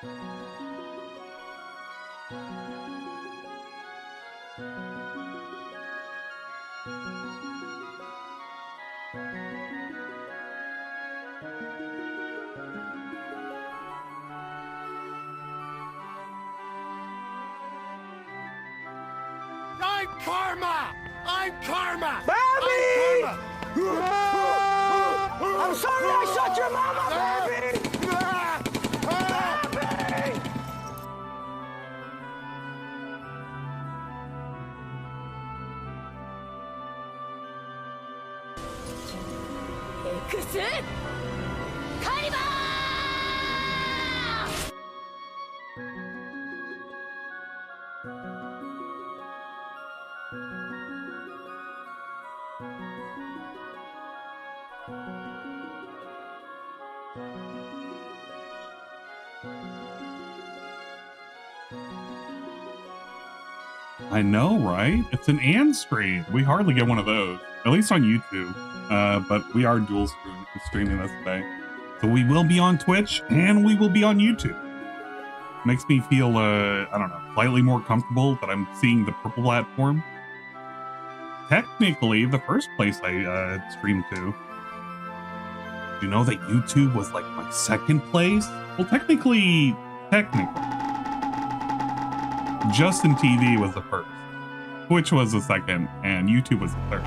I'm karma! I'm karma! Baby! I'm karma! I'm sorry I shot your mama, baby! Baby! I know, right? It's an and stream. We hardly get one of those, at least on YouTube. But we are dual streaming this today. So we will be on Twitch and we will be on YouTube. Makes me feel, I don't know, slightly more comfortable that I'm seeing the purple platform. Technically, the first place I streamed to. Do you know that YouTube was like my second place? Well, technically. Justin TV was the first, Twitch was the second, and YouTube was the third.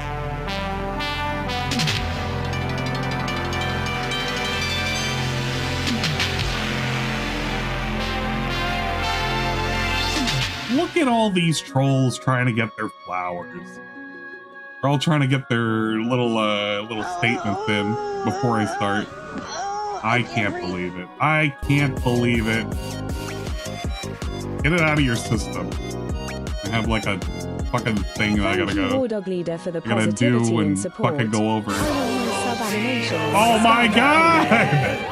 Look at all these trolls trying to get their flowers. They're all trying to get their little statements in before I start. I can't believe it. I can't believe it. Get it out of your system. I have like a fucking thing that I gotta go. I gotta do and fucking go over. Oh my god!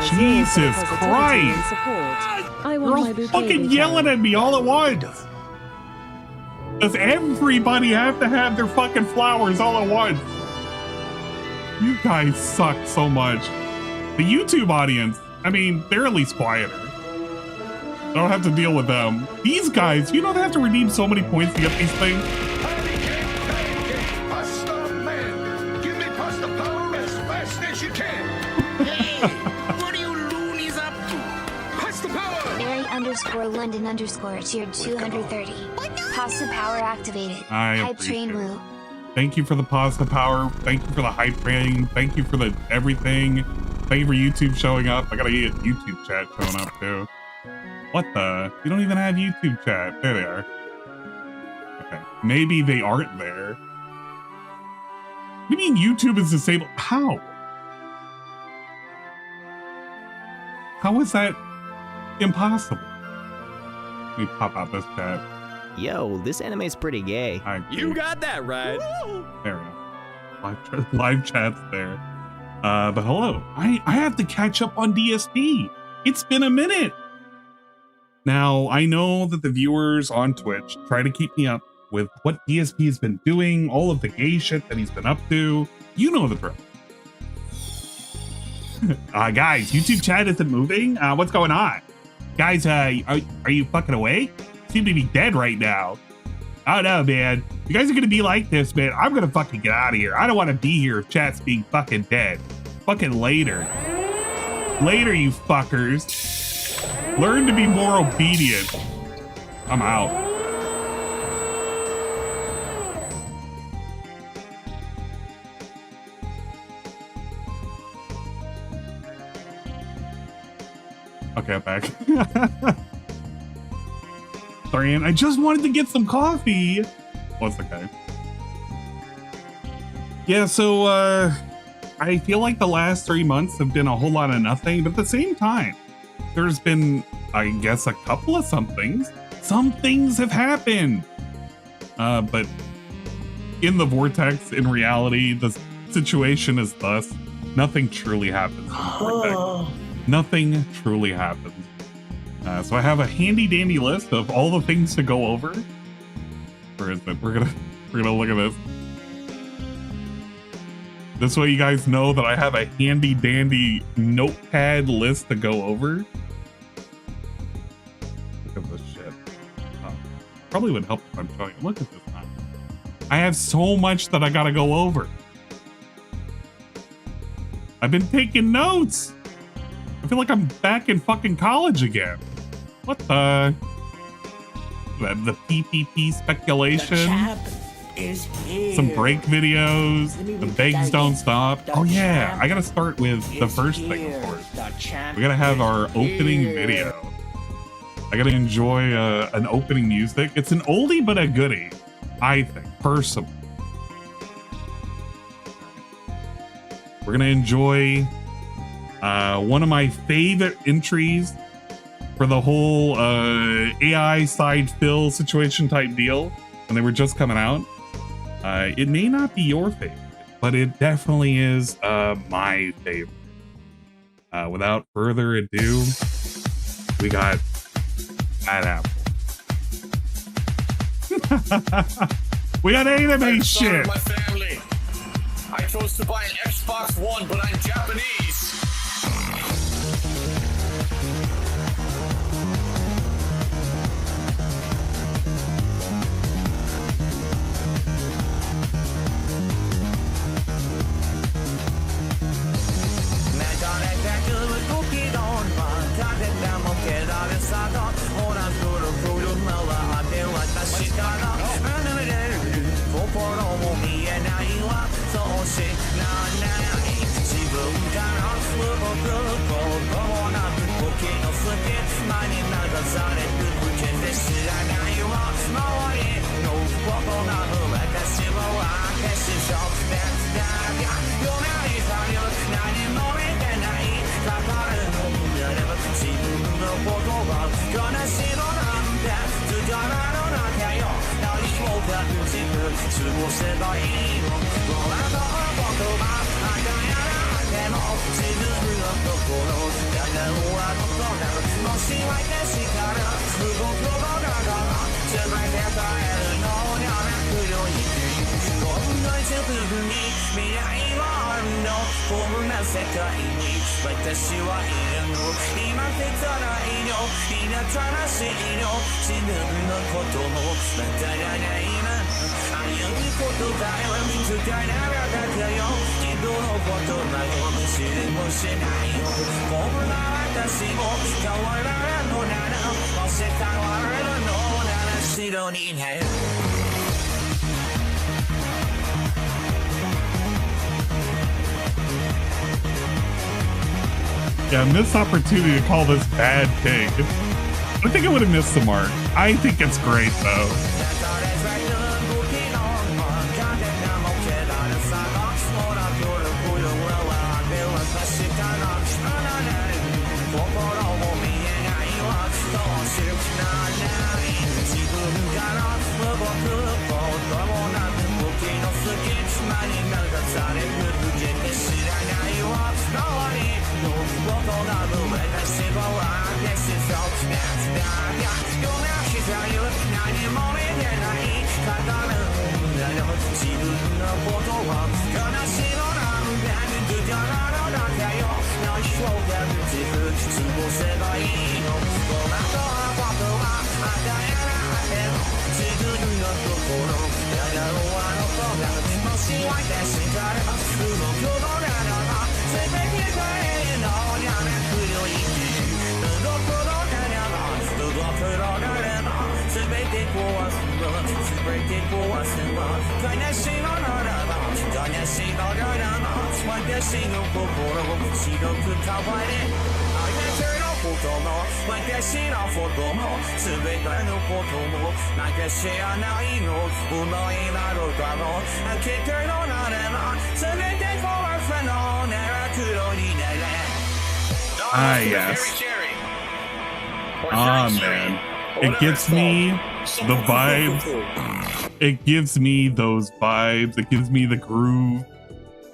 Jesus Christ! You're all fucking yelling at me all at once! Does everybody have to have their fucking flowers all at once? You guys suck so much. The YouTube audience, I mean, they're at least quieter. I don't have to deal with them. These guys, you know they have to redeem so many points to get these things? _London_ tiered 230. Pasta power activated. Hype train woo. Thank you for the pasta power. Thank you for the hype train. Thank you for the everything. Thank you for YouTube showing up. I gotta get YouTube chat showing up too. What the? You don't even have YouTube chat. There they are. Okay. Maybe they aren't there. What do you mean YouTube is disabled? How? How is that impossible? Let me pop out this chat. Yo, this anime's pretty gay. You got that right. There we go. Live chat's there. But hello. I have to catch up on DSP. It's been a minute. Now, I know that the viewers on Twitch try to keep me up with what DSP has been doing, all of the gay shit that he's been up to. You know the drill. Guys, YouTube chat isn't moving. What's going on? Guys, are you fucking awake? Seem to be dead right now. I don't know, man. You guys are gonna be like this, man. I'm gonna fucking get out of here. I don't want to be here if chat's being fucking dead. Fucking later. Later, you fuckers. Learn to be more obedient. I'm out. Okay, I'm back. Sorry, Ann. I just wanted to get some coffee. What's okay? Yeah, so I feel like the last 3 months have been a whole lot of nothing, but at the same time, there's been, I guess, a couple of some things. Some things have happened. But in the vortex, in reality, the situation is thus. Nothing truly happens in the vortex. nothing truly happens. So I have a handy dandy list of all the things to go over. Where is it? We're gonna look at this. This way you guys know that I have a handy dandy notepad list to go over. Look at this shit. Probably would help if I'm showing you. Look at this time. I have so much that I gotta go over. I've been taking notes. I feel like I'm back in fucking college again. What the PPP speculation? Some break videos. The begs don't stop. Oh yeah, I gotta start with the first thing, of course. We gotta have our opening video. I gotta enjoy an opening music. It's an oldie but a goodie, I think, personally. We're gonna enjoy one of my favorite entries for the whole AI side fill situation type deal when they were just coming out. It may not be your favorite, but it definitely is my favorite. Without further ado, we got Bad Apple. We got anime shit. My family. I chose to buy an Xbox One, but I'm Japanese. Yeah, missed opportunity to call this Bad Pig. I think I would have missed the mark. I think it's great though. Ah, yes. Ah, man. It gives me the vibes. It gives me those vibes. It gives me the groove.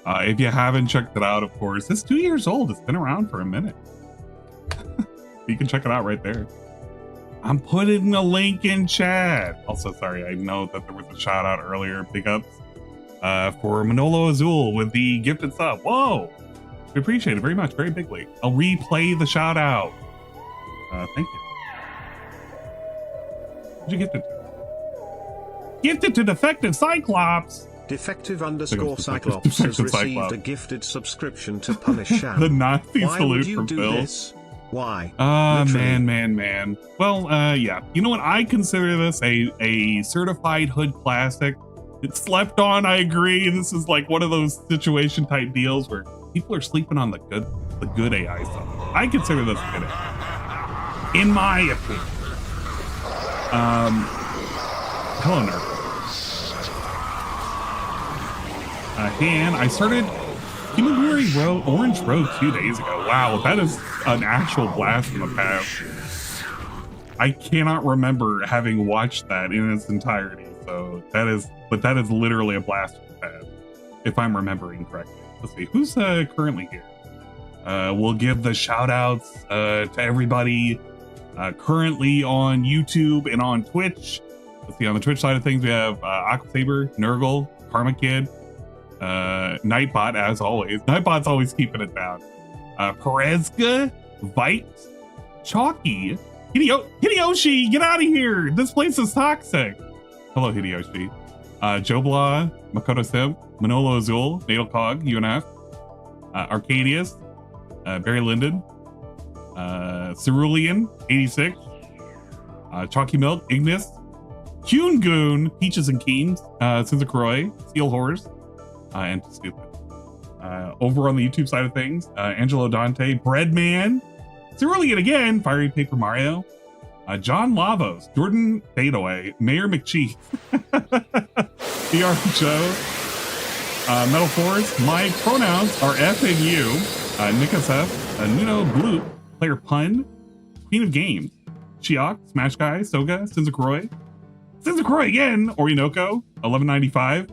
If you haven't checked it out, of course, it's 2 years old. It's been around for a minute. You can check it out right there. I'm putting the link in chat. Also, sorry, I know that there was a shout out earlier. Big ups for Manolo Azul with the gifted sub. Whoa, we appreciate it very much, very bigly. I'll replay the shout out. Thank you. What'd you gift it to? Gifted to Defective Cyclops. Defective_Cyclops has received a gifted subscription to Punish Sham. The Nazi Why salute would you from do Phil. this? Why? Man. Well, yeah. You know what? I consider this a certified hood classic. It's slept on, I agree. This is like one of those situation type deals where people are sleeping on the good AI stuff. I consider this good AI, in my opinion. Hello, Nerf. And I started Kimaguri Road, Orange Road 2 days ago. Wow, that is an actual blast from the past. I cannot remember having watched that in its entirety. So that is literally a blast from the past, if I'm remembering correctly. Let's see, who's currently here? We'll give the shout outs to everybody currently on YouTube and on Twitch. Let's see, on the Twitch side of things, we have Aquasaber, Nurgle, Karma Kid, Nightbot, as always. Nightbot's always keeping it down. Perezka, Vite, Chalky, Hideyoshi, get out of here! This place is toxic. Hello, Hideyoshi. Jobla, Makoto Sim, Manolo Azul, Natal Cog, UNF, Arcadius, Barry Linden, Cerulean, 86, Chalky Milk, Ignis, Kyun Goon, Peaches and Keens, Sinzakroy, Steel Horse, and Stupid. Over on the YouTube side of things, Angelo Dante, Breadman, Cerulean again, Fiery Paper Mario, John Lavos, Jordan Fadeaway, Mayor McChief, DR Joe, Metal Force, my pronouns are F and U, Nick SF, Nuno Blue, Player Pun, Queen of Games, Chiok, Smash Guy, Soga, Sinzakroy again, Orinoco, 1195,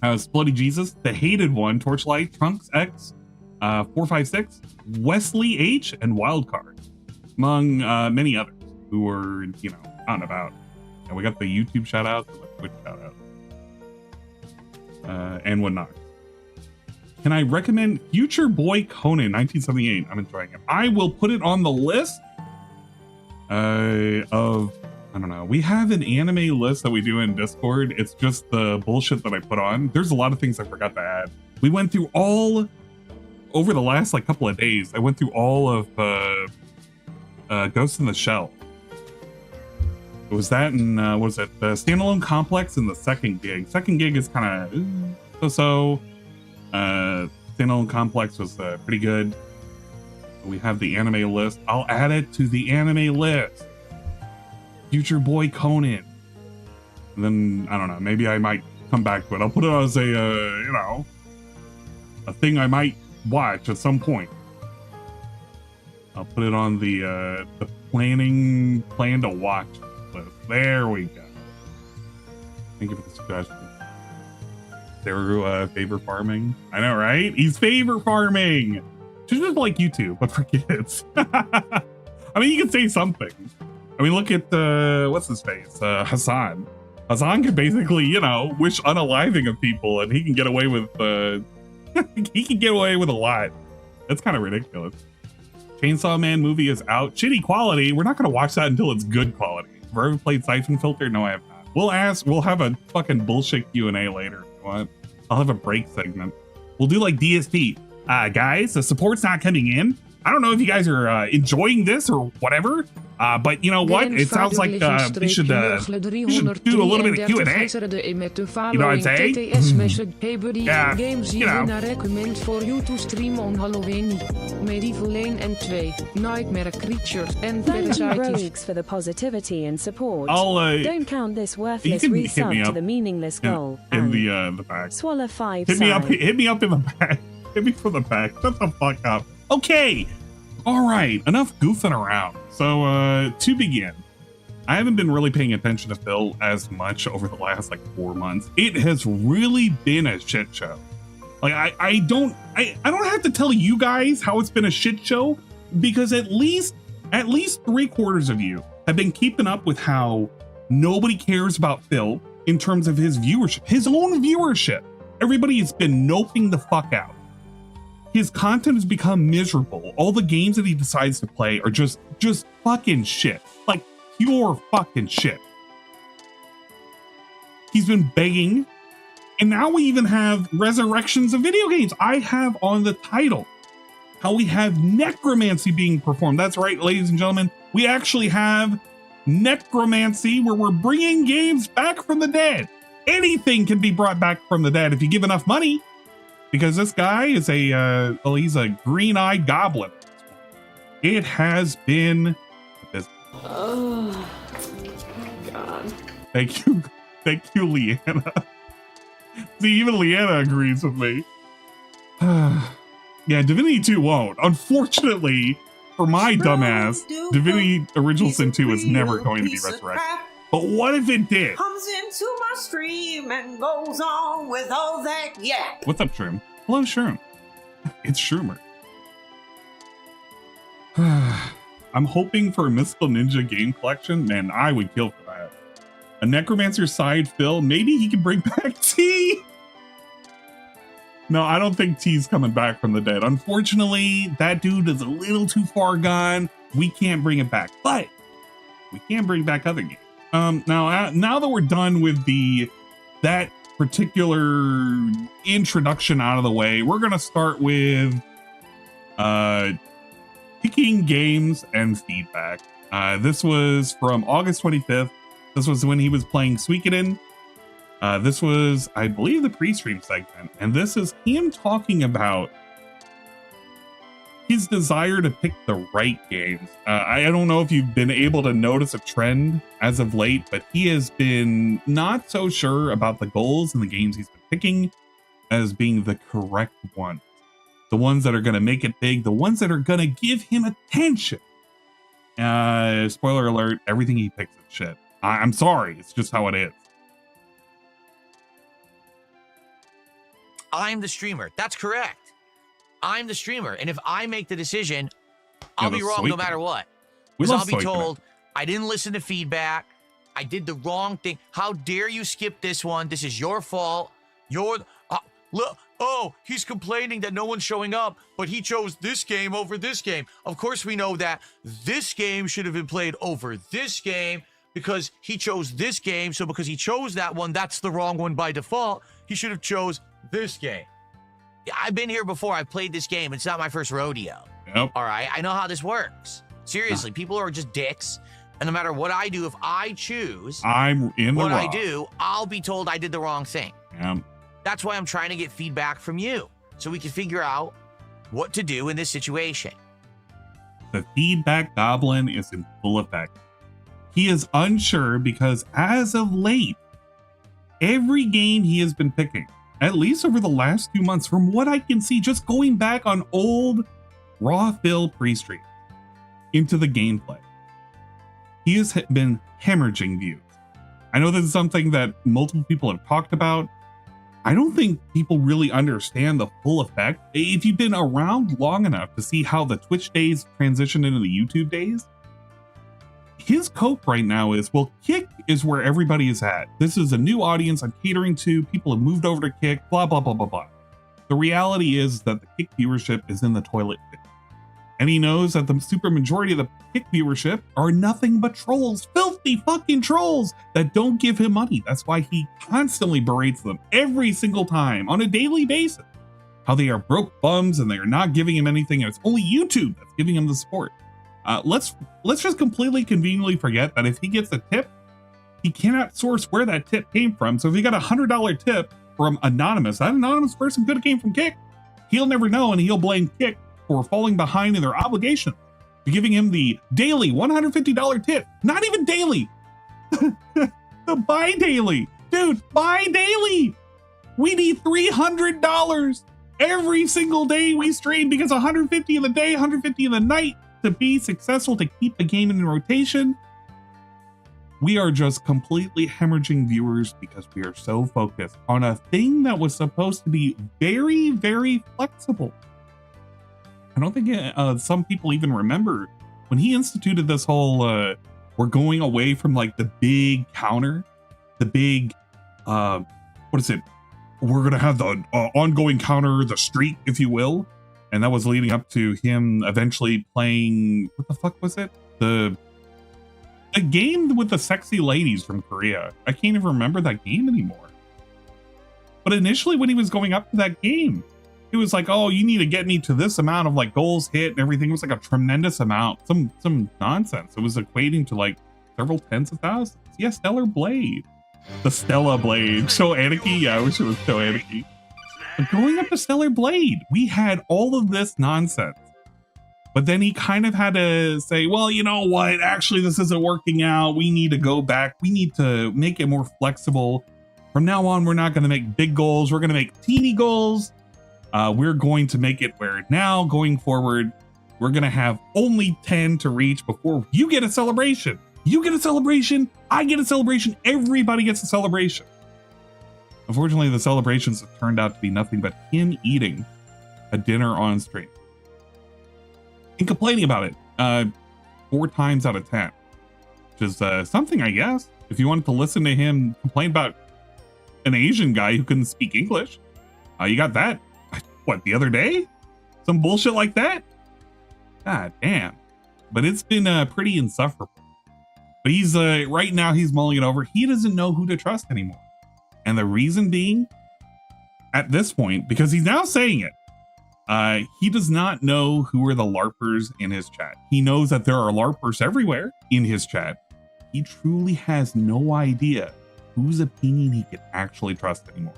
Splutty Jesus, The Hated One, Torchlight, Trunks X, 456, Wesley H, and Wildcard, among many others who were, you know, out and about. And we got the YouTube shout outs and the Twitch shout outs, and whatnot. Can I recommend Future Boy Conan 1978? I'm enjoying it. I will put it on the list of, I don't know. We have an anime list that we do in Discord. It's just the bullshit that I put on. There's a lot of things I forgot to add. We went through all, over the last like couple of days, I went through all of Ghost in the Shell. It was that and what was it? The Standalone Complex and the Second Gig. Second Gig is kind of so-so. Standalone Complex was pretty good. We have the anime list. I'll add it to the anime list. Future Boy Conan. And then, I don't know, maybe I might come back to it. I'll put it as a, you know, a thing I might watch at some point. I'll put it on the plan to watch list. There we go. Thank you for the suggestion. They're favor farming. I know, right? He's favor farming. It's just like YouTube, but for kids. I mean, you can say something. I mean, look at what's his face? Hassan. Hassan can basically, you know, wish unaliving of people, and he can get away with he can get away with a lot. That's kind of ridiculous. Chainsaw Man movie is out. Shitty quality. We're not gonna watch that until it's good quality. Have I ever played Siphon Filter? No, I have not. We'll ask. We'll have a fucking bullshit Q&A later if you want. I'll have a break segment. We'll do like DSP. Guys, the support's not coming in. I don't know if you guys are enjoying this or whatever, but you know what? It sounds like we should do a little bit of Q&A. You know what I'm saying? Yeah, you know. recommend for you to stream on Halloween. Medieval Lane and 2, Nightmare Creatures and Thank you, Rogues, for the positivity and support. Don't count this worthless resub to the Meaningless Goal. In the back. Swallow 5 Hit me up in the back. Hit me from the back. Shut the fuck up. Okay. All right. Enough goofing around. So to begin, I haven't been really paying attention to Phil as much over the last like 4 months. It has really been a shit show. Like I don't have to tell you guys how it's been a shit show, because at least at least 3/4 of you have been keeping up with how nobody cares about Phil in terms of his viewership, his own viewership. Everybody has been noping the fuck out. His content has become miserable. All the games that he decides to play are just fucking shit. Like pure fucking shit. He's been begging, and now we even have resurrections of video games. I have on the title how we have necromancy being performed. That's right, ladies and gentlemen. We actually have necromancy, where we're bringing games back from the dead. Anything can be brought back from the dead if you give enough money, because this guy is he's a green-eyed goblin. It has been oh God. Thank you, Leanna. See, even Leanna agrees with me. Yeah, Divinity 2 won't. Unfortunately, for my dumbass, Divinity Original Sin 2 is never going to be resurrected. But what if it did? Comes into my stream and goes on with all that, yeah. What's up, Shroom? Hello, Shroom. It's Shroomer. I'm hoping for a Mystical Ninja game collection. Man, I would kill for that. A Necromancer side fill. Maybe he can bring back T. No, I don't think T's coming back from the dead. Unfortunately, that dude is a little too far gone. We can't bring it back, but we can bring back other games. Now that we're done with that particular introduction out of the way, we're gonna start with picking games and feedback. This was from August 25th. This was when he was playing Suikoden. This was, I believe, the pre-stream segment, and this is him talking about his desire to pick the right games. I don't know if you've been able to notice a trend as of late, but he has been not so sure about the goals and the games he's been picking as being the correct ones. The ones that are going to make it big, the ones that are going to give him attention. Spoiler alert, everything he picks is shit. I'm sorry, it's just how it is. I'm the streamer. That's correct. I'm the streamer. And if I make the decision, I'll be wrong no matter what. Because I'll be told, I didn't listen to feedback. I did the wrong thing. How dare you skip this one? This is your fault. Look, oh, he's complaining that no one's showing up, but he chose this game over this game. Of course, we know that this game should have been played over this game because he chose this game. So because he chose that one, that's the wrong one by default. He should have chose this game. I've been here before. I've played this game. It's not my first rodeo. Yep. All right. I know how this works. Seriously, people are just dicks. And no matter what I do, if I choose I'm in the what wrong. I do, I'll be told I did the wrong thing. Yep. That's why I'm trying to get feedback from you so we can figure out what to do in this situation. The feedback goblin is in full effect. He is unsure because as of late, every game he has been picking, at least over the last 2 months, from what I can see, just going back on old raw fill pre-stream into the gameplay, he has been hemorrhaging views. I know this is something that multiple people have talked about. I don't think people really understand the full effect. If you've been around long enough to see how the Twitch days transitioned into the YouTube days, his cope right now is, well, Kick is where everybody is at. This is a new audience I'm catering to. People have moved over to Kick, blah, blah, blah, blah, blah. The reality is that the Kick viewership is in the toilet pit. And he knows that the super majority of the Kick viewership are nothing but trolls, filthy fucking trolls that don't give him money. That's why he constantly berates them every single time on a daily basis. How they are broke bums and they are not giving him anything, and it's only YouTube that's giving him the support. Let's just completely conveniently forget that if he gets a tip, he cannot source where that tip came from. So if he got $100 tip from anonymous, that anonymous person could have came from Kick. He'll never know, and he'll blame Kick for falling behind in their obligation to giving him the daily $150 tip. Not even daily. The bi-daily. Dude, bi-daily. We need $300 every single day we stream, because $150 in the day, $150 in the night to be successful, to keep a game in rotation. We are just completely hemorrhaging viewers because we are so focused on a thing that was supposed to be very, very flexible. I don't think some people even remember when he instituted this whole, we're going away from like the big counter, the big, what is it? We're going to have the ongoing counter, the streak, if you will. And that was leading up to him eventually playing, what the fuck was it? The game with the sexy ladies from Korea. I can't even remember that game anymore. But initially when he was going up to that game, it was like, oh, you need to get me to this amount of like goals hit and everything. It was like a tremendous amount, some nonsense. It was equating to like several tens of thousands. Yeah, Stellar Blade. The Stella Blade. Show Anarchy? Yeah, I wish it was Show Anarchy. But going up to Stellar Blade, we had all of this nonsense. But then he kind of had to say, well, you know what? Actually, this isn't working out. We need to go back. We need to make it more flexible. From now on, we're not going to make big goals. We're going to make teeny goals. We're going to make it where now, going forward, we're going to have only 10 to reach before you get a celebration. You get a celebration. I get a celebration. Everybody gets a celebration. Unfortunately, the celebrations have turned out to be nothing but him eating a dinner on stream and complaining about it 4 times out of 10, which is something, I guess. If you wanted to listen to him complain about an Asian guy who couldn't speak English, you got that. What, the other day? Some bullshit like that? God damn. But it's been pretty insufferable. But he's right now he's mulling it over. He doesn't know who to trust anymore. And the reason being, at this point, because he's now saying it, he does not know who are the LARPers in his chat. He knows that there are LARPers everywhere in his chat. He truly has no idea whose opinion he can actually trust anymore,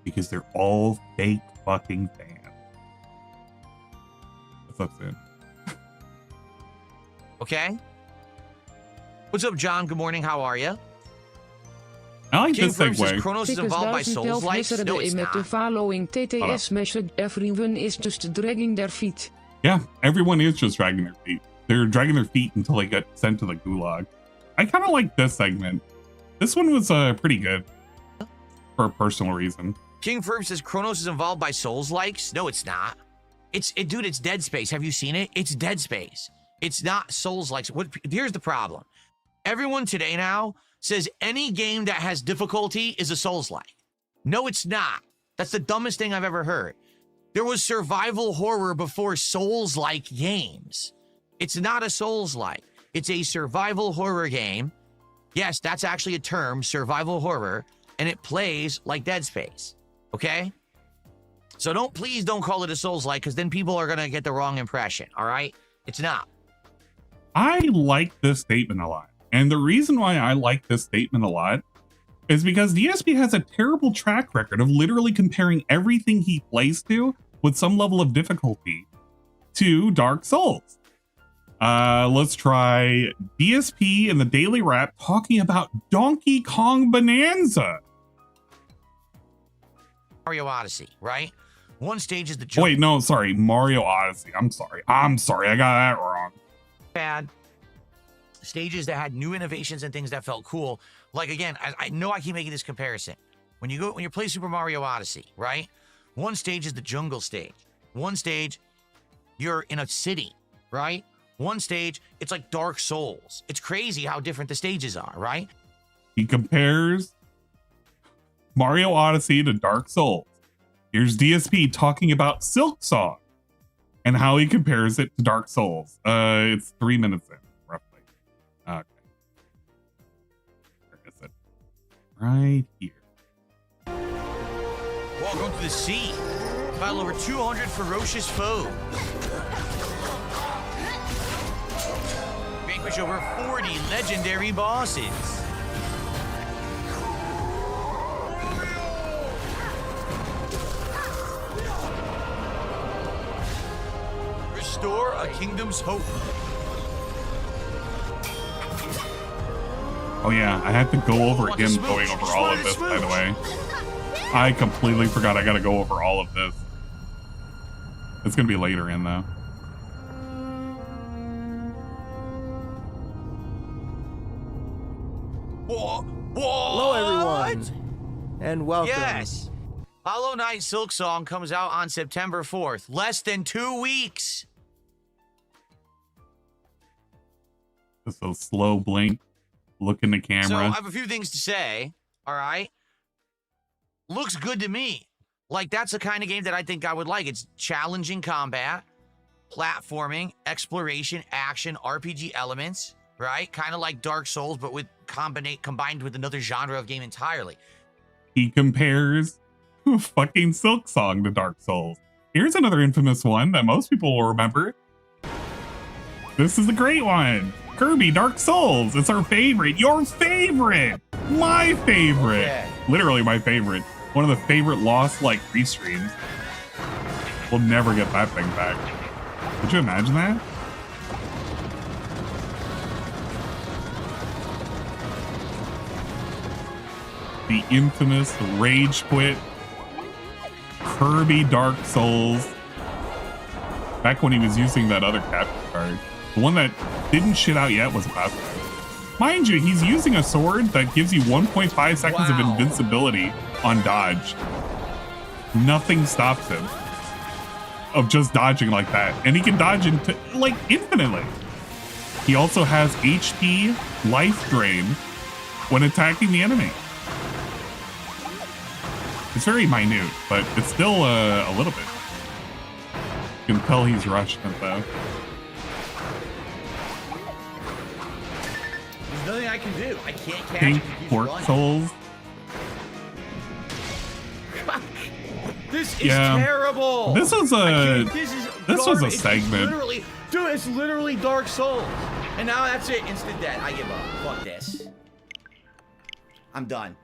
because they're all fake fucking fans. What's up, Sin? Okay. What's up, John? Good morning. How are you? I like this segue. Chronos is involved by Souls likes. No, it's not. The following TTS message. Everyone is just dragging their feet. Yeah, everyone is just dragging their feet. They're dragging their feet until they get sent to the gulag. I kind of like this segment. This one was pretty good for a personal reason. King Ferb says Chronos is involved by Souls likes. No, it's not. Dude, it's Dead Space. Have you seen it? It's Dead Space. It's not Souls likes. Here's the problem. Everyone today now says any game that has difficulty is a Souls-like. No, it's not. That's the dumbest thing I've ever heard. There was survival horror before Souls-like games. It's not a Souls-like. It's a survival horror game. Yes, that's actually a term, survival horror, and it plays like Dead Space, okay? So please don't call it a Souls-like, because then people are going to get the wrong impression, all right? It's not. I like this statement a lot. And the reason why I like this statement a lot is because DSP has a terrible track record of literally comparing everything he plays to with some level of difficulty to Dark Souls. Let's try DSP in the Daily Wrap talking about Donkey Kong Bonanza. Mario Odyssey, right? One stage is the jump. Wait, no, sorry. Mario Odyssey. I'm sorry. I got that wrong. Bad. Stages that had new innovations and things that felt cool. Like, again, I know I keep making this comparison. When you play Super Mario Odyssey, right? One stage is the jungle stage. One stage, you're in a city, right? One stage, it's like Dark Souls. It's crazy how different the stages are, right? He compares Mario Odyssey to Dark Souls. Here's DSP talking about Silk Song and how he compares it to Dark Souls. It's 3 minutes in. Okay. Where is it? Right here. Welcome to the sea. Battle over 200 ferocious foes. Vanquish over 40 legendary bosses. Restore a kingdom's hope. Oh yeah, I had to go over him going over all of this, by the way. I completely forgot I gotta go over all of this. It's gonna be later in, though. Hello, everyone, and welcome. Yes. Hollow Knight Silk Song comes out on September 4th. Less than 2 weeks. Just a slow blink, look in the camera. So I have a few things to say. All right. Looks good to me. Like, that's the kind of game that I think I would like. It's challenging combat, platforming, exploration, action, RPG elements, right? Kind of like Dark Souls, but with combined with another genre of game entirely. He compares fucking Silk Song to Dark Souls. Here's another infamous one that most people will remember. This is a great one. Kirby Dark Souls. It's our favorite. Your favorite. My favorite. Okay. Literally my favorite. One of the favorite lost like restreams. We'll never get that thing back. Could you imagine that? The infamous Rage Quit Kirby Dark Souls. Back when he was using that other capture card. The one that didn't shit out yet was Pastor. Mind you, he's using a sword that gives you 1.5 seconds of invincibility on dodge. Nothing stops him of just dodging like that. And he can dodge into like infinitely. He also has HP life drain when attacking the enemy. It's very minute, but it's still a little bit. You can tell he's rushing it though. There's nothing I can do. I can't catch Pink him. Pork Souls. This is terrible. This was a segment. It's literally Dark Souls. And now that's it. Instant death. I give up. Fuck this. I'm done.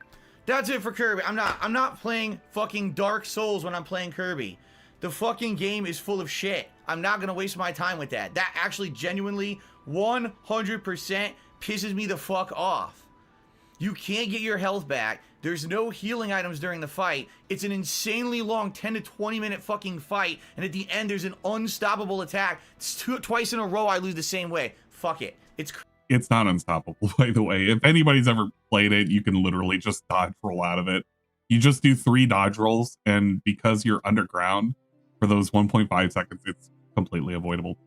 That's it for Kirby. I'm not playing fucking Dark Souls when I'm playing Kirby. The fucking game is full of shit. I'm not gonna waste my time with that. That actually genuinely 100% pisses me the fuck off. You can't get your health back. There's no healing items during the fight. It's an insanely long 10 to 20 minute fucking fight. And at the end, there's an unstoppable attack. Twice in a row, I lose the same way. Fuck it. It's not unstoppable, by the way. If anybody's ever played it, you can literally just dodge roll out of it. You just do 3 dodge rolls, and because you're underground for those 1.5 seconds, it's completely avoidable.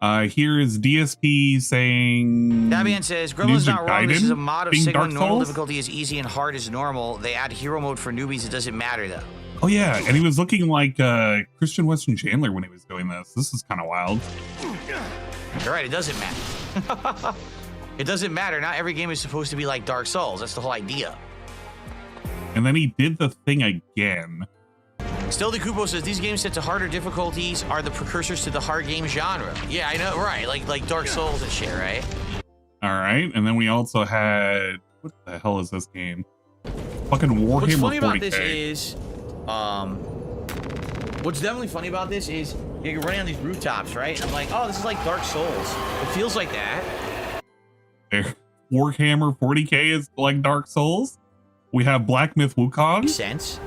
Here is DSP saying... Dabian says, Gremlin's not wrong. This is a mod of Sigma. Normal difficulty is easy and hard is normal. They add hero mode for newbies. It doesn't matter, though. Oh, yeah. And he was looking like Christian Weston Chandler when he was doing this. This is kind of wild. You're right. It doesn't matter. It doesn't matter. Not every game is supposed to be like Dark Souls. That's the whole idea. And then he did the thing again. Still, the Kupo says these games set to harder difficulties are the precursors to the hard game genre. Yeah, I know, right? Like Dark Souls and shit, right? All right, and then we also had what the hell is this game? Fucking Warhammer 40K. What's funny about this is, what's definitely funny about this is you're running on these rooftops, right? And I'm like, oh, this is like Dark Souls. It feels like that. There, Warhammer 40K is like Dark Souls. We have Black Myth Wukong. Makes sense.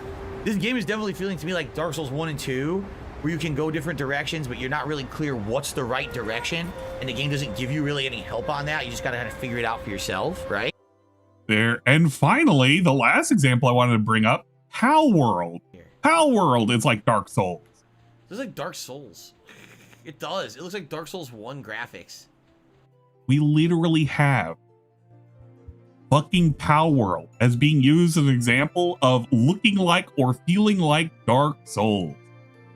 This game is definitely feeling to me like Dark Souls 1 and 2, where you can go different directions, but you're not really clear what's the right direction, and the game doesn't give you really any help on that. You just gotta kind of figure it out for yourself, right? There, and finally, the last example I wanted to bring up, How World. How World is like Dark Souls. It looks like Dark Souls. It does. It looks like Dark Souls 1 graphics. We literally have fucking Pow World as being used as an example of looking like or feeling like Dark Souls.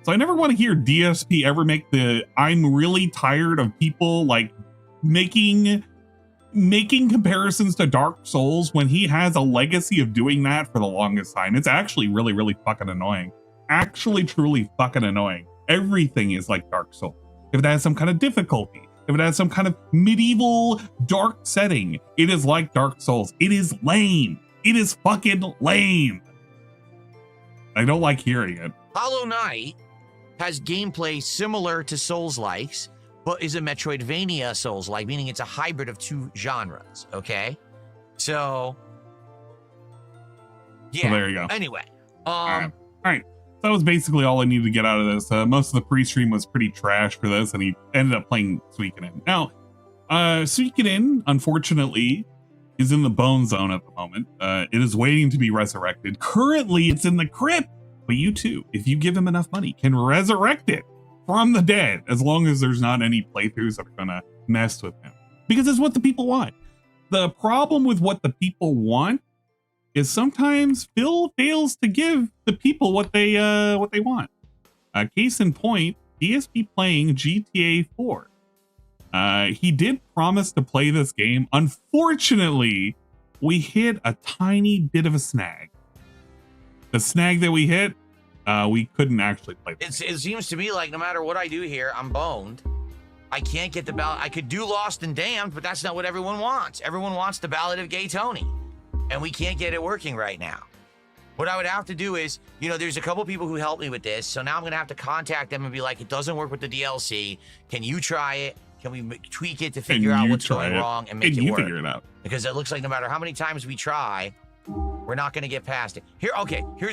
So I never want to hear DSP ever make the I'm really tired of people like making comparisons to Dark Souls when he has a legacy of doing that for the longest time. It's actually really, really fucking annoying. Actually, truly fucking annoying. Everything is like Dark Souls. If it has some kind of difficulty, if it has some kind of medieval dark setting, it is like Dark Souls. It is lame. It is fucking lame. I don't like hearing it. Hollow Knight has gameplay similar to Souls-likes, but is a Metroidvania Souls-like, meaning it's a hybrid of 2 genres, okay? So, yeah. So there you go. Anyway. All right. That was basically all I needed to get out of this. Most of the pre-stream was pretty trash for this, and he ended up playing Suikoden. Now, Suikoden, unfortunately, is in the bone zone at the moment. It is waiting to be resurrected. Currently, it's in the crypt, but you too, if you give him enough money, can resurrect it from the dead, as long as there's not any playthroughs that are gonna mess with him. because it's what the people want. The problem with what the people want is sometimes Phil fails to give the people what they want. Case in point, DSP playing GTA 4. He did promise to play this game. Unfortunately, we hit a tiny bit of a snag. The snag that we hit, we couldn't actually play this. It seems to me like no matter what I do here, I'm boned. I can't get the ballot. I could do Lost and Damned, but that's not what everyone wants. Everyone wants the Ballad of Gay Tony, and we can't get it working right now. What I would have to do is, there's a couple people who helped me with this, so now I'm going to have to contact them and be like, it doesn't work with the DLC. Can you try it? Can we tweak it to figure out what's going wrong and make it work? Figure it out? Because it looks like no matter how many times we try, we're not going to get past it. Here's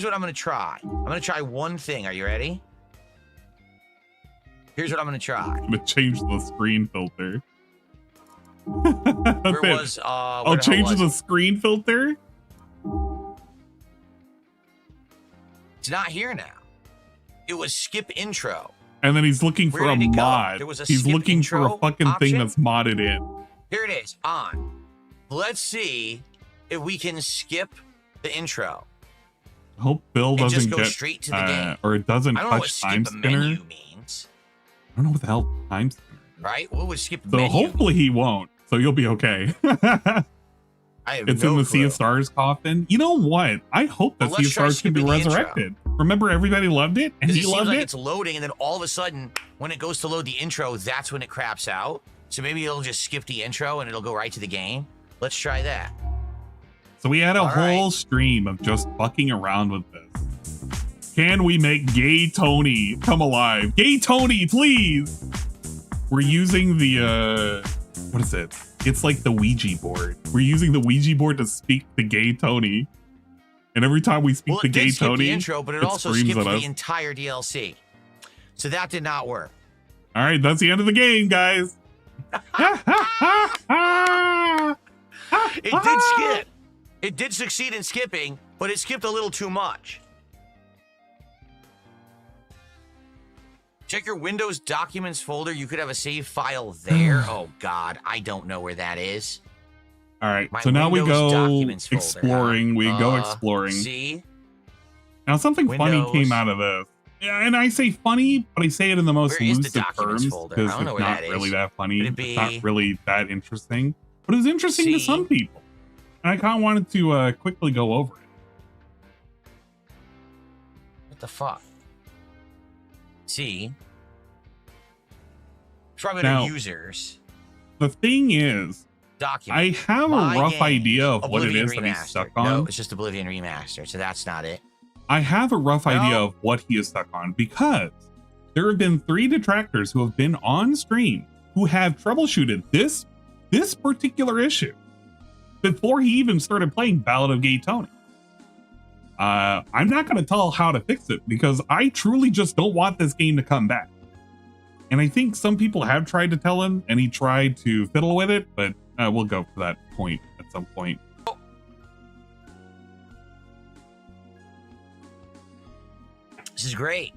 what I'm going to try. I'm going to try one thing. Are you ready? Here's what I'm going to try. I'm going to change the screen filter. I'll change the screen filter? It's not here now. It was skip intro. And then he's looking for a mod. He's looking for a fucking thing that's modded in. Here it is, on. Let's see if we can skip the intro. I hope Bill doesn't just go get straight to the game. Or it doesn't touch time spinner. Means. I don't know what the hell time spinner is. Right? What would skip So hopefully he won't. So you'll be okay. It's in the Sea of Stars coffin. You know what? I hope that Sea of Stars can be resurrected. Remember, everybody loved it, and he loved it. It's loading, and then all of a sudden, when it goes to load the intro, that's when it craps out. So maybe it'll just skip the intro, and it'll go right to the game. Let's try that. So we had a whole stream of just fucking around with this. Can we make Gay Tony come alive? Gay Tony, please! We're using the, what is it? It's like the Ouija board. We're using the Ouija board to speak to Gay Tony. And every time we speak to Gay Tony, the intro, but it also skipped the entire DLC. So that did not work. All right, that's the end of the game, guys. It did skip. It did succeed in skipping, but it skipped a little too much. Check your Windows Documents folder. You could have a save file there. Oh, God. I don't know where that is. All right. So now we go exploring. We go exploring. See? Now, something funny came out of this. Yeah, and I say funny, but I say it in the most lucid terms because it's not really that funny. It's not really that interesting. But it was interesting to some people. And I kind of wanted to quickly go over it. What the fuck? See? From the users. The thing is, I have a rough idea of what it is that he's stuck on. No, it's just Oblivion Remastered, so that's not it. I have a rough idea of what he is stuck on because there have been 3 detractors who have been on stream who have troubleshooted this particular issue before he even started playing Ballad of Gay Tony. I'm not going to tell how to fix it because I truly just don't want this game to come back. And I think some people have tried to tell him and he tried to fiddle with it, but we'll go for that point at some point. This is great.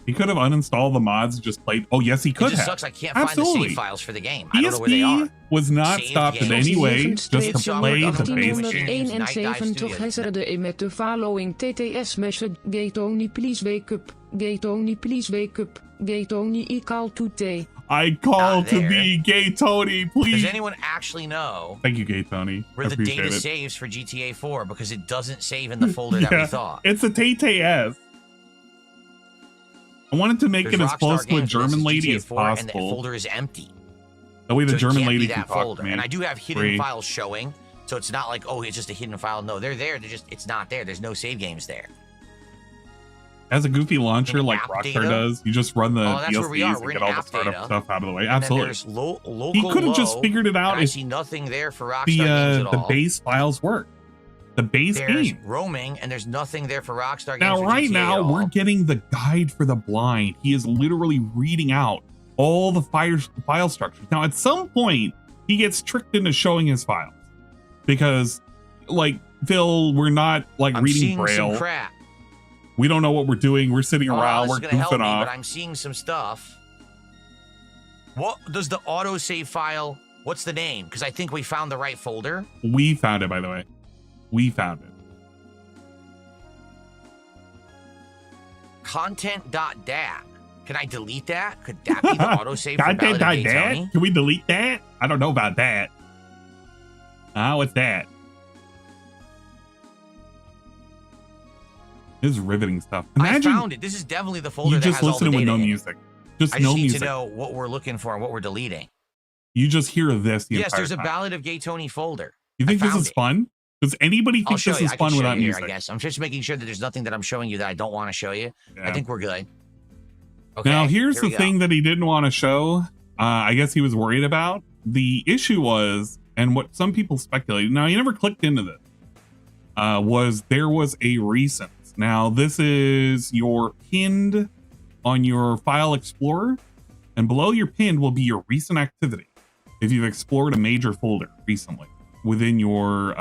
He could have uninstalled the mods and just played. Oh, yes, he could have. It just sucks I can't find the save files for the game. I don't know where they are. Was not stopped in any way just to play the base game. 1971 hezerde met de following TTS message. Gay Tony, please wake up. Gay Tony, please wake up. Gay Tony, I call to T. I call to be Gay Tony, please. Does anyone actually know? Thank you, Gay Tony. Where the data saves for GTA 4 because it doesn't save in the folder that we thought. It's a TTS. I wanted to make it as close to a German lady as possible. And the folder is empty. That way the German lady can fuck me. And I do have hidden files showing, so it's not like, oh, it's just a hidden file. No, they're there. It's not there. There's no save games there. As a goofy launcher like Rockstar does, you just run the DLCs and get all the startup stuff out of the way. Absolutely. He could have just figured it out. I see nothing there for Rockstar games at all. The base files work. The base game. Roaming, and there's nothing there for Rockstar games. Now, right now, we're getting the guide for the blind. He is literally reading out all the file structures. Now, at some point, he gets tricked into showing his files because, like, Phil, we're not like reading Braille. Some crap. We don't know what we're doing. We're sitting around. We're goofing off. But I'm seeing some stuff. What does the autosave file, what's the name? Because I think we found the right folder. We found it, by the way. We found it. Content.dat. Can I delete that? Could that be the autosave for Validate Tony? Can we delete that? I don't know about that. What's that? This is riveting stuff. Imagine I found it. This is definitely the folder you just that has listen all the with data no in music. It. Just I no just need music. to know what we're looking for and what we're deleting. You just hear this the Yes, entire there's a time. Ballad of Gay Tony folder. You think this is fun? Does anybody I'll think show this you. is I can fun show without you here, music? I guess. I'm just making sure that there's nothing that I'm showing you that I don't want to show you. Yeah. I think we're good. Okay, Now, here's here the we go. thing that he didn't want to show. I guess he was worried about. The issue was, and what some people speculated, now he never clicked into this, was there was a recent. Now, this is your pinned on your file explorer, and below your pinned will be your recent activity if you've explored a major folder recently within your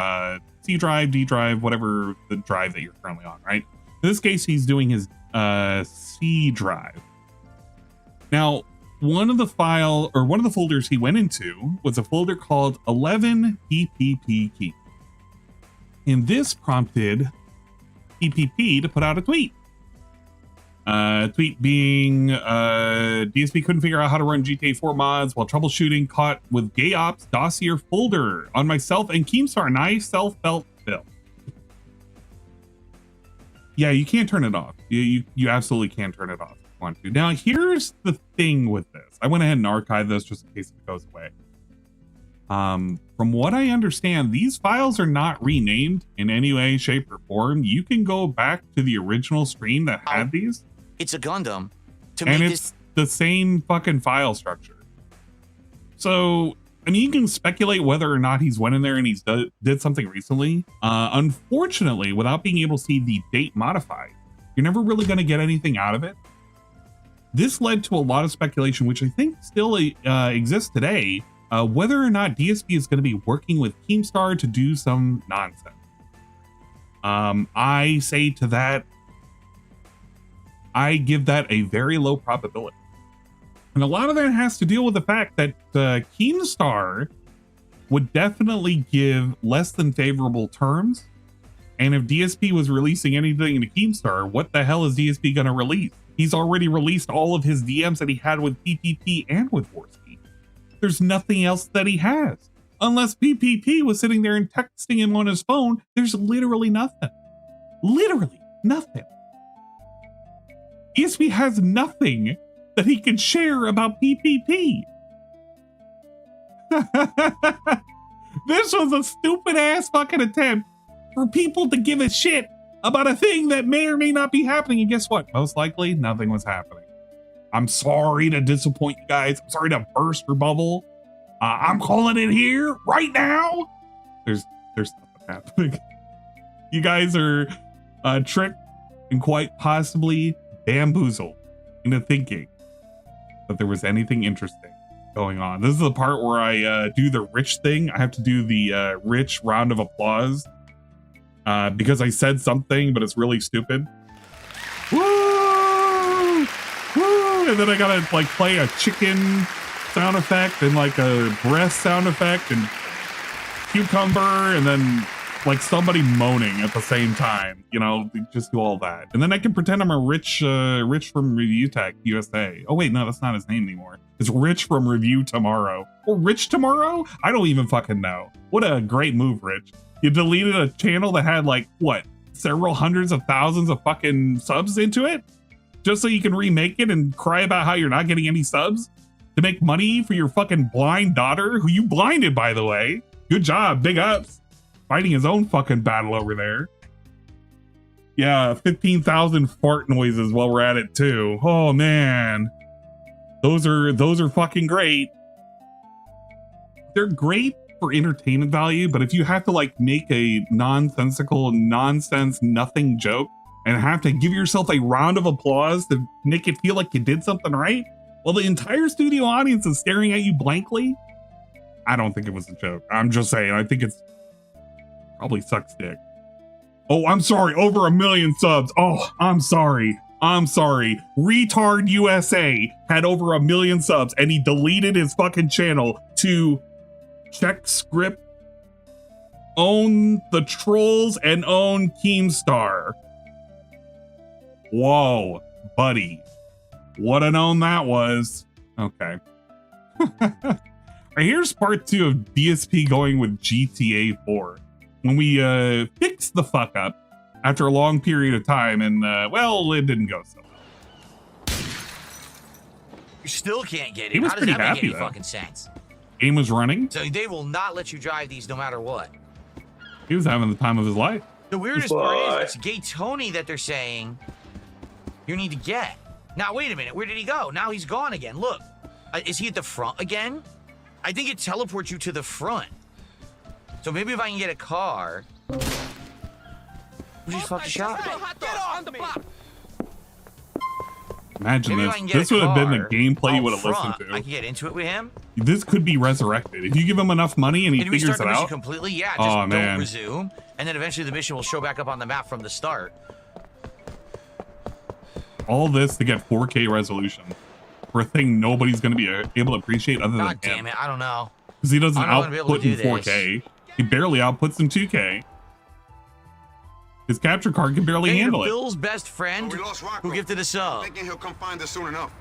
C drive, D drive, whatever the drive that you're currently on, right? In this case, he's doing his C drive. Now, one of the folders he went into was a folder called 11 PPP key. And this prompted PPP to put out a tweet. Tweet being DSP couldn't figure out how to run GTA 4 mods while troubleshooting, caught with gay ops dossier folder on myself and Keemstar. Nice self-felt bill. Yeah, you can't turn it off. You absolutely can turn it off if you want to. Now, here's the thing with this. I went ahead and archived this just in case it goes away. From what I understand, these files are not renamed in any way, shape, or form. You can go back to the original stream that had these. It's a Gundam. And it's the same fucking file structure. So, I mean, you can speculate whether or not he's went in there and he's did something recently. Unfortunately, without being able to see the date modified, you're never really going to get anything out of it. This led to a lot of speculation, which I think still exists today, whether or not DSP is going to be working with Keemstar to do some nonsense. I say to that, I give that a very low probability. And a lot of that has to deal with the fact that Keemstar would definitely give less than favorable terms. And if DSP was releasing anything into Keemstar, what the hell is DSP going to release? He's already released all of his DMs that he had with PPP and with Warspeed. There's nothing else that he has. Unless PPP was sitting there and texting him on his phone, there's literally nothing. Literally nothing. DSP has nothing that he can share about PPP. This was a stupid ass fucking attempt for people to give a shit about a thing that may or may not be happening. And guess what? Most likely nothing was happening. I'm sorry to disappoint you guys. I'm sorry to burst your bubble. I'm calling it here right now. There's nothing happening. You guys are tricked and quite possibly bamboozled into thinking that there was anything interesting going on. This is the part where I do the rich thing. I have to do the rich round of applause because I said something, but it's really stupid. Woo! Woo! And then I gotta like play a chicken sound effect and like a breast sound effect and cucumber and then like somebody moaning at the same time, you know, just do all that. And then I can pretend I'm a Rich from Review Tech USA. Oh wait, no, that's not his name anymore. It's Rich from Review Tomorrow. Or Rich Tomorrow? I don't even fucking know. What a great move, Rich. You deleted a channel that had like, what, several hundreds of thousands of fucking subs into it? Just so you can remake it and cry about how you're not getting any subs? To make money for your fucking blind daughter, who you blinded, by the way. Good job, big ups. Fighting his own fucking battle over there. Yeah, 15,000 fart noises while we're at it too. Oh man. Those are fucking great. They're great for entertainment value, but if you have to like make a nonsensical nonsense nothing joke and have to give yourself a round of applause to make it feel like you did something right, well, the entire studio audience is staring at you blankly. I don't think it was a joke. I'm just saying, I think it's probably sucks dick. Oh, I'm sorry. Over 1 million subs. Oh, I'm sorry. I'm sorry. Retard USA had over 1 million subs and he deleted his fucking channel to check script, own the trolls, and own Keemstar. Whoa, buddy. What a known that was. Okay. Alright, here's part 2 of DSP going with GTA 4. When we fixed the fuck up after a long period of time, and well, it didn't go so well. You still can't get it. He was How does pretty that happy, make any though. fucking sense? Game was running. So they will not let you drive these no matter what. He was having the time of his life. The weirdest part is it's Gay Tony that they're saying you need to get. Now, wait a minute. Where did he go? Now he's gone again. Look. Is he at the front again? I think it teleports you to the front. So maybe if I can get a car. We just fucking shot me. Imagine this. This would have been the gameplay you would have listened to. I can get into it with him. This could be resurrected. If you give him enough money and he figures it out. Completely? Yeah, just don't resume. And then eventually the mission will show back up on the map from the start. All this to get 4K resolution for a thing nobody's going to be able to appreciate other than him. God damn it, I don't know. Because he doesn't output in 4K. He barely outputs in 2K. His capture card can barely handle it. Bill's best friend who gifted a sub. Thinking he'll come find us soon enough.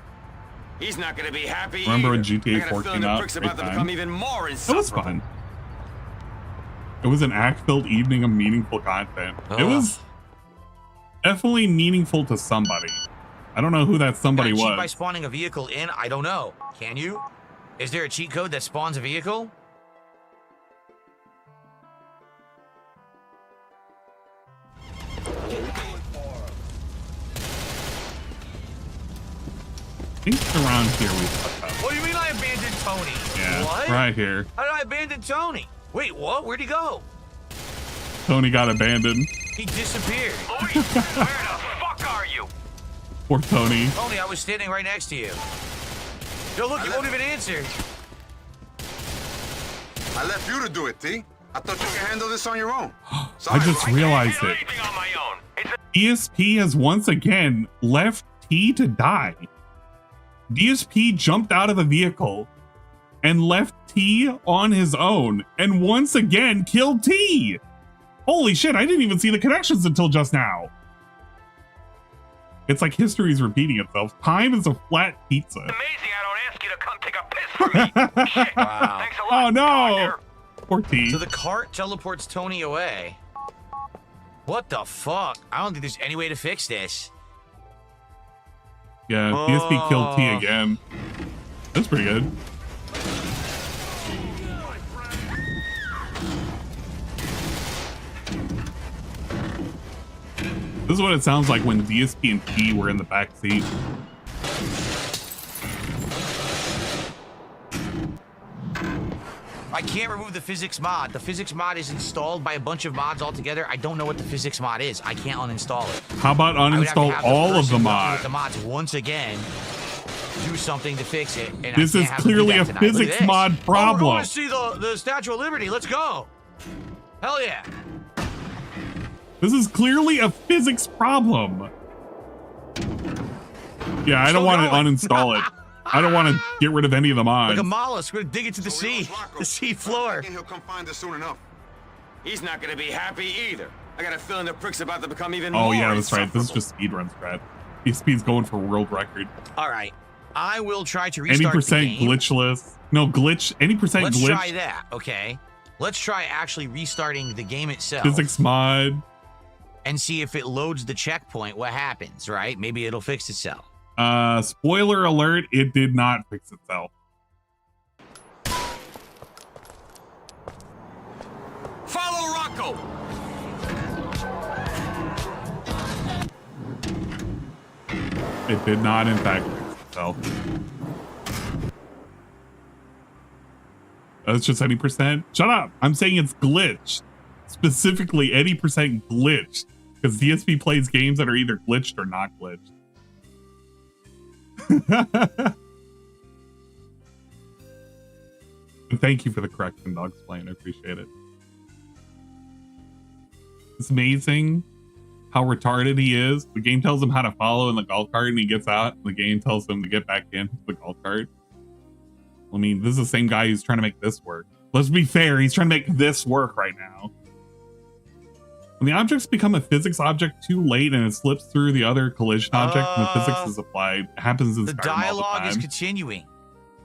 He's not gonna be happy. Remember when GTA 4 came out? That was fun. It was an act-filled evening of meaningful content. It was definitely meaningful to somebody. I don't know who that somebody was. Cheat by spawning a vehicle in? I don't know. Can you? Is there a cheat code that spawns a vehicle? I think around here we fucked up. What do you mean I abandoned Tony? Yeah, what? right here. How did I abandon Tony? Wait, what? Where'd he go? Tony got abandoned. He disappeared. Where the fuck are you? Poor Tony. Tony, I was standing right next to you. Yo, look, you won't even answer. I left you to do it, T. I thought you could handle this on your own. I just realized it. DSP has once again left T to die. DSP jumped out of a vehicle and left T on his own and once again killed T. Holy shit, I didn't even see the connections until just now. It's like history's repeating itself. Time is a flat pizza. Amazing I don't ask you to come take a piss for me. Shit. Wow. Thanks a lot. Oh no. Poor T. So the cart teleports Tony away. What the fuck? I don't think there's any way to fix this. Yeah, DSP killed T again. That's pretty good. This is what it sounds like when DSP and T were in the back seat. I can't remove the physics mod. The physics mod is installed by a bunch of mods altogether. I don't know what the physics mod is. I can't uninstall it. How about uninstall all of the mods? With the mods once again. Do something to fix it. And this is clearly a physics mod problem. Oh, we're going to see the Statue of Liberty. Let's go. Hell yeah. This is clearly a physics problem. Yeah, I don't want to uninstall it. I don't want to get rid of any of the mods. Like a mollusk, we're gonna dig it to the sea floor. He'll come find us soon enough. He's not gonna be happy either. I got a feeling the prick's about to become even more. Oh yeah, that's right. This is just speedrun strat. DSP's going for world record. All right, I will try to restart the game. 80% glitchless. No glitch. 80% glitch. Let's try that. Okay. Let's try actually restarting the game itself. Physics mod. And see if it loads the checkpoint. What happens? Right? Maybe it'll fix itself. Spoiler alert, it did not fix itself. Follow Rocco. It did not, in fact, fix itself. That's just 80%. Shut up! I'm saying it's glitched. Specifically, 80% glitched. Because DSP plays games that are either glitched or not glitched. Thank you for the correction, Dog Explain. I appreciate it. It's amazing how retarded he is. The game tells him how to follow in the golf cart and he gets out. The game tells him to get back in the golf cart. I mean, this is the same guy who's trying to make this work. Let's be fair, he's trying to make this work right now. When the objects become a physics object too late and it slips through the other collision object and the physics is applied, it happens in the Skyrim dialogue all the is time. continuing.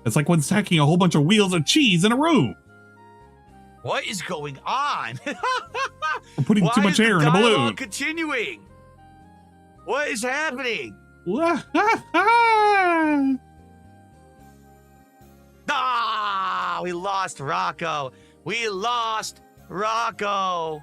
It's like when stacking a whole bunch of wheels of cheese in a room. What is going on? We're putting too much air in a balloon. Continuing. What is happening? Ah, we lost Rocco. We lost Rocco.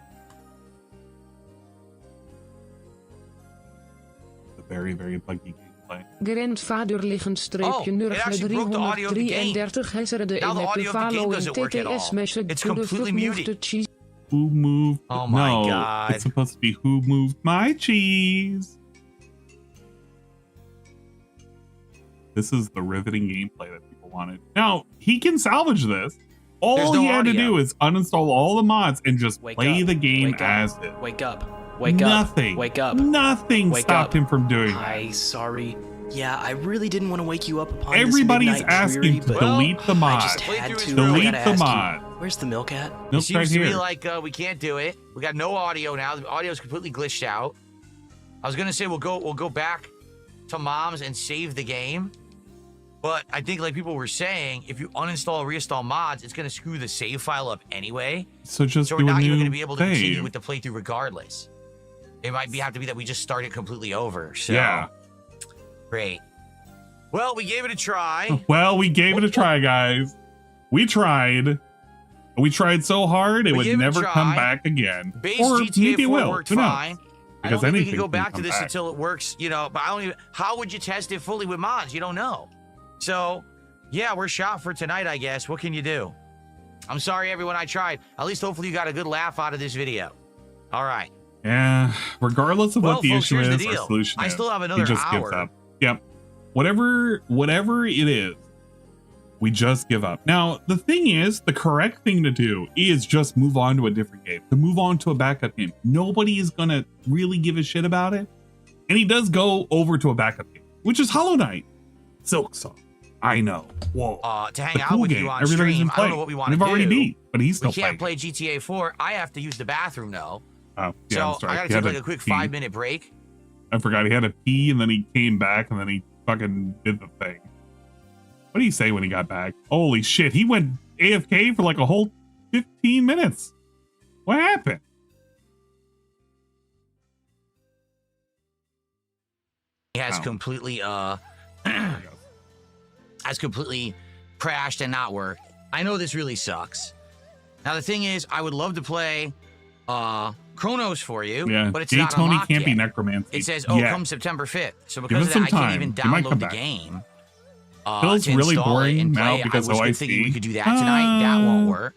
A very, very buggy gameplay. Grandvader liggen streepje nurgle 333 hesserde in met de following TTS message to the move to cheese. Who moved? Oh my no, God. It's supposed to be who moved my cheese. This is the riveting gameplay that people wanted. Now, he can salvage this. All he had to do is uninstall all the mods and just play the game as it. Wake up. Wake up. Nothing. Wake up. Nothing stopped him from doing that. Hi, sorry. Yeah, I really didn't want to wake you up upon Everybody's this midnight asking dreary, to but delete the mod. I just had to. Delete I gotta the ask mod. you, where's the milk at? It Milk's right seems to here. be like we can't do it. We got no audio now. The audio is completely glitched out. I was gonna say we'll go back to mom's and save the game, but I think like people were saying, if you uninstall or reinstall mods, it's gonna screw the save file up anyway. So just we're do a not even new gonna be able to continue save. with the playthrough regardless. It might have to be that we just start it completely over. So Yeah. Great. Well, we gave it a try. Well, we gave it a try, guys. We tried. We tried so hard it would never come back again. Base Or GTA maybe it 4 will. worked Who knows? fine. I Because don't think we anything can go back to come this back. until it works, you know, but I don't even, how would you test it fully with mods? You don't know. So, yeah, we're shot for tonight, I guess. What can you do? I'm sorry, everyone, I tried. At least hopefully you got a good laugh out of this video. All right. Yeah, regardless of what the folks, issue here's is the or deal. solution I is, still have he another just gives hour. up. Yep. Whatever it is, we just give up. Now, the thing is, the correct thing to do is just move on to a different game, to move on to a backup game. Nobody is going to really give a shit about it. And he does go over to a backup game, which is Hollow Knight. Silksong. I know. Whoa. To hang The out cool with game. you on Everybody's stream. been I don't know playing. what we want to We've do. already beat, but he's still We can't playing. play GTA 4. I have to use the bathroom, though. Oh, yeah, So I'm sorry. I got He to had take like a quick pee. 5-minute break. I forgot he had to pee and then he came back and then he fucking did the thing. What did he say when he got back? Holy shit, he went AFK for like a whole 15 minutes. What happened? He has completely has completely crashed and not worked. I know this really sucks. Now the thing is, I would love to play Chronos for you, Yeah, but it's Gay not Tony unlocked can't be yet. Necromancy. It says, oh, yet. come September 5th. So Give because us of some that, I can't time. even He might download come the back. game. Feels To really install it boring and now play. because I was OIC. thinking we could do that tonight. That won't work.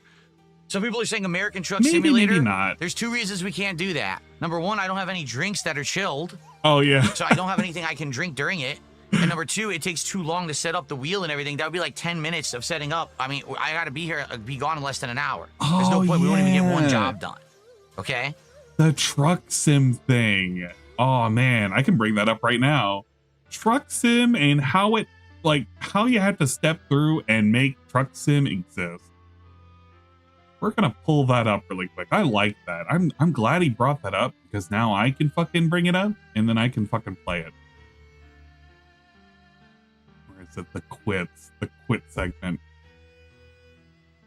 Some people are saying American Truck Maybe, Simulator. maybe not. There's 2 reasons we can't do that. Number 1, I don't have any drinks that are chilled. Oh, yeah. So I don't have anything I can drink during it. And number 2, it takes too long to set up the wheel and everything. That would be like 10 minutes of setting up. I mean, I got to be here, be gone in less than an hour. There's no point. We won't even get one job done. Okay? The truck sim thing. Oh, man. I can bring that up right now. Truck sim and how it, like, how you have to step through and make truck sim exist. We're gonna pull that up really quick. I like that. I'm glad he brought that up because now I can fucking bring it up and then I can fucking play it. Where is it? The quit segment.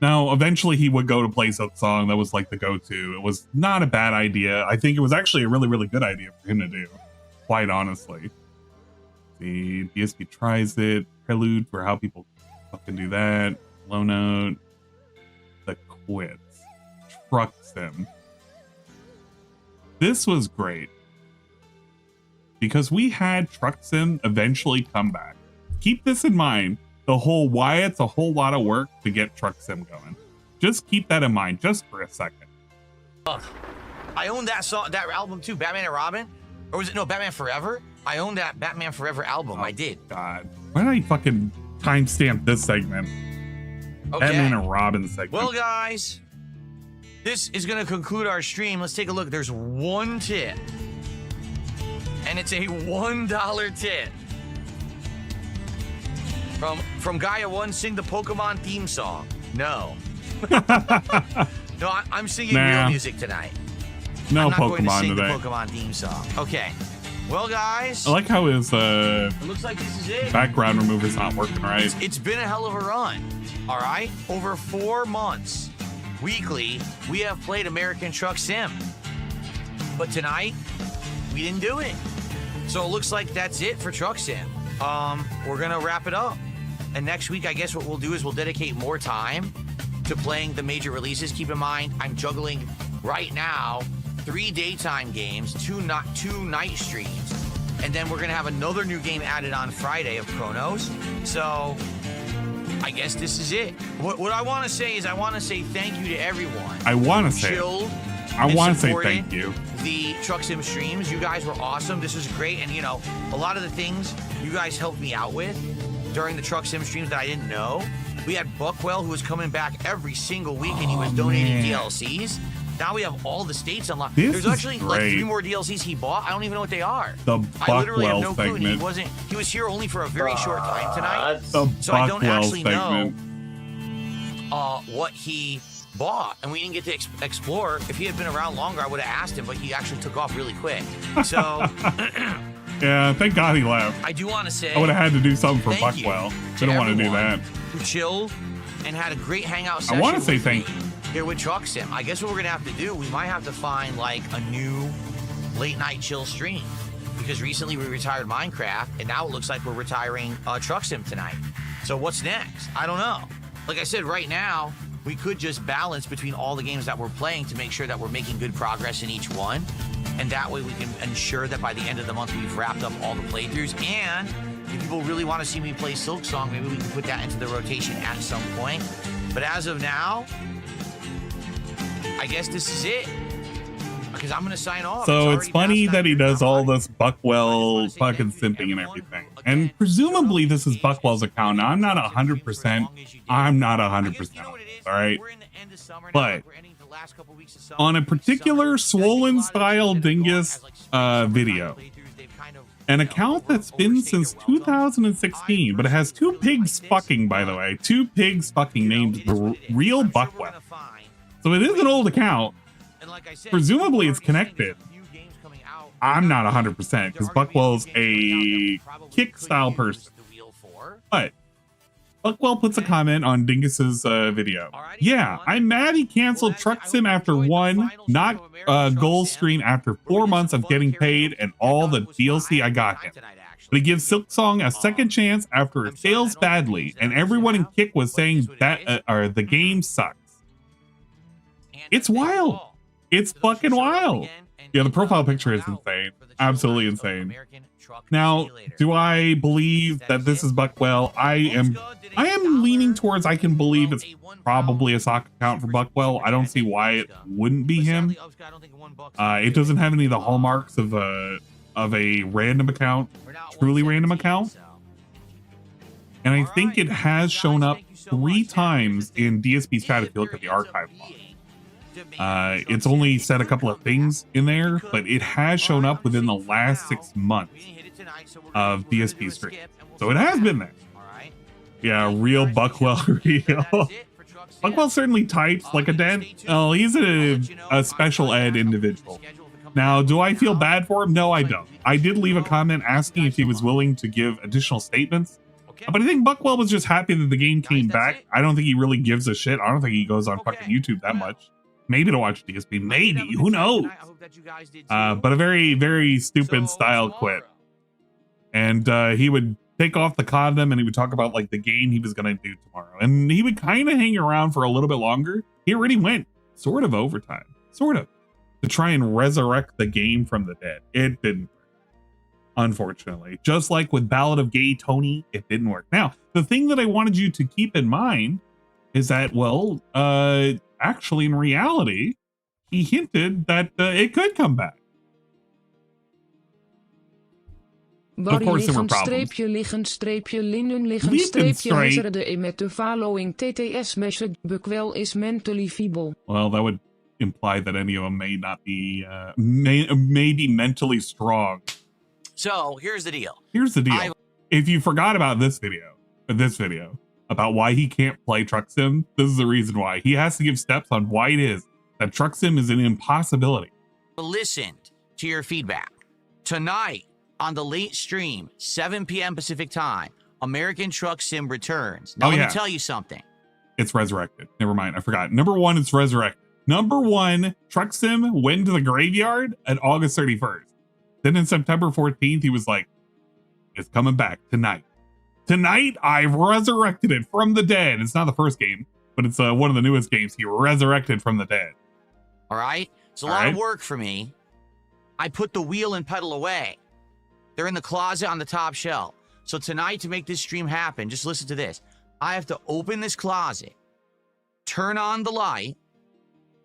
Now, eventually he would go to play some song that was like the go-to. It was not a bad idea. I think it was actually a really, really good idea for him to do, quite honestly. The DSP tries it, prelude for how people fucking do that, low note, the quits, truck sim. This was great because we had truck sim eventually come back. Keep this in mind. The whole why it's a whole lot of work to get truck sim going. Just keep that in mind just for a second. I own that song, that album too, Batman and Robin. Or was it, no, Batman Forever? I own that Batman Forever album. I did. God. Why did I fucking timestamp this segment? Okay. Batman and Robin segment. Well, guys, this is going to conclude our stream. Let's take a look. There's one tip And it's a $1 tip. From Gaia1, sing the Pokemon theme song. No. No, I'm singing real music tonight. No I'm not Pokemon going to sing today. the Pokemon theme song. Okay. Well, guys. I like how his it looks like this is it. background remover's not working right. It's been a hell of a run. All right? Over 4 months, weekly, we have played American Truck Sim. But tonight, we didn't do it. So it looks like that's it for Truck Sim. We're going to wrap it up. And next week, I guess what we'll do is we'll dedicate more time to playing the major releases. Keep in mind, I'm juggling right now 3 daytime games, 2 night streams, and then we're gonna have another new game added on Friday of Chronos. So I guess this is it. What I want to say is I want to say thank you to everyone. I want to say thank you. The Truck Sim streams, you guys were awesome. This was great, and you know, a lot of the things you guys helped me out with during the Truck Sim streams that I didn't know. We had Buckwell, who was coming back every single week, and he was donating DLCs. Now we have all the states unlocked. There's actually like 3 more DLCs he bought. I don't even know what they are. The I literally have no Buckwell clue. And segment. he was here only for a very short time tonight. The I don't actually segment. know what he bought, and we didn't get to explore. If he had been around longer, I would have asked him, but he actually took off really quick. So yeah, thank God he left. I do want to say I would have had to do something for thank Buckwell. you Didn't want to do that. Who chilled and had a great hangout session. I want to say with thank me you. here with Truck Sim. I guess what we're gonna have to do, we might have to find like a new late night chill stream, because recently we retired Minecraft, and now it looks like we're retiring Truck Sim tonight. So what's next? I don't know. Like I said, right now we could just balance between all the games that we're playing to make sure that we're making good progress in each one, and that way we can ensure that by the end of the month we've wrapped up all the playthroughs. And if people really want to see me play Silk Song, maybe we can put that into the rotation at some point. But as of now, I guess this is it, because I'm going to sign off. So it's funny that he does all this Buckwell fucking simping and everything. And presumably this is Buckwell's account. Now, I'm not 100%. I'm not 100%. All right. But on a particular swollen style dingus video, an account that's been since 2016, but it has 2 pigs fucking, by the way, 2 pigs fucking named the Real Buckwell. So it is an old account. Presumably it's connected. I'm not 100% because Buckwell's a kick style person. But Buckwell puts a comment on Dingus's video. Yeah, I'm mad he canceled Truck Sim after 1 goal stream after 4 months of getting paid and all the DLC I got him. But he gives Silk Song a second chance after it fails badly, and everyone in Kick was saying that the game sucks. It's wild. It's fucking wild. Yeah, the profile picture is insane. Absolutely insane. Now, do I believe that this is Buckwell? I am leaning towards I can believe it's probably a sock account for Buckwell. I don't see why it wouldn't be him. It doesn't have any of the hallmarks of a random account, truly random account. And I think it has shown up 3 times in DSP's chat if you look at the archive log. It's only said a couple of things in there, but it has shown up within the last 6 months of DSP stream. So it has been there. Yeah, real Buckwell. Real. Buckwell certainly types like a dent. Oh, he's a special ed individual. Now, do I feel bad for him? No, I don't. I did leave a comment asking if he was willing to give additional statements. But I think Buckwell was just happy that the game came back. I don't think he really gives a shit. I don't think he goes on fucking YouTube that much. Maybe to watch DSP, maybe, who knows? But a very, very stupid style quit. And he would take off the condom and he would talk about like the game he was going to do tomorrow. And he would kind of hang around for a little bit longer. He already went sort of overtime, sort of, to try and resurrect the game from the dead. It didn't work, unfortunately. Just like with Ballad of Gay Tony, it didn't work. Now, the thing that I wanted you to keep in mind is that, well, actually, in reality, he hinted that it could come back. Of course, there were problems. Buckwell is mentally feeble. Well, that would imply that any of them may not be, may be mentally strong. So here's the deal. Here's the deal. If you forgot about this video, about why he can't play Truck Sim, this is the reason why. He has to give steps on why it is that Truck Sim is an impossibility. Listened to your feedback. Tonight on the late stream, 7 p.m. Pacific time, American Truck Sim returns. Now let me tell you something. It's resurrected. Never mind. I forgot. Number 1, it's resurrected. Number 1, Truck Sim went to the graveyard at August 31st. Then in September 14th, he was like, it's coming back tonight. Tonight, I've resurrected it from the dead. It's not the first game, but it's one of the newest games. He resurrected from the dead. All right. It's a lot of work for me. I put the wheel and pedal away. They're in the closet on the top shelf. So tonight, to make this stream happen, just listen to this. I have to open this closet, turn on the light.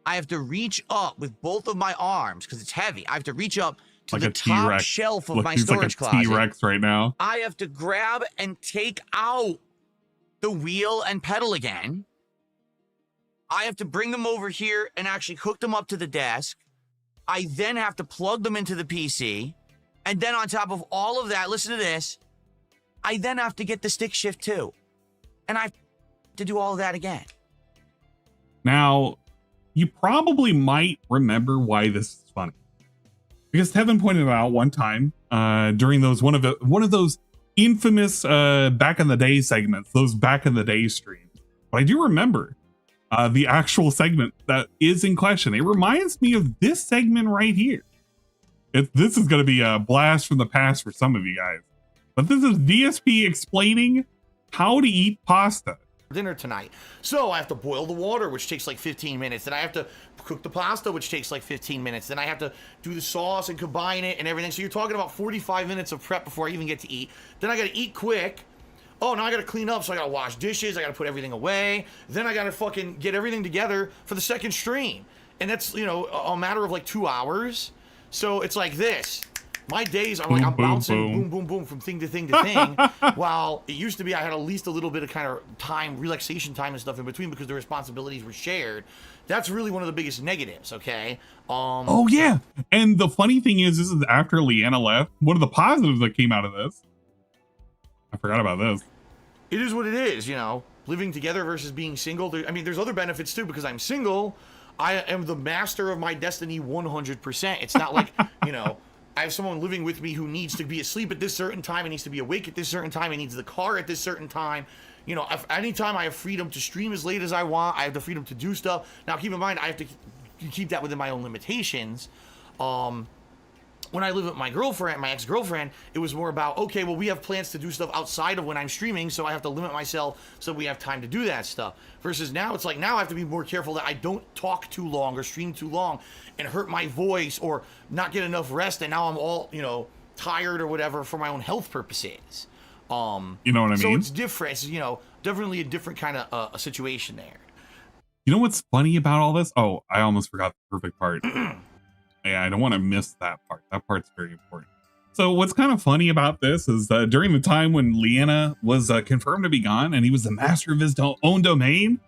I have to reach up with both of my arms because it's heavy. I have to reach up to like the top shelf of my storage closet. T-Rex right now. I have to grab and take out the wheel and pedal again. I have to bring them over here and actually hook them up to the desk. I then have to plug them into the PC. And then on top of all of that, listen to this. I then have to get the stick shift too. And I have to do all of that again. Now, you probably might remember why this is funny. Because Tevin pointed out one time during those one of those infamous back in the day segments, those back in the day streams. But I do remember the actual segment that is in question. It reminds me of this segment right here. This is going to be a blast from the past for some of you guys. But this is DSP explaining how to eat pasta. Dinner tonight. So I have to boil the water, which takes like 15 minutes. Then I have to cook the pasta, which takes like 15 minutes. Then I have to do the sauce and combine it and everything. So you're talking about 45 minutes of prep before I even get to eat. Then I got to eat quick. Oh, now I got to clean up. So I got to wash dishes. I got to put everything away. Then I got to fucking get everything together for the second stream. And that's, you know, a matter of like 2 hours. So it's like this. My days are like I'm bouncing boom, boom, boom from thing to thing to thing. While it used to be I had at least a little bit of kind of time, relaxation time and stuff in between because the responsibilities were shared. That's really one of the biggest negatives, okay? Oh, yeah. And the funny thing is, this is after Leanna left. One of the positives that came out of this. I forgot about this. It is what it is, you know. Living together versus being single. I mean, there's other benefits too because I'm single. I am the master of my destiny 100%. It's not like, you know, I have someone living with me who needs to be asleep at this certain time, and needs to be awake at this certain time, and needs the car at this certain time. You know, anytime I have freedom to stream as late as I want, I have the freedom to do stuff. Now, keep in mind, I have to keep that within my own limitations. When I live with my girlfriend, my ex-girlfriend, it was more about, okay, well, we have plans to do stuff outside of when I'm streaming, so I have to limit myself so we have time to do that stuff. Versus now, it's like, now I have to be more careful that I don't talk too long or stream too long and hurt my voice or not get enough rest, and now I'm all, you know, tired or whatever for my own health purposes. You know what I mean? So it's different. It's, you know, definitely a different kind of a situation there. You know what's funny about all this? Oh, I almost forgot the perfect part. Yeah, I don't want to miss that part. That part's very important. So what's kind of funny about this is during the time when Leanna was confirmed to be gone and he was the master of his own domain,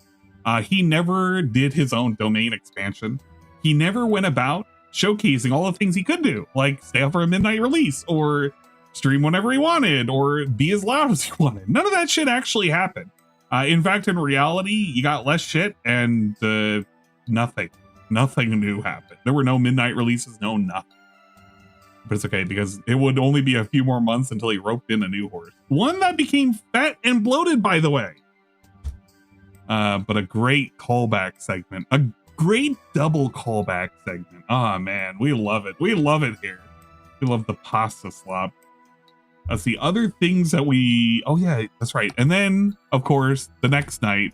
he never did his own domain expansion. He never went about showcasing all the things he could do, like stay up for a midnight release or stream whenever he wanted or be as loud as he wanted. None of that shit actually happened. In fact, in reality, you got less shit and nothing new happened. There were no midnight releases, no nothing. But it's okay because it would only be a few more months until he roped in a new horse. One that became fat and bloated, by the way. But a great callback segment. A great double callback segment. Oh, man. We love it. We love it here. We love the pasta slop. That's the other things that we... Oh, yeah, that's right. And then, of course, the next night,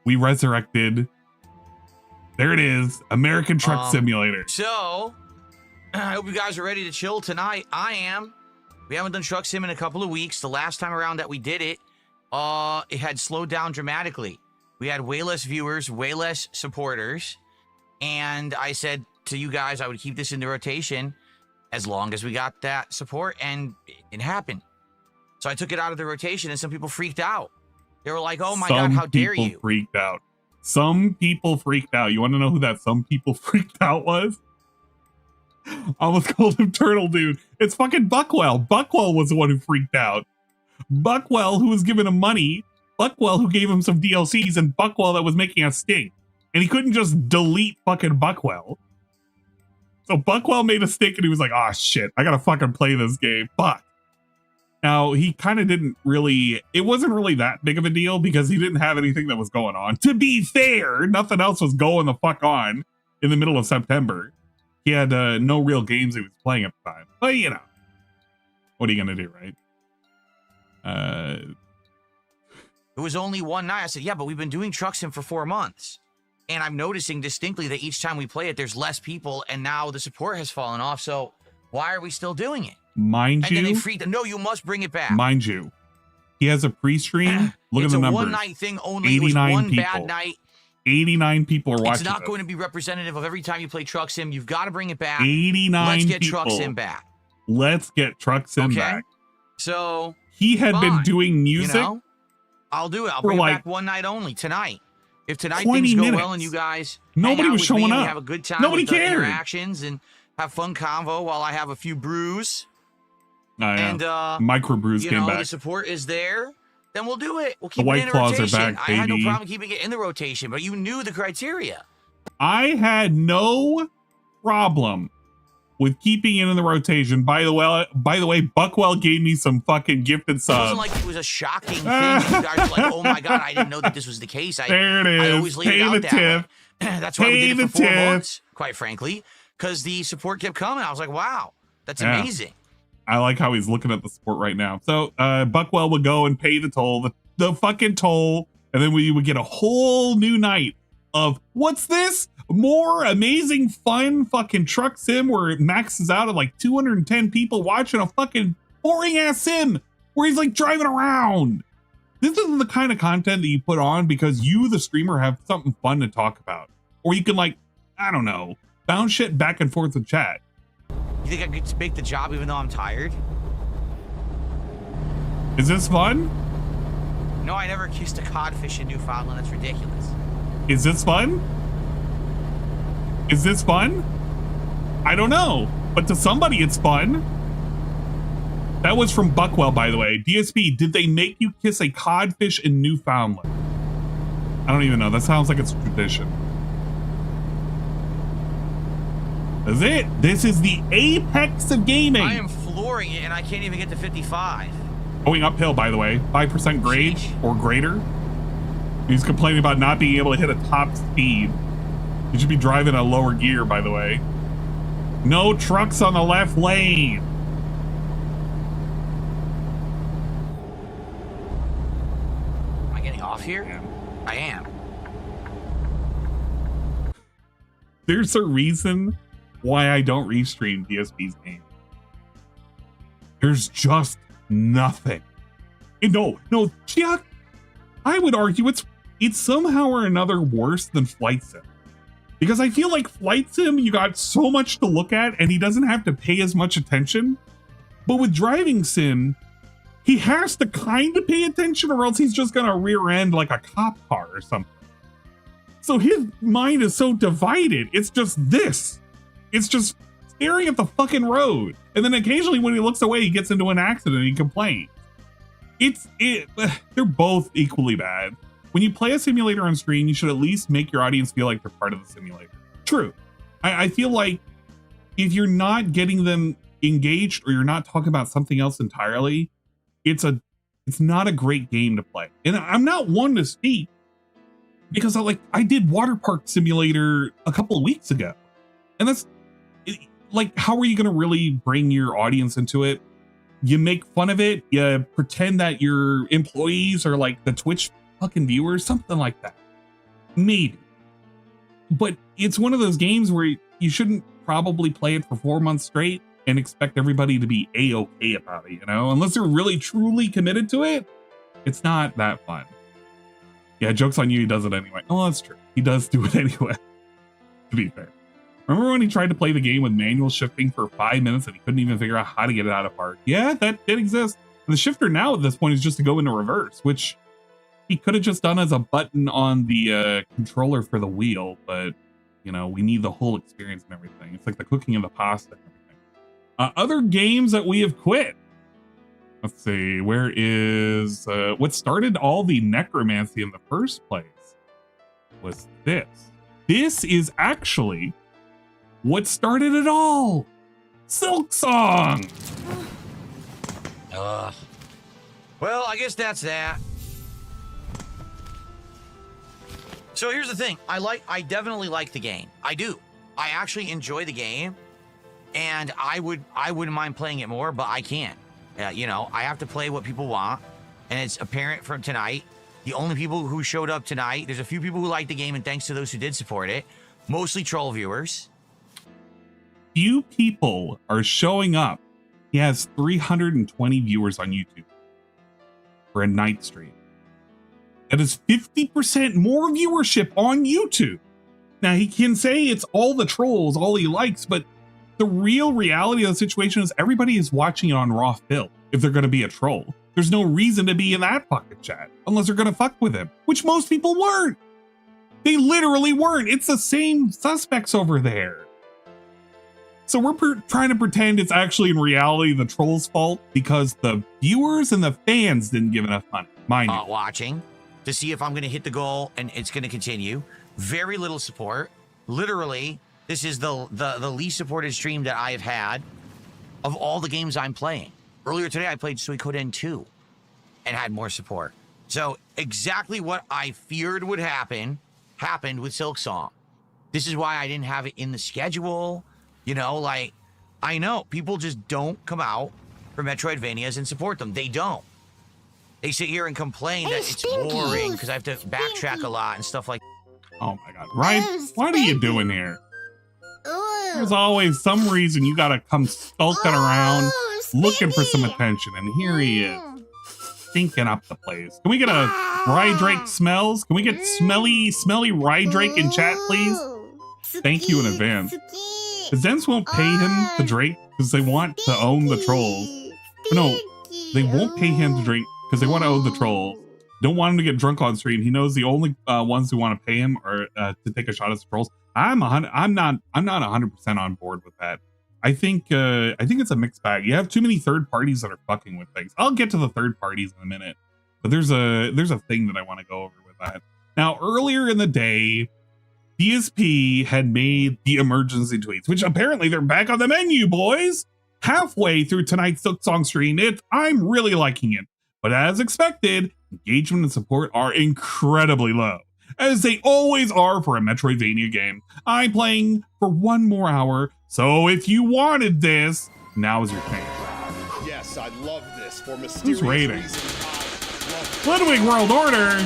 we resurrected... There it is, American Truck Simulator. So, I hope you guys are ready to chill tonight. I am. We haven't done Truck Sim in a couple of weeks. The last time around that we did it, it had slowed down dramatically. We had way less viewers, way less supporters. And I said to you guys, I would keep this in the rotation as long as we got that support, and it happened. So I took it out of the rotation, and some people freaked out. They were like, oh my God, how dare you? Freaked out. Some people freaked out. You want to know who that some people freaked out was? Almost called him Turtle Dude. It's fucking Buckwell. Buckwell was the one who freaked out. Buckwell, who was giving him money. Buckwell, who gave him some DLCs, and Buckwell that was making a stink. And he couldn't just delete fucking Buckwell. So Buckwell made a stink and he was like, oh shit, I gotta fucking play this game. Fuck. Now, he kind of didn't really, it wasn't really that big of a deal because he didn't have anything that was going on. To be fair, nothing else was going the fuck on in the middle of September. He had no real games he was playing at the time. But, you know, what are you going to do, right? It was only one night. I said, yeah, but we've been doing Truck Sim for 4 months. And I'm noticing distinctly that each time we play it, there's less people, and now the support has fallen off. So why are we still doing it? Mind you. And then they freaked. No, you must bring it back. Mind you, he has a pre-stream. Look at the numbers. It's a one-night thing only. It was one people. Bad night. 89 people are watching. It's not going to be representative of every time you play Truck Sim. You've got to bring it back. 89 Let's get people. Truck Sim back. Let's get Truck Sim back. So he had been doing music. You know, I'll do it. I'll bring it back one night only tonight. If tonight things go well and you guys nobody was showing up, have a good time, nobody with cared. Interactions and have fun convo while I have a few brews. And micro brews came back. The support is there. Then we'll do it. We'll keep the it White in Claws rotation. are back, I had no baby. problem keeping it in the rotation, but you knew the criteria. I had no problem with keeping it in the rotation. By the way, Buckwell gave me some fucking gifted subs. It wasn't like it was a shocking thing. You guys were like, oh my God, I didn't know that this was the case. There it is. I always leave it out that way. That's why we did it for 4 months, quite frankly, because the support kept coming. I was like, wow, that's amazing. I like how he's looking at the support right now. So Buckwell would go and pay the toll, the fucking toll, and then we would get a whole new night of, what's this? More amazing, fun fucking truck sim where it maxes out at like 210 people watching a fucking boring ass sim where he's like driving around. This isn't the kind of content that you put on because you, the streamer, have something fun to talk about. Or you can, like, I don't know, bounce shit back and forth with chat. You think I could make the job even though I'm tired? Is this fun? No, I never kissed a codfish in Newfoundland. That's ridiculous. Is this fun? Is this fun? I don't know, but to somebody it's fun. That was from Buckwell, by the way. DSP, did they make you kiss a codfish in Newfoundland? I don't even know. That sounds like it's a tradition. That's it. This is the apex of gaming. I am flooring it, and I can't even get to 55. Going uphill, by the way. 5% grade or greater. He's complaining about not being able to hit a top speed. You should be driving a lower gear, by the way. No trucks on the left lane. Am I getting off here? Yeah. I am. There's a reason why I don't restream DSP's game. There's just nothing. And no, Chuck, I would argue it's somehow or another worse than Flight Sim. Because I feel like Flight Sim, you got so much to look at and he doesn't have to pay as much attention. But with Driving Sim, he has to kind of pay attention or else he's just going to rear end like a cop car or something. So his mind is so divided. It's just this. It's just staring at the fucking road. And then occasionally when he looks away, he gets into an accident and he complains. They're both equally bad. When you play a simulator on screen, you should at least make your audience feel like they're part of the simulator. True. I feel like if you're not getting them engaged or you're not talking about something else entirely, it's not a great game to play. And I'm not one to speak because I did Water Park Simulator a couple of weeks ago. And that's like, how are you going to really bring your audience into it? You make fun of it. You pretend that your employees are like the Twitch fucking viewers, something like that. Maybe. But it's one of those games where you shouldn't probably play it for 4 months straight and expect everybody to be A-okay about it, you know? Unless they're really, truly committed to it, it's not that fun. Yeah, joke's on you, he does it anyway. Oh, that's true. He does do it anyway, to be fair. Remember when he tried to play the game with manual shifting for 5 minutes and he couldn't even figure out how to get it out of park? Yeah, that did exist. And the shifter now at this point is just to go into reverse, which he could have just done as a button on the controller for the wheel, but You know, we need the whole experience and everything. It's like the cooking of the pasta and everything. Other games that we have quit. Let's see, where is what started all the necromancy in the first place was this. This is actually what started it all. Silksong. Well, I guess that's that. So here's the thing. I definitely like the game. I do. I actually enjoy the game, and I wouldn't mind playing it more, but I can't. You know, I have to play what people want, and it's apparent from tonight. The only people who showed up tonight, there's a few people who like the game, and thanks to those who did support it, mostly troll viewers. Few people are showing up. He has 320 viewers on YouTube for a night stream. That is 50% more viewership on YouTube. Now, he can say it's all the trolls, all he likes, but the real reality of the situation is everybody is watching it on raw film if they're going to be a troll. There's no reason to be in that fucking chat unless they're going to fuck with him, which most people weren't. They literally weren't. It's the same suspects over there. So we're trying to pretend it's actually in reality the troll's fault because the viewers and the fans didn't give enough money. Mind you. Watching to see if I'm going to hit the goal and it's going to continue. Very little support. Literally, this is the least supported stream that I have had of all the games I'm playing. Earlier today, I played Suikoden 2 and had more support. So exactly what I feared would happen happened with Silksong. This is why I didn't have it in the schedule. You know, like, I know people just don't come out for Metroidvanias and support them. They don't. They sit here and complain that it's boring because I have to backtrack a lot and stuff like that. Oh my God. Ryan, what are you doing here? There's always some reason you gotta come skulking around looking for some attention, and here he is, stinking up the place. Can we get a Rye Drake smells? Can we get smelly Rye Drake in chat, please? Thank you in advance. The Zens won't pay him to drink because they want to own the trolls. No, they won't pay him to drink because they want to own the trolls. Don't want him to get drunk on stream. He knows the only ones who want to pay him are to take a shot at the trolls. I'm not 100% on board with that. I think it's a mixed bag. You have too many third parties that are fucking with things. I'll get to the third parties in a minute, but there's a thing that I want to go over with that. Now, earlier in the day, DSP had made the emergency tweets, which apparently they're back on the menu, boys. Halfway through tonight's Silksong stream, I'm really liking it. But as expected, engagement and support are incredibly low, as they always are for a Metroidvania game. I'm playing for 1 more hour, so if you wanted this, now is your chance. Yes, I love this for mysterious Who's raiding? reasons. Ludwig World Order!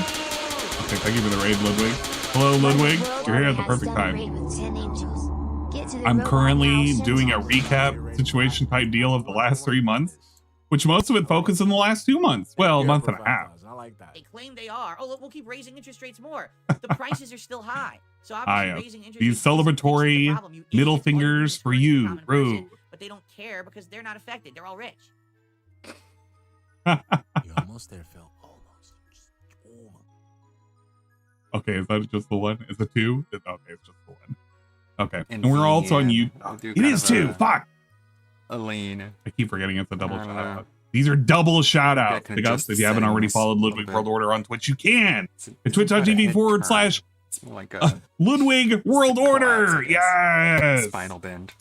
Okay, thank you for the raid, Ludwig. Hello, Ludwig. You're here at the perfect time. I'm currently doing a recap situation type deal of the last 3 months, which most of it focused in the last 2 months. Well, a month and a half. I like that. They claim they are. Oh, look, we'll keep raising interest rates more. The prices are still high. So obviously raising interest These celebratory middle fingers for you, Rue. But they don't care because they're not affected. They're all rich. You're almost there, Phil. Almost. Okay, is that just the one? Is it 2? Okay, it's just the one. Okay, and we're also on YouTube. It is 2. Fuck. Aline. I keep forgetting it's a double shout out. These are double shout outs. Big ups. If you haven't already followed Ludwig World Order on Twitch, you can. At twitch.tv/ like Ludwig World Order. Yes. Spinal bend.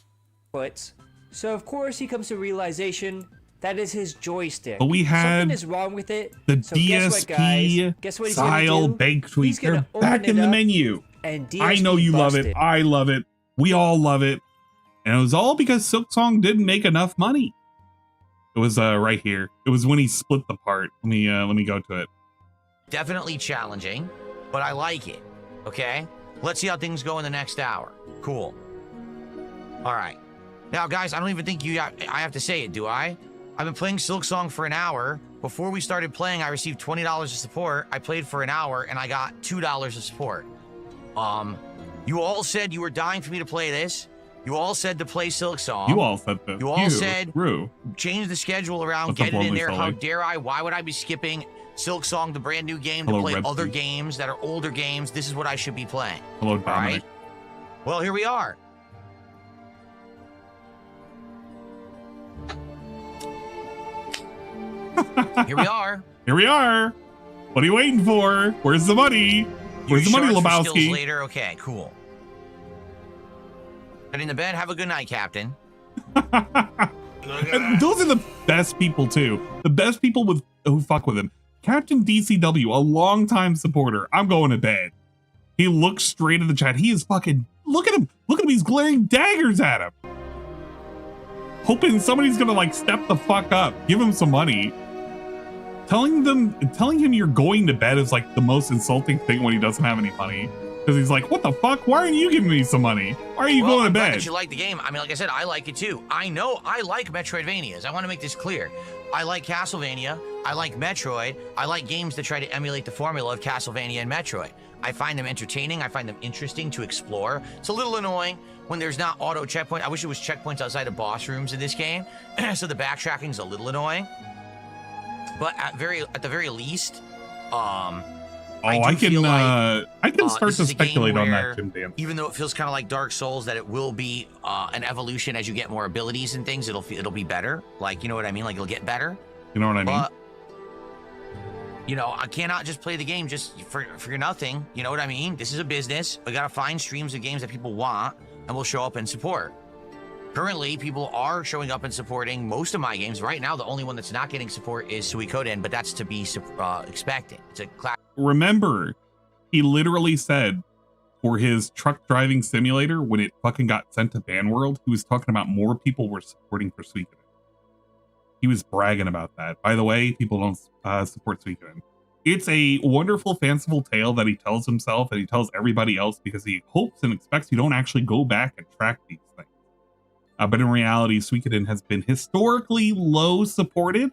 So of course he comes to realization that is his joystick. But we had something is wrong with it. The so DSP style bank tweets. They're back in the menu. And DSP I know you love it. I love it. We all love it. And it was all because Silksong didn't make enough money. It was right here. It was when he split the part. Let me go to it. Definitely challenging, but I like it. Okay? Let's see how things go in the next hour. Cool. All right. Now, guys, I don't even think I have to say it, do I? I've been playing Silksong for an hour. Before we started playing, I received $20 of support. I played for an hour, and I got $2 of support. You all said you were dying for me to play this. You all said to play Silksong. You all said that. You all said Rue. Change the schedule around, get it in there. How dare I? Why would I be skipping Silksong, the brand new game, to play other games that are older games? This is what I should be playing. Hello, Dominic. Right? Well, here we are. Here we are. Here we are. What are you waiting for? Where's the money? Where's the money, Lebowski? Later. Okay, cool. Get in the bed. Have a good night, Captain. And those are the best people too. The best people who fuck with him. Captain DCW, a longtime supporter. I'm going to bed. He looks straight at the chat. He is fucking. Look at him. Look at him. He's glaring daggers at him. Hoping somebody's gonna like step the fuck up. Give him some money. Telling him you're going to bed is like the most insulting thing when he doesn't have any money. Because he's like, what the fuck? Why aren't you giving me some money? Why are you going to bed? That you like the game. I mean, like I said, I like it too. I know I like Metroidvanias. I want to make this clear. I like Castlevania. I like Metroid. I like games that try to emulate the formula of Castlevania and Metroid. I find them entertaining. I find them interesting to explore. It's a little annoying when there's not auto checkpoint. I wish it was checkpoints outside of boss rooms in this game. So the backtracking is a little annoying. But at the very least, I can start to speculate on that, Jim Dan. Even though it feels kind of like Dark Souls, that it will be an evolution as you get more abilities and things. It'll be better. Like, you know what I mean? Like, it'll get better. You know what I mean? But, you know, I cannot just play the game just for nothing. You know what I mean? This is a business. We gotta find streams of games that people want, and we'll show up and support. Currently, people are showing up and supporting most of my games. Right now, the only one that's not getting support is Suikoden, but that's to be expected. It's a class. Remember, he literally said for his truck driving simulator, when it fucking got sent to Ban World, he was talking about more people were supporting for Suikoden. He was bragging about that. By the way, people don't support Suikoden. It's a wonderful, fanciful tale that he tells himself and he tells everybody else because he hopes and expects you don't actually go back and track these things. But in reality, Suikoden has been historically low supported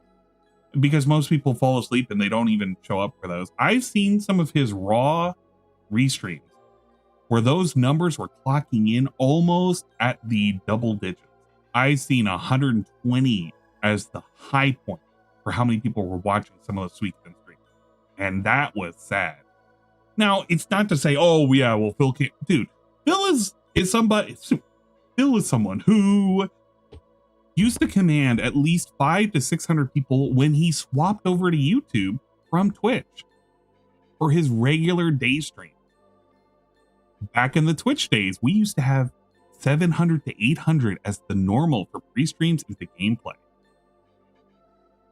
because most people fall asleep and they don't even show up for those. I've seen some of his raw restreams where those numbers were clocking in almost at the double digits. I've seen 120 as the high point for how many people were watching some of those Suikoden streams. And that was sad. Now, it's not to say, oh, yeah, well, Phil can't. Dude, Phil is somebody. Phil is someone who used to command at least 500 to 600 people when he swapped over to YouTube from Twitch for his regular day stream. Back in the Twitch days, we used to have 700 to 800 as the normal for pre-streams into gameplay.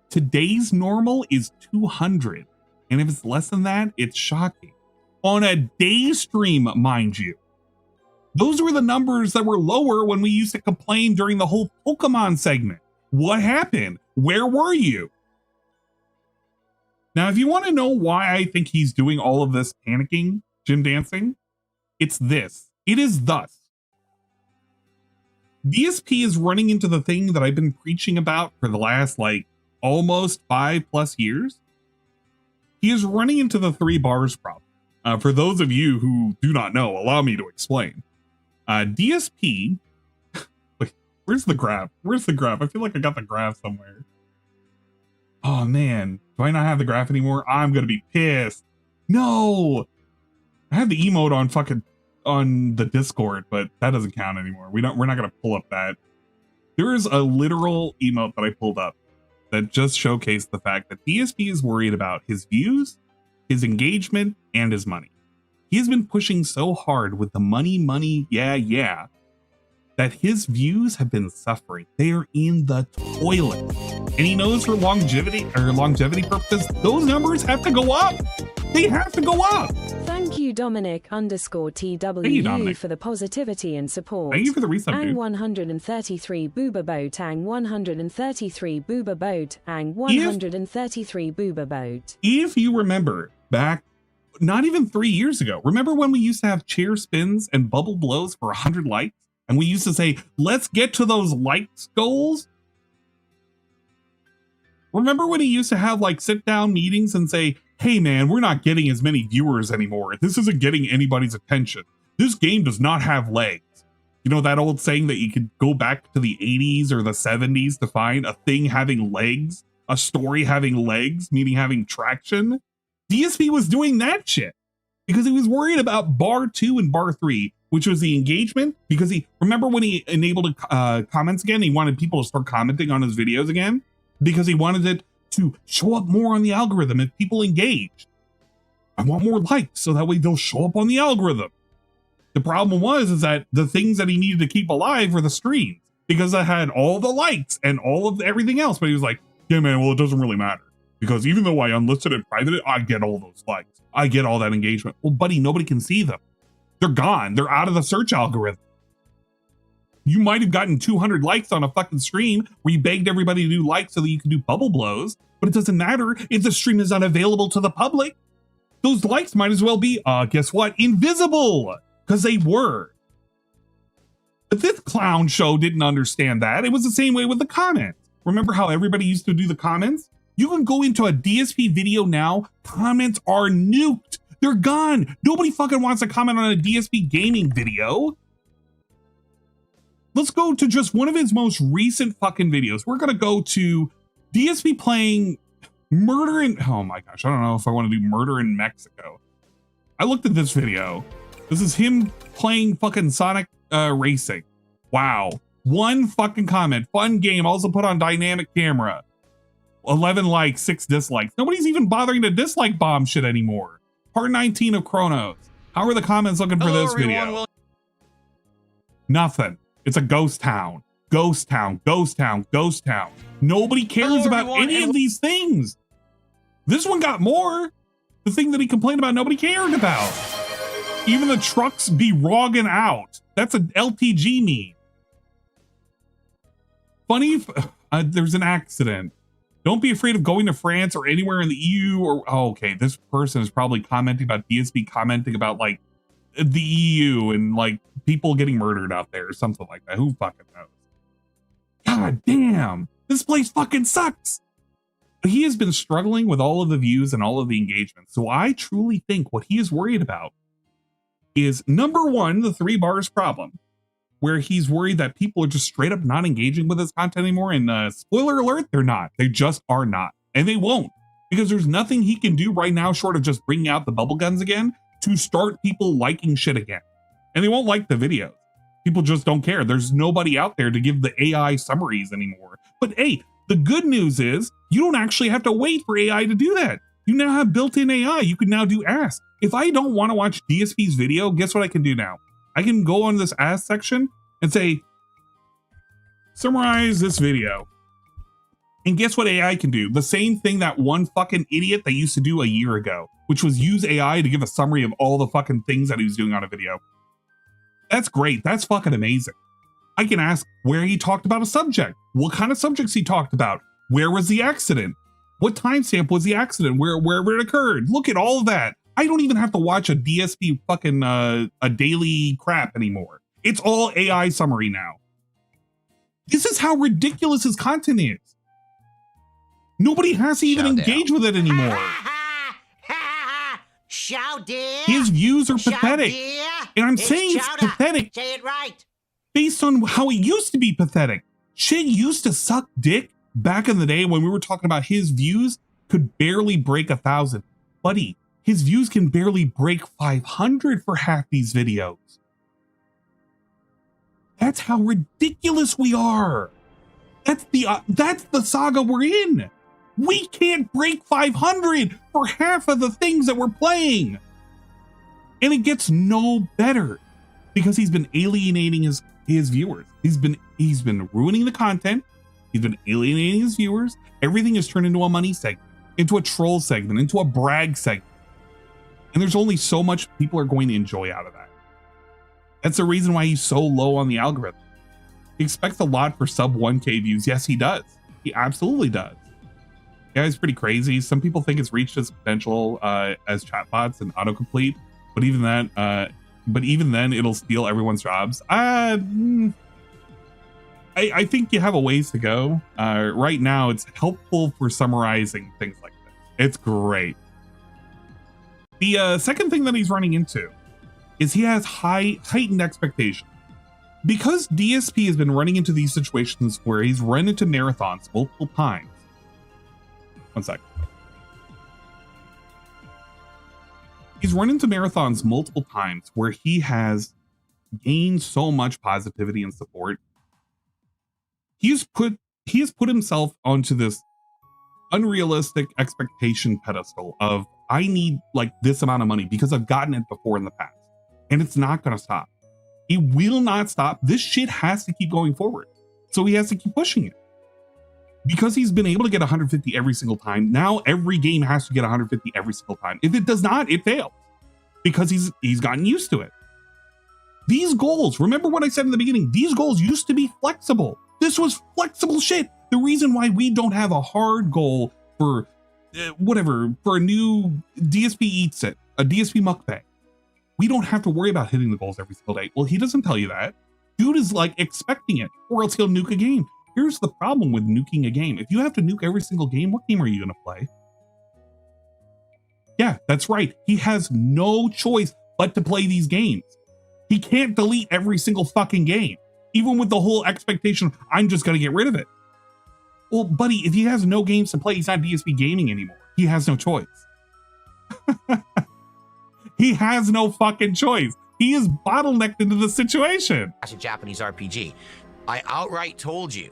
Today's normal is 200. And if it's less than that, it's shocking. On a day stream, mind you. Those were the numbers that were lower when we used to complain during the whole Pokemon segment. What happened? Where were you? Now, if you want to know why I think he's doing all of this panicking, Jim Dancing, it's this. It is thus. DSP is running into the thing that I've been preaching about for the last, almost 5+ years. He is running into the 3 bars problem. For those of you who do not know, allow me to explain. DSP, wait, where's the graph? Where's the graph? I feel like I got the graph somewhere. Oh man, do I not have the graph anymore? I'm gonna be pissed. No, I have the emote on the Discord, but that doesn't count anymore. We're not gonna pull up that. There is a literal emote that I pulled up that just showcased the fact that DSP is worried about his views, his engagement, and his money. He has been pushing so hard with the money, yeah, that his views have been suffering. They are in the toilet. And he knows for longevity purposes, those numbers have to go up. They have to go up. Thank you, Dominic_TWU, for the positivity and support. Thank you for the resub, Ang 133 Booba Boat, Ang 133 Booba Boat, Ang 133 Booba Boat. If you remember back, not even 3 years ago, remember when we used to have chair spins and bubble blows for 100 likes? And we used to say, let's get to those likes goals. Remember when he used to have sit down meetings and say, hey man, we're not getting as many viewers anymore. This isn't getting anybody's attention. This game does not have legs. You know that old saying that you could go back to the 80s or the 70s to find a thing having legs, a story having legs, meaning having traction? DSP was doing that shit because he was worried about bar 2 and bar 3 which was the engagement, because he, remember when he enabled comments again, he wanted people to start commenting on his videos again, because he wanted it to show up more on the algorithm if people engaged. I want more likes so that way they'll show up on the algorithm. The problem is that the things that he needed to keep alive were the streams, because I had all the likes and all of everything else. But he was like, yeah, man, well, it doesn't really matter, because even though I unlisted and private it, I get all those likes. I get all that engagement. Well, buddy, nobody can see them. They're gone. They're out of the search algorithm. You might have gotten 200 likes on a fucking stream where you begged everybody to do likes so that you could do bubble blows, but it doesn't matter if the stream is not available to the public. Those likes might as well be, guess what? Invisible, because they were. But this clown show didn't understand that. It was the same way with the comments. Remember how everybody used to do the comments? You can go into a DSP video now. Comments are nuked. They're gone. Nobody fucking wants to comment on a DSP gaming video. Let's go to just one of his most recent fucking videos. We're going to go to DSP playing Murder in... Oh my gosh, I don't know if I want to do Murder in Mexico. I looked at this video. This is him playing fucking Sonic Racing. Wow. One fucking comment. Fun game. Also put on dynamic camera. 11 likes, 6 dislikes. Nobody's even bothering to dislike bomb shit anymore. Part 19 of Chronos. How are the comments looking for this video? Nothing. It's a ghost town. Ghost town. Ghost town. Ghost town. Nobody cares about any of these things. This one got more. The thing that he complained about, nobody cared about. Even the trucks be rogging out. That's an LTG meme. Funny if there's an accident. Don't be afraid of going to France or anywhere in the EU or, oh, okay, this person is probably commenting about DSP commenting about like the EU and like people getting murdered out there or something like that. Who fucking knows? God damn, this place fucking sucks. But he has been struggling with all of the views and all of the engagement. So I truly think what he is worried about is number one, the 3 bars problem, where he's worried that people are just straight up not engaging with his content anymore. And spoiler alert, they're not. They just are not. And they won't, because there's nothing he can do right now short of just bringing out the bubble guns again to start people liking shit again. And they won't like the videos. People just don't care. There's nobody out there to give the AI summaries anymore. But hey, the good news is you don't actually have to wait for AI to do that. You now have built-in AI. You can now do ask. If I don't want to watch DSP's video, guess what I can do now? I can go on this ask section and say, summarize this video. And guess what AI can do? The same thing that one fucking idiot that used to do a year ago, which was use AI to give a summary of all the fucking things that he was doing on a video. That's great. That's fucking amazing. I can ask where he talked about a subject. What kind of subjects he talked about? Where was the accident? What timestamp was the accident? Wherever it occurred? Look at all of that. I don't even have to watch a DSP fucking a daily crap anymore. It's all AI summary now. This is how ridiculous his content is. Nobody has to even engage with it anymore. His views are pathetic. And I'm saying it's pathetic. Say it right. Based on how it used to be pathetic. Shit used to suck dick back in the day when we were talking about his views could barely break 1,000. Buddy, his views can barely break 500 for half these videos. That's how ridiculous we are. That's the saga we're in. We can't break 500 for half of the things that we're playing. And it gets no better because he's been alienating his viewers. He's been ruining the content. He's been alienating his viewers. Everything is turned into a money segment, into a troll segment, into a brag segment. And there's only so much people are going to enjoy out of that. That's the reason why he's so low on the algorithm. He expects a lot for sub 1K views. Yes, he does. He absolutely does. Yeah, it's pretty crazy. Some people think it's reached its potential as chatbots and autocomplete, but even then, it'll steal everyone's jobs. I think you have a ways to go. Right now, it's helpful for summarizing things like this. It's great. The second thing that he's running into is he has heightened expectations. Because DSP has been running into these situations where he's run into marathons multiple times. One sec. He's run into marathons multiple times where he has gained so much positivity and support. He has put himself onto this unrealistic expectation pedestal of, I need like this amount of money because I've gotten it before in the past, and it's not going to stop. It will not stop. This shit has to keep going forward. So he has to keep pushing it. Because he's been able to get 150 every single time, now every game has to get 150 every single time. If it does not, it fails. Because he's gotten used to it. These goals, remember what I said in the beginning, these goals used to be flexible. This was flexible shit. The reason why we don't have a hard goal for for a new DSP Eats It, a DSP Mukbang. We don't have to worry about hitting the goals every single day. Well, he doesn't tell you that. Dude is like expecting it, or else he'll nuke a game. Here's the problem with nuking a game. If you have to nuke every single game, what game are you going to play? Yeah, that's right. He has no choice but to play these games. He can't delete every single fucking game, even with the whole expectation, I'm just going to get rid of it. Well, buddy, if he has no games to play, he's not DSP gaming anymore. He has no choice. He has no fucking choice. He is bottlenecked into the situation. As a Japanese RPG, I outright told you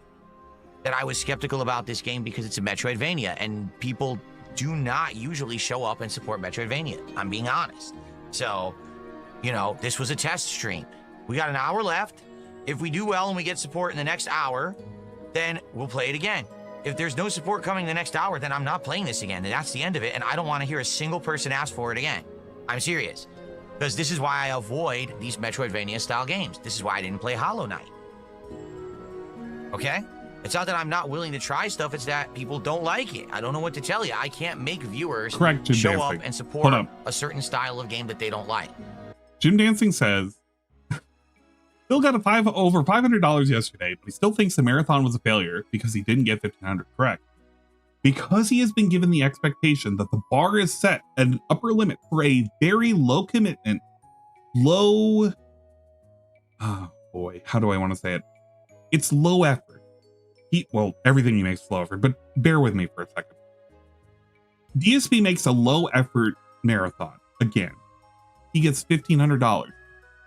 that I was skeptical about this game because it's a Metroidvania, and people do not usually show up and support Metroidvania. I'm being honest. So, you know, this was a test stream. We got an hour left. If we do well and we get support in the next hour, then we'll play it again. If there's no support coming the next hour, then I'm not playing this again. And that's the end of it. And I don't want to hear a single person ask for it again. I'm serious. Because this is why I avoid these Metroidvania style games. This is why I didn't play Hollow Knight. Okay? It's not that I'm not willing to try stuff, it's that people don't like it. I don't know what to tell you. I can't make viewers show up and support a certain style of game that they don't like. Jim Dancing says, Bill got over $500 yesterday, but he still thinks the marathon was a failure because he didn't get 1,500 correct. Because he has been given the expectation that the bar is set at an upper limit for a very low commitment, oh boy, how do I want to say it? It's low effort. Well, everything he makes is low effort, but bear with me for a second. DSP makes a low effort marathon. Again, he gets $1,500.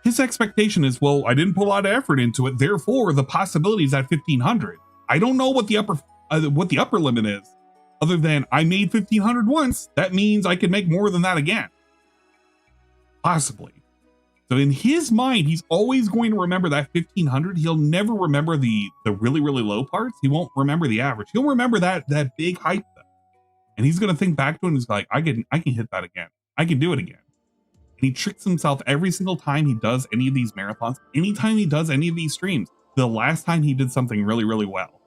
His expectation is, well, I didn't put a lot of effort into it, therefore the possibility is at 1,500. I don't know what the upper limit is, other than I made 1,500 once. That means I can make more than that again. Possibly. So in his mind, he's always going to remember that 1,500. He'll never remember the really, really low parts. He won't remember the average. He'll remember that big hype though. And he's going to think back to it and he's like, I can hit that again. I can do it again. And he tricks himself every single time he does any of these marathons, anytime he does any of these streams, the last time he did something really, really well.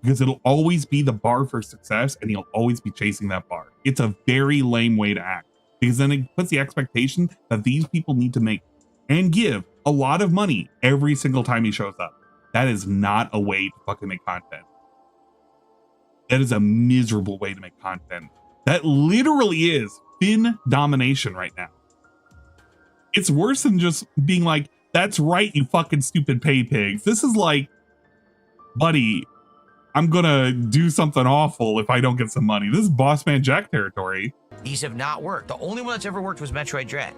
Because it'll always be the bar for success and he'll always be chasing that bar. It's a very lame way to act. Because then it puts the expectation that these people need to make and give a lot of money every single time he shows up. That is not a way to fucking make content. That is a miserable way to make content. That literally is fin domination right now. It's worse than just being like, that's right, you fucking stupid pay pigs. This is like, buddy, I'm gonna do something awful if I don't get some money. This is Boss Man Jack territory. These have not worked. The only one that's ever worked was Metroid Dread.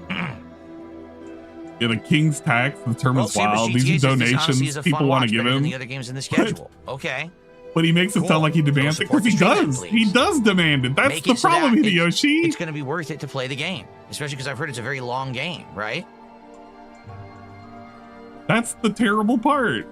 Yeah, the King's Tax, the term is wild. These are donations people want to give him. The other games in the schedule. Okay. But he makes it sound like he demands it because he does. He does demand it. That's the problem, Hideyoshi. It's going to be worth it to play the game, especially because I've heard it's a very long game, right? That's the terrible part.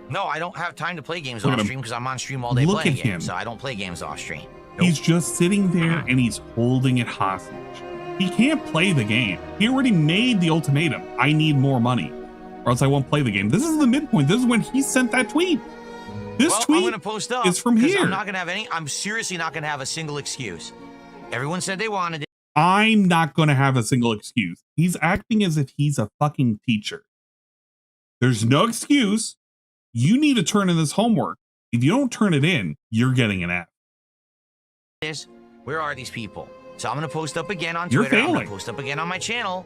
No, I don't have time to play games off stream because I'm on stream all day playing games, so I don't play games off stream. Nope. He's just sitting there and he's holding it hostage. He can't play the game. He already made the ultimatum. I need more money or else I won't play the game. This is the midpoint. This is when he sent that tweet. This tweet I'm gonna post up is from here. I'm not going to have I'm seriously not going to have a single excuse. Everyone said they wanted it. I'm not going to have a single excuse. He's acting as if he's a fucking teacher. There's no excuse. You need to turn in this homework. If you don't turn it in, you're getting an F. Where are these people? So I'm going to post up again on Twitter. I'm going to post up again on my channel.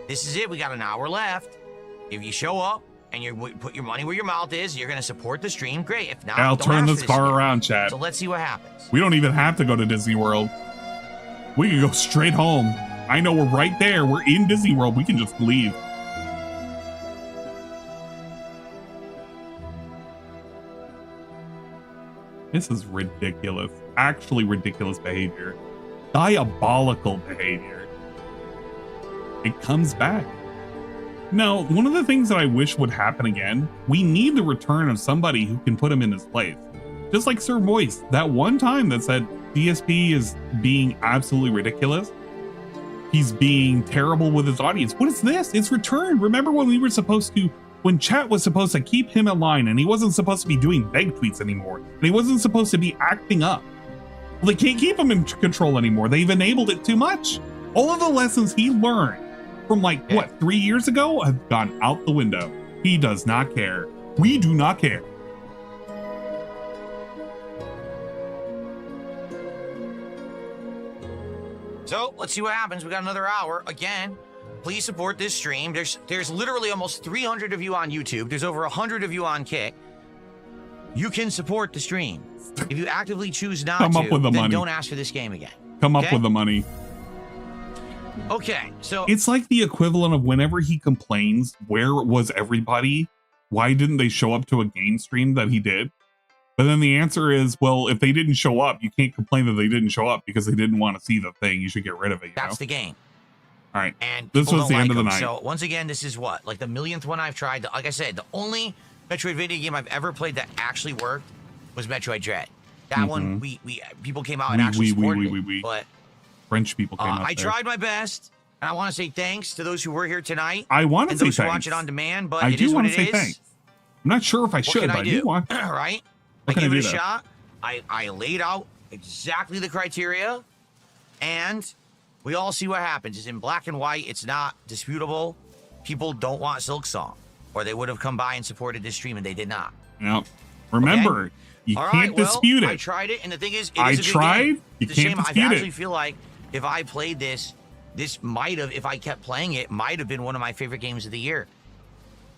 This is it. We got an hour left. If you show up, and you put your money where your mouth is, you're going to support the stream, great. If not, I'll don't turn ask this for car again. around, chat. So let's see what happens. We don't even have to go to Disney World. We can go straight home. I know we're right there. We're in Disney World. We can just leave. This is ridiculous. Actually ridiculous behavior. Diabolical behavior. It comes back. Now, one of the things that I wish would happen again, we need the return of somebody who can put him in his place. Just like Sir Voice, that one time that said DSP is being absolutely ridiculous. He's being terrible with his audience. What is this? It's returned. Remember when we were supposed to, when chat was supposed to keep him in line and he wasn't supposed to be doing beg tweets anymore. And he wasn't supposed to be acting up. Well, they can't keep him in control anymore. They've enabled it too much. All of the lessons he learned from like, what, 3 years ago have gone out the window. He does not care. We do not care. So let's see what happens. We got another hour. Again, please support this stream. There's literally almost 300 of you on YouTube. There's over 100 of you on Kick. You can support the stream. If you actively choose not Come to, up with the then money. don't ask for this game again. Come up with the money. Okay, so it's like the equivalent of whenever he complains, where was everybody? Why didn't they show up to a game stream that he did? But then the answer is, well, if they didn't show up, you can't complain that they didn't show up because they didn't want to see the thing. You should get rid of it. That's the game. All right. And this was the end of the night. So once again, this is what? Like the millionth one I've tried. Like I said, the only Metroidvania game I've ever played that actually worked was Metroid Dread. That one, people came out and actually supported it. But French people came out I tried my best, and I want to say thanks to those who were here tonight. I want to say those who thanks. watch it on demand, but I it is do what want to it say is. thanks. I'm not sure if I should, What but can I do want. Right? What I can I gave it do, a though? shot. I laid out exactly the criteria, and we all see what happens. It's in black and white. It's not disputable. People don't want Silk Song, or they would have come by and supported this stream, and they did not. Yep. Remember, you All can't right, well, dispute it. I tried it, and the thing is, it I is a good tried. game. You It's a can't shame. dispute I it. actually feel like if I played this might have, if I kept playing it, might have been one of my favorite games of the year.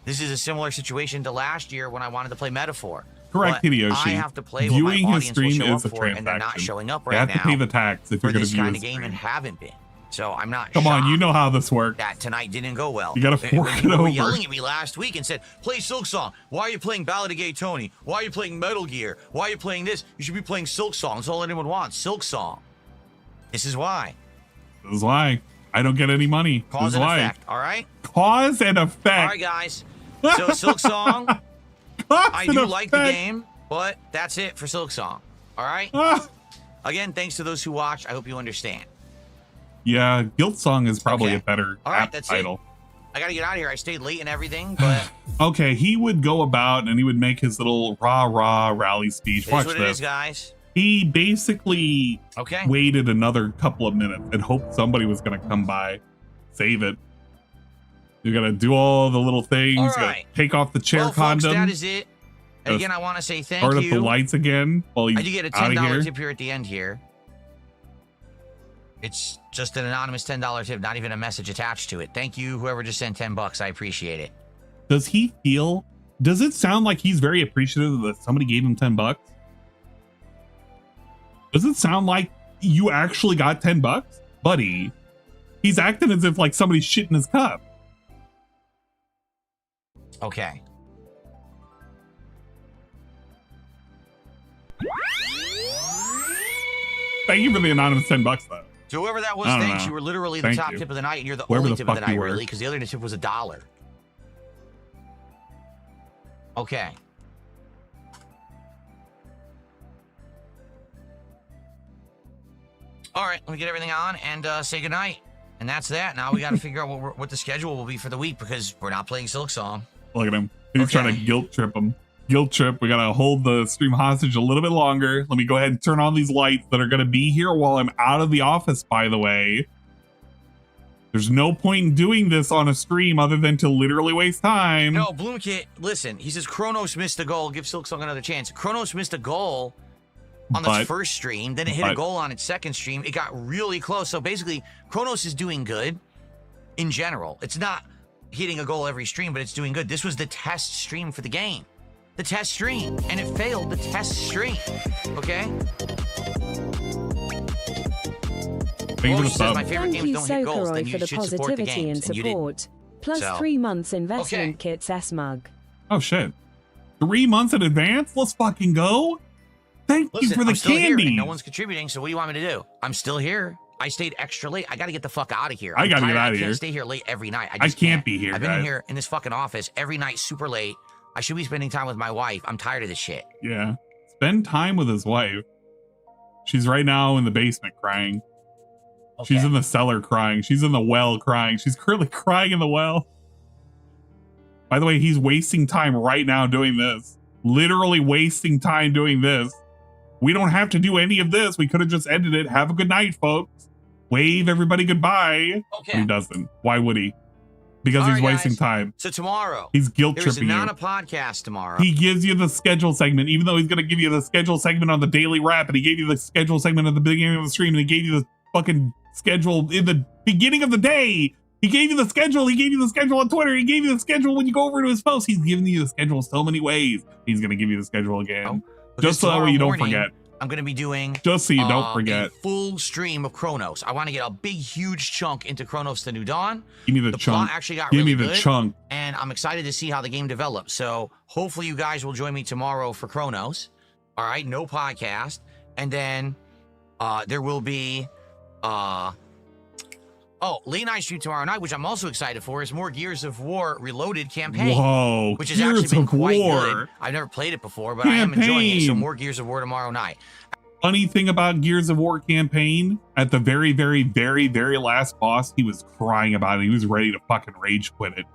This is a similar situation to last year when I wanted to play Metaphor. Correct, But Hideyoshi. I have to play Viewing what my his audience will stream show is up a for, and they're not transaction. showing up You right have now. to pay the tax if for you're going this to view kind his of game stream. and haven't been. So I'm not. Come on, shocked you know how this works. that tonight didn't go well. You gotta fork it People were over. yelling at me last week and said, "Play Silk Song. Why are you playing Ballad of Gay Tony? Why are you playing Metal Gear? Why are you playing this? You should be playing Silk Song. That's all anyone wants. Silk Song." This is why. This is why I don't get any money. Cause this is and why. effect. All right. Cause and effect. All right, guys. So Silk Song. I do like the game, but that's it for Silk Song. All right. Again, thanks to those who watched. I hope you understand. Yeah, Guilt Song is probably Okay. a better All right, app that's title. it. I gotta get out of here. I stayed late and everything, but Okay, he would go about and he would make his little rah-rah rally speech. it is Watch what this. it is, guys. He basically Okay. waited another couple of minutes and hoped somebody was going to come by, save it. You got to do all the little things. All You gotta right. take off the chair Well, condom. folks, that is it. And Just again, I want to say thank Start up you. the lights again while he's I do get a out of $10 here. tip here at the end here. It's just an anonymous $10 tip, not even a message attached to it. Thank you, whoever just sent $10. I appreciate it. Does he feel? Does it sound like he's very appreciative that somebody gave him $10? Does it sound like you actually got $10, buddy? He's acting as if like somebody's shitting his cup. Okay. Thank you for the anonymous $10 though. So whoever that was, I don't thanks. know. You were literally the Thank top you. tip of the night, and you're the Whoever only the tip of the fuck you night, were. really, because the other tip was $1. Okay. All right, let me get everything on and say goodnight. And that's that. Now we got to figure out what the schedule will be for the week because we're not playing Silk Song. Look at him. He's trying to guilt trip him. Guilt trip. We got to hold the stream hostage a little bit longer. Let me go ahead and turn on these lights that are going to be here while I'm out of the office, by the way. There's no point in doing this on a stream other than to literally waste time. No, Bloomkit, listen, he says Kronos missed a goal. Give Silk Song another chance. Kronos missed a goal on the first stream. Then it hit a goal on its second stream. It got really close. So basically, Kronos is doing good in general. It's not hitting a goal every stream, but it's doing good. This was the test stream for the game. The test stream. And it failed the test stream. Okay? Thank you, Sokoroi, for the positivity and support. Plus 3 months investment kit, S-Mug. Oh, shit. 3 months in advance? Let's fucking go. Thank you for the I'm still candy. Here and no one's contributing, so what do you want me to do? I'm still here. I stayed extra late. I got to get the fuck out of here. I got to get out of here. I here. can't stay here late every night. I can't be here, I've been in here in this fucking office every night super late. I should be spending time with my wife. I'm tired of this shit. Yeah. Spend time with his wife. She's right now in the basement crying. Okay. She's in the cellar crying. She's in the well crying. She's currently crying in the well. By the way, he's wasting time right now doing this. Literally wasting time doing this. We don't have to do any of this. We could have just ended it. Have a good night, folks. Wave everybody goodbye. Okay. But he doesn't. Why would he? Because he's wasting time. So tomorrow, he's guilt tripping you. There's not a podcast tomorrow. He gives you the schedule segment, even though he's going to give you the schedule segment on the daily wrap, and he gave you the schedule segment at the beginning of the stream, and he gave you the fucking schedule in the beginning of the day. He gave you the schedule. He gave you the schedule on Twitter. He gave you the schedule when you go over to his post. He's giving you the schedule so many ways. He's going to give you the schedule again. Just so that way you don't forget. I'm going to be doing just so you don't forget a full stream of Chronos. I want to get a big, huge chunk into Chronos: The New Dawn. Give me the chunk. Plot actually got Give really me the good, chunk. And I'm excited to see how the game develops. So hopefully you guys will join me tomorrow for Chronos. All right, no podcast, and then there will be late night stream tomorrow night, which I'm also excited for, is more Gears of War Reloaded campaign. Whoa, which has actually been quite good. I've never played it before, but I am enjoying it. So more Gears of War tomorrow night. Funny thing about Gears of War campaign, at the very, very, very, very last boss, he was crying about it. He was ready to fucking rage quit it.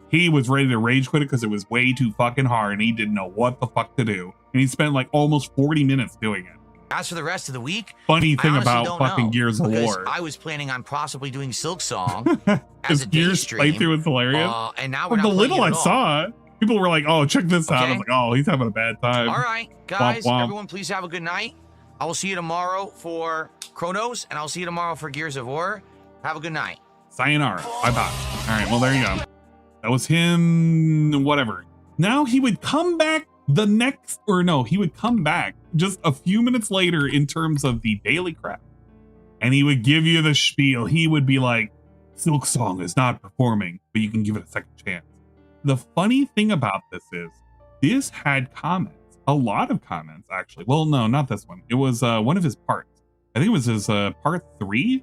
He was ready to rage quit it because it was way too fucking hard and he didn't know what the fuck to do. And he spent like almost 40 minutes doing it. As for the rest of the week, funny thing about fucking Gears of War, I was planning on possibly doing Silk Song as a Gears playthrough was hilarious. And now we're not the little I all. saw, people were like, "Oh, check this out." I was like, "Oh, he's having a bad time." All right, guys, womp, womp. Everyone, please have a good night. I will see you tomorrow for Chronos, and I'll see you tomorrow for Gears of War. Have a good night. Sayonara. Bye bye. All right, well there you go. That was him. Whatever. Now he would come back he would come back just a few minutes later in terms of the daily crap, and he would give you the spiel. He would be like, Silk Song is not performing, but you can give it a second chance. The funny thing about this had comments, a lot of comments actually. Well, no, not this one. It was one of his parts. I think it was his part 3.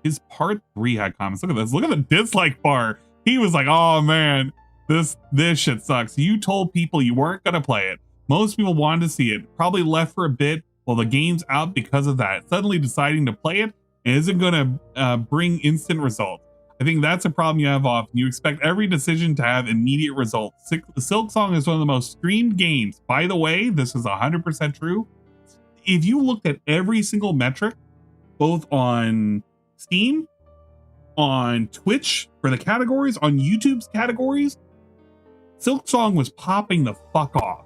His part 3 had comments. Look at this. Look at the dislike bar. He was like, oh man, this shit sucks. You told people you weren't going to play it. Most people wanted to see it. Probably left for a bit while the game's out because of that. Suddenly deciding to play it isn't going to bring instant results. I think that's a problem you have often. You expect every decision to have immediate results. Silk Song is one of the most streamed games. By the way, this is 100% true. If you looked at every single metric, both on Steam, on Twitch for the categories, on YouTube's categories, Silk Song was popping the fuck off.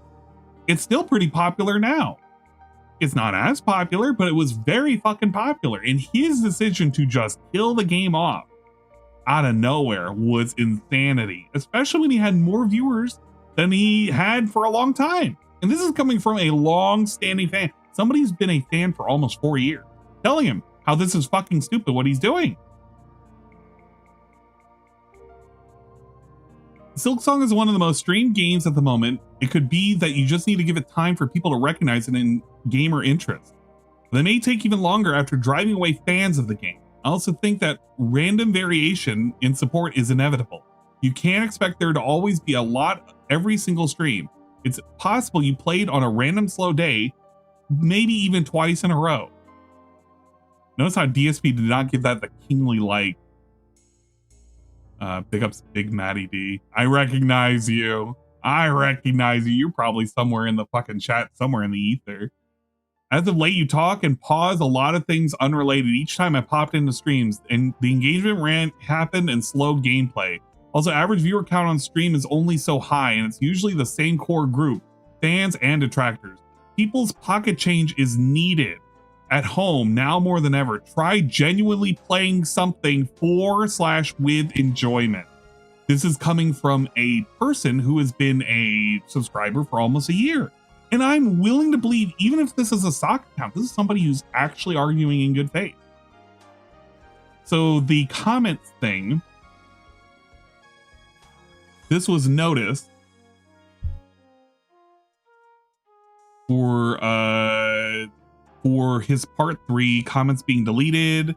It's still pretty popular now. It's not as popular, but it was very fucking popular. And his decision to just kill the game off out of nowhere was insanity, especially when he had more viewers than he had for a long time. And this is coming from a long-standing fan. Somebody's been a fan for almost 4 years, telling him how this is fucking stupid what he's doing. Silk Song is one of the most streamed games at the moment. It could be that you just need to give it time for people to recognize it in gamer interest. They may take even longer after driving away fans of the game. I also think that random variation in support is inevitable. You can't expect there to always be a lot every single stream. It's possible you played on a random slow day, maybe even twice in a row. Notice how DSP did not give that the kingly like. Big ups, Big Matty D. I recognize you. You're probably somewhere in the fucking chat, somewhere in the ether. As of late, you talk and pause a lot of things unrelated each time I popped into streams, and the engagement happened and slow gameplay. Also, average viewer count on stream is only so high, and it's usually the same core group, fans and detractors. People's pocket change is needed at home now more than ever. Try genuinely playing something for/with enjoyment. This is coming from a person who has been a subscriber for almost a year. And I'm willing to believe, even if this is a stock account, this is somebody who's actually arguing in good faith. So the comments thing, this was noticed for his part 3 comments being deleted.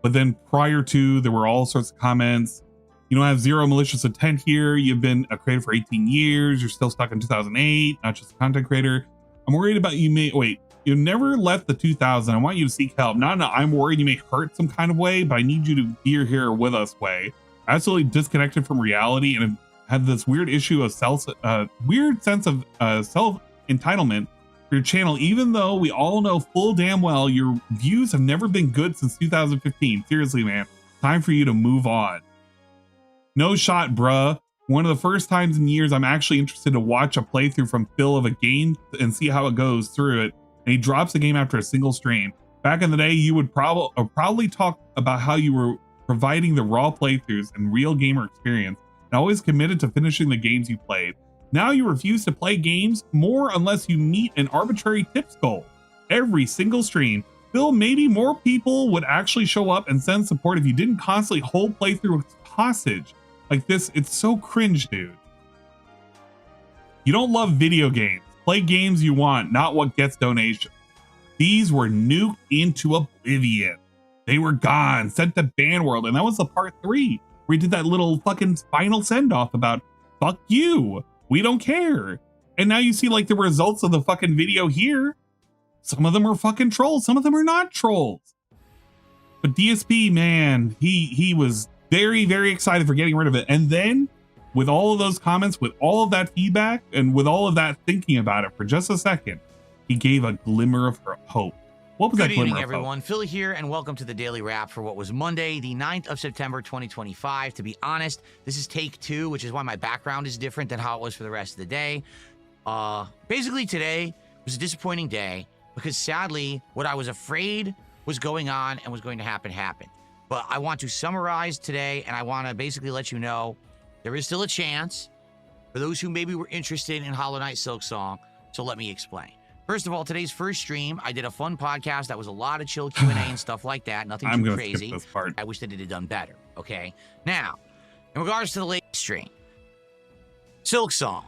But then prior to, there were all sorts of comments. You don't have zero malicious intent here. You've been a creator for 18 years. You're still stuck in 2008, not just a content creator. I'm worried about you you never left the 2000. I want you to seek help. No, I'm worried you may hurt some kind of way, but I need you to be here with us way. Absolutely disconnected from reality and have this weird issue of weird sense of self-entitlement for your channel, even though we all know full damn well your views have never been good since 2015. Seriously, man, time for you to move on. No shot, bruh. One of the first times in years I'm actually interested to watch a playthrough from Phil of a game and see how it goes through it. And he drops the game after a single stream. Back in the day, you would probably talk about how you were providing the raw playthroughs and real gamer experience, and always committed to finishing the games you played. Now you refuse to play games more unless you meet an arbitrary tips goal. Every single stream. Phil, maybe more people would actually show up and send support if you didn't constantly hold playthrough hostage. Like this, it's so cringe, dude. You don't love video games. Play games you want, not what gets donations. These were nuked into oblivion. They were gone, sent to ban world, and that was the part 3 where he did that little fucking final send-off about fuck you, we don't care. And now you see like the results of the fucking video here. Some of them are fucking trolls, some of them are not trolls. But DSP, man, he was very, very excited for getting rid of it. And then with all of those comments, with all of that feedback, and with all of that thinking about it for just a second, he gave a glimmer of hope. What was that glimmer of hope? Good evening, everyone. Phil here, and welcome to the Daily Wrap for what was Monday, the 9th of September, 2025. To be honest, this is take 2, which is why my background is different than how it was for the rest of the day. Basically, today was a disappointing day because sadly, what I was afraid was going on and was going to happen happened. But I want to summarize today, and I want to basically let you know there is still a chance for those who maybe were interested in Hollow Knight Silksong. So let me explain. First of all, today's first stream, I did a fun podcast that was a lot of chill Q&A and stuff like that. Nothing too crazy. Skip this part. I wish that it had done better. Okay. Now, in regards to the latest stream, Silksong,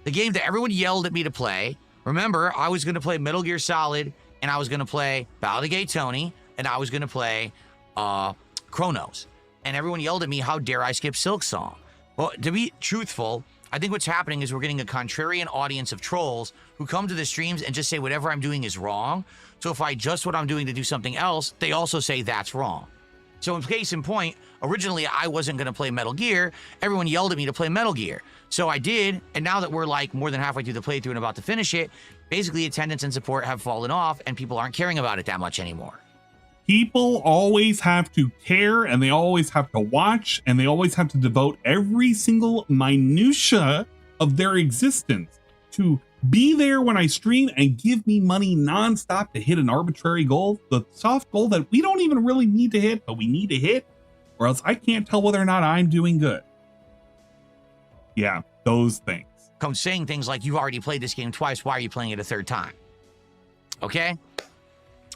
the game that everyone yelled at me to play. Remember, I was going to play Metal Gear Solid, and I was going to play Battle of Gay Tony, and I was going to play Chronos, and everyone yelled at me, how dare I skip Silksong? Well, to be truthful, I think what's happening is we're getting a contrarian audience of trolls who come to the streams and just say whatever I'm doing is wrong. So if I adjust what I'm doing to do something else, they also say that's wrong. So in case in point, originally I wasn't going to play Metal Gear. Everyone yelled at me to play Metal Gear. So I did, and now that we're like more than halfway through the playthrough and about to finish it, basically attendance and support have fallen off and people aren't caring about it that much anymore. People always have to care, and they always have to watch, and they always have to devote every single minutia of their existence to be there when I stream and give me money nonstop to hit an arbitrary goal, the soft goal that we don't even really need to hit, but we need to hit, or else I can't tell whether or not I'm doing good. Yeah, those things. Come saying things like, you've already played this game twice, why are you playing it a third time? Okay?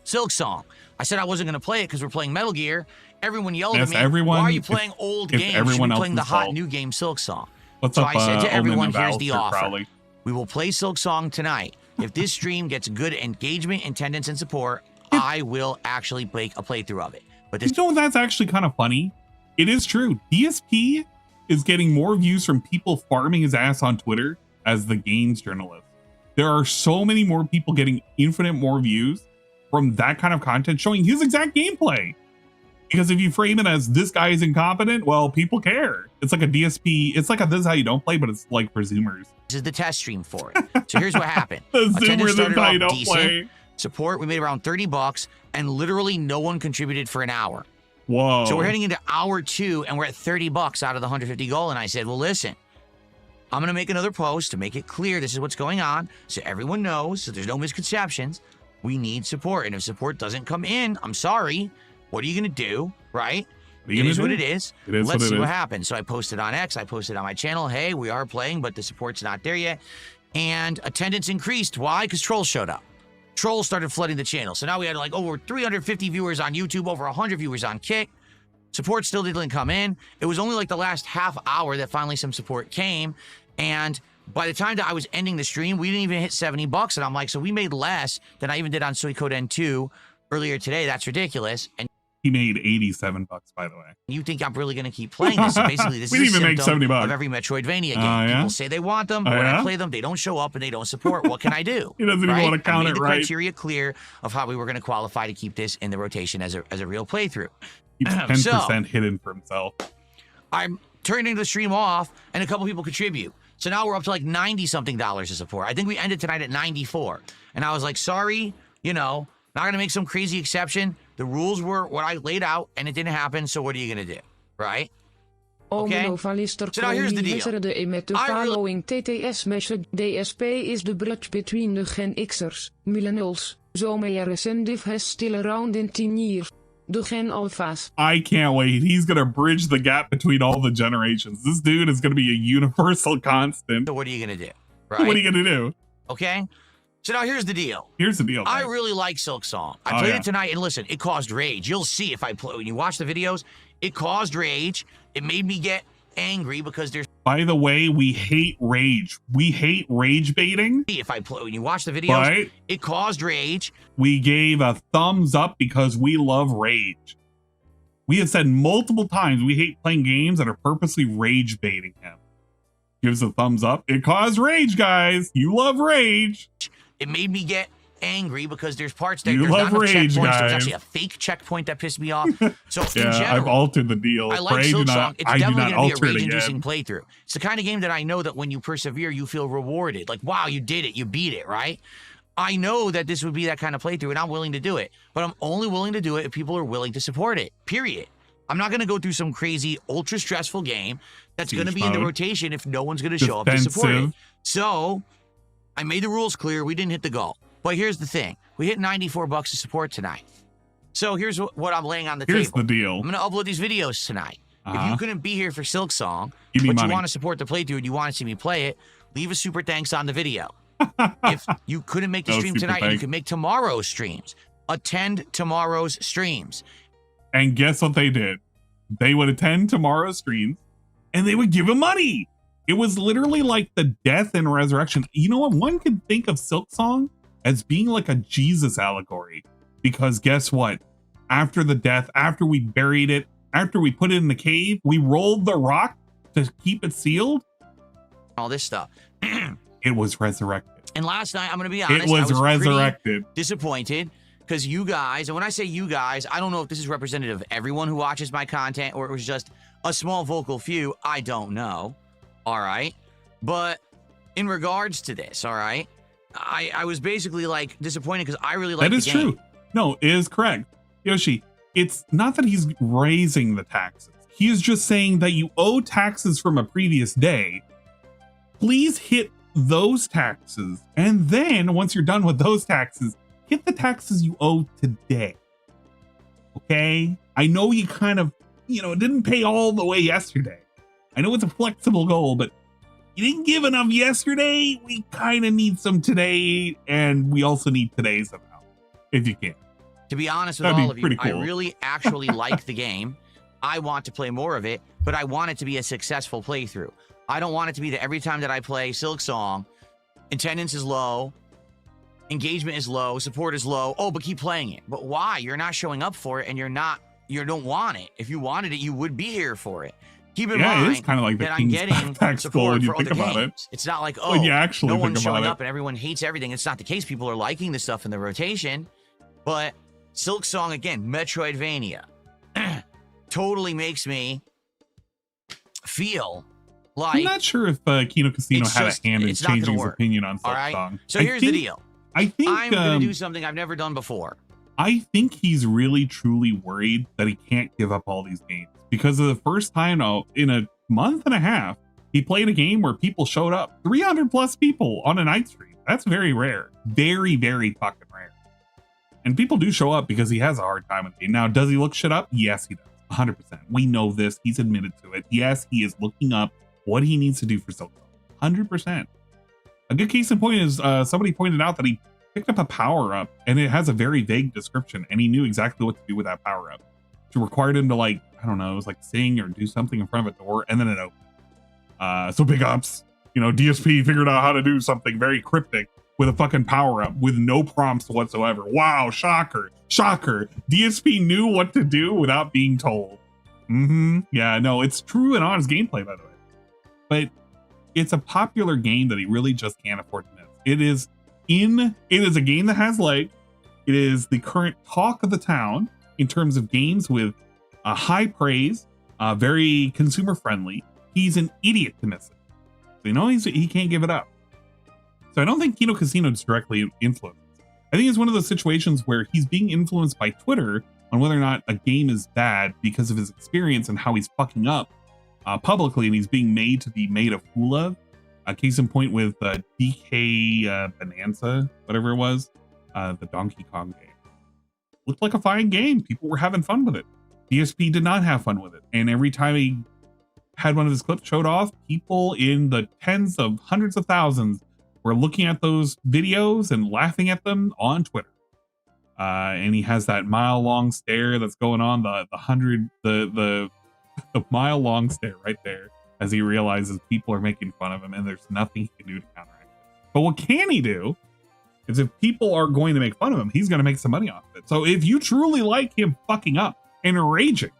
Silksong. I said I wasn't going to play it because we're playing Metal Gear. Everyone yelled at me, why are you playing old games? You should be playing the hot new game Silksong. So I said to everyone, here's the offer. We will play Silksong tonight. If this stream gets good engagement, attendance, and support, I will actually make a playthrough of it. But this, you know, that's actually kind of funny. It is true. DSP is getting more views from people farming his ass on Twitter as the games journalist. There are so many more people getting infinite more views from that kind of content showing his exact gameplay. Because if you frame it as this guy is incompetent, well, people care. It's like a DSP. It's like a this is how you don't play, but it's like for Zoomers. This is the test stream for it. So here's what happened. The Zoomer, this is how you don't play. Support, we made around $30, and literally no one contributed for an hour. Whoa. So we're heading into hour 2, and we're at $30 out of the 150 goal. And I said, well, listen, I'm going to make another post to make it clear this is what's going on, so everyone knows, so there's no misconceptions. We need support, and if support doesn't come in, I'm sorry. What are you going to do, right? It is what it is. Let's see what happens. So I posted on X, I posted on my channel, hey, we are playing, but the support's not there yet. And attendance increased. Why? Because trolls showed up. Trolls started flooding the channel. So now we had like over 350 viewers on YouTube, over 100 viewers on Kick. Support still didn't come in. It was only like the last half hour that finally some support came. And by the time that I was ending the stream, we didn't even hit 70 bucks. And I'm like, so we made less than I even did on Suikoden 2 earlier today. That's ridiculous. And he made 87 bucks, by the way. You think I'm really going to keep playing this? So basically, this is a symptom of every Metroidvania game. People say they want them, but when I play them, they don't show up and they don't support. What can I do? He doesn't even want to count it right. I made the criteria clear of how we were going to qualify to keep this in the rotation as a real playthrough. He's 10% hidden for himself. I'm turning the stream off, and a couple people contribute. So now we're up to like $90-something of support. I think we ended tonight at 94. And I was like, sorry, you know, not going to make some crazy exception. The rules were what I laid out, and it didn't happen, so what are you going to do, right? Okay? So now here's the deal. Met de following TTS message. DSP is the bridge between the Gen Xers, millennials, so may div has still around in 10 years. The Gen Alphas. I can't wait. He's going to bridge the gap between all the generations. This dude is going to be a universal constant. So what are you going to do, right? What are you going to do? Okay? So now here's the deal. Here's the deal. I really like Silk Song. I played it tonight, and listen, it caused rage. You'll see if I play. When you watch the videos, it caused rage. It made me get angry because there's. By the way, we hate rage. We hate rage baiting. If I play, when you watch the videos, it caused rage. We gave a thumbs up because we love rage. We have said multiple times we hate playing games that are purposely rage baiting him. Gives a thumbs up. It caused rage, guys. You love rage. It made me get angry because there's parts that you there's love not enough rage, checkpoints. guys. There's actually a fake checkpoint that pissed me off. So in general, I've altered the deal. I like Silk Song. It's I definitely going to be a rage-inducing playthrough. It's the kind of game that I know that when you persevere, you feel rewarded. Like, wow, you did it. You beat it, right? I know that this would be that kind of playthrough, and I'm willing to do it. But I'm only willing to do it if people are willing to support it, period. I'm not going to go through some crazy, ultra-stressful game that's going to be in the rotation if no one's going to show up to support it. So I made the rules clear. We didn't hit the goal. But here's the thing. We hit 94 bucks of support tonight. So here's what I'm laying on the table. Here's the deal. I'm going to upload these videos tonight. If you couldn't be here for Silk Song, but you want to support the playthrough and you want to see me play it, leave a super thanks on the video. If you couldn't make the stream tonight, and you can make tomorrow's streams. Attend tomorrow's streams. And guess what they did? They would attend tomorrow's streams and they would give him money. It was literally like the death and resurrection. You know what? One could think of Silk Song as being like a Jesus allegory, because guess what? After the death, after we buried it, after we put it in the cave, we rolled the rock to keep it sealed. All this stuff. It was resurrected. And last night, I'm going to be honest, it was resurrected. Disappointed because you guys, and when I say you guys, I don't know if this is representative of everyone who watches my content or it was just a small vocal few. I don't know. All right. But in regards to this, all right, I was basically like disappointed because I really like the game. That is true. No, it is correct. Yoshi, it's not that he's raising the taxes. He is just saying that you owe taxes from a previous day. Please hit those taxes. And then once you're done with those taxes, hit the taxes you owe today. Okay? I know you kind of, didn't pay all the way yesterday. I know it's a flexible goal, but you didn't give enough yesterday. We kind of need some today, and we also need today's amount, if you can. To be honest with all of you, cool. I really actually like the game. I want to play more of it, but I want it to be a successful playthrough. I don't want it to be that every time that I play Silk Song, attendance is low, engagement is low, support is low. Oh, but keep playing it. But why? You're not showing up for it, and you don't want it. If you wanted it, you would be here for it. Keep in mind it is kind of like that I'm getting support for other games. It's not like, oh, no one's showing up and everyone hates everything. It's not the case. People are liking the stuff in the rotation. But Silk Song, again, Metroidvania, totally makes me feel like... I'm not sure if Kino Casino had a hand in changing his opinion on Silk Song. So here's the deal. I'm going to do something I've never done before. I think he's really, truly worried that he can't give up all these games. Because of the first time in a month and a half, he played a game where people showed up. 300 plus people on a night stream. That's very rare. Very, very fucking rare. And people do show up because he has a hard time with the game. Now, does he look shit up? Yes, he does. 100%. We know this. He's admitted to it. Yes, he is looking up what he needs to do for Silk Song. 100%. A good case in point is somebody pointed out that he picked up a power-up and it has a very vague description, and he knew exactly what to do with that power-up. It required him to, like, I don't know, it was like sing or do something in front of a door, and then it opened. So big ups. You know, DSP figured out how to do something very cryptic with a fucking power-up with no prompts whatsoever. Wow, shocker. Shocker. DSP knew what to do without being told. Yeah, no, it's true and honest gameplay, by the way. But it's a popular game that he really just can't afford to miss. It is a game that has legs. It is the current talk of the town in terms of games with high praise, very consumer friendly. He's an idiot to miss it. So, you know, he can't give it up. So I don't think Kino Casino is directly influenced. I think it's one of those situations where he's being influenced by Twitter on whether or not a game is bad because of his experience and how he's fucking up publicly, and he's being made to be made a fool of. Case in point with DK Bonanza, whatever it was, the Donkey Kong game. Looked like a fine game. People were having fun with it. DSP did not have fun with it. And every time he had one of his clips showed off, people in the tens of hundreds of thousands were looking at those videos and laughing at them on Twitter. And he has that mile-long stare that's going on, the mile-long stare right there, as he realizes people are making fun of him and there's nothing he can do to counteract it. But what can he do is, if people are going to make fun of him, he's going to make some money off of it. So if you truly like him fucking up and raging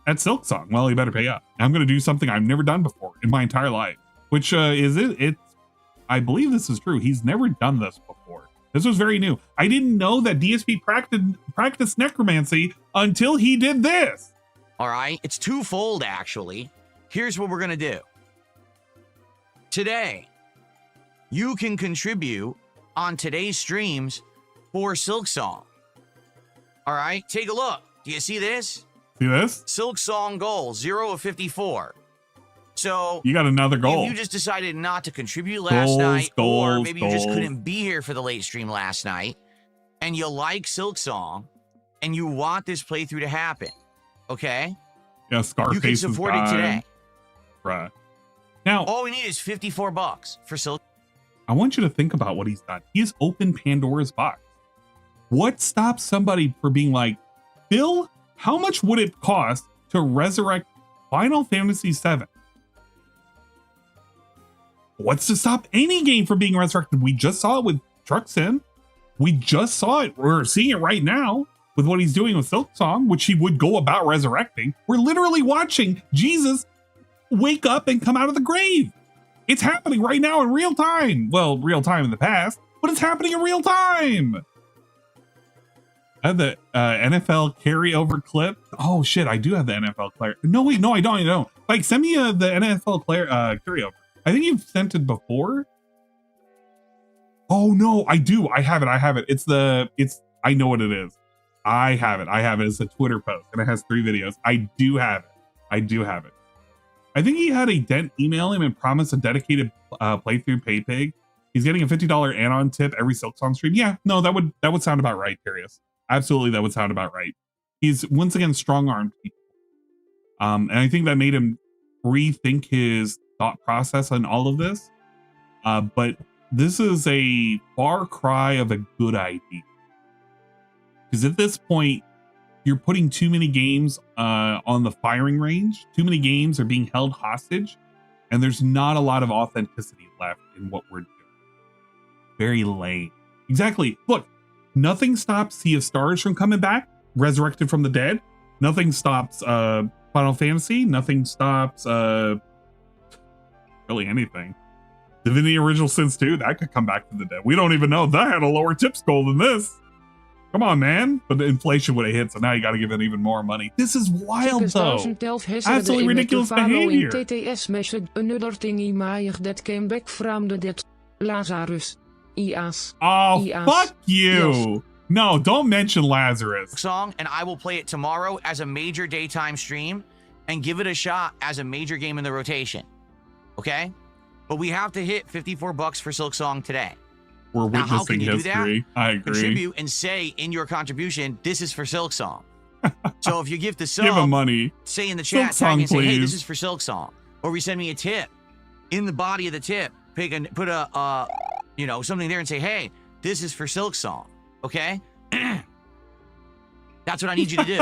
at Silk Song, well, you better pay up. I'm going to do something I've never done before in my entire life, which I believe this is true. He's never done this before. This was very new. I didn't know that DSP practiced necromancy until he did this. All right, it's twofold, actually. Here's what we're going to do. Today, you can contribute on today's streams for Silk Song. All right, take a look. Do you see this? See this? Silk Song goal, 0 of 54. So you got another goal. If you just decided not to contribute last night, or maybe you just couldn't be here for the late stream last night, and you like Silk Song, and you want this playthrough to happen, okay? Yeah, Scarface. You can support it today. Right. Now, all we need is $54 for Silk. I want you to think about what he's done. He has opened Pandora's box. What stops somebody from being like, Bill, how much would it cost to resurrect Final Fantasy VII? What's to stop any game from being resurrected? We just saw it with Truck Sim. We just saw it. We're seeing it right now with what he's doing with Silk Song, which he would go about resurrecting. We're literally watching Jesus wake up and come out of the grave. It's happening right now in real time. Well, real time in the past, but it's happening in real time. I have the NFL carryover clip. Oh shit, I do have the NFL carryover. No, wait, no, I don't. Like, send me the NFL carryover. I think you've sent it before. Oh no, I do. I have it. I know what it is. I have it. It's a Twitter post and it has 3 videos. I do have it. I think he had a dent email him and promise a dedicated playthrough PayPig. He's getting a $50 add-on tip every Silk Song stream. Yeah, no, that would sound about right, Curious. Absolutely, that would sound about right. He's once again strong-armed people. And I think that made him rethink his thought process on all of this. But this is a far cry of a good idea. Because at this point, you're putting too many games on the firing range. Too many games are being held hostage. And there's not a lot of authenticity left in what we're doing. Very lame. Exactly. Look, nothing stops Sea of Stars from coming back, resurrected from the dead. Nothing stops Final Fantasy. Nothing stops really anything. Divinity Original Sins 2, that could come back to the dead. We don't even know. That had a lower tip goal than this. Come on, man. But the inflation would have hit, so now you got to give it even more money. This is wild, though. Absolutely ridiculous behavior. TTS message another thingy Mayach that came back from the dead. Lazarus. IAS. Oh, fuck you. Yes. No, don't mention Lazarus. Song, and I will play it tomorrow as a major daytime stream and give it a shot as a major game in the rotation. Okay? But we have to hit $54 for Silk Song today. We're witnessing history. I agree. Contribute and say in your contribution, this is for Silk Song. So if you give the sub, give him money. Say in the chat, Silk Song, and say, hey, please. this is for Silk Song. Or we send me a tip. In the body of the tip, put a you know, something there and say, hey, this is for Silk Song. Okay? That's what I need you to do.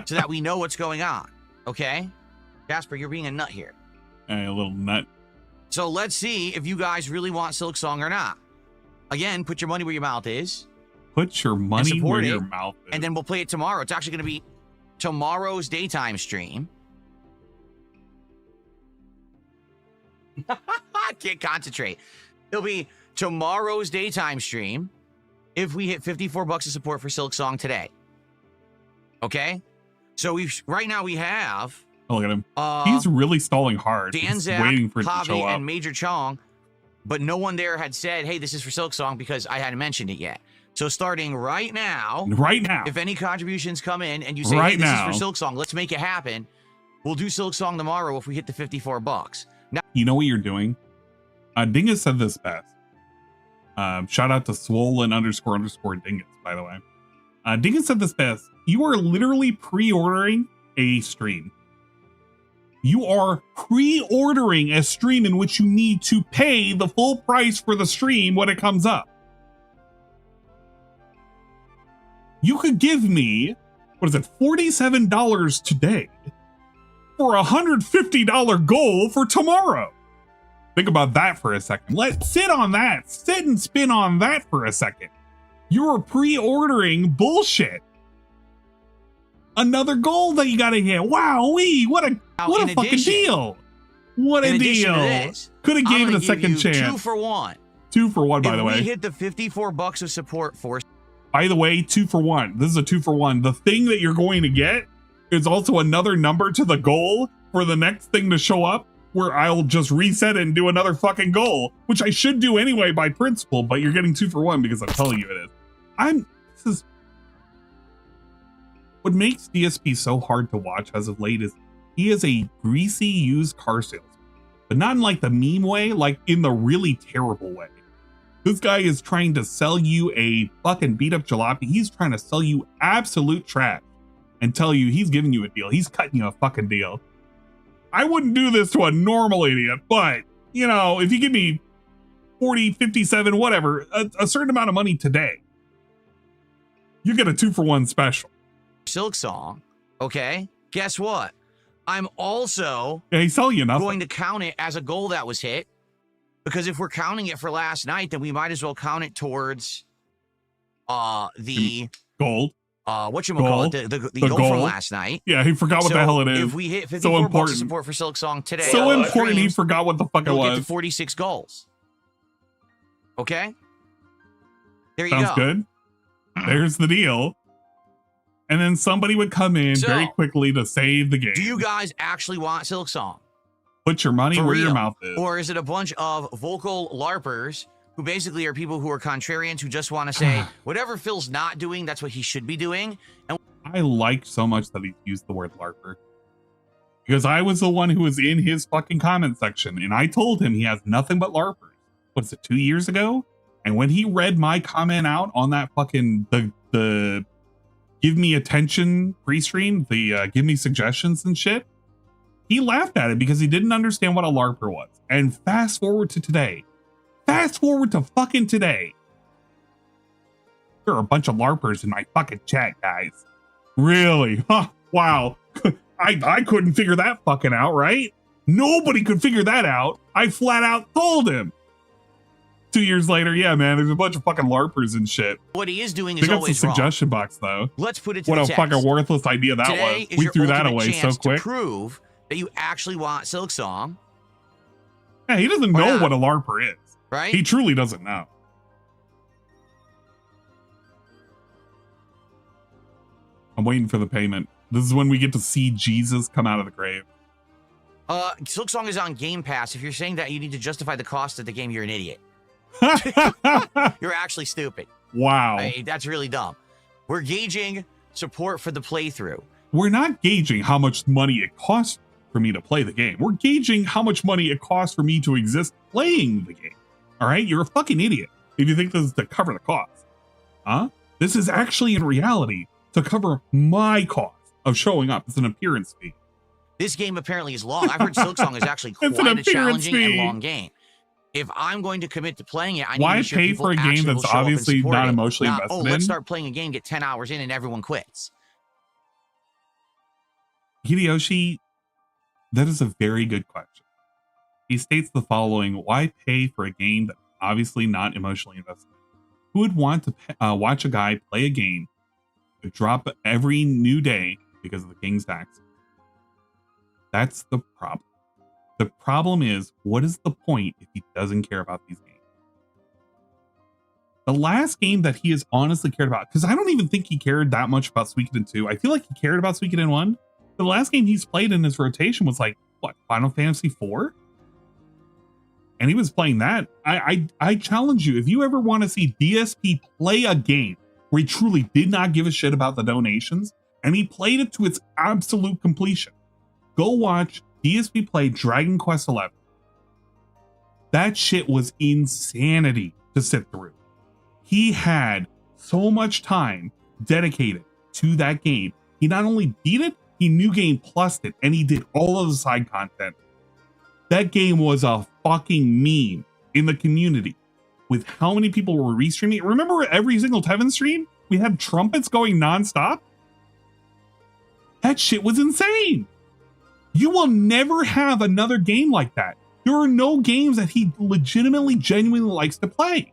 So that we know what's going on. Okay? Jasper, you're being a nut here. Hey, a little nut. So let's see if you guys really want Silk Song or not. Again, put your money where your mouth is. Put your money where your mouth is. And then we'll play it tomorrow. It's actually going to be tomorrow's daytime stream. I can't concentrate. It'll be tomorrow's daytime stream if we hit 54 bucks of support for Silk Song today. Okay? So right now we have... Oh, look at him. He's really stalling hard. He's waiting for it to show up. And Major Chong, but no one there had said, hey, this is for Silk Song because I hadn't mentioned it yet. So starting right now, if any contributions come in and you say, hey, this is for Silk Song, let's make it happen. We'll do Silk Song tomorrow if we hit the 54 bucks. Now, you know what you're doing? Dingus said this best. Shout out to swollen _ Dingus, by the way. Dingus said this best. You are literally pre-ordering a stream. You are pre-ordering a stream in which you need to pay the full price for the stream when it comes up. You could give me, what is it, $47 today for a $150 goal for tomorrow. Think about that for a second. Let's sit on that. Sit and spin on that for a second. You're pre-ordering bullshit. Another goal that you gotta hit. Wow-wee, what a fucking deal. What a deal. Could have gave it a second chance. 2 for 1. 2 for 1, by the way. We hit the 54 bucks of support for. By the way, 2 for 1. This is a 2 for 1. The thing that you're going to get is also another number to the goal for the next thing to show up, where I'll just reset it and do another fucking goal, which I should do anyway by principle, but you're getting 2 for 1 because I'm telling you it is. This is what makes DSP so hard to watch as of late is he is a greasy used car salesman, but not in like the meme way, like in the really terrible way. This guy is trying to sell you a fucking beat up jalopy. He's trying to sell you absolute trash and tell you he's giving you a deal. He's cutting you a fucking deal. I wouldn't do this to a normal idiot, but you know, if you give me 40, 57, whatever, a certain amount of money today, you get a 2 for 1 special. Silk Song, okay? Guess what? I'm also he's selling you nothing. Going to count it as a goal that was hit, because if we're counting it for last night, then we might as well count it towards the gold. Whatchamacallit, the goal from last night. Yeah, he forgot what the hell it is. If we hit 54 bucks of support for Silk Song today, so important he forgot what the fuck it was. We'll get to 46 goals. Okay? There you Sounds go. good. There's the deal. And then somebody would come in very quickly to save the game. Do you guys actually want Silk Song? Put your money where your mouth is. Or is it a bunch of vocal LARPers who basically are people who are contrarians who just want to say, whatever Phil's not doing, that's what he should be doing? And I like so much that he used the word LARPer. Because I was the one who was in his fucking comment section, and I told him he has nothing but LARPers. What's it, 2 years ago? And when he read my comment out on that fucking, the give me attention pre-stream, the give me suggestions and shit, he laughed at it because he didn't understand what a LARPer was. And fast forward to today. Fast forward to fucking today. There are a bunch of LARPers in my fucking chat, guys. Really? Huh, wow. I couldn't figure that fucking out, right? Nobody could figure that out. I flat out told him. 2 years later, yeah, man, there's a bunch of fucking LARPers and shit. what he is doing is Pick up always the wrong. suggestion box, though. Let's put it to What the a test. fucking worthless idea that Today was. is We your threw that ultimate away so chance quick. to prove that you actually want Silk Song. Yeah, he doesn't know what a LARPer is. Right? He truly doesn't know. I'm waiting for the payment. This is when we get to see Jesus come out of the grave. Silk Song is on Game Pass. If you're saying that you need to justify the cost of the game, you're an idiot. You're actually stupid. Wow. That's really dumb. We're gauging support for the playthrough. We're not gauging how much money it costs for me to play the game. We're gauging how much money it costs for me to exist playing the game. All right? You're a fucking idiot if you think this is to cover the cost. Huh? This is actually, in reality, to cover my cost of showing up. It's an appearance fee. This game apparently is long. I've heard Silksong is actually quite a challenging and long game. If I'm going to commit to playing it, I need to be sure pay people for a game that's obviously not emotionally invested in? Let's start playing a game, get 10 hours in, and everyone quits. Hideyoshi, that is a very good question. He states the following: why pay for a game that's obviously not emotionally invested? Who would want to watch a guy play a game that drop every new day because of the king's tax? That's the problem. The problem is, what is the point if he doesn't care about these games? The last game that he has honestly cared about, because I don't even think he cared that much about Suikoden 2. I feel like he cared about Suikoden 1. The last game he's played in his rotation was like, what, Final Fantasy IV? And he was playing that. I challenge you, if you ever want to see DSP play a game where he truly did not give a shit about the donations, and he played it to its absolute completion, go watch DSP play Dragon Quest XI. That shit was insanity to sit through. He had so much time dedicated to that game. He not only beat it, he New Game Plused it, and he did all of the side content. That game was a fucking meme in the community with how many people were restreaming. Remember every single Tevin stream? We had trumpets going nonstop? That shit was insane. You will never have another game like that. There are no games that he legitimately, genuinely likes to play.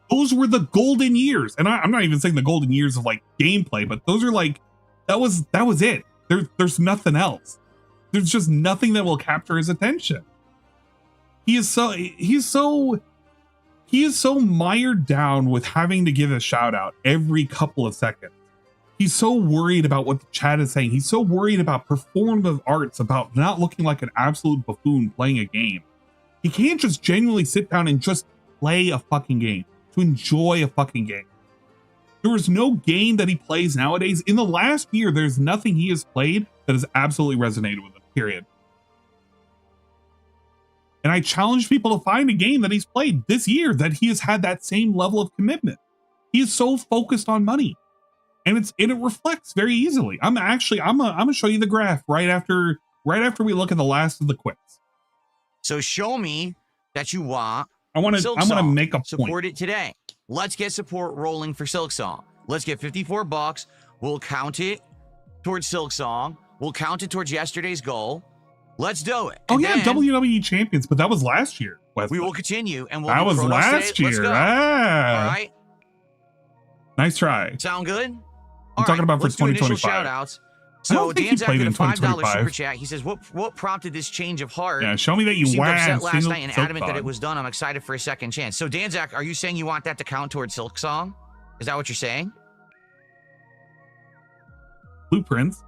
Those were the golden years. And I'm not even saying the golden years of like gameplay, but those are like, that was it. There's nothing else. There's just nothing that will capture his attention. He is so mired down with having to give a shout out every couple of seconds. He's so worried about what the chat is saying. He's so worried about performative arts, about not looking like an absolute buffoon playing a game. He can't just genuinely sit down and just play a fucking game, to enjoy a fucking game. There is no game that he plays nowadays. In the last year, there's nothing he has played that has absolutely resonated with him, period. And I challenge people to find a game that he's played this year that he has had that same level of commitment. He is so focused on money. And it reflects very easily. I'm gonna show you the graph right after we look at the last of the quits. So show me that you want. I want to make a point. Support it today. Let's get support rolling for Silksong. Let's get $54. We'll count it towards Silksong. We'll count it towards yesterday's goal. Let's do it. Oh yeah, WWE champions, but that was last year. We will continue, and we'll. That was last year. Let's go. Ah. All right. Nice try. Sound good? I'm talking about for 2025. Shout outs. So Dan's after the $5 super chat. He says, "What prompted this change of heart?" Yeah, show me that you seemed won. upset last night and adamant that it was done. I'm excited for a second chance. So Danzak, are you saying you want that to count towards Silksong? Is that what you're saying? Blueprints.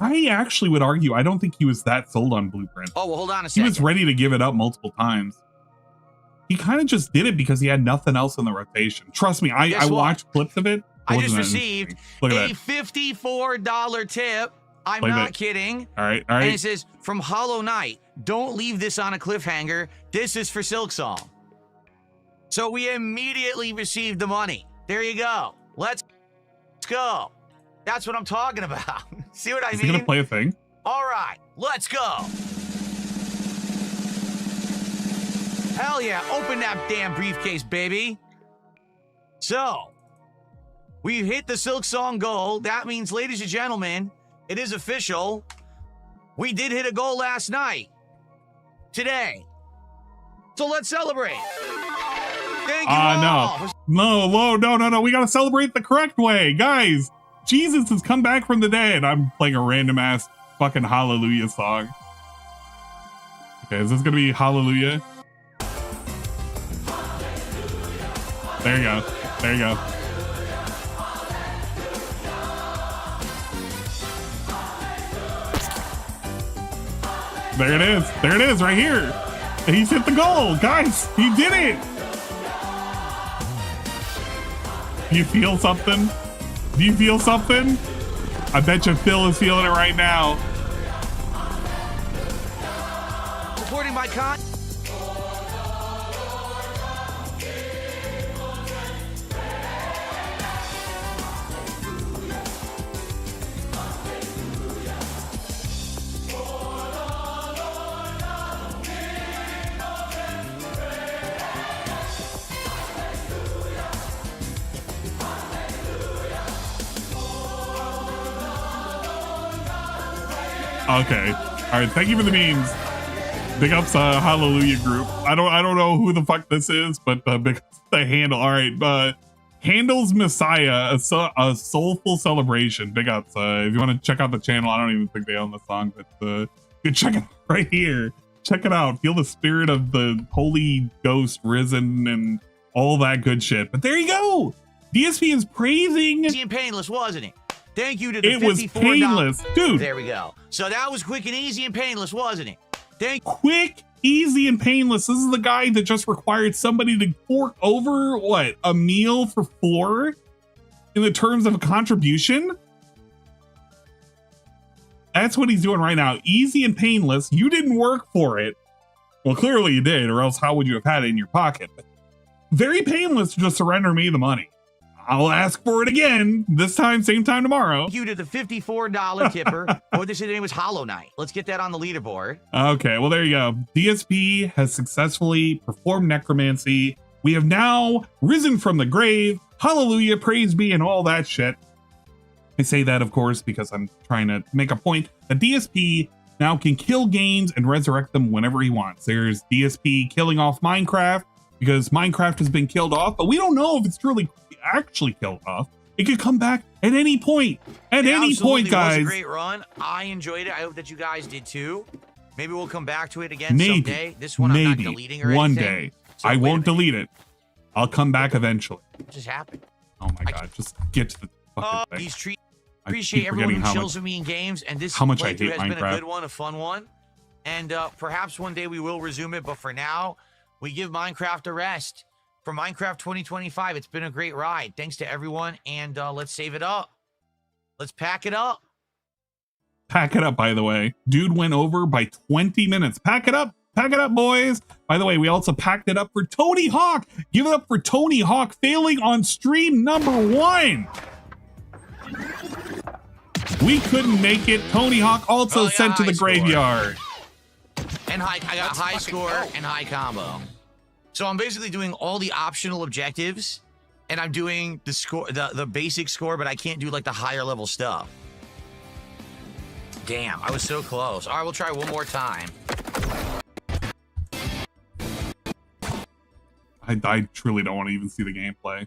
I actually would argue I don't think he was that sold on Blueprints. Oh well, hold on a second. He was ready to give it up multiple times. He kind of just did it because he had nothing else in the rotation. Trust me, I watched clips of it. I just received a $54 tip. I'm not kidding. All right. And it says, from Hollow Knight, don't leave this on a cliffhanger. This is for Silksong. So we immediately received the money. There you go. Let's go. That's what I'm talking about. See what I mean? Is he going to play a thing? All right. Let's go. Hell yeah. Open that damn briefcase, baby. So, we hit the Silksong goal. That means, ladies and gentlemen, it is official. We did hit a goal last night. Today. So let's celebrate. Thank you all. No. We got to celebrate the correct way. Guys, Jesus has come back from the dead. I'm playing a random ass fucking hallelujah song. Okay, is this going to be hallelujah? There you go. There you go. There it is. There it is right here. He's hit the goal. Guys, he did it. Do you feel something? Do you feel something? I bet you Phil is feeling it right now. Supporting my con. Okay. All right. Thank you for the memes. Big ups, Hallelujah group. I don't know who the fuck this is, but big ups the handle. All right. Handel's Messiah, a soulful celebration. Big ups. If you want to check out the channel, I don't even think they own the song, but you check it out right here. Check it out. Feel the spirit of the Holy Ghost risen and all that good shit. But there you go. DSP is praising. Easy and painless, wasn't it? Thank you to the It was $54. painless, dude. There we go. So that was quick and easy and painless, wasn't it? Quick, easy, and painless. This is the guy that just required somebody to fork over, what, a meal for 4 in the terms of a contribution? That's what he's doing right now. Easy and painless. You didn't work for it. Well, clearly you did, or else how would you have had it in your pocket? Very painless to just surrender me the money. I'll ask for it again, this time, same time tomorrow. Thank you to the $54 tipper. Or they said the name was Hollow Knight. Let's get that on the leaderboard. Okay, well, there you go. DSP has successfully performed necromancy. We have now risen from the grave. Hallelujah, praise be, and all that shit. I say that, of course, because I'm trying to make a point that DSP now can kill games and resurrect them whenever he wants. There's DSP killing off Minecraft because Minecraft has been killed off, but we don't know if it's truly actually killed off. It could come back at any point. At any point, guys. It was a great run. I enjoyed it. I hope that you guys did too. Maybe we'll come back to it again someday. This one I'm not deleting or anything. One day. So I won't delete it. I'll come back eventually. What just happened? Oh my god, just get to the fucking thing. These treats. Appreciate everyone who chills with me in games, and this playthrough has been a good one, a fun one. And perhaps one day we will resume it, but for now, we give Minecraft a rest. For Minecraft 2025, it's been a great ride. Thanks to everyone, and let's save it up. Let's pack it up. Pack it up, by the way. Dude went over by 20 minutes. Pack it up. Pack it up, boys. By the way, we also packed it up for Tony Hawk. Give it up for Tony Hawk failing on stream number 1. We couldn't make it. Tony Hawk also sent to the graveyard. And I got high score and high combo. So I'm basically doing all the optional objectives, and I'm doing the score, the basic score, but I can't do like the higher level stuff. Damn, I was so close. All right, we'll try one more time. I truly don't want to even see the gameplay.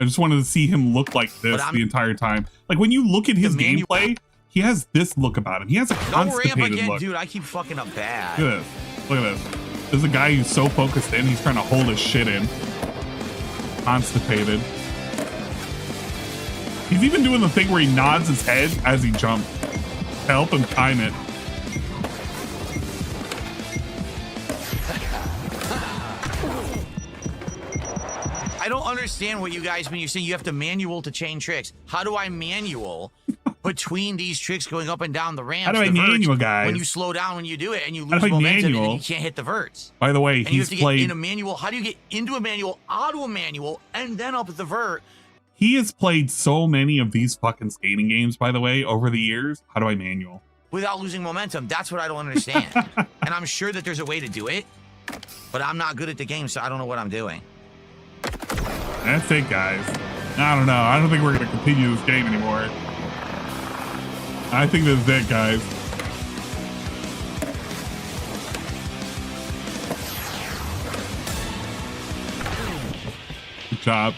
I just wanted to see him look like this the entire time. Like when you look at his gameplay, he has this look about him. He has a constipated ramp again, look. dude. I keep fucking up bad. Look at this. Look at this. There's a guy who's so focused in, he's trying to hold his shit in. Constipated. He's even doing the thing where he nods his head as he jumps to help him time it. I don't understand what you guys mean. You're saying you have to manual to chain tricks. How do I manual between these tricks going up and down the ramp? How do I manual, guys? When you slow down when you do it and you lose momentum and you can't hit the verts. By the way, and you have to get in a manual. How do you get into a manual, out of a manual, and then up at the vert? He has played so many of these fucking skating games, by the way, over the years. How do I manual? Without losing momentum. That's what I don't understand. And I'm sure that there's a way to do it, but I'm not good at the game, so I don't know what I'm doing. That's it, guys. I don't know. I don't think we're going to continue this game anymore. I think this is it, guys. Good job.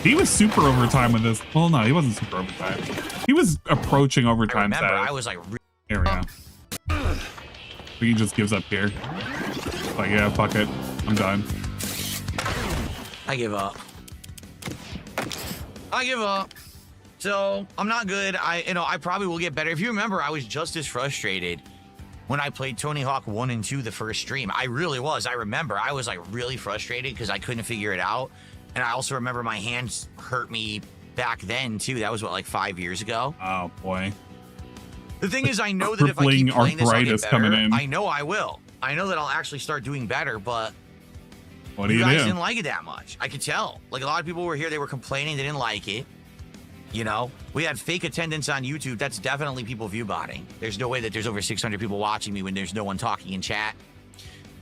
He was super overtime with this. Well, no, he wasn't super overtime. He was approaching overtime. I was like, here we go. He just gives up here. Like, yeah, fuck it. I'm done. I give up. I give up. So I'm not good. I probably will get better. If you remember, I was just as frustrated when I played Tony Hawk 1 and 2 the first stream. I really was. I remember I was like really frustrated because I couldn't figure it out. And I also remember my hands hurt me back then too. That was what, like 5 years ago? Oh boy. The thing is, I know that if I keep playing this, I'll get better. I know I will. I know that I'll actually start doing better, but what do you you guys do? didn't like it that much. I could tell. Like a lot of people were here, they were complaining, they didn't like it. You know, we had fake attendance on YouTube. That's definitely people view botting. There's no way that there's over 600 people watching me when there's no one talking in chat.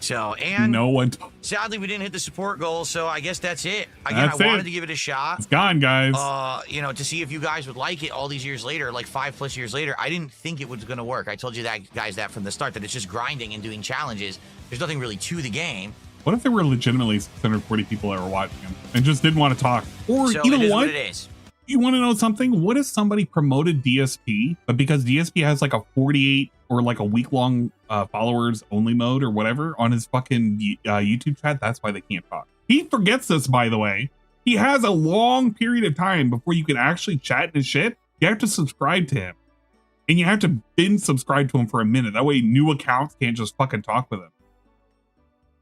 So, and no one. Sadly, we didn't hit the support goal, so I guess that's it. Again, I wanted to give it a shot. It's gone, guys. You know, to see if you guys would like it all these years later, like 5+ years later. I didn't think it was going to work. I told you guys that from the start, that it's just grinding and doing challenges. There's nothing really to the game. What if there were legitimately 640 people that were watching him and just didn't want to talk? Or So you know it is what? what it is. You want to know something? What if somebody promoted DSP, but because DSP has like a 48 or like a week-long followers only mode or whatever on his fucking YouTube chat, that's why they can't talk. He forgets this, by the way. He has a long period of time before you can actually chat his shit. You have to subscribe to him. And you have to been subscribed to him for a minute. That way new accounts can't just fucking talk with him.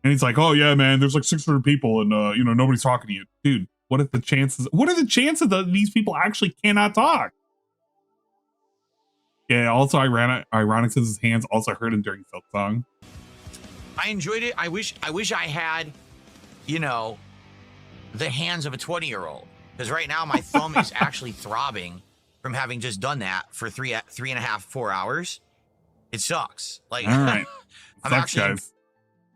And he's like, oh yeah, man, there's like 600 people and you know, nobody's talking to you. Dude, what are the chances that these people actually cannot talk? Yeah, also ironic since his hands also hurt him during Silk Song. I enjoyed it. I wish I had, you know, the hands of a 20-year-old. Because right now my thumb is actually throbbing from having just done that for 3.5-4 hours. It sucks. Like, all right. I'm Sucks, actually guys.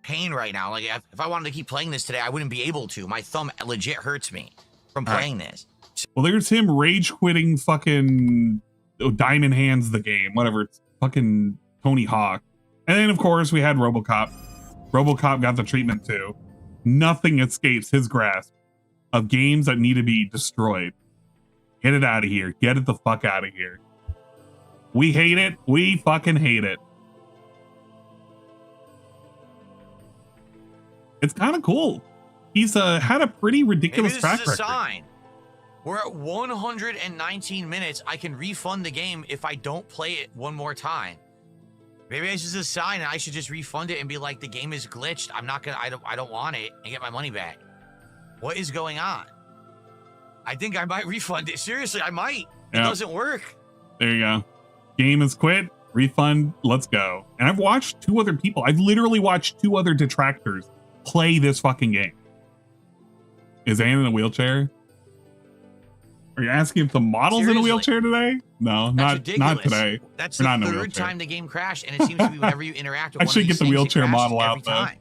pain right now. Like if I wanted to keep playing this today, I wouldn't be able to. My thumb legit hurts me from playing this. Well, there's him rage quitting fucking Diamond Hands the game, whatever. It's fucking Tony Hawk. And then of course we had RoboCop. RoboCop got the treatment too. Nothing escapes his grasp of games that need to be destroyed. Get it out of here. Get it the fuck out of here. We hate it. We fucking hate it. It's kind of cool. He's had a pretty ridiculous Maybe track this is a record. sign. We're at 119 minutes. I can refund the game if I don't play it one more time. Maybe it's just a sign and I should just refund it and be like, the game is glitched. I'm not gonna, I don't want it, and get my money back. What is going on? I think I might refund it. Seriously, I might. It doesn't work. There you go. Game is quit. Refund. Let's go. And I've watched two other people. I've literally watched two other detractors play this fucking game. Is Anne in a wheelchair? Are you asking if the model's in a wheelchair today? No, not today. That's We're the not in a third wheelchair. time the game crashed, and it seems to be whenever you interact with I one should of get these the things, wheelchair it crashes model out every though. time.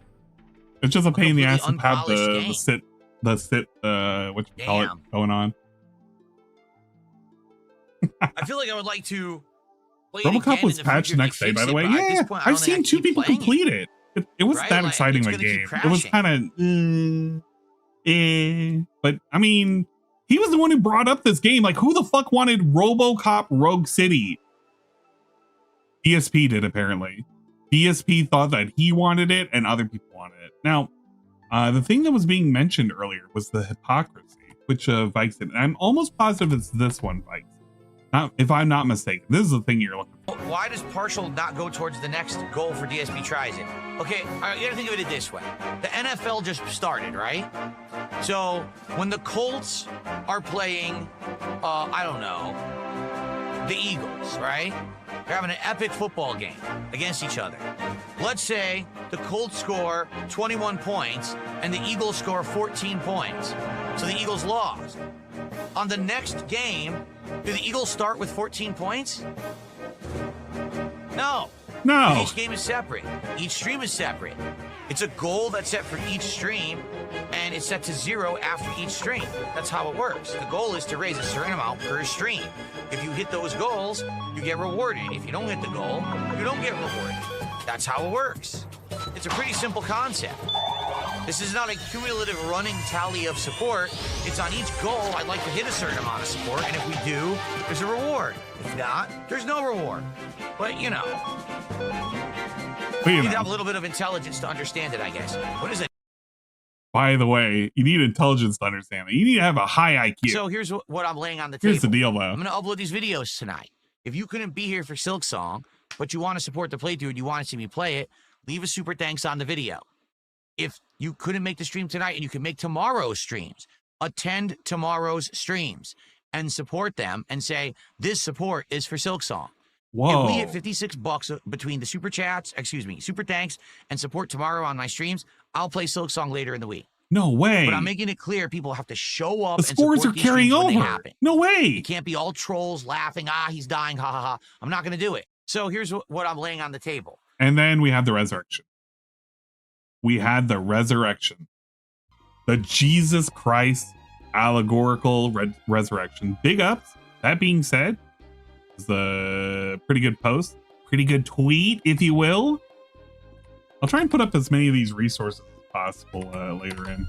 It's just a pain in the ass to have unpolished game. the sit what you call it going on. I feel like I would like to play it RoboCop again was in the patched future the if next they day, by fix the way. it, but at this Yeah, point, I I've don't think I seen can two keep people playing complete it. It wasn't Right? that Like, exciting it's of a gonna keep game. It was crashing. kind of, but I mean, he was the one who brought up this game. Like, who the fuck wanted RoboCop Rogue City? DSP did, apparently. DSP thought that he wanted it and other people wanted it. Now, the thing that was being mentioned earlier was the hypocrisy, which Vikes did. And I'm almost positive it's this one, Vikes. Not, if I'm not mistaken. This is the thing you're looking for. Why does partial not go towards the next goal for DSP tries it? Okay, all right, you gotta think of it this way. The NFL just started, right? So when the Colts are playing, I don't know, the Eagles, right? They're having an epic football game against each other. Let's say the Colts score 21 points and the Eagles score 14 points. So the Eagles lost. On the next game, do the Eagles start with 14 points? No. No. Each game is separate. Each stream is separate. It's a goal that's set for each stream, and it's set to 0 after each stream. That's how it works. The goal is to raise a certain amount per stream. If you hit those goals, you get rewarded. If you don't hit the goal, you don't get rewarded. That's how it works. It's a pretty simple concept. This is not a cumulative running tally of support. It's on each goal, I'd like to hit a certain amount of support, and if we do, there's a reward. If not, there's no reward. But, you know, you need to have a little bit of intelligence to understand it, I guess. What is it? By the way, you need intelligence to understand it. You need to have a high IQ. So here's what I'm laying on the table. Here's the deal, though. I'm going to upload these videos tonight. If you couldn't be here for Silk Song, but you want to support the playthrough and you want to see me play it, leave a super thanks on the video. If you couldn't make the stream tonight and you can make tomorrow's streams, attend tomorrow's streams and support them and say, this support is for Silk Song. Whoa. If we hit 56 bucks between the super thanks and support tomorrow on my streams, I'll play Silk Song later in the week. No way. But I'm making it clear people have to show up The and scores support are these carrying streams when they over. happen. No way. You can't be all trolls laughing, he's dying, ha ha ha. I'm not going to do it. So here's what I'm laying on the table. And then we have the resurrection. we had the resurrection. The Jesus Christ allegorical resurrection. Big ups. That being said, it's a pretty good post. Pretty good tweet, if you will. I'll try and put up as many of these resources as possible later in.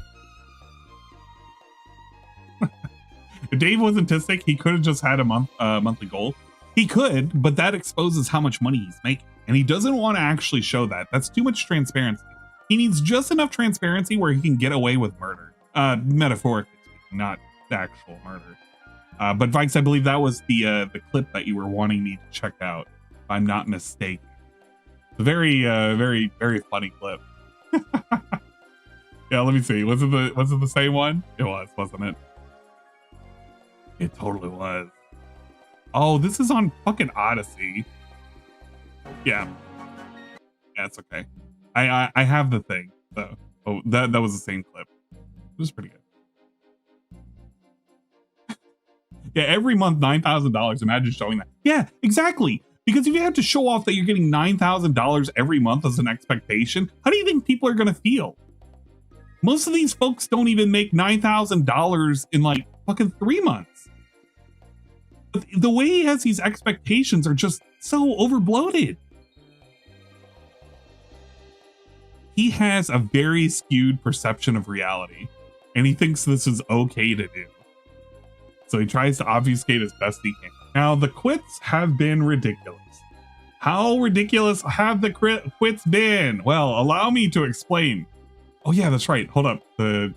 If Dave wasn't Tistic, he could have just had a monthly goal. He could, but that exposes how much money he's making. And he doesn't want to actually show that. That's too much transparency. He needs just enough transparency where he can get away with murder. Metaphorically speaking, not actual murder. But Vikes, I believe that was the clip that you were wanting me to check out, if I'm not mistaken. It's a very, very funny clip. Yeah, let me see. Was it the same one? It was, wasn't it? It totally was. Oh, this is on fucking Odyssey. Yeah. Yeah, it's okay. I have the thing, though. Oh, that was the same clip. It was pretty good. Yeah, every month, $9,000. Imagine showing that. Yeah, exactly. Because if you have to show off that you're getting $9,000 every month as an expectation, how do you think people are going to feel? Most of these folks don't even make $9,000 in like fucking 3 months. But the way he has these expectations are just so overbloated. He has a very skewed perception of reality, and he thinks this is okay to do. So he tries to obfuscate as best he can. Now, the quits have been ridiculous. How ridiculous have the quits been? Well, allow me to explain. Oh yeah, that's right. Hold up. I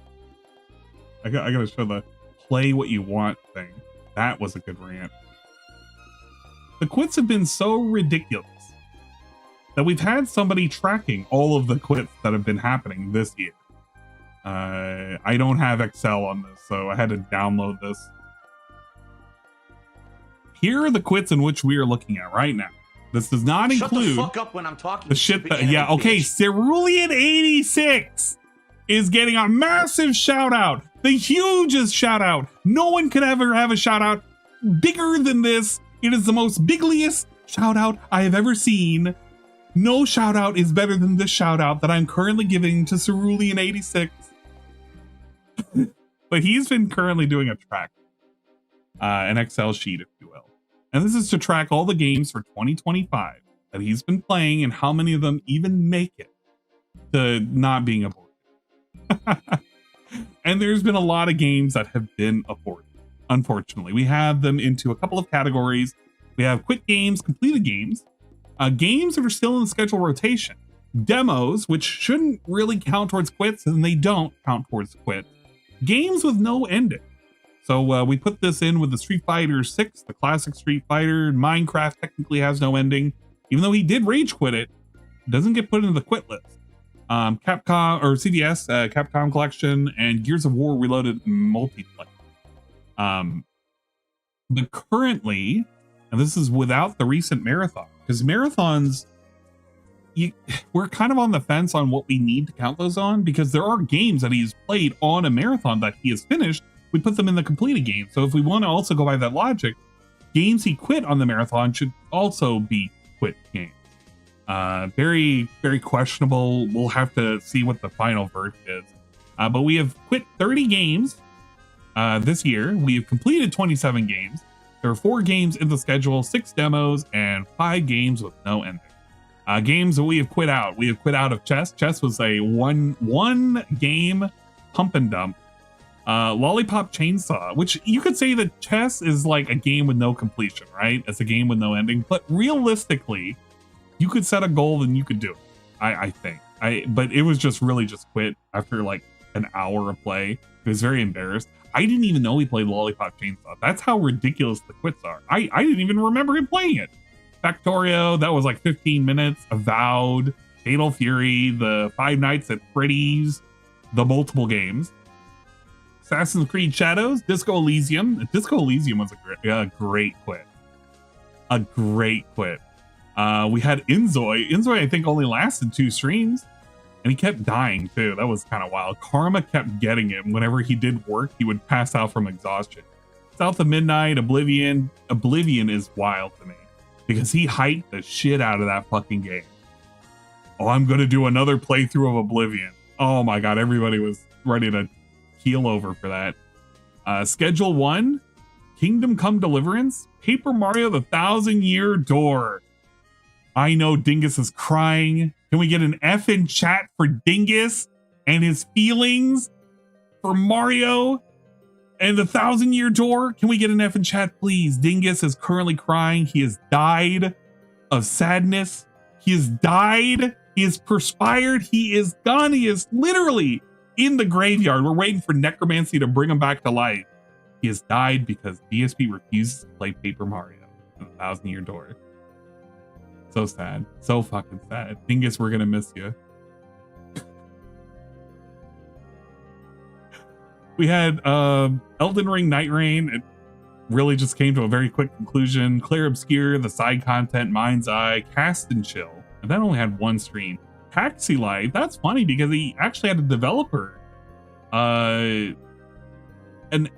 gotta show the play what you want thing. That was a good rant. The quits have been so ridiculous that we've had somebody tracking all of the quits that have been happening this year. I don't have Excel on this, so I had to download this. Here are the quits in which we are looking at right now. This does not include Shut the fuck up when I'm talking. the shit that, yeah, okay, Cerulean86 is getting a massive shout out. The hugest shout out. No one could ever have a shout out bigger than this. It is the most bigliest shout out I have ever seen. No shout out is better than this shout out that I'm currently giving to Cerulean86. But he's been currently doing a track, an Excel sheet, if you will. And this is to track all the games for 2025 that he's been playing and how many of them even make it to not being aborted. And there's been a lot of games that have been aborted. Unfortunately, we have them into a couple of categories. We have quit games, completed games, games that are still in the schedule rotation, demos, which shouldn't really count towards quits, and they don't count towards quits, games with no ending. So we put this in with the Street Fighter 6, the classic Street Fighter. Minecraft technically has no ending, even though he did rage quit it. It doesn't get put into the quit list. Capcom or CVS, Capcom Collection, and Gears of War Reloaded multiplayer. But currently, and this is without the recent marathon, because marathons, we're kind of on the fence on what we need to count those on, because there are games that he's played on a marathon that he has finished. We put them in the completed game. So if we want to also go by that logic, games he quit on the marathon should also be quit games. Very, very questionable. We'll have to see what the final verdict is. But we have quit 30 games this year. We have completed 27 games. There are 4 games in the schedule, 6 demos, and 5 games with no ending. Games that we have quit out. We have quit out of chess. Chess was a one game pump and dump. Lollipop Chainsaw, which you could say that chess is like a game with no completion, right? It's a game with no ending. But realistically, you could set a goal and you could do it. I think. But it was just really just quit after like an hour of play. I was very embarrassed. I didn't even know he played Lollipop Chainsaw. That's how ridiculous the quits are. I didn't even remember him playing it. Factorio, that was like 15 minutes. Avowed, Fatal Fury, the Five Nights at Freddy's, the multiple games. Assassin's Creed Shadows, Disco Elysium. Disco Elysium was a great quit. A great quit. We had Inzoi. Inzoi, I think, only lasted 2 streams. And he kept dying, too. That was kind of wild. Karma kept getting him. Whenever he did work, he would pass out from exhaustion. South of Midnight, Oblivion. Oblivion is wild to me. Because he hyped the shit out of that fucking game. Oh, I'm going to do another playthrough of Oblivion. Oh my god, everybody was ready to keel over for that. Schedule 1, Kingdom Come Deliverance, Paper Mario the 1,000-Year Door. I know Dingus is crying. Can we get an F in chat for Dingus and his feelings for Mario and the 1,000-Year Door? Can we get an F in chat, please? Dingus is currently crying. He has died of sadness. He has died. He has perspired. He is gone. He is literally in the graveyard. We're waiting for Necromancy to bring him back to life. He has died because DSP refuses to play Paper Mario and the 1,000-Year Door. So sad. So fucking sad. Dingus, we're gonna miss you. We had Elden Ring Night Rain. It really just came to a very quick conclusion. Clear Obscure, the side content, Mind's Eye, Cast and Chill. And that only had one stream. Taxi Life, that's funny because he actually had a developer. And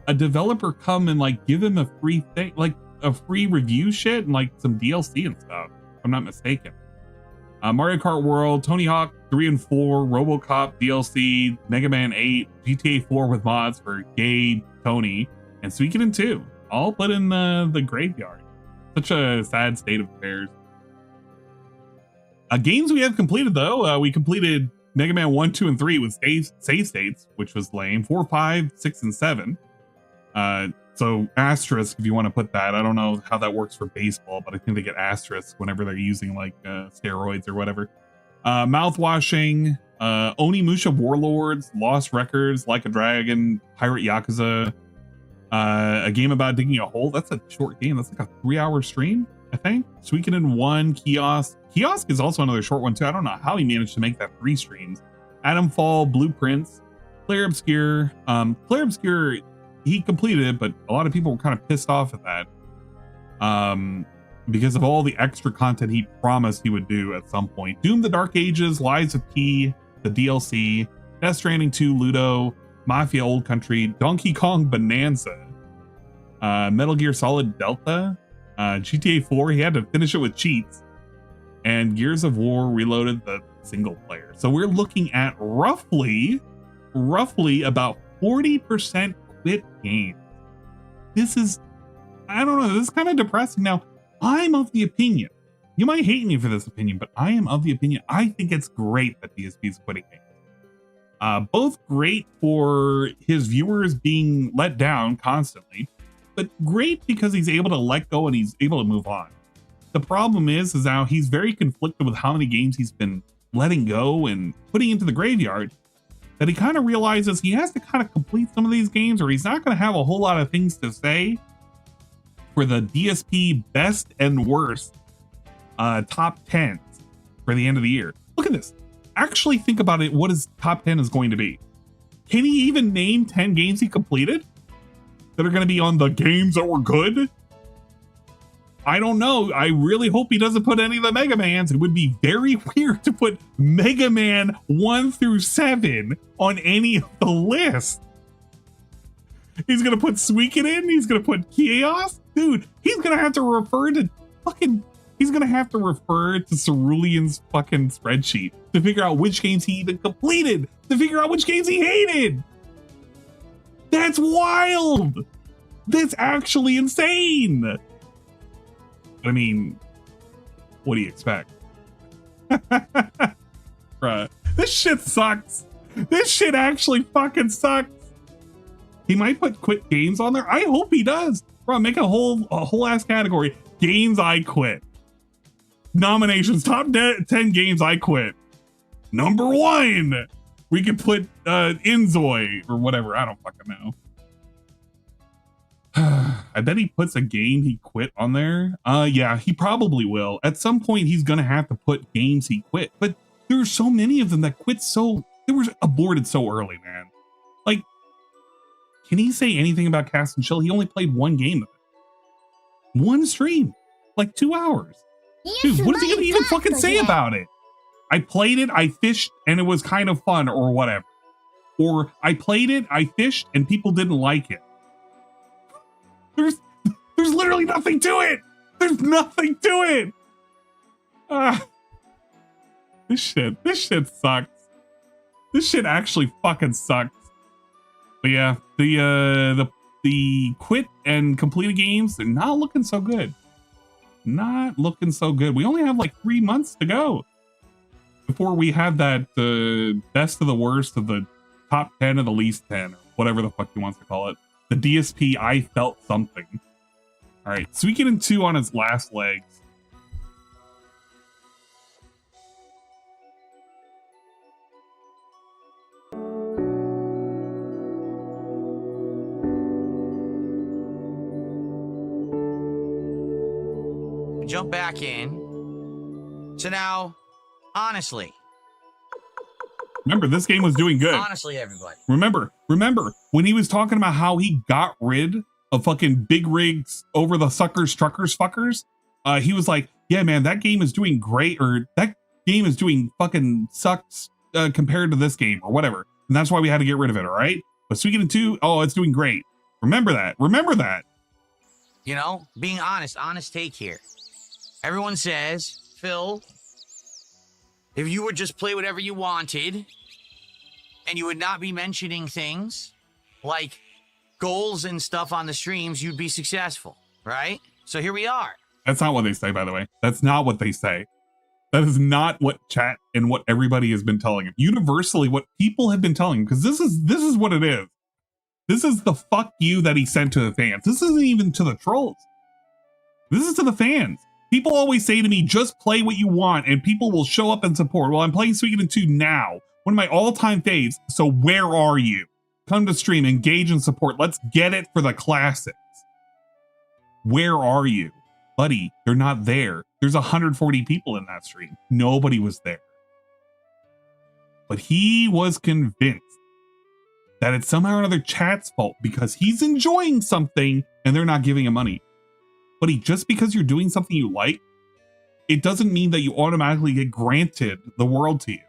a developer come and like give him a free thing, like a free review shit and like some DLC and stuff. If I'm not mistaken. Mario Kart World, Tony Hawk 3 and 4, RoboCop DLC, Mega Man 8, GTA 4 with mods for Gabe, Tony, and Suikoden 2, all put in the graveyard. Such a sad state of affairs. Games we have completed though, we completed Mega Man 1, 2, and 3 with save states, which was lame. 4, 5, 6, and 7. So asterisk if you want to put that. I don't know how that works for baseball, but I think they get asterisks whenever they're using like steroids or whatever. Mouthwashing, Onimusha Warlords, Lost Records, Like a Dragon, Pirate Yakuza, a game about digging a hole. That's a short game. That's like a 3-hour stream, I think. Suikoden 1, Kiosk. Kiosk is also another short one too. I don't know how he managed to make that 3 streams. Atomfall, Blueprints, Clear Obscure. Clear Obscure, he completed it, but a lot of people were kind of pissed off at that because of all the extra content he promised he would do at some point. Doom the Dark Ages, Lies of P, the DLC, Death Stranding 2, Ludo, Mafia Old Country, Donkey Kong Bonanza, Metal Gear Solid Delta, GTA 4, he had to finish it with cheats, and Gears of War Reloaded, the single player. So we're looking at roughly about 40% quit games. This is, I don't know, this is kind of depressing. Now, I'm of the opinion, you might hate me for this opinion, but I am of the opinion, I think it's great that DSP is quitting games. Both great for his viewers being let down constantly, but great because he's able to let go and he's able to move on. The problem is now he's very conflicted with how many games he's been letting go and putting into the graveyard, that he kind of realizes he has to kind of complete some of these games or he's not going to have a whole lot of things to say for the DSP best and worst top 10s for the end of the year. Look at this. Actually think about it, what his top 10 is going to be. Can he even name 10 games he completed that are going to be on the games that were good? I don't know. I really hope he doesn't put any of the Mega Mans. It would be very weird to put Mega Man 1 through 7 on any of the list. He's going to put Suikoden. He's going to put Chaos. Dude, he's going to have to refer to he's going to have to refer to Cerulean's fucking spreadsheet to figure out which games he even completed, to figure out which games he hated. That's wild. That's actually insane. I mean, what do you expect? Bruh, this shit sucks. This shit actually fucking sucks. He might put quit games on there. I hope he does. Bro, make a whole ass category. Games I quit. Nominations, top 10 games I quit. Number 1. We could put Inzoi or whatever. I don't fucking know. I bet he puts a game he quit on there. Yeah, he probably will. At some point, he's gonna have to put games he quit. But there are so many of them that quit they were aborted so early, man. Like, can he say anything about Cast and Chill? He only played one game of it. One stream. Like 2 hours. Dude, what is he gonna even fucking say about it? I played it, I fished, and it was kind of fun, or whatever. Or I played it, I fished, and people didn't like it. There's literally nothing to it. There's nothing to it. This shit sucks. This shit actually fucking sucks. But yeah, the quit and completed games, they're not looking so good. Not looking so good. We only have like 3 months to go before we have that best of the worst of the top 10 of the least 10, or whatever the fuck he wants to call it. The DSP I felt something. All right, Suikoden 2 on its last legs. Jump back in. So now, honestly. Remember, this game was doing good. Honestly, everybody. Remember, when he was talking about how he got rid of fucking big rigs over the suckers, truckers, fuckers, he was like, yeah, man, that game is doing great, or that game is doing fucking sucks compared to this game, or whatever. And that's why we had to get rid of it, all right? But Suikoden 2, oh, it's doing great. Remember that. Remember that. You know, being honest take here. Everyone says, Phil, if you would just play whatever you wanted, and you would not be mentioning things like goals and stuff on the streams, you'd be successful, right? So here we are. That's not what they say, by the way. That's not what they say. That is not what chat and what everybody has been telling him. Universally, what people have been telling him, because this is what it is. This is the fuck you that he sent to the fans. This isn't even to the trolls. This is to the fans. People always say to me, just play what you want and people will show up and support. Well, I'm playing Suikoden 2 now, one of my all-time faves. So where are you? Come to stream, engage and support. Let's get it for the classics. Where are you? Buddy, you're not there. There's 140 people in that stream. Nobody was there. But he was convinced that it's somehow or another chat's fault because he's enjoying something and they're not giving him money. Buddy, just because you're doing something you like, it doesn't mean that you automatically get granted the world to you.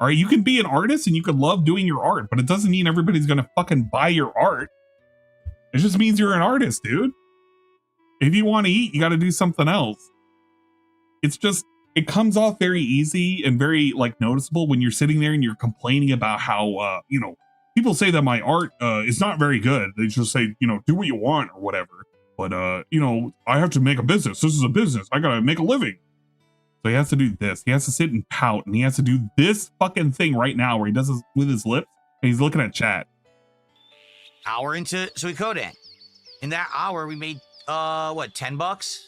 All right, you can be an artist and you can love doing your art, but it doesn't mean everybody's going to fucking buy your art. It just means you're an artist, dude. If you want to eat, you got to do something else. It's just, it comes off very easy and very like noticeable when you're sitting there and you're complaining about how, you know, people say that my art is not very good. They just say, you know, do what you want or whatever. But, you know, I have to make a business. This is a business. I got to make a living. So he has to do this. He has to sit and pout. And he has to do this fucking thing right now where he does this with his lips. And he's looking at chat. Hour into Suikoden. In that hour, we made, what, $10?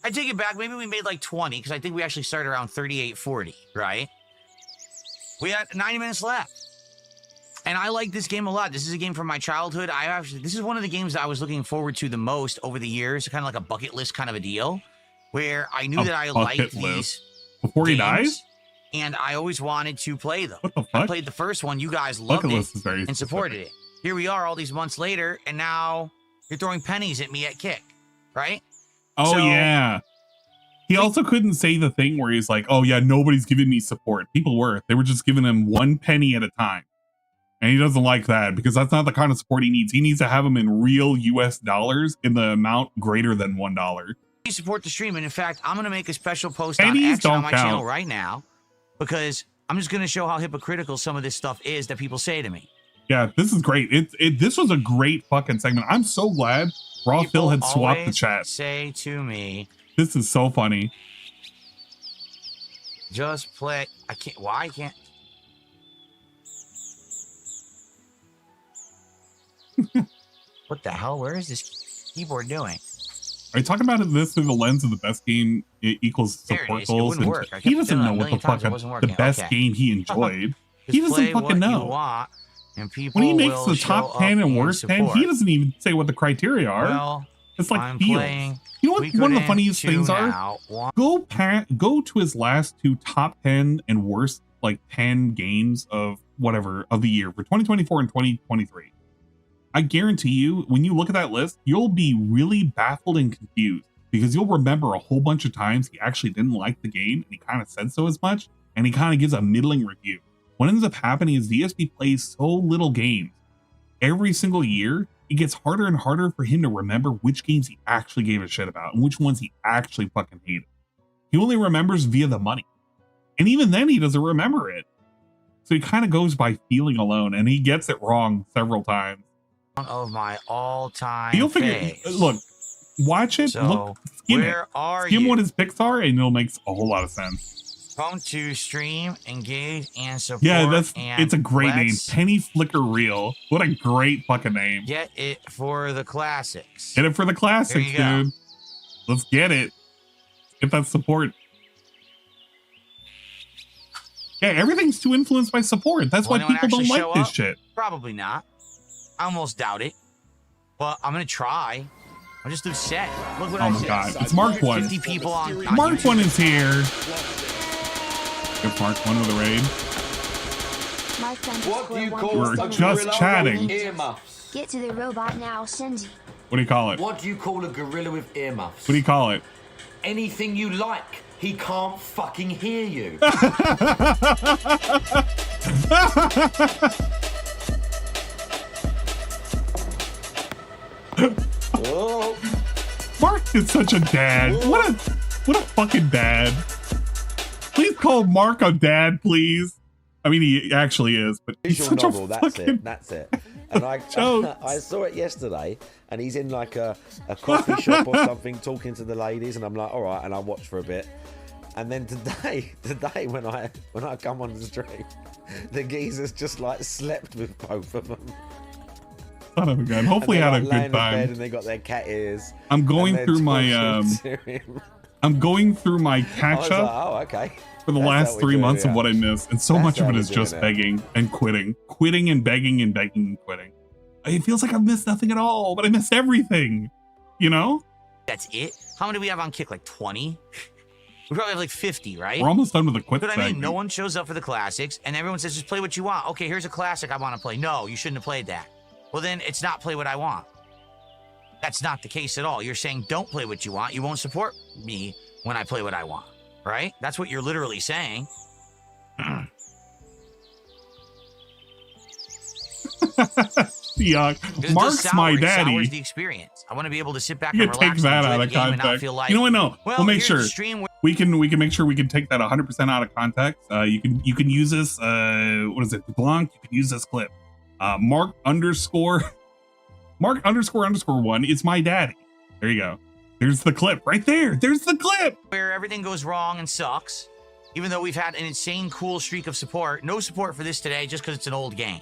I take it back. Maybe we made like 20 because I think we actually started around 38.40, right? We had 90 minutes left. And I like this game a lot. This is a game from my childhood. This is one of the games that I was looking forward to the most over the years, kind of like a bucket list kind of a deal, where I knew that I liked these before he games, dies, and I always wanted to play them. What the fuck? I played the first one. You guys loved Bucket it list is very and supported it. Here we are all these months later, and now you're throwing pennies at me at Kick, right? Oh, So- yeah. He also couldn't say the thing where he's like, oh, yeah, nobody's giving me support. People were. They were just giving him 1 penny at a time. And he doesn't like that because that's not the kind of support he needs. He needs to have them in real US dollars in the amount greater than $1. You support the stream, and in fact, I'm going to make a special post on Pennies X on don't my count. channel right now because I'm just going to show how hypocritical some of this stuff is that people say to me. Yeah, this is great. This was a great fucking segment. I'm so glad Raw Phil had swapped the always chat. Say to me, This is so funny. just play. I can't. Why I can't? What the hell? Where is this keyboard doing? Are you talking about this through the lens of the best game equals There it support is. It goals? wouldn't And work. I he kept doesn't doing it know a what the million times. It fucking wasn't the working. best Okay. game he enjoyed. Just He doesn't play fucking what you know. want, and people When he makes will the show top up 10 and worst 10, support. he doesn't even say what the criteria are. Well, it's like I'm feels. playing You know what one of the funniest Suikoden things 2 are? now. Go to his last 2 top 10 and worst like 10 games of whatever of the year for 2024 and 2023. I guarantee you, when you look at that list, you'll be really baffled and confused because you'll remember a whole bunch of times he actually didn't like the game and he kind of said so as much, and he kind of gives a middling review. What ends up happening is DSP plays so little games. Every single year, it gets harder and harder for him to remember which games he actually gave a shit about and which ones he actually fucking hated. He only remembers via the money. And even then, he doesn't remember it. So he kind of goes by feeling alone, and he gets it wrong several times. Of my all-time You'll figure. Look, watch it. So, look, skim where it. are Skim you? what his picks are, and it'll make a whole lot of sense. Come to stream, engage, and support. Yeah, and it's a great name. let's Penny Flicker Reel. What a great fucking name. Get it for the classics. Get it for the classics, There you go. dude. Let's get it. Get that support. Yeah, everything's too influenced by support. That's Will why anyone people don't actually like show this up? shit. Probably not. I almost doubt it. But I'm gonna try. I'm just upset. Look what Oh I my said. god, it's Mark 1. 50 people on Mark YouTube. 1 is here. Give Mark 1 with a raid. What do you We're just chatting. Get to the robot now, Senji. What do you call it? What do you call a gorilla with earmuffs? What do you call it? Anything you like. He can't fucking hear you. Mark is such a dad. What a fucking dad. Please call Mark a dad, please. I mean, he actually is, but he's Visual such novel, a that's fucking... it, that's it. And I saw it yesterday, and he's in like a coffee shop or something talking to the ladies, and I'm like, all right, and I watch for a bit. And then today when I come on the stream, the geezers just like slept with both of them. Son of a gun. Hopefully, I had a good time. And they got their cat ears. I'm going through my I'm going through my catch up. Oh, okay. For the last 3 months of what I missed, and so much of it is just begging and quitting, quitting and begging and begging and quitting. It feels like I've missed nothing at all, but I missed everything. You know? That's it? How many do we have on Kick? Like 20? We probably have like 50, right? We're almost done with the quit But I mean, segment. no one shows up for the classics, and everyone says, just play what you want. Okay, here's a classic I want to play. No, you shouldn't have played that. Well, then it's not play what I want. That's not the case at all. You're saying don't play what you want. You won't support me when I play what I want, right? That's what you're literally saying. Yuck. Mark's my daddy. Sours the experience. I want to be able to sit back You and can relax take that and enjoy out the of game and not context. feel like, You know what? No, well, we'll make here's sure a stream where we can make sure we can take that 100% out of context. You can use this. What is it? Dooblanc. You can use this clip. Mark underscore 1 is my daddy. There you go. There's the clip right there. There's the clip where everything goes wrong and sucks. Even though we've had an insane cool streak of support, no support for this today just because it's an old game.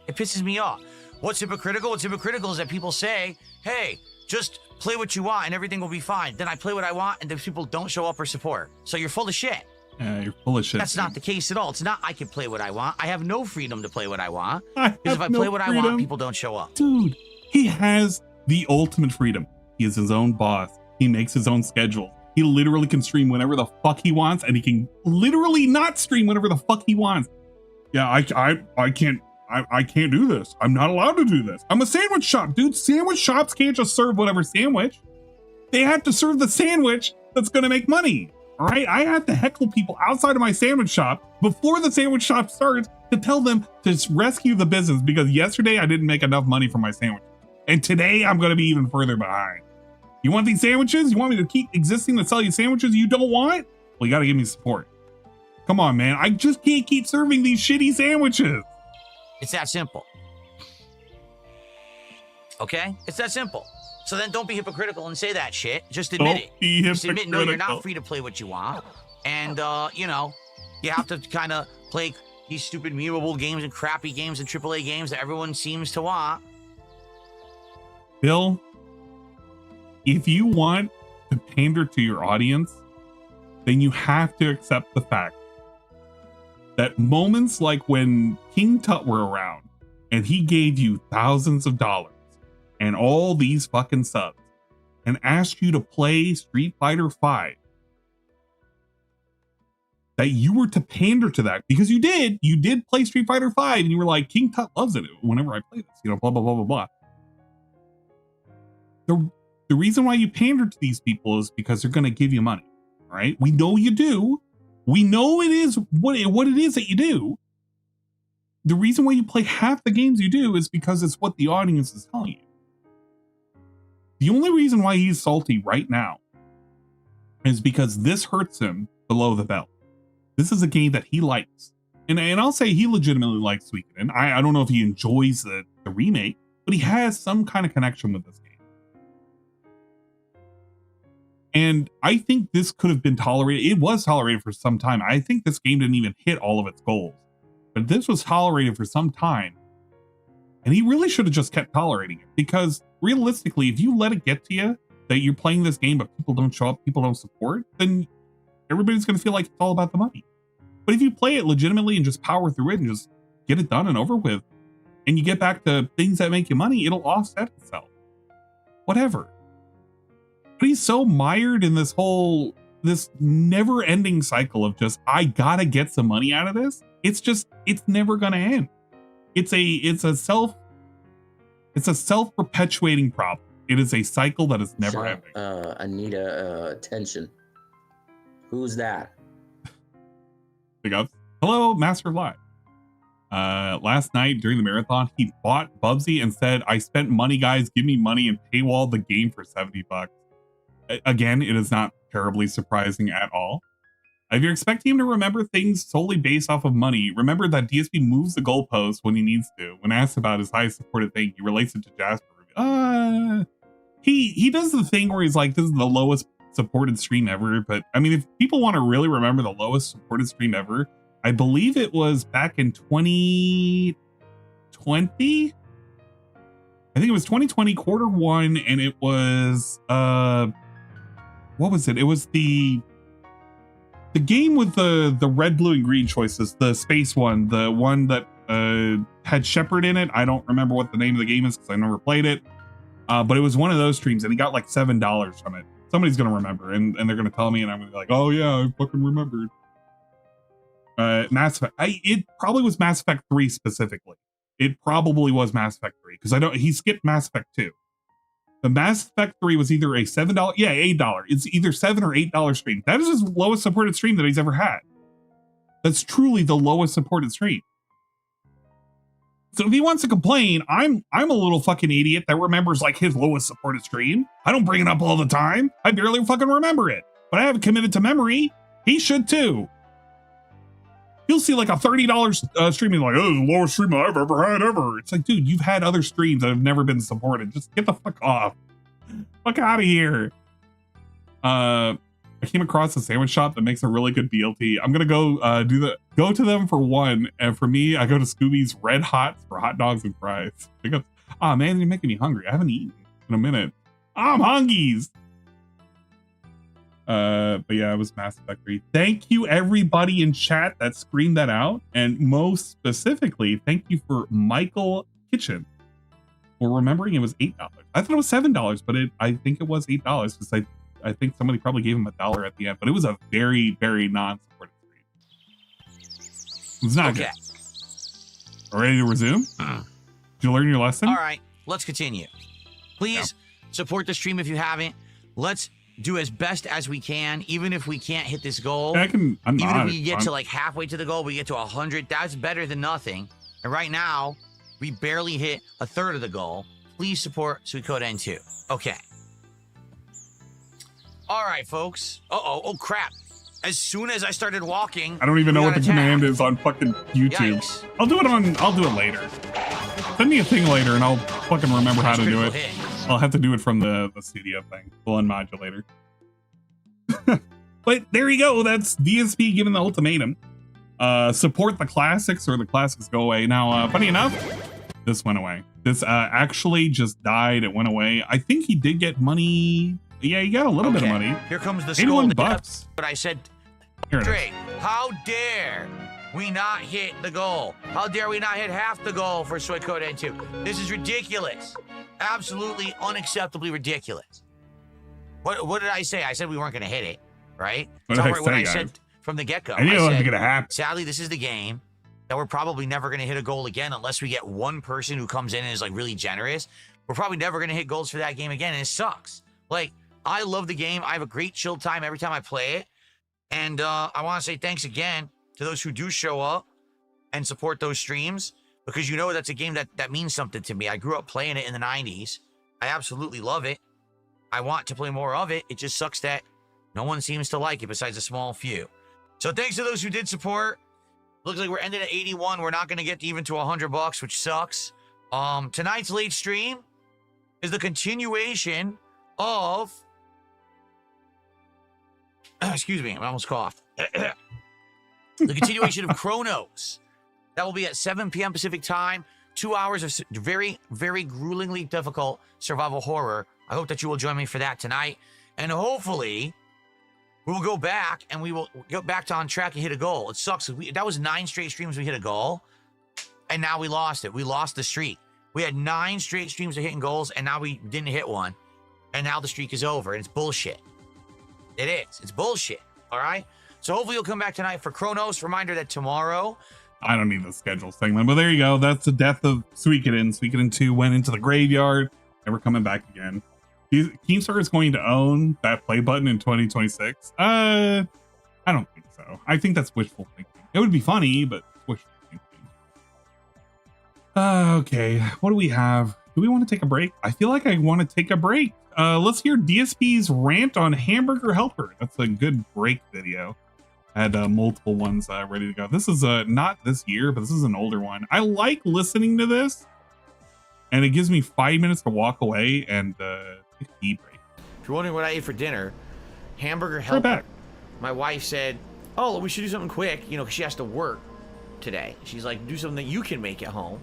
It pisses me off. What's hypocritical? What's hypocritical is that people say, hey, just play what you want and everything will be fine. Then I play what I want and the people don't show up or support. So you're full of shit. Yeah, you're full of shit. That's not the case at all. It's not I can play what I want. I have no freedom to play what I want. I Because if I have no play what I freedom. want, people don't show up. Dude, he has the ultimate freedom. He is his own boss. He makes his own schedule. He literally can stream whenever the fuck he wants, and he can literally not stream whenever the fuck he wants. Yeah, I can't do this. I'm not allowed to do this. I'm a sandwich shop, dude. Sandwich shops can't just serve whatever sandwich. They have to serve the sandwich that's gonna make money. All right, I have to heckle people outside of my sandwich shop before the sandwich shop starts to tell them to rescue the business, because yesterday I didn't make enough money from my sandwich. And today I'm going to be even further behind. You want these sandwiches? You want me to keep existing to sell you sandwiches you don't want? Well, you got to give me support. Come on, man. I just can't keep serving these shitty sandwiches. It's that simple. Okay? It's that simple. So then don't be hypocritical and say that shit. Just admit it. Just admit, no, you're not free to play what you want. And, you know, you have to kind of play these stupid memeable games and crappy games and AAA games that everyone seems to want. Bill, if you want to pander to your audience, then you have to accept the fact that moments like when King Tut were around and he gave you thousands of dollars and all these fucking subs and asked you to play Street Fighter V, that you were to pander to that, because you did play Street Fighter V and you were like, King Tut loves it whenever I play this, you know, blah, blah, blah, blah, blah. The reason why you pander to these people is because they're going to give you money, right? We know you do. We know it is what it is that you do. The reason why you play half the games you do is because it's what the audience is telling you. The only reason why he's salty right now is because this hurts him below the belt. This is a game that he likes. And I'll say he legitimately likes Suikoden. I don't know if he enjoys the remake, but he has some kind of connection with this game. And I think this could have been tolerated. It was tolerated for some time. I think this game didn't even hit all of its goals. But this was tolerated for some time. And he really should have just kept tolerating it. Because realistically, if you let it get to you that you're playing this game but people don't show up, people don't support, then everybody's going to feel like it's all about the money. But if you play it legitimately and just power through it and just get it done and over with, and you get back to things that make you money, it'll offset itself. Whatever. But he's so mired in this never ending cycle of just, I gotta get some money out of this. It's never gonna end. It's a self-perpetuating problem. It is a cycle that is never ending. I need attention. Who's that? Big ups. Hello, Master of Live. Last night during the marathon, he bought Bubsy and said, I spent money, guys, give me money, and paywalled the game for $70. Again, it is not terribly surprising at all. If you're expecting him to remember things solely based off of money, remember that DSP moves the goalpost when he needs to. When asked about his highest supported thing, he relates it to Jasper. He does the thing where he's like, this is the lowest supported stream ever. But I mean, if people want to really remember the lowest supported stream ever, I believe it was back in 2020. I think it was 2020 Q1, and it was what was it? It was the game with the red, blue, and green choices, the space one, the one that had Shepard in it. I don't remember what the name of the game is because I never played it. But it was one of those streams, and he got like $7 from it. Somebody's gonna remember, and they're gonna tell me, and I'm gonna be like, oh yeah, I fucking remembered. Mass Effect. It probably was Mass Effect 3 specifically. It probably was Mass Effect 3 because he skipped Mass Effect 2. The Mass Effect 3 was either a $7, $8. It's either $7 or $8 stream. That is his lowest supported stream that he's ever had. That's truly the lowest supported stream. So if he wants to complain, I'm a little fucking idiot that remembers like his lowest supported stream. I don't bring it up all the time. I barely fucking remember it. But I have it committed to memory. He should too. You'll see like a $30 stream and like, oh, this is the lowest stream I've ever had ever. It's like, dude, you've had other streams that have never been supported. Just get the fuck off. Fuck out of here. I came across a sandwich shop that makes a really good BLT. I'm gonna go to them for one, and for me, I go to Scooby's Red Hots for hot dogs and fries. Because, oh man, you're making me hungry. I haven't eaten in a minute. I'm hungies. But yeah, it was Mass Effect 3. Thank you everybody in chat that screamed that out, and most specifically, thank you for Michael Kitchen for remembering it was $8. I thought it was $7, but I think it was $8 because I think somebody probably gave him $1 at the end, but it was a very, very non-supported stream. It's not good. Ready to resume? Did you learn your lesson? All right, let's continue. Please support the stream if you haven't. Let's do as best as we can, even if we can't hit this goal. Even if we get to like halfway to the goal, we get to 100, that's better than nothing. And right now, we barely hit a third of the goal. Please support Suikoden 2. Okay. All right, folks. Oh crap. As soon as I started walking, I don't even know what the command is on fucking YouTube. Yikes. I'll do it later. Send me a thing later and I'll fucking remember how to do it. I'll have to do it from the studio thing. We'll unmodulator. But there you go. That's DSP giving the ultimatum. Support the classics or the classics go away. Now, funny enough, this went away. This actually just died. It went away. I think he did get money. Yeah, he got a little bit of money. Here comes the $81. But I said, Drake, how dare we not hit the goal? How dare we not hit half the goal for Suikoden 2? This is ridiculous. Absolutely unacceptably ridiculous. What did I say? I said we weren't going to hit it, right? What I said from the get-go. I knew it wasn't going to happen. Sadly, this is the game that we're probably never going to hit a goal again unless we get one person who comes in and is like really generous. We're probably never going to hit goals for that game again, and it sucks. Like, I love the game. I have a great chill time every time I play it. And I want to say thanks again to those who do show up and support those streams, because you know that's a game that means something to me. I grew up playing it in the 90s. I absolutely love it. I want to play more of it. It just sucks that no one seems to like it besides a small few. So thanks to those who did support. Looks like we're ending at 81. We're not going to get even to $100, which sucks. Tonight's late stream is the continuation of... excuse me, I almost coughed. The continuation of Chronos. That will be at 7 p.m. Pacific time. 2 hours of very, very gruelingly difficult survival horror. I hope that you will join me for that tonight. And hopefully, we will go back and we will get back to on track and hit a goal. It sucks. That was 9 straight streams we hit a goal. And now we lost it. We lost the streak. We had 9 straight streams of hitting goals, and now we didn't hit one. And now the streak is over, and it's bullshit. It is. It's bullshit. All right? So hopefully you'll come back tonight for Chronos. Reminder that tomorrow... I don't need the schedule segment, but there you go. That's the death of Suikoden. Suikoden 2 went into the graveyard, never coming back again. Keemstar is going to own that play button in 2026. I don't think so. I think that's wishful thinking. It would be funny, but wishful thinking. Okay, what do we have? Do we want to take a break? I feel like I want to take a break. Let's hear DSP's rant on Hamburger Helper. That's a good break video. I had multiple ones ready to go. This is not this year, but this is an older one. I like listening to this, and it gives me 5 minutes to walk away and take a tea break. If you're wondering what I ate for dinner, Hamburger Helper. Right back. My wife said, "Oh, we should do something quick," you know, because she has to work today. She's like, "Do something that you can make at home."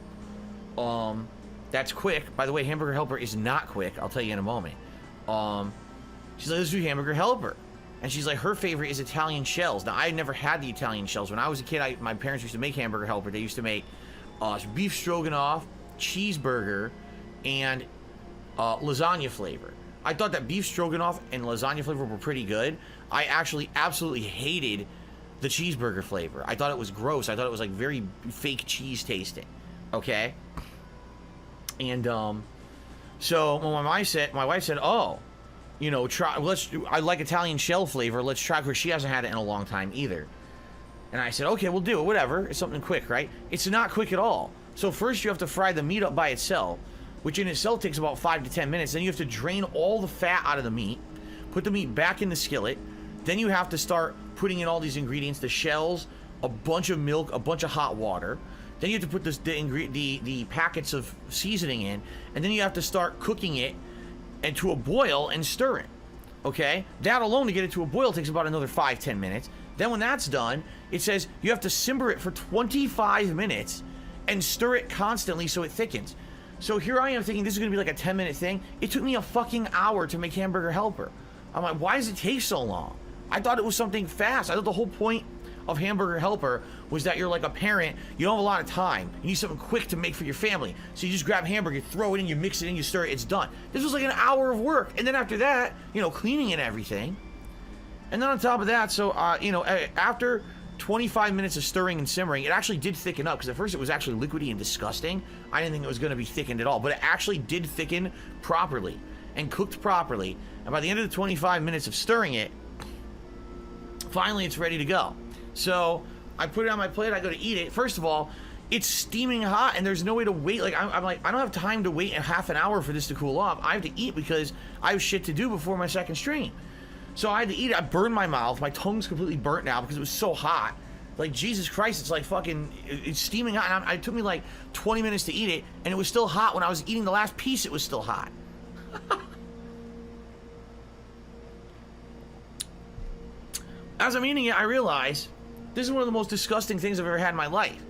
That's quick. By the way, Hamburger Helper is not quick. I'll tell you in a moment. She's like, "Let's do Hamburger Helper." And she's like, her favorite is Italian shells. Now, I had never had the Italian shells. When I was a kid, my parents used to make Hamburger Helper. They used to make beef stroganoff, cheeseburger, and lasagna flavor. I thought that beef stroganoff and lasagna flavor were pretty good. I actually absolutely hated the cheeseburger flavor. I thought it was gross. I thought it was like very fake cheese tasting. Okay? And so when my wife said, "Oh, you know, I like Italian shell flavor. Let's try," because she hasn't had it in a long time either. And I said, "Okay, we'll do it. Whatever. It's something quick, right?" It's not quick at all. So first you have to fry the meat up by itself, which in itself takes about 5 to 10 minutes. Then you have to drain all the fat out of the meat, put the meat back in the skillet. Then you have to start putting in all these ingredients, the shells, a bunch of milk, a bunch of hot water. Then you have to put the packets of seasoning in, and then you have to start cooking it and to a boil and stir it. Okay? That alone to get it to a boil takes about another 5-10 minutes. Then when that's done, it says you have to simmer it for 25 minutes and stir it constantly so it thickens. So here I am thinking this is going to be like a 10-minute thing. It took me a fucking hour to make Hamburger Helper. I'm like, why does it take so long? I thought it was something fast. I thought the whole point of Hamburger Helper was that you're like a parent, you don't have a lot of time, you need something quick to make for your family, so you just grab hamburger, you throw it in, you mix it in, you stir it, it's done. This was like an hour of work, and then after that, you know, cleaning and everything. And then on top of that, so you know, after 25 minutes of stirring and simmering, it actually did thicken up, because at first it was actually liquidy and disgusting. I didn't think it was going to be thickened at all, but it actually did thicken properly and cooked properly. And by the end of the 25 minutes of stirring it, finally it's ready to go. So I put it on my plate, I go to eat it. First of all, it's steaming hot and there's no way to wait. Like, I'm like, I don't have time to wait a half an hour for this to cool off. I have to eat because I have shit to do before my second stream. So I had to eat it. I burned my mouth. My tongue's completely burnt now because it was so hot. Like, Jesus Christ, it's like fucking, it's steaming hot. And it took me like 20 minutes to eat it, and it was still hot. When I was eating the last piece, it was still hot. As I'm eating it, I realize this is one of the most disgusting things I've ever had in my life.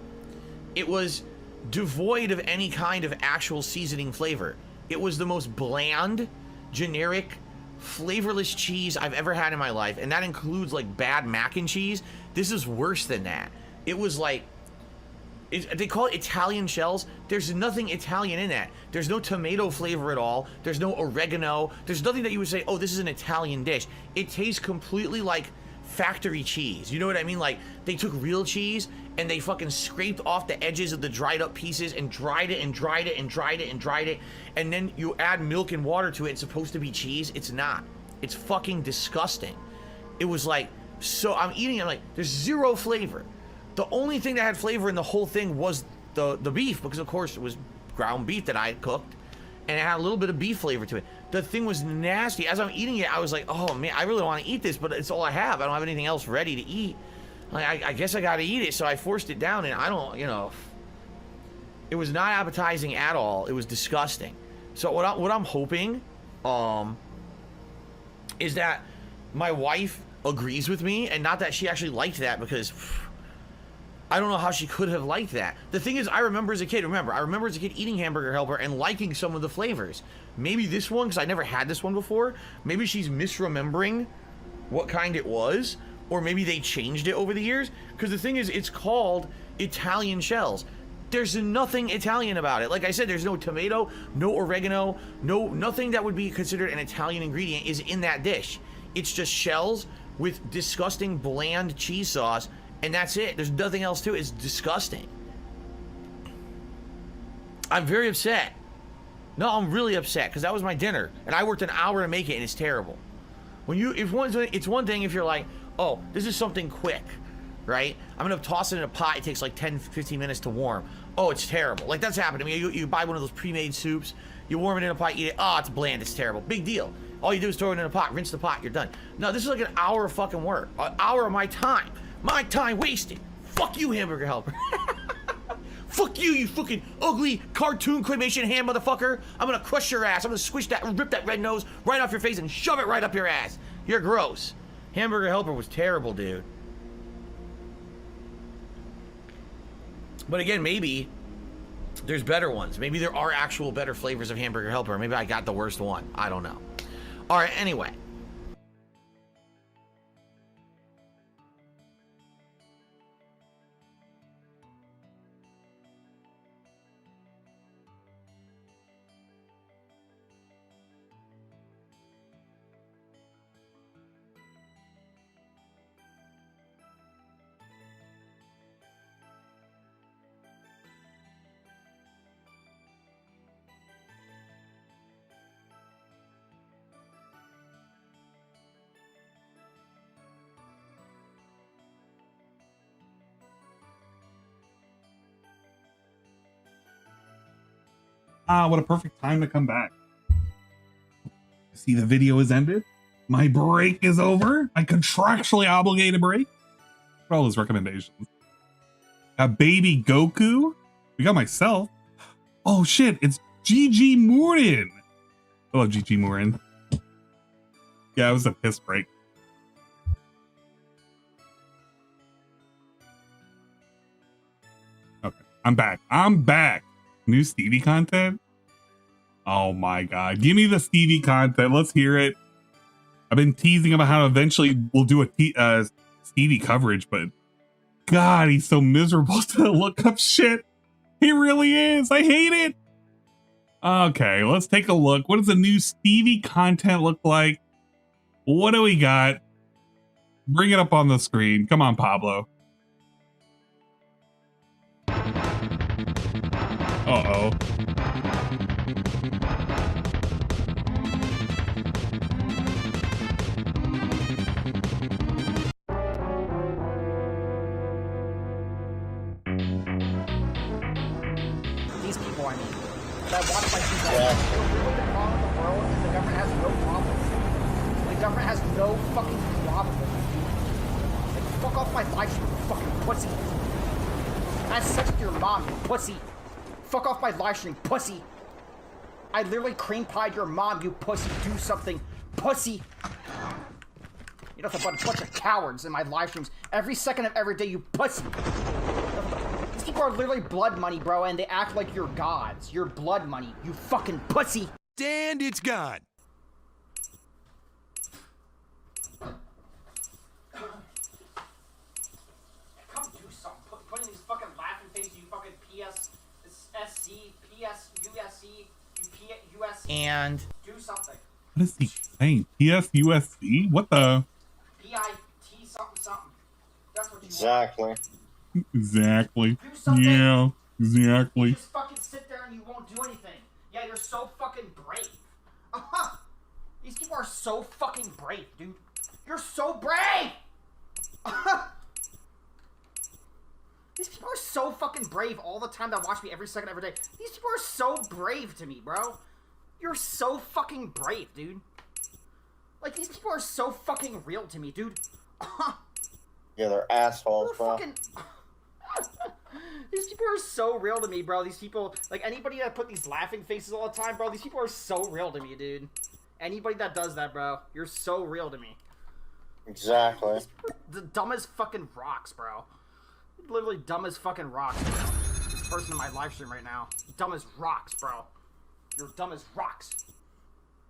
It was devoid of any kind of actual seasoning flavor. It was the most bland, generic, flavorless cheese I've ever had in my life, and that includes like bad mac and cheese. This is worse than that. It was like, they call it Italian shells. There's nothing Italian in that. There's no tomato flavor at all. There's no oregano. There's nothing that you would say, oh, this is an Italian dish. It tastes completely like factory cheese. You know what I mean? Like, they took real cheese and they fucking scraped off the edges of the dried up pieces and dried it and dried it and dried it and dried it, and then you add milk and water to it. It's supposed to be cheese. It's not. It's fucking disgusting. It was like, so I'm eating it, I'm like, there's zero flavor. The only thing that had flavor in the whole thing was the beef, because of course it was ground beef that I had cooked, and it had a little bit of beef flavor to it. The thing was nasty. As I'm eating it, I was like, oh man, I really want to eat this, but it's all I have. I don't have anything else ready to eat. Like, I guess I gotta eat it, so I forced it down, and I don't, you know, it was not appetizing at all. It was disgusting. So what I'm hoping, is that my wife agrees with me, and not that she actually liked that, because I don't know how she could have liked that. The thing is, I remember as a kid eating Hamburger Helper and liking some of the flavors. Maybe this one, because I never had this one before, maybe she's misremembering what kind it was, or maybe they changed it over the years, because the thing is, it's called Italian shells. There's nothing Italian about it. Like I said, there's no tomato, no oregano, nothing that would be considered an Italian ingredient is in that dish. It's just shells with disgusting bland cheese sauce, and that's it. There's nothing else to it. It's disgusting. I'm very upset. No, I'm really upset, because that was my dinner, and I worked an hour to make it, and it's terrible. It's one thing if you're like, oh, this is something quick, right? I'm gonna toss it in a pot. It takes like 10-15 minutes to warm. Oh, it's terrible. Like, that's happened to me. You buy one of those pre-made soups, you warm it in a pot, eat it. Oh, it's bland. It's terrible. Big deal. All you do is throw it in a pot, rinse the pot, you're done. No, this is like an hour of fucking work. An hour of my time. My time wasted. Fuck you, Hamburger Helper. Fuck you, you fucking ugly cartoon claymation hand motherfucker. I'm gonna crush your ass. I'm gonna squish that, rip that red nose right off your face and shove it right up your ass. You're gross. Hamburger Helper was terrible, dude. But again, maybe there's better ones. Maybe there are actual better flavors of Hamburger Helper. Maybe I got the worst one. I don't know. All right, anyway. Ah, what a perfect time to come back. See, the video has ended. My break is over. My contractually obligated break. What are all those recommendations? Got Baby Goku. We got myself. Oh shit, it's GG Moorin. I love GG Moorin. Yeah, it was a piss break. Okay, I'm back. I'm back. New Stevie content? Oh my god. Give me the Stevie content. Let's hear it. I've been teasing about how eventually we'll do a Stevie coverage, but god, he's so miserable to look up shit. He really is. I hate it. Okay, let's take a look. What does the new Stevie content look like? What do we got? Bring it up on the screen. Come on, Pablo. Uh-oh. These people, I mean, that watch my two guys. The problem with the world is the government has no problem. The government has no fucking problem with it. Like, fuck off my live stream, you fucking pussy. I had sex with your mom, you pussy. Fuck off my live stream, pussy. I literally cream pied your mom, you pussy. Do something, pussy. You know, it's a bunch of cowards in my live streams every second of every day, you pussy. These people are literally blood money, bro, and they act like you're gods. You're blood money, you fucking pussy. And it's gone. Come do something. Putting these fucking laughing faces, you fucking PSSC, PSUSC, you PUSC. And do something. What is he saying? PSUSC? What the? PIT something something. That's what you Exactly. Exactly. Do something. Yeah, exactly. You just fucking sit there and you won't do anything. Yeah, you're so fucking brave. These people are so fucking brave, dude. You're so brave! These people are so fucking brave all the time that watch me every second, every day. These people are so brave to me, bro. You're so fucking brave, dude. Like, these people are so fucking real to me, dude. Yeah, they're assholes, bro. These people are so real to me, bro. These people, like anybody that put these laughing faces all the time, bro. These people are so real to me, dude. Anybody that does that, bro, you're so real to me. Exactly. The dumbest fucking rocks, bro. Literally dumb as fucking rocks, bro. This person in my live stream right now, dumb as rocks, bro. You're dumb as rocks.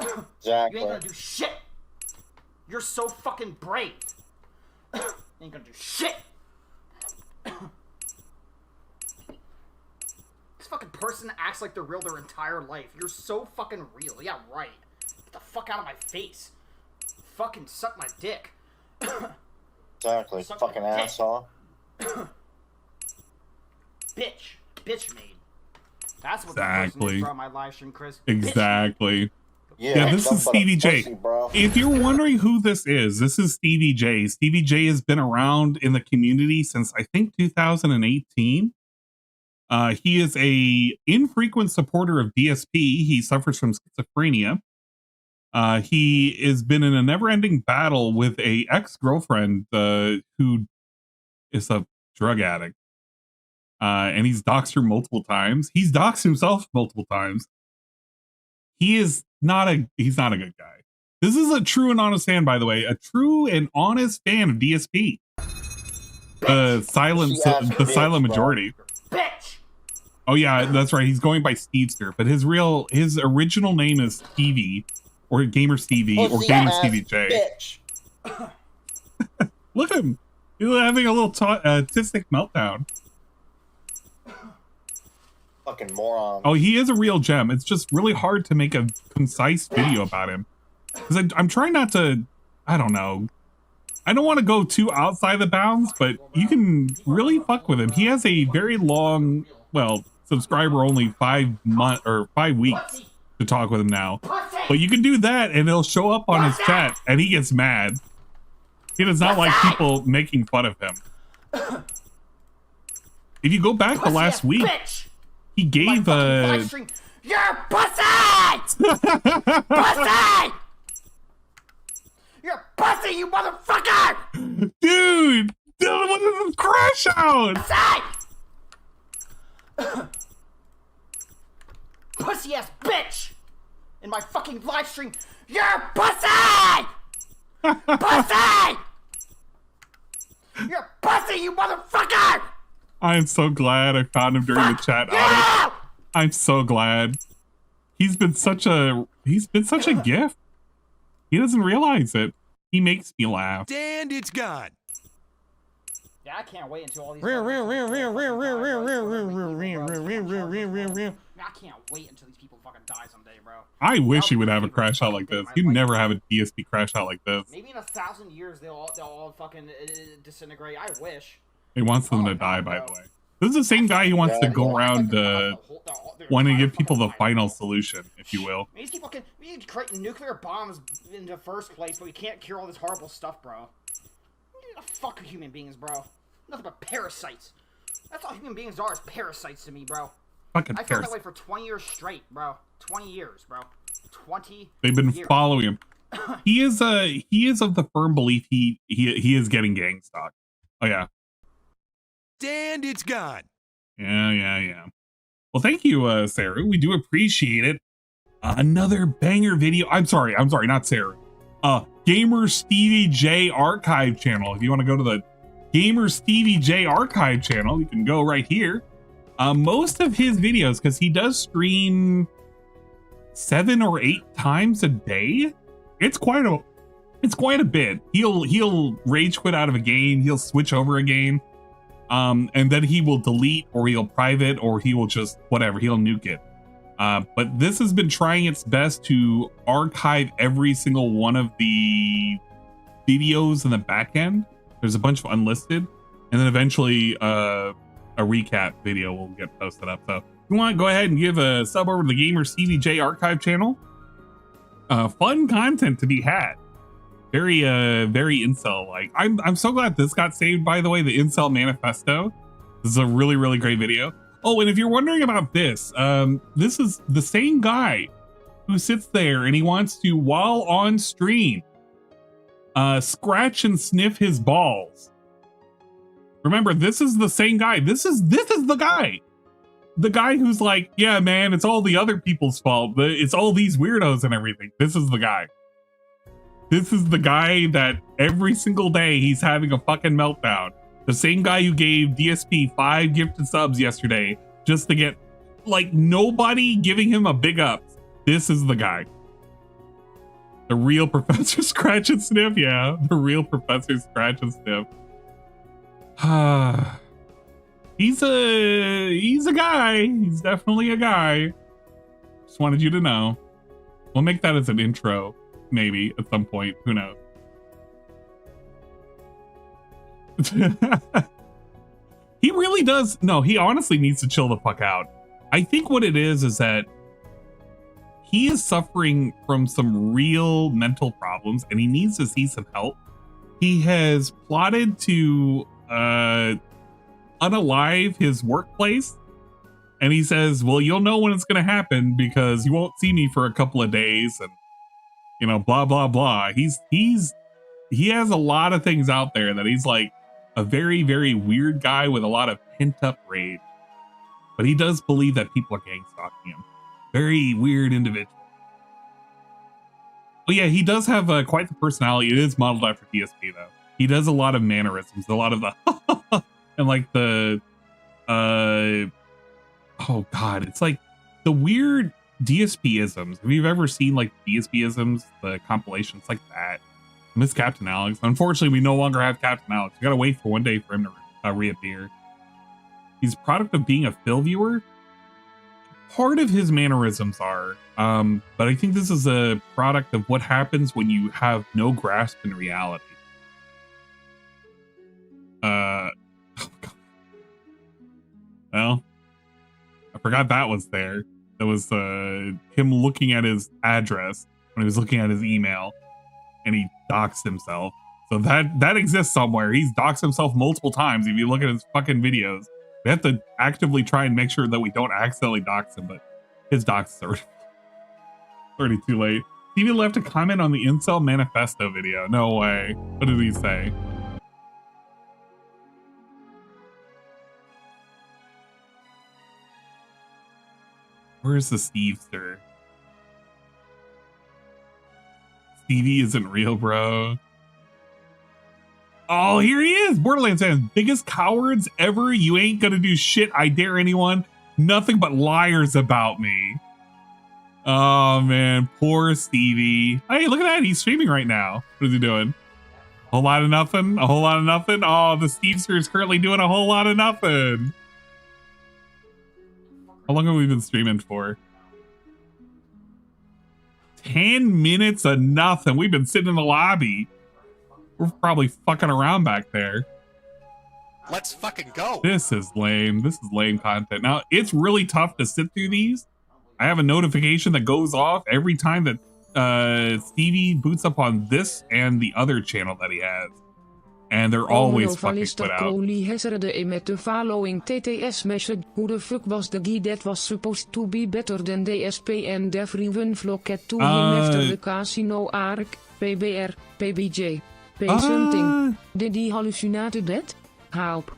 Exactly. You ain't gonna do shit. You're so fucking brave. You ain't gonna do shit. This fucking person acts like they're real their entire life. You're so fucking real. Yeah, right. Get the fuck out of my face. Fucking suck my dick. Exactly. Suck Fucking my dick. asshole. Bitch. Bitch made. That's what Exactly. the person is from my live stream, Chris. Exactly. Yeah, this is Stevie J. Pussy, bro. If you're wondering who this is Stevie J. Stevie J has been around in the community since I think 2018. He is a infrequent supporter of DSP. He suffers from schizophrenia. He has been in a never-ending battle with a ex-girlfriend who is a drug addict. And he's doxed her multiple times. He's doxed himself multiple times. He's not a good guy. This is a true and honest fan, by the way. A true and honest fan of DSP. The silent majority. Bitch. Oh yeah, that's right. He's going by Stevester, but his original name is Stevie, or GamerStevie, or GamerStevie J. Bitch. Look at him. He's having a little autistic meltdown. Fucking moron. Oh, he is a real gem. It's just really hard to make a concise video about him. Because I'm trying not to, I don't know. I don't want to go too outside the bounds, but you can really fuck with him. He has a very long, well, subscriber only 5 weeks to talk with him now. But you can do that and it'll show up on his chat and he gets mad. He does not like people making fun of him. If you go back to last week, he gave You're pussy! Pussy! You're pussy, you motherfucker! Dude! Crash out! Pussy ass bitch! In my fucking live stream, you're pussy! Pussy! You're pussy, you motherfucker! I am so glad I found him during the chat audit. I'm so glad. He's been such a gift. He doesn't realize it. He makes me laugh. And it's gone. Yeah, I can't wait until all these. I can't wait until these people fucking die someday, bro. I wish he would have a crash out like this. He'd never have a DSP crash out like this. Maybe in 1,000 years they'll all fucking disintegrate. I wish. He wants them to die, by the way. This is the same guy who wants to go around wanting to give people the final solution, if you will. These people can create nuclear bombs in the first place, but we can't cure all this horrible stuff, bro. Fuck human beings, bro. Nothing but parasites. That's all human beings are, is parasites to me, bro. Fucking I felt that way for 20 years straight, bro. 20 years, bro. 20 They've been years. following him. He is of the firm belief he is getting gang stalked. Oh yeah. And it's gone. Yeah. Well, thank you, Sarah. We do appreciate it. Another banger video. I'm sorry, not Sarah. GamerStevie J archive channel. If you want to go to the GamerStevie J archive channel, you can go right here. Most of his videos, because he does stream 7 or 8 times a day. It's quite a bit. He'll rage quit out of a game. He'll switch over a game. And then he will delete, or he'll private, or he will just whatever, he'll nuke it. But this has been trying its best to archive every single one of the videos in the back end. There's a bunch of unlisted, and then eventually a recap video will get posted up. So if you want to go ahead and give a sub over to the GamerStevie J archive channel. Fun content to be had. Very incel like. I'm so glad this got saved, by the way, the incel manifesto. This is a really great video. Oh, and if you're wondering about this, this is the same guy who sits there and he wants to, while on stream, scratch and sniff his balls Remember, this is the same guy. This is the guy. The guy who's like, yeah, man, it's all the other people's fault. It's all these weirdos and everything. This is the guy. This is the guy that every single day he's having a fucking meltdown. The same guy who gave DSP 5 gifted subs yesterday just to get, like, nobody giving him a big up. This is the guy. The real Professor Scratch and Sniff, yeah. The real Professor Scratch and Sniff. He's a guy. He's definitely a guy. Just wanted you to know. We'll make that as an intro, maybe, at some point. Who knows? He really does. No, he honestly needs to chill the fuck out. I think what it is that he is suffering from some real mental problems and he needs to see some help. He has plotted to unalive his workplace, and he says, well, you'll know when it's going to happen because you won't see me for a couple of days, and you know, blah blah blah. He has a lot of things out there that he's like a very, very weird guy with a lot of pent-up rage, but he does believe that people are gang stalking him. Very weird individual. But yeah, he does have quite the personality. It is modeled after DSP though. He does a lot of mannerisms, a lot of the and like the oh god, it's like the weird DSP-isms. If you've ever seen like DSP-isms, the compilations like that. I miss Captain Alex. Unfortunately, we no longer have Captain Alex. We gotta wait for one day for him to reappear. He's a product of being a Phil viewer. Part of his mannerisms are, but I think this is a product of what happens when you have no grasp in reality. Oh God. Well, I forgot that was there. That was him looking at his address when he was looking at his email, and he doxed himself. So that exists somewhere. He's doxed himself multiple times. If you look at his fucking videos, we have to actively try and make sure that we don't accidentally dox him, but his dox is already too late. He even left a comment on the Incel Manifesto video. No way. What did he say? Where's the Stevester? Stevie isn't real, bro. Oh, here he is. Borderlands fans, biggest cowards ever. You ain't gonna do shit. I dare anyone. Nothing but liars about me. Oh man, poor Stevie. Hey, look at that. He's streaming right now. What is he doing? A whole lot of nothing. A whole lot of nothing. Oh, the Stevester is currently doing a whole lot of nothing. How long have we been streaming for? 10 minutes of nothing. We've been sitting in the lobby. We're probably fucking around back there. Let's fucking go. This is lame. This is lame content. Now, it's really tough to sit through these. I have a notification that goes off every time that Stevie boots up on this and the other channel that he has. And they're always fucking put out. Met the following TTS message. Who the fuck was the guy that was supposed to be better than DSP and everyone flocked to him after the casino arc? PBR, PBJ, P something. Did he hallucinate that? Help.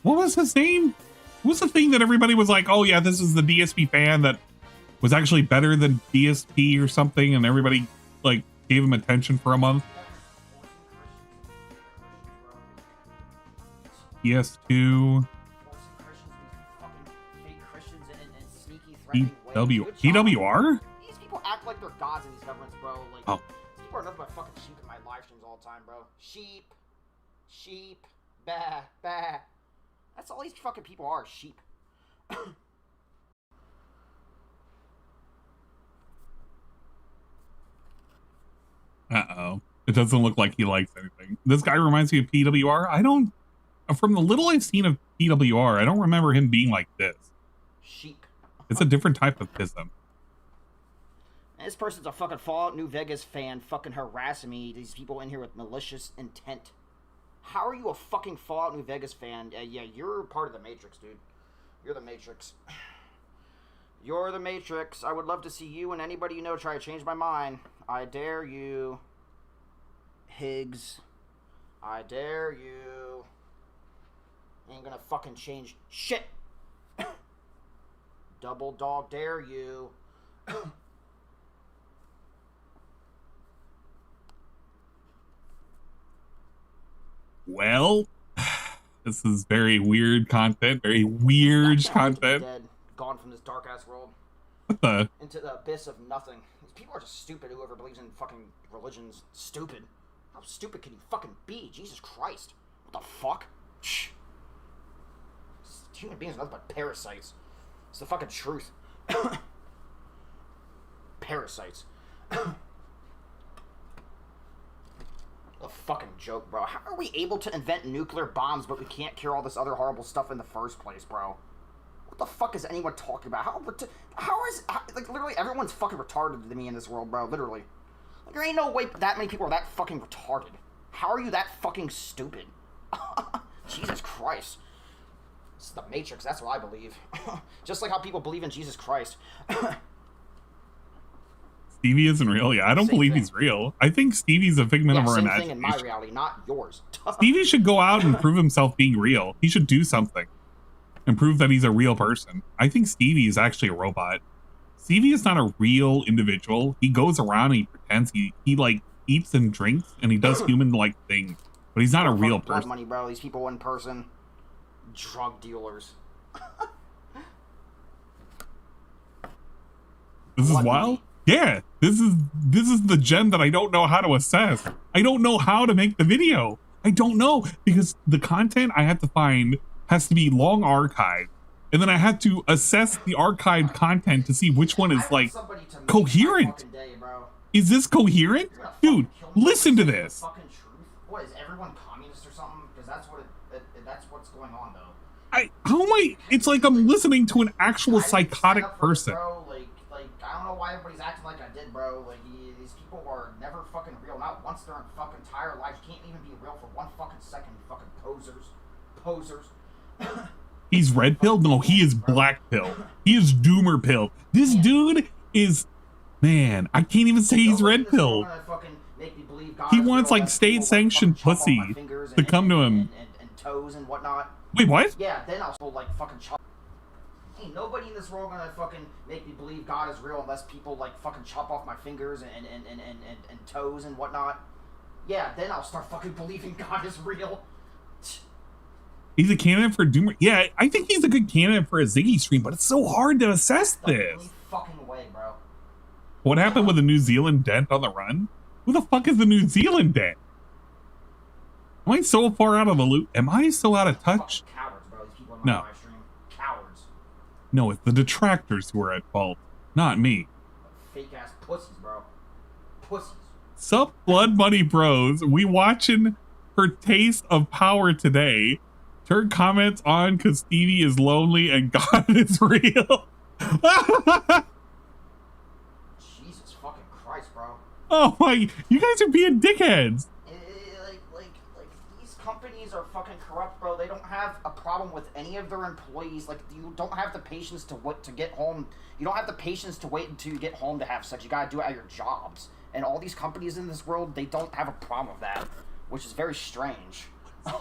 What was his name? What was the thing that everybody was like, oh yeah, this is the DSP fan that was actually better than DSP or something, and everybody like gave him attention for a month? PS2. PWR? These people act like they're gods in these governments, bro. Like, oh. These people are nothing but fucking sheep in my live streams all the time, bro. Sheep. Sheep. Bah. Bah. That's all these fucking people are, sheep. Uh-oh. It doesn't look like he likes anything. This guy reminds me of PWR. From the little I've seen of PWR, I don't remember him being like this. Sheep. It's a different type of pism. This person's a fucking Fallout New Vegas fan fucking harassing me. These people in here with malicious intent. How are you a fucking Fallout New Vegas fan? Yeah, you're part of the Matrix, dude. You're the Matrix. You're the Matrix. I would love to see you and anybody you know try to change my mind. I dare you. Higgs. I dare you. Ain't gonna fucking change shit. Double dog dare you. Well, this is very weird content, very weird content. Dead, gone from this dark ass world. What the? Into the abyss of nothing. These people are just stupid. Whoever believes in fucking religion's stupid. How stupid can you fucking be? Jesus Christ. What the fuck? Shh. Human beings are nothing but parasites. It's the fucking truth. Parasites. A fucking joke, bro. How are we able to invent nuclear bombs, but we can't cure all this other horrible stuff in the first place, bro? What the fuck is anyone talking about? Like, literally everyone's fucking retarded to me in this world, bro. Literally. Like, there ain't no way that many people are that fucking retarded. How are you that fucking stupid? Jesus Christ. This is the Matrix, that's what I believe. Just like how people believe in Jesus Christ. Stevie isn't real. Yeah, I don't believe he's real. I think Stevie's a figment of our same imagination. thing in my reality, not yours. Stevie should go out and prove himself being real. He should do something and prove that he's a real person. I think Stevie is actually a robot. Stevie is not a real individual. He goes around and he pretends he like eats and drinks and he does human-like things, but he's not a real person. Blood money, bro. These people in person, drug dealers. This is wild. Yeah, this is the gem that I don't know how to assess. I don't know how to make the video. I don't know, because the content I have to find has to be long archived, and then I have to assess the archived content to see which one is like coherent. Is this coherent? Dude, listen to this. What, is everyone communist or something? Because that's what's going on, though. How am I? It's like I'm listening to an actual psychotic person. Bro, like, I don't know why everybody's acting like I did, bro. Like, these people are never fucking real. Not once their fucking entire life. You can't even be real for 1 fucking second, you fucking posers. He's red pilled? No, he is black pilled. He is doomer pilled. This dude is, man, I can't even say he's red pilled. He wants like state sanctioned pussy to come to him. And toes and whatnot. Wait, what? Yeah, then I'll like fucking chop. Ain't nobody in this world gonna fucking make me believe God is real unless people like fucking chop off my fingers and toes and whatnot. Yeah, then I'll start fucking believing God is real. He's a candidate for Doomer. Yeah, I think he's a good candidate for a Ziggy stream, but it's so hard to assess this. Fucking way, bro. What happened with the New Zealand dent on the run? Who the fuck is the New Zealand dent? Am I so far out of the loop? Am I so out of touch? Cowards, bro. These people in No. my live stream. Cowards. No, it's the detractors who are at fault, not me. Fake ass pussies, bro. Pussies. Sup, Blood Money Bros? We watching her taste of power today. Turn comments on because Stevie is lonely and God is real. Jesus fucking Christ, bro. Oh my, you guys are being dickheads. Like these companies are fucking corrupt, bro. They don't have a problem with any of their employees. Like, you don't have the patience to get home. You don't have the patience to wait until you get home to have sex. You gotta do it at your jobs. And all these companies in this world, they don't have a problem with that, which is very strange.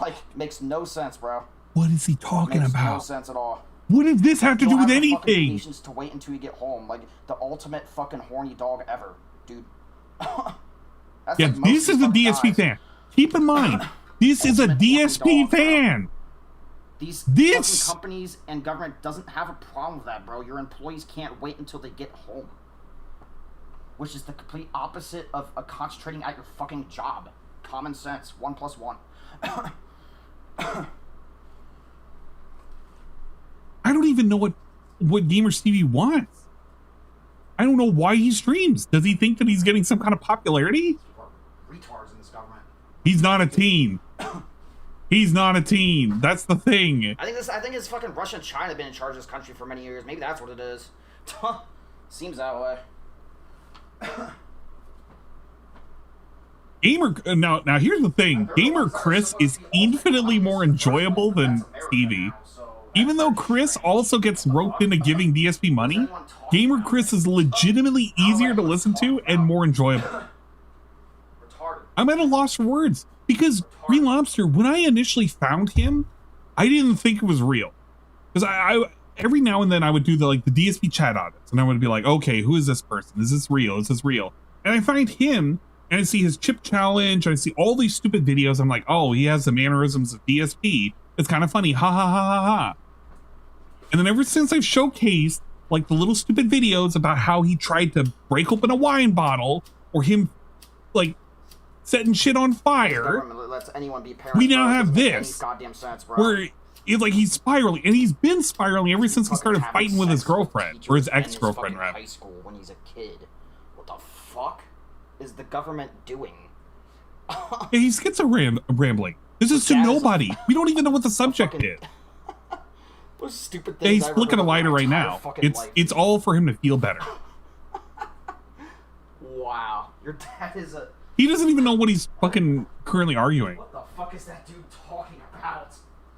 Like, makes no sense, bro. What is he talking makes about? No sense at all. What does this have to do with anything? Patience to wait until you get home, like the ultimate fucking horny dog ever, dude. Yeah, like this is a DSP fan. Keep in mind, this is a DSP fan. These fucking companies and government doesn't have a problem with that, bro. Your employees can't wait until they get home, which is the complete opposite of concentrating at your fucking job. Common sense. 1 + 1. I don't even know what GamerStevie wants. I don't know why he streams. Does he think that he's getting some kind of popularity? Retards in this government. He's not a teen. He's not a teen. That's the thing. I think it's fucking Russia and China have been in charge of this country for many years. Maybe that's what it is. Seems that way. Now here's the thing. Gamer Chris is infinitely more enjoyable than Stevie. Even though Chris also gets roped into giving DSP money, Gamer Chris is legitimately easier to listen to and more enjoyable. I'm at a loss for words because Green Lobster, when I initially found him, I didn't think it was real. Because I every now and then I would do the DSP chat audits, and I would be like, okay, who is this person? Is this real? Is this real? And I find him, and I see his chip challenge, and I see all these stupid videos. I'm like, oh, he has the mannerisms of DSP. It's kind of funny. Ha ha ha ha ha. And then ever since I've showcased like the little stupid videos about how he tried to break open a wine bottle, or him like setting shit on fire, we now have this where it's like he's spiraling, and he's been spiraling ever since he started fighting with his girlfriend, or his ex-girlfriend rather. High school when he's a kid. What the fuck is the government doing? Yeah, he gets a rambling. This is to nobody. We don't even know what the subject is. Those stupid Yeah, things he's flicking a lighter right now. It's all for him to feel better. Wow, your dad is a. He doesn't even know what he's fucking currently arguing. What the fuck is that dude talking about?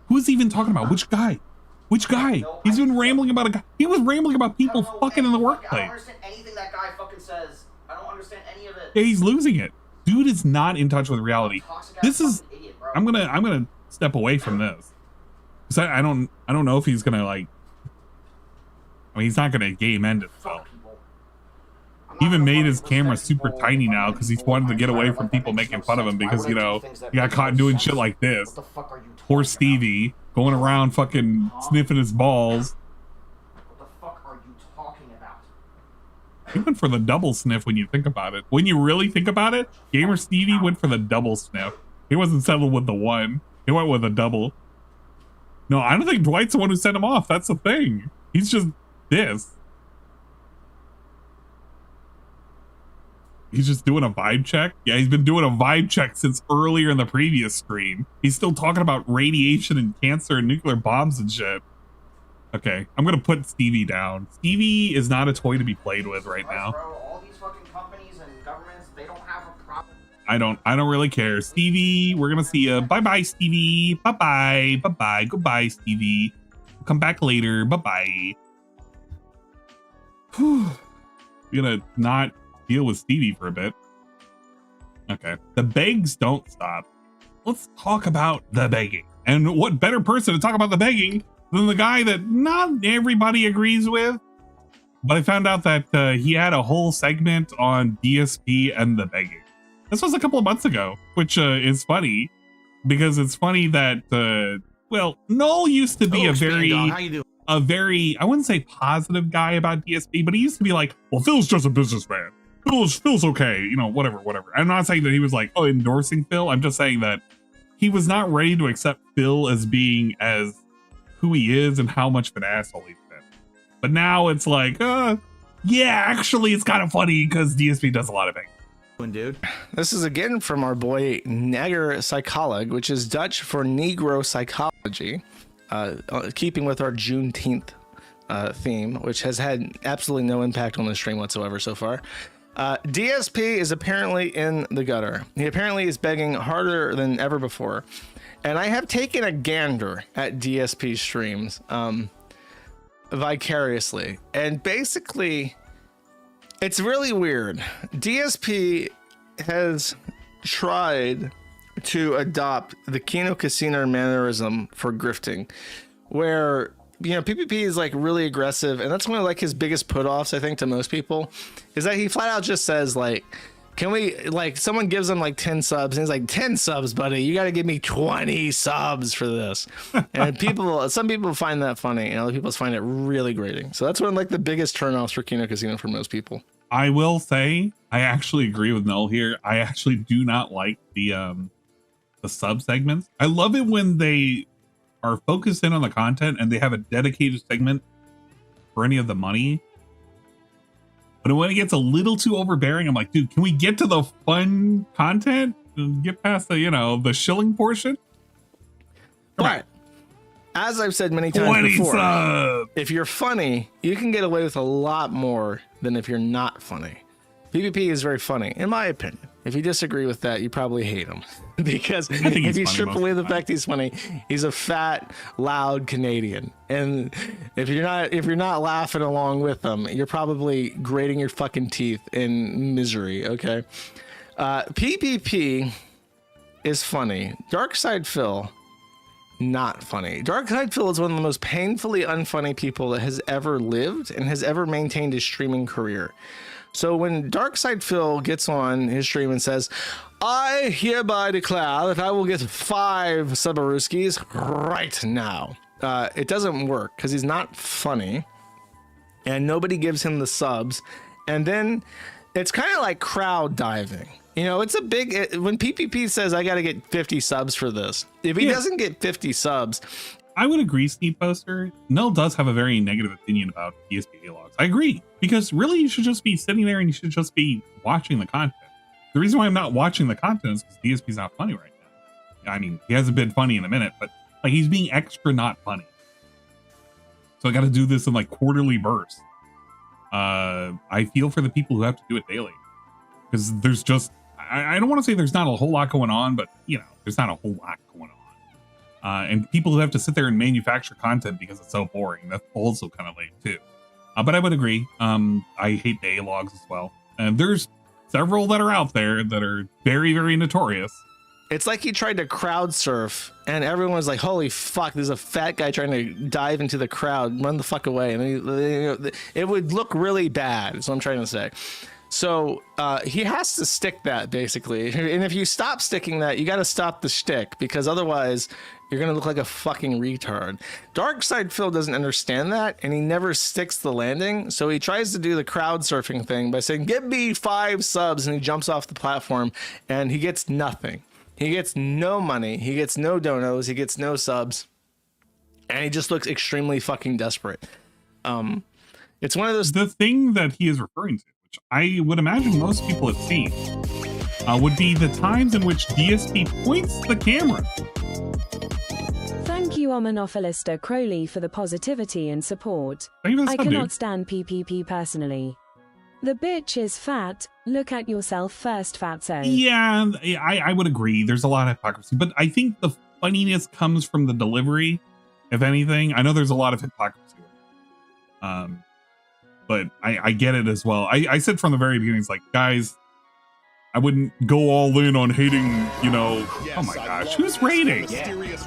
Who's he even talking about? Which guy? Which guy? He's been rambling about a guy. He was rambling about people fucking in the I workplace. don't understand anything that guy fucking says. I don't understand any of it. Yeah, he's losing it. Dude is not in touch with reality. This is. I'm gonna step away from this. Cause I don't know if he's gonna like. I mean, he's not gonna game end himself. He even made his camera super tiny now because he's wanted to get away from people making fun of him because, you know, he got caught doing shit like this. Poor Stevie going around fucking sniffing his balls. What the fuck are you talking about? He went for the double sniff when you think about it. When you really think about it, GamerStevie went for the double sniff. He wasn't settled with the one. He went with a double. No, I don't think Dwight's the one who sent him off. That's the thing. He's just this. He's just doing a vibe check. Yeah, he's been doing a vibe check since earlier in the previous stream. He's still talking about radiation and cancer and nuclear bombs and shit. Okay, I'm gonna put Stevie down. Stevie is not a toy to be played with right now. Bro, all these fucking companies and governments, they don't have a problem. I don't really care. Stevie, we're gonna see you. Bye-bye, Stevie. Bye-bye. Bye-bye. Goodbye, Stevie. We'll come back later. Bye-bye. Whew. We're gonna not deal with Stevie for a bit. Okay. The begs don't stop. Let's talk about the begging. And what better person to talk about the begging than the guy that not everybody agrees with? But I found out that he had a whole segment on DSP and the begging. This was a couple of months ago, which is funny because it's funny that, well, Null used to be a very, I wouldn't say positive guy about DSP, but he used to be like, well, Phil's just a businessman. Phil's okay, you know, whatever. I'm not saying that he was like, oh, endorsing Phil. I'm just saying that he was not ready to accept Phil as being as who he is and how much of an asshole he's been. But now it's like, yeah, actually, it's kind of funny because DSP does a lot of things. Dude, this is again from our boy Neger Psycholog, which is Dutch for Negro psychology, keeping with our Juneteenth theme, which has had absolutely no impact on the stream whatsoever so far. DSP is apparently in the gutter. He apparently is begging harder than ever before. And I have taken a gander at DSP streams vicariously. And basically, it's really weird. DSP has tried to adopt the Kino Casino mannerism for grifting, where, you know, PPP is like really aggressive, and that's one of like his biggest put-offs, I think, to most people, is that he flat out just says like, can we, like, someone gives him like 10 subs and he's like, 10 subs, buddy, you got to give me 20 subs for this. And some people find that funny and other people find it really grating. So that's one of like the biggest turnoffs for Kino Casino for most people. I will say I actually agree with Null here. I actually do not like the sub segments. I love it when they are focused in on the content and they have a dedicated segment for any of the money. But when it gets a little too overbearing, I'm like, dude, can we get to the fun content and get past the, you know, the shilling portion? But as I've said many times before, if you're funny, you can get away with a lot more than if you're not funny. PPP is very funny, in my opinion. If you disagree with that, you probably hate him. Because if you strip away the fact he's funny, he's a fat, loud Canadian. And if you're not laughing along with him, you're probably grating your fucking teeth in misery, okay? PPP is funny. Darkside Phil not funny. Darkside Phil is one of the most painfully unfunny people that has ever lived and has ever maintained his streaming career. So when Darkside Phil gets on his stream and says, I hereby declare that I will get 5 Subaruskis right now. It doesn't work because he's not funny and nobody gives him the subs. And then it's kind of like crowd diving. You know, it's a big, when PPP says, I got to get 50 subs for this. If he doesn't get 50 subs. I would agree, Steve Poster. Null does have a very negative opinion about DSP logs. I agree, because really you should just be sitting there and you should just be watching the content. The reason why I'm not watching the content is because DSP's not funny right now. I mean, he hasn't been funny in a minute, but like he's being extra not funny. So I got to do this in like quarterly bursts. I feel for the people who have to do it daily, because there's just, I don't want to say there's not a whole lot going on, but you know, there's not a whole lot going on. And people who have to sit there and manufacture content because it's so boring, that's also kind of lame too. But I would agree. I hate day logs as well. And there's several that are out there that are very, very notorious. It's like he tried to crowd surf and everyone was like, holy fuck, there's a fat guy trying to dive into the crowd, run the fuck away. And it would look really bad, is what I'm trying to say. So he has to stick that, basically. And if you stop sticking that, you got to stop the shtick, because otherwise you're going to look like a fucking retard. Darkside Phil doesn't understand that, and he never sticks the landing. So he tries to do the crowd surfing thing by saying, give me 5 subs, and he jumps off the platform, and he gets nothing. He gets no money. He gets no donos. He gets no subs. And he just looks extremely fucking desperate. It's one of those... The thing that he is referring to, which I would imagine most people have seen, would be the times in which DSP points the camera. Thank you, Ominophilister Crowley, for the positivity and support. I cannot stand PPP personally. The bitch is fat. Look at yourself first, fatso. Yeah, I would agree. There's a lot of hypocrisy, but I think the funniness comes from the delivery, if anything. I know there's a lot of hypocrisy. But I get it as well. I said from the very beginning, it's like, guys, I wouldn't go all in on hating, you know. Yes, oh my gosh, who's raiding?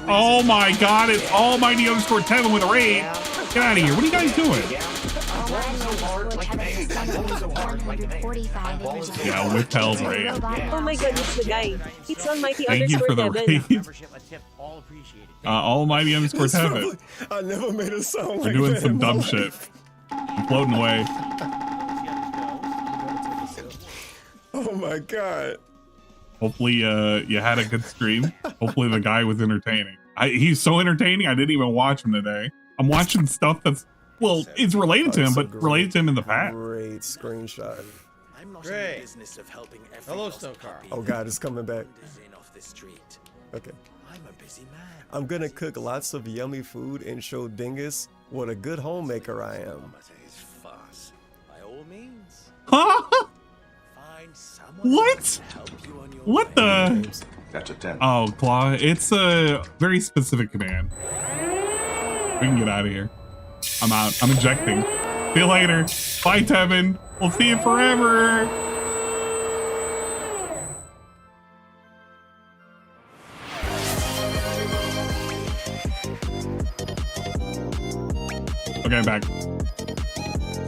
Oh my god, it's Almighty_Tevin with a raid. Get out of here. What are you guys doing? Yeah, with Hell's raid. Oh my god, it's the guy. It's Almighty_Tevin. Thank you for the raid. Almighty_Tevin. I never made a sound like We're doing that some in my dumb life. shit. I'm floating away. Oh my god. Hopefully you had a good stream. Hopefully the guy was entertaining. He's so entertaining, I didn't even watch him today. I'm watching stuff that's, well, it's related to him, but related to him in the past. Great screenshot. I'm not in the business of helping every Hello, lost Snowcar. puppy Oh god, it's coming back. off the street. Okay. I'm a busy man. I'm gonna cook lots of yummy food and show Dingus what a good homemaker I am. Fuss. By all means. Huh? Find someone What? to help you on your What the? Gotcha 10. Oh, Claw, it's a very specific command. We can get out of here. I'm out. I'm ejecting. See you later. Bye, Tevin. We'll see you forever. Okay, I'm back.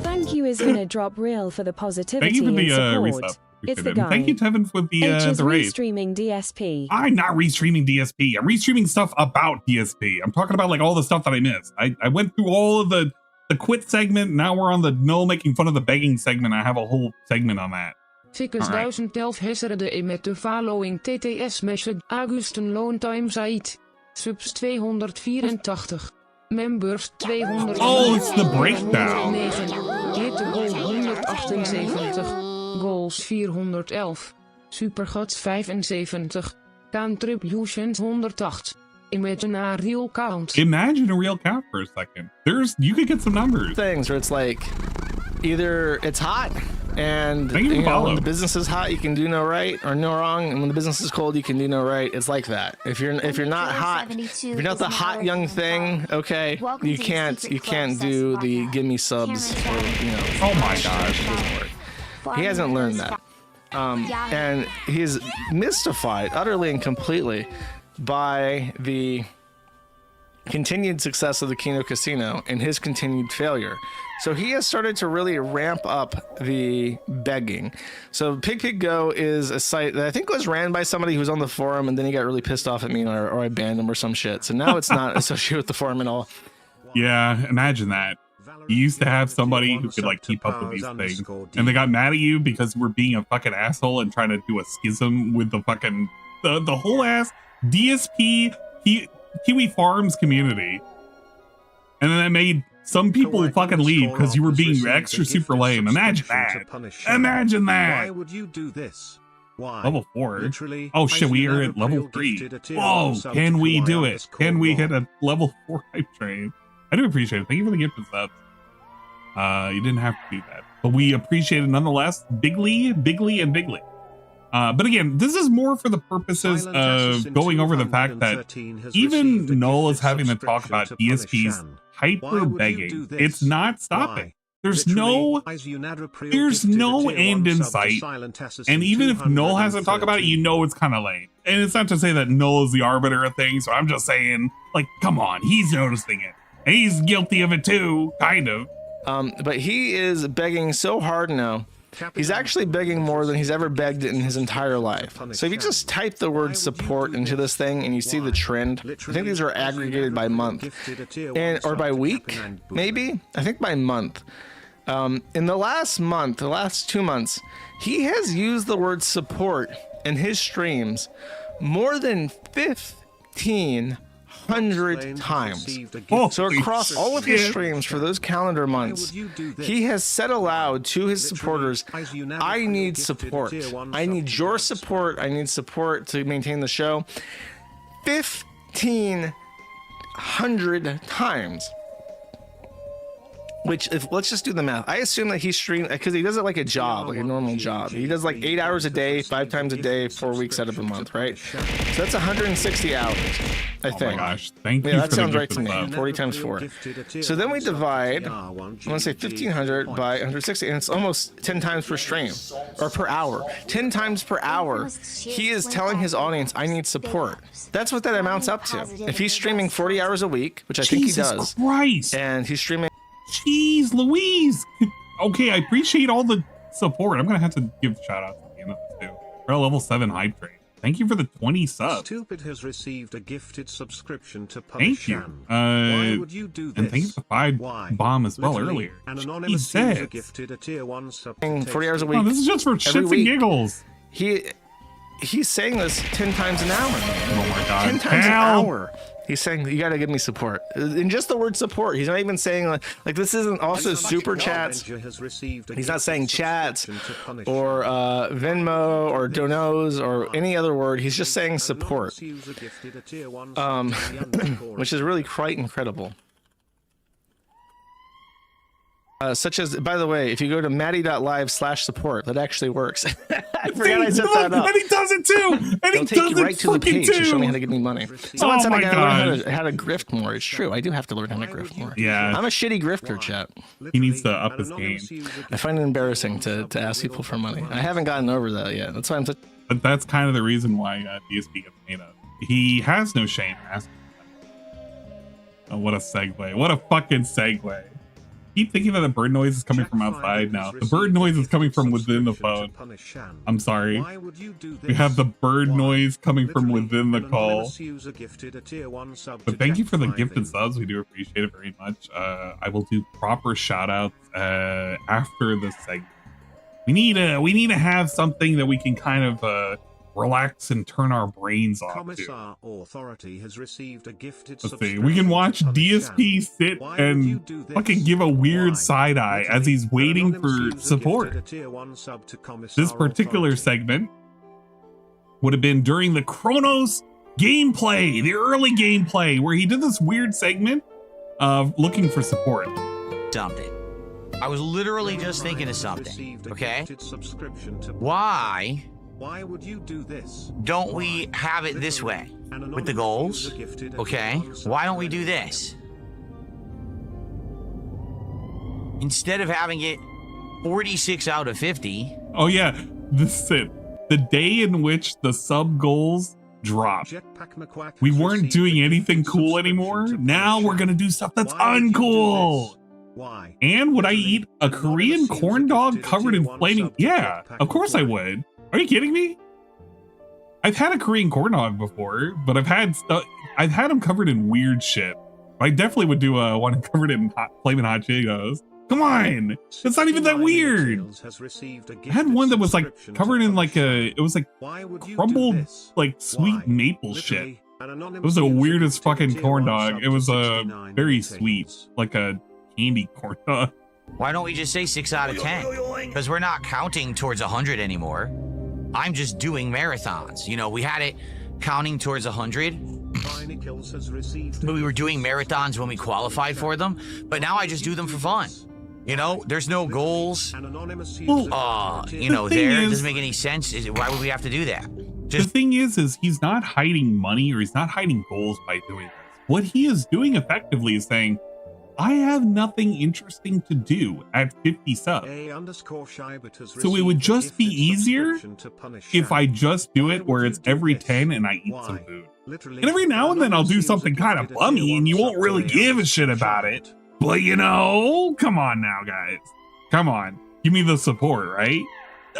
Thank you is gonna drop real for the positivity Thank you for the and resub. support. It's the Appreciate it. guy. And thank you, Tevin, for the raid. Restreaming DSP. I'm not restreaming DSP. I'm restreaming stuff about DSP. I'm talking about like all the stuff that I missed. I went through all of the quit segment. Now we're on the Null making fun of the begging segment. I have a whole segment on that. Ficus 1011 hesserde met de following TTS message. Augusten Loan Time Site. Subs 284. Members 200. Oh, it's the breakdown. Hit the goal 178. Goals 411. Supergods 75. Contributions 108. Imagine a real count. Imagine a real count for a second. You could get some numbers. Things where it's like, either it's hot and you know, when the business is hot, you can do no right or no wrong, and when the business is cold, you can do no right. It's like that. If you're not hot, if you're not the hot young thing, okay, you can't do the give me subs. Or, you know. Oh my gosh. It doesn't work. He hasn't learned that. And he's mystified utterly and completely by the continued success of the Kino Casino and his continued failure. So he has started to really ramp up the begging. So Pig Go is a site that I think was ran by somebody who was on the forum, and then he got really pissed off at me, or I banned him or some shit. So now it's not associated with the forum at all. Yeah, imagine that. You used to have somebody who could like keep up with these things, and they got mad at you because we're being a fucking asshole and trying to do a schism with the fucking the whole ass DSP Kiwi Farms community, and then that made some people fucking leave because you were being extra super lame. Imagine that. Imagine that. Why would you do this? Why? Level 4. Oh shit, we are at level 3. Whoa, can we do it? Can we hit a level 4 hype train? I do appreciate it. Thank you for the gift and subs. You didn't have to do that, but we appreciate it nonetheless. Bigly. But again, this is more for the purposes of going over the fact that even Null is having to talk about DSP's hyper begging. It's not stopping. There's no end in sight. And even if Null has to talk about it, you know it's kind of lame. And it's not to say that Null is the arbiter of things. So I'm just saying, like, come on, he's noticing it. And he's guilty of it too, kind of. But he is begging so hard now. He's actually begging more than he's ever begged in his entire life. So if you just type the word support into this thing and you see the trend, I think these are aggregated by month or by week, maybe. I think by month. In the last month, the last 2 months, he has used the word support in his streams more than 1,500 times. So across all of his streams for those calendar months, he has said aloud to his supporters, I need support. I need your support. I need support to maintain the show. 1,500 times. Which, let's just do the math. I assume that he's streaming because he does it like a job, like a normal job. He does like 8 hours a day, 5 times a day, 4 weeks out of a month, right? So that's 160 hours, I think. Oh my gosh, thank you. Yeah, that sounds right to me. 40 times 4. So then we divide, I want to say 1,500 by 160, and it's almost 10 times per stream, or per hour. 10 times per hour, he is telling his audience, I need support. That's what that amounts up to. If he's streaming 40 hours a week, which I think he does, Jesus Christ. And he's streaming... Jeez Louise. Okay, I appreciate all the support. I'm gonna have to give shout outs at the end of this too. We're a level 7 hype train. Thank you for the 20 subs. Stupid has received a gifted subscription to Thank you. Why would you do this? And thank you for the bomb as well earlier. He said gifted a tier 1 sub 40 hours a week. Oh, this is just for shits and giggles. He's saying this 10 times an hour. Oh my god. 10 times an hour. He's saying, you got to give me support. And just the word support. He's not even saying, like this isn't also super chats. He's not saying chats or Venmo or donos or any other word. He's just saying support. Which is really quite incredible. Such as, by the way, if you go to maddie.live/support, that actually works. I forgot I set that up. And he does it too. And he take does you it right to the page to show me how to give me money. Someone said I gotta learn how to grift more. It's true. I do have to learn how to grift more. Yeah. I'm a shitty grifter, chat. He needs to up his game. I find it embarrassing to ask people for money. I haven't gotten over that yet. That's why I'm such... But that's kind of the reason why DSP gets made up. He has no shame asking for money. Oh, what a segue. What a fucking segue. Keep thinking that the bird noise is coming from outside now. The bird noise is coming from within the phone. I'm sorry. We have the bird noise coming from within the call. But thank you for the gifted subs. We do appreciate it very much. I will do proper shout outs after the segment. We need to have something that we can kind of relax and turn our brains off to. Authority has received a gifted Let's see. We can watch DSP sit and fucking give a weird side eye as he's waiting for support. This particular segment would have been during the Chronos gameplay, the early gameplay, where he did this weird segment of looking for support. Something. I was literally just thinking of something. Okay. Why would you do this? Don't we have it this way with the goals? Okay. Why don't we do this? Instead of having it 46 out of 50. Oh yeah, this is it. The day in which the sub goals drop. We weren't doing anything cool anymore. Now we're gonna do stuff that's uncool. And would I eat a Korean corn dog covered in flaming? Yeah, of course I would. Are you kidding me? I've had a Korean corn dog before, but I've had them covered in weird shit. I definitely would do one covered in flaming hot Cheetos. Come on, it's not even that weird. I had one that was like covered in like it was like crumbled like sweet maple shit. It was the weirdest fucking corn dog. It was very sweet, like a candy corn dog. Why don't we just say 6 out of 10? Because we're not counting towards 100 anymore. I'm just doing marathons. You know, we had it counting towards 100. But we were doing marathons when we qualified for them. But now I just do them for fun. You know, there's no goals. You know, it doesn't make any sense. Why would we have to do that? The thing is he's not hiding money or he's not hiding goals by doing this. What he is doing effectively is saying, I have nothing interesting to do at 50 subs. So it would just be easier if I just do it where it's every 10 and I eat some food. And every now and then I'll do something kind of bummy and you won't really give a shit about it. But you know, come on now, guys. Come on. Give me the support, right?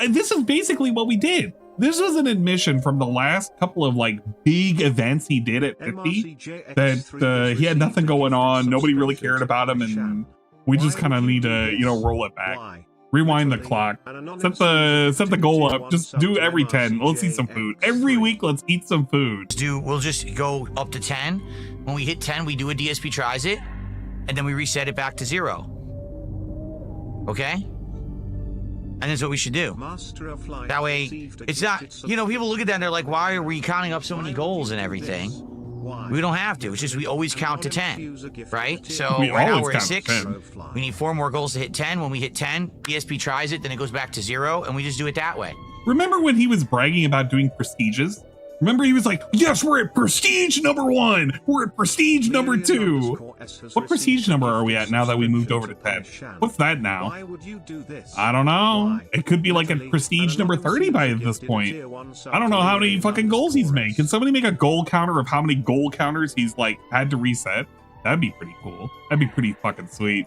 This is basically what we did. This was an admission from the last couple of like big events he did at 50 that he had nothing going on. Nobody really cared about him. And we just kind of need to, you know, roll it back. Rewind the clock. Set the goal up. Just do every 10. Let's eat some food. Every week, let's eat some food. We'll just go up to 10. When we hit 10, we do a DSP tries it. And then we reset it back to 0. Okay? And that's what we should do. That way, it's not, you know, people look at that and they're like, why are we counting up so many goals and everything? We don't have to. It's just we always count to 10, right? So right now we're at 6. We need 4 more goals to hit 10. When we hit 10, DSP tries it, then it goes back to 0, and we just do it that way. Remember when he was bragging about doing prestiges? Remember he was like, yes, we're at prestige number 1. We're at prestige number 2. What prestige number are we at now that we moved over to 10? What's that now? I don't know. It could be like a prestige number 30 by this point. I don't know how many fucking goals he's made. Can somebody make a goal counter of how many goal counters he's like had to reset? That'd be pretty cool. That'd be pretty fucking sweet.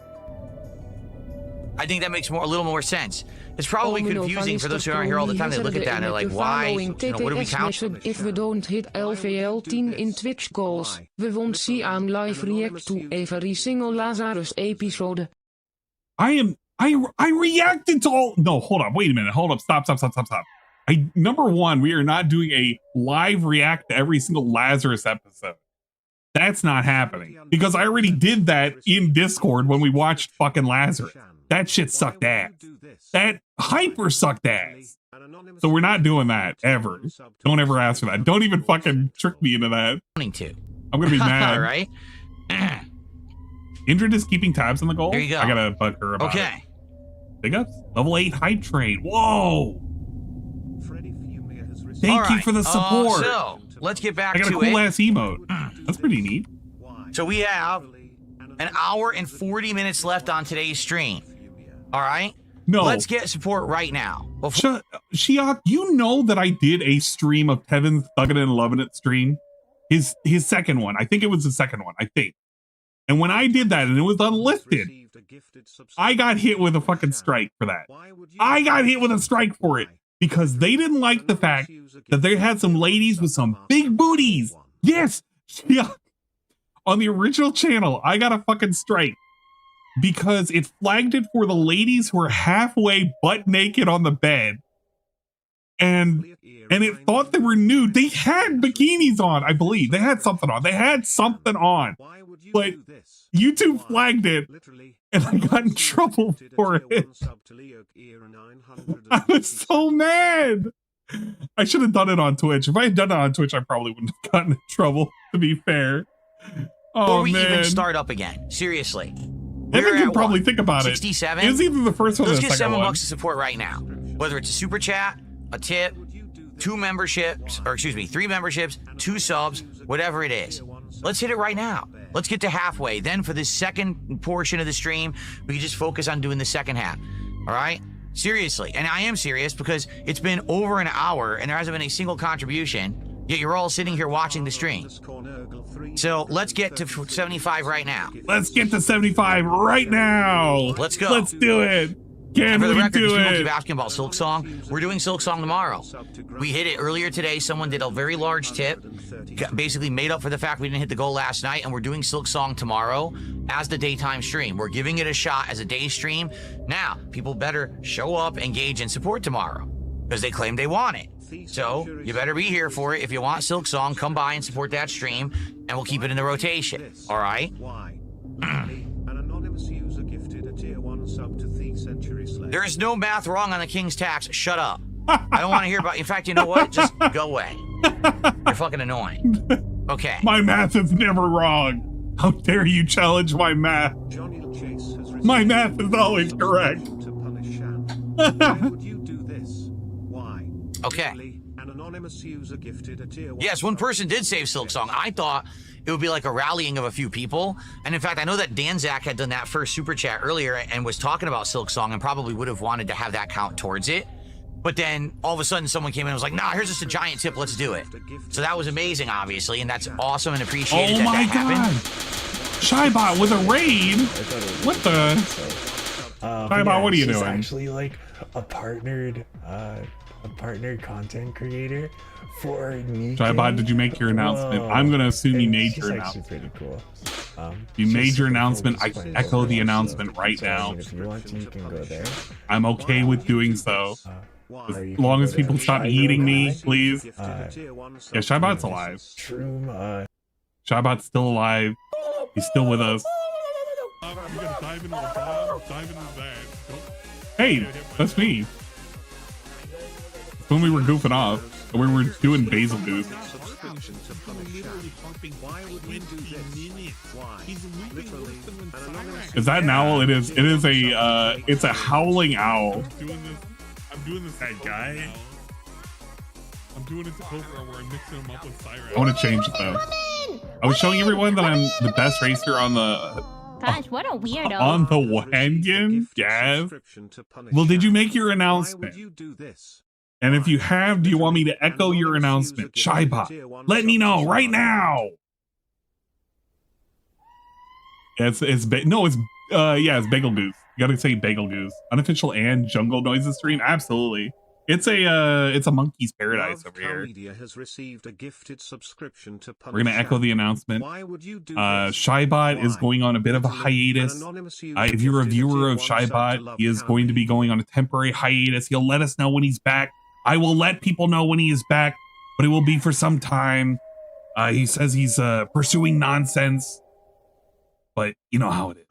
I think that makes a little more sense. It's probably confusing for those who aren't here all the time. They look at that and they're like, why? You know, what do we count? If we don't hit LVL 10 in Twitch goals, we won't see on live react to every single Lazarus episode. I reacted to all. No, hold on. Wait a minute. Hold up. Stop. Number 1, we are not doing a live react to every single Lazarus episode. That's not happening because I already did that in Discord when we watched fucking Lazarus. That shit sucked ass. That hyper sucked ass. So we're not doing that ever. Don't ever ask for that. Don't even fucking trick me into that. I'm gonna be mad. All right. Indrid is keeping tabs on the goal. There you go. I gotta bug her about it. Big ups. Level 8 hype train. Whoa. Thank you for the support. So let's get back to it. I got a cool ass emote. That's pretty neat. So we have an hour and 40 minutes left on today's stream. All right? No. Let's get support right now. Shiok, you know that I did a stream of Kevin's Thuggin' and Lovin' It stream? His second one. I think it was the second one. I think. And when I did that and it was unlisted, I got hit with a fucking strike for that. I got hit with a strike for it because they didn't like the fact that they had some ladies with some big booties. Yes. Shiok. On the original channel, I got a fucking strike because it flagged it for the ladies who were halfway butt naked on the bed. And it thought they were nude. They had bikinis on, I believe. They had something on. But YouTube flagged it, and I got in trouble for it. I was so mad. I should have done it on Twitch. If I had done it on Twitch, I probably wouldn't have gotten in trouble, to be fair. Before we even start up again, seriously. Evan can probably think about 67? It. It was either the first one or the Let's second get $7 one. to support right now. Whether it's a super chat, a tip, 2 memberships, or excuse me, 3 memberships, 2 subs, whatever it is. Let's hit it right now. Let's get to halfway. Then for this second portion of the stream, we can just focus on doing the second half. All right? Seriously. And I am serious because it's been over an hour and there hasn't been a single contribution Yet you're all sitting here watching the stream. So let's get to 75 right now. Let's get to 75 right now. Let's go. Let's do it. Can for the we record, do people it? keep asking about Silk Song. We're doing Silk Song tomorrow. We hit it earlier today. Someone did a very large tip, basically made up for the fact we didn't hit the goal last night, and we're doing Silk Song tomorrow as the daytime stream. We're giving it a shot as a day stream. Now, people better show up, engage, and support tomorrow because they claim they want it. So you better be here for it. If you want Silk Song, come by and support that stream, and we'll keep it in the rotation. All right? There is no math wrong on the King's tax. Shut up. I don't want to hear about. In fact, you know what? Just go away. You're fucking annoying. Okay. My math is never wrong. How dare you challenge my math? My math is always correct. Okay. Yes, one person did save Silk Song. I thought it would be like a rallying of a few people. And in fact, I know that Danzak had done that first super chat earlier and was talking about Silk Song and probably would have wanted to have that count towards it. But then all of a sudden someone came in and was like, nah, here's just a giant tip, let's do it. So that was amazing, obviously, and that's awesome and appreciated that that happened. Shybot with a raid? What the? Shybot, what are you doing? She's actually like a partnered content creator for me. Shybot, did you make your announcement? I'm gonna assume you made your announcement. Pretty cool. You made your announcement. I can echo the announcement right now. If you want to, you can go there. I'm okay with doing so. As long as people stop eating me, please. Yeah, Shybot's alive. Shybot's still alive. He's still with us. Hey, that's me. When we were goofing off, we were doing Basil Goose. Is that an owl? It is. It is a. It's a howling owl. I'm doing this that guy. I'm doing it to Cobra where I'm mixing them up with Siren. I want to change it though. I was showing everyone that I'm the best racer on the. Gosh, what a weirdo. On the wagon, Gav. Well, did you make your announcement? And if you have, do you want me to echo your announcement? Shybot, let me know right now. It's Bagel Goose. You gotta say Bagel Goose. Unofficial and Jungle Noises stream. Absolutely. It's a monkey's paradise over here. We're gonna echo the announcement. Shybot is going on a bit of a hiatus. If you're a viewer of Shybot, he is going to be going on a temporary hiatus. He'll let us know when he's back. I will let people know when he is back, but it will be for some time. He says he's pursuing nonsense, but you know how it is.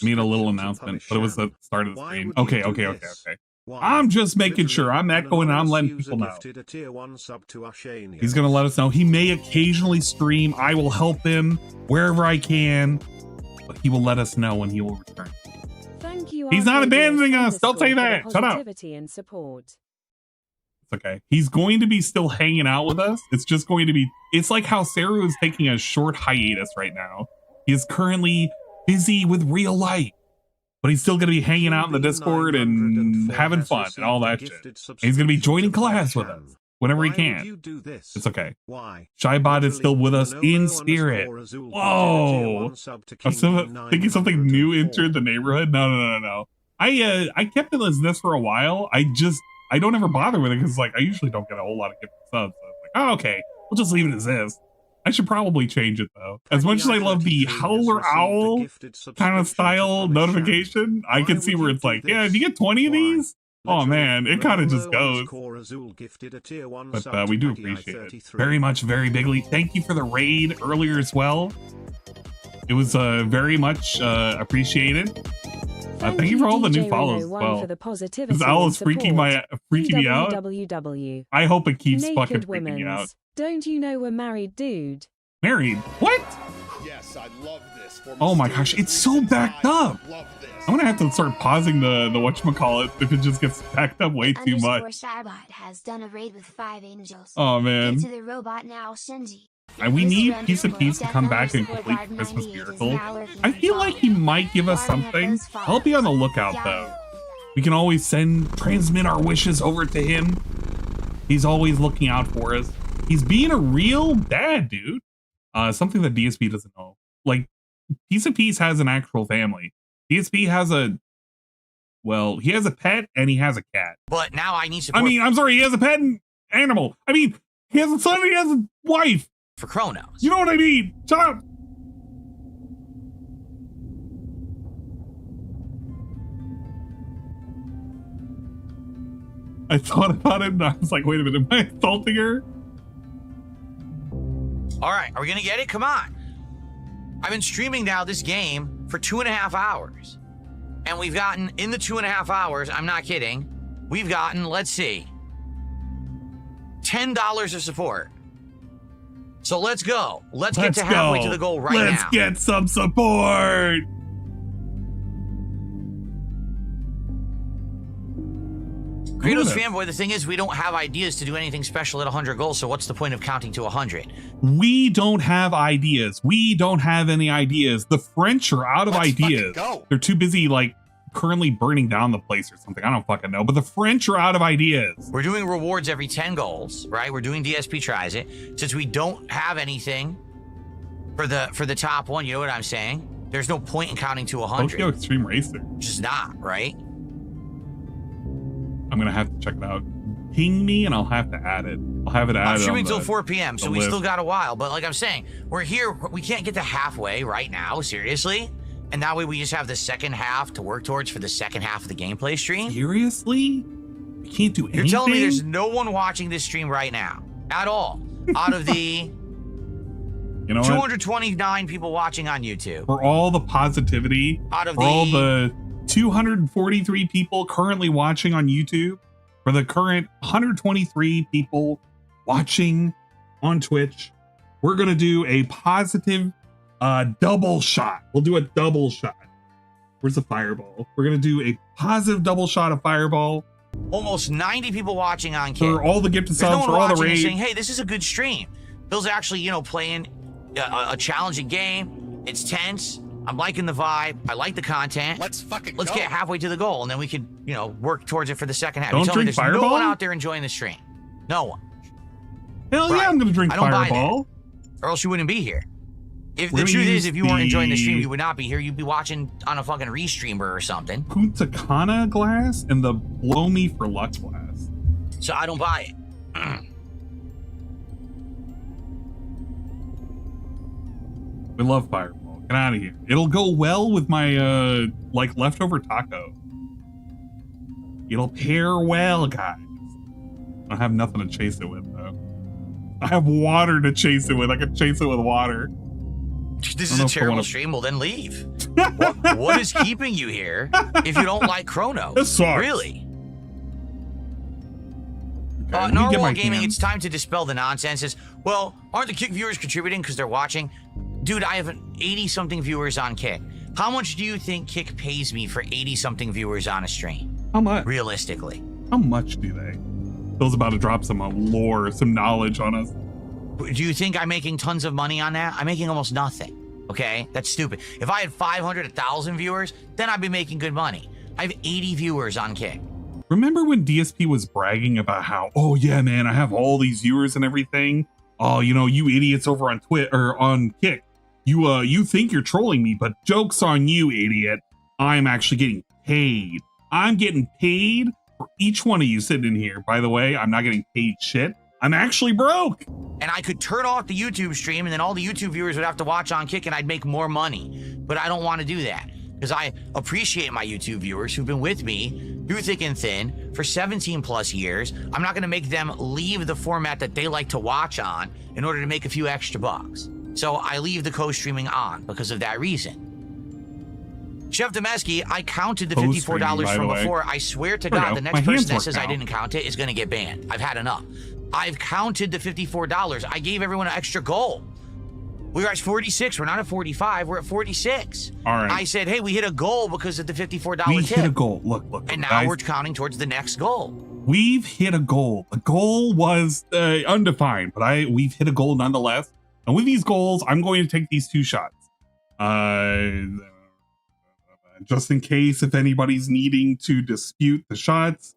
Made a little announcement, but it was the start of the stream. Okay. I'm just making sure. I'm echoing and I'm letting people know. He's going to let us know. He may occasionally stream. I will help him wherever I can, but he will let us know when he will return. Thank you. He's not abandoning us. Don't say that. Shut up. And support. It's okay. He's going to be still hanging out with us. It's just going to be. It's like how Saru is taking a short hiatus right now. He is currently busy with real life, but he's still going to be hanging out in the Discord and having fun and all that shit. And he's going to be joining class with us whenever he can. It's okay. Shybot is still with us in spirit. Whoa! I'm still thinking something new entered the neighborhood. No. I kept it as this for a while. I don't ever bother with it because like I usually don't get a whole lot of gifted subs. So it's like, oh, okay, we'll just leave it as this. I should probably change it though. As much as I love the Howler Owl kind of style notification, I can see where it's like, yeah, if you get 20 of these, oh man, it kind of just goes. But we do appreciate it very much, very bigly. Thank you for the raid earlier as well. It was very much appreciated. Thank you for all the new follows as well. This owl is freaking me out. I hope it keeps fucking freaking me out. Don't you know we're married, dude? Married? What? Yes, I love this. Oh my gosh, it's so backed up. I'm gonna have to start pausing the whatchamacallit if it just gets backed up way too much. Shybot has done a raid with 5 angels. Oh man. Get to the robot now, Shinji. And we need Piece of Peace to come back and complete the Christmas miracle. I feel like he might give us something. I'll be on the lookout though. We can always transmit our wishes over to him. He's always looking out for us. He's being a real dad, dude. Something that DSP doesn't know. Like, Piece of Peace has an actual family. DSP has he has a pet and he has a cat. But now I need support. I mean, I'm sorry, he has a pet and animal. I mean, he has a son and he has a wife. For Chronos. You know what I mean? Shut up. I thought about it and I was like, wait a minute, am I insulting her? All right, are we gonna get it? Come on. I've been streaming now this game for 2.5 hours. And we've gotten, in the 2.5 hours, I'm not kidding, we've gotten, let's see, $10 of support. So let's go. Let's get to halfway to the goal right now. Let's get some support. Kratos fanboy, the thing is, we don't have ideas to do anything special at 100 goals, so what's the point of counting to 100? We don't have ideas. We don't have any ideas. The French are out of ideas. They're too busy, like, currently burning down the place or something. I don't fucking know, but the French are out of ideas. We're doing rewards every 10 goals, right? We're doing DSP Tries It. Since we don't have anything for the top one, you know what I'm saying? There's no point in counting to 100. Tokyo Extreme Racer. Just not, right? I'm gonna have to check it out. Ping me and I'll have to add it. I'll have it added. I'm streaming till 4 p.m., so we still got a while. But like I'm saying, we're here. We can't get to halfway right now, seriously. And that way we just have the second half to work towards for the second half of the gameplay stream. Seriously? We can't do anything? You're telling me there's no one watching this stream right now at all out of the 229 people watching on YouTube. For all the positivity, all the 243 people currently watching on YouTube, for the current 123 people watching on Twitch, we're going to do a positive double shot. We'll do a double shot. Where's the fireball? We're going to do a positive double shot of fireball. Almost 90 people watching on Kick. For all the gifted subs, for all the raids. Saying, hey, this is a good stream. Bill's actually, playing a challenging game. It's tense. I'm liking the vibe. I like the content. Let's get halfway to the goal, and then we could, work towards it for the second half. Don't you tell me drink there's Fireball? no one out there enjoying the stream. No one. Hell yeah, I'm going to drink Fireball. Or else you wouldn't be here. If the truth is, if you weren't enjoying the stream, you would not be here. You'd be watching on a fucking Restreamer or something. Punta Cana glass and the Blow Me for Luck glass. So I don't buy it. We love Fireball. Get out of here. It'll go well with my, leftover taco. It'll pair well, guys. I don't have nothing to chase it with, though. I have water to chase it with. I can chase it with water. This is a terrible stream. Well, then leave. What is keeping you here if you don't like Chronos? This sucks. Really? Okay, Narwhal Gaming, it's time to dispel the nonsense. Well, aren't the Kick viewers contributing because they're watching? Dude, I have 80-something viewers on Kick. How much do you think Kick pays me for 80-something viewers on a stream? How much? Realistically. How much do they? Bill's about to drop some lore, some knowledge on us. Do you think I'm making tons of money on that? I'm making almost nothing. Okay? That's stupid. If I had 500, 1,000 viewers, then I'd be making good money. I have 80 viewers on Kick. Remember when DSP was bragging about how, oh yeah, man, I have all these viewers and everything? Oh, you idiots over on Twitter or on Kick. You think you're trolling me, but joke's on you, idiot. I'm actually getting paid. I'm getting paid for each one of you sitting in here. By the way, I'm not getting paid shit. I'm actually broke. And I could turn off the YouTube stream and then all the YouTube viewers would have to watch on Kick and I'd make more money. But I don't want to do that because I appreciate my YouTube viewers who've been with me through thick and thin for 17 plus years. I'm not going to make them leave the format that they like to watch on in order to make a few extra bucks. So I leave the co-streaming on because of that reason. Chef Demeski, I counted the $54 from before. I swear to God, the next person that says I didn't count it is going to get banned. I've had enough. I've counted the $54. I gave everyone an extra goal. We were at 46. We're not at 45. We're at 46. All right. I said, hey, we hit a goal because of the $54 tip. We hit a goal. Look. And now guys, we're counting towards the next goal. We've hit a goal. The goal was undefined, but we've hit a goal nonetheless. And with these goals, I'm going to take these 2 shots. Just in case if anybody's needing to dispute the shots,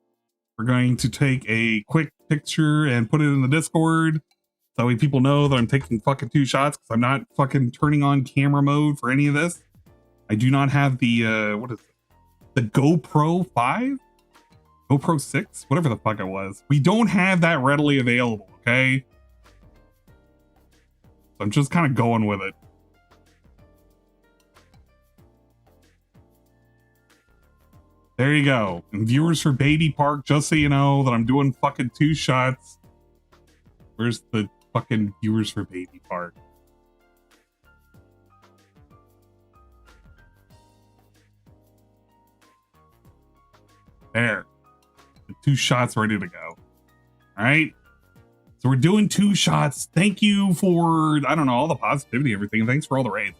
we're going to take a quick picture and put it in the Discord. That way people know that I'm taking fucking 2 shots because I'm not fucking turning on camera mode for any of this. I do not have the, what is it? The GoPro 5? GoPro 6? Whatever the fuck it was. We don't have that readily available, okay? So I'm just kind of going with it. There you go. And viewers for Baby Park, just so you know that I'm doing fucking 2 shots. Where's the fucking viewers for Baby Park? There. The 2 shots ready to go. All right. So we're doing 2 shots. Thank you for, I don't know, all the positivity, everything. Thanks for all the raids.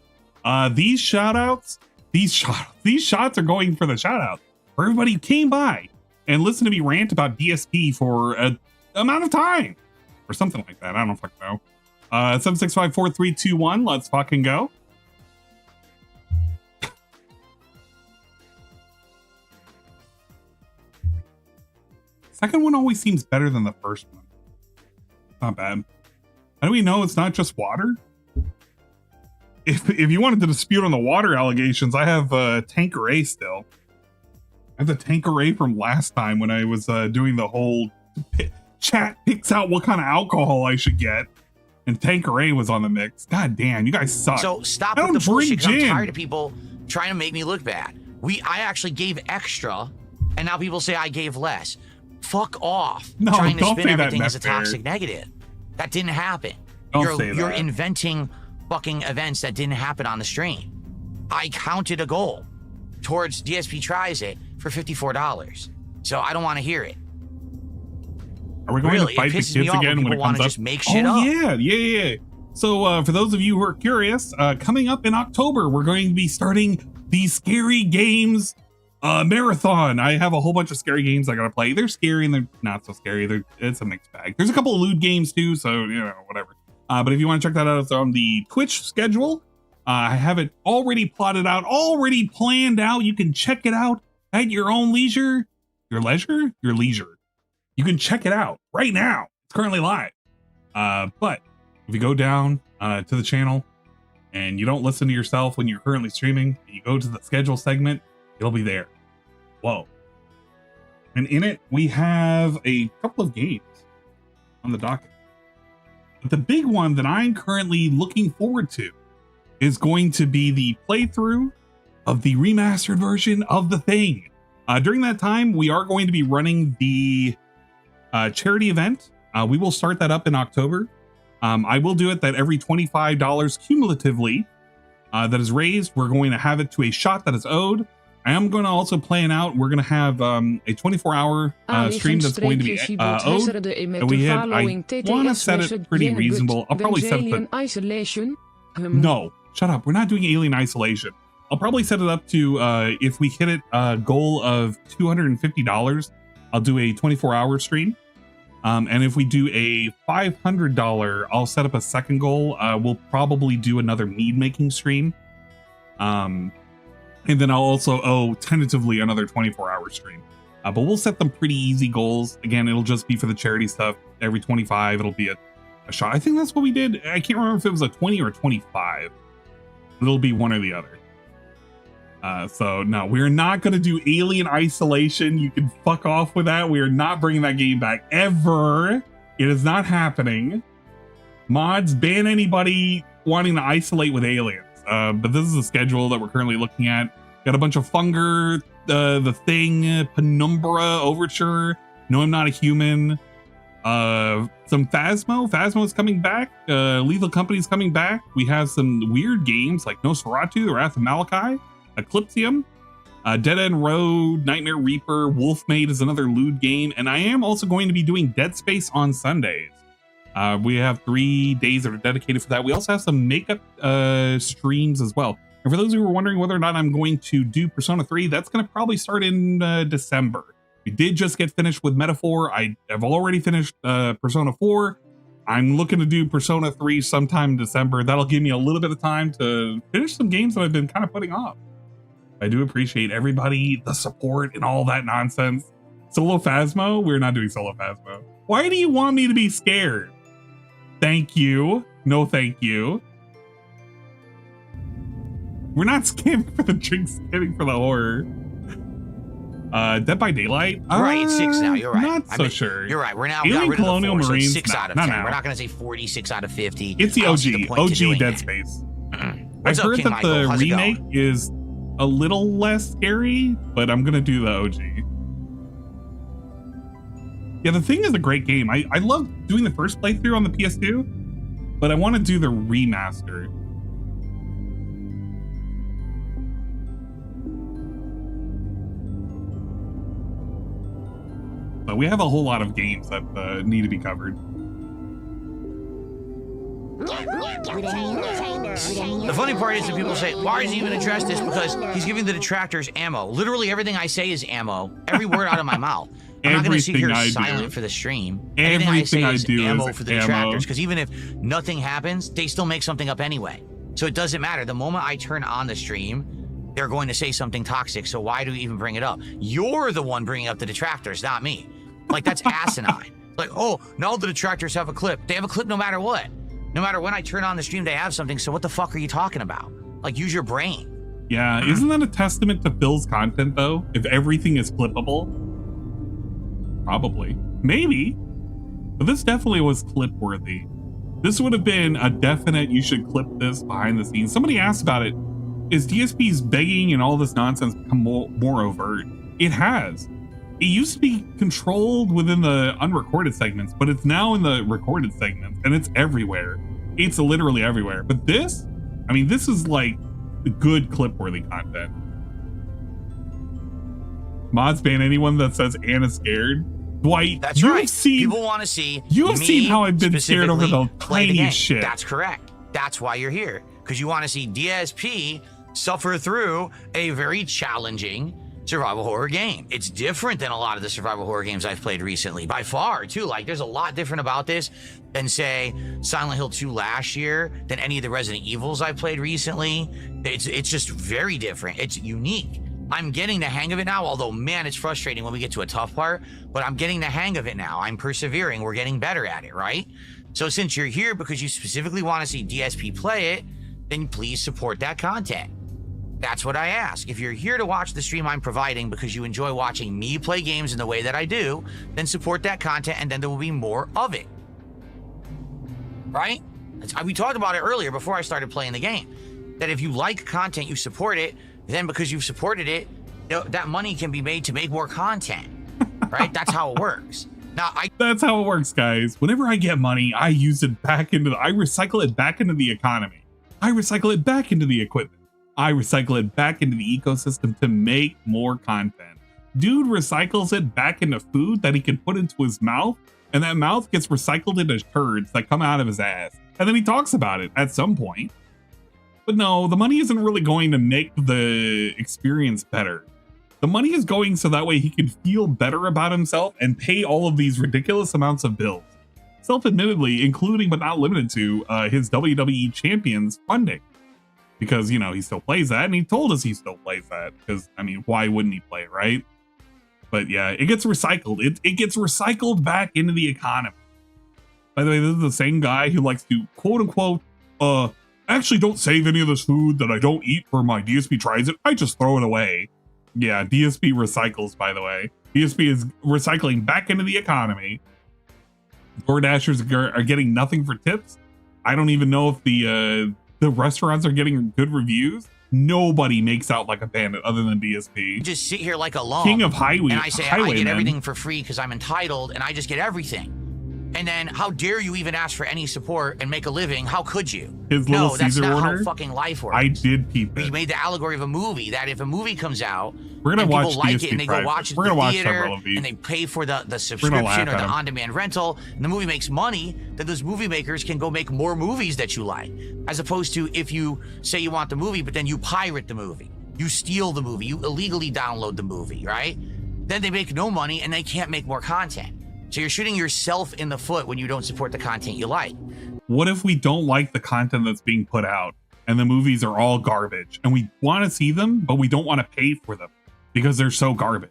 These shout outs, these shots are going for the shout out. For everybody who came by and listened to me rant about DSP for an amount of time or something like that. I don't fucking know. 7654321. Let's fucking go. Second one always seems better than the first one. Not bad. How do we know it's not just water? If you wanted to dispute on the water allegations, I have Tanqueray still. I have the Tanqueray from last time when I was doing the whole chat picks out what kind of alcohol I should get, and Tanqueray was on the mix. God damn, you guys suck. So stop with the bullshit. 'Cause I'm tired of people trying to make me look bad. I actually gave extra, and now people say I gave less. Fuck off. No, trying to don't spin say that, everything as a Meth Bear. toxic negative. That didn't happen. Don't say You're that. inventing fucking events that didn't happen on the stream. I counted a goal towards DSP Tries It for $54. So I don't want to hear it. Are we going Really, to fight it the pisses kids me off again when when it people wanna comes up? just make shit up. Yeah. So for those of you who are curious, coming up in October, we're going to be starting the Scary Games marathon. I have a whole bunch of scary games I gotta play. They're scary and they're not so scary. It's a mixed bag. There's a couple of lewd games too, so you know, whatever. But if you want to check that out, it's on the Twitch schedule. I have it already plotted out, already planned out. You can check it out at your own leisure. Your leisure? Your leisure. You can check it out right now. It's currently live. But if you go down to the channel and you don't listen to yourself when you're currently streaming, and you go to the schedule segment, it'll be there. Whoa. And in it, we have a couple of games on the docket. But the big one that I'm currently looking forward to is going to be the playthrough of the remastered version of The Thing. During that time, we are going to be running the charity event. We will start that up in October. I will do it that every $25 cumulatively that is raised, we're going to have it to a shot that is owed. I am going to also plan out, we're going to have a 24-hour stream that's going to be owed. And we had, I want to set it pretty reasonable. I'll probably set it no, shut up. We're not doing Alien Isolation. I'll probably set it up to, if we hit it a goal of $250, I'll do a 24-hour stream. And if we do a $500, I'll set up a second goal. We'll probably do another mead making stream. And then I'll also owe tentatively another 24-hour stream. But we'll set them pretty easy goals. Again, it'll just be for the charity stuff. Every 25, it'll be a shot. I think that's what we did. I can't remember if it was a 20 or a 25. It'll be one or the other. So no, we're not going to do Alien Isolation. You can fuck off with that. We are not bringing that game back ever. It is not happening. Mods, ban anybody wanting to isolate with aliens. But this is a schedule that we're currently looking at. Got a bunch of Funger, The Thing, Penumbra, Overture, No, I'm Not a Human. Some Phasmo. Phasmo is coming back. Lethal Company's coming back. We have some weird games like Nosferatu, The Wrath of Malachi, Eclipsium, Dead End Road, Nightmare Reaper, Wolfmaid is another lewd game. And I am also going to be doing Dead Space on Sundays. We have 3 days that are dedicated for that. We also have some makeup streams as well. And for those who were wondering whether or not I'm going to do Persona 3, that's going to probably start in December. We did just get finished with Metaphor. I have already finished Persona 4. I'm looking to do Persona 3 sometime in December. That'll give me a little bit of time to finish some games that I've been kind of putting off. I do appreciate everybody, the support, and all that nonsense. Solo Phasmo? We're not doing Solo Phasmo. Why do you want me to be scared? Thank you. No, thank you. We're not scamming for the drinks, scamming for the horror. Dead by Daylight? Right, it's 6 now. You're right. Not so sure. You're right. We're now Alien got rid Colonial of the 4, Marines. so it's 6 out of 10. We're not going to say 46 out of 50. It's the I don't see the OG. point to OG doing Dead that. Space. What's I up, heard King that Michael? the How's it remake going? is a little less scary, but I'm going to do the OG. Yeah, the Thing is a great game. I love doing the first playthrough on the PS2, but I want to do the remaster. But we have a whole lot of games that need to be covered. The funny part is that people say, why does he even address this? Because he's giving the detractors ammo. Literally everything I say is ammo. Every word out of my mouth. I'm not going to sit here silent for the stream. Everything I say is ammo for the detractors. Because even if nothing happens, they still make something up anyway. So it doesn't matter. The moment I turn on the stream, they're going to say something toxic. So why do we even bring it up? You're the one bringing up the detractors, not me. Like, that's asinine. Like, oh, now the detractors have a clip. They have a clip no matter what. No matter when I turn on the stream, they have something. So what the fuck are you talking about? Like, use your brain. Yeah, isn't that a testament to Phil's content, though? If everything is clippable? Probably. Maybe. But this definitely was clip-worthy. This would have been a definite, you should clip this behind the scenes. Somebody asked about it. Is DSP's begging and all this nonsense become more overt? It has. It used to be controlled within the unrecorded segments, but it's now in the recorded segments, and it's everywhere. It's literally everywhere. But this, I mean, this is like good clip-worthy content. Mods ban anyone that says Anna's scared. Dwight, That's right. People want to see. You have seen how I've been scared over the tiniest shit. That's correct. That's why you're here, because you want to see DSP suffer through a very challenging survival horror game. It's different than a lot of the survival horror games I've played recently, by far, too. Like, there's a lot different about this than, say, Silent Hill 2 last year, than any of the Resident Evils I've played recently. It's just very different. It's unique. I'm getting the hang of it now, although, man, it's frustrating when we get to a tough part, but I'm getting the hang of it now. I'm persevering. We're getting better at it, right? So since you're here because you specifically want to see DSP play it, then please support that content. That's what I ask. If you're here to watch the stream I'm providing because you enjoy watching me play games in the way that I do, then support that content and then there will be more of it. Right? We talked about it earlier before I started playing the game. That if you like content, you support it, then because you've supported it, that money can be made to make more content. Right? That's how it works. Now, That's how it works, guys. Whenever I get money, I use it back into I recycle it back into the economy. I recycle it back into the equipment. I recycle it back into the ecosystem to make more content. Dude recycles it back into food that he can put into his mouth, and that mouth gets recycled into turds that come out of his ass. And then he talks about it at some point. But no, the money isn't really going to make the experience better. The money is going so that way he can feel better about himself and pay all of these ridiculous amounts of bills. Self-admittedly, including but not limited to his WWE Champions funding. Because, you know, he still plays that, and he told us he still plays that. Because, I mean, why wouldn't he play it, right? But yeah, it gets recycled. It gets recycled back into the economy. By the way, this is the same guy who likes to, quote-unquote, actually don't save any of this food that I don't eat for my DSP tries it. I just throw it away. Yeah, DSP recycles, by the way. DSP is recycling back into the economy. DoorDashers are getting nothing for tips. I don't even know if the restaurants are getting good reviews. Nobody makes out like a bandit other than DSP. just sit here like a lump. King of Highway. And I say, I get everything for free because I'm entitled and I just get everything. And then how dare you even ask for any support and make a living? How could you? His little that's Caesar not order? how fucking life works. I did peep it. We made the allegory of a movie that if a movie comes out, We're gonna and watch people like DSP it and they Private. go watch it We're in gonna the watch theater several of these. and they pay for the laugh subscription or at the 'em. on-demand rental, and the movie makes money, then those movie makers can go make more movies that you like. As opposed to if you say you want the movie, but then you pirate the movie. You steal the movie. You illegally download the movie, right? Then they make no money and they can't make more content. So you're shooting yourself in the foot when you don't support the content you like. What if we don't like the content that's being put out and the movies are all garbage and we want to see them, but we don't want to pay for them because they're so garbage?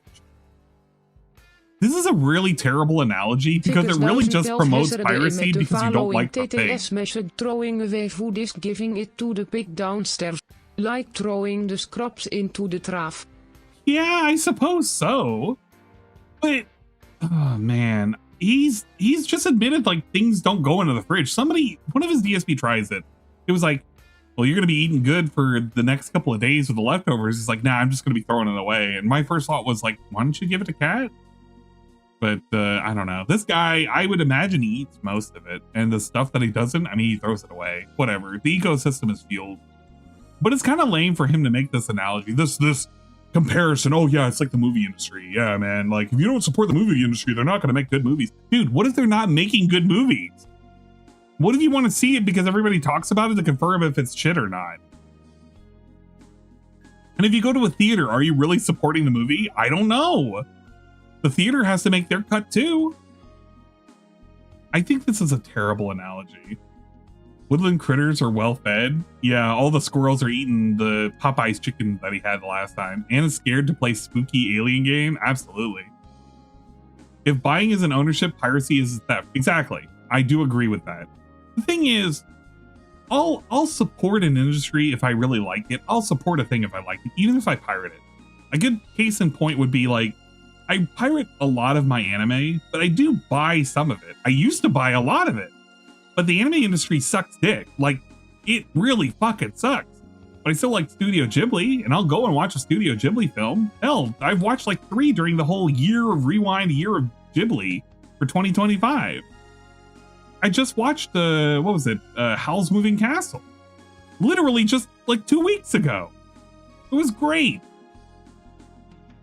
This is a really terrible analogy because it really just promotes piracy because you don't like the thing. TTS method throwing away food is giving it to the pig downstairs. Like throwing the scraps into the trash. Yeah, I suppose so. But, oh man, he's just admitted like things don't go into the fridge. One of his DSP tries it. It was like, well, you're going to be eating good for the next couple of days with the leftovers. He's like, nah, I'm just going to be throwing it away. And my first thought was like, why don't you give it to Cat? But I don't know. This guy, I would imagine he eats most of it. And the stuff that he doesn't, I mean, he throws it away. Whatever. The ecosystem is fueled. But it's kind of lame for him to make this analogy. This comparison. Oh, yeah, it's like the movie industry. Yeah, man. Like, if you don't support the movie industry, they're not going to make good movies. Dude, what if they're not making good movies? What if you want to see it because everybody talks about it to confirm if it's shit or not? And if you go to a theater, are you really supporting the movie? I don't know. The theater has to make their cut too. I think this is a terrible analogy. Woodland critters are well fed. Yeah, all the squirrels are eating the Popeye's chicken that he had the last time. And is scared to play spooky alien game? Absolutely. If buying is an ownership, piracy is theft. Exactly. I do agree with that. The thing is, I'll support an industry if I really like it. I'll support a thing if I like it, even if I pirate it. A good case in point would be like, I pirate a lot of my anime, but I do buy some of it. I used to buy a lot of it, but the anime industry sucks dick. Like, it really fucking sucks. But I still like Studio Ghibli, and I'll go and watch a Studio Ghibli film. Hell, I've watched like 3 during the whole year of Ghibli for 2025. I just watched, Howl's Moving Castle. Literally just like 2 weeks ago. It was great.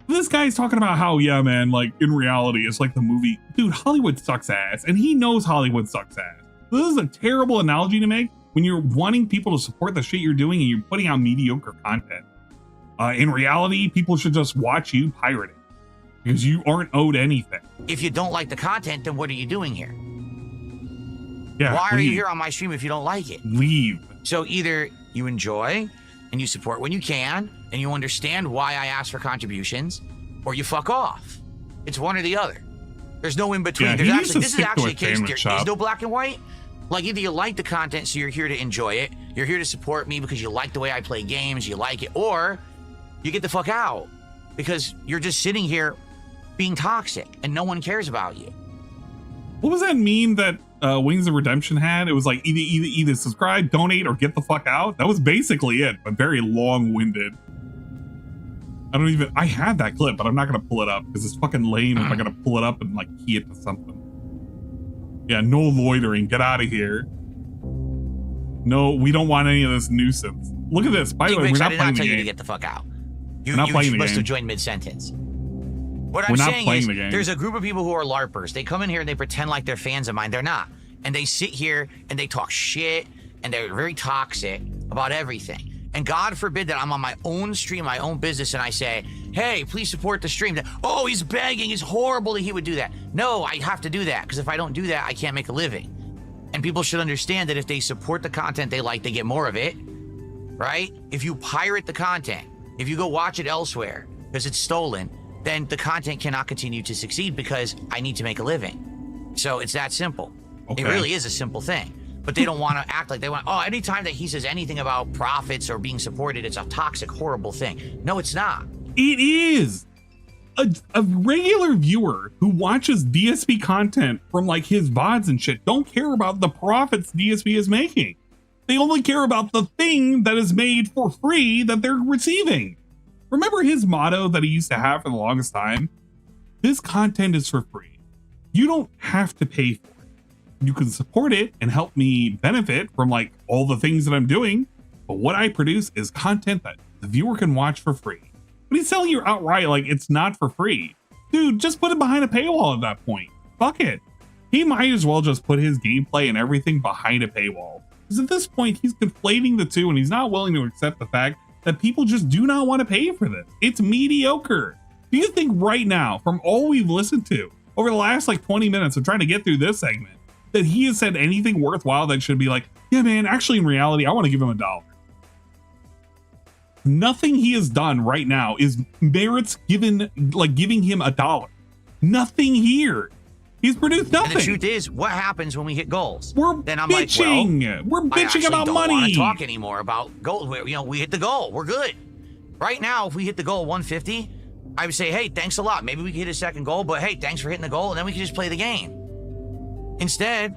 This guy's talking about how, yeah, man, like in reality, it's like the movie. Dude, Hollywood sucks ass, and he knows Hollywood sucks ass. This is a terrible analogy to make when you're wanting people to support the shit you're doing and you're putting out mediocre content. In reality, people should just watch you pirate it because you aren't owed anything. If you don't like the content, then what are you doing here? Yeah, why are you here on my stream if you don't like it? Leave. So either you enjoy and you support when you can and you understand why I ask for contributions, or you fuck off. It's one or the other. There's no in between. Yeah, this is actually a case. There's no black and white. Like, either you like the content, so you're here to enjoy it. You're here to support me because you like the way I play games, you like it, or you get the fuck out because you're just sitting here being toxic and no one cares about you. What was that meme that Wings of Redemption had? It was like either subscribe, donate, or get the fuck out. That was basically it, but very long-winded. I had that clip, but I'm not gonna pull it up because it's fucking lame if I'm gonna pull it up and like key it to something. Yeah, no loitering. Get out of here. No, we don't want any of this nuisance. Look at this. By the way, we're not playing the game. I did not tell you to get the fuck out. You must have joined mid-sentence. What I'm saying is, there's a group of people who are LARPers. They come in here and they pretend like they're fans of mine. They're not. And they sit here and they talk shit and they're very toxic about everything. And God forbid that I'm on my own stream, my own business, and I say, hey, please support the stream. Oh, he's begging. It's horrible that he would do that. No, I have to do that because if I don't do that, I can't make a living. And people should understand that if they support the content they like, they get more of it, right? If you pirate the content, if you go watch it elsewhere because it's stolen, then the content cannot continue to succeed because I need to make a living. So it's that simple. Okay. It really is a simple thing. But they don't want to act like they want, oh, anytime that he says anything about profits or being supported, it's a toxic, horrible thing. No, it's not. It is. A regular viewer who watches DSP content from like his VODs and shit don't care about the profits DSP is making. They only care about the thing that is made for free that they're receiving. Remember his motto that he used to have for the longest time? This content is for free. You don't have to pay for it. You can support it and help me benefit from like all the things that I'm doing. But what I produce is content that the viewer can watch for free. But he's telling you outright like it's not for free. Dude, just put it behind a paywall at that point. Fuck it. He might as well just put his gameplay and everything behind a paywall. Because at this point, he's conflating the two and he's not willing to accept the fact that people just do not want to pay for this. It's mediocre. Do you think right now, from all we've listened to over the last like 20 minutes of trying to get through this segment, that he has said anything worthwhile that should be like, yeah, man, actually in reality, I want to give him $1. Nothing he has done right now is merits giving him $1. Nothing here. He's produced nothing. And the truth is, what happens when we hit goals? Then I'm bitching. Like, well, we're bitching about money. I don't want to talk anymore about goals. You know, we hit the goal. We're good. Right now, if we hit the goal 150, I would say, hey, thanks a lot. Maybe we can hit a second goal, but hey, thanks for hitting the goal, and then we can just play the game. Instead,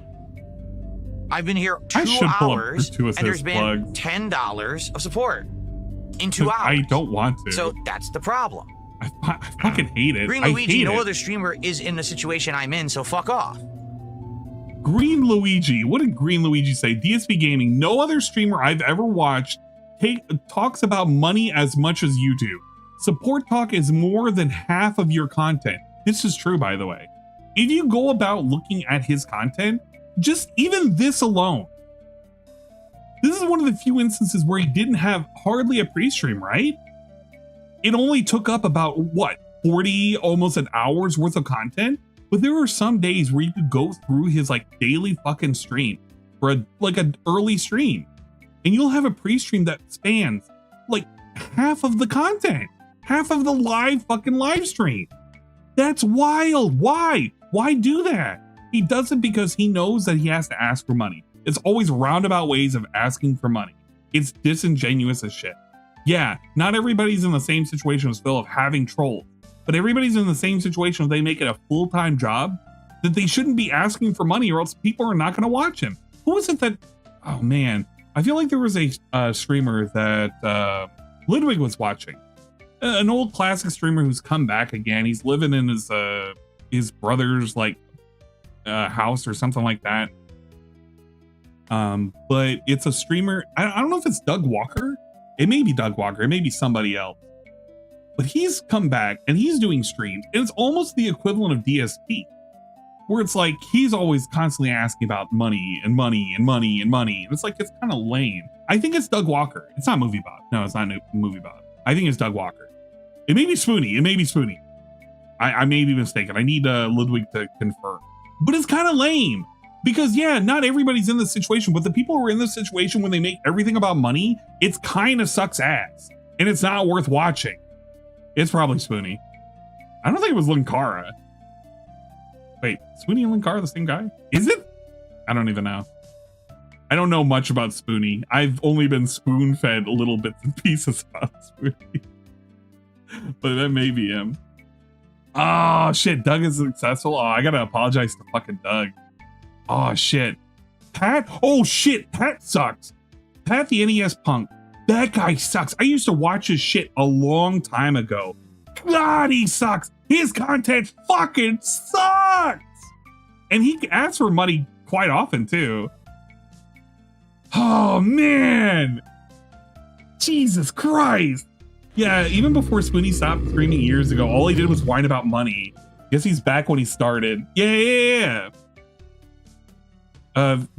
I've been here 2 hours, and there's been $10 of support in 2 hours. I don't want to. So that's the problem. I fucking hate it. Green Luigi, no other streamer is in the situation I'm in, so fuck off. Green Luigi, what did Green Luigi say? DSP Gaming, no other streamer I've ever watched talks about money as much as you do. Support talk is more than half of your content. This is true, by the way. If you go about looking at his content, just even this alone, this is one of the few instances where he didn't have hardly a pre-stream, right? It only took up about, what, 40, almost an hour's worth of content? But there were some days where you could go through his like daily fucking stream for an early stream. And you'll have a pre-stream that spans like half of the content, half of the live stream. That's wild. Why? Why do that? He does it because he knows that he has to ask for money. It's always roundabout ways of asking for money. It's disingenuous as shit. Yeah, not everybody's in the same situation as Phil of having trolls, but everybody's in the same situation if they make it a full-time job that they shouldn't be asking for money or else people are not going to watch him. Who is it that, oh man, I feel like there was a streamer that Ludwig was watching. An old classic streamer who's come back again. He's living in his brother's like house or something like that. But it's a streamer. I don't know if it's Doug Walker. It may be Doug Walker. It may be somebody else. But he's come back and he's doing streams. And it's almost the equivalent of DSP. Where it's like he's always constantly asking about money and money and money and money. And it's like, it's kind of lame. I think it's Doug Walker. It's not MovieBot. No, it's not MovieBot. I think it's Doug Walker. It may be Spoony. It may be Spoony. I may be mistaken. I need Ludwig to confirm. But it's kind of lame. Because yeah, not everybody's in this situation, but the people who are in this situation when they make everything about money, it's kind of sucks ass. And it's not worth watching. It's probably Spoony. I don't think it was Linkara. Wait, Spoony and Linkara the same guy? Is it? I don't even know. I don't know much about Spoony. I've only been spoon-fed little bits and pieces about Spoony. But that may be him. Oh shit, Doug is successful. Oh, I gotta apologize to fucking Doug. Oh shit. Pat? Oh shit, Pat sucks. Pat the NES punk. That guy sucks. I used to watch his shit a long time ago. God, he sucks. His content fucking sucks. And he asks for money quite often too. Oh man. Jesus Christ. Yeah, even before Spoony stopped streaming years ago, all he did was whine about money. Guess he's back when he started. Yeah.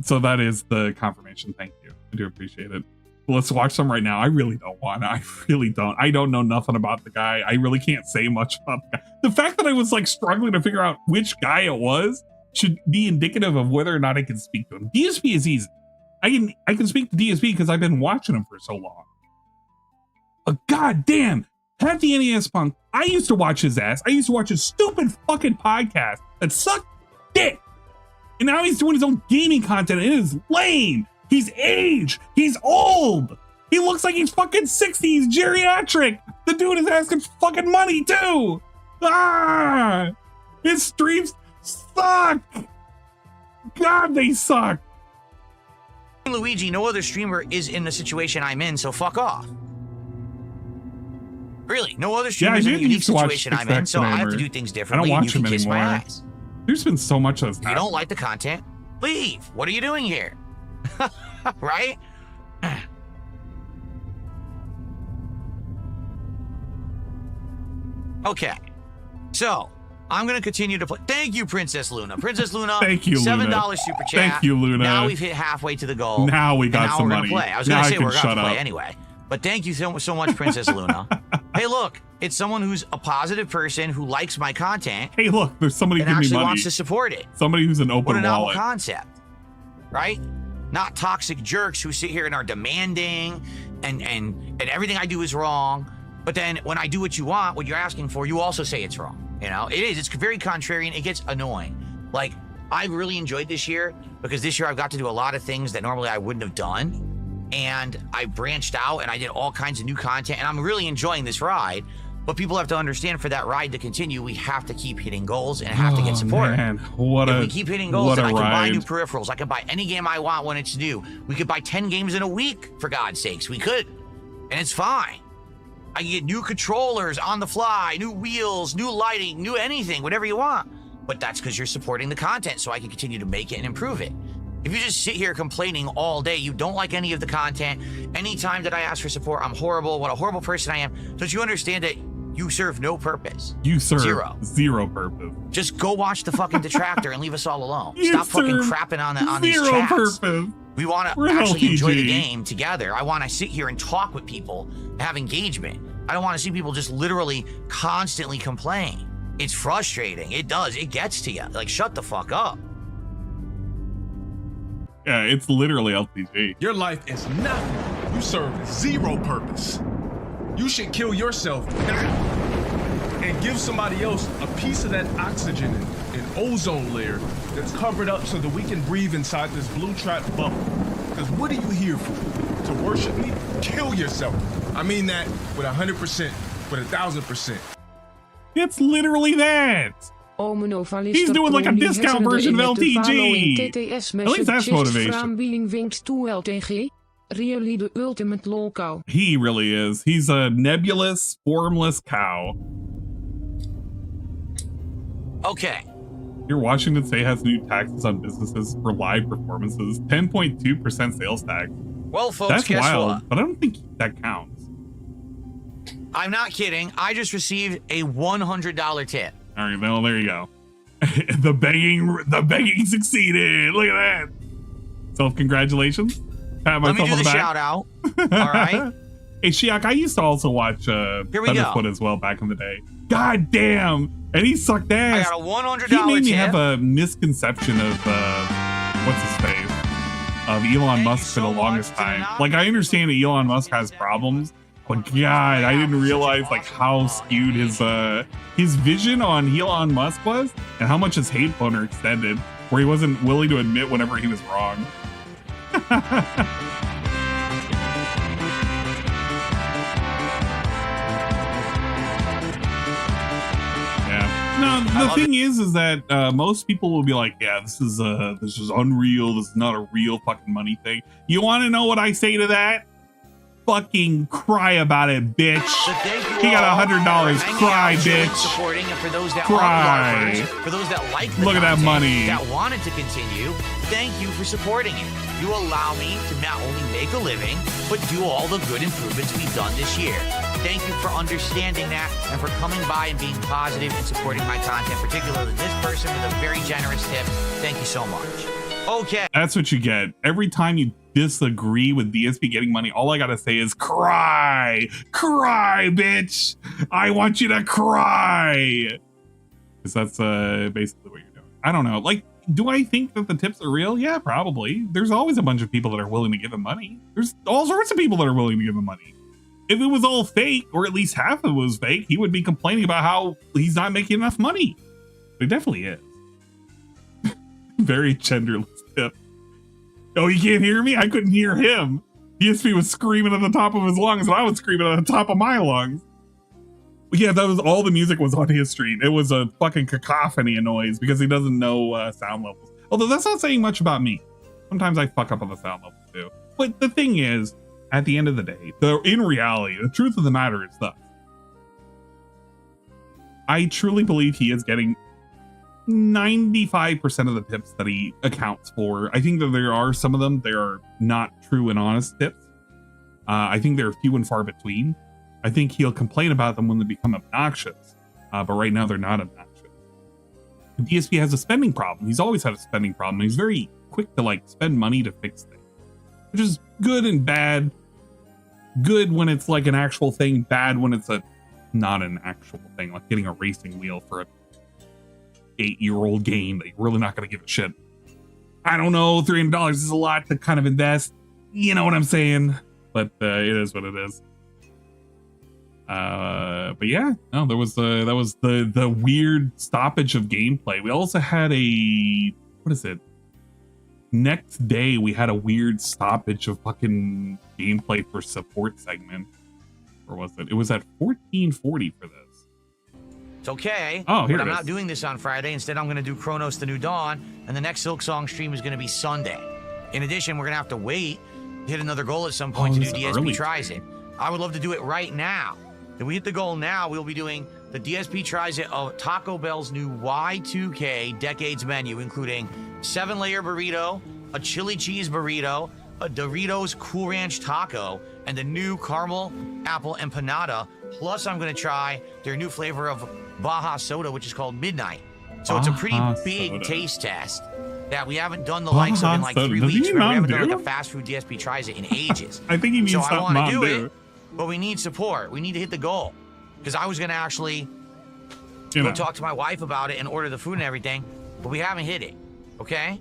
So that is the confirmation. Thank you. I do appreciate it. Let's watch some right now. I really don't want to. I really don't. I don't know nothing about the guy. I really can't say much about the guy. The fact that I was like struggling to figure out which guy it was should be indicative of whether or not I can speak to him. DSP is easy. I can speak to DSP because I've been watching him for so long. But goddamn, Pat the NES punk. I used to watch his ass. I used to watch his stupid fucking podcast that sucked dick. And now he's doing his own gaming content and it is lame. He's aged. He's old. He looks like he's fucking 60. He's geriatric. The dude is asking fucking money too. Ah! His streams suck. God, they suck. Luigi, no other streamer is in the situation I'm in, so fuck off. Really, no other streamer is in the unique situation I'm in, so I have to do things differently. I don't watch him you can kiss anymore. my ass. There's been so much of that. If you don't like the content, leave. What are you doing here? Right? Okay. So, I'm going to continue to play. Thank you, Princess Luna. Princess Luna, Thank you, Luna. $7 super chat. Thank you, Luna. Now we've hit halfway to the goal. Now we got some money. Play. I was going to say we're going to play anyway. But thank you so much, Princess Luna. Hey, look, it's someone who's a positive person who likes my content. Hey, look, there's somebody giving me money. And actually wants to support it. Somebody who's an open wallet. What a novel wallet. concept, right? Not toxic jerks who sit here and are demanding and everything I do is wrong. But then when I do what you want, what you're asking for, you also say it's wrong. You know, it is. It's very contrarian. It gets annoying. Like, I really enjoyed this year because this year I've got to do a lot of things that normally I wouldn't have done. And I branched out and I did all kinds of new content, and I'm really enjoying this ride. But people have to understand, for that ride to continue, we have to keep hitting goals and have to get support. Man, If we keep hitting goals, then I can buy ride. new peripherals. I can buy any game I want when it's new. We could buy 10 games in a week, for God's sakes. We could. And it's fine. I can get new controllers on the fly, new wheels, new lighting, new anything, whatever you want. But that's because you're supporting the content, so I can continue to make it and improve it. If you just sit here complaining all day, you don't like any of the content, anytime that I ask for support, I'm horrible, what a horrible person I am, don't you understand that you serve no purpose? You serve zero purpose. Just go watch the fucking detractor and leave us all alone. You Stop fucking serve crapping on these zero chats. purpose. We want to We're actually LTG. enjoy the game together. I want to sit here and talk with people, have engagement. I don't want to see people just literally constantly complain. It's frustrating. It does. It gets to you. Like, shut the fuck up. Yeah, it's literally LTG. Your life is nothing. You serve zero purpose. You should kill yourself now and give somebody else a piece of that oxygen and ozone layer that's covered up so that we can breathe inside this blue trap bubble. Because what are you here for? To worship me? Kill yourself. I mean that with 100%, with 1,000%. It's literally that. He's doing like a discount version of LTG. At least that's motivation. LTG. Really the ultimate lol cow. He really is. He's a nebulous, formless cow. Okay. Here, Washington State has new taxes on businesses for live performances. 10.2% sales tax. Well, folks, That's guess wild, what? but I don't think that counts. I'm not kidding. I just received a $100 tip. All right, well, there you go. the begging succeeded. Look at that. Self-congratulations. Pat Let me myself do on the back. shout out. All right. Hey, Shiak, I used to also watch Featherfoot as well back in the day. God damn. And he sucked ass. I got a $100 He made me tip. have a misconception of, what's his face? Of Elon Musk for the longest time. Like, I understand that Elon Musk has problems, but God, I didn't realize like how skewed his vision on Elon Musk was and how much his hate boner extended, where he wasn't willing to admit whenever he was wrong. No, the thing is that most people will be like, yeah, this is unreal. This is not a real fucking money thing. You want to know what I say to that? Fucking cry about it, bitch. He got $100. Cry, bitch. Supporting, and for those that cry. Aren't, for those that like the Look at that content, money. that wanted to continue, thank you for supporting it. You allow me to not only make a living, but do all the good improvements we've done this year. Thank you for understanding that and for coming by and being positive and supporting my content, particularly this person with a very generous tip. Thank you so much. Okay. That's what you get. Every time you disagree with DSP getting money, all I gotta say is cry. Cry, bitch. I want you to cry. Because that's basically what you're doing. I don't know. Like, do I think that the tips are real? Yeah, probably. There's always a bunch of people that are willing to give him money. There's all sorts of people that are willing to give him money. If it was all fake, or at least half of it was fake, he would be complaining about how he's not making enough money. But he definitely is. Very genderless tip. Oh, you can't hear me? I couldn't hear him. DSP was screaming at the top of his lungs, and I was screaming at the top of my lungs. Yeah, that was all the music was on his stream. It was a fucking cacophony of noise because he doesn't know sound levels. Although that's not saying much about me. Sometimes I fuck up on the sound levels too. But the thing is, at the end of the day, in reality, the truth of the matter is this. I truly believe he is getting 95% of the tips that he accounts for. I think that there are some of them, they are not true and honest tips. I think they're few and far between. I think he'll complain about them when they become obnoxious. But right now they're not obnoxious. DSP has a spending problem. He's always had a spending problem. He's very quick to like spend money to fix things, which is good and bad. Good when it's like an actual thing, bad when it's not an actual thing, like getting a racing wheel for a 8-year-old game that you're really not going to give a shit. I don't know, $300 is a lot to kind of invest. You know what I'm saying? But it is what it is. But yeah, no, that was the weird stoppage of gameplay. We also had what is it? Next day we had a weird stoppage of fucking gameplay for support segment. Or was it? It was at 1440 for this. It's okay. Oh, here but it I'm is. not doing this on Friday. Instead, I'm going to do Chronos the New Dawn, and the next Silksong stream is going to be Sunday. In addition, we're going to have to wait to hit another goal at some point to do DSP Tries It. I would love to do it right now. If we hit the goal now, we'll be doing the DSP Tries It of Taco Bell's new Y2K Decades menu, including 7-layer burrito, a chili cheese burrito, a Doritos Cool Ranch taco, and the new caramel apple empanada. Plus, I'm going to try their new flavor of Baja soda, which is called Midnight. So it's a pretty big taste test that we haven't done the likes of in like 3 weeks. Remember, we haven't done like a fast food DSP Tries It in ages. I think he means so something I want to Mom do it, but we need support. We need to hit the goal. Because I was going to actually go talk to my wife about it and order the food and everything, but we haven't hit it. Okay?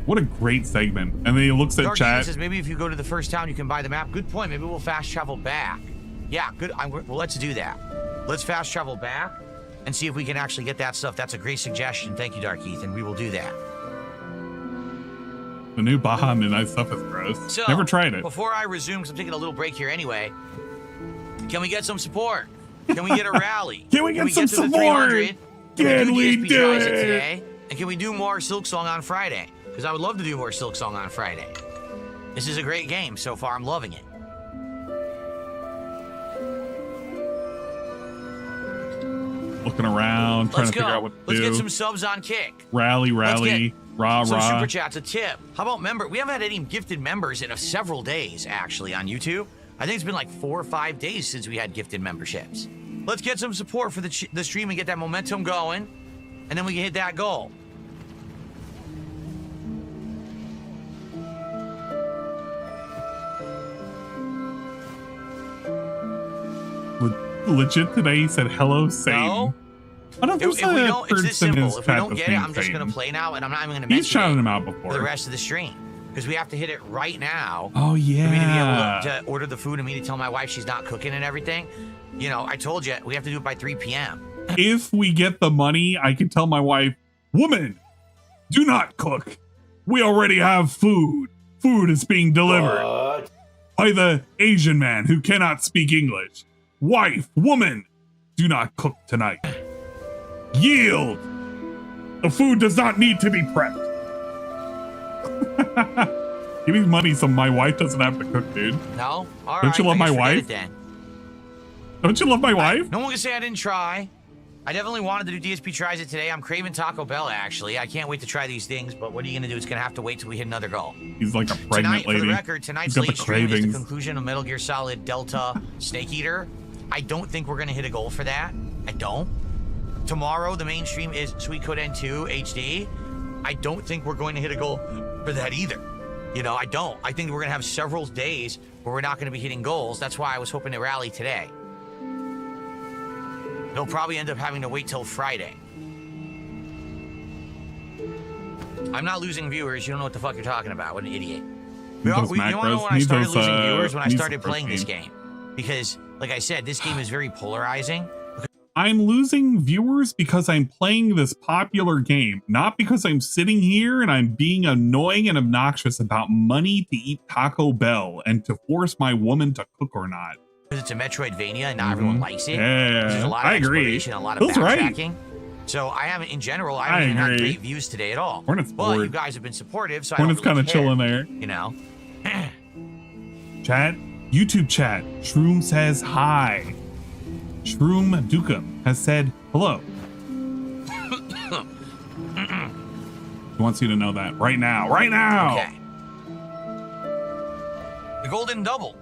What a great segment. And then he looks at Dark chat. says maybe if you go to the first town, you can buy the map. Good point. Maybe we'll fast travel back. Yeah, good. Well, let's do that. Let's fast travel back and see if we can actually get that stuff. That's a great suggestion. Thank you, Dark Ethan. We will do that. The new Baja Midnight stuff is gross. So, Never tried it. Before I resume, because I'm taking a little break here anyway, can we get some support? Can we get a rally? Can we get some to the support? 300? Can we DSP do Tries it? today? And can we do more Silksong on Friday? Because I would love to do more Silksong on Friday. This is a great game so far. I'm loving it. Looking around, trying to figure out what to Let's do. get some subs on Kick. Rally, Let's get rah, some rah. super chats. A tip. How about member? We haven't had any gifted members in several days, actually, on YouTube. I think it's been like 4 or 5 days since we had gifted memberships. Let's get some support for the stream and get that momentum going, and then we can hit that goal. Legit today, he said hello, Satan. No. I don't If we don't, it's this simple. If we don't get it, I'm just Satan. going to play now, and I'm not even going to He's mention shouting it him out for before. the rest of the stream. Because we have to hit it right now. Oh, yeah. For me to be able to order the food and me to tell my wife she's not cooking and everything. You know, I told you, we have to do it by 3 p.m. If we get the money, I can tell my wife, woman, do not cook. We already have food. Food is being delivered by the Asian man who cannot speak English. Wife, woman, do not cook tonight. Yield. The food does not need to be prepped. Give me money so my wife doesn't have to cook, dude. No? All right. Don't you love my wife? Then. Don't you love my wife? No one can say I didn't try. I definitely wanted to do DSP Tries It today. I'm craving Taco Bell, actually. I can't wait to try these things, but what are you going to do? It's going to have to wait till we hit another goal. He's like a pregnant Tonight, lady. For the record, tonight's He's got late the stream is the cravings. conclusion of Metal Gear Solid Delta Snake Eater. I don't think we're going to hit a goal for that. I don't. Tomorrow, the main stream is Sweet Code N2 HD. I don't think we're going to hit a goal for that either. You know, I don't. I think we're going to have several days where we're not going to be hitting goals. That's why I was hoping to rally today. They'll probably end up having to wait till Friday. I'm not losing viewers. You don't know what the fuck you're talking about. What an idiot. You want to know when I started losing viewers? When I started playing this game. Because, like I said, this game is very polarizing. I'm losing viewers because I'm playing this popular game, not because I'm sitting here and I'm being annoying and obnoxious about money to eat Taco Bell and to force my woman to cook or not. Because it's a Metroidvania and not everyone likes it. Yeah, There's a lot of I agree. exploration, a lot of That's right. backtracking. So I haven't, in general, I haven't even had great views today at all. Hornet's but bored. you guys have been supportive, so Hornet's I don't really kind of care, chilling there. You know? Chat, YouTube chat. Shroom says hi. Shroom Dukem has said hello. He wants you to know that right now. Right now. Okay. The golden double.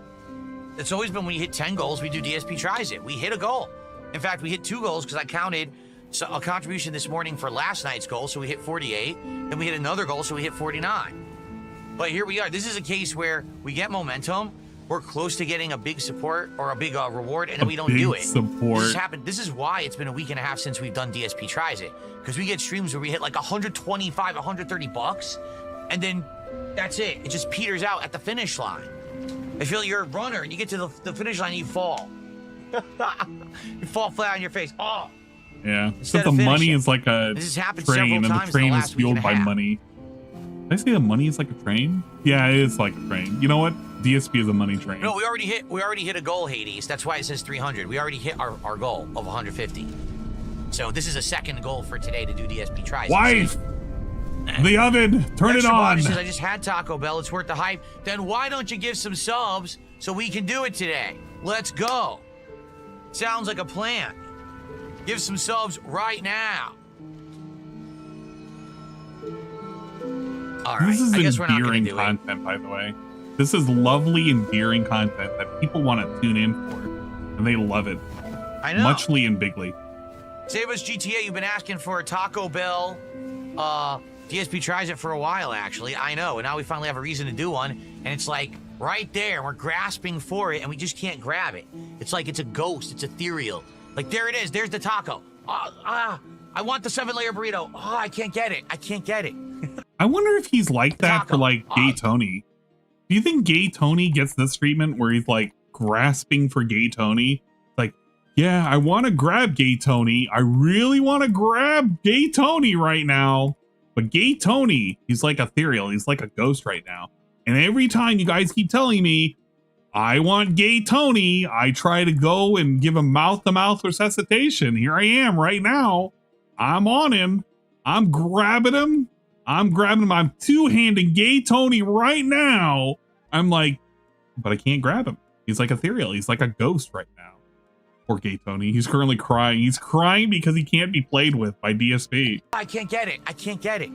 It's always been when you hit 10 goals, we do DSP Tries It. We hit a goal. In fact, we hit 2 goals because I counted a contribution this morning for last night's goal, so we hit 48. Then we hit another goal, so we hit 49. But here we are. This is a case where we get momentum. We're close to getting a big support or a big reward, and then we don't do it. Support. This has happened. This is why it's been a week and a half since we've done DSP Tries It. Because we get streams where we hit like 125, 130 bucks, and then that's it. It just peters out at the finish line. I feel you're a runner and you get to the finish line and you fall. You fall flat on your face. Oh. Yeah. Instead So the of money finishing. is like a This has happened train, several and the times in train the is last week and fueled a by half. money. Did I say the money is like a train? Yeah, it is like a train. You know what? DSP is a money train. No, we already hit a goal, Hades. That's why it says 300. We already hit our goal of 150. So this is a second goal for today to do DSP tries. Wife! The oven! Turn it Extra on! Bobby says, I just had Taco Bell. It's worth the hype. Then why don't you give some subs so we can do it today? Let's go. Sounds like a plan. Give some subs right now. All right. This is I guess we're not going endearing to do it. content, by the way. This is lovely, endearing content that people want to tune in for, and they love it. I know. Muchly and bigly. Save Us GTA, you've been asking for a Taco Bell. DSP tries it for a while, actually. I know, and now we finally have a reason to do one, and it's like right there. We're grasping for it, and we just can't grab it. It's like it's a ghost. It's ethereal. Like, there it is. There's the taco. I want the 7-layer burrito. Oh, I can't get it. I can't get it. I wonder if he's like that for, like, Gay Tony. Do you think Gay Tony gets this treatment where he's, like, grasping for Gay Tony? Like, yeah, I want to grab Gay Tony. I really want to grab Gay Tony right now. But Gay Tony, he's like ethereal. He's like a ghost right now. And every time you guys keep telling me, I want Gay Tony, I try to go and give him mouth-to-mouth resuscitation. Here I am right now. I'm on him. I'm grabbing him. I'm two-handing Gay Tony right now. I'm like, but I can't grab him. He's like ethereal. He's like a ghost right now. Poor Gay Tony. He's currently crying. He's crying because he can't be played with by DSP. I can't get it. I can't get it.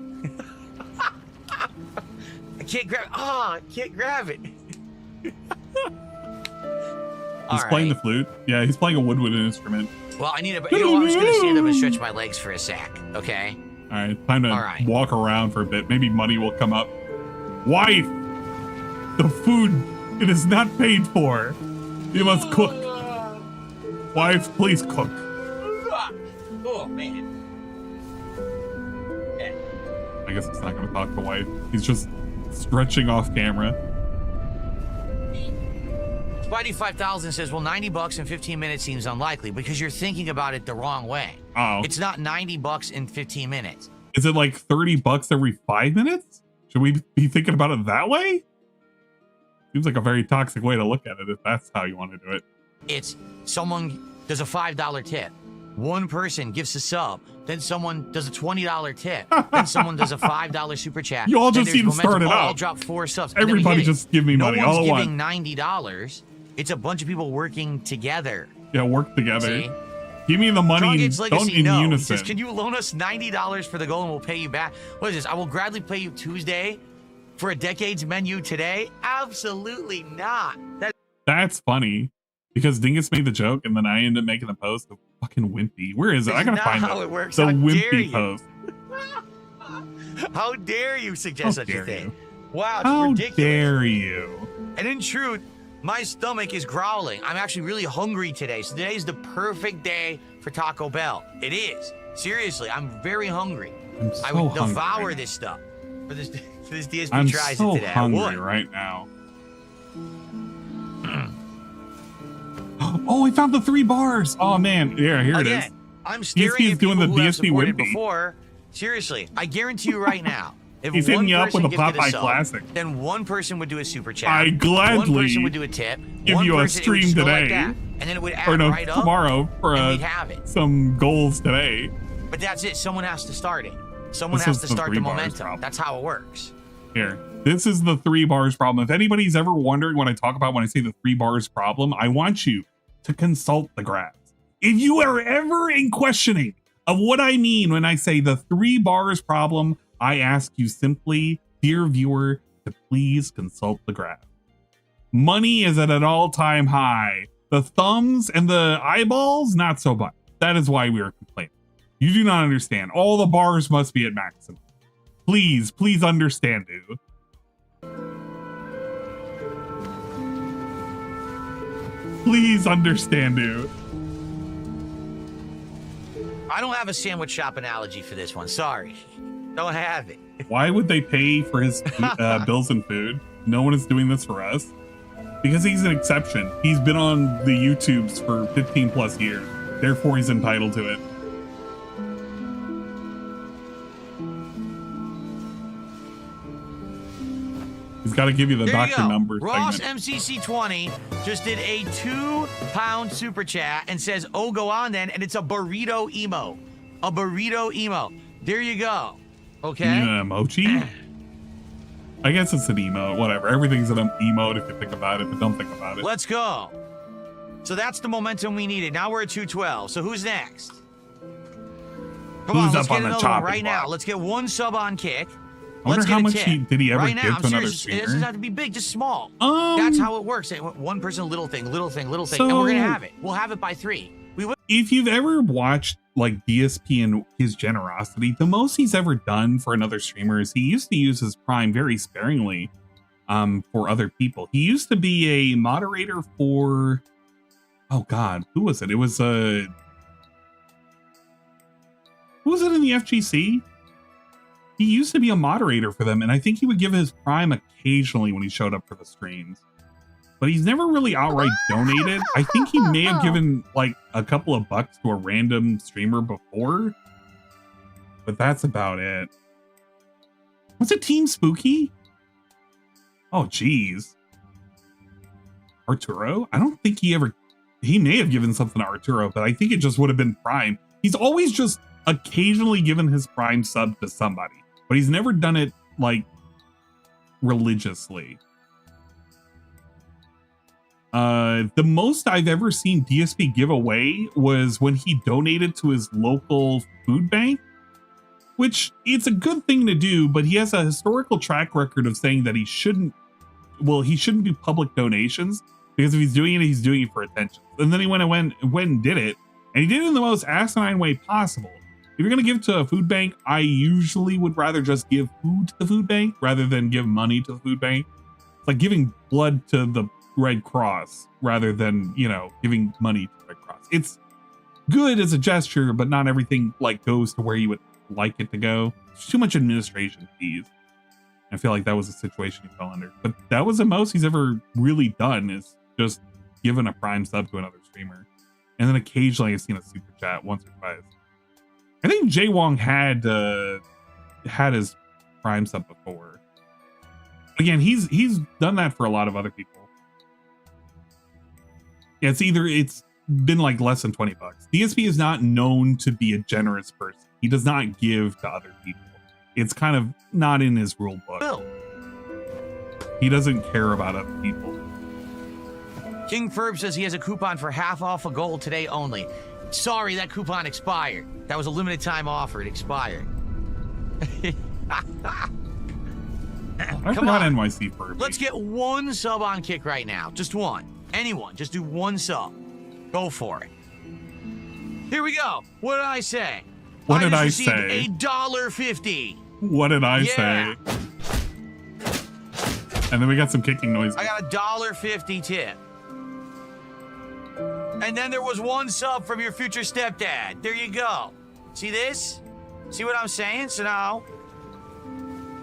I can't grab it. Oh, I can't grab it. He's playing the flute. Yeah, he's playing a woodwind instrument. Well, I need a. You know, I'm just gonna stand up and stretch my legs for a sec. Okay. All right, time to walk around for a bit. Maybe money will come up. Wife, the food, it is not paid for. You must cook. Wife, please cook. Oh man. I guess it's not going to talk to wife. He's just stretching off camera. Spidey 5000 says, well, $90 in 15 minutes seems unlikely because you're thinking about it the wrong way. Oh. It's not $90 in 15 minutes. Is it like $30 every 5 minutes? Should we be thinking about it that way? Seems like a very toxic way to look at it if that's how you want to do it. It's someone does a $5 tip. One person gives a sub. Then someone does a $20 tip. Then someone does a $5 super chat. You all Then just need to there's start it momentum. out. I'll drop 4 subs. And then we Everybody hit it. just give me money. No All one's I giving want. $90. It's a bunch of people working together. Yeah, work together. See? Give me the money and Drunken's don't Legacy, in no. He unison. says, can you loan us $90 for the goal and we'll pay you back? What is this? I will gladly pay you Tuesday for a Decades menu today? Absolutely not. That's funny. Because Dingus made the joke and then I ended up making the post of fucking Wimpy. Where is it? I gotta Not find how it. it works. The How dare Wimpy you. post. How dare you suggest How such a dare thing? you. Wow, it's How ridiculous. dare you? And in truth, my stomach is growling. I'm actually really hungry today. So today is the perfect day for Taco Bell. It is. Seriously, I'm very hungry. I'm so I would hungry devour right this stuff for this DSP I'm tries so it today. I hungry would. right now. Oh, I found the 3 bars. Oh man, yeah, here it is. Again, I'm staring DSP is at doing people the who have DSP supported Wimpy. before. Seriously, I guarantee you right now, if He's one hitting you up person with a gifted Popeye sub, Classic. then one person would do a super chat. I gladly one person would do a tip. give one you a person, it would stream just go like today. that, and then it would add Or no, right up. tomorrow for and we'd have it. some goals today. But that's it. Someone has to start it. Someone This has is to the start 3 the bars momentum. problem. That's how it works. Here, this is the 3 bars problem. If anybody's ever wondering what I talk about when I say the 3 bars problem, I want you to consult the graphs. If you are ever in questioning of what I mean when I say the 3 bars problem, I ask you simply, dear viewer, to please consult the graph. Money is at an all-time high. The thumbs and the eyeballs, not so much. That is why we are complaining. You do not understand. All the bars must be at maximum. Please, please understand, dude. Please understand, dude. I don't have a sandwich shop analogy for this one. Sorry. Don't have it. Why would they pay for his bills and food? No one is doing this for us. Because he's an exception. He's been on the YouTubes for 15 plus years. Therefore, he's entitled to it. He's got to give you the doctor number. Ross MCC20 just did a £2 super chat and says, "Oh, go on then," and it's a burrito emo. A burrito emo. There you go. Okay. Yeah, emoji. I guess it's an emote. Whatever. Everything's an emote if you think about it, but don't think about it. Let's go. So that's the momentum we needed. Now we're at 212. So who's next? Come on, let's get another one right now. Let's get one sub on Kick. I wonder how much did he ever right give now, to another It streamer? doesn't have to be big, just small. That's how it works. One person, little thing, little thing, little thing, and we're gonna have it. We'll have it by 3. We will. If you've ever watched like DSP and his generosity, the most he's ever done for another streamer is he used to use his Prime very sparingly for other people. He used to be a moderator for, oh God, who was it? It was who was it in the FGC? He used to be a moderator for them, and I think he would give his Prime occasionally when he showed up for the streams. But he's never really outright donated. I think he may have given like a couple of bucks to a random streamer before, but that's about it. Was it Team Spooky? Oh, geez. Arturo? I don't think he may have given something to Arturo, but I think it just would have been Prime. He's always just occasionally given his Prime sub to somebody, but he's never done it like religiously. The most I've ever seen DSP give away was when he donated to his local food bank, which it's a good thing to do, but he has a historical track record of saying that he shouldn't do public donations, because if he's doing it for attention. And then he went and did it, and he did it in the most asinine way possible. If you're going to give to a food bank, I usually would rather just give food to the food bank rather than give money to the food bank. It's like giving blood to the Red Cross rather than, giving money to the Red Cross. It's good as a gesture, but not everything like goes to where you would like it to go. There's too much administration fees. I feel like that was a situation he fell under. But that was the most he's ever really done, is just given a Prime sub to another streamer. And then occasionally I've seen a super chat once or twice. I think Jay Wong had his Prime sub before. Again, he's done that for a lot of other people. Yeah, it's been like less than 20 bucks. DSP is not known to be a generous person. He does not give to other people. It's kind of not in his rule book. He doesn't care about other people. King Ferb says he has a coupon for half off a gold today only. Sorry, that coupon expired. That was a limited time offer. It expired. I forgot NYC Ferb. Let's get one sub on Kick right now. Just one. Anyone, just do one sub. Go for it. Here we go. What did I say? What did I say? $1.50. What did I say? And then we got some kicking noises. I got a $1.50 tip. And then there was one sub from your future stepdad. There you go. See this? See what I'm saying? So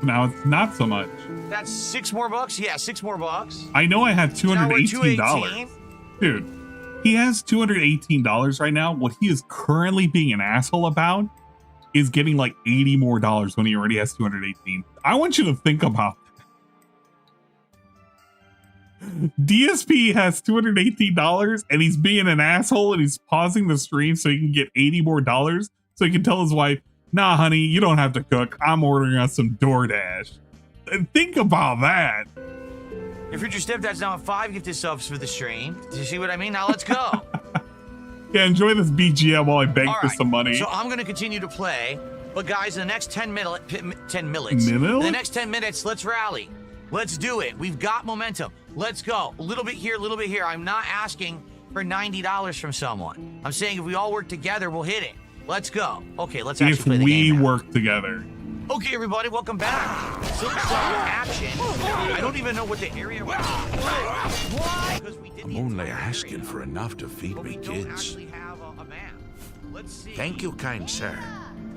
now it's not so much. That's $6 more bucks? Yeah, $6 more bucks. I know I had $218. Dude, he has $218 right now. What he is currently being an asshole about is getting like $80 more when he already has $218. I want you to think about that. DSP has $218 and he's being an asshole and he's pausing the stream so he can get $80 more so he can tell his wife, "Nah, honey, you don't have to cook. I'm ordering us some DoorDash." And think about that. Your future stepdad's now at 5 gifted subs for the stream. Do you see what I mean? Now let's go. Yeah, enjoy this BGM while I beg for some money. So I'm going to continue to play. But guys, in the next 10 minutes, in the next 10 minutes, let's rally. Let's do it. We've got momentum. Let's go. A little bit here, a little bit here. I'm not asking for $90 from someone. I'm saying if we all work together, we'll hit it. Let's go. Okay, let's actually play the game. If we work together. Okay, everybody, welcome back. Silksong action. I don't even know what the area was. Why? I'm only asking for enough to feed me kids. Thank you, kind sir.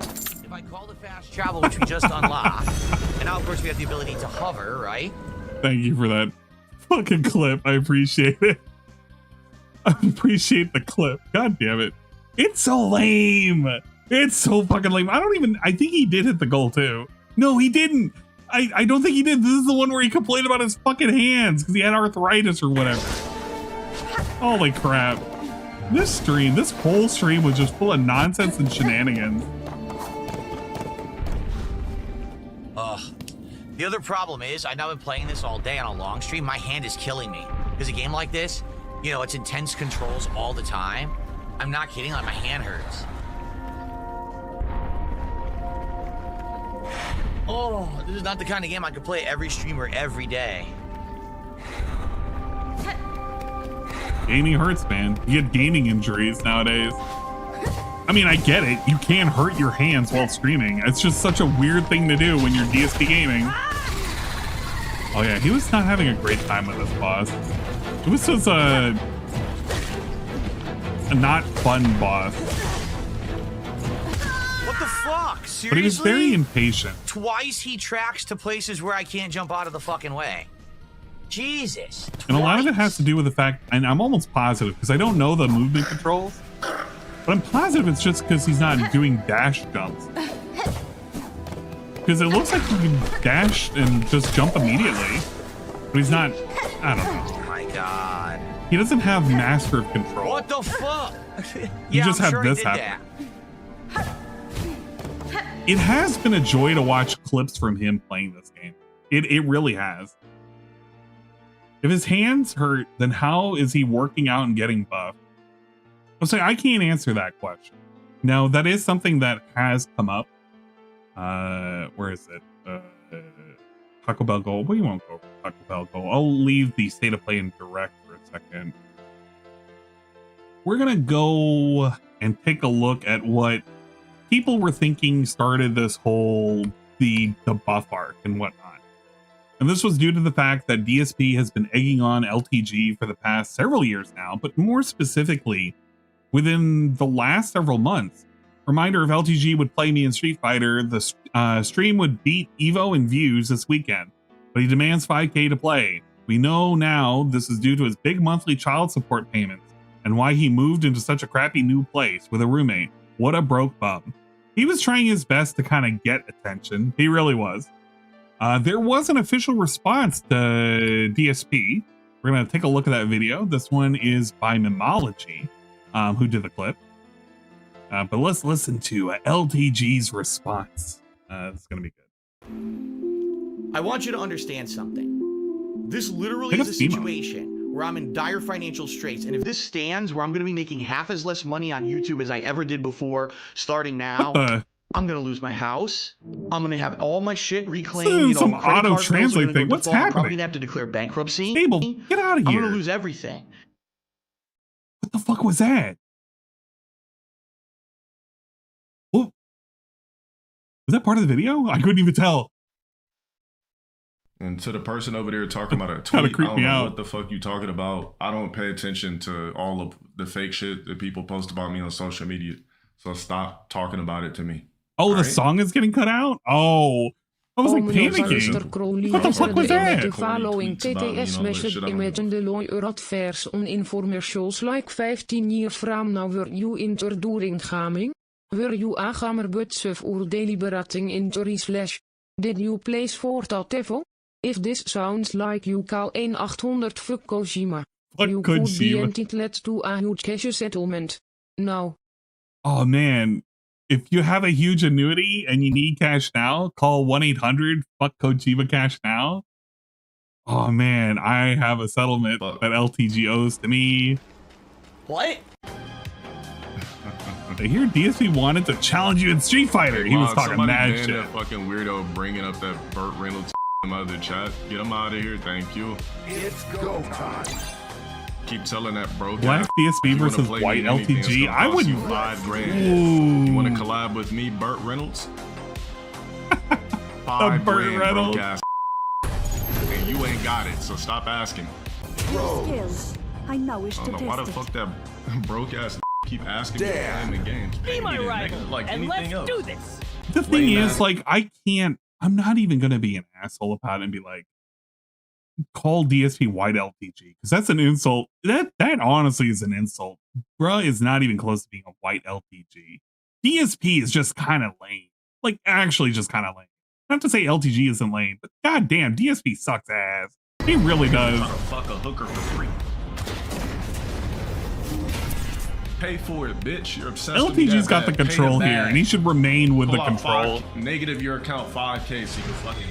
If I call the fast travel, which we just unlocked, and now, of course, we have the ability to hover, right? Thank you for that. fucking clip. I appreciate it. I appreciate the clip. God damn it. It's so lame. It's so fucking lame. I think he did hit the goal too. No, he didn't. I don't think he did. This is the one where he complained about his fucking hands because he had arthritis or whatever. Holy crap. This whole stream was just full of nonsense and shenanigans. The other problem is, I've now been playing this all day on a long stream. My hand is killing me. Because a game like this, you know, it's intense controls all the time. I'm not kidding, like my hand hurts. Oh, this is not the kind of game I could play every stream or every day. Gaming hurts, man. You get gaming injuries nowadays. I mean, I get it. You can hurt your hands while streaming. It's just such a weird thing to do when you're DSP gaming. Oh yeah, he was not having a great time with this boss. It was just a not fun boss. What the fuck? Seriously? But he was very impatient. Twice he tracks to places where I can't jump out of the fucking way. Jesus. Twice. And a lot of it has to do with the fact, and I'm almost positive, because I don't know the movement controls, but I'm positive it's just because he's not doing dash jumps. Because it looks like he can dash and just jump immediately, but he's not, I don't know. Oh my god. He doesn't have master of control. What the fuck? You just have this happen. It has been a joy to watch clips from him playing this game. It really has. If his hands hurt, then how is he working out and getting buffed? I'll say I can't answer that question. Now, that is something that has come up. Where is it? Taco Bell Goal. We won't go for Taco Bell Goal. I'll leave the state of play in direct for a second. We're gonna go and take a look at what people were thinking started this whole the buff arc and whatnot. And this was due to the fact that DSP has been egging on LTG for the past several years now, but more specifically, within the last several months. Reminder, if LTG would play me in Street Fighter, the stream would beat Evo in views this weekend, but he demands 5K to play. We know now this is due to his big monthly child support payments and why he moved into such a crappy new place with a roommate. What a broke bum. He was trying his best to kind of get attention. He really was. There was an official response to DSP. We're going to take a look at that video. This one is by Memology, who did the clip. But let's listen to LTG's response. It's going to be good. I want you to understand something. This literally is a situation where I'm in dire financial straits. And if this stands where I'm going to be making half as less money on YouTube as I ever did before, starting now, I'm going to lose my house. I'm going to have all my shit reclaimed. Some auto translate thing. What's happening? I'm probably going to have to declare bankruptcy. Stable, get out of here. I'm going to lose everything. What the fuck was that? What? Was that part of the video? I couldn't even tell. And to the person over there talking about a tweet, I don't know what the fuck you talking about. I don't pay attention to all of the fake shit that people post about me on social media. So stop talking about it to me. Oh, the song is getting cut out? Oh. I was like panicking. What the fuck was that? The following TTS message imagine the lawyer adverse on infomercials like 15 years from now were you inter during gaming? Were you a gamer but suf or deliberating injury / did you place for that devil? If this sounds like you call 1-800 fuck Kojima. You could be entitled to a huge cash settlement. Now. Oh man. If you have a huge annuity and you need cash now, call 1-800 fuck Kojima cash now. Oh man, I have a settlement that LTG owes to me. What? I hear DSP wanted to challenge you in Street Fighter. He was talking mad shit. That fucking weirdo bringing up that Burt Reynolds out of the chat. Get him out of here, thank you. It's go time. Keep telling that bro. Black DSP versus white LTG. I wouldn't. $5 grand. You want to collab with me, Burt Reynolds? $5 grand, Reynolds. broke ass. And you ain't got it, so stop asking. Skills. I know it's I don't know why the fuck that broke ass keep asking me to play in the games. Be my rival, like and anything let's else. do this. The thing is, like, I'm not even going to be an asshole about it and be like, call DSP white LTG because that's an insult. That honestly is an insult. Bruh is not even close to being a white LTG. DSP is just kind of lame. Like actually just kind of lame. Not to say LTG isn't lame, but goddamn, DSP sucks ass. He really does. Fuck a hooker for free. Pay for it, bitch. You're obsessed with me. LTG's got the control here, and he should remain with the control. Negative your account 5K so you can fucking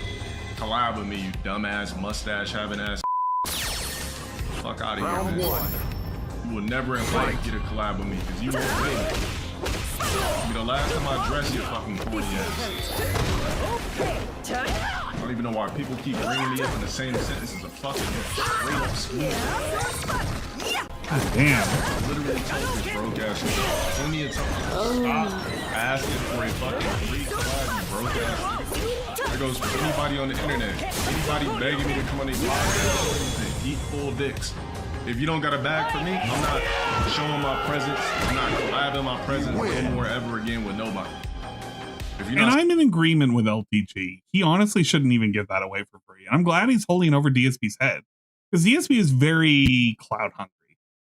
collab with me, you dumbass mustache having ass. Fuck out of here, man. You will never invite you to collab with me because you won't pay me. I mean, the last time I dressed your fucking corny ass. I don't even know why people keep bringing me up in the same sentence as a fucking straight up squeeze. God damn. I literally told this broke ass shit plenty of times. Stop asking for a fucking free collab, you broke ass. That goes for anybody on the internet. Anybody begging me to come on these podcasts and eat full dicks. If you don't got a bag for me, I'm not showing my presence. I'm not collabing my presence no more ever again with nobody. And I'm in agreement with LTG. He honestly shouldn't even give that away for free. I'm glad he's holding over DSP's head because DSP is very cloud hungry.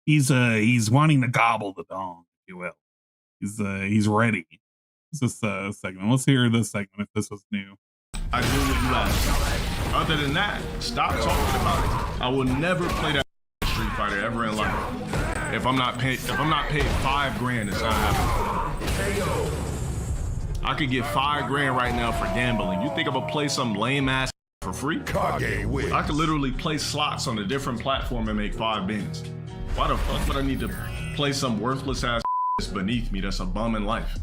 He's wanting to gobble the dong, if you will. He's ready. Is this segment? Let's hear this segment if this was new. I do what you ask. Other than that, stop talking about it. I will never play that Street Fighter ever in life. If I'm not paid $5 grand, it's not happening. I could get $5 grand right now for gambling. You think I'm gonna play some lame ass for free? I could literally play slots on a different platform and make 5 bands. Why the fuck would I need to play some worthless ass that's beneath me that's a bum in life?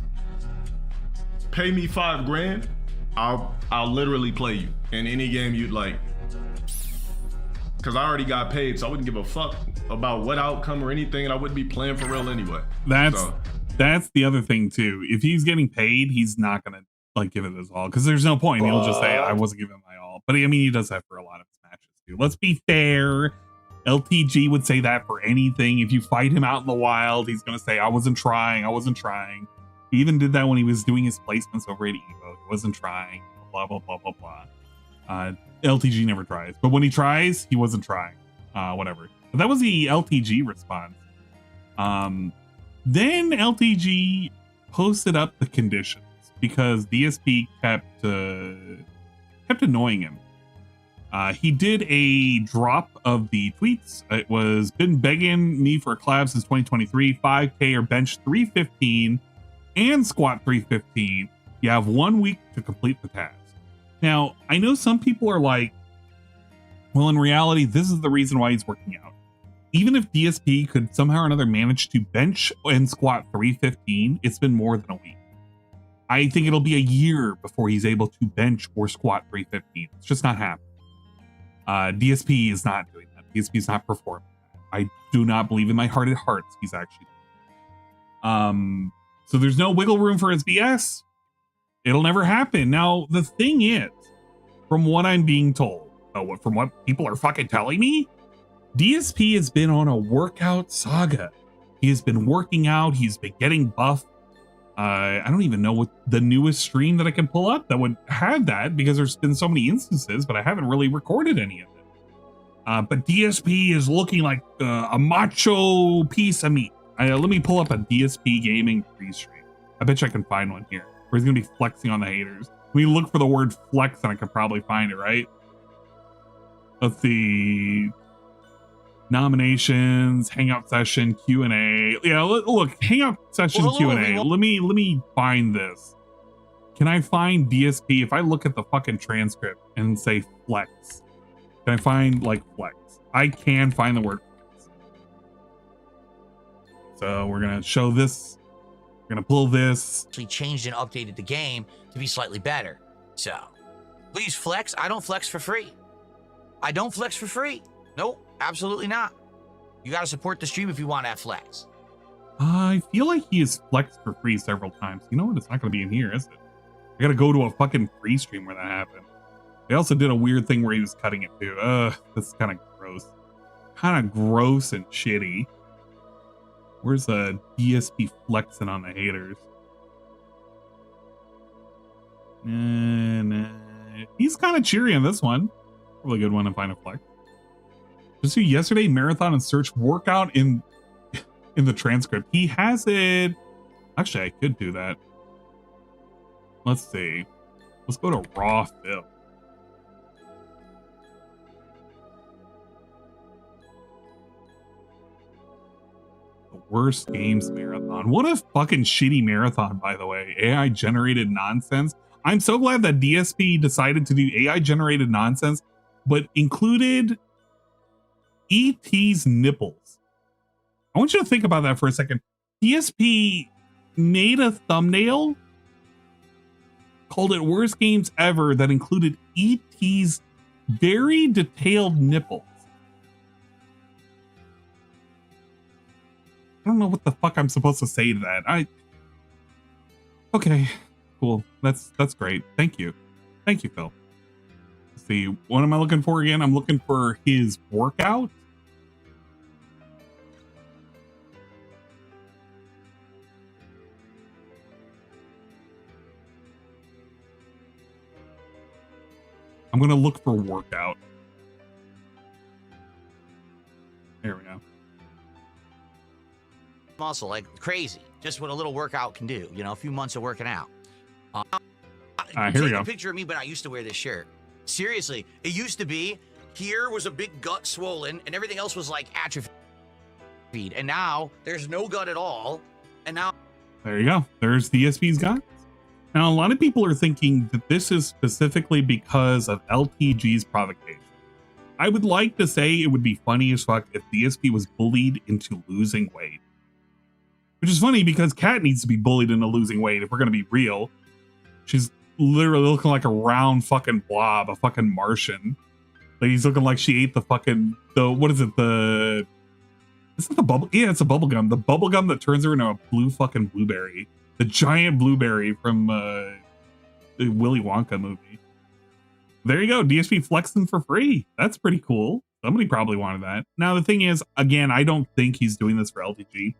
Pay me $5 grand, I'll literally play you in any game you'd like. Cause I already got paid, so I wouldn't give a fuck about what outcome or anything, and I wouldn't be playing for real anyway. That's the other thing too. If he's getting paid, he's not gonna like give it his all because there's no point. He'll just say I wasn't giving my all. But I mean, he does that for a lot of his matches too. Let's be fair. LTG would say that for anything. If you fight him out in the wild, he's gonna say I wasn't trying. He even did that when he was doing his placements over at Evo. He wasn't trying. Blah blah blah blah blah. LTG never tries, but when he tries, he wasn't trying. Whatever. But that was the LTG response. Then LTG posted up the conditions because DSP kept annoying him. He did a drop of the tweets. It was been begging me for a collab since 2023, 5K or bench 315 and squat 315. You have 1 week to complete the task. Now, I know some people are like, well, in reality, this is the reason why he's working out. Even if DSP could somehow or another manage to bench and squat 315, it's been more than a week. I think it'll be a year before he's able to bench or squat 315. It's just not happening. DSP is not doing that. DSP is not performing that. I do not believe in my heart of hearts he's actually doing. So there's no wiggle room for his BS. It'll never happen. Now, the thing is, from what I'm being told, from what people are fucking telling me, DSP has been on a workout saga. He has been working out. He's been getting buff. I don't even know what the newest stream that I can pull up that would have that because there's been so many instances, but I haven't really recorded any of it. But DSP is looking like a macho piece of meat. Let me pull up a DSP gaming pre-stream. I bet you I can find one here where he's going to be flexing on the haters. We look for the word flex and I can probably find it, right? Let's see. Nominations, hangout session, Q&A. Yeah, look, hangout session, Q&A. Let me find this. Can I find DSP? If I look at the fucking transcript and say flex, can I find like flex? I can find the word flex. So we're gonna show this. We're gonna pull this. Actually changed and updated the game to be slightly better. So please flex. I don't flex for free. I don't flex for free. Nope. Absolutely not. You got to support the stream if you want to have flex. I feel like he has flexed for free several times. You know what? It's not going to be in here, is it? I got to go to a fucking free stream where that happened. They also did a weird thing where he was cutting it too. This is kind of gross. Kind of gross and shitty. Where's the DSP flexing on the haters? Nah. He's kind of cheery on this one. Really good one to find a flex. Just do yesterday marathon and search workout in the transcript. He has it. Actually, I could do that. Let's see. Let's go to raw film. The worst games marathon. What a fucking shitty marathon, by the way. AI generated nonsense. I'm so glad that DSP decided to do AI generated nonsense, but included ET's nipples. I want you to think about that for a second. DSP made a thumbnail, called it worst games ever, that included ET's very detailed nipples. I don't know what the fuck I'm supposed to say to that. Okay, cool. That's great. Thank you. Thank you, Phil. Let's see, what am I looking for again? I'm looking for his workout. I'm gonna look for workout. There we go. Muscle like crazy. Just what a little workout can do. You know, a few months of working out. Here we go. A picture of me when I used to wear this shirt. Seriously, it used to be here was a big gut swollen and everything else was like atrophied. And now there's no gut at all. And now there you go. There's DSP's gut. Now, a lot of people are thinking that this is specifically because of LTG's provocation. I would like to say it would be funny as fuck if DSP was bullied into losing weight. Which is funny because Kat needs to be bullied into losing weight if we're going to be real. She's literally looking like a round fucking blob, a fucking Martian. Like he's looking like she ate the fucking, what is it? Is it the bubble? Yeah, it's a bubble gum. The bubble gum that turns her into a blue fucking blueberry. The giant blueberry from the Willy Wonka movie. There you go. DSP flexing for free. That's pretty cool. Somebody probably wanted that. Now, the thing is, again, I don't think he's doing this for LTG.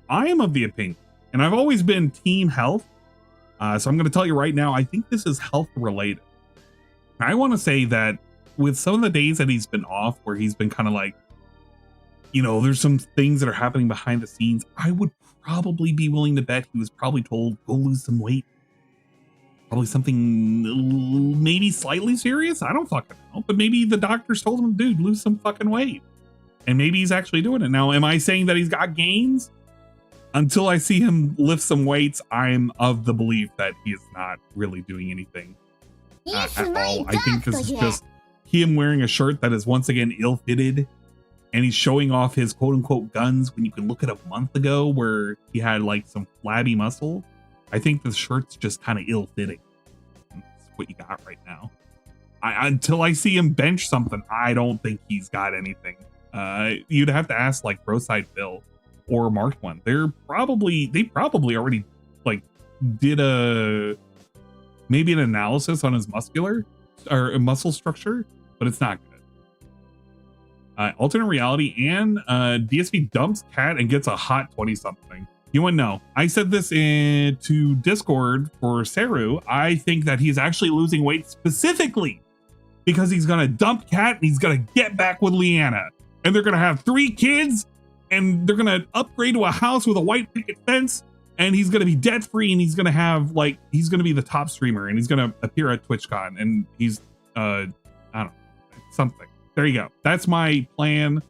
I am of the opinion, and I've always been team health. So I'm going to tell you right now, I think this is health related. I want to say that with some of the days that he's been off, where he's been kind of like, you know, there's some things that are happening behind the scenes. I would probably be willing to bet he was probably told, go lose some weight. Probably something maybe slightly serious. I don't fucking know. But maybe the doctors told him, dude, lose some fucking weight. And maybe he's actually doing it. Now, am I saying that he's got gains? Until I see him lift some weights, I'm of the belief that he is not really doing anything at all. I think this is just him wearing a shirt that is once again ill-fitted. And he's showing off his quote-unquote guns when you can look at a month ago where he had like some flabby muscle. I think the shirt's just kind of ill-fitting. That's what you got right now. Until I see him bench something, I don't think he's got anything. You'd have to ask like Broside Phil or Mark One. They probably already like did maybe an analysis on his muscle structure, but it's not good. Alternate reality and DSP dumps Cat and gets a hot 20 something. You wouldn't know. I said this to Discord for Saru. I think that he's actually losing weight specifically because he's gonna dump Cat and he's gonna get back with Leanna, and they're gonna have 3 kids, and they're gonna upgrade to a house with a white picket fence, and he's gonna be debt free, and he's gonna have like he's gonna be the top streamer, and he's gonna appear at TwitchCon, and he's I don't know, something. There you go. That's my plan.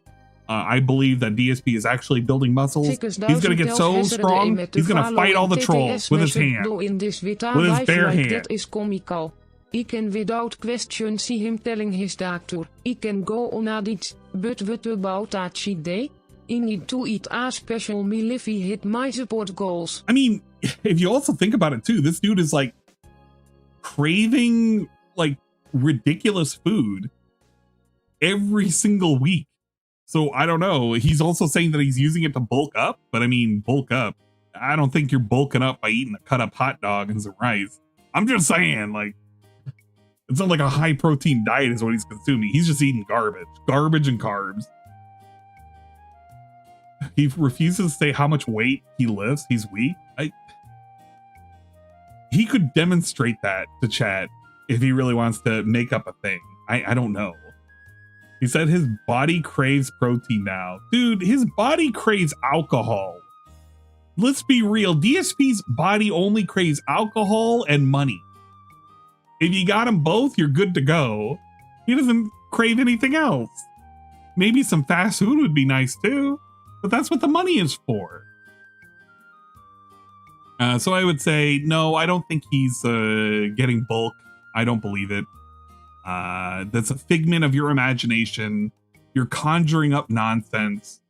I believe that DSP is actually building muscles. He's going to get so strong, he's going to fight all the trolls with his hand. With his bare hand. That is comical. I can without question see him telling his doctor, I can go on it, but what about that cheat day? I need to eat a special meal if he hit my support goals. I mean, if you also think about it too, this dude is like craving like ridiculous food every single week. So I don't know. He's also saying that he's using it to bulk up, but I mean, bulk up. I don't think you're bulking up by eating a cut up hot dog and some rice. I'm just saying, like, it's not like a high protein diet is what he's consuming. He's just eating garbage and carbs. He refuses to say how much weight he lifts. He's weak. He could demonstrate that to chat if he really wants to make up a thing. I don't know. He said his body craves protein now. Dude, his body craves alcohol. Let's be real. DSP's body only craves alcohol and money. If you got them both, you're good to go. He doesn't crave anything else. Maybe some fast food would be nice too, but that's what the money is for. So I would say, no, I don't think he's getting bulk. I don't believe it. That's a figment of your imagination. You're conjuring up nonsense.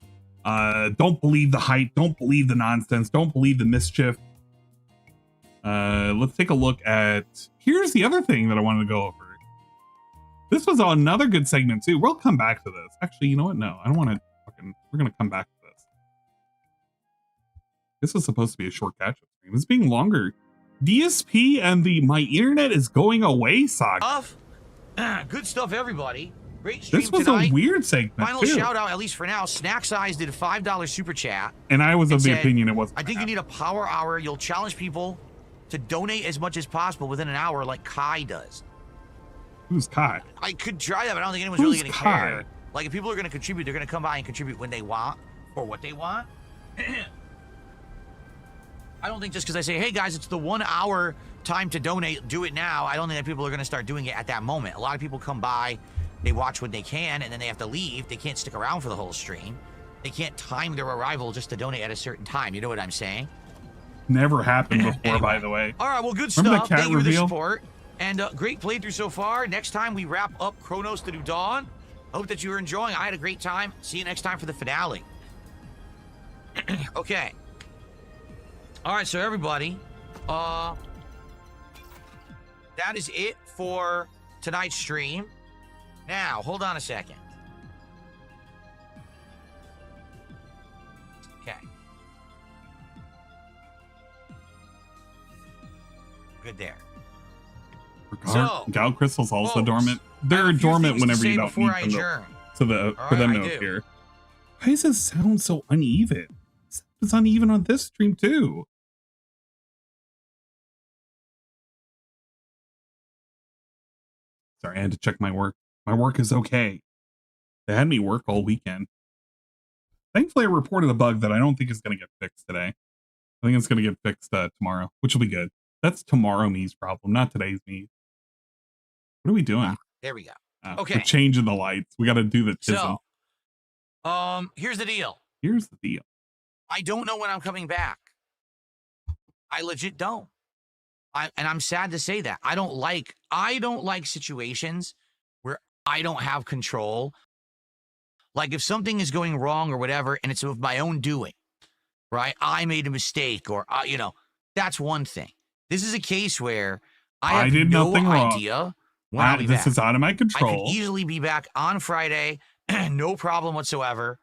Don't believe the hype. Don't believe the nonsense. Don't believe the mischief. Let's take a look at... Here's the other thing that I wanted to go over. This was another good segment too. We'll come back to this. Actually, you know what? No, I don't want to fucking... We're going to come back to this. This was supposed to be a short catch-up stream. It's being longer. DSP and the My Internet is Going Away saga. Good stuff, everybody. Great stream This was tonight. a weird segment Final too. shout out, at least for now. Snack Size did a $5 super chat. And I was of the said, opinion it wasn't. I think you need a power hour. You'll challenge people to donate as much as possible within an hour, like Kai does. Who's Kai? I could try that, but I don't think anyone's Who's really going to Kai? care. Like, if people are going to contribute, they're going to come by and contribute when they want or what they want. I don't think just because I say, hey guys, it's the 1 hour time to donate, do it now. I don't think that people are going to start doing it at that moment. A lot of people come by, they watch when they can, and then they have to leave. They can't stick around for the whole stream. They can't time their arrival just to donate at a certain time. You know what I'm saying? Never happened before, by the way. All right, well, good Remember stuff. that cat Thank you for the reveal? support. And great playthrough so far. Next time we wrap up Chronos to do Dawn. Hope that you were enjoying. I had a great time. See you next time for the finale. Okay. All right, so everybody, that is it for tonight's stream. Now, hold on a second. Okay. Good there. Gal Crystal's also folks, dormant. I They're have a few dormant things to whenever say you don't before need I them adjourn. for them I to do. appear. Why does this sound so uneven? It's uneven on this stream too. Sorry, I had to check my work. My work is okay. They had me work all weekend. Thankfully, I reported a bug that I don't think is going to get fixed today. I think it's going to get fixed tomorrow, which will be good. That's tomorrow me's problem, not today's me. What are we doing? There we go. We're changing the lights. We got to do the tism. So, here's the deal. Here's the deal. I don't know when I'm coming back. I legit don't. And I'm sad to say that. I don't like situations where I don't have control. Like if something is going wrong or whatever, and it's of my own doing, right? I made a mistake or, that's one thing. This is a case where I have no idea when I'll be back. This is out of my control. I can easily be back on Friday, no problem whatsoever,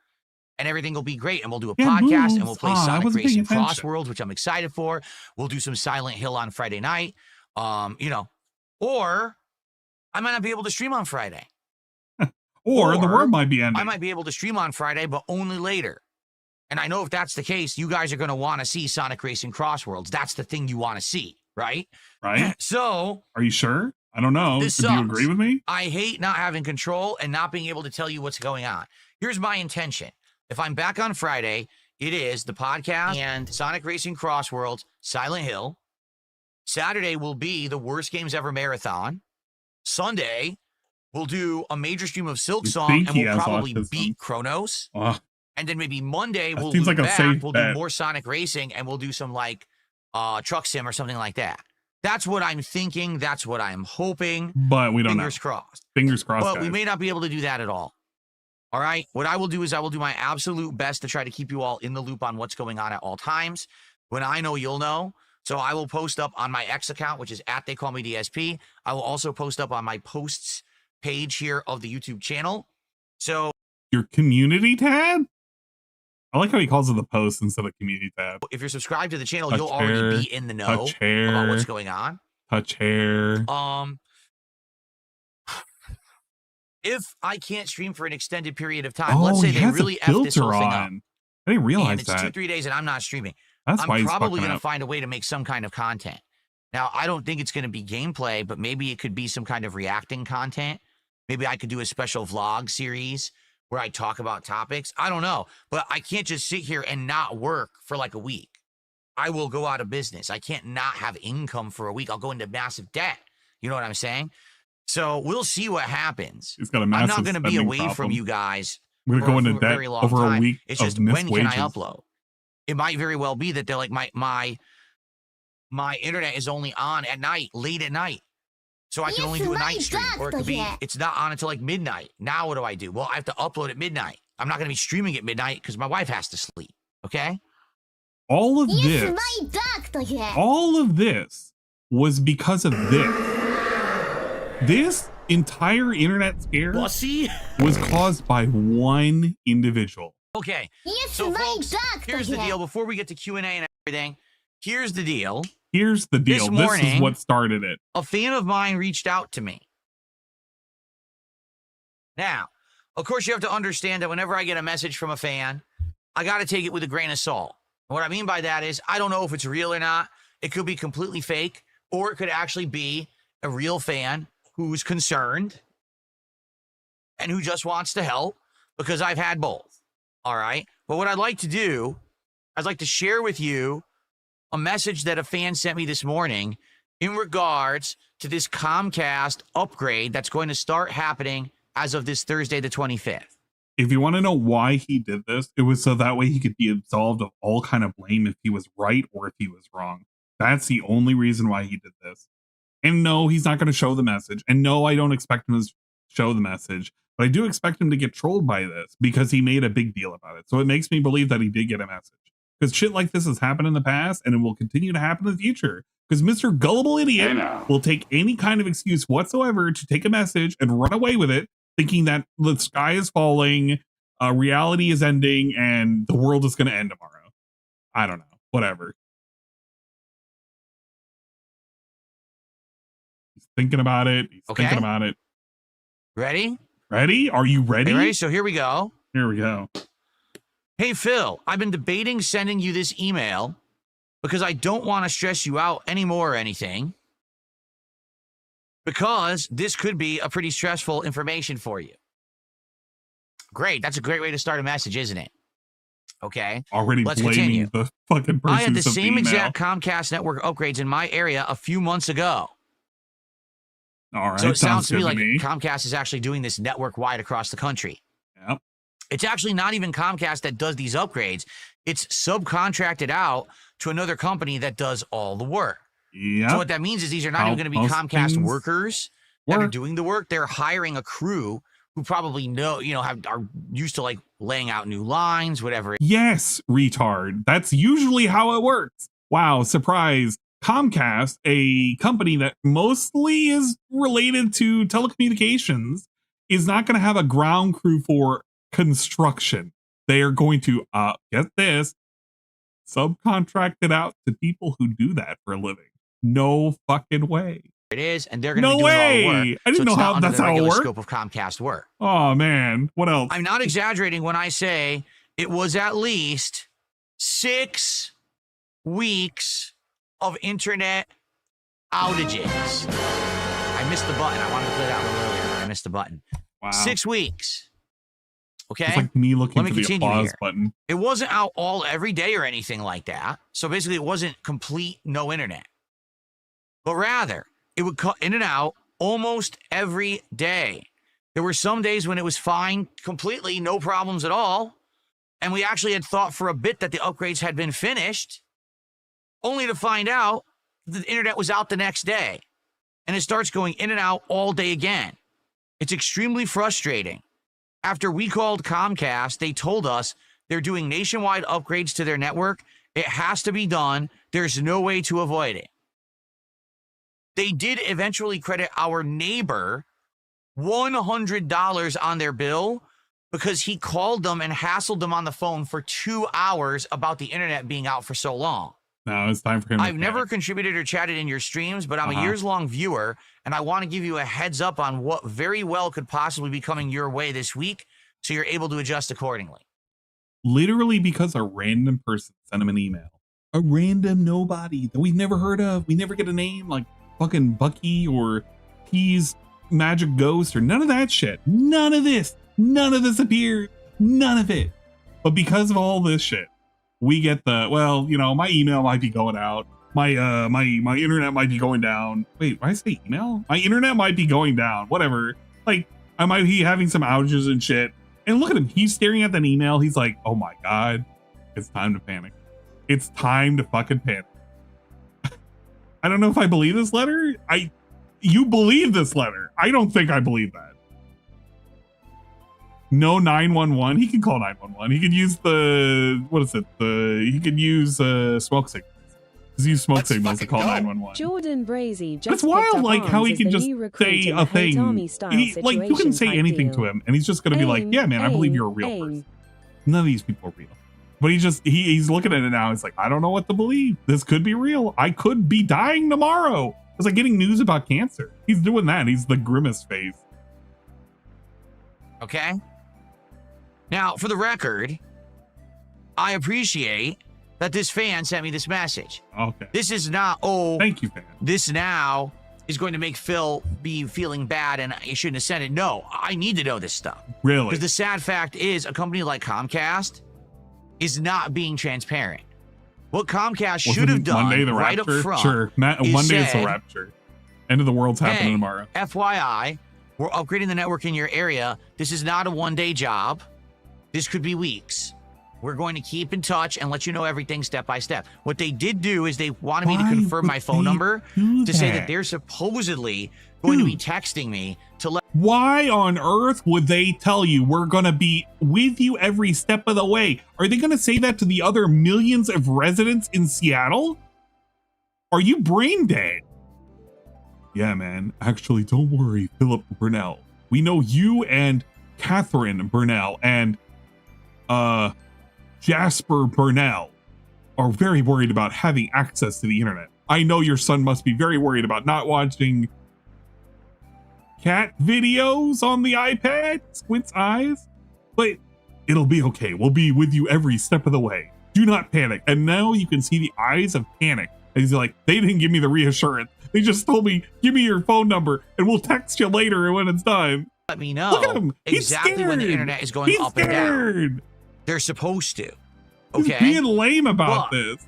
and everything will be great. And we'll do a podcast, and we'll play Sonic Racing Crossworlds, which I'm excited for. We'll do some Silent Hill on Friday night, or I might not be able to stream on Friday. or the world might be ending. I might be able to stream on Friday, but only later. And I know if that's the case, you guys are going to want to see Sonic Racing Crossworlds. That's the thing you want to see, right? Right. So, are you sure? I don't know. This Do sucks. you agree with me? I hate not having control and not being able to tell you what's going on. Here's my intention. If I'm back on Friday, it is the podcast and Sonic Racing Crossworlds, Silent Hill. Saturday will be the Worst Games Ever Marathon. Sunday, we'll do a major stream of Silk Song, and we'll probably beat Chronos. And then maybe Monday, we'll seems loop like a back, safe we'll bet. do more Sonic Racing, and we'll do some truck sim or something like that. That's what I'm thinking. That's what I'm hoping. But we don't know. Fingers crossed. Fingers crossed, But guys. we may not be able to do that at all. All right. What I will do is I will do my absolute best to try to keep you all in the loop on what's going on at all times. When I know, you'll know. So I will post up on my X account, which is @TheyCallMeDSP. I will also post up on my posts page here of the YouTube channel. So your community tab? I like how he calls it the post instead of community tab. if you're subscribed to the channel, Touch you'll hair, already be in the know touch hair, about what's going on. Touch hair. If I can't stream for an extended period of time, let's say they really F this whole thing up. I didn't realize and it's that. 2-3 days and I'm not streaming. That's why I'm he's probably fucking going to up. find a way to make some kind of content. Now, I don't think it's going to be gameplay, but maybe it could be some kind of reacting content. Maybe I could do a special vlog series where I talk about topics. I don't know, but I can't just sit here and not work for like a week. I will go out of business. I can't not have income for a week. I'll go into massive debt. You know what I'm saying? So we'll see what happens. He's got a I'm massive not going to be away problem. from you guys. We're going to for a debt very long over time. a week. It's just of missed when can wages. I upload? It might very well be that they're like my internet is only on at night, late at night. So I can only do a night stream, or it could be it's not on until like midnight. Now what do I do? Well, I have to upload at midnight. I'm not going to be streaming at midnight because my wife has to sleep. Okay. All of this was because of this. This entire internet scare was caused by one individual. Okay. So folks, here's the deal. Before we get to Q&A and everything, here's the deal. Here's the deal. This morning, this is what started it. A fan of mine reached out to me. Now, of course, you have to understand that whenever I get a message from a fan, I got to take it with a grain of salt. And what I mean by that is I don't know if it's real or not. It could be completely fake, or it could actually be a real fan who's concerned and who just wants to help, because I've had both. All right. But what I'd like to do, I'd like to share with you a message that a fan sent me this morning in regards to this Comcast upgrade that's going to start happening as of this Thursday, the 25th. If you want to know why he did this, it was so that way he could be absolved of all kind of blame if he was right or if he was wrong. That's the only reason why he did this. And no, he's not going to show the message. And no, I don't expect him to show the message. But I do expect him to get trolled by this because he made a big deal about it. So it makes me believe that he did get a message. Because shit like this has happened in the past and it will continue to happen in the future. Because Mr. Gullible Idiot will take any kind of excuse whatsoever to take a message and run away with it, thinking that the sky is falling, reality is ending, and the world is going to end tomorrow. I don't know. Whatever. He's thinking about it. He's thinking about it. Ready? Ready? Are you ready? Ready? So here we go. Here we go. Hey, Phil, I've been debating sending you this email because I don't want to stress you out anymore or anything, because this could be a pretty stressful information for you. Great. That's a great way to start a message, isn't it? Okay. Already Let's blaming continue. the fucking person. I had the who sent same email. exact Comcast network upgrades in my area a few months ago. All right. So it sounds to me good like Comcast is actually doing this network-wide across the country. Yep. It's actually not even Comcast that does these upgrades. It's subcontracted out to another company that does all the work. Yep. So what that means is these are not even going to be most Comcast things workers that are doing the work. They're hiring a crew who probably know, are used to like laying out new lines, whatever. Yes, retard. That's usually how it works. Wow, surprise. Comcast, a company that mostly is related to telecommunications, is not going to have a ground crew for construction. They are going to, get this, subcontract it out to people who do that for a living. No fucking way. It is, and they're going to No be doing all the way. work. I didn't know how that's how it worked. Scope of Comcast work. Oh man, what else? I'm not exaggerating when I say it was at least 6 weeks of internet outages. I missed the button. I wanted to play that one earlier, but I missed the button. Wow. 6 weeks. Okay. It's like me looking Let me for the continue applause here. button. It wasn't out all every day or anything like that. So basically, it wasn't complete no internet, but rather it would cut in and out almost every day. There were some days when it was fine, completely no problems at all. And we actually had thought for a bit that the upgrades had been finished, only to find out that the internet was out the next day. And it starts going in and out all day again. It's extremely frustrating. After we called Comcast, they told us they're doing nationwide upgrades to their network. It has to be done. There's no way to avoid it. They did eventually credit our neighbor $100 on their bill because he called them and hassled them on the phone for 2 hours about the internet being out for so long. Now it's time for him. I've never contributed or chatted in your streams, but I'm a years-long viewer, and I want to give you a heads up on what very well could possibly be coming your way this week, so you're able to adjust accordingly. Literally because a random person sent him an email. A random nobody that we've never heard of. We never get a name like fucking Bucky or Peas magic ghost or none of that shit. None of this appeared. None of it. But because of all this shit, we get the, well, you know, my email might be going out. My internet might be going down. Wait, why I say email? My internet might be going down. Whatever. Like, I might be having some outages and shit. And look at him. He's staring at that email. He's like, oh my God, it's time to panic. It's time to fucking panic. I don't know if I believe this letter. You believe this letter. I don't think I believe that. No 911. He can call 911. He could use the, what is it? He could use smoke signals. Use smoke signals to call 911. Jordan Brazy just That's wild, like how he can just say a thing. Like you can say anything to him and he's just gonna be like, yeah man, I believe you're a real person. None of these people are real. But he's looking at it now. He's like, I don't know what to believe. This could be real. I could be dying tomorrow. It's like getting news about cancer. He's doing that. He's the grimace face. Okay. Now, for the record, I appreciate that this fan sent me this message. Okay. This is not, thank you, fan. This now is going to make Phil be feeling bad and he shouldn't have sent it. No, I need to know this stuff. Really? Because the sad fact is a company like Comcast is not being transparent. What Comcast should have done Monday the right rapture? up front. Sure. Monday is the rapture. End of the world's happening tomorrow. FYI, we're upgrading the network in your area. This is not a one-day job. This could be weeks. We're going to keep in touch and let you know everything step by step. What they did do is they wanted me to confirm my phone number to say that they're supposedly going to be texting me to let. Why on earth would they tell you we're going to be with you every step of the way? Are they going to say that to the other millions of residents in Seattle? Are you brain dead? Yeah, man. Actually, don't worry, Philip Burnell. We know you and Catherine Burnell and Jasper Burnell are very worried about having access to the internet. I know your son must be very worried about not watching cat videos on the iPad. Squint's eyes. But it'll be okay. We'll be with you every step of the way. Do not panic. And now you can see the eyes of panic. And he's like, they didn't give me the reassurance. They just told me, give me your phone number and we'll text you later when it's done. Let me know Look at him. exactly when the internet is going up and down. They're supposed to. Okay. He's being lame about this.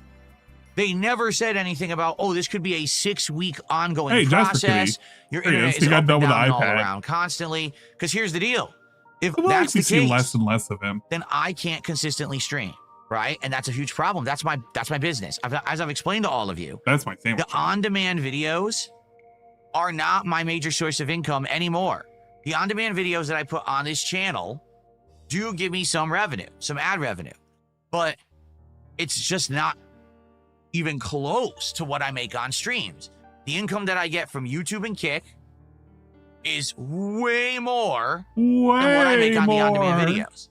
They never said anything about, oh, this could be a 6-week ongoing process. Your internet is up and down and all around constantly. Because here's the deal. If that's the case, less and less of him, then I can't consistently stream, right? And that's a huge problem. That's my business. As I've explained to all of you. That's my sandwich. The on-demand videos are not my major source of income anymore. The on-demand videos that I put on this channel do give me some revenue, some ad revenue, but it's just not even close to what I make on streams. The income that I get from YouTube and Kick is way more than what I make on the on-demand videos.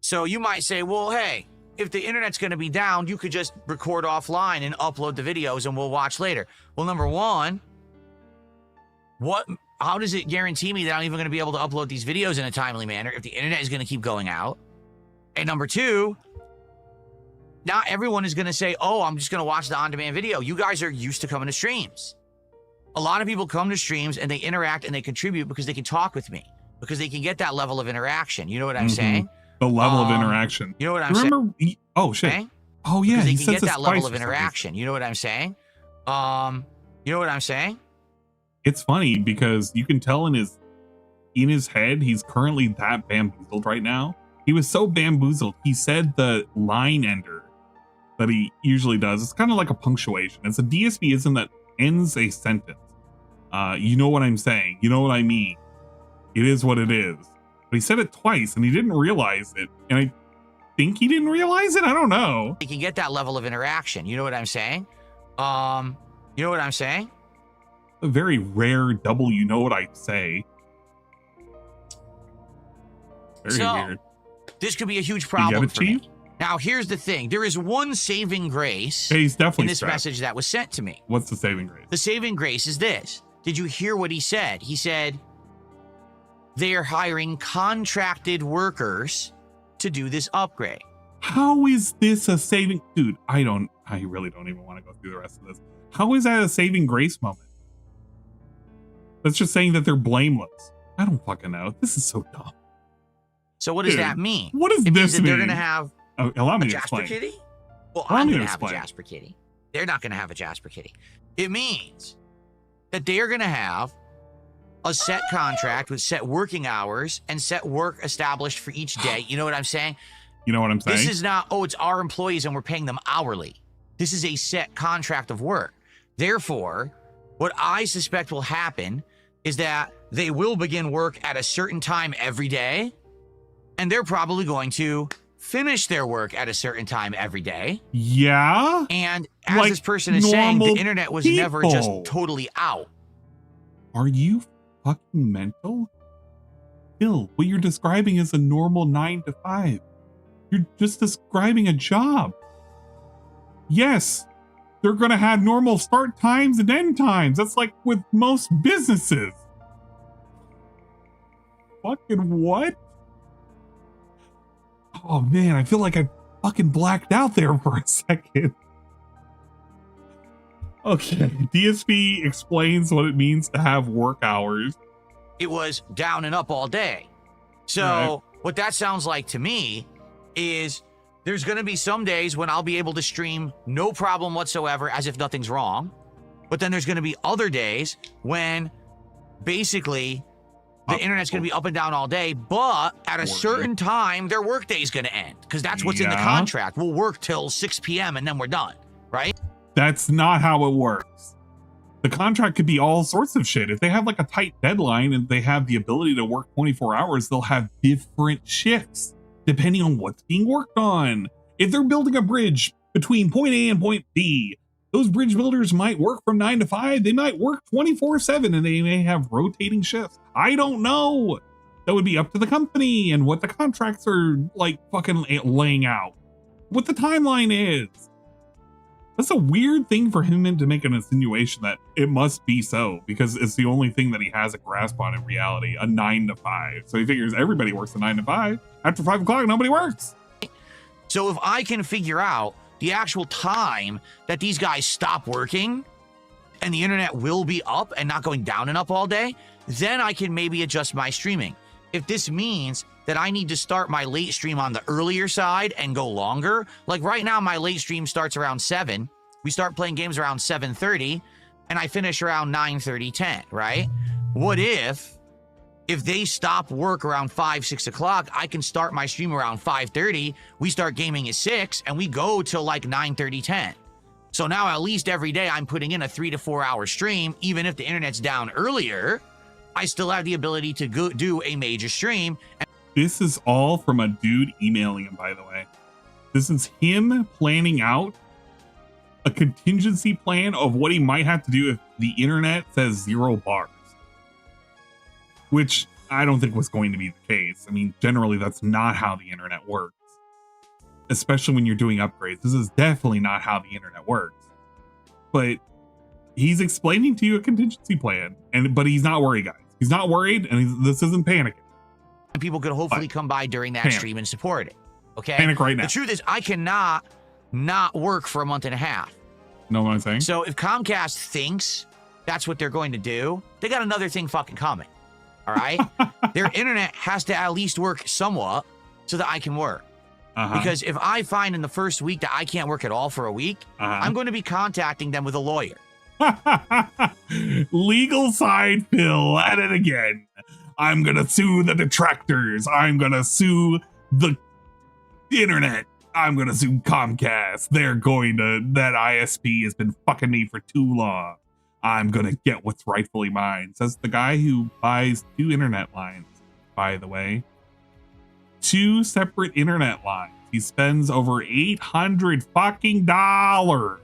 So you might say, well, hey, if the internet's going to be down, you could just record offline and upload the videos and we'll watch later. Well, number one, how does it guarantee me that I'm even going to be able to upload these videos in a timely manner if the internet is going to keep going out? And number two, not everyone is going to say, oh, I'm just going to watch the on-demand video. You guys are used to coming to streams. A lot of people come to streams and they interact and they contribute because they can talk with me, because they can get that level of interaction. You know what I'm saying? The level of interaction. You know what I'm saying? Oh, shit. Okay? Oh, yeah. Because they can get that level of interaction. You know what I'm saying? You know what I'm saying? It's funny because you can tell in his head, he's currently that bamboozled right now. He was so bamboozled. He said the line ender that he usually does. It's kind of like a punctuation. It's a DSP-ism that ends a sentence. You know what I'm saying? You know what I mean? It is what it is. But he said it twice and he didn't realize it. And I think he didn't realize it. I don't know. You can get that level of interaction. You know what I'm saying? You know what I'm saying? A very rare double, you know what I say. Very weird. This could be a huge problem for me. Now, here's the thing. There is one saving grace he's definitely in this message that was sent to me. What's the saving grace? The saving grace is this. Did you hear what he said? He said they are hiring contracted workers to do this upgrade. How is this a saving? Dude, I really don't even want to go through the rest of this. How is that a saving grace moment? That's just saying that they're blameless. I don't fucking know. This is so dumb. So what does that mean? What does it this means that mean? They're going to have allow me a to Jasper explain. Kitty? Well, Allow I'm me going to to have a explain. Jasper Kitty. They're not going to have a Jasper Kitty. It means that they are going to have a set contract with set working hours and set work established for each day. You know what I'm saying? You know what I'm saying? This is not, oh, it's our employees and we're paying them hourly. This is a set contract of work. Therefore, what I suspect will happen is that they will begin work at a certain time every day, and they're probably going to finish their work at a certain time every day. Yeah? And as Like this person is saying, the normal internet was never just people. totally out. Are you fucking mental? Bill, what you're describing is a normal 9 to 5. You're just describing a job. Yes, they're going to have normal start times and end times. That's like with most businesses. Fucking what? Oh man, I feel like I fucking blacked out there for a second. Okay, DSP explains what it means to have work hours. It was down and up all day. So Right. what that sounds like to me is there's going to be some days when I'll be able to stream no problem whatsoever as if nothing's wrong. But then there's going to be other days when basically the internet's going to be up and down all day, but at a certain time, their workday is going to end because that's what's in the Yeah. contract. We'll work till 6 p.m. and then we're done, right? That's not how it works. The contract could be all sorts of shit. If they have like a tight deadline and they have the ability to work 24 hours, they'll have different shifts depending on what's being worked on. If they're building a bridge between point A and point B, those bridge builders might work from 9 to 5. They might work 24/7 and they may have rotating shifts. I don't know. That would be up to the company and what the contracts are like fucking laying out. What the timeline is. That's a weird thing for him to make an insinuation that it must be so because it's the only thing that he has a grasp on in reality, a 9 to 5. So he figures everybody works a 9 to 5. After 5 o'clock, nobody works. So if I can figure out the actual time that these guys stop working and the internet will be up and not going down and up all day, then I can maybe adjust my streaming. If this means that I need to start my late stream on the earlier side and go longer, like right now my late stream starts around 7. We start playing games around 7:30 and I finish around 9:30, 10, right? What if they stop work around 5, 6 o'clock, I can start my stream around 5:30. We start gaming at 6 and we go till like 9:30, 10. So now at least every day I'm putting in a 3 to 4 hour stream. Even if the internet's down earlier, I still have the ability to go do a major stream. This is all from a dude emailing him, by the way. This is him planning out a contingency plan of what he might have to do if the internet says 0 bars. Which I don't think was going to be the case. I mean, generally that's not how the internet works. Especially when you're doing upgrades. This is definitely not how the internet works. But he's explaining to you a contingency plan. But he's not worried, guys. He's not worried, and this isn't panicking. And people could hopefully come by during that Panic. stream and support it. Okay? Panic right now. The truth is, I cannot not work for a month and a half. Know what I'm saying? So if Comcast thinks that's what they're going to do, they got another thing fucking coming. All right? Their internet has to at least work somewhat so that I can work. Because if I find in the first week that I can't work at all for a week, I'm going to be contacting them with a lawyer. Legal side Phil at it again. I'm gonna sue the detractors. I'm gonna sue the internet. I'm gonna sue Comcast. That ISP has been fucking me for too long. I'm gonna get what's rightfully mine. Says the guy who buys 2 internet lines, by the way. 2 separate internet lines. He spends over $800 fucking dollars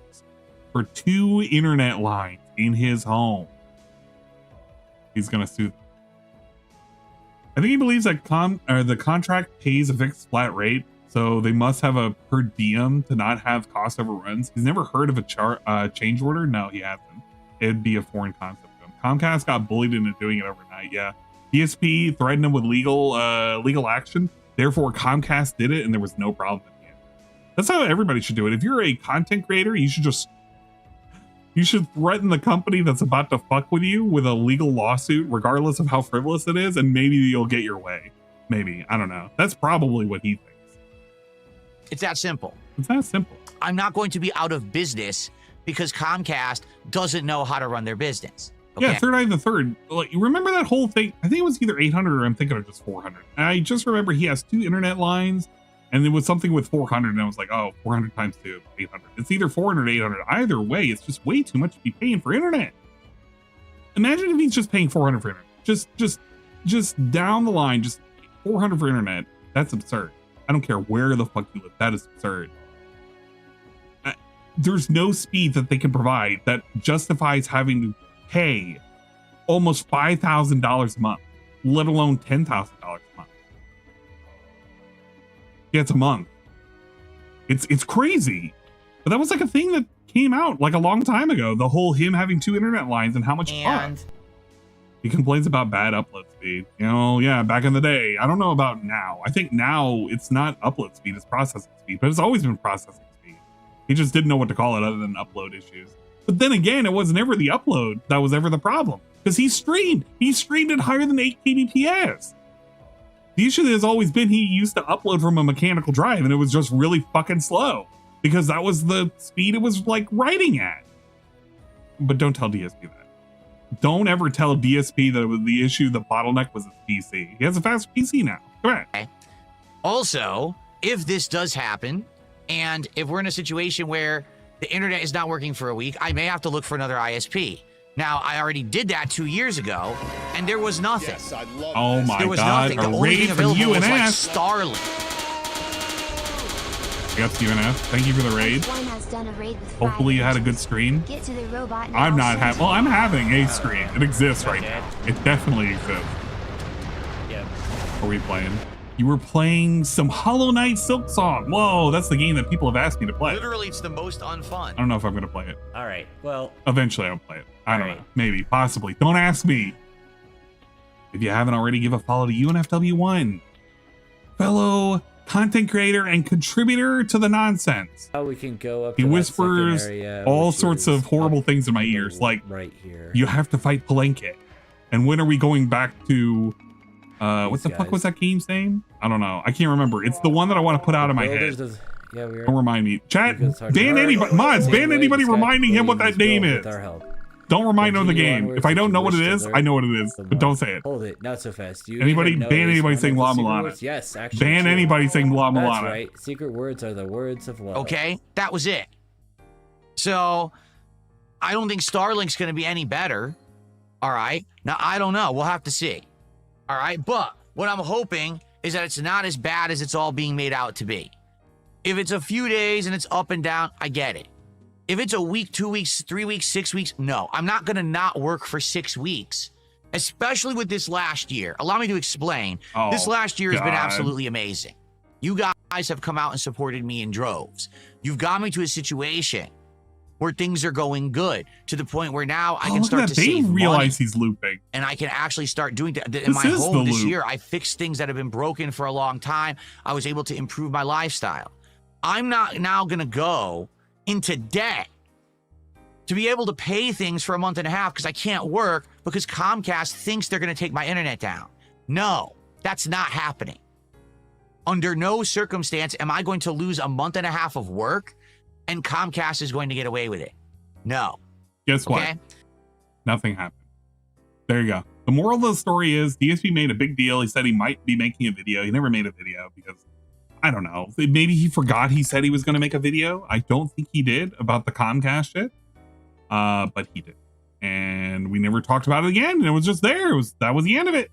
for 2 internet lines in his home. He's gonna sue them. I think he believes that the contract pays a fixed flat rate, so they must have a per diem to not have cost overruns. He's never heard of a change order. No, he hasn't. It'd be a foreign concept to him. Comcast got bullied into doing it overnight. Yeah, DSP threatened him with legal action. Therefore, Comcast did it, and there was no problem at the end. That's how everybody should do it. If you're a content creator, you should just You should threaten the company that's about to fuck with you with a legal lawsuit, regardless of how frivolous it is, and maybe you'll get your way. Maybe. I don't know. That's probably what he thinks. It's that simple. It's that simple. I'm not going to be out of business because Comcast doesn't know how to run their business. Okay? Yeah, Third Eye the Third. Like, you remember that whole thing? I think it was either 800 or I'm thinking of just 400. I just remember he has 2 internet lines, and there was something with 400, and I was like, oh, 400 times 2, 800. It's either 400 or 800. Either way, it's just way too much to be paying for internet. Imagine if he's just paying 400 for internet. Just down the line, just 400 for internet. That's absurd. I don't care where the fuck you live. That is absurd. There's no speed that they can provide that justifies having to pay almost $5,000 a month, let alone $10,000 a month. Yeah, it's a month. It's crazy. But that was like a thing that came out like a long time ago. The whole him having 2 internet lines and how much it costs. He complains about bad upload speed. You know, yeah, back in the day. I don't know about now. I think now it's not upload speed, it's processing speed, but it's always been processing speed. He just didn't know what to call it other than upload issues. But then again, it was never the upload that was ever the problem, because he streamed it higher than 8 kbps. The issue has always been he used to upload from a mechanical drive, and it was just really fucking slow because that was the speed it was like writing at. But don't tell DSP that. Don't ever tell DSP that it was the issue, the bottleneck was his PC. He has a fast PC now. Correct. Also, if this does happen, and if we're in a situation where the internet is not working for a week, I may have to look for another ISP. Now, I already did that 2 years ago, and there was nothing. Yes, I love Oh this. my There was god, nothing. The a only raid thing from available was like UNS. Starlink. I got UNS. Thank you for the raid. One has done a raid with Hopefully you had a good stream. Get to the robot now. I'm not having, well, I'm having a stream. It exists right now. It definitely exists. Yep. What are we playing? You were playing some Hollow Knight Silk Song. Whoa, that's the game that people have asked me to play. Literally, it's the most unfun. I don't know if I'm going to play it. All right. Well, Eventually I'll play it. I don't know. Maybe, possibly. Don't ask me. If you haven't already, give a follow to UNFW1. Fellow content creator and contributor to the nonsense. how we can go up. He to that whispers second area, all which sorts is of horrible up things in my ears, like right here. you have to fight Palenque. And when are we going back to what the fuck was that game's name? I don't know. I can't remember. It's the one that I want to put out of my head. Yeah, we Don't remind me. Chat, ban anybody. Mods, ban anybody reminding him what that name is. Don't remind him of the game. If I don't know what it is, I know what it is, but don't say it. Hold it, not so fast. Do you Anybody even know ban this anybody one saying of the La secret Milana. words? Yes, actually. Ban true. anybody saying La That's Milana. right. Secret words are the words of love. Okay, that was it. So I don't think Starlink's going to be any better. All right. Now, I don't know. We'll have to see. All right. But what I'm hoping is that it's not as bad as it's all being made out to be. If it's a few days and it's up and down, I get it. If it's a week, 2 weeks, 3 weeks, 6 weeks, no. I'm not going to not work for 6 weeks, especially with this last year. Allow me to explain. Oh, this last year has been God. absolutely amazing. You guys have come out and supported me in droves. You've got me to a situation where things are going good, to the point where now I can look start at to that. They save realize money, he's looping. and I can actually start doing that. In This my is home the this loop. year, I fixed things that have been broken for a long time. I was able to improve my lifestyle. I'm not now going to go into debt to be able to pay things for a month and a half because I can't work because Comcast thinks they're going to take my internet down. No, that's not happening. Under no circumstance am I going to lose a month and a half of work and Comcast is going to get away with it. No. Guess what? Okay? Nothing happened. There you go. The moral of the story is DSP made a big deal. He said he might be making a video. He never made a video because, I don't know, maybe he forgot he said he was going to make a video. I don't think he did about the Comcast shit. But he did. And we never talked about it again. And it was just there. That was the end of it.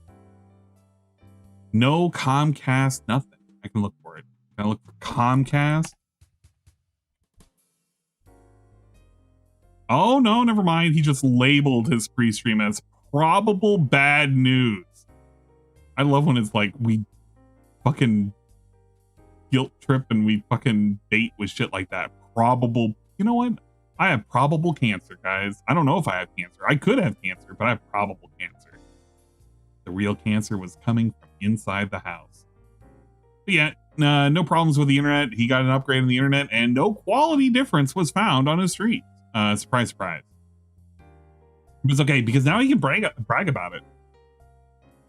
No Comcast, nothing. I can look for it. Can I look for Comcast? Oh, no, never mind. He just labeled his pre-stream as probable bad news. I love when it's like we fucking guilt trip and we fucking bait with shit like that. Probable. You know what? I have probable cancer, guys. I don't know if I have cancer. I could have cancer, but I have probable cancer. The real cancer was coming from inside the house. But yeah, no problems with the internet. He got an upgrade on the internet and no quality difference was found on his stream. Surprise, surprise. It was okay because now he can brag about it.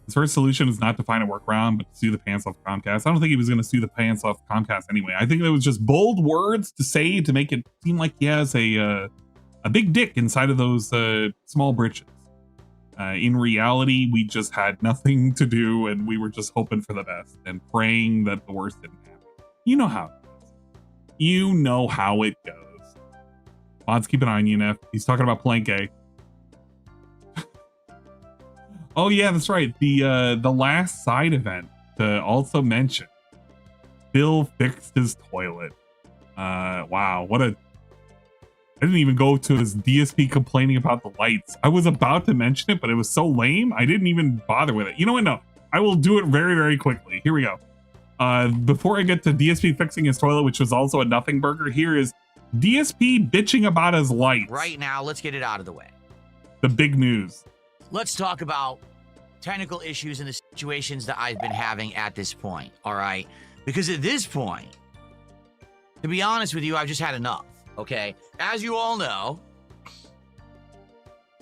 His first solution is not to find a workaround, but to sue the pants off Comcast. I don't think he was going to sue the pants off Comcast anyway. I think it was just bold words to say to make it seem like he has a big dick inside of those small britches. In reality, we just had nothing to do, and we were just hoping for the best and praying that the worst didn't happen. You know how it goes. You know how it goes. Mods, keep an eye on you, Neff. He's talking about Planke. Oh yeah, that's right. The last side event to also mention, Bill fixed his toilet. Wow, what a... I didn't even go to his DSP complaining about the lights. I was about to mention it, but it was so lame, I didn't even bother with it. You know what? No, I will do it very, very quickly. Here we go. Before I get to DSP fixing his toilet, which was also a nothing burger, here is DSP bitching about his lights. Right now, let's get it out of the way. The big news. Let's talk about technical issues and the situations that I've been having at this point, all right? Because at this point, to be honest with you, I've just had enough, okay? As you all know,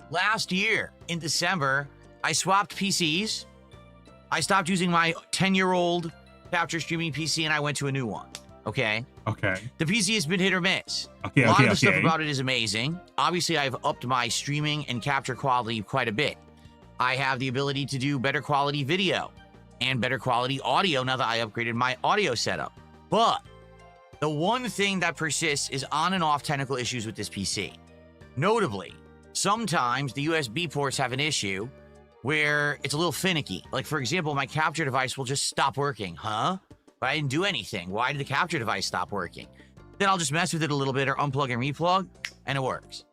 last year in December, I swapped PCs. I stopped using my 10-year-old capture streaming PC and I went to a new one, okay? Okay. The PC has been hit or miss. Okay, a lot of the stuff about it is amazing. Obviously, I've upped my streaming and capture quality quite a bit. I have the ability to do better quality video and better quality audio now that I upgraded my audio setup. But the one thing that persists is on and off technical issues with this PC. Notably, sometimes the USB ports have an issue where it's a little finicky. Like, for example, my capture device will just stop working. Huh? But I didn't do anything. Why did the capture device stop working? Then I'll just mess with it a little bit or unplug and replug, and it works.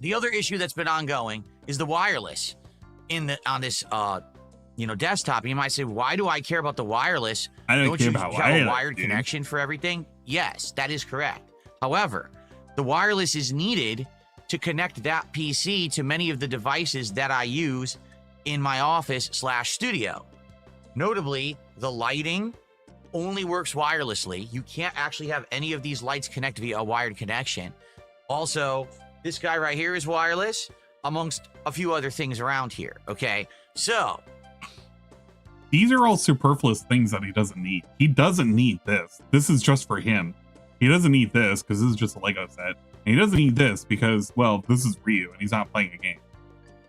The other issue that's been ongoing is the wireless on this desktop. You might say, why do I care about the wireless? I don't care about have a wired connection for everything? Yes, that is correct. However, the wireless is needed to connect that PC to many of the devices that I use in my office/studio. Notably, the lighting only works wirelessly. You can't actually have any of these lights connect via a wired connection. Also, this guy right here is wireless, amongst a few other things around here, okay? So, these are all superfluous things that he doesn't need. He doesn't need this. This is just for him. He doesn't need this because this is just a Lego set. And he doesn't need this because, well, this is Ryu and he's not playing a game.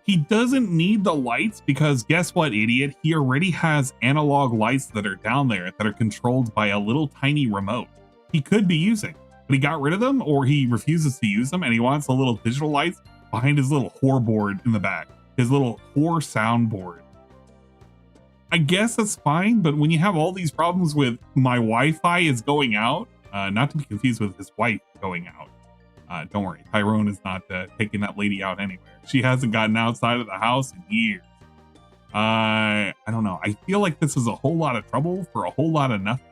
He doesn't need the lights because guess what, idiot? He already has analog lights that are down there that are controlled by a little tiny remote. He could be using, but he got rid of them or he refuses to use them and he wants the little digital lights behind his little whore board in the back. His little whore soundboard. I guess that's fine, but when you have all these problems with my Wi-Fi is going out, not to be confused with his wife going out. Don't worry, Tyrone is not taking that lady out anywhere. She hasn't gotten outside of the house in years. I don't know. I feel like this is a whole lot of trouble for a whole lot of nothing.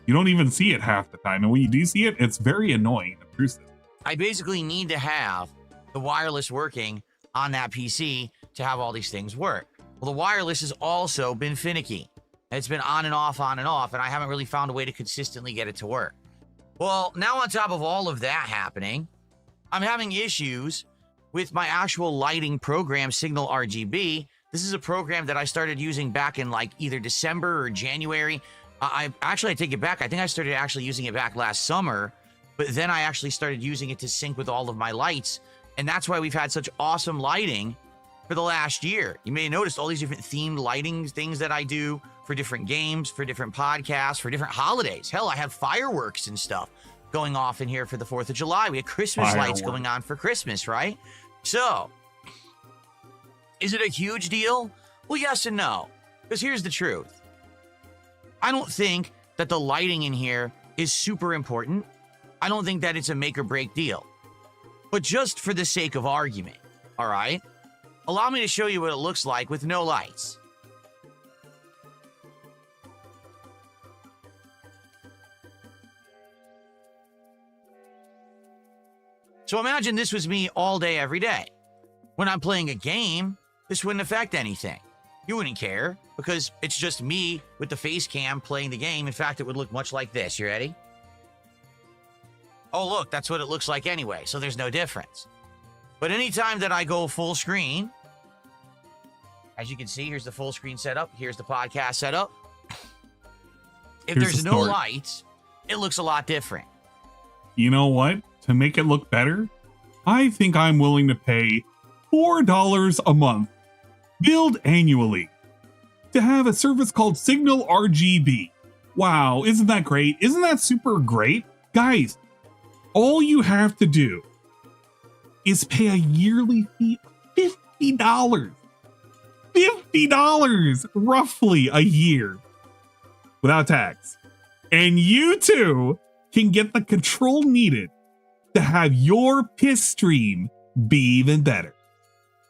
You don't even see it half the time. And when you do see it, it's very annoying and intrusive. I basically need to have the wireless working on that PC to have all these things work. Well, the wireless has also been finicky. It's been on and off, and I haven't really found a way to consistently get it to work. Well, now on top of all of that happening, I'm having issues with my actual lighting program, Signal RGB. This is a program that I started using back in like either December or January. I take it back. I think I started actually using it back last summer, but then I actually started using it to sync with all of my lights. And that's why we've had such awesome lighting for the last year. You may have noticed all these different themed lighting things that I do for different games, for different podcasts, for different holidays. Hell, I have fireworks and stuff going off in here for the 4th of July. We had Christmas lights going on for Christmas, right? So, is it a huge deal? Well, yes and no. Because here's the truth. I don't think that the lighting in here is super important. I don't think that it's a make or break deal. But just for the sake of argument, all right? Allow me to show you what it looks like with no lights. So imagine this was me all day, every day. When I'm playing a game, this wouldn't affect anything. You wouldn't care because it's just me with the face cam playing the game. In fact, it would look much like this. You ready? Oh, look, that's what it looks like anyway, so there's no difference. But anytime that I go full screen, as you can see, here's the full screen setup. Here's the podcast setup. If there's no lights, it looks a lot different. You know what? To make it look better, I think I'm willing to pay $4 a month, billed annually, to have a service called Signal RGB. Wow, isn't that great? Isn't that super great? Guys, all you have to do is pay a yearly fee of $50. $50 roughly a year without tax. And you too can get the control needed to have your piss stream be even better.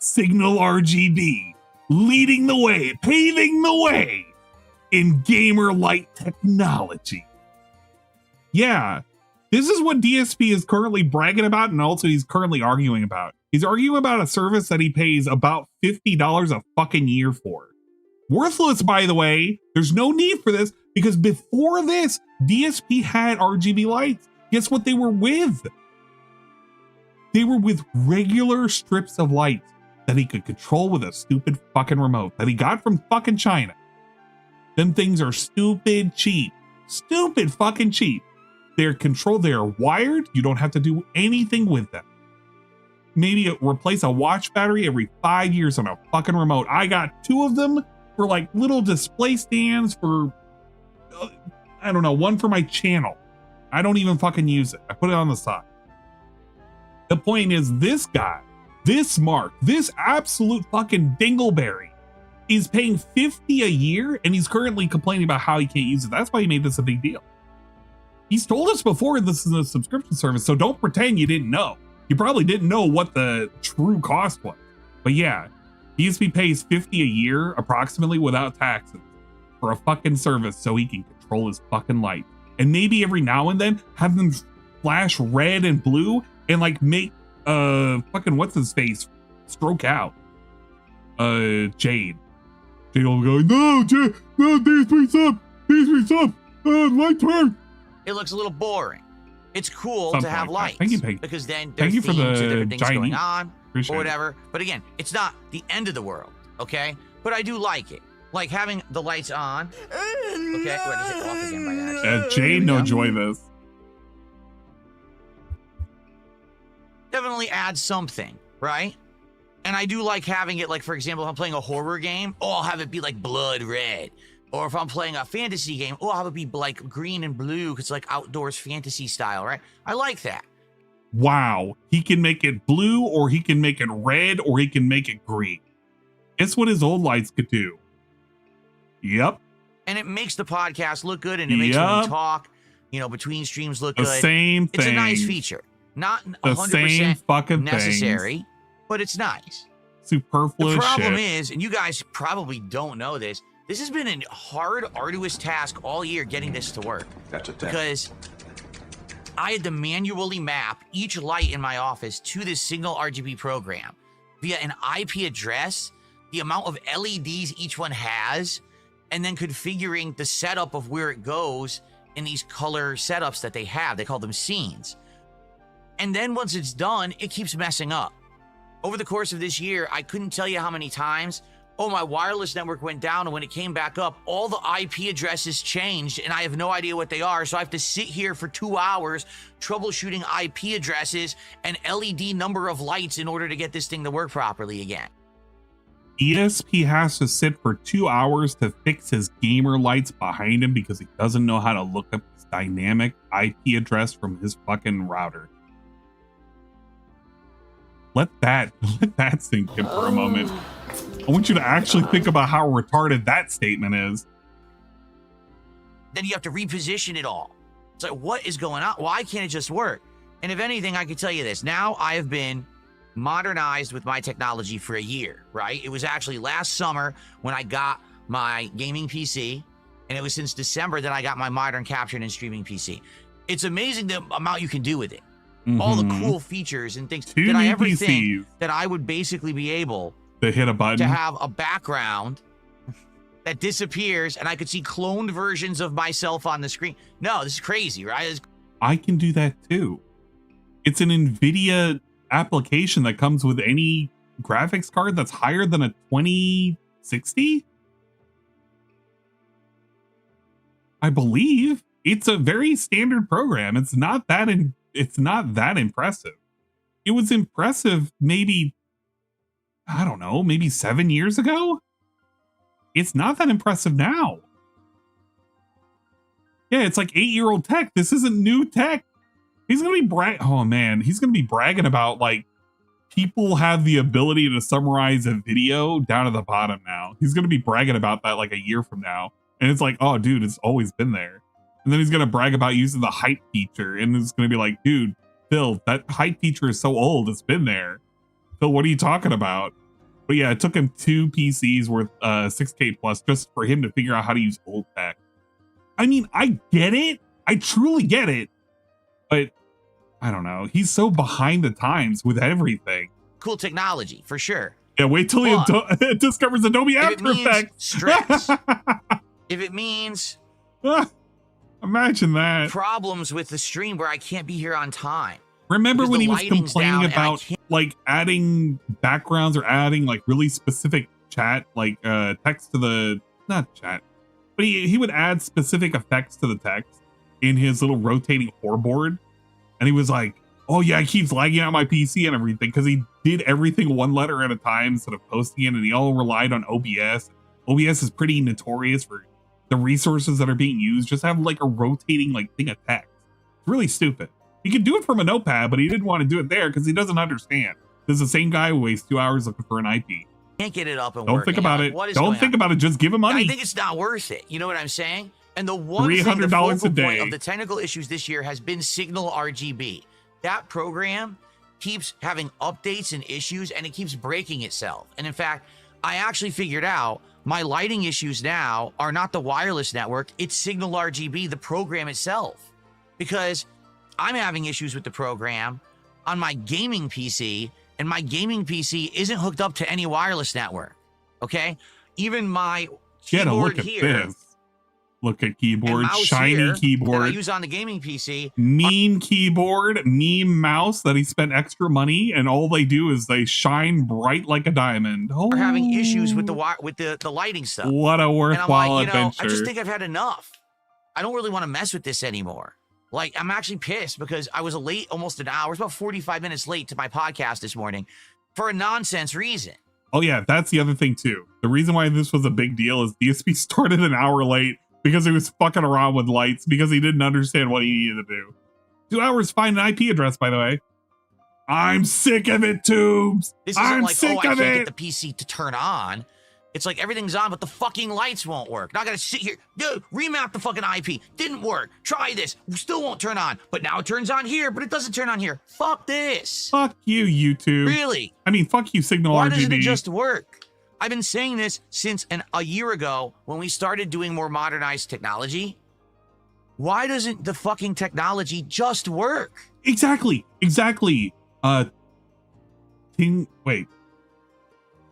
Signal RGB, leading the way, paving the way in gamer light technology. Yeah, this is what DSP is currently bragging about, and also he's currently arguing about. He's arguing about a service that he pays about $50 a fucking year for. Worthless, by the way. There's no need for this, because before this, DSP had RGB lights. Guess what they were with? They were with regular strips of lights that he could control with a stupid fucking remote that he got from fucking China. Them things are stupid cheap. Stupid fucking cheap. They're controlled, they are wired. You don't have to do anything with them. Maybe replace a watch battery every 5 years on a fucking remote. I got 2 of them for like little display stands for, I don't know, one for my channel. I don't even fucking use it. I put it on the side. The point is, this guy, this Mark, this absolute fucking dingleberry is paying $50 a year, and he's currently complaining about how he can't use it. That's why he made this a big deal. He's told us before this is a subscription service, so don't pretend you didn't know. You probably didn't know what the true cost was. But yeah, DSP pays $50 a year approximately without taxes for a fucking service so he can control his fucking light. And maybe every now and then have them flash red and blue and like make fucking what's his face stroke out. Jade. Jade will go, no, Jade, no, DSP sub, light turn. It looks a little boring. It's cool Something to have like lights that. Thank you, Peg. because then there's Thank you for themes the to different things giant going eat. on Appreciate or it. whatever. But again, it's not the end of the world, okay? But I do like it. Like having the lights on. Okay, wait, I hit off again by accident. Jade no joy this. Definitely adds something, right? And I do like having it, like, for example, if I'm playing a horror game, I'll have it be like blood red. Or if I'm playing a fantasy game, I'll have it be like green and blue because it's like outdoors fantasy style, right? I like that. Wow, he can make it blue, or he can make it red, or he can make it green. Guess what his old lights could do? Yep. And it makes the podcast look good, and it makes when we talk, you know, between streams look The good. same It's a nice thing. feature. Not The 100% same fucking necessary, things. but it's nice. Superfluous The problem shit. is, and you guys probably don't know this, this has been a hard, arduous task all year getting this to work. That's a Because I had to manually map each light in my office to this Signal RGB program via an IP address, the amount of LEDs each one has, and then configuring the setup of where it goes in these color setups that they have. They call them scenes. And then once it's done, it keeps messing up. Over the course of this year, I couldn't tell you how many times, my wireless network went down, and when it came back up, all the IP addresses changed, and I have no idea what they are, so I have to sit here for 2 hours troubleshooting IP addresses and LED number of lights in order to get this thing to work properly again. DSP has to sit for 2 hours to fix his gamer lights behind him because he doesn't know how to look up his dynamic IP address from his fucking router. Let that sink in for a moment. I want you to actually think about how retarded that statement is. Then you have to reposition it all. It's like, what is going on? Why can't it just work? And if anything, I can tell you this. Now I have been modernized with my technology for a year, right? It was actually last summer when I got my gaming PC, and it was since December that I got my modern capturing and streaming PC. It's amazing the amount you can do with it. All the cool features and things. Did I ever think that I would basically be able to hit a button, to have a background that disappears and I could see cloned versions of myself on the screen? No, this is crazy, right? I can do that too. It's an NVIDIA application that comes with any graphics card that's higher than a 2060. I believe it's a very standard program. It's not that impressive. It was impressive maybe, I don't know, maybe 7 years ago. It's not that impressive now. Yeah, it's like 8-year-old tech. This isn't new tech. He's gonna be oh man, he's gonna be bragging about like people have the ability to summarize a video down at the bottom now. He's gonna be bragging about that like a year from now. And it's like, oh dude, it's always been there. And then he's gonna brag about using the height feature, and it's gonna be like, dude, Phil, that height feature is so old, it's been there. Phil, what are you talking about? But yeah, it took him 2 PCs worth 6K plus just for him to figure out how to use old tech. I mean, I get it. I truly get it. But I don't know. He's so behind the times with everything. Cool technology, for sure. Yeah, wait till he discovers Adobe After Effects. Stress. If it means imagine that. Problems with the stream where I can't be here on time. Remember because when the he was lighting's complaining down about like adding backgrounds or adding like really specific chat, like text to the, not chat, but he would add specific effects to the text in his little rotating hoverboard. And he was like, oh yeah, it keeps lagging out my PC and everything, because he did everything one letter at a time instead of posting it, and he all relied on OBS. OBS is pretty notorious for the resources that are being used. Just have like a rotating like thing of text. It's really stupid. He could do it from a notepad, but he didn't want to do it there because he doesn't understand. This is the same guy who wastes 2 hours looking for an IP. Can't get it up and Don't think about it. Don't think about it. Just give him money. I think it's not worth it. You know what I'm saying? And the one $300 thing, the focal a day point of the technical issues this year has been Signal RGB. That program keeps having updates and issues, and it keeps breaking itself. And in fact, I actually figured out my lighting issues now are not the wireless network, it's Signal RGB, the program itself. Because I'm having issues with the program on my gaming PC, and my gaming PC isn't hooked up to any wireless network. Okay? Even my keyboard look at here. This. Look at keyboard, mouse shiny here keyboard. that I use on the gaming PC. Meme keyboard, meme mouse that he spent extra money, and all they do is they shine bright like a diamond. Are having issues with the lighting stuff. What a worthwhile and I'm like, adventure. I just think I've had enough. I don't really want to mess with this anymore. Like, I'm actually pissed because I was late almost an hour. I was about 45 minutes late to my podcast this morning for a nonsense reason. Oh yeah, that's the other thing too. The reason why this was a big deal is DSP started an hour late because he was fucking around with lights because he didn't understand what he needed to do. 2 hours find an IP address, by the way. I'm sick of it, Tubes. This isn't I'm like, sick oh, I of can't it. get the PC to turn on. It's like everything's on, but the fucking lights won't work. Now I gotta sit here, dude, remap the fucking IP. Didn't work. Try this. Still won't turn on. But now it turns on here, but it doesn't turn on here. Fuck this. Fuck you, YouTube. Really? I mean, fuck you, Signal Why RGB. doesn't it just work? I've been saying this since a year ago when we started doing more modernized technology. Why doesn't the fucking technology just work? Exactly. Wait.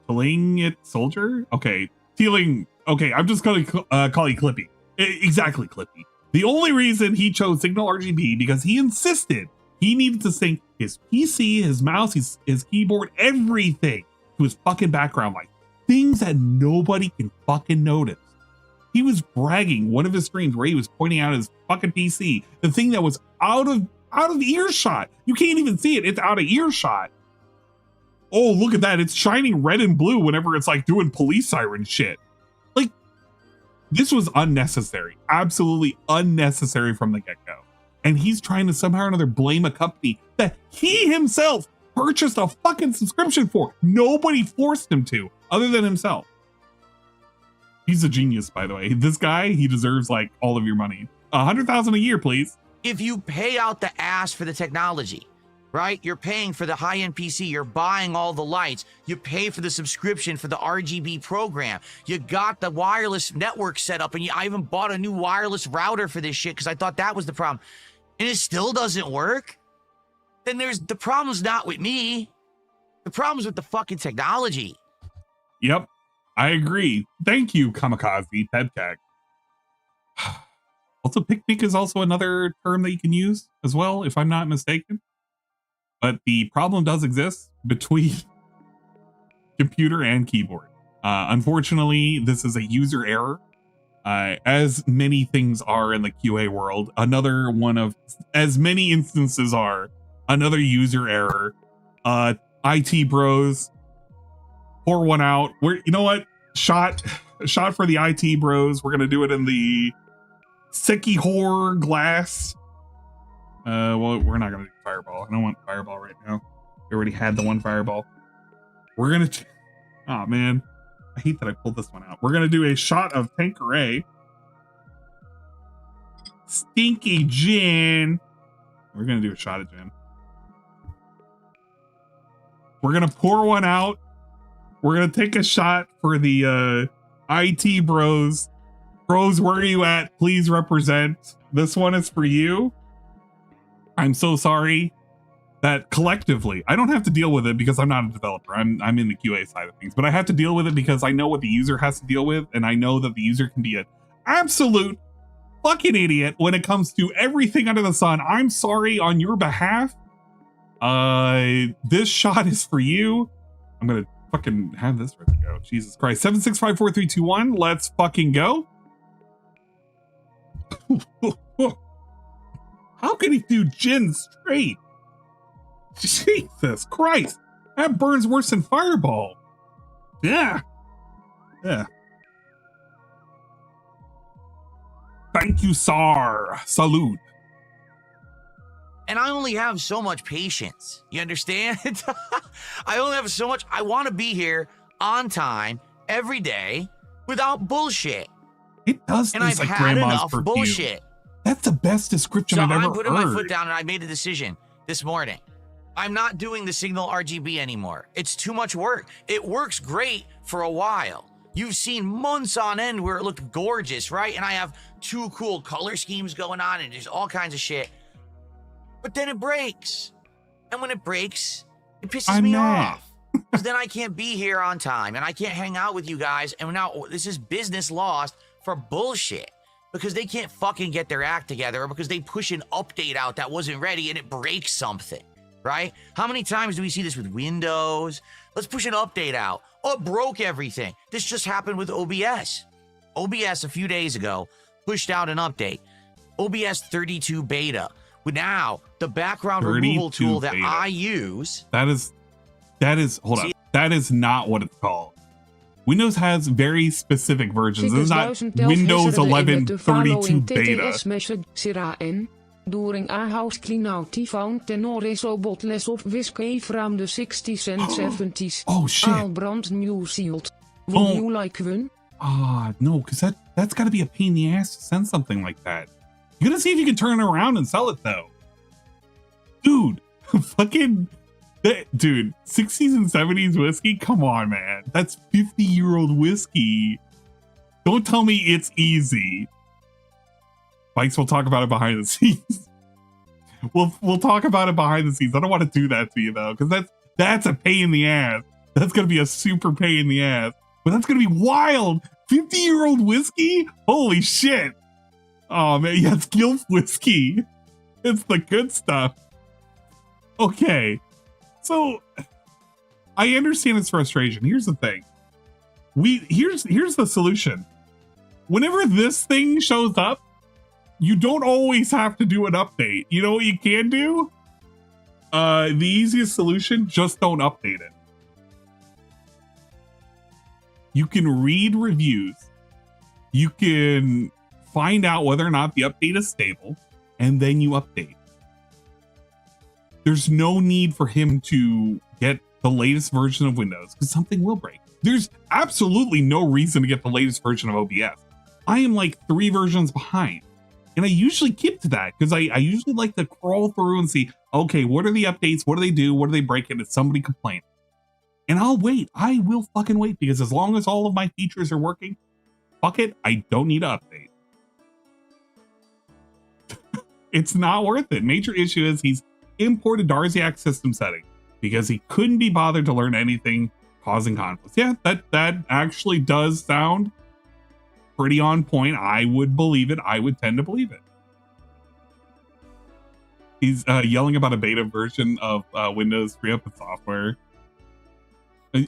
Tealing it soldier? Okay. Tealing. Okay, I'm just going to call you Clippy. Exactly, Clippy. The only reason he chose Signal RGB because he insisted he needed to sync his PC, his mouse, his keyboard, everything to his fucking background light. Things that nobody can fucking notice. He was bragging one of his streams where he was pointing out his fucking PC, the thing that was out of earshot. You can't even see it. It's out of earshot. Oh, look at that. It's shining red and blue whenever it's like doing police siren shit. Like, this was unnecessary. Absolutely unnecessary from the get-go. And he's trying to somehow or another blame a company that he himself purchased a fucking subscription for. Nobody forced him to, other than himself. He's a genius, by the way. This guy, he deserves like all of your money. $100,000 a year, please. If you pay out the ass for the technology, right? You're paying for the high-end PC. You're buying all the lights. You pay for the subscription for the RGB program. You got the wireless network set up, and I even bought a new wireless router for this shit because I thought that was the problem. And it still doesn't work? Then the problem's not with me. The problem's with the fucking technology. Yep, I agree. Thank you, Kamikaze Pedcack. Also, picnic is also another term that you can use as well, if I'm not mistaken. but the problem does exist between computer and keyboard. Unfortunately, this is a user error, as many things are in the QA world. Another one of as many instances are another user error. IT bros, pour one out. You know what? Shot for the IT bros. We're gonna do it in the Seki horror glass. Well, we're not gonna do fireball. I don't want fireball right now. We already had the one fireball. We're gonna. Oh man, I hate that I pulled this one out. We're gonna do a shot of Tanqueray. Stinky gin. We're gonna do a shot of gin. We're gonna pour one out. We're gonna take a shot for the IT bros. Bros, where are you at? Please represent. This one is for you. I'm so sorry that collectively, I don't have to deal with it because I'm not a developer. I'm in the QA side of things, but I have to deal with it because I know what the user has to deal with, and I know that the user can be an absolute fucking idiot when it comes to everything under the sun. I'm sorry on your behalf. This shot is for you. I'm gonna fucking have this ready to go. Jesus Christ. 7654321. Let's fucking go. How can he do gin straight? Jesus Christ. That burns worse than fireball. Yeah. Yeah. Thank you, sir. Salute. And I only have so much patience. You understand? I only have so much. I want to be here on time every day without bullshit. It does and taste I've like had grandma's enough perfume. bullshit. That's the best description So I've ever I'm putting heard. my foot down and I made a decision this morning. I'm not doing the Signal RGB anymore. It's too much work. It works great for a while. You've seen months on end where it looked gorgeous, right? And I have 2 cool color schemes going on and there's all kinds of shit. But then it breaks. And when it breaks, it pisses me off. Because then I can't be here on time and I can't hang out with you guys. And now this is business lost for bullshit. Because they can't fucking get their act together or because they push an update out that wasn't ready and it breaks something, right? How many times do we see this with Windows? Let's push an update out. Oh, it broke everything. This just happened with OBS. OBS a few days ago pushed out an update. OBS 32 beta. Now, the background removal tool that beta. I use. That is, hold on. That is not what it's called. Windows has very specific versions. This is not Windows 11 32 beta. During our house clean out he found tenor is robot less of whiskey from the 60s and 70s. Oh shit. All brand new sealed. Would you like one? No, because that's got to be a pain in the ass to send something like that. You gotta see if you can turn it around and sell it though. Dude, fucking... Dude, 60s and 70s whiskey? Come on, man. That's 50-year-old whiskey. Don't tell me it's easy. Bikes, we'll talk about it behind the scenes. We'll talk about it behind the scenes. I don't want to do that to you, though, because that's a pain in the ass. That's going to be a super pain in the ass. But that's going to be wild. 50-year-old whiskey? Holy shit. Oh, man. Yeah, it's Gilf whiskey. It's the good stuff. Okay. So, I understand his frustration. Here's the thing. Here's the solution. Whenever this thing shows up, you don't always have to do an update. You know what you can do? The easiest solution, just don't update it. You can read reviews. You can find out whether or not the update is stable, and then you update. There's no need for him to get the latest version of Windows because something will break. There's absolutely no reason to get the latest version of OBS. I am like 3 versions behind. And I usually keep to that because I usually like to crawl through and see, okay, what are the updates? What do they do? What do they break in? Did somebody complain? And I'll wait. I will fucking wait because as long as all of my features are working, fuck it, I don't need to update. It's not worth it. Major issue is he's imported Darziak's system setting because he couldn't be bothered to learn anything causing conflicts. Yeah, that actually does sound pretty on point. I would believe it. I would tend to believe it. He's yelling about a beta version of Windows free open software.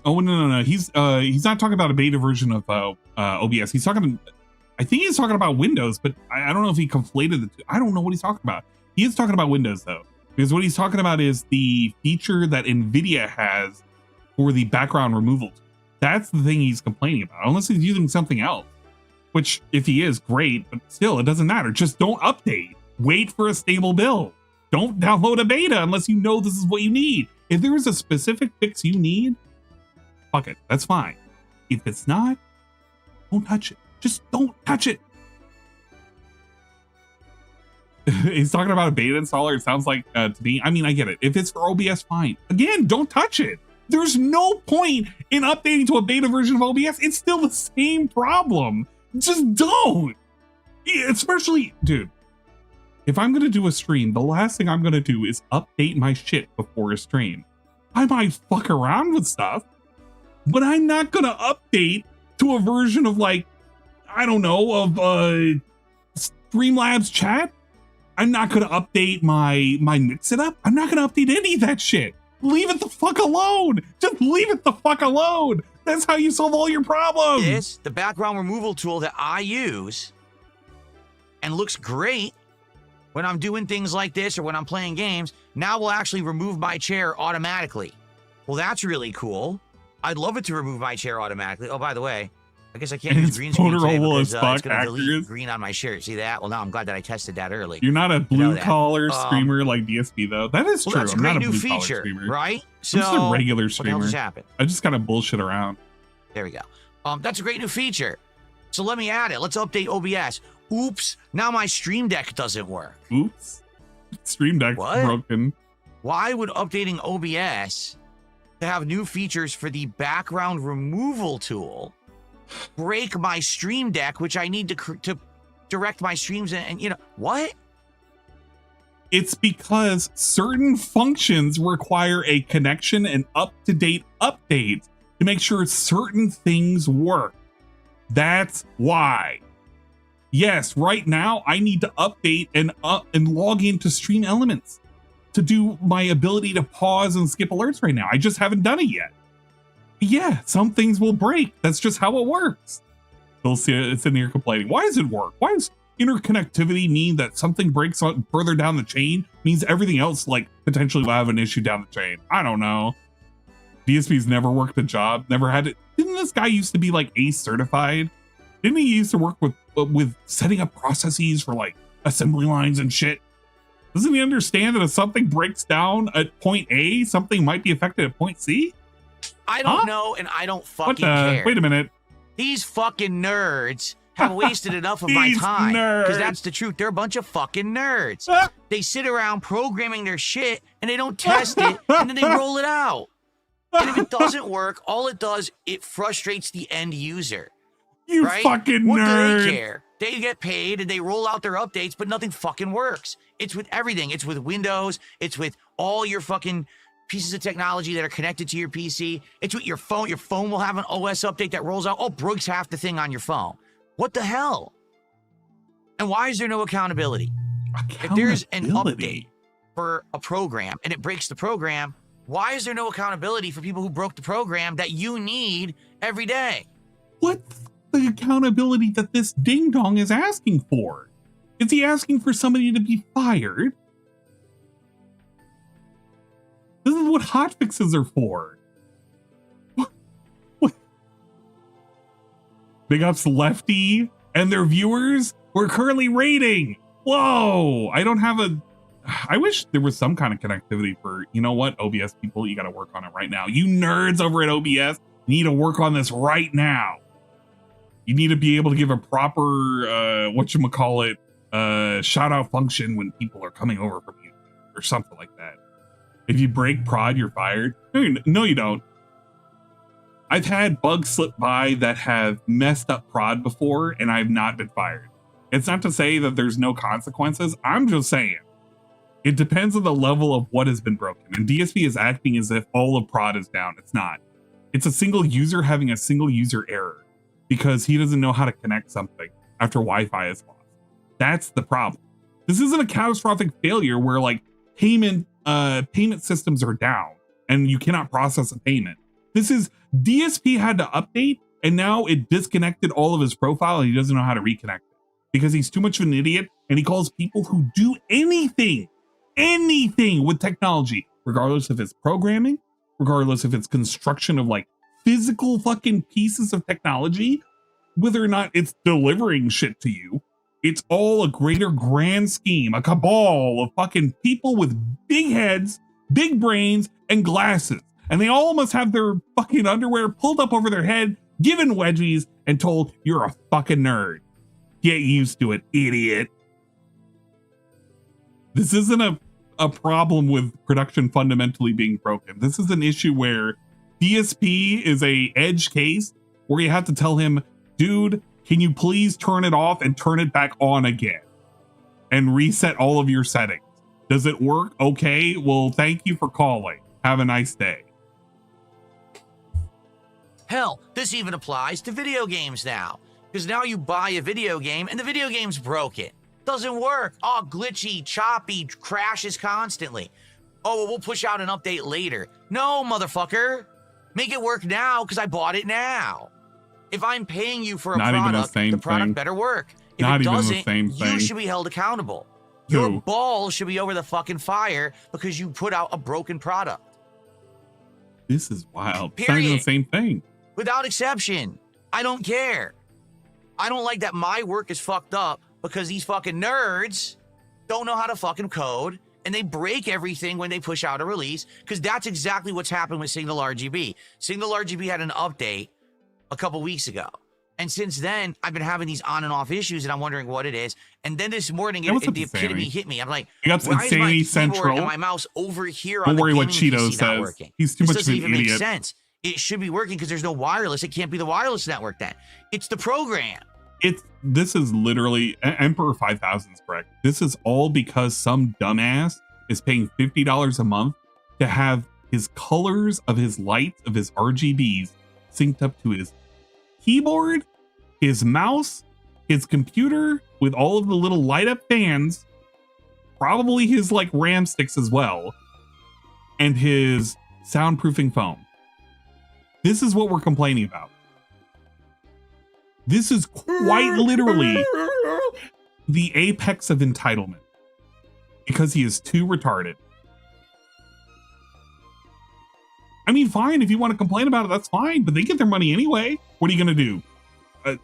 Oh no. He's not talking about a beta version of OBS. He's talking. I think he's talking about Windows, but I don't know if he conflated the two. I don't know what he's talking about. He is talking about Windows though, because what he's talking about is the feature that NVIDIA has for the background removal. That's the thing he's complaining about, unless he's using something else. Which, if he is, great, but still, it doesn't matter. Just don't update. Wait for a stable build. Don't download a beta unless you know this is what you need. If there is a specific fix you need, fuck it, that's fine. If it's not, don't touch it. Just don't touch it. He's talking about a beta installer. It sounds like to me. I mean, I get it. If it's for OBS, fine. Again, don't touch it. There's no point in updating to a beta version of OBS. It's still the same problem. Just don't. Especially, dude, if I'm going to do a stream, the last thing I'm going to do is update my shit before a stream. I might fuck around with stuff, but I'm not going to update to a version of, like, I don't know, of Streamlabs chat. I'm not going to update my Mix It Up. I'm not going to update any of that shit. Leave it the fuck alone. Just leave it the fuck alone. That's how you solve all your problems. The background removal tool that I use and looks great when I'm doing things like this or when I'm playing games, now will actually remove my chair automatically. Well, that's really cool. I'd love it to remove my chair automatically. Oh, by the way, I guess I can't use green screen today because it's going to delete green on my shirt. See that? Well, now I'm glad that I tested that early. You're not a blue-collar streamer like DSP, though. That is true. That's I'm a not great a new blue-collar feature, streamer. right? I'm just a regular streamer. What the hell just happened? I just kind of bullshit around. There we go. That's a great new feature. So let me add it. Let's update OBS. Oops, now my Stream Deck doesn't work. Oops. Stream Deck's broken. Why would updating OBS to have new features for the background removal tool break my Stream Deck, which I need to direct my streams and you know, what? It's because certain functions require a connection and up-to-date update to make sure certain things work. That's why. Yes, right now I need to update and log into Stream Elements to do my ability to pause and skip alerts right now. I just haven't done it yet. Yeah, some things will break. That's just how it works. You'll see it's in here complaining. Why does it work? Why does interconnectivity mean that something breaks further down the chain means everything else like potentially will have an issue down the chain? I don't know. DSP's never worked a job, never had it. Didn't this guy used to be like ACE certified? Didn't he used to work with setting up processes for like assembly lines and shit? Doesn't he understand that if something breaks down at point A, something might be affected at point C? I don't know, and I don't fucking care. Wait a minute. These fucking nerds have wasted enough of my time. Because that's the truth. They're a bunch of fucking nerds. They sit around programming their shit, and they don't test it, and then they roll it out. And if it doesn't work, all it does, it frustrates the end user. You right? fucking what nerd. do they care? They get paid and they roll out their updates, but nothing fucking works. It's with everything. It's with Windows. It's with all your fucking pieces of technology that are connected to your PC. It's with your phone. Your phone will have an OS update that rolls out. Oh, breaks half the thing on your phone. What the hell? And why is there no accountability? If there's an update for a program and it breaks the program, why is there no accountability for people who broke the program that you need every day? What's the accountability that this ding dong is asking for? Is he asking for somebody to be fired? This is what hotfixes are for. What? Big ups Lefty and their viewers. We're currently rating. Whoa! I wish there was some kind of connectivity for, you know what, OBS people, you got to work on it right now. You nerds over at OBS need to work on this right now. You need to be able to give a proper, whatchamacallit, shout out function when people are coming over from you or something like that. If you break prod, you're fired. No, you don't. I've had bugs slip by that have messed up prod before and I've not been fired. It's not to say that there's no consequences. I'm just saying. It depends on the level of what has been broken. And DSP is acting as if all of prod is down. It's not. It's a single user having a single user error because he doesn't know how to connect something after Wi-Fi is lost. That's the problem. This isn't a catastrophic failure where like payment systems are down and you cannot process a payment. This is DSP had to update and now it disconnected all of his profile and he doesn't know how to reconnect it because he's too much of an idiot and he calls people who do anything with technology, regardless if it's programming, regardless if it's construction of like physical fucking pieces of technology, whether or not it's delivering shit to you. It's all a greater grand scheme, a cabal of fucking people with big heads, big brains, and glasses. And they all must have their fucking underwear pulled up over their head, given wedgies, and told, you're a fucking nerd. Get used to it, idiot. This isn't a problem with production fundamentally being broken. This is an issue where DSP is a edge case where you have to tell him, dude, can you please turn it off and turn it back on again and reset all of your settings? Does it work? Okay, well, thank you for calling. Have a nice day. Hell, this even applies to video games now. Because now you buy a video game and the video game's broken. Doesn't work. Oh, glitchy, choppy, crashes constantly. Oh, well, we'll push out an update later. No, motherfucker. Make it work now because I bought it now. If I'm paying you for a product, the product better work. If it doesn't, you should be held accountable. Your balls should be over the fucking fire because you put out a broken product. This is wild. Period. It's not even the same thing. Without exception. I don't care. I don't like that my work is fucked up because these fucking nerds don't know how to fucking code and they break everything when they push out a release because that's exactly what's happened with Signal RGB. Signal RGB had an update a couple weeks ago. And since then, I've been having these on and off issues and I'm wondering what it is. And then this morning, the epitome hit me. I'm like, why is my keyboard and my mouse over here on the gaming PC not working? He's too much of an idiot. This doesn't even make sense. It should be working because there's no wireless. It can't be the wireless network then. It's the program. This is literally, Emperor 5000 is correct. This is all because some dumbass is paying $50 a month to have his colors of his lights, of his RGBs synced up to his keyboard, his mouse, his computer with all of the little light up fans, probably his like RAM sticks as well, and his soundproofing foam. This is what we're complaining about. This is quite literally the apex of entitlement because he is too retarded. I mean, fine, if you want to complain about it, that's fine, but they get their money anyway. What are you going to do?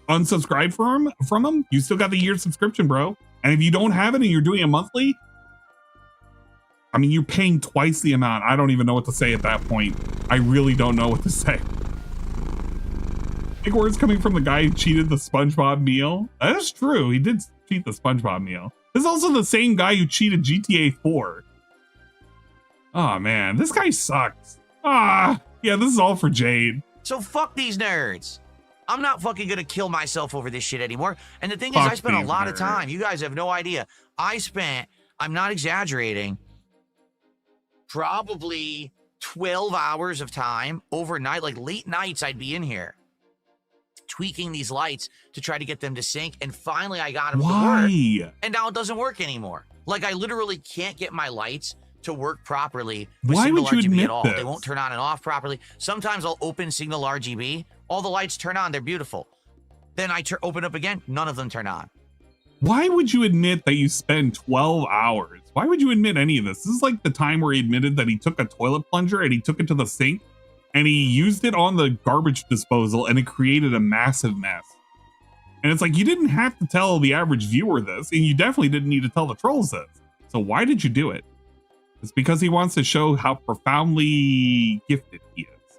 Unsubscribe from them? You still got the year subscription, bro. And if you don't have it and you're doing it monthly, I mean, you're paying twice the amount. I don't even know what to say at that point. I really don't know what to say. Big words coming from the guy who cheated the SpongeBob meal. That is true. He did cheat the SpongeBob meal. This is also the same guy who cheated GTA 4. Oh, man. This guy sucks. Ah, yeah, this is all for Jade. So fuck these nerds. I'm not fucking gonna kill myself over this shit anymore. And the thing is, I spent a lot of time. You guys have no idea. I spent, I'm not exaggerating, probably 12 hours of time overnight, like late nights I'd be in here tweaking these lights to try to get them to sync. And finally I got them to work. And now it doesn't work anymore. Like I literally can't get my lights to work properly with Signal RGB at all. They won't turn on and off properly. Sometimes I'll open Signal RGB. All the lights turn on. They're beautiful. Then I open up again. None of them turn on. Why would you admit that you spend 12 hours? Why would you admit any of this? This is like the time where he admitted that he took a toilet plunger and he took it to the sink and he used it on the garbage disposal and it created a massive mess. And it's like, you didn't have to tell the average viewer this, and you definitely didn't need to tell the trolls this. So why did you do it? It's because he wants to show how profoundly gifted he is.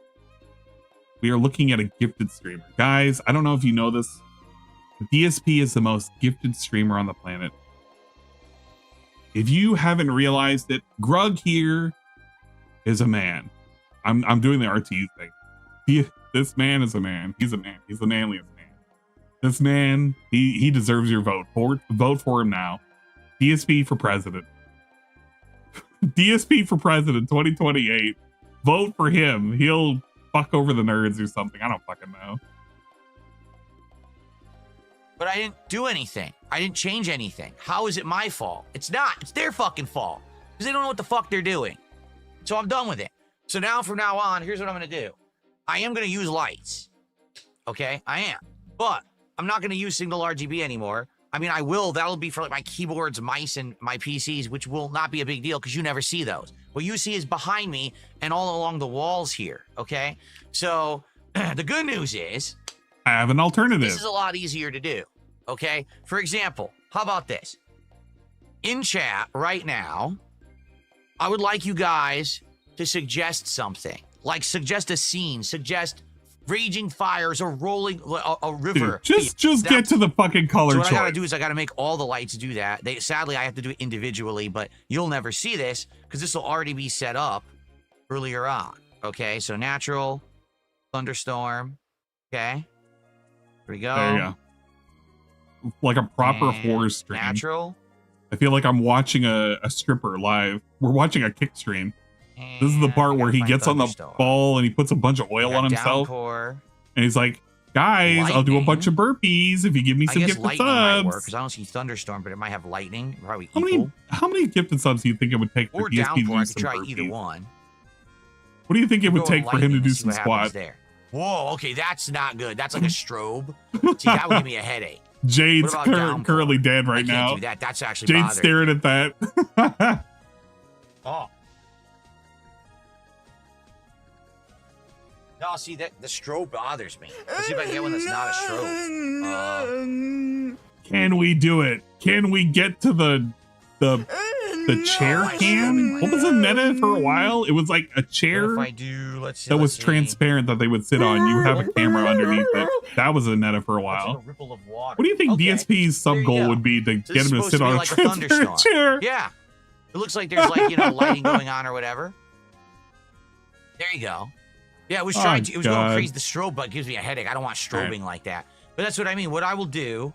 We are looking at a gifted streamer. Guys, I don't know if you know this. DSP is the most gifted streamer on the planet. If you haven't realized it, Grug here is a man. I'm doing the RTU thing. This man is a man. He's a man. He's the manliest man. This man, he deserves your vote. Vote for him now. DSP for president. DSP for president 2028. Vote for him. He'll fuck over the nerds or something. I don't fucking know. But I didn't do anything. I didn't change anything. How is it my fault? It's not. It's their fucking fault. Because they don't know what the fuck they're doing. So I'm done with it. So now, from now on, here's what I'm going to do. I am going to use lights. Okay? I am. But I'm not going to use single RGB anymore. I mean, I will. That'll be for like my keyboards, mice, and my PCs, which will not be a big deal because you never see those. What you see is behind me and all along the walls here. Okay? So the good news is... I have an alternative. This is a lot easier to do. Okay? For example, how about this? In chat right now, I would like you guys to suggest something. Like suggest a scene, suggest raging fires or rolling a river. Dude, just get to the fucking color so what choice. I gotta do is I gotta make all the lights do that. Sadly, I have to do it individually, but you'll never see this because this will already be set up earlier on. Okay, so natural, thunderstorm. Okay, here we go. There you go. Like a proper horror stream. Natural. I feel like I'm watching a stripper live. We're watching a kick stream. This is the part where he gets on the ball and he puts a bunch of oil on himself. Downpour. And he's like, guys, Lightning. I'll do a bunch of burpees if you give me some gifted lightning might work subs. because I don't see thunderstorm, but it might have lightning. Probably How many gifted subs do you think it would take for or DSP to downpour. I do could some try burpees? either one. What do you think it would Go take for him to lightning do and see some what happens squats? there. Whoa, okay, that's not good. That's like a strobe. See, that would give me a headache. Jade's What about downpour? currently dead right I can't now. do that. That's actually Jade's bothering staring at that. Oh. No, see, that the strobe bothers me. Let's see if I can get one that's not a strobe. Can we do it? Can we get to the chair cam? What was the meta for a while? It was like a chair What if I do, let's see, that was let's see. transparent that they would sit on. You have a camera underneath it. That was a meta for a while. Ripple of water. What do you think Okay. DSP's sub goal would be to So get this him is to sit supposed on a be like a transparent thunderstorm. chair? Yeah. It looks like there's like, lighting going on or whatever. There you go. Yeah, it was trying to, it was going crazy. The strobe button gives me a headache. I don't want strobing like that. But that's what I mean. What I will do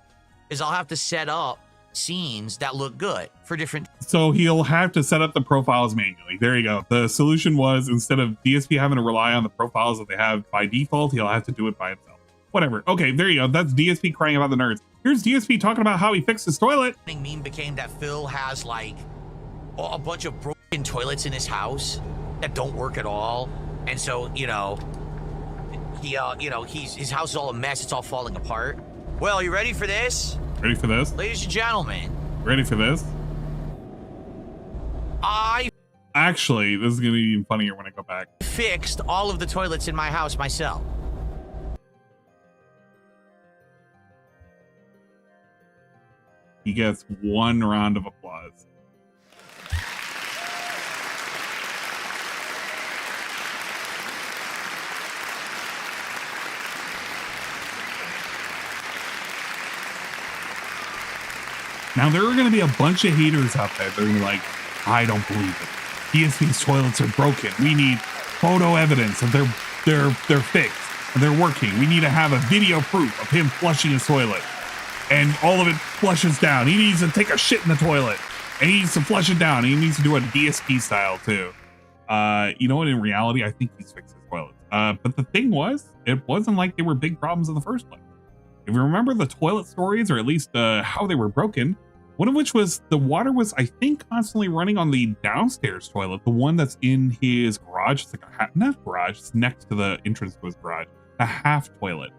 is I'll have to set up scenes that look good for different. So he'll have to set up the profiles manually. There you go. The solution was, instead of DSP having to rely on the profiles that they have by default, he'll have to do it by himself. Whatever. Okay, there you go. That's DSP crying about the nerds. Here's DSP talking about how he fixed his toilet. Meme became that Phil has like a bunch of broken toilets in his house that don't work at all. And so, his house is all a mess. It's all falling apart. Well, you ready for this? Ready for this? Ladies and gentlemen. Ready for this? Actually, this is going to be even funnier when I go back. Fixed all of the toilets in my house myself. He gets one round of applause. Now, there are going to be a bunch of haters out there. They're going to be like, I don't believe it. DSP's toilets are broken. We need photo evidence that they're fixed and they're working. We need to have a video proof of him flushing his toilet. And all of it flushes down. He needs to take a shit in the toilet. And he needs to flush it down. He needs to do a DSP style too. You know what? In reality, I think he's fixed his toilets. But the thing was, it wasn't like they were big problems in the first place. If you remember the toilet stories, or at least how they were broken, one of which was the water was, I think, constantly running on the downstairs toilet, the one that's in his garage. It's like not garage, it's next to the entrance to his garage, a half toilet.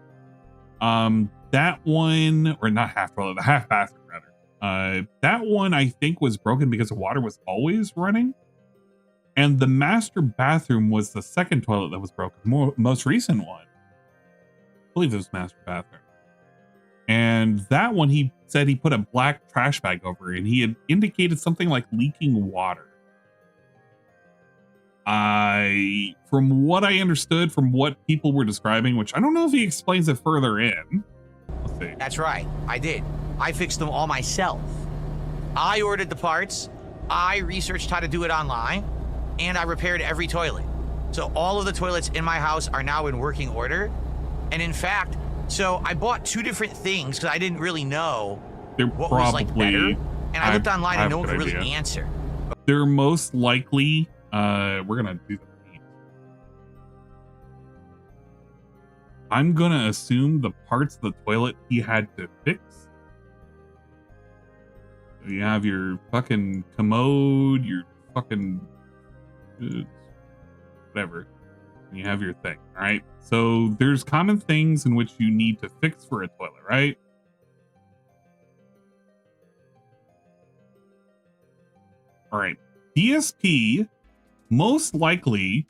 That one, or not half toilet, the half bathroom rather. That one I think was broken because the water was always running. And the master bathroom was the second toilet that was broken, most recent one. I believe it was master bathroom. And that one, he said he put a black trash bag over it, and he had indicated something like leaking water. From what I understood, from what people were describing, which I don't know if he explains it further in. Let's see. That's right. I did. I fixed them all myself. I ordered the parts. I researched how to do it online, and I repaired every toilet. So all of the toilets in my house are now in working order. And in fact, so I bought two different things because I didn't really know what was like better. And I looked online and no one could really answer. They're most likely, we're gonna do the meat. I'm gonna assume the parts of the toilet he had to fix. You have your fucking commode, your fucking whatever. And you have your thing, all right? So there's common things in which you need to fix for a toilet, right? All right. DSP, most likely,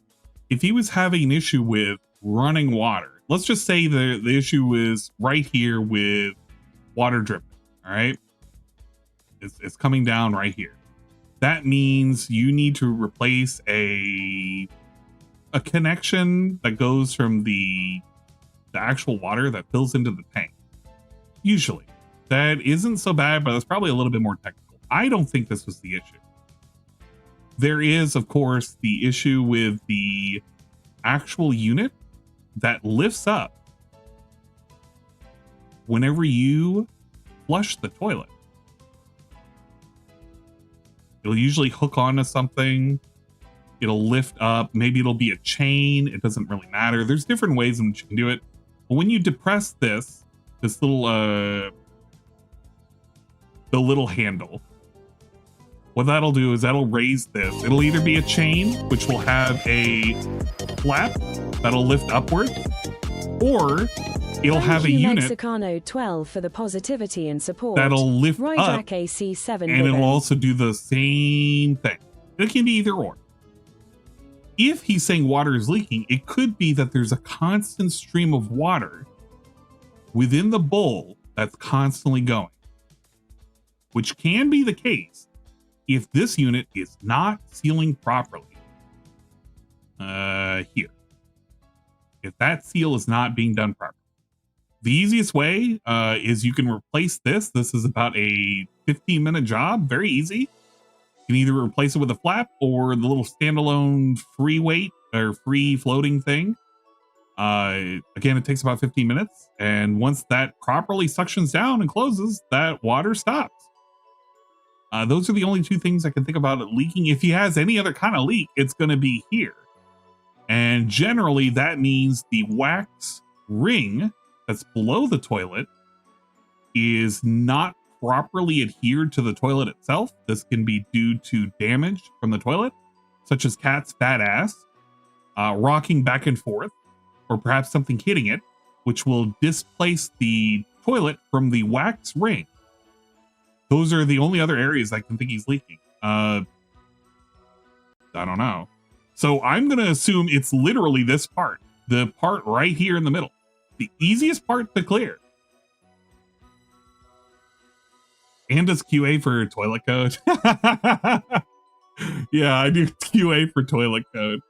if he was having an issue with running water, let's just say the issue is right here with water dripping, all right? It's coming down right here. That means you need to replace a connection that goes from the actual water that fills into the tank. Usually. That isn't so bad, but it's probably a little bit more technical. I don't think this was the issue. There is, of course, the issue with the actual unit that lifts up whenever you flush the toilet. It'll usually hook onto something. It'll lift up. Maybe it'll be a chain. It doesn't really matter. There's different ways in which you can do it. But when you depress this little, the little handle, what that'll do is that'll raise this. It'll either be a chain, which will have a flap that'll lift upwards, or it'll have a unit Mexicano 12 for the positivity and support. That'll lift up, AC7 and it'll also do the same thing. It can be either or. If he's saying water is leaking, it could be that there's a constant stream of water within the bowl that's constantly going, which can be the case if this unit is not sealing properly. Here. If that seal is not being done properly. The easiest way is you can replace this. This is about a 15-minute job. Very easy. You can either replace it with a flap or the little standalone free weight or free floating thing. Again, it takes about 15 minutes. And once that properly suctions down and closes, that water stops. Those are the only two things I can think about it leaking. If he has any other kind of leak, it's going to be here. And generally, that means the wax ring that's below the toilet is not properly adhered to the toilet itself. This can be due to damage from the toilet, such as cat's fat ass, rocking back and forth, or perhaps something hitting it, which will displace the toilet from the wax ring. Those are the only other areas I can think he's leaking. I don't know. So I'm going to assume it's literally this part. The part right here in the middle. The easiest part to clear. And does QA for toilet code? Yeah, I do QA for toilet code.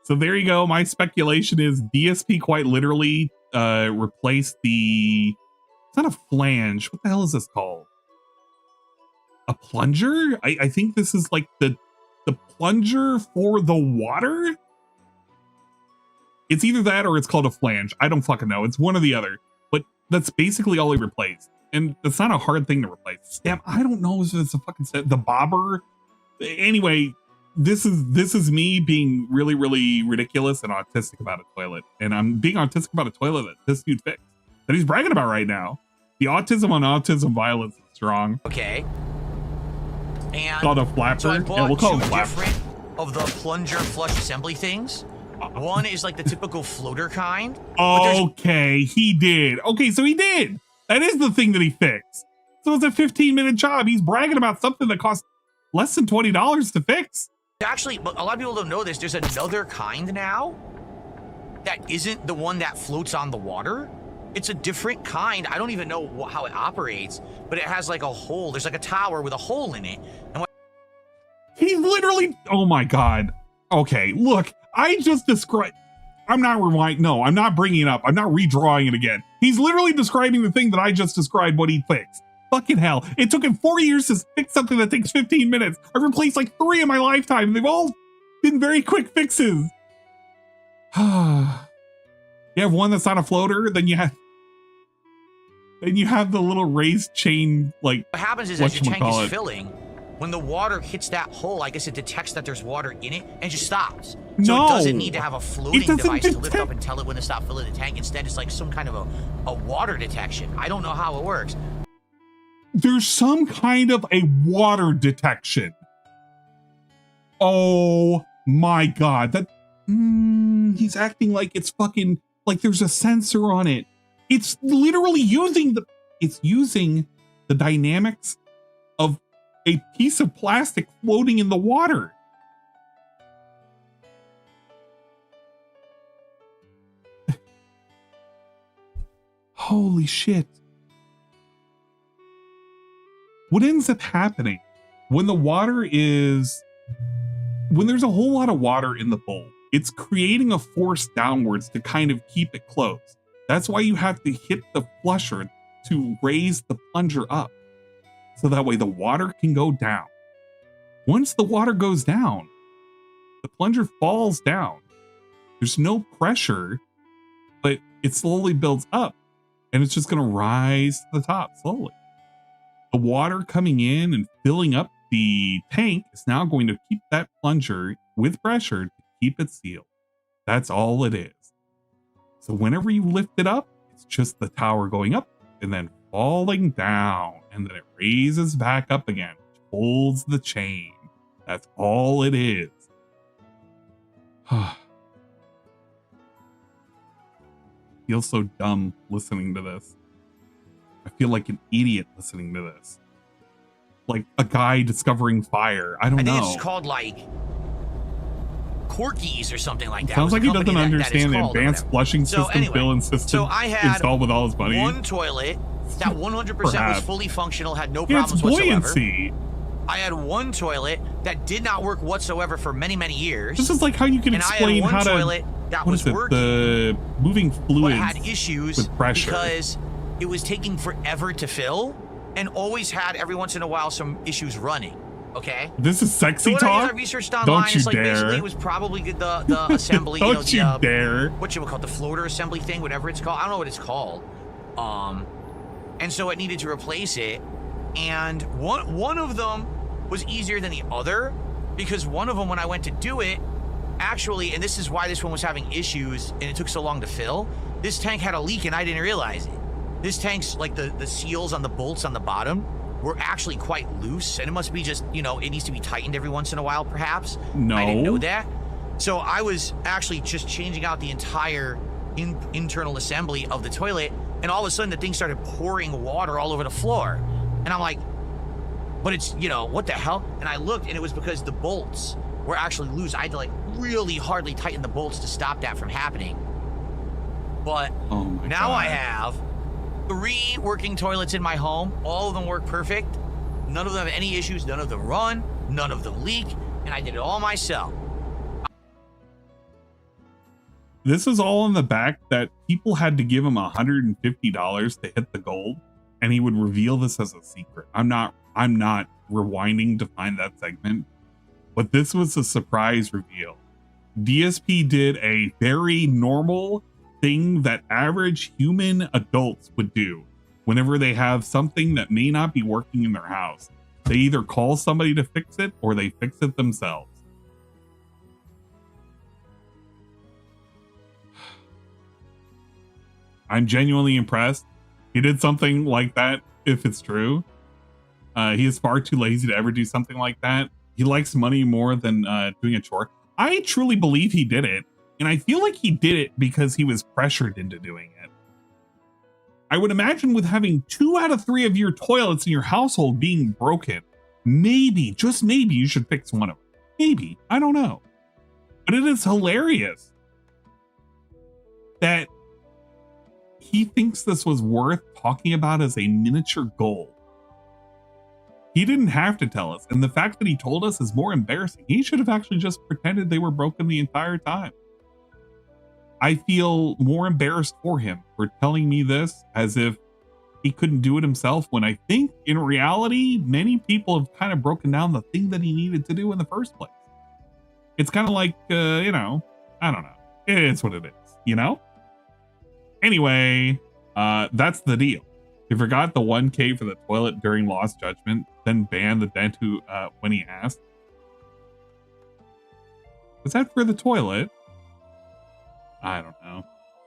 So there you go. My speculation is DSP quite literally replaced the... It's not a flange. What the hell is this called? A plunger? I think this is like the plunger for the water? It's either that or it's called a flange. I don't fucking know. It's one or the other. But that's basically all he replaced. And that's not a hard thing to replace. Damn, I don't know if it's a fucking the bobber. Anyway, this is me being really, really ridiculous and autistic about a toilet. And I'm being autistic about a toilet that this dude fixed. That he's bragging about right now. The autism on autism violence is strong. Okay. And called a flapper. So I bought we'll call two it different of the plunger flush assembly things. One is like the typical floater kind. Okay, he did. Okay, so he did. That is the thing that he fixed. So it's a 15-minute job. He's bragging about something that costs less than $20 to fix. Actually, a lot of people don't know this. There's another kind now that isn't the one that floats on the water. It's a different kind. I don't even know how it operates, but it has like a hole. There's like a tower with a hole in it. And he literally, oh my God. Okay, look, I just described, I'm not rewinding. No, I'm not bringing it up. I'm not redrawing it again. He's literally describing the thing that I just described what he fixed. Fucking hell. It took him 4 years to fix something that takes 15 minutes. I've replaced like 3 in my lifetime. They've all been very quick fixes. You have one that's on a floater, then you have the little raised chain, like what happens is as your tank is filling, when the water hits that hole, I guess it detects that there's water in it and just stops. So it doesn't need to have a floating device to lift up and tell it when to stop filling the tank. Instead, it's like some kind of a water detection. I don't know how it works. There's some kind of a water detection. Oh my god, that he's acting like it's fucking like there's a sensor on it. It's literally using the dynamics of a piece of plastic floating in the water. Holy shit. What ends up happening when there's a whole lot of water in the bowl, it's creating a force downwards to kind of keep it closed. That's why you have to hit the flusher to raise the plunger up. So that way the water can go down. Once the water goes down, the plunger falls down. There's no pressure, but it slowly builds up and it's just going to rise to the top slowly. The water coming in and filling up the tank is now going to keep that plunger with pressure to keep it sealed. That's all it is. So whenever you lift it up, it's just the tower going up and then falling down, and then it raises back up again, which holds the chain. That's all it is. Feel so dumb listening to this. I feel like an idiot listening to this. Like a guy discovering fire. I don't know. I think it's called like Corky's or something like that. Sounds like he doesn't understand the advanced flushing system fill-in system installed with all his money. One toilet that 100% was fully functional, had no problems buoyancy. whatsoever. I had one toilet that did not work whatsoever for many, many years. This is like how you can explain how to... toilet that was working, the moving fluids but had issues with pressure because it was taking forever to fill and always had every once in a while some issues running. Okay. This is sexy so talk. I researched online. Don't you like dare! Basically, it was probably the assembly. Don't you dare! What you would call it, the floater assembly thing, whatever it's called. I don't know what it's called. And so it needed to replace it. And one of them was easier than the other because one of them, when I went to do it, actually, and this is why this one was having issues and it took so long to fill. This tank had a leak and I didn't realize it. This tank's like the seals on the bolts on the bottom were actually quite loose, and it must be just, you know, it needs to be tightened every once in a while, perhaps. No. I didn't know that. So I was actually just changing out the entire internal assembly of the toilet, and all of a sudden the thing started pouring water all over the floor. And I'm like, but it's, you know, what the hell? And I looked, and it was because the bolts were actually loose. I had to like really hardly tighten the bolts to stop that from happening. But now I have 3 working toilets in my home. All of them work perfect. None of them have any issues. None of them run. None of them leak. And I did it all myself. This is all in the back that people had to give him $150 to hit the gold, and he would reveal this as a secret. I'm not rewinding to find that segment, but this was a surprise reveal. DSP did a very normal thing that average human adults would do whenever they have something that may not be working in their house. They either call somebody to fix it or they fix it themselves. I'm genuinely impressed. He did something like that, if it's true. He is far too lazy to ever do something like that. He likes money more than doing a chore. I truly believe he did it. And I feel like he did it because he was pressured into doing it. I would imagine with having 2 out of 3 of your toilets in your household being broken, maybe, just maybe, you should fix one of them. Maybe. I don't know. But it is hilarious that he thinks this was worth talking about as a miniature goal. He didn't have to tell us. And the fact that he told us is more embarrassing. He should have actually just pretended they were broken the entire time. I feel more embarrassed for him for telling me this as if he couldn't do it himself, when I think in reality, many people have kind of broken down the thing that he needed to do in the first place. It's kind of like, you know, I don't know. It's what it is, you know? Anyway, that's the deal. He forgot the 1K for the toilet during Lost Judgment, then banned the dent who, when he asked. Was that for the toilet? I don't know.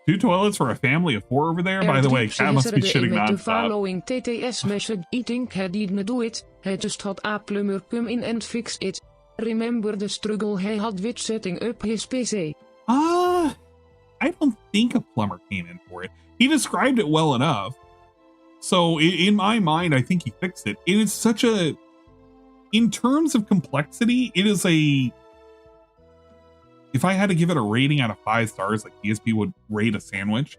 2 toilets for a family of 4 over there? By the way, Cat must be shitting nonstop. Following TTS message, I think he didn't do it. He just had a plumber come in and fix it. Remember the struggle he had with setting up his PC? I don't think a plumber came in for it. He described it well enough. So in my mind, I think he fixed it. It is such a, in terms of complexity, it is a, if I had to give it a rating out of 5 stars, like DSP would rate a sandwich,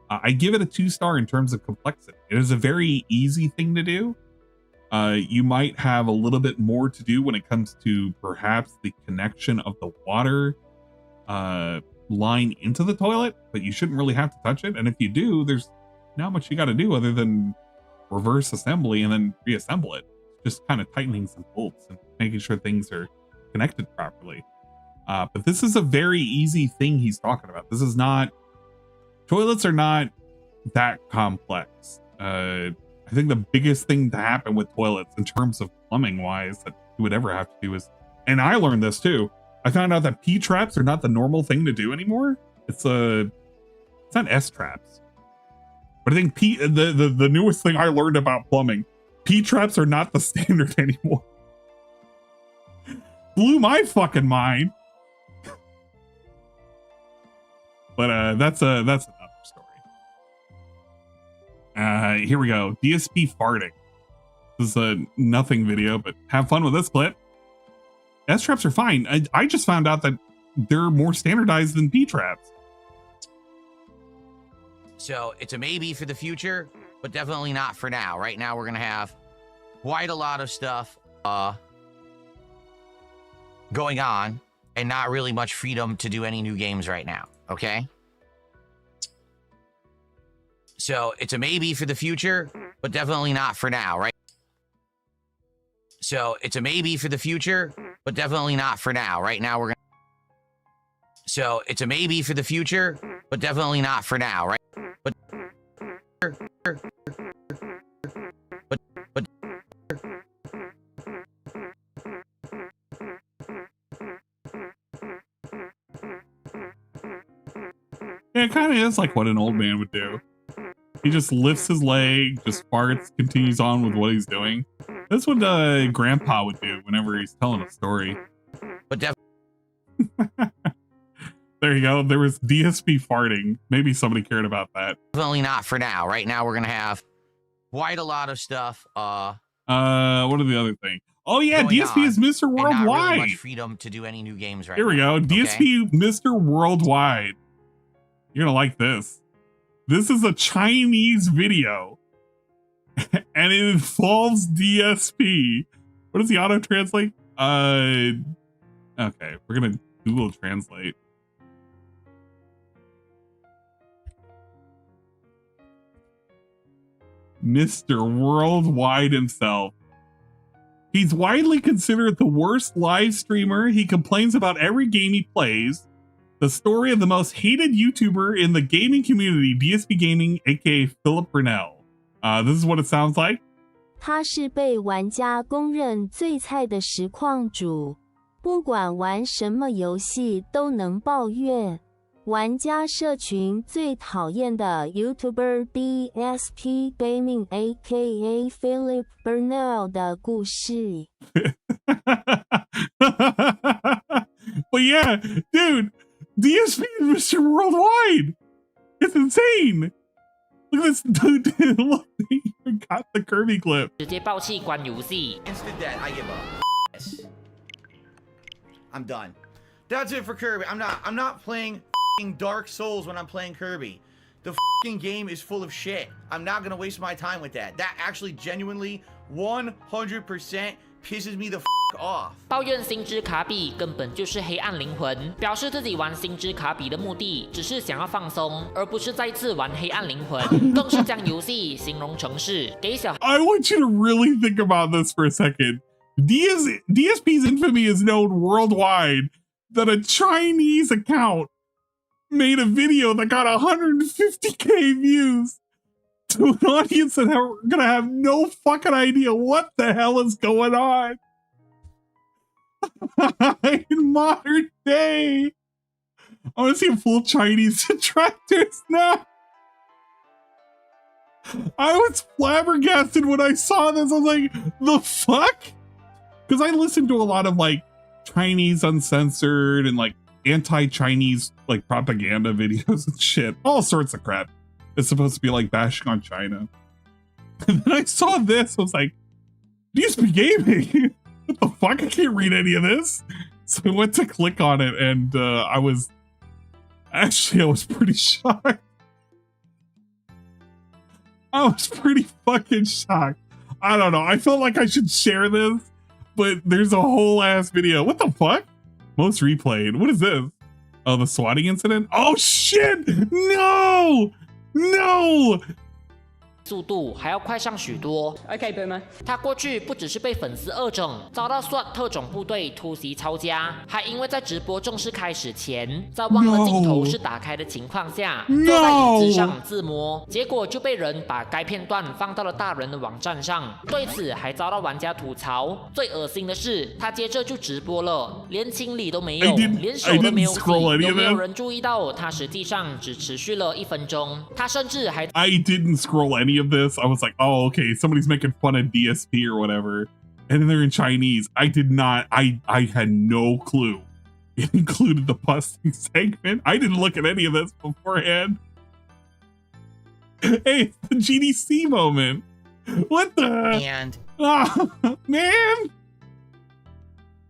I give it a 2-star in terms of complexity. It is a very easy thing to do. You might have a little bit more to do when it comes to perhaps the connection of the water line into the toilet, but you shouldn't really have to touch it. And if you do, there's not much you got to do other than reverse assembly and then reassemble it. Just kind of tightening some bolts and making sure things are connected properly. But this is a very easy thing he's talking about. This is not, toilets are not that complex. I think the biggest thing to happen with toilets in terms of plumbing wise that you would ever have to do is, and I learned this too, I found out that P traps are not the normal thing to do anymore. It's not S traps. But I think the newest thing I learned about plumbing, P traps are not the standard anymore. Blew my fucking mind. But that's another story. Here we go. DSP farting. This is a nothing video, but have fun with this clip. S traps are fine. I just found out that they're more standardized than P traps. So it's a maybe for the future, but definitely not for now. Right now, we're gonna have quite a lot of stuff going on, and not really much freedom to do any new games right now. Okay. So it's a maybe for the future, but definitely not for now, right? So it's a maybe for the future, but definitely not for now. Right now, we're gonna. So it's a maybe for the future, but definitely not for now, right? But yeah, it kind of is like what an old man would do. He just lifts his leg, just farts, continues on with what he's doing. That's what Grandpa would do whenever he's telling a story. But there you go. There was DSP farting. Maybe somebody cared about that. Definitely not for now. Right now, we're gonna have quite a lot of stuff. What are the other things? Oh yeah, DSP is Mr. Worldwide. Not really much freedom to do any new games right now. Here we go. DSP Okay? Mr. Worldwide. You're gonna like this. This is a Chinese video, and it involves DSP. What does the auto translate? Okay, we're gonna Google Translate. Mr. Worldwide himself. He's widely considered the worst live streamer. He complains about every game he plays. The story of the most hated YouTuber in the gaming community, DSP Gaming, aka Philip Brunel. This is what it sounds like. 他是被玩家公认最菜的实况主，不管玩什么游戏都能抱怨。玩家社群最讨厌的 YouTuber DSP Gaming aka Philip Brunel 的故事。But yeah, dude, DSP is Mr. Worldwide. It's insane. Look at this dude. Look, he even got the Kirby clip. 直接爆气关游戏。 Instant dead. I give up. Yes. I'm done. That's it for Kirby. I'm not playing Dark Souls when I'm playing Kirby. The game is full of shit. I'm not gonna waste my time with that. That actually genuinely 100% pisses me the off. 抱怨星之卡比根本就是黑暗灵魂，表示自己玩星之卡比的目的只是想要放松，而不是再次玩黑暗灵魂，更是将游戏形容成是给小。I want you to really think about this for a second. DSP's infamy is known worldwide that a Chinese account made a video that got 150k views to an audience that are gonna have no fucking idea what the hell is going on in modern day. I want to see a full Chinese detractors now. I was flabbergasted when I saw this. I was like, the fuck? Because I listen to a lot of like Chinese uncensored and like anti-Chinese like propaganda videos and shit. All sorts of crap. It's supposed to be like bashing on China. And then I saw this, I was like, DSP Gaming? What the fuck? I can't read any of this. So I went to click on it and I was pretty shocked. I was pretty fucking shocked. I don't know. I felt like I should share this, but there's a whole ass video. What the fuck? Most replayed. What is this? Oh, the swatting incident? Oh shit! No! No! 速度还要快上许多。OK， Boomer。他过去不只是被粉丝恶整，遭到 SWAT 特种部队突袭抄家，还因为在直播正式开始前，在忘了镜头是打开的情况下，坐在椅子上自摸，结果就被人把该片段放到了大人的网站上。对此还遭到玩家吐槽。最恶心的是，他接着就直播了，连清理都没有，连手都没有洗。有没有人注意到他实际上只持续了1分钟？他甚至还 I didn't scroll any of this. I was like, oh, okay, somebody's making fun of DSP or whatever. And then they're in Chinese. I did not, I had no clue. It included the busting segment. I didn't look at any of this beforehand. Hey, it's the GDC moment. What the? And oh, man.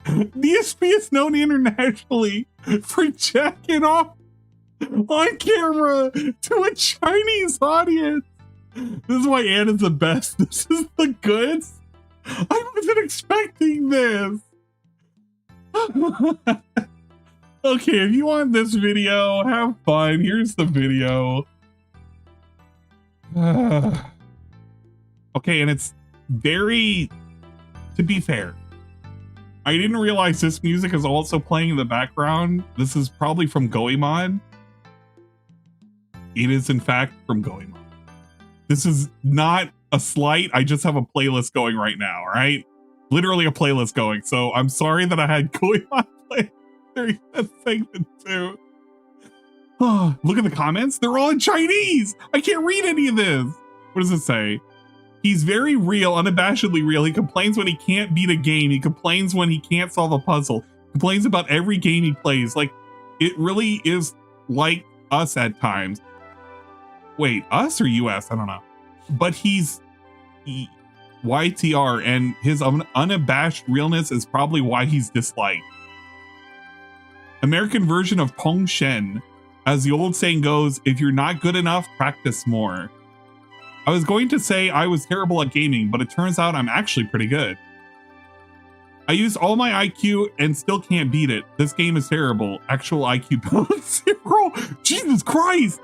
DSP is known internationally for jacking off on camera to a Chinese audience. This is why Anna's the best. This is the goods. I wasn't expecting this. Okay, if you want this video, have fun. Here's the video. Okay, and it's very, to be fair, I didn't realize this music is also playing in the background. This is probably from Goemon. It is in fact from Goemon. This is not a slight. I just have a playlist going right now, all right? Literally a playlist going. So I'm sorry that I had Goemon play during that segment too. Oh, look at the comments. They're all in Chinese. I can't read any of this. What does it say? He's very real, unabashedly real. He complains when he can't beat a game. He complains when he can't solve a puzzle. He complains about every game he plays. Like, it really is like us at times. Wait, us or US? I don't know. But he's YTR, and his unabashed realness is probably why he's disliked. American version of Pong Shen. As the old saying goes, if you're not good enough, practice more. I was going to say I was terrible at gaming, but it turns out I'm actually pretty good. I used all my IQ and still can't beat it. This game is terrible. Actual IQ balance 0. Jesus Christ!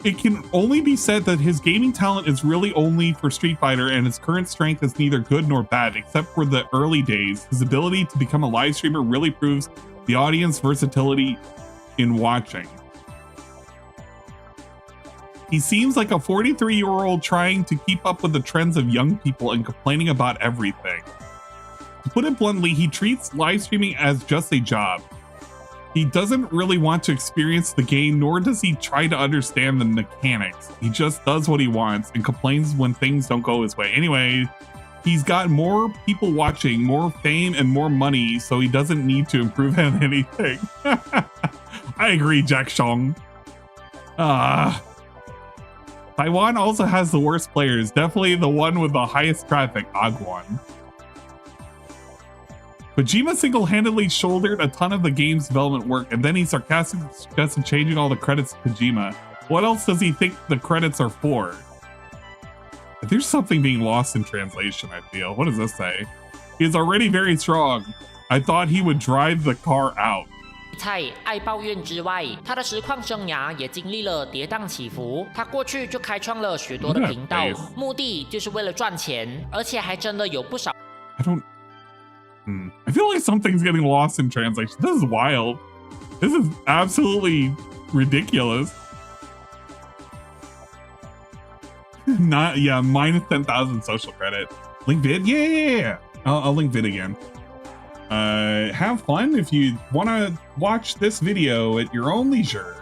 It can only be said that his gaming talent is really only for Street Fighter, and his current strength is neither good nor bad, except for the early days. His ability to become a live streamer really proves the audience versatility in watching. He seems like a 43-year-old trying to keep up with the trends of young people and complaining about everything. To put it bluntly, he treats live streaming as just a job. He doesn't really want to experience the game, nor does he try to understand the mechanics. He just does what he wants and complains when things don't go his way. Anyway, he's got more people watching, more fame, and more money, so he doesn't need to improve on anything. I agree, Jack Shong. Taiwan also has the worst players. Definitely the one with the highest traffic, Agwan. Kojima single-handedly shouldered a ton of the game's development work, and then he sarcastically suggested changing all the credits to Kojima. What else does he think the credits are for? There's something being lost in translation, I feel. What does this say? He is already very strong. I thought he would drive the car out. 在爱抱怨之外，他的实况生涯也经历了跌宕起伏。他过去就开创了许多的频道，目的就是为了赚钱，而且还真的有不少。I feel like something's getting lost in translation. This is wild. This is absolutely ridiculous. Not, yeah, minus 10,000 social credit. Link vid? Yeah. I'll link vid again. Have fun if you want to watch this video at your own leisure.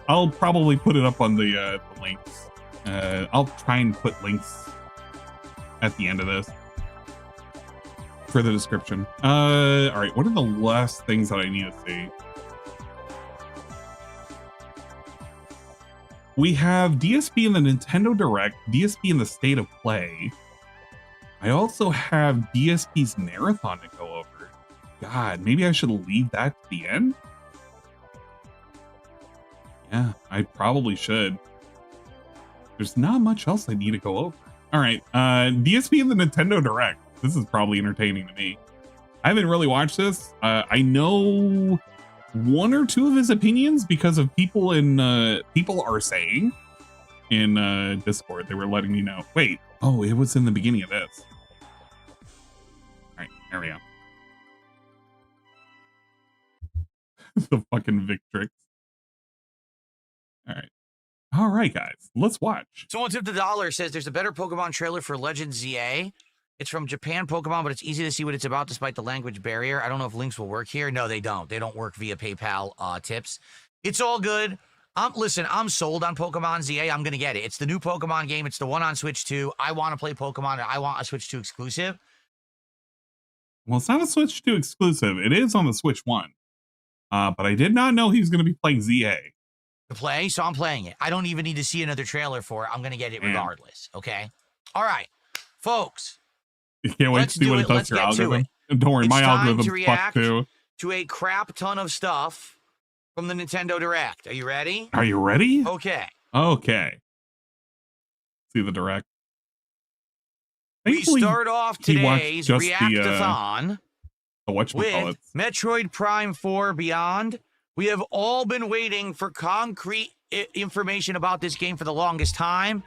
I'll probably put it up on the links. I'll try and put links at the end of this. for the description. All right, what are the last things that I need to see? We have DSP in the Nintendo Direct, DSP in the State of Play. I also have DSP's Marathon to go over. God, maybe I should leave that to the end? Yeah, I probably should. There's not much else I need to go over. All right, DSP in the Nintendo Direct. This is probably entertaining to me. I haven't really watched this. I know one or two of his opinions because of people are saying in Discord. They were letting me know. Wait, oh, it was in the beginning of this. All right, there we go. The fucking Victrix. All right, guys, let's watch. Someone tipped $1, says there's a better Pokemon trailer for Legend ZA. It's from Japan Pokemon, but it's easy to see what it's about despite the language barrier. I don't know if links will work here. No, they don't. They don't work via PayPal tips. It's all good. Listen, I'm sold on Pokemon ZA. I'm going to get it. It's the new Pokemon game. It's the one on Switch 2. I want to play Pokemon, and I want a Switch 2 exclusive. Well, it's not a Switch 2 exclusive. It is on the Switch 1. But I did not know he was going to be playing ZA. To play, so I'm playing it. I don't even need to see another trailer for it. I'm going to get it regardless, okay? All right, folks. You can't wait to see what it does to your algorithm. Don't worry, my algorithm's fucked too. To a crap ton of stuff from the Nintendo Direct. Are you ready? Are you ready? Okay. Okay. See the Direct. We start off today's Reactathon with Metroid Prime 4 Beyond. We have all been waiting for concrete information about this game for the longest time.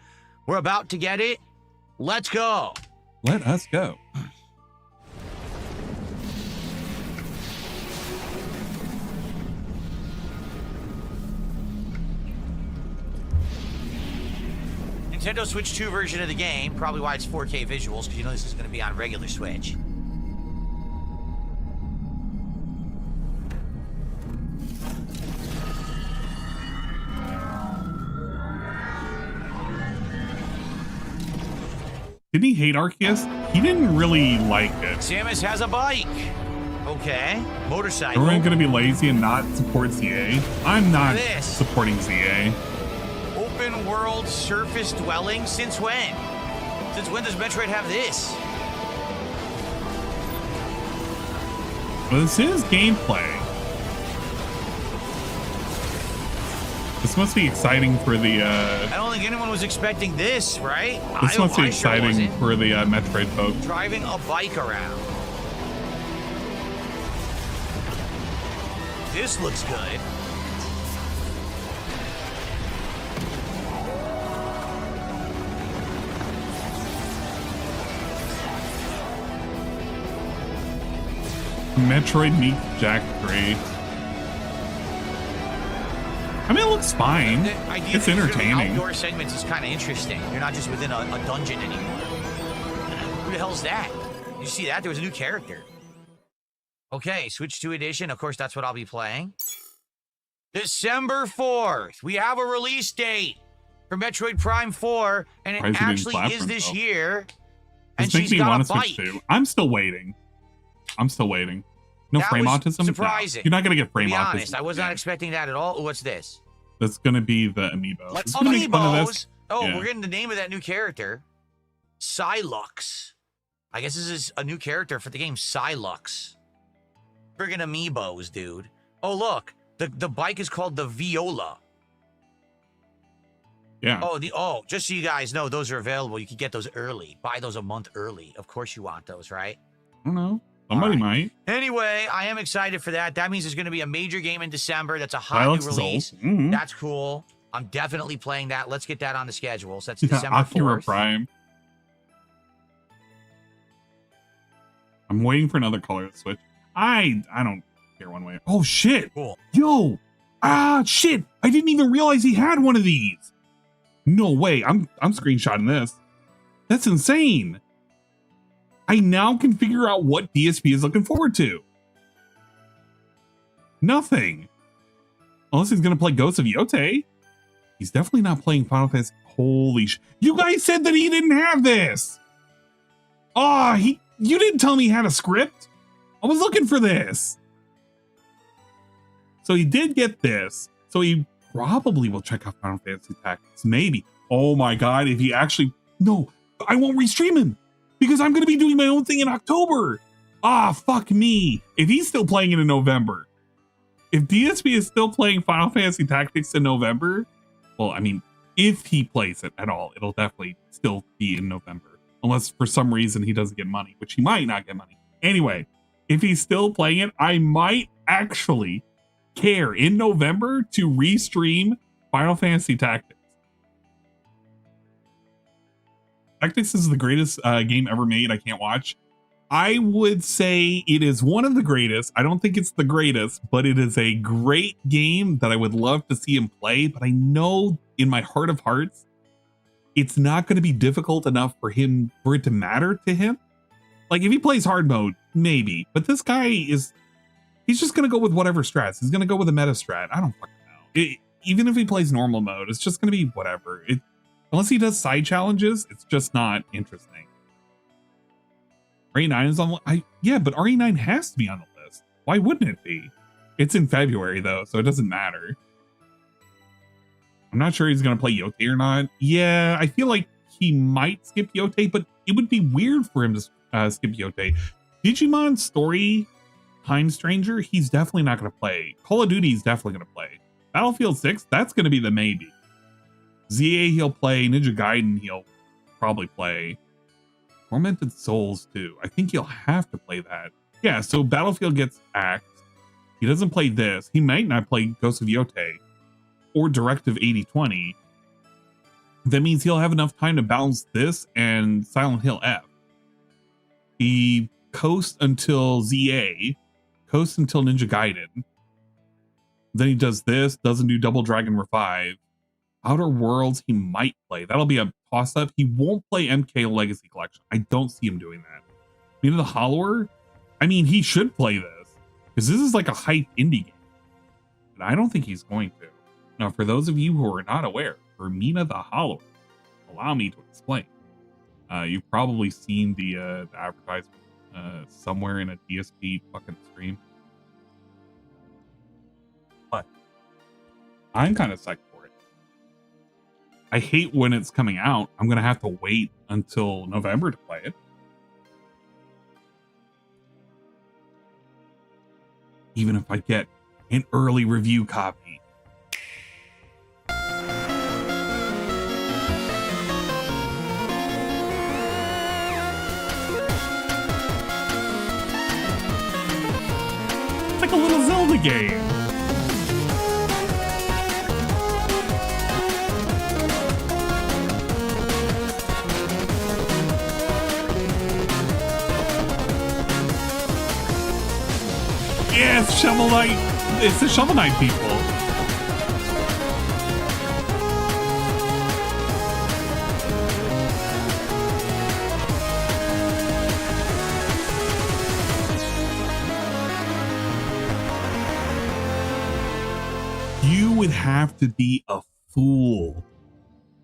We're about to get it. Let's go. Let us go. Nintendo Switch 2 version of the game. Probably why it's 4K visuals, because you know this is going to be on regular Switch. Didn't he hate Arceus? He didn't really like it. Samus has a bike. Okay. Motorcycle. Are we going to be lazy and not support ZA? I'm not supporting ZA. Open world surface dwelling. Since when? Since when does Metroid have this? Well, this is gameplay. This must be exciting for the I don't think anyone was expecting this, right? This must be exciting for the Metroid folks. Driving a bike around. This looks good. Metroid meets Jak 3. I mean, it looks fine. It's entertaining. Outdoor segments is kind of interesting. You're not just within a dungeon anymore. Who the hell's that? Did you see that? There was a new character. Okay, Switch 2 edition. Of course, that's what I'll be playing. December 4th. We have a release date for Metroid Prime 4, and it actually is this year. And she's got a bike. I'm still waiting. No frame autism? Surprising. No. You're not going to get frame autism. To be honest, I was not expecting that at all. What's this? That's going to be the amiibo. Amiibos? Oh, yeah. We're getting the name of that new character. Psylux. I guess this is a new character for the game Psylux. Friggin' amiibos, dude. Oh, look. The bike is called the Viola. Yeah. Just so you guys know, those are available. You can get those early. Buy those a month early. Of course you want those, right? I don't know. Somebody might. Anyway, I am excited for that. That means there's going to be a major game in December. That's a hot new release. Mm-hmm. That's cool. I'm definitely playing that. Let's get that on the schedule. So that's December 4th. Prime. I'm waiting for another color to switch. I don't care one way. Oh, shit. Cool. Yo. Shit. I didn't even realize he had one of these. No way. I'm screenshotting this. That's insane. I now can figure out what DSP is looking forward to. Nothing. Unless he's going to play Ghosts of Yote. He's definitely not playing Final Fantasy. Holy sh... You guys said that he didn't have this! You didn't tell me he had a script. I was looking for this. So he did get this. So he probably will check out Final Fantasy Tactics. Maybe. Oh my God. If he actually, no, I won't restream him because I'm going to be doing my own thing in October. Ah, fuck me. If he's still playing it in November, if DSP is still playing Final Fantasy Tactics in November, well, I mean, if he plays it at all, it'll definitely still be in November. Unless for some reason he doesn't get money, which he might not get money. Anyway, if he's still playing it, I might actually care in November to restream Final Fantasy Tactics. Tactics is the greatest game ever made. I can't watch. I would say it is one of the greatest. I don't think it's the greatest, but it is a great game that I would love to see him play. But I know in my heart of hearts, it's not going to be difficult enough for it to matter to him. Like if he plays hard mode, maybe. But this guy he's just going to go with whatever strats. He's going to go with a meta strat. I don't fucking know. Even if he plays normal mode, it's just going to be whatever. Unless he does side challenges, it's just not interesting. RE9 is on. Yeah, but RE9 has to be on the list. Why wouldn't it be? It's in February though, so it doesn't matter. I'm not sure he's going to play Yote or not. Yeah, I feel like he might skip Yote, but it would be weird for him to skip Yote. Digimon Story Time Stranger, he's definitely not going to play. Call of Duty, he's definitely going to play. Battlefield 6, that's going to be the maybe. ZA, he'll play. Ninja Gaiden, he'll probably play. Tormented Souls, too. I think he'll have to play that. Yeah, so Battlefield gets axed. He doesn't play this. He might not play Ghost of Yote or Directive 8020. That means he'll have enough time to balance this and Silent Hill F. He coasts until ZA, coasts until Ninja Gaiden. Then he does this, doesn't do Double Dragon Revive. Outer Worlds, he might play. That'll be a toss-up. He won't play MK Legacy Collection. I don't see him doing that. Meaning the Hollower, I mean, he should play this because this is like a hype indie game. And I don't think he's going to. Now, for those of you who are not aware, for Mina the Hollower, allow me to explain. You've probably seen the advertisement somewhere in a DSP fucking stream. But I'm kind of psyched for it. I hate when it's coming out. I'm going to have to wait until November to play it. Even if I get an early review copy. It's like a little Zelda game. Yeah, it's Shovel Knight. It's the Shovel Knight people. You would have to be a fool.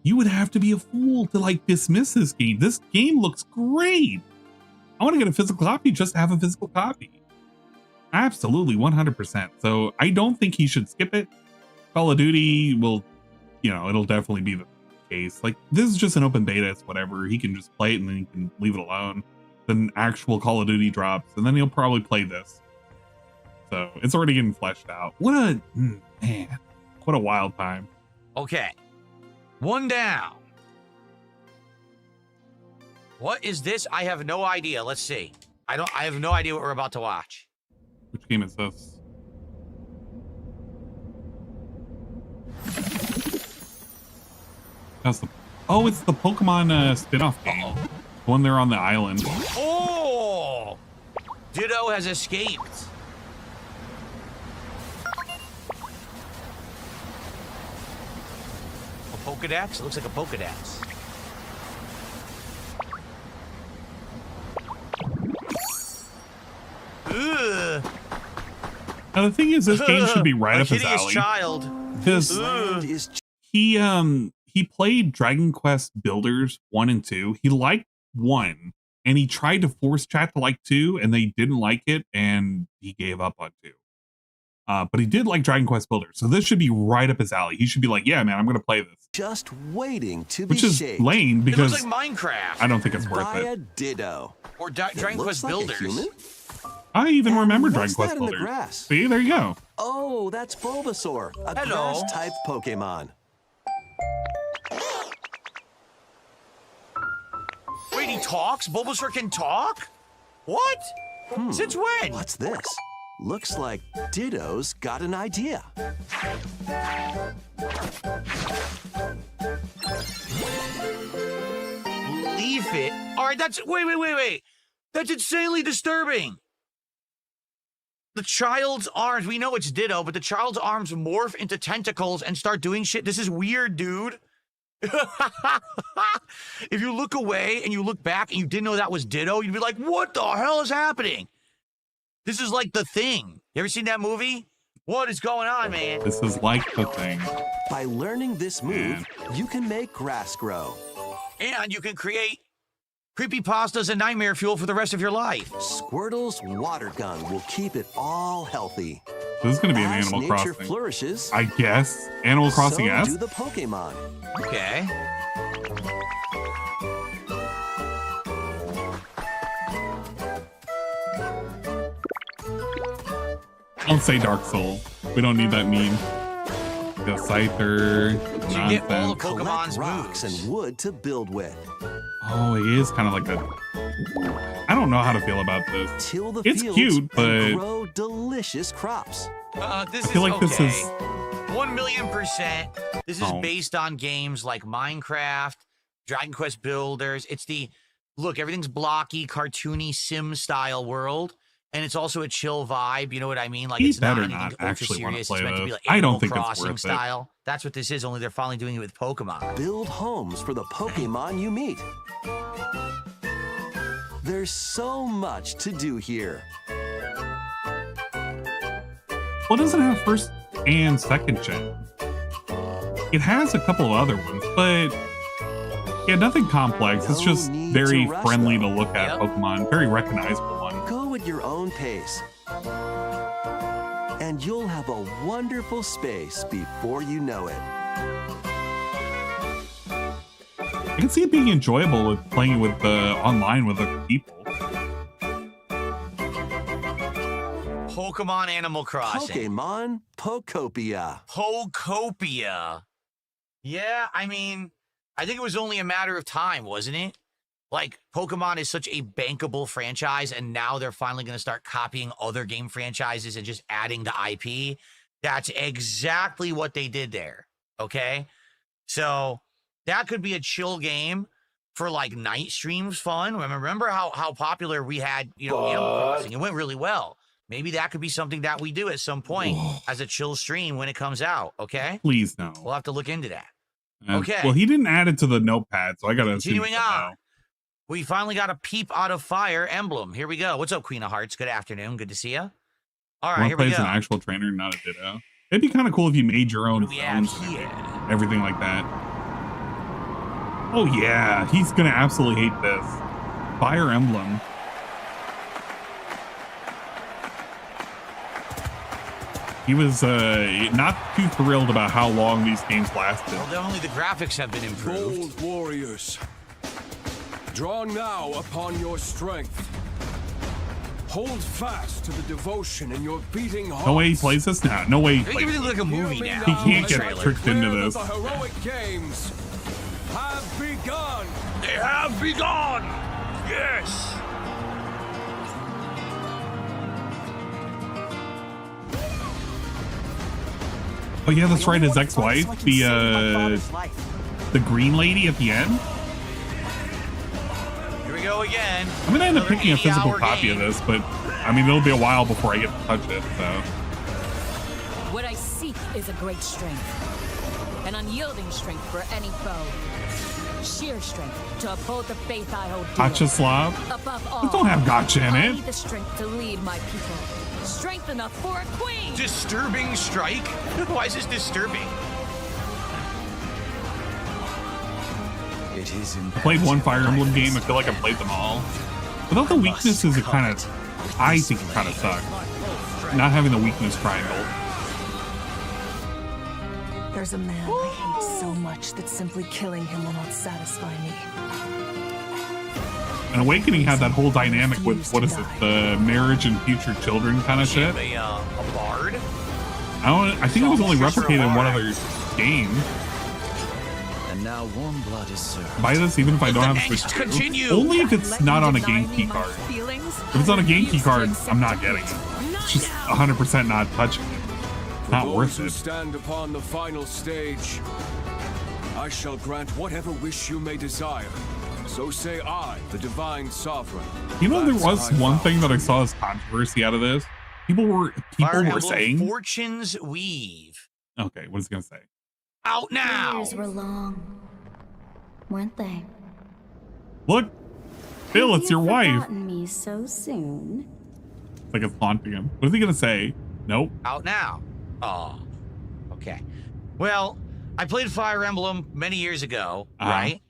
You would have to be a fool to like dismiss this game. This game looks great. I want to get a physical copy just to have a physical copy. Absolutely, 100%. So I don't think he should skip it. Call of Duty will, it'll definitely be the case. Like, this is just an open beta. It's whatever. He can just play it and then he can leave it alone. Then actual Call of Duty drops and then he'll probably play this. So it's already getting fleshed out. What a wild time. Okay. One down. What is this? I have no idea. Let's see. I have no idea what we're about to watch. Which game is this? It's the Pokemon spin-off game. When they're on the island. Oh! Ditto has escaped. A Pokedex? It looks like a Pokedex. Ugh. Now the thing is, this game should be right up his alley. Child. Because he played Dragon Quest Builders 1 and 2. He liked 1, and he tried to force chat to like 2, and they didn't like it, and he gave up on 2. But he did like Dragon Quest Builder, so this should be right up his alley. He should be like, yeah, man, I'm gonna play this. Just waiting to be Which is shaped. lame because it looks like Minecraft. I don't think it's worth By a it. ditto. Or Dragon Quest like a Builders. human? I even remember What's Dragon Quest that in the Builder. grass? See, there you go. Oh, that's Bulbasaur, a Hello. grass-type Pokemon. Wait, he talks? Bulbasaur can talk? What? Since when? What's this? Looks like Ditto's got an idea. Leave it. All right, that's... Wait. That's insanely disturbing. The child's arms, we know it's Ditto, but the child's arms morph into tentacles and start doing shit. This is weird, dude. If you look away and you look back and you didn't know that was Ditto, you'd be like, what the hell is happening? This is like The Thing. You ever seen that movie? What is going on, man? This is like The Thing. By learning this move, you can make grass grow. And you can create creepypastas and nightmare fuel for the rest of your life. Squirtle's water gun will keep it all healthy. This is going to be an As Animal nature Crossing. flourishes, I guess. Animal Crossing so S? do the Pokemon. Okay. Don't say Dark Soul. We don't need that meme. The Scyther. You get all the Nonsense. Pokemon's rocks moves. and wood to build with. Oh, he is kind of like a... I don't know how to feel about this. Till the It's fields cute, and but grow delicious crops. This I feel is like okay. this is... 1,000,000%. This is Oh. based on games like Minecraft, Dragon Quest Builders. It's the, look, everything's blocky, cartoony, sim-style world. And it's also a chill vibe, you know what I mean? Like, He it's not better anything not ultra actually wanna serious. play It's meant to be this. like I don't Animal think it's Crossing worth it. style. That's what this is, only they're finally doing it with Pokemon. Build homes for the Pokemon you meet. There's so much to do here. Well, it doesn't have first and second gen. It has a couple of other ones, but yeah, nothing complex. It's just need very to rush, friendly though. to look at Pokemon. Very recognizable one. Go at your own pace. And you'll have a wonderful space before you know it. I can see it being enjoyable with playing with online with other people. Pokemon Animal Crossing. Pokemon Pokopia. Pokopia. Yeah, I mean, I think it was only a matter of time, wasn't it? Like, Pokemon is such a bankable franchise, and now they're finally going to start copying other game franchises and just adding the IP. That's exactly what they did there, okay? So, that could be a chill game for, like, night streams fun. Remember how popular we had, you know, Animal Crossing? It went really well. Maybe that could be something that we do at some point as a chill stream when it comes out, okay? Please no. We'll have to look into that. Uh, Okay. Well, he didn't add it to the notepad, so I gotta assume Continuing so on. now. We finally got a Peep Out of Fire emblem. Here we go. What's up, Queen of Hearts? Good afternoon. Good to see you. All right, One here we plays go. an actual trainer, not a Ditto. It'd be kind of cool if you made your own What do we have zones and here? everything like that. Oh yeah, he's gonna absolutely hate this. Fire Emblem. He was not too thrilled about how long these games lasted. Well, only the graphics have been improved. Bold warriors, draw now upon your strength. Hold fast to the devotion in your beating heart. No way he plays this now. No way he They plays give it this. like a movie now. He can't get Trailer. tricked into this. The heroic games have begun. They have begun. Yes. Oh yeah, that's right. His ex-wife, the green lady at the end. Here we go again. I'm gonna end up Another picking a physical 80-hour copy game. of this, but I mean it'll be a while before I get to touch it. So What I seek is a great strength, an unyielding strength for any foe, sheer strength to uphold the faith I hold dear. Gotcha Slav. Above all, This don't have gotcha in I it. need the strength to lead my people. Strength enough for a queen. Disturbing strike? Why is this disturbing? It is I played one Fire Emblem game. I feel like I've played them all. Without the weaknesses, it kind of, I think it kind of sucks. Not having the weakness triangle. There's a man I hate so much that simply killing him will not satisfy me. And Awakening had that whole dynamic with, what is it, the marriage and future children kind of shit. A bard? I think it was only replicated in one other game. And now warm blood is served. Buy this even if I don't have Switch 2. Only if it's not on a game key card. If it's on a game key card, I'm not getting it. It's just 100% not touching it. Not worth it. Stand upon the final stage. I shall grant whatever wish you may desire. So say I, the divine sovereign. You know, there was one thing that I saw as controversy out of this. People were saying Fortune's Weave. Okay, what is it gonna say? Out now. Years were long, weren't they? Look, Phil, it's your wife. Forgotten me so soon. It's like it's haunting him. What is he gonna say? Nope. Out now. Oh, okay. Well, I played Fire Emblem many years ago, right?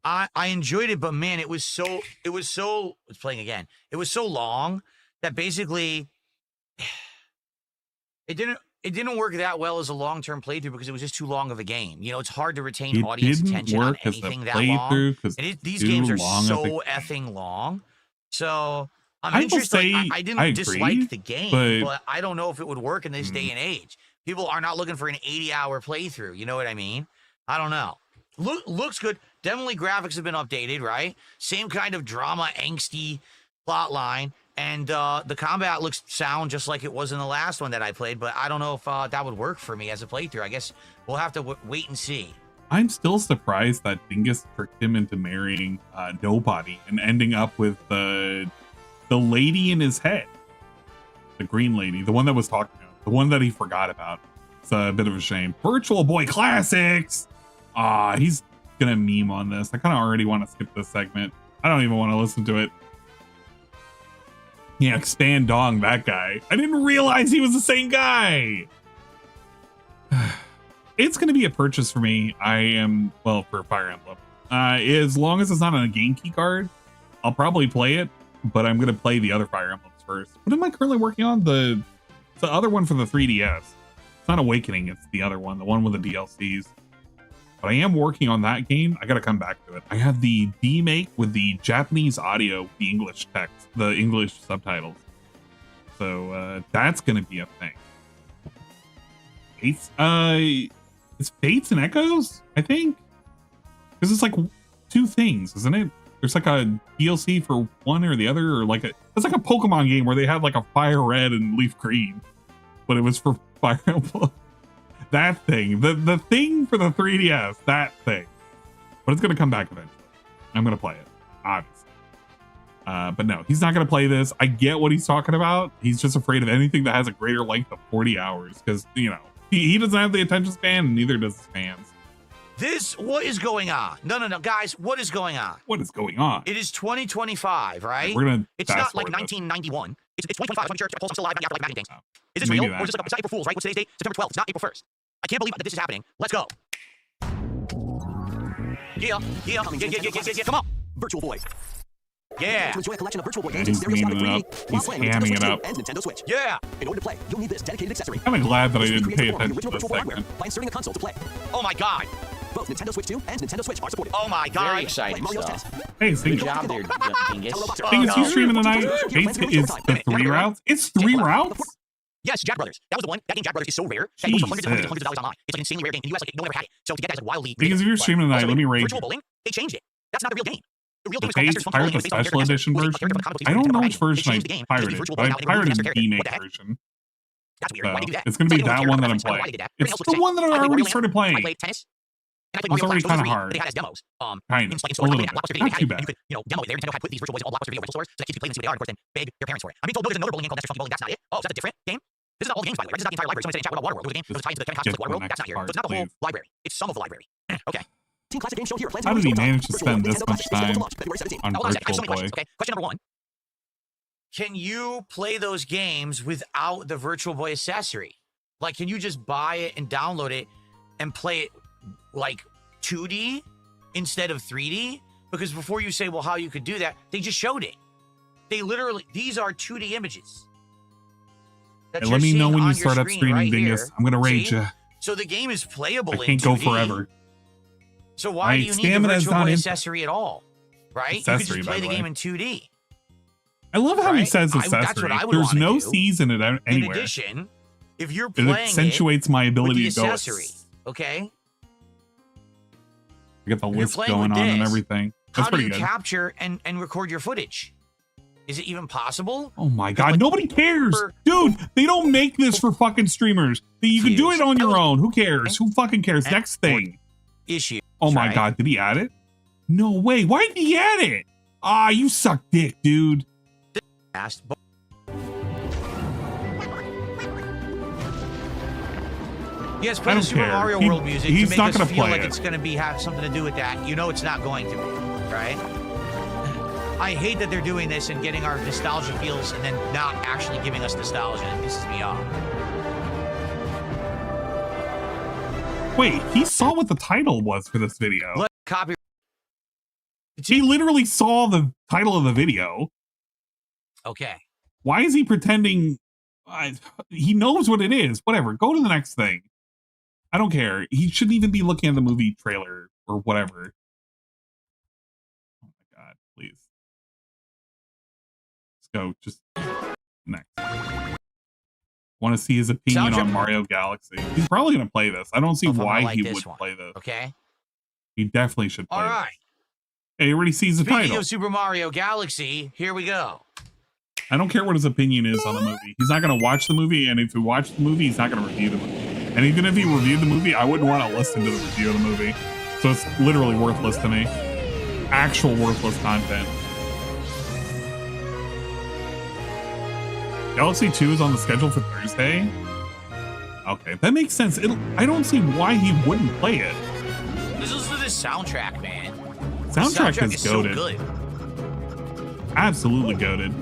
I enjoyed it, but man, it was so it's playing again. It was so long that basically it didn't work that well as a long-term playthrough because it was just too long of a game. You know, it's hard to retain audience attention on anything that long. These games are so effing long. So I'm interested. I didn't dislike the game, but I don't know if it would work in this day and age. People are not looking for an 80-hour playthrough. You know what I mean? I don't know. Looks good. Definitely graphics have been updated, right? Same kind of drama, angsty plot line. And the combat looks sound just like it was in the last one that I played, but I don't know if that would work for me as a playthrough. I guess we'll have to wait and see. I'm still surprised that Dingus tricked him into marrying nobody and ending up with the lady in his head. The green lady, the one that was talking to him, the one that he forgot about. It's a bit of a shame. Virtual Boy Classics! He's gonna meme on this. I kind of already want to skip this segment. I don't even want to listen to it. Yeah, Expand Dong, that guy. I didn't realize he was the same guy. It's going to be a purchase for me. For Fire Emblem. As long as it's not on a game key card, I'll probably play it, but I'm going to play the other Fire Emblems first. What am I currently working on? The other one for the 3DS. It's not Awakening, it's the other one, the one with the DLCs. But I am working on that game. I got to come back to it. I have the D-Make with the Japanese audio, the English text, the English subtitles. So that's going to be a thing. It's Fates and Echoes, I think? Because it's like two things, isn't it? There's like a DLC for one or the other, or like it's like a Pokemon game where they had like a Fire Red and Leaf Green, but it was for Fire Emblem. That thing, the thing for the 3DS, that thing. But it's going to come back eventually. I'm going to play it, obviously. But no, he's not going to play this. I get what he's talking about. He's just afraid of anything that has a greater length of 40 hours because, you know, he doesn't have the attention span and neither does his fans. What is going on? No, guys, what is going on? What is going on? It is 2025, right? It's not like 1991. It's 2025. I'm sure I'm still alive after like Madden games. Is this real? Or is this like, it's not April Fool's, right? What's today's date? September 12th. It's not April 1st. I can't believe that this is happening. Let's go. Yeah. Come on. Virtual Boy. Yeah. To enjoy a collection of Virtual Boy games He's and stereo hamming sound it 3D up. He's while playing on hamming Nintendo it up. Switch 2 and Nintendo Switch. Yeah. In order to play, you'll need this dedicated accessory. I'm glad that I didn't Created pay for the attention to original this virtual hardware segment. by inserting a console to play. Oh my god. Both Nintendo Switch 2 and Nintendo Switch are supported. Oh my god. Very exciting stuff. Hey, Good job there, Dingus. Thing is, you streaming tonight? Fates is the 3 routes? It's 3 routes? Yes, Jack Brothers. That was the one. That game, Jack Brothers, is so rare. That it goes for hundreds and hundreds of dollars online. It's an insanely rare game. In the US, like, no one ever had it. So to get that is like wildly. Because if you're streaming tonight, let me rate Virtual Bowling, they changed it. That's not the real game. The real game is Fates pirated the special edition version. I don't know which version I pirated, but I pirated the D-Make version. That's weird. Why do you do that? It's going to be that one that I'm playing. It's the one that I already started playing. I played tennis. And I played It's already kind of Mario hard. They had as demos. Kind of. A little bit. Not too bad. You could, demo it there. Nintendo had put these Virtual Boys in all Blockbuster Video rental stores, so that kids could play them and see what they are, and of course then beg their parents for it. I'm being told there's another bowling game called That's Funky Bowling. That's not it. Oh, is that a different game? This is not all the games, by the way. This is not the entire library. Someone said in chat, what about Waterworld? It was a game. It was tied into the Kevin Costner's Waterworld. That's not here. So it's not the whole library. It's some of the library. Okay. Team Classic Game Show here. How did he manage to spend this much time on Virtual Boy? Okay, question number 1. Can you play those games without the Virtual Boy accessory? Like, can you just buy it and download it and play it like 2D instead of 3D? Because before you say, well, how you could do that, they just showed it. They literally, these are 2D images. Hey, let me know when you start up streaming, right Dingus. I'm gonna rage you. So the game is playable. I can't go forever. So why do you need the virtual boy accessory at all? Right? You could just play the game in 2D. I love how he says accessory. There's no C's in it anywhere. In addition, if you're playing it accentuates my ability to go. Accessory, okay? I got the list going on and everything. That's how do pretty you good. capture and record your footage? Is it even possible? Oh my god, nobody cares. Dude, they don't make this for fucking streamers. You can do it on your own. Who cares? Who fucking cares? Next thing. Issue. Oh my god, did he add it? No way. Why did he add it? Ah, you suck dick, dude. Yes, play the Super Mario World music to make us feel like it's going to have something to do with that. You know it's not going to be, right? I hate that they're doing this and getting our nostalgia feels and then not actually giving us nostalgia. It pisses me off. Wait, he saw what the title was for this video. Let copy. He literally saw the title of the video. Okay. Why is he pretending? He knows what it is. Whatever. Go to the next thing. I don't care. He shouldn't even be looking at the movie trailer or whatever. Oh my god, please. Let's go. Just next. Want to see his opinion on Mario Galaxy. He's probably going to play this. I don't see why he would play this. Okay. He definitely should play All right. Hey, he already sees the Speaking title. of Super Mario Galaxy, here we go. I don't care what his opinion is on the movie. He's not going to watch the movie, and if he watched the movie, he's not going to review the movie. And even if he reviewed the movie, I wouldn't want to listen to the review of the movie. So it's literally worthless to me. Actual worthless content. Galaxy 2 is on the schedule for Thursday? Okay, that makes sense. I don't see why he wouldn't play it. This is the soundtrack, man. Soundtrack is goated. So good. Absolutely goated.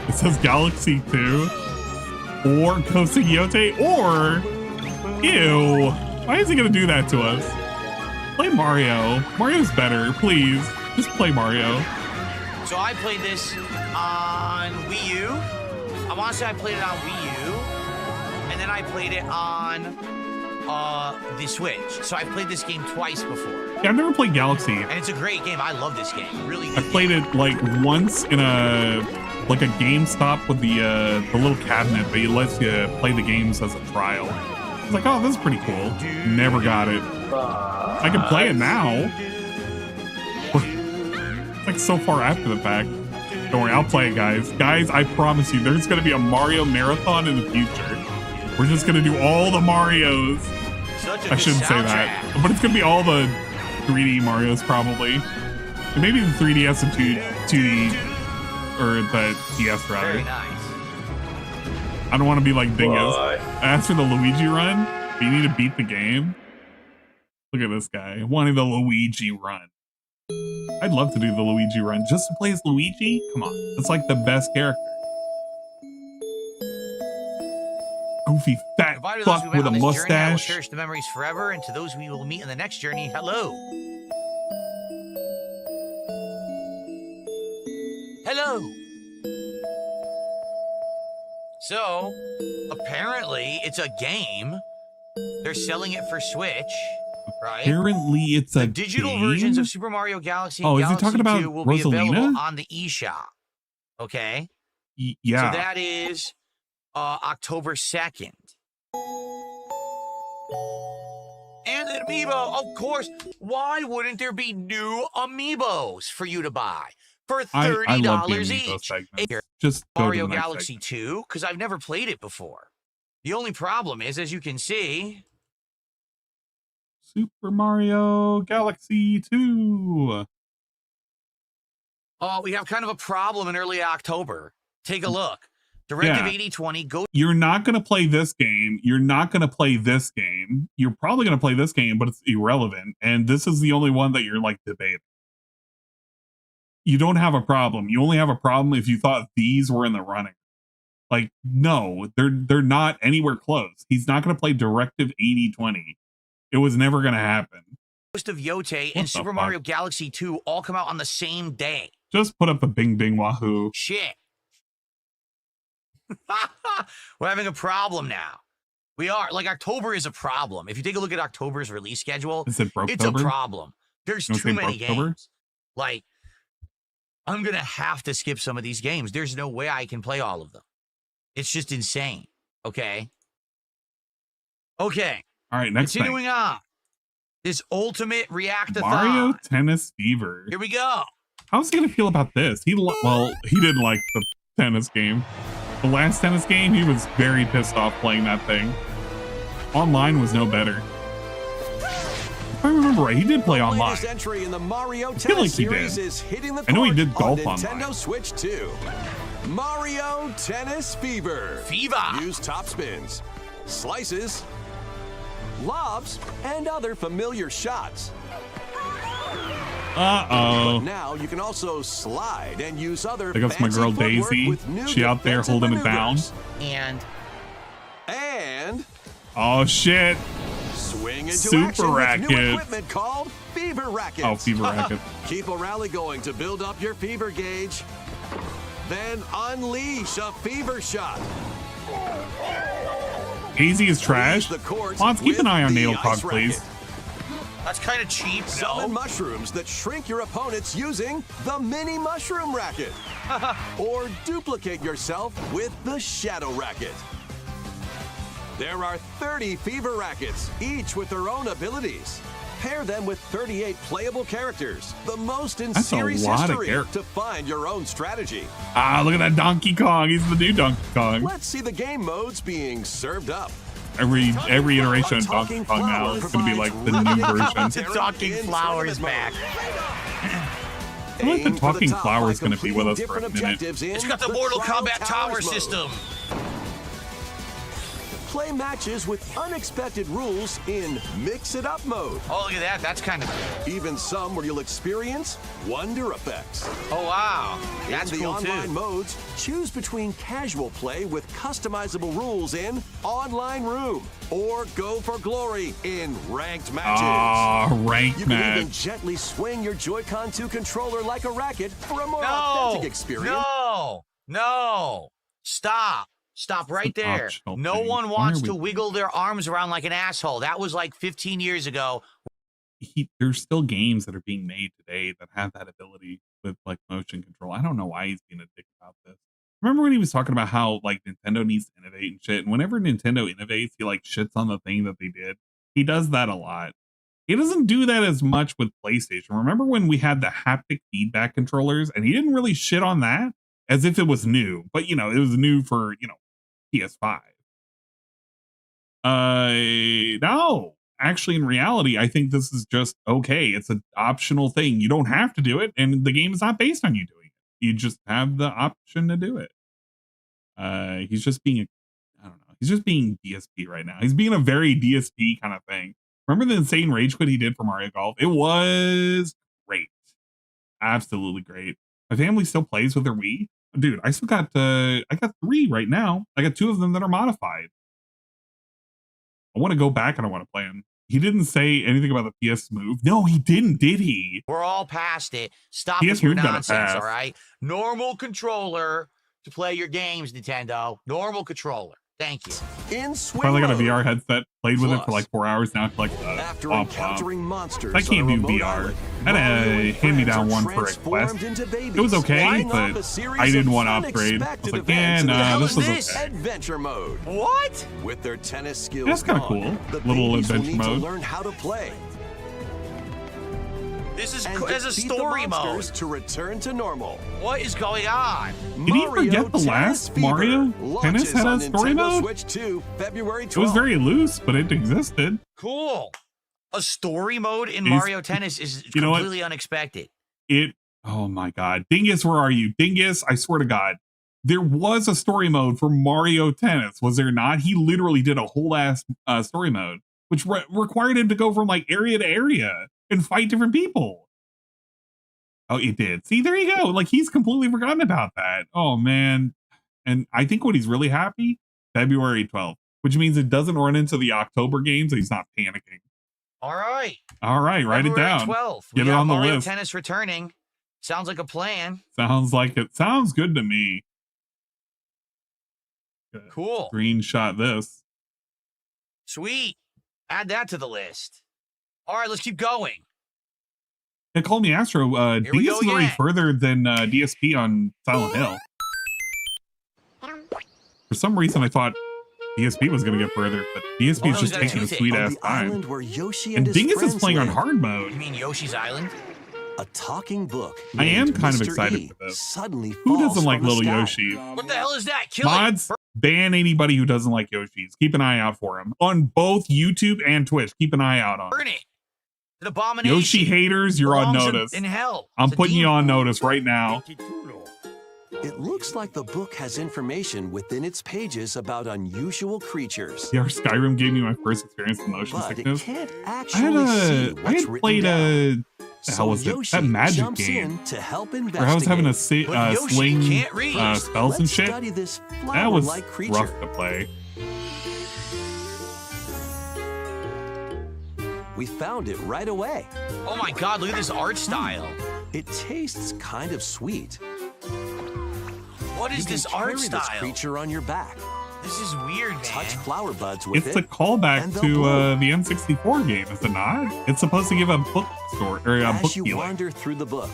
It says Galaxy 2 or Kosuyote or ew. Why is he gonna do that to us? Play Mario. Mario's better, please. Just play Mario. So I played this on Wii U. I want to say I played it on Wii U, and then I played it on the Switch. So I've played this game twice before. Yeah, I've never played Galaxy. And it's a great game. I love this game. Really good. I played it like once in a GameStop with the little cabinet that lets you play the games as a trial. I was like, oh, this is pretty cool. Never got it. I can play it now. It's like so far after the fact. Don't worry, I'll play it, guys. Guys, I promise you, there's going to be a Mario marathon in the future. We're just going to do all the Marios. I shouldn't say that. But it's going to be all the 3D Marios, probably. And maybe the 3DS and 2D, or the DS, rather. Very nice. I don't want to be like Dingus. As for the Luigi run, you need to beat the game. Look at this guy, wanting the Luigi run. I'd love to do the Luigi run just to play as Luigi. Come on, that's like the best character. Goofy fat fuck with a mustache. Journey, I will cherish the memories forever, and to those we will meet in the next journey, hello. Hello. So, apparently, it's a game. They're selling it for Switch, right? Apparently, it's a digital game? versions of Super Mario Galaxy and Oh, is Galaxy he talking about 2 will be Rosalina? available on the eShop. Okay? Yeah. So that is October 2nd. And an amiibo, of course. Why wouldn't there be new amiibos for you to buy? For $30 I love the amiibo segments. Just go to Mario the next Galaxy segment. 2, because I've never played it before. The only problem is, as you can see, Super Mario Galaxy 2. we have kind of a problem in early October. Take a look. Directive 8020, go. You're not going to play this game. You're not going to play this game. You're probably going to play this game, but it's irrelevant. And this is the only one that you're like debating. You don't have a problem. You only have a problem if you thought these were in the running. Like, no, they're not anywhere close. He's not going to play Directive 8020. It was never going to happen. Ghost of Yote and Super Mario Galaxy 2 all come out on the same day. Just put up the bing bing wahoo. Shit. We're having a problem now. We are. Like, October is a problem. If you take a look at October's release schedule, Is it it's a problem. There's too many Broke-tober? games. Like, I'm going to have to skip some of these games. There's no way I can play all of them. It's just insane. Okay? Okay. All right, next Continuing on. This ultimate react-a-thon. Mario Tennis Fever. Here we go. How's he gonna feel about this? Well, he didn't like the tennis game. The last tennis game, he was very pissed off playing that thing. Online was no better. If I remember right, he did play online. Entry in the Mario I feel like Tennis he series did. is hitting the I know he court did golf on online. Nintendo Switch 2. Mario Tennis Fever. Use top spins, slices, lobs, and other familiar shots. Uh-oh. But now you can also slide and use other There goes my girl fancy footwork Daisy. with new She out there defensive holding it down. maneuvers. And Oh shit. swing into Super action with racket. new equipment called Fever Racket. Oh, Fever Racket. Keep a rally going to build up your fever gauge. Then unleash a fever shot. Hazy is trash. The courts Let's keep an with eye on the Nail ice Cog, please. racket. That's kind of cheap, Summon mushrooms that shrink your opponents using the mini mushroom racket. Or duplicate yourself with the shadow racket. There are 30 fever rackets, each with their own abilities. Pair them with 38 playable characters, the most in That's a series lot of history, characters. to find your own strategy. Ah, look at that Donkey Kong. He's the new Donkey Kong. Let's see the game modes being served up. Every iteration of Donkey Kong now is going to be like the new version. The Talking Flower is back. I feel like the Talking Flower is going to be with us for a minute. It's got the Mortal Kombat Tower system. Play matches with unexpected rules in Mix It Up mode. Oh, look at that. That's kind of cool. Even some where you'll experience wonder effects. Oh, wow. That's in the cool, online too. modes, choose between casual play with customizable rules in Online Room or Go for Glory in Ranked Matches. Ah, ranked You can even match. gently swing your Joy-Con 2 controller like a racket for a more authentic experience. No. Stop. Stop right there. optional No thing. one Why wants are to we- wiggle their arms around like an asshole. That was like 15 years ago. There's still games that are being made today that have that ability with like motion control. I don't know why he's being a dick about this. Remember when he was talking about how like Nintendo needs to innovate and shit? And whenever Nintendo innovates, he like shits on the thing that they did. He does that a lot. He doesn't do that as much with PlayStation. Remember when we had the haptic feedback controllers and he didn't really shit on that as if it was new, but you know, it was new for, you know, PS5. No, actually, in reality, I think this is just okay. It's an optional thing. You don't have to do it, and the game is not based on you doing it. You just have the option to do it. He's just being, I don't know. He's just being DSP right now. He's being a very DSP kind of thing. Remember the insane rage quit he did for Mario Golf? It was great, absolutely great. My family still plays with their Wii. Dude, I still got I got 3 right now. I got 2 of them that are modified. I want to go back and I want to play them. He didn't say anything about the PS Move. No, he didn't, did he? We're all past it. Stop PS with your Move got a nonsense, pass. all right? Normal controller to play your games, Nintendo. Normal controller. Thank you. In swing Finally got a mode. VR headset. Played with it for Plus, like 4 hours now. Like After womp encountering womp. monsters I can't on a do remote VR. island, I had Mario a and hand-me-down friends one are for a Quest. transformed into babies, It was okay, flying off but a series I didn't of want to upgrade. I was unexpected like, yeah, events in the nah, this was this? okay. Adventure mode. What? With their tennis skills That's kinda gone, cool. the Little babies will adventure need mode. to learn how to play. This is And as a defeat the story monsters mode. to return to normal. What is going on? Did he forget the last Mario Tennis had a story mode? Switch 2, February 12th. It was very loose, but it existed. Cool. A story mode in Is- Mario Tennis is You know what? completely unexpected. Oh my god. Dingus, where are you? Dingus, I swear to god. There was a story mode for Mario Tennis, was there not? He literally did a whole ass story mode, which required him to go from like area to area and fight different people. Oh, it did. See, there you go. Like he's completely forgotten about that. Oh man. And I think when he's really happy, February 12th, which means it doesn't run into the October games and he's not panicking. All right. All right, write it down. 12th. Get it on the Mario list. Tennis returning. Sounds like a plan. Sounds like it. Sounds good to me. Cool. Screenshot this. Sweet. Add that to the list. All right, let's keep going. They called me Astro. DS is already further than DSP on Silent Hill. For some reason, I thought DSP was going to get further, but DSP is just taking a sweet-ass time. And Dingus is playing on hard mode. You mean Yoshi's Island? A talking book. I am kind of Mr. excited E for this. Suddenly Who falls doesn't like from the little sky. Yoshi? What the hell is that? Kill Mods, ban anybody who doesn't like Yoshis. Keep an eye out for him. On both YouTube and Twitch, keep an eye out on Burn it. An abomination. Yoshi haters, you're on Belongs notice. in hell. I'm It's a putting you demon. on notice right now. It looks like the book has information within its pages about unusual creatures. Yeah, Skyrim gave me my first experience with motion But it sickness. can't I actually see had what's played written the hell was it? Yoshi That magic jumps game. in to help Where I was having to investigate. sling can't read. spells and Let's shit. study this That was flower-like creature. rough to play. We found it right away. Oh my god, look at this art style. It tastes kind of sweet. What is You can this carry art this style? creature on your back. This is weird, man. Touch flower buds with It's a it. callback and they'll to bloom. the N64 game, is it not? It's supposed to give a bookstore or a book As you feeling. wander through the book,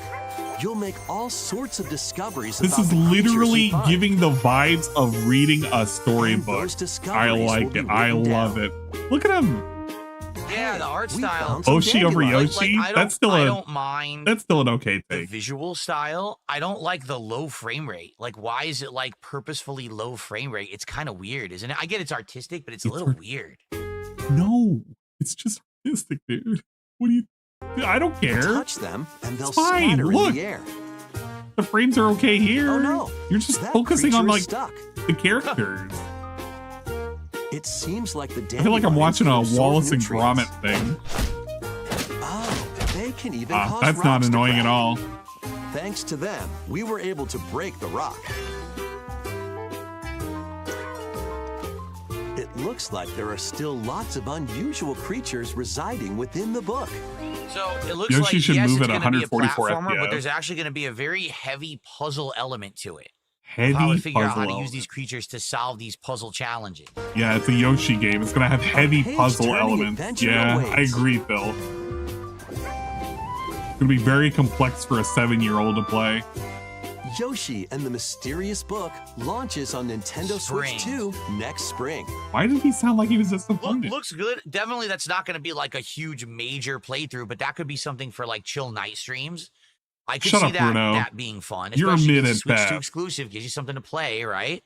you'll make all sorts of discoveries. This about is the creatures literally you find. giving the vibes of reading a storybook. those I discoveries like will it. be I written love down. it. Look at him. Yeah, the art style. Oshi over Yoshi. I That's still I a don't mind that's still an okay the thing. visual style. I don't like the low frame rate. Like, why is it like purposefully low frame rate? It's kind of weird, isn't it? I get it's artistic, but it's a little weird. No, it's just artistic, dude. What do you? I don't care. Touch them, and they'll It's fine. scatter Look. in the air. The frames are okay here. Oh no! You're just That focusing on creature like is stuck. the characters. It seems like the I feel like I'm watching a dandelions Wallace and absorb Gromit thing. Oh, they can even cause That's not rocks to annoying crack. at all. Thanks to them, we were able to break the rock. It looks like there are still lots of unusual creatures residing within the book. So it looks Yoshi like should yes, move it's at going to be a 144 platformer, but FPS. there's actually going to be a very heavy puzzle element to it. Heavy How to figure out how puzzle to use these creatures to solve these puzzle challenges. Yeah, it's a Yoshi game. It's gonna have heavy page puzzle turning elements. adventure Yeah, awaits. I agree, Phil. It's gonna be very complex for a 7-year-old to play. Yoshi and the Mysterious Book launches on Nintendo Spring. Switch 2 next spring. Why did he sound like he was disappointed? Looks good. Definitely, that's not going to be like a huge major playthrough, but that could be something for like chill night streams. I could Shut see up, that Bruno. that being fun. You're a Especially mid if at it's Switch 2 best. exclusive, gives you something to play, right?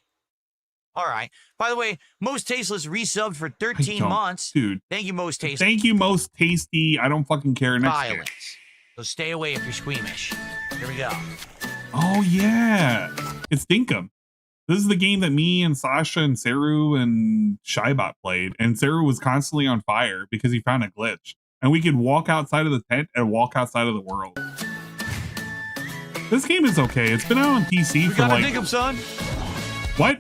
All right. By the way, Most Tasteless resubbed for 13 don't- months. Dude. Thank you, Most Tasteless. Thank you, Most Tasty. I don't fucking care next year. Violence. So stay away if you're squeamish. Here we go. Oh yeah, it's Dinkum. This is the game that me and Sasha and Saru and Shybot played, and Saru was constantly on fire because he found a glitch, and we could walk outside of the tent and walk outside of the world. This game is okay. It's been out on PC We for gotta like dig him, son. what?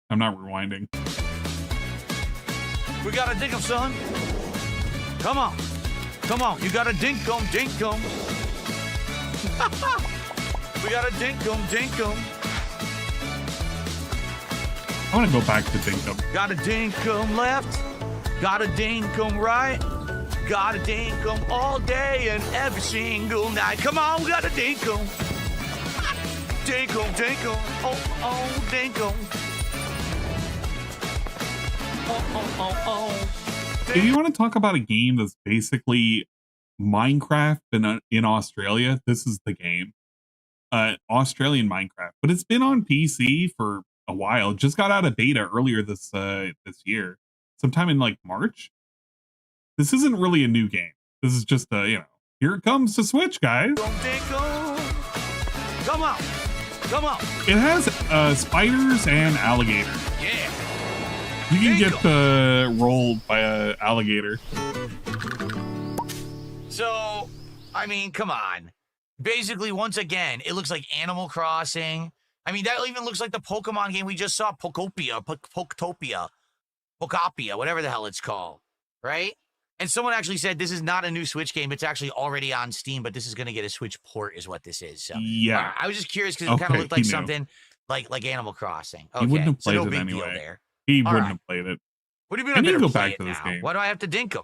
I'm not rewinding. We gotta dig him, son. Come on. Come on. You gotta dink him, dink him. We gotta dink him, dink him. I want to go back to Dinkum. Gotta dink him left. Gotta dink him right. Gotta dink him all day and every single night. Come on, we gotta dink him. Dink him, dink him. Oh, dink him. Oh. If you want to talk about a game that's basically Minecraft in Australia, this is the game. Australian Minecraft, but it's been on PC for a while. Just got out of beta earlier this year, sometime in like March. This isn't really a new game. This is just here it comes to Switch, guys. Come on. Come on. It has spiders and alligator. Yeah. You can get rolled by an alligator. So, I mean, come on. Basically, once again, it looks like Animal Crossing. I mean, that even looks like the Pokemon game we just saw, Poketopia. Bocapia, whatever the hell it's called, right? And someone actually said this is not a new Switch game. It's actually already on Steam, but this is going to get a Switch port is what this is. So yeah. I was just curious because it kind of looked like something like Animal Crossing. Okay, he wouldn't have played so no it big anyway. deal there. He wouldn't have played it. What do you mean I need to go play back to this now? game. Why do I have to dink him?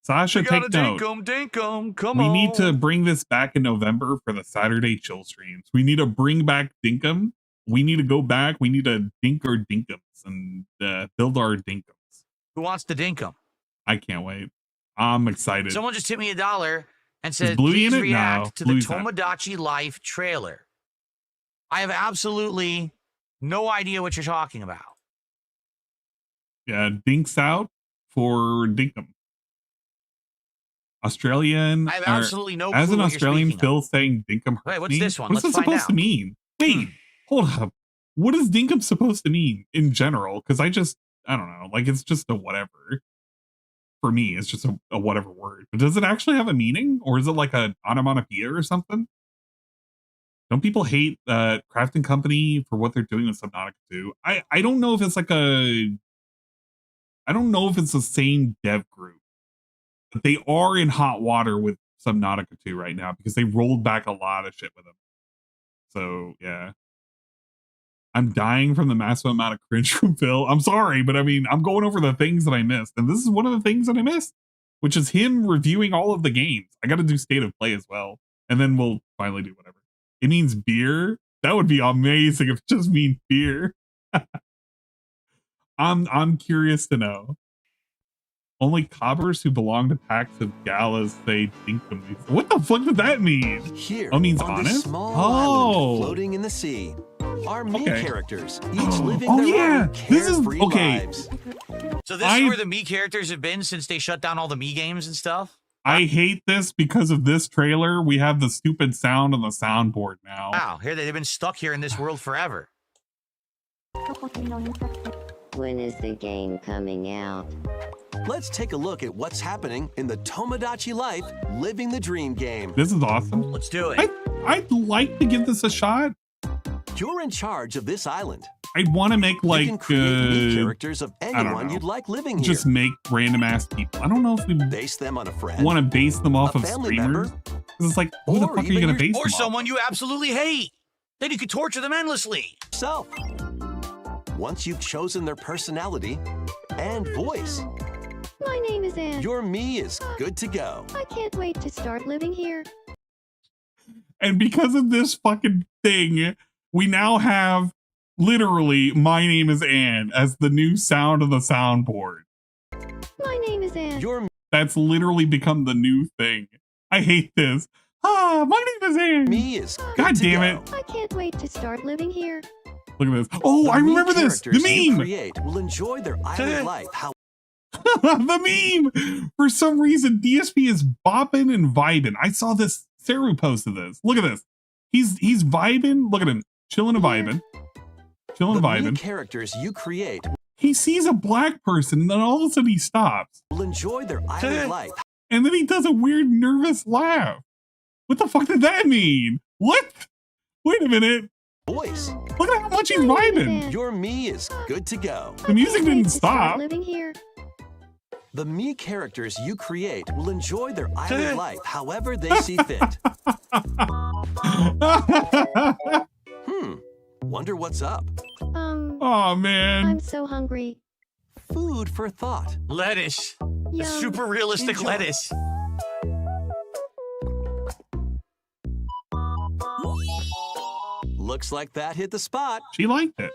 Sasha, take note. Dink him. Come we on. need to bring this back in November for the Saturday chill streams. We need to bring back Dinkum. We need to go back. We need to dink our Dinkums and build our Dinkums. Who wants to dink him? I can't wait. I'm excited. Someone just hit me $1 and said, Bluey please in it? react No, to Bluey's the not. Tomodachi Life trailer. I have absolutely no idea what you're talking about. Yeah, dinks out for Dinkum. Australian. I have absolutely no As clue an what you're Australian, speaking Phil saying Dinkum. Wait, what's me? this one? What's Let's it find supposed to out. mean? Wait, hold up. What is Dinkum supposed to mean in general? Because I don't know. Like, it's just a whatever. For me, it's just a whatever word. But does it actually have a meaning? Or is it like an onomatopoeia or something? Don't people hate Crafting Company for what they're doing with Subnautica 2? I don't know if it's like I don't know if it's the same dev group. But they are in hot water with Subnautica 2 right now because they rolled back a lot of shit with them. So, yeah. I'm dying from the massive amount of cringe from Phil. I'm sorry, but I mean, I'm going over the things that I missed. And this is one of the things that I missed, which is him reviewing all of the games. I got to do state of play as well. And then we'll finally do whatever. It means beer. That would be amazing if it just means beer. I'm curious to know. Only cobbers who belong to packs of galas say dinkum. What the fuck did that mean? Here, oh, it means on honest? this small island floating in the sea, our main characters, each living their own carefree lives. So this is where the me characters have been since they shut down all the me games and stuff? I hate this because of this trailer. We have the stupid sound on the soundboard now. Wow, here they've been stuck here in this world forever. When is the game coming out? Let's take a look at what's happening in the Tomodachi Life Living the Dream game. This is awesome. Let's do it. I'd like to give this a shot. You're in charge of this island. I'd want to make like you can create new characters of anyone you'd like living here. Just make random ass people. I don't know if we base them on a friend. Want to base them off a of family streamers? member, it's like, who the fuck are you going to base them Or off? someone you absolutely hate. Then you could torture them endlessly. So, once you've chosen their personality and voice, My name is Anne. your me is good to go. I can't wait to start living here. And because of this fucking thing, we now have literally My Name is Anne as the new sound of the soundboard. My name is Anne. That's literally become the new thing. I hate this. Ah, my name is Anne. Me is God damn it. I can't wait to start living here. Look at this. Oh, I remember this. The You meme. create will enjoy their island life. How The meme. For some reason, DSP is bopping and vibing. I saw this. Saru posted this. Look at this. He's vibing. Look at him. Chilling and vibing. Chilling and the vibing. characters you create He sees a black person and then all of a sudden he stops. will enjoy their island life. And then he does a weird nervous laugh. What the fuck did that mean? What? Wait a minute. Voice. Look at how much he's vibing. Your me is good to go. The music didn't stop. Living here. The me characters you create will enjoy their island life however they see fit. Wonder what's up. Oh man. I'm so hungry. Food for thought. Lettuce. Yum. Super realistic Enjoy. lettuce. Looks like that hit the spot. She liked it.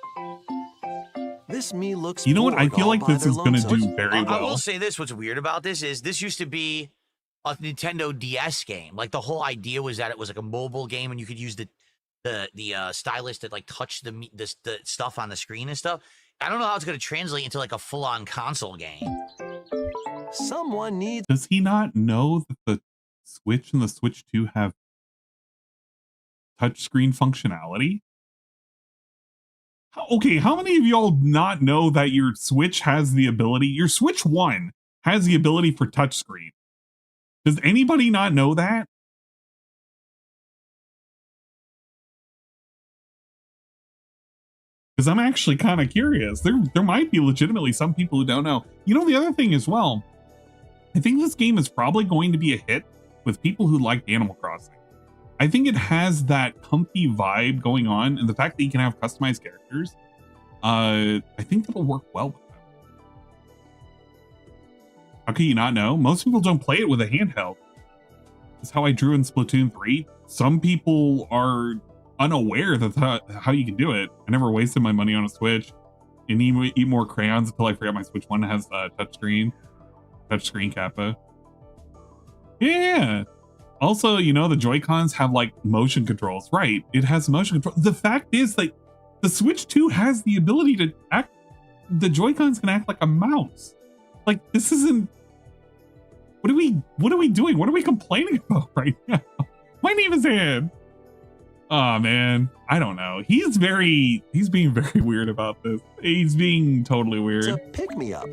This me looks You know what? I bored feel all like by this their is going to lonesome. do very I well. will say this, what's weird about this is this used to be a Nintendo DS game. Like the whole idea was that it was like a mobile game and you could use the stylus that like touch the stuff on the screen and stuff. I don't know how it's going to translate into like a full-on console game. Someone needs. Does he not know that the Switch and the Switch 2 have touchscreen functionality? Okay, how many of y'all not know that your Switch has the ability? Your Switch 1 has the ability for touchscreen. Does anybody not know that? Because I'm actually kind of curious. There might be legitimately some people who don't know. You know, the other thing as well, I think this game is probably going to be a hit with people who like Animal Crossing. I think it has that comfy vibe going on, and the fact that you can have customized characters, I think that'll work well with them. How can you not know? Most people don't play it with a handheld. That's how I drew in Splatoon 3. Some people are unaware that how you can do it. I never wasted my money on a Switch and eat more crayons until I forgot my Switch 1 has touchscreen kappa. Yeah. Also, you know, the Joy-Cons have like motion controls. Right. It has motion control. The fact is that the Switch 2 has the ability to act. The Joy-Cons can act like a mouse. Like, this isn't. What are we doing? What are we complaining about right now? My name is Ann. Oh man, I don't know. He's being very weird about this. He's being totally weird. It's a pick-me-up.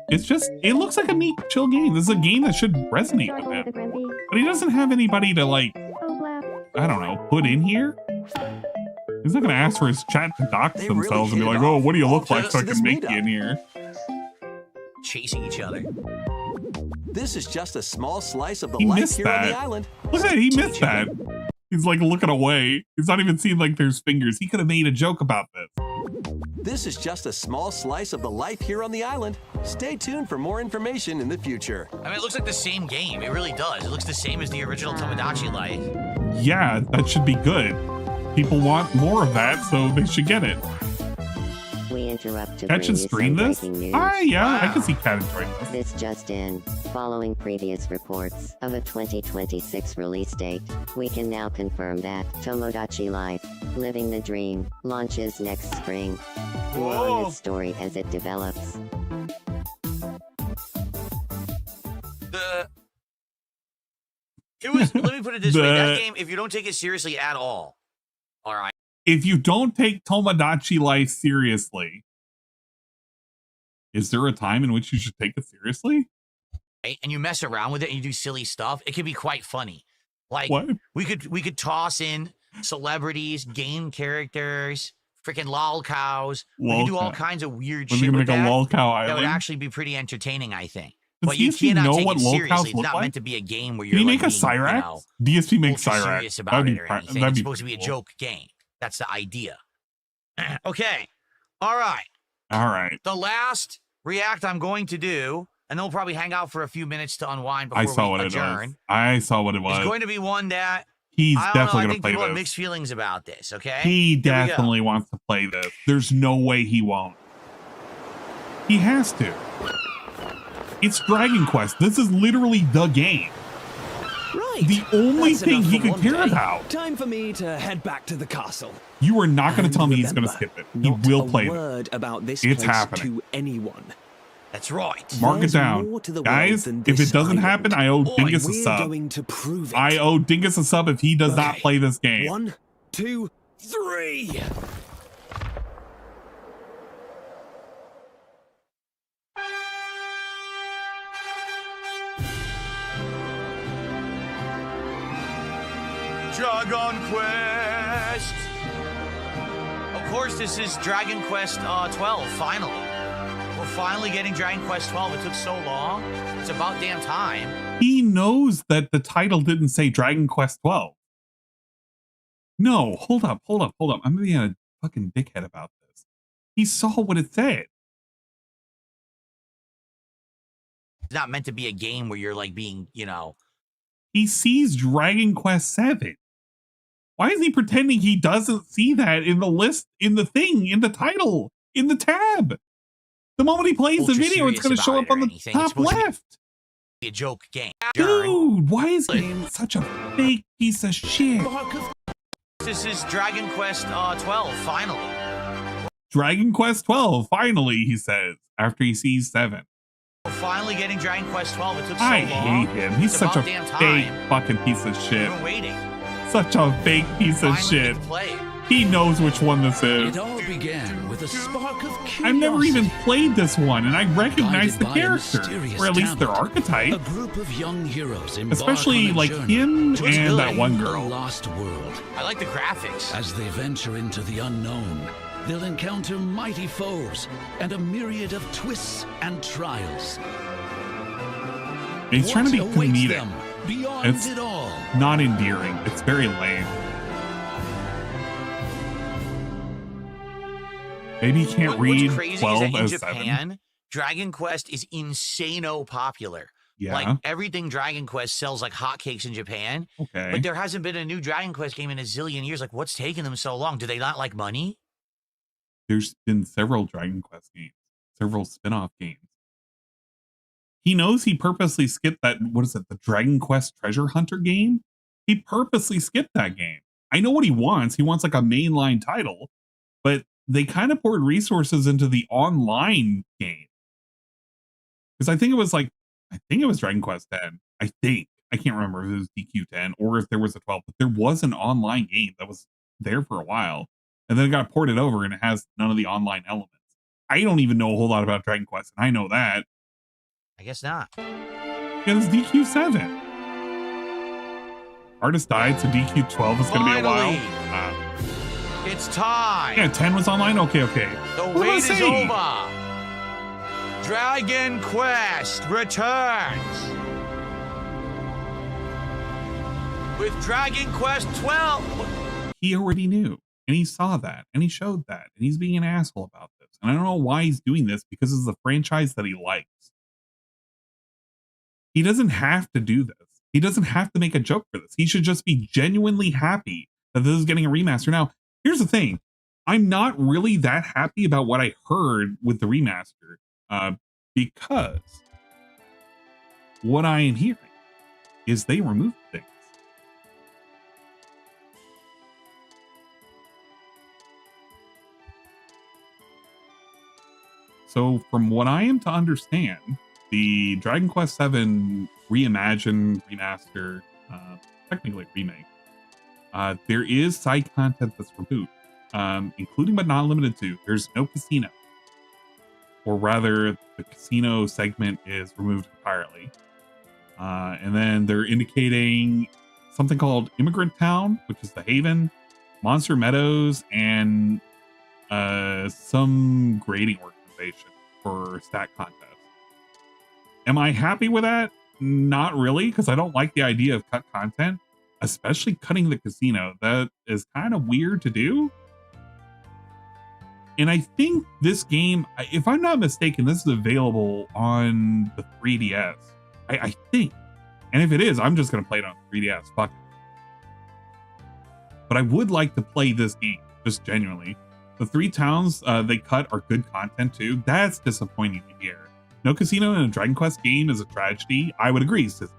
It's just, it looks like a neat, chill game. This is a game that should resonate with him. But he doesn't have anybody to like, I don't know, put in here. He's not gonna ask for his chat to dox themselves and be like, oh, what do you look like so I can make you in here? Chasing each other. This is just a small slice of the life here on the island. Look at that, he missed that. He's like looking away. He's not even seeing like there's fingers. He could have made a joke about this. This is just a small slice of the life here on the island. Stay tuned for more information in the future. I mean, it looks like the same game. It really does. It looks the same as the original Tomodachi Life. Yeah, that should be good. People want more of that, so they should get it. We interrupt to Cat should stream this? Yeah, I can see Cat enjoying this. This just in. Following previous reports of a 2026 release date, we can now confirm that Tomodachi Life, Living the Dream, launches next spring. More on this story as it develops. Let me put it this way. That game, if you don't take it seriously at all right. If you don't take Tomodachi Life seriously, is there a time in which you should take it seriously? And you mess around with it and you do silly stuff, it could be quite funny. Like what? we could toss in celebrities, game characters, freaking lol cows. We could do all kinds of weird shit with that. Make a lol cow island? That would actually be pretty entertaining, I think. Does But you DSP cannot know take what it lol seriously. cows It's look not like? meant to be a game where you're Can you like make a being, Cyrax? you know, DSP makes ultra Cyrax. serious about it or anything. It's supposed to be a cool. joke game. That's the idea. Okay. All right. All right. The last react I'm going to do, and then we'll probably hang out for a few minutes to unwind before I saw we what adjourn. it was. I saw what it was. It's going to be one that He's I don't definitely know, I going to think play people have this. mixed feelings about this, okay? He Here we go. definitely wants to play this. There's no way he won't. He has to. It's Dragon Quest. This is literally the game. Right. The only That's thing enough he for could one care day. about. Time for me to head back to the castle. You are not going to And tell me he's going to remember, skip it. He not will a play word about this It's place happening. to anyone. That's right. Mark There's it down. more to the world Guys, than if this it doesn't island. happen, I owe Dingus a We're sub. going to prove it. I owe Dingus a sub if he does not play this game. 1, 2, 3. Dragon Quest. Of course, this is Dragon Quest 12, finally. We're finally getting Dragon Quest 12. It took so long. It's about damn time. He knows that the title didn't say Dragon Quest 12. No, hold up. I'm being a fucking dickhead about this. He saw what it said. It's not meant to be a game where you're like being, you know. He sees Dragon Quest 7. Why is he pretending he doesn't see that in the list, in the thing, in the title, in the tab? The moment he plays the video, it's going to show up on the top left. Be a joke game. Dude, why is he such a fake piece of shit? This is Dragon Quest 12, finally. Dragon Quest 12, finally, he says, after he sees 7. We're finally getting Dragon Quest 12. It took so I long. hate him. He's It's such a about damn fake time. fucking piece of shit. We're waiting. Such a fake piece of Finally shit. get to play it. He knows which one this is. It all began with a spark of curiosity. I've never even played this one, and I recognize the character, or at least their archetype. A group of young heroes especially like him and that one girl. Lost world. I like the graphics. As they venture into the unknown, they'll encounter mighty foes and a myriad of twists and trials. He's trying to be comedic. Them beyond it's it all. not endearing. It's very lame. Maybe he can't read 12 in as Japan, 7. Dragon Quest is insano popular. Yeah. Like everything Dragon Quest sells like hotcakes in Japan. Okay. But there hasn't been a new Dragon Quest game in a zillion years. Like, what's taking them so long? Do they not like money? There's been several Dragon Quest games, several spin-off games. He knows he purposely skipped that, what is it, the Dragon Quest Treasure Hunter game? He purposely skipped that game. I know what he wants. He wants like a mainline title, but they kind of poured resources into the online game. Because I think it was Dragon Quest 10. I can't remember if it was DQ10 or if there was a 12, but there was an online game that was there for a while. And then it got ported over and it has none of the online elements. I don't even know a whole lot about Dragon Quest, and I know that. I guess not. Yeah, it's DQ7. Artist died, so DQ12 is going to be a while. It's time. Yeah, 10 was online? Okay. The wait is over. Dragon Quest returns. With Dragon Quest 12. He already knew, and he saw that, and he showed that, and he's being an asshole about this. And I don't know why he's doing this, because it's a franchise that he likes. He doesn't have to do this. He doesn't have to make a joke for this. He should just be genuinely happy that this is getting a remaster. Now, here's the thing. I'm not really that happy about what I heard with the remaster, because what I am hearing is they removed things. So from what I am to understand, the Dragon Quest VII reimagined, remaster, technically remake, there is side content that's removed, including but not limited to, there's no casino. Or rather, the casino segment is removed entirely. And then they're indicating something called Immigrant Town, which is the Haven, Monster Meadows, and some grading organization for stat contests. Am I happy with that? Not really, because I don't like the idea of cut content, especially cutting the casino. That is kind of weird to do. And I think this game, if I'm not mistaken, this is available on the 3DS. I think. And if it is, I'm just going to play it on 3DS. Fuck it. But I would like to play this game, just genuinely. The 3 towns they cut are good content too. That's disappointing to hear. No casino in a Dragon Quest game is a tragedy. I would agree, sis.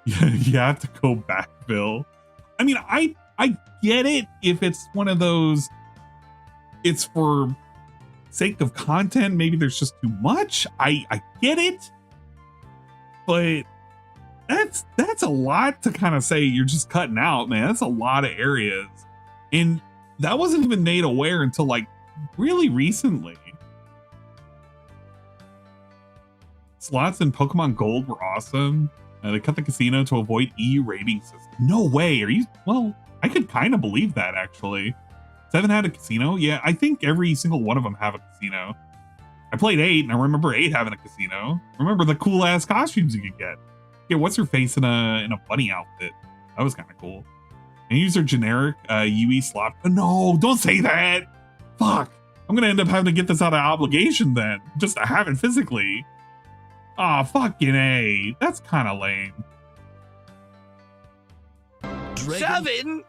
You have to go back, Bill. I mean, I get it if it's one of those, it's for sake of content. Maybe there's just too much. I get it. But that's a lot to kind of say you're just cutting out, man. That's a lot of areas. And that wasn't even made aware until like really recently. Slots in Pokemon Gold were awesome. They cut the casino to avoid EU rating system. No way. Are you? Well, I could kind of believe that actually. 7 had a casino. Yeah, I think every single one of them have a casino. I played 8 and I remember 8 having a casino. Remember the cool ass costumes you could get. Yeah, what's her face in a bunny outfit? That was kind of cool. And use their generic UE slot. No, don't say that. Fuck. I'm gonna end up having to get this out of obligation then, just to have it physically. Aw, fucking A. That's kind of lame. 7?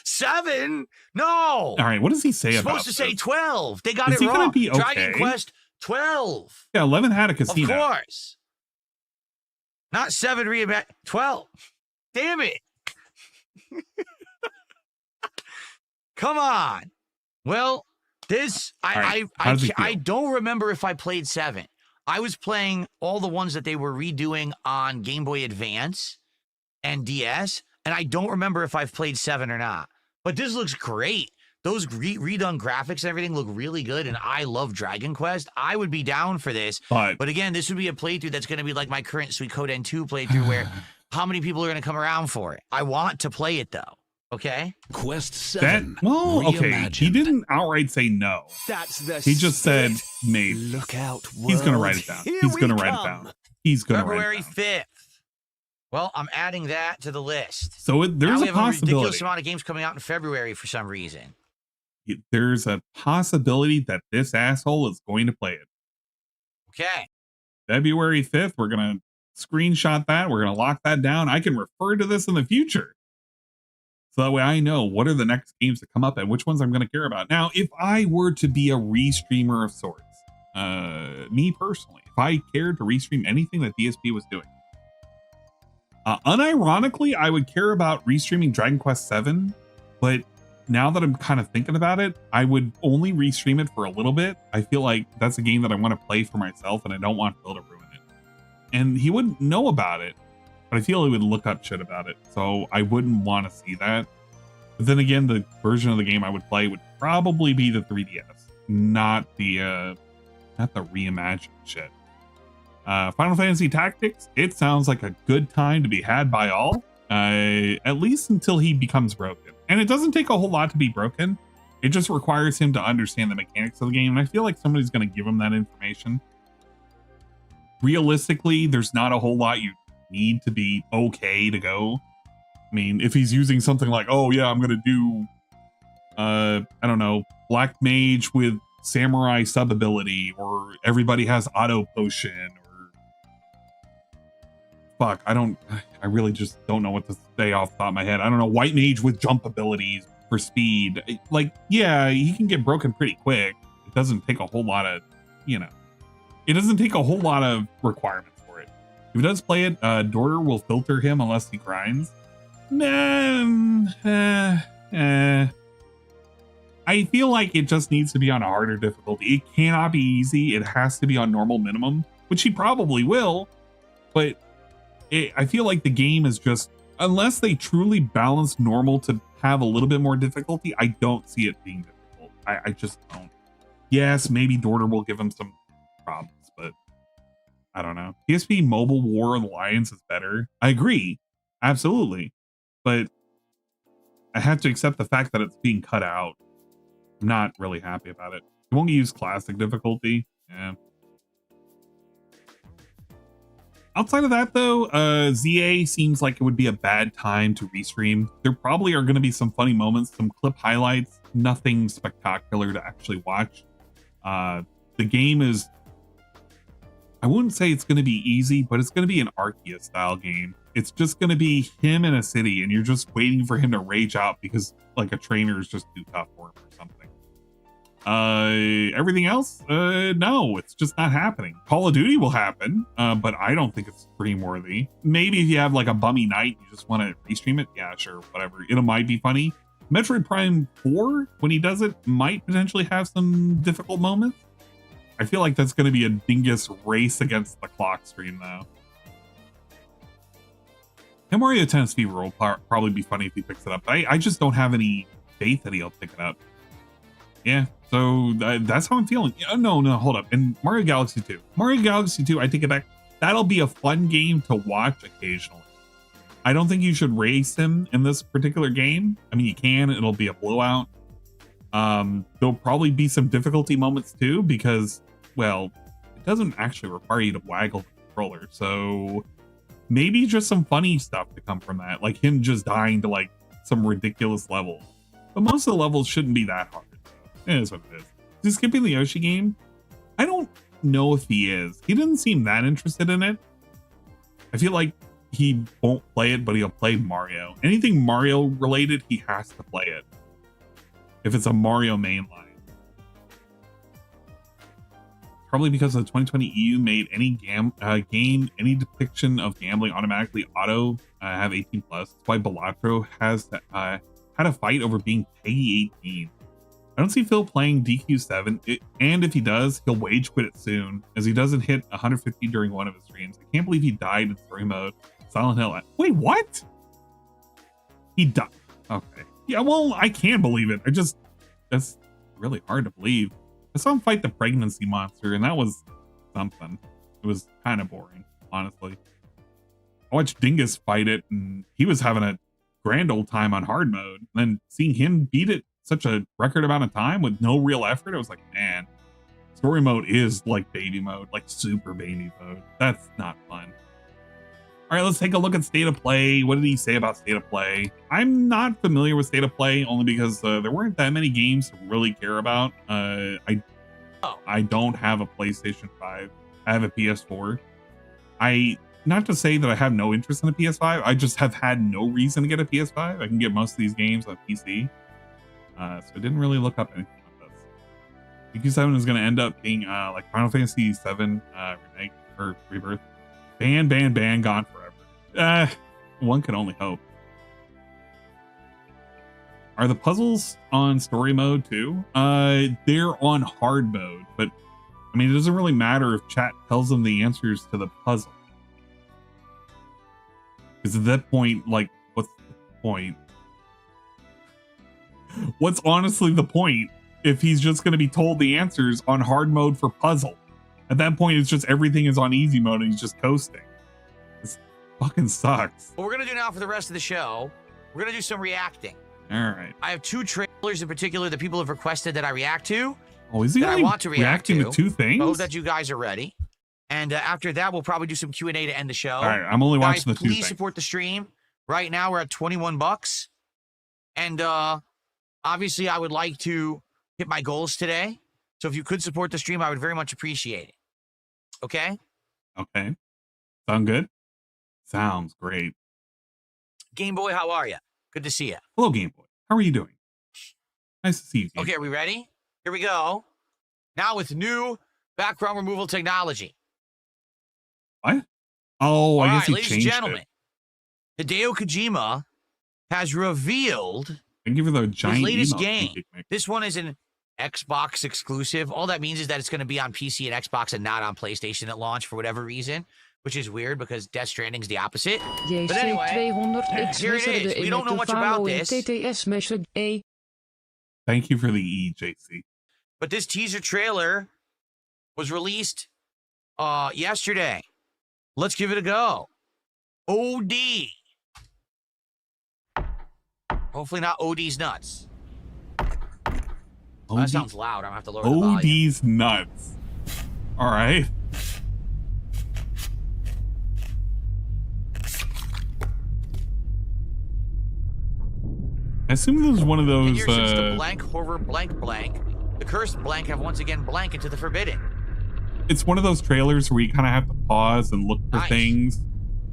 7? No. All right, what does he say about supposed to say 12. They got Is it he wrong. gonna be okay? Dragon Quest 12. Yeah, 11 had a casino. Of course. Not 7 reimagine 12. Damn it. Come on. Well, this right, I don't remember if I played 7. I was playing all the ones that they were redoing on Game Boy Advance and DS, and And I don't remember if I've played 7 or not. But this looks great. Those redone graphics and everything look really good, and I love Dragon Quest. I would be down for this. But again, this would be a playthrough that's going to be like my current Suikoden 2 playthrough where how many people are going to come around for it? I want to play it, though. Okay? Quest 7. Okay. He didn't outright say no. He just said maybe. Look out, He's going to write it down. He's going to write it down. He's going to write it down. February 5th. Well, I'm adding that to the list. So there's now we a have a ridiculous possibility. amount of games coming out in February for some reason. There's a possibility that this asshole is going to play it. Okay. February 5th, we're going to screenshot that. We're going to lock that down. I can refer to this in the future. So that way I know what are the next games that come up and which ones I'm going to care about. Now, if I were to be a restreamer of sorts, me personally, if I cared to restream anything that DSP was doing, unironically, I would care about restreaming Dragon Quest 7, but now that I'm kind of thinking about it, I would only restream it for a little bit. I feel like that's a game that I want to play for myself and I don't want Phil to ruin it. And he wouldn't know about it, but I feel he would look up shit about it. So I wouldn't want to see that. But then again, the version of the game I would play would probably be the 3DS, not the reimagined shit. Final Fantasy Tactics, it sounds like a good time to be had by all, at least until he becomes broken. And it doesn't take a whole lot to be broken. It just requires him to understand the mechanics of the game. And I feel like somebody's going to give him that information. Realistically, there's not a whole lot you need to be okay to go. I mean, if he's using something like, oh yeah, I'm going to do, I don't know, Black Mage with Samurai sub ability, or everybody has auto potion, or fuck, I really just don't know what to say off the top of my head. I don't know, White Mage with jump abilities for speed. Like, yeah, he can get broken pretty quick. It doesn't take a whole lot of, it doesn't take a whole lot of requirements for it. If he does play it, Dorter will filter him unless he grinds. I feel like it just needs to be on a harder difficulty. It cannot be easy. It has to be on normal minimum, which he probably will. But I feel like the game is just, unless they truly balance normal to have a little bit more difficulty, I don't see it being difficult. I just don't. Yes, maybe Dorter will give him some problems, but I don't know. DSP Mobile War Alliance is better. I agree. Absolutely. But I have to accept the fact that it's being cut out. I'm not really happy about it. You won't use classic difficulty. Yeah. Outside of that, though, ZA seems like it would be a bad time to restream. There probably are going to be some funny moments, some clip highlights, nothing spectacular to actually watch. The game is, I wouldn't say it's going to be easy, but it's going to be an Arceus style game. It's just going to be him in a city, and you're just waiting for him to rage out because like a trainer is just too tough for him or something. Everything else, no, it's just not happening. Call of Duty will happen, but I don't think it's stream worthy. Maybe if you have like a bummy night, you just want to restream it. Yeah, sure, whatever. It might be funny. Metroid Prime 4, when he does it, might potentially have some difficult moments. I feel like that's going to be a dingus race against the clock stream, though. And Mario Tennis Fever will probably be funny if he picks it up. I just don't have any faith that he'll pick it up. Yeah, so that's how I'm feeling. No, hold up. And Mario Galaxy 2. Mario Galaxy 2, I take it back. That'll be a fun game to watch occasionally. I don't think you should race him in this particular game. I mean, you can. It'll be a blowout. There'll probably be some difficulty moments too, because, well, it doesn't actually require you to waggle the controller. So maybe just some funny stuff to come from that, like him just dying to like some ridiculous level. But most of the levels shouldn't be that hard. So it is what it is. Is he skipping the Yoshi game? I don't know if he is. He doesn't seem that interested in it. I feel like he won't play it, but he'll play Mario. Anything Mario related, he has to play it. If it's a Mario mainline. Probably because of the 2020 EU made any game, any depiction of gambling automatically have 18 plus. That's why Balatro has had a fight over being Peggy 18. I don't see Phil playing DQ7, and if he does, he'll wage quit it soon, as he doesn't hit 150 during one of his streams. I can't believe he died in story mode. Silent Hill. Wait, what? He died. Okay. Yeah, well, I can believe it. That's really hard to believe. I saw him fight the pregnancy monster, and that was something. It was kind of boring, honestly. I watched Dingus fight it, and he was having a grand old time on hard mode. And then seeing him beat it such a record amount of time with no real effort, I was like, man, story mode is like baby mode, like super baby mode. That's not fun. All right, let's take a look at State of Play. What did he say about State of Play? I'm not familiar with State of Play only because there weren't that many games to really care about. I don't have a PlayStation 5. I have a PS4. Not to say that I have no interest in a PS5. I just have had no reason to get a PS5. I can get most of these games on PC. So I didn't really look up anything about this. DQ7 is going to end up being like Final Fantasy 7 remake or rebirth. Ban, gone forever. One can only hope. Are the puzzles on story mode too? They're on hard mode, but I mean, it doesn't really matter if chat tells them the answers to the puzzle. Because at that point, like, what's the point? What's honestly the point if he's just going to be told the answers on hard mode for puzzle? At that point, it's just everything is on easy mode and he's just coasting. This fucking sucks. What we're going to do now for the rest of the show, we're going to do some reacting. All right. I have 2 trailers in particular that people have requested that I react to. Oh, is he I want to react reacting to 2 things? I hope that you guys are ready. And after that, we'll probably do some Q&A to end the show. All right, I'm only watching the 2 things. Please support the stream. Right now, we're at $21. And obviously, I would like to hit my goals today. So if you could support the stream, I would very much appreciate it. Okay? Okay. Sound good? Sounds great. Game Boy, how are you? Good to see you. Hello, Game Boy. How are you doing? Nice to see you. Game Okay, are we ready? Here we go. Now with new background removal technology. What? Oh, I guess he ladies changed and gentlemen, Hideo Kojima has revealed Thank you for the giant his latest emote, game. Mick. This one is an Xbox exclusive. All that means is that it's going to be on PC and Xbox and not on PlayStation at launch for whatever reason, which is weird because Death Stranding's the opposite. But anyway, here it is. We don't know much about this. Thank you for the EJC. But this teaser trailer was released yesterday. Let's give it a go. OD. Hopefully not OD's nuts. Oh, that sounds loud. I'm going to have to lower the volume. OD's nuts. All right. I assume this is one of those. Here since the blank horror blank, the cursed blank have once again blank into the forbidden. It's one of those trailers where you kind of have to pause and look for things.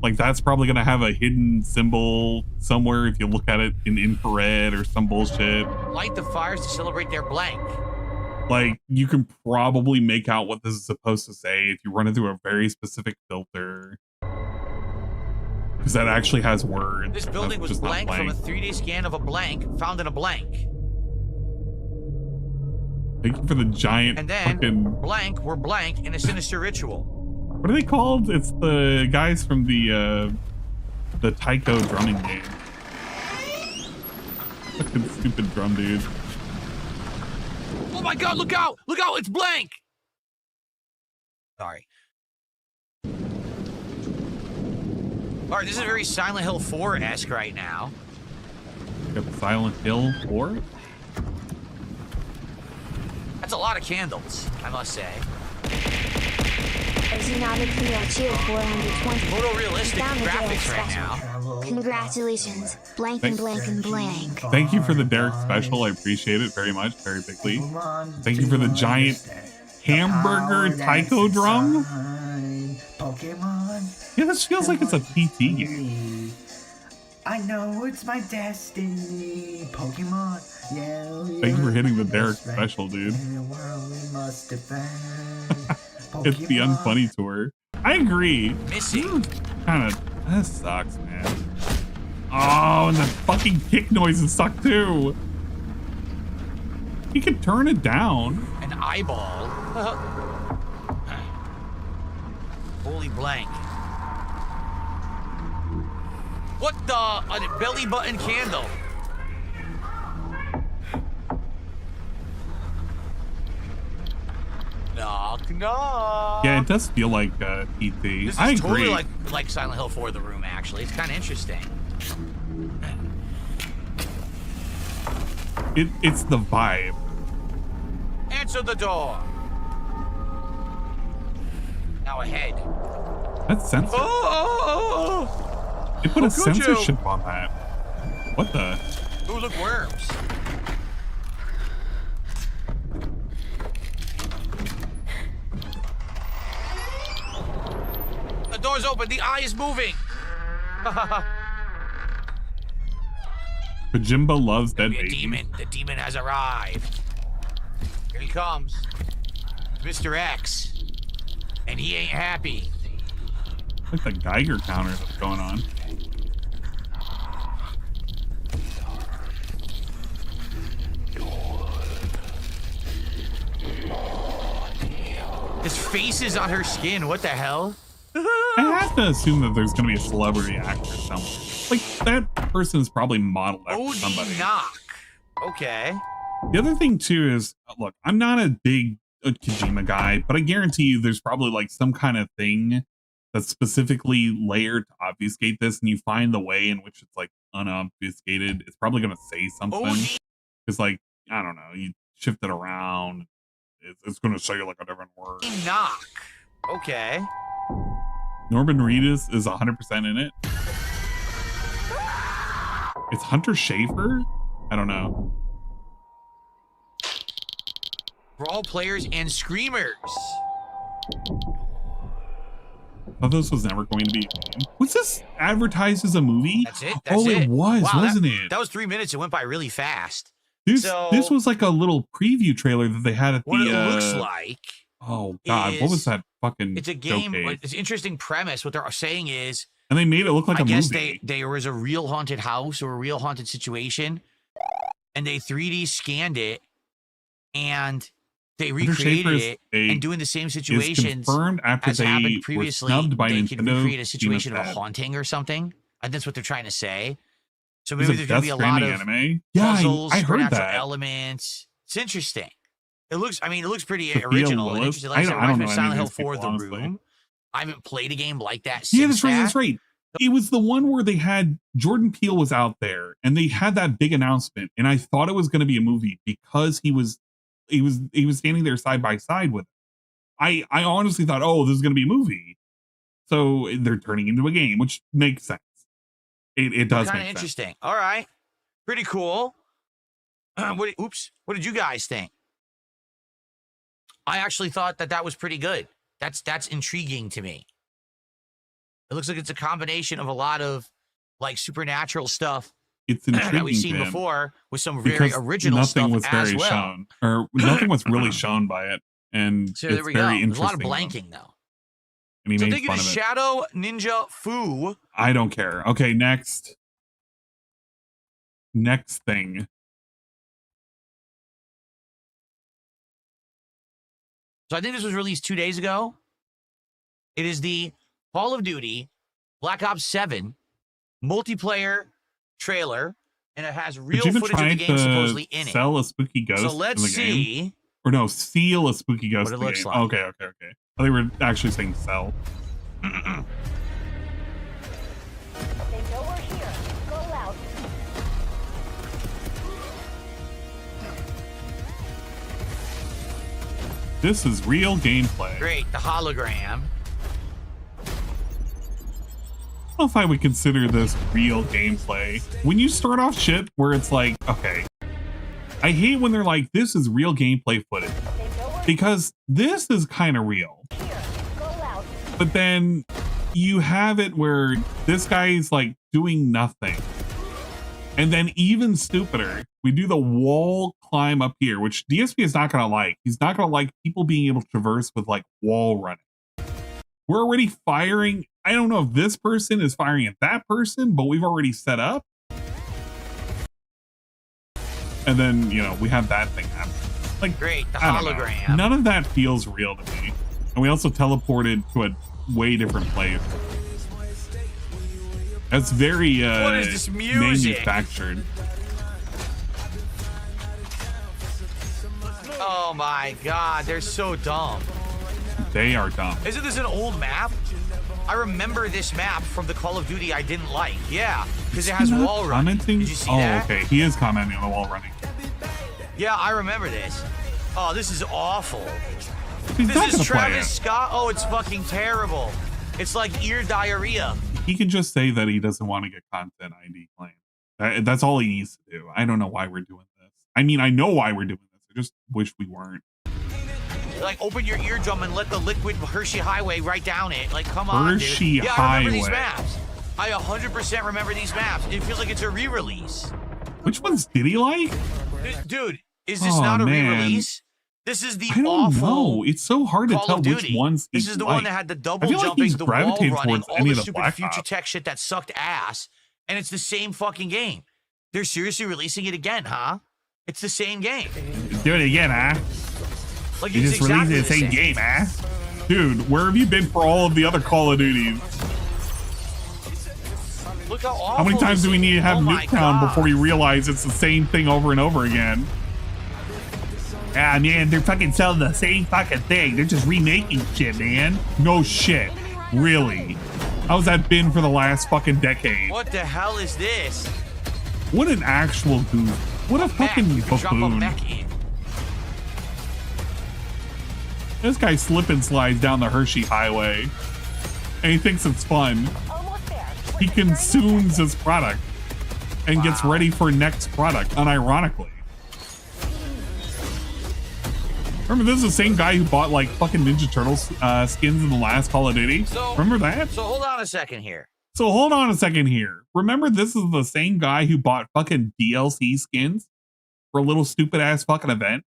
Like that's probably going to have a hidden symbol somewhere if you look at it in infrared or some bullshit. Light the fires to celebrate their blank. Like you can probably make out what this is supposed to say if you run it through a very specific filter. Because that actually has words. This building was blank from a 3D scan of a blank found in a blank. Thank you for the giant and then fucking... blank were blank in a sinister ritual. What are they called? It's the guys from the Taiko drumming game. Fucking stupid drum dude. Oh my god, look out! Look out, it's blank! Sorry. Alright, this is very Silent Hill 4-esque right now. Got Silent Hill 4? That's a lot of candles, I must say. Photorealistic graphics right now. Congratulations. Blank and blank and blank. Thank you for the Derek special. I appreciate it very much, very bigly. Thank you for the giant hamburger taiko drum. Yeah, this feels like it's a PT game. I know it's my destiny, Pokemon. Yeah. Thank you for hitting the Derek special, dude. It's the Unfunny tour. I agree. Missing. Kind of. That sucks, man. Oh, and the fucking kick noises suck too. He could turn it down. An eyeball. Holy blank. What the? A belly button candle. Knock, knock. Yeah, it does feel like ET. This is I agree. totally like Silent Hill 4 The Room, actually. It's kind of interesting. It's the vibe. Answer the door. Now ahead. That's censored. They put a censorship on that. What the? Ooh, look, worms. The door's open. The eye is moving. Pajimba loves dead baby. The demon has arrived. Here he comes. Mr. X. And he ain't happy. Like the Geiger counter that's going on. His face is on her skin. What the hell? I have to assume that there's going to be a celebrity actor somewhere. Like, that person is probably modeled after somebody. Knock. Okay. The other thing, too, is, look, I'm not a big Kojima guy, but I guarantee you there's probably, like, some kind of thing that's specifically layered to obfuscate this, and you find the way in which it's, like, unobfuscated. It's probably going to say something. Because, like, I don't know, you shift it around, it's going to say, like, a different word. Knock. Okay. Norman Reedus is 100% in it. It's Hunter Schafer? I don't know. Brawl players and screamers. I thought this was never going to be a game. Was this advertised as a movie? That's it. That's it was, wow, wasn't it? That was 3 minutes. It went by really fast. This was like a little preview trailer that they had at what the. What it looks like. Oh God! What was that fucking? It's a game. showcase? It's an interesting premise. What they're saying is. And they made it look like I a guess movie. there was a real haunted house or a real haunted situation, and they 3D scanned it, and they recreated it, and doing the same situations confirmed after as they happened previously. were snubbed by they could Nintendo, recreate a situation of a Bad. haunting or something. And that's what they're trying to say. So Is maybe it there's gonna be a lot of anime? Yeah, puzzles, I heard supernatural that. elements. It's interesting. It looks pretty Sophia original and Willis? interesting. Like I said, I don't know Silent any Hill of these 4 people, The honestly. Room. I haven't played a game like that Yeah, since that's right. That's right. It was the one where they had Jordan Peele was out there, and they had that big announcement, and I thought it was going to be a movie because he was standing there side by side with it. I honestly thought, oh, this is going to be a movie, so they're turning into a game, which makes sense. It does Kind make of sense. interesting. All right, pretty cool. What did you guys think? I actually thought that was pretty good. That's intriguing to me. It looks like it's a combination of a lot of like supernatural stuff It's intriguing that we've seen to him, before with some very because original nothing stuff was as very well. shown, or nothing was really shown by it, and So it's there we go. very There's a lot of interesting. blanking though. And he So made thank you fun to of it. Shadow Ninja Foo. I don't care. Okay, next thing. So I think this was released 2 days ago. It is the Call of Duty Black Ops 7 multiplayer trailer, and it has real Did you even footage of try the game to supposedly in it. sell a spooky ghost So let's in the game? see Or no, seal a spooky ghost what it in the looks game. like. Okay. They were actually saying sell. They know we're here. Go out. This is real gameplay. Great, the hologram. I don't know if I would consider this real gameplay. When you start off shit where it's like, okay, I hate when they're like, this is real gameplay footage. Because this is kind of real. But then you have it where this guy's like doing nothing. And then even stupider, we do the wall climb up here, which DSP is not going to like. He's not going to like people being able to traverse with like wall running. We're already firing. I don't know if this person is firing at that person, but we've already set up. And then, you know, we have that thing happen. Like, great, the I don't know. hologram. None of that feels real to me. And we also teleported to a way different place. That's very what is this music? manufactured. Oh my god, they're so dumb. They are dumb. Isn't this an old map? I remember this map from the Call of Duty I didn't like. Yeah, because it has wall running. Did you see that? Okay, he is commenting on the wall running. Yeah, I remember this. Oh, this is awful. He's this is Travis Scott. Oh, it's fucking terrible. It's like ear diarrhea. He can just say that he doesn't want to get content ID claimed. That's all he needs to do. I don't know why we're doing this. I mean, I know why we're doing this. I just wish we weren't. Like, open your eardrum and let the liquid Hershey Highway right down it. Like, come on, Hershey dude. Yeah, I remember these Highway. maps. I 100% remember these maps. It feels like it's a re-release. Which ones did he like? Dude, is this not a re-release? This is the I don't awful know. It's so hard to Call tell of which Duty. ones This is the one that had the double like jumping, he's the wall gravitated running, towards all any the of the stupid Black future Ops. tech shit that sucked ass, and it's the same fucking game. They're seriously releasing it again, huh? It's the same game. Do it again, huh? Like, You it's just released exactly the same game, huh? Dude, where have you been for all of the other Call of Duties? Look how awful How many times do we need to have Nuketown before we realize it's the same thing over and over again? Ah, man, they're fucking selling the same fucking thing. They're just remaking shit, man. No shit. Really? How's that been for the last fucking decade? What the hell is this? What an actual goof. What a fucking buffoon. This guy slip and slides down the Hershey Highway. And he thinks it's fun. He consumes his product and gets ready for next product, unironically. Remember, this is the same guy who bought like fucking Ninja Turtles skins in the last Call of Duty. Remember that? So hold on a second here. Remember, this is the same guy who bought fucking DLC skins for a little stupid ass fucking event.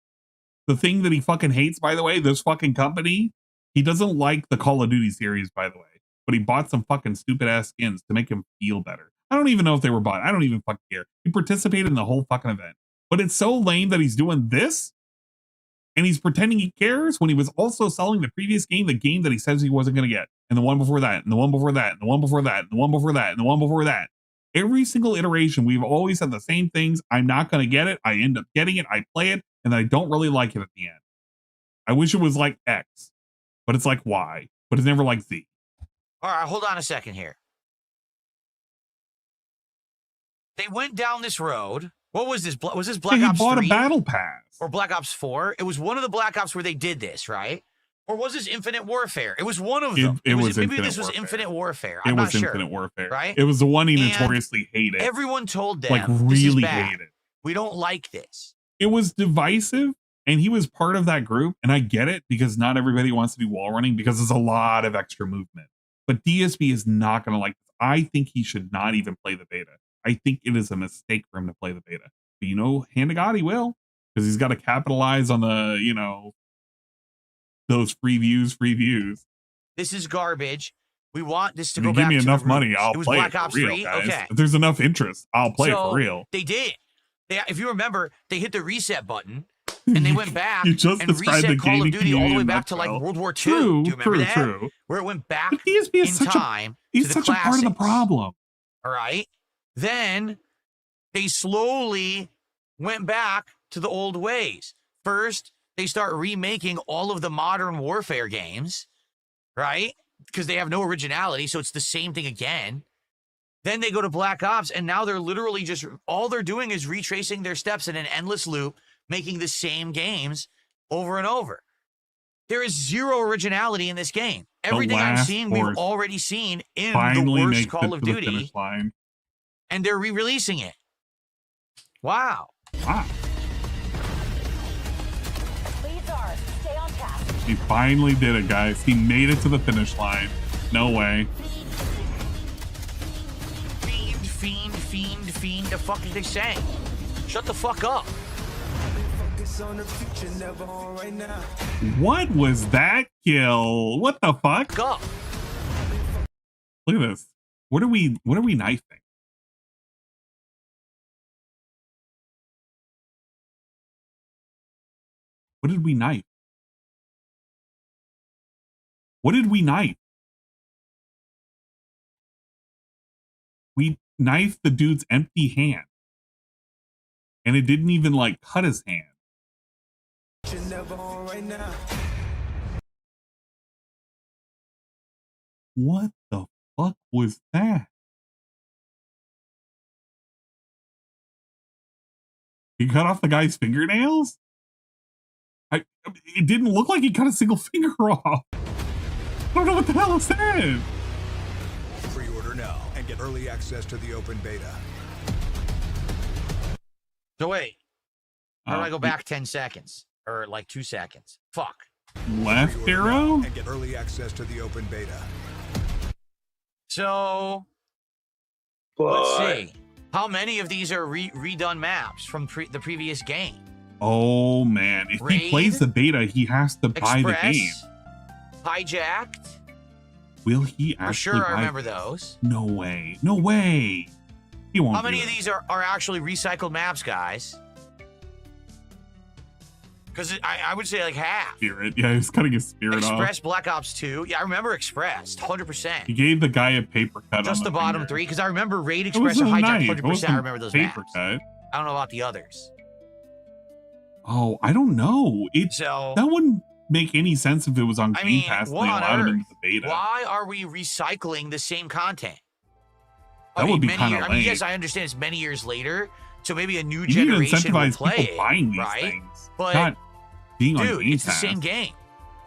The thing that he fucking hates, by the way, this fucking company, he doesn't like the Call of Duty series, by the way, but he bought some fucking stupid ass skins to make him feel better. I don't even know if they were bought. I don't even fucking care. He participated in the whole fucking event, but it's so lame that he's doing this and he's pretending he cares when he was also selling the previous game, the game that he says he wasn't going to get, and the one before that, and the one before that, and the one before that, and the one before that, and the one before that. Every single iteration, we've always said the same things. I'm not going to get it. I end up getting it. I play it, and I don't really like it at the end. I wish it was like X, but it's like Y, but it's never like Z. All right, hold on a second here. They went down this road. What was this? Was this Black Ops 3? He bought a battle pass. Or Black Ops 4? It was one of the Black Ops where they did this, right? Or was this Infinite Warfare? It was one of them. Maybe this was Infinite Warfare. I'm not sure. Infinite Warfare. Right? It was the one he notoriously hated. Everyone told them, like really this is bad. hated. We don't like this. It was divisive, and he was part of that group, and I get it, because not everybody wants to be wall running, because there's a lot of extra movement. But DSP is not going to like this. I think he should not even play the beta. I think it is a mistake for him to play the beta. But, you know, hand to God, he will, because he's got to capitalize on the, you know, those free views. This is garbage. We want this to If go you back give me to enough the money, roots. I'll It was play Black it Ops for real, 3? guys. Okay. If there's enough interest, I'll play it for real. They did. If you remember, they hit the reset button and they went back You just and described reset the Call of gaming Duty all the way community in back to like nutshell. World War II. True, Do you remember that? true. Where it went back But DSP is in such time. He's to the such a part of the classics. problem. All right. Then they slowly went back to the old ways. First, they start remaking all of the modern warfare games, right? Because they have no originality, so it's the same thing again. Then they go to Black Ops, and now they're literally just, all they're doing is retracing their steps in an endless loop, making the same games over and over. There is zero originality in this game. Everything I'm seeing, we've already seen in the worst Call of Duty, and they're re-releasing it. Wow. He finally did it, guys. He made it to the finish line. No way. Fiend. The fuck is they saying? Shut the fuck up. What was that kill? What the fuck? Go. Look at this. What are we knifing? What did we knife? What did we knife? knifed the dude's empty hand. And it didn't even like cut his hand. What the fuck was that? He cut off the guy's fingernails? It didn't look like he cut a single finger off. I don't know what the hell is that? Pre-order now and get early access to the open beta. So wait, how do I go back 10 seconds? Or like 2 seconds? Fuck. Left arrow? And get early access to the open beta. So, let's see. How many of these are redone maps from the previous game? Oh man, if he plays the beta, he has to buy the game. Hijacked. Will he actually? For sure, I remember those. No way. No way. He won't. How many of these are actually recycled maps, guys? Because I would say like half. Spirit. Yeah, he's cutting his spirit off. Express Black Ops 2. Yeah, I remember Express. 100%. He gave the guy a paper cut. Just on the bottom finger. 3, because I remember Raid Express and Hijack 100%. I remember those paper maps. cut. I don't know about the others. Oh, I don't know. That wouldn't make any sense if it was on Game Pass and they allowed it into the beta. Why are we recycling the same content? That would be kind of lame. I mean, yes, I understand it's many years later, so maybe a new generation will play it, buying these right? things. But not being on dude, Game it's Pass. the same game.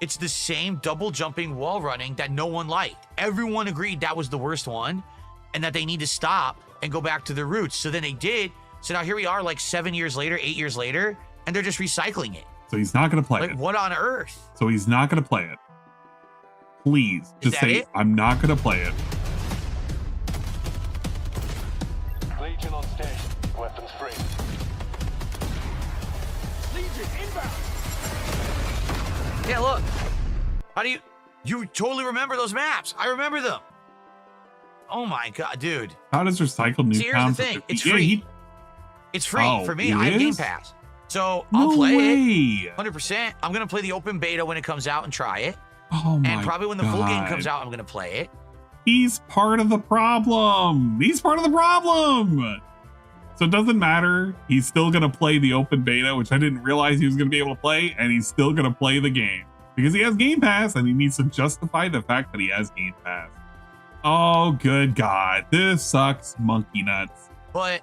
It's the same double jumping wall running that no one liked. Everyone agreed that was the worst one, and that they need to stop and go back to their roots. So then they did. So now here we are, like 7 years later, 8 years later, and they're just recycling it. So he's not going to play it. What on earth? So he's not going to play it. Please, just say, I'm not going to play it. Legion on station. Weapons free. Legion inbound. Yeah, look. How do you totally remember those maps? I remember them. Oh my god, dude. How does recycled new See, here's the thing. It's free. It's free for me. I have Game Pass. So I'll play it 100%. I'm going to play the open beta when it comes out and try it. Oh my And probably when the full game comes out, I'm going to play it. He's part of the problem. He's part of the problem. So it doesn't matter. He's still going to play the open beta, which I didn't realize he was going to be able to play. And he's still going to play the game because he has Game Pass and he needs to justify the fact that he has Game Pass. Oh, good God. This sucks monkey nuts. But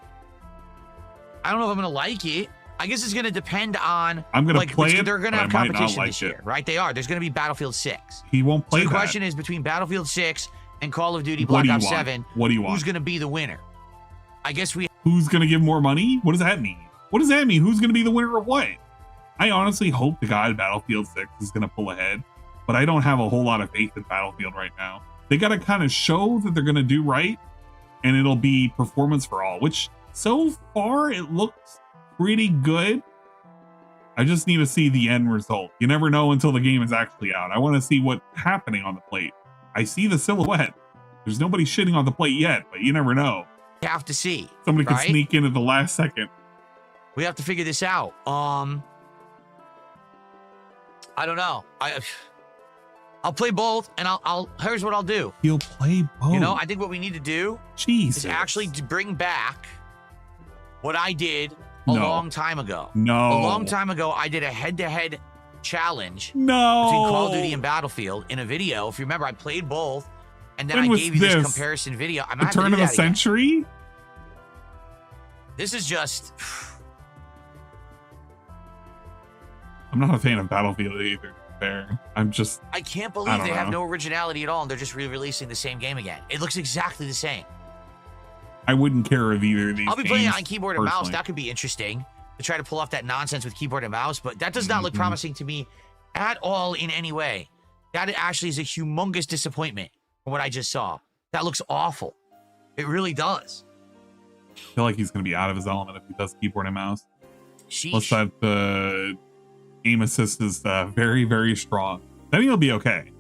I don't know if I'm going to like it. I guess it's going to depend on. I'm going to play it. They're going to have competition this year, right? They are. There's going to be Battlefield 6. He won't play so the that. question is between Battlefield 6 and Call of Duty Black Ops 7. What do you want? Who's going to be the winner? I guess we. Who's going to give more money? What does that mean? What does that mean? Who's going to be the winner of what? I honestly hope the guy at Battlefield 6 is going to pull ahead, but I don't have a whole lot of faith in Battlefield right now. They got to kind of show that they're going to do right, and it'll be performance for all, which so far it looks pretty good. I just need to see the end result. You never know until the game is actually out. I want to see what's happening on the plate. I see the silhouette. There's nobody shitting on the plate yet, but you never know. You have to see. Somebody right? could sneak in at the last second. We have to figure this out. I don't know. I'll play both, and here's what I'll do. You'll play both. You know, I think what we need to do is actually to bring back what I did a long time ago. A long time ago, I did a head-to-head challenge between Call of Duty and Battlefield in a video. If you remember, I played both, and then I gave you this comparison video. I'm the turn of a century? This is just... I'm not a fan of Battlefield either. Fair. I can't believe they have no originality at all, and they're just re-releasing the same game again. It looks exactly the same. I wouldn't care if either of these I'll be playing it on games, keyboard and mouse. personally. That could be interesting to try to pull off that nonsense with keyboard and mouse, but that does not look promising to me at all in any way. That actually is a humongous disappointment from what I just saw. That looks awful. It really does. I feel like he's going to be out of his element if he does keyboard and mouse. Sheesh. Plus that the aim assist is very, very strong. Then he'll be okay.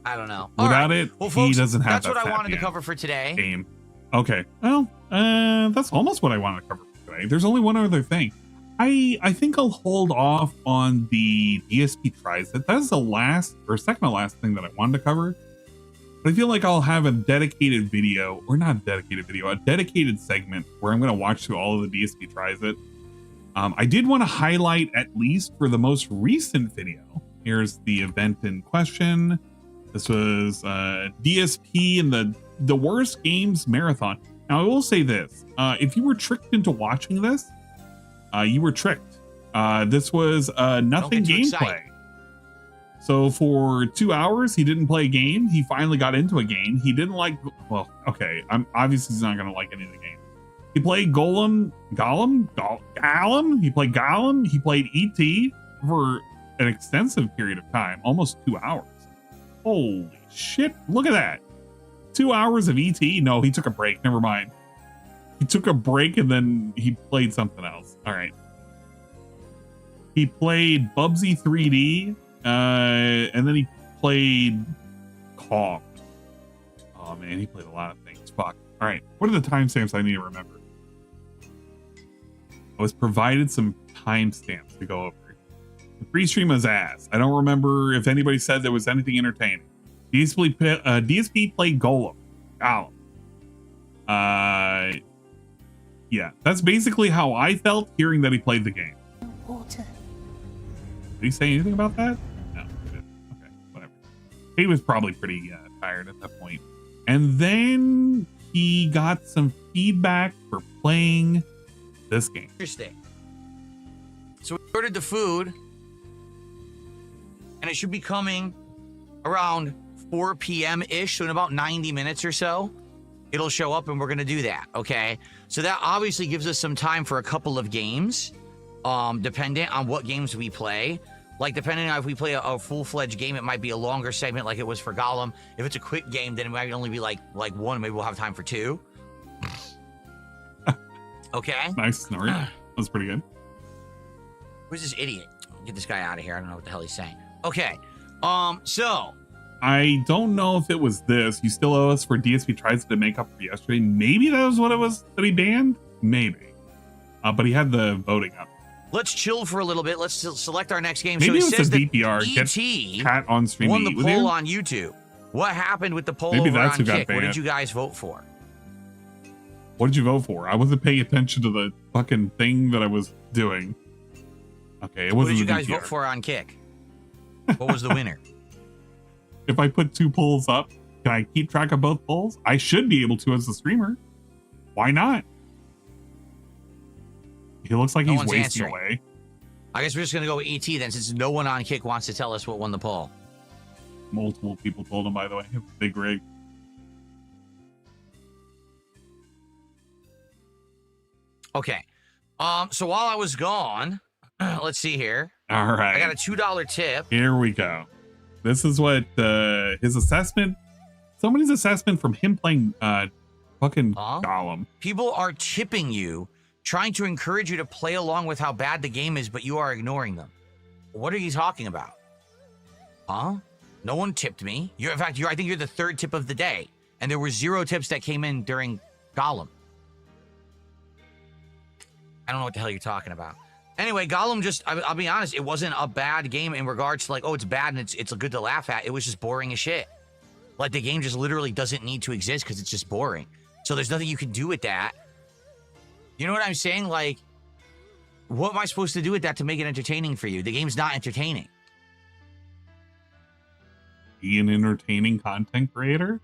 I don't know. Without it, well, folks, he doesn't have that's that what I wanted to happy cover for today. aim. Okay. Well, that's almost what I wanted to cover for today. There's only one other thing. I think I'll hold off on the DSP tries. That's the last or second to last thing that I wanted to cover. But I feel like I'll have a dedicated video, or not a dedicated video, a dedicated segment where I'm going to watch through all of the DSP tries it. I did want to highlight, at least for the most recent video. Here's the event in question. This was DSP in the Worst Games Marathon. Now, I will say this. If you were tricked into watching this, you were tricked. This was nothing gameplay. So for 2 hours, he didn't play a game. He finally got into a game. He didn't like, well, okay. Obviously he's not going to like any of the game. He played Gollum. He played Gollum. He played ET for an extensive period of time, almost 2 hours. Holy shit. Look at that. 2 hours of ET. No, he took a break. Never mind. He took a break and then he played something else. All right. He played Bubsy 3D. And then he played Kong. Oh man, he played a lot of things. Fuck. All right. What are the timestamps I need to remember? I was provided some timestamps to go over. The pre-stream was ass. I don't remember if anybody said there was anything entertaining. DSP played Gollum. Yeah, that's basically how I felt hearing that he played the game. Water. Did he say anything about that? No. Okay, whatever. He was probably pretty tired at that point. And then he got some feedback for playing this game. Interesting. So we ordered the food, and it should be coming around 4 p.m.-ish, so in about 90 minutes or so, it'll show up, and we're going to do that, okay? So that obviously gives us some time for a couple of games, dependent on what games we play. Like, depending on if we play a full-fledged game, it might be a longer segment like it was for Gollum. If it's a quick game, then it might only be like one. Maybe we'll have time for 2. Okay? Nice snort. That's pretty good. Who's this idiot? Get this guy out of here. I don't know what the hell he's saying. Okay. So... I don't know if it was this. You still owe us for DSP tries to make up for yesterday. Maybe that was what it was that he banned? Maybe. But he had the voting up. Let's chill for a little bit. Let's select our next game. Maybe so it was the DPR. ET Cat on stream won the poll on YouTube. What happened with the poll Maybe over that's on who got Kick? What banned. did you guys vote for? What did you vote for? I wasn't paying attention to the fucking thing that I was doing. Okay, it wasn't. What did you the guys DPR. vote for on Kick? What was the winner? If I put 2 polls up, can I keep track of both polls? I should be able to as a streamer. Why not? He looks like No he's one's wasting answering. away. I guess we're just going to go with ET then, since no one on Kick wants to tell us what won the poll. Multiple people told him, by the way. It was a big rig. Okay. So while I was gone, let's see here. All right. I got a $2 tip. Here we go. This is what his assessment, somebody's assessment from him playing fucking Gollum. People are tipping you, trying to encourage you to play along with how bad the game is, but you are ignoring them. What are you talking about? Huh? No one tipped me. In fact, I think you're the 3rd tip of the day, and there were 0 tips that came in during Gollum. I don't know what the hell you're talking about. Anyway, Gollum I'll be honest, it wasn't a bad game in regards to like, oh, it's bad and it's good to laugh at. It was just boring as shit. Like, the game just literally doesn't need to exist because it's just boring. So there's nothing you can do with that. You know what I'm saying? Like, what am I supposed to do with that to make it entertaining for you? The game's not entertaining. Be an entertaining content creator.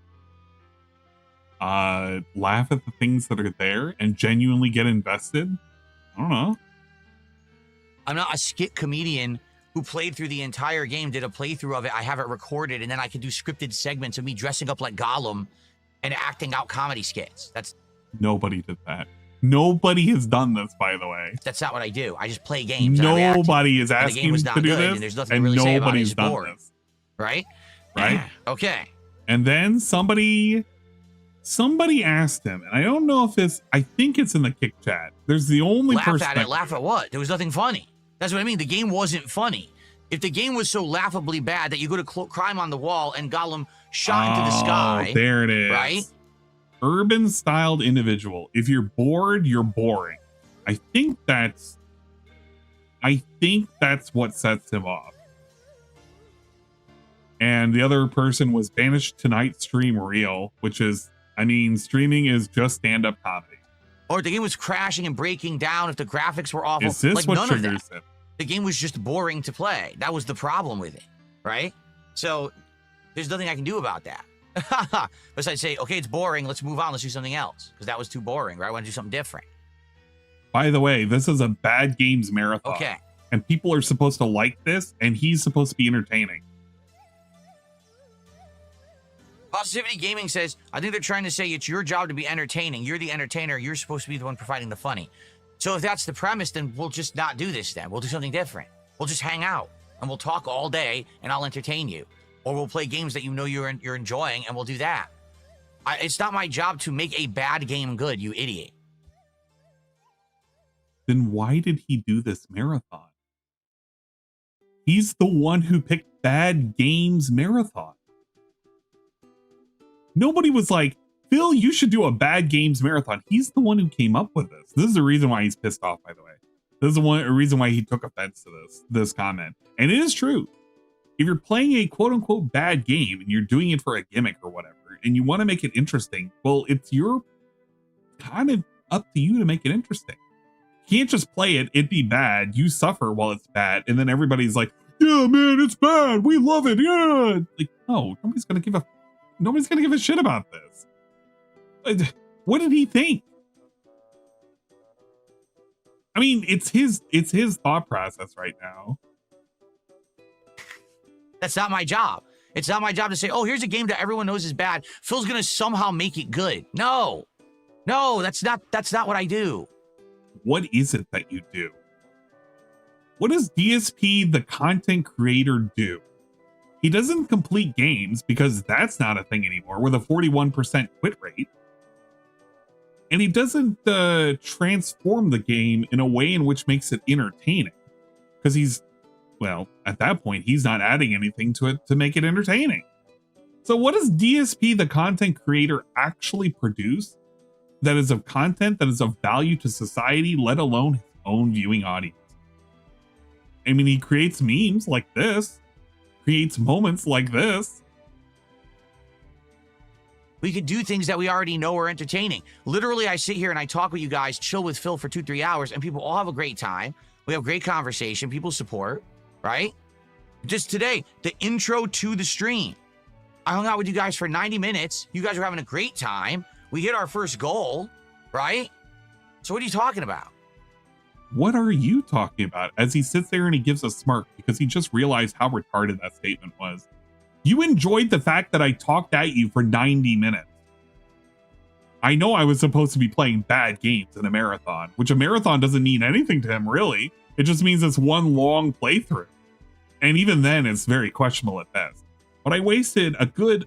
Laugh at the things that are there and genuinely get invested. I don't know. I'm not a skit comedian who played through the entire game, did a playthrough of it. I have it recorded, and then I can do scripted segments of me dressing up like Gollum and acting out comedy skits. Nobody did that. Nobody has done this, by the way. That's not what I do. I just play games. And Nobody is and the asking game was to not do good, this, and there's nothing and to really say about it. nobody's It's done boring. this. Right? Right? Okay. And then somebody asked him, and I don't know if it's, I think it's in the Kick chat. There's the only Laugh person at it. Laugh at what? There was nothing funny. That's what I mean. The game wasn't funny. If the game was so laughably bad that you go to crime on the wall and Gollum shot into the sky. There it is. Right? Urban styled individual. If you're bored, you're boring. I think that's what sets him off. And the other person was banished tonight stream real, which is, I mean, streaming is just stand-up comedy. Or if the game was crashing and breaking down, if the graphics were awful. Is this like, what none triggers of that. it? The game was just boring to play. That was the problem with it, right? So there's nothing I can do about that. Besides say, okay, it's boring. Let's move on. Let's do something else. Because that was too boring, right? I want to do something different. By the way, this is a bad games marathon. Okay. And people are supposed to like this, and he's supposed to be entertaining. Positivity Gaming says, I think they're trying to say it's your job to be entertaining. You're the entertainer. You're supposed to be the one providing the funny. So if that's the premise, then we'll just not do this then. We'll do something different. We'll just hang out, and we'll talk all day, and I'll entertain you. Or we'll play games that you know you're enjoying, and we'll do that. It's not my job to make a bad game good, you idiot. Then why did he do this marathon? He's the one who picked Bad Games Marathon. Nobody was like, Phil, you should do a Bad Games Marathon. He's the one who came up with this. This is the reason why he's pissed off, by the way. This is a reason why he took offense to this comment. And it is true. If you're playing a quote-unquote bad game and you're doing it for a gimmick or whatever, and you want to make it interesting, well, it's your kind of up to you to make it interesting. You can't just play it be bad, you suffer while it's bad, and then everybody's like, yeah, man, it's bad, we love it, yeah. Like, no, nobody's gonna give a shit about this. What did he think? I mean, it's his thought process right now. That's not my job. It's not my job to say, oh, here's a game that everyone knows is bad. Phil's gonna somehow make it good. No, that's not what I do. What is it that you do? What does DSP, the content creator, do? He doesn't complete games because that's not a thing anymore with a 41% quit rate. And he doesn't transform the game in a way in which makes it entertaining. Because well, at that point, he's not adding anything to it to make it entertaining. So what does DSP, the content creator, actually produce that is of content that is of value to society, let alone his own viewing audience? I mean, he creates memes like this, creates moments like this. We could do things that we already know are entertaining. Literally, I sit here and I talk with you guys, chill with Phil for 2-3 hours, and people all have a great time. We have great conversation. People support, right? Just today, the intro to the stream. I hung out with you guys for 90 minutes. You guys were having a great time. We hit our first goal, right? So what are you talking about? What are you talking about? As he sits there and he gives a smirk because he just realized how retarded that statement was. You enjoyed the fact that I talked at you for 90 minutes. I know I was supposed to be playing bad games in a marathon, which a marathon doesn't mean anything to him, really. It just means it's one long playthrough. And even then, it's very questionable at best. But I wasted a good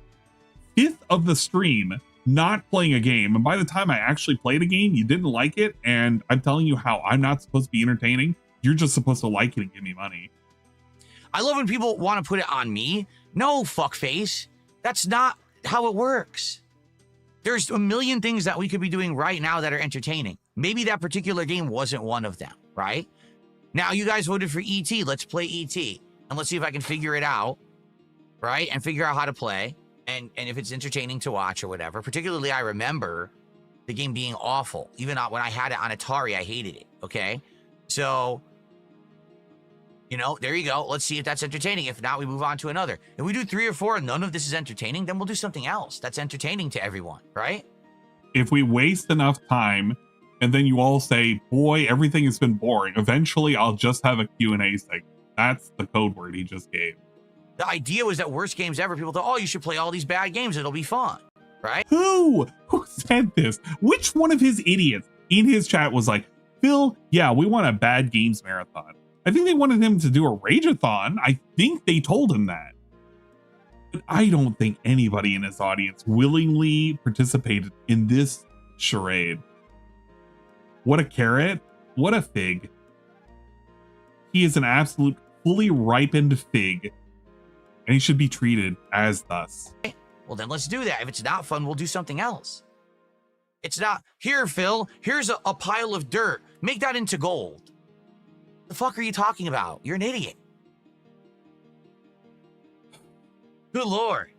fifth of the stream not playing a game. And by the time I actually played a game, you didn't like it. And I'm telling you how I'm not supposed to be entertaining. You're just supposed to like it and give me money. I love when people want to put it on me. No, fuckface. That's not how it works. There's a million things that we could be doing right now that are entertaining. Maybe that particular game wasn't one of them, right? Now you guys voted for E.T. Let's play E.T. And let's see if I can figure it out, right? And figure out how to play. And if it's entertaining to watch or whatever. Particularly, I remember the game being awful. Even when I had it on Atari, I hated it, okay? So, you know, there you go. Let's see if that's entertaining. If not, we move on to another. If we do 3 or 4 and none of this is entertaining, then we'll do something else that's entertaining to everyone, right? If we waste enough time and then you all say, boy, everything has been boring, eventually I'll just have a Q&A segment. That's the code word he just gave. The idea was that worst games ever. People thought, oh, you should play all these bad games. It'll be fun, right? Who said this? Which one of his idiots in his chat was like, Phil, yeah, we want a bad games marathon. I think they wanted him to do a rage-a-thon. I think they told him that. But I don't think anybody in his audience willingly participated in this charade. What a carrot. What a fig. He is an absolute fully ripened fig. And he should be treated as thus. Well, then let's do that. If it's not fun, we'll do something else. It's not, here, Phil, here's a pile of dirt. Make that into gold. The fuck are you talking about? You're an idiot. Good lord.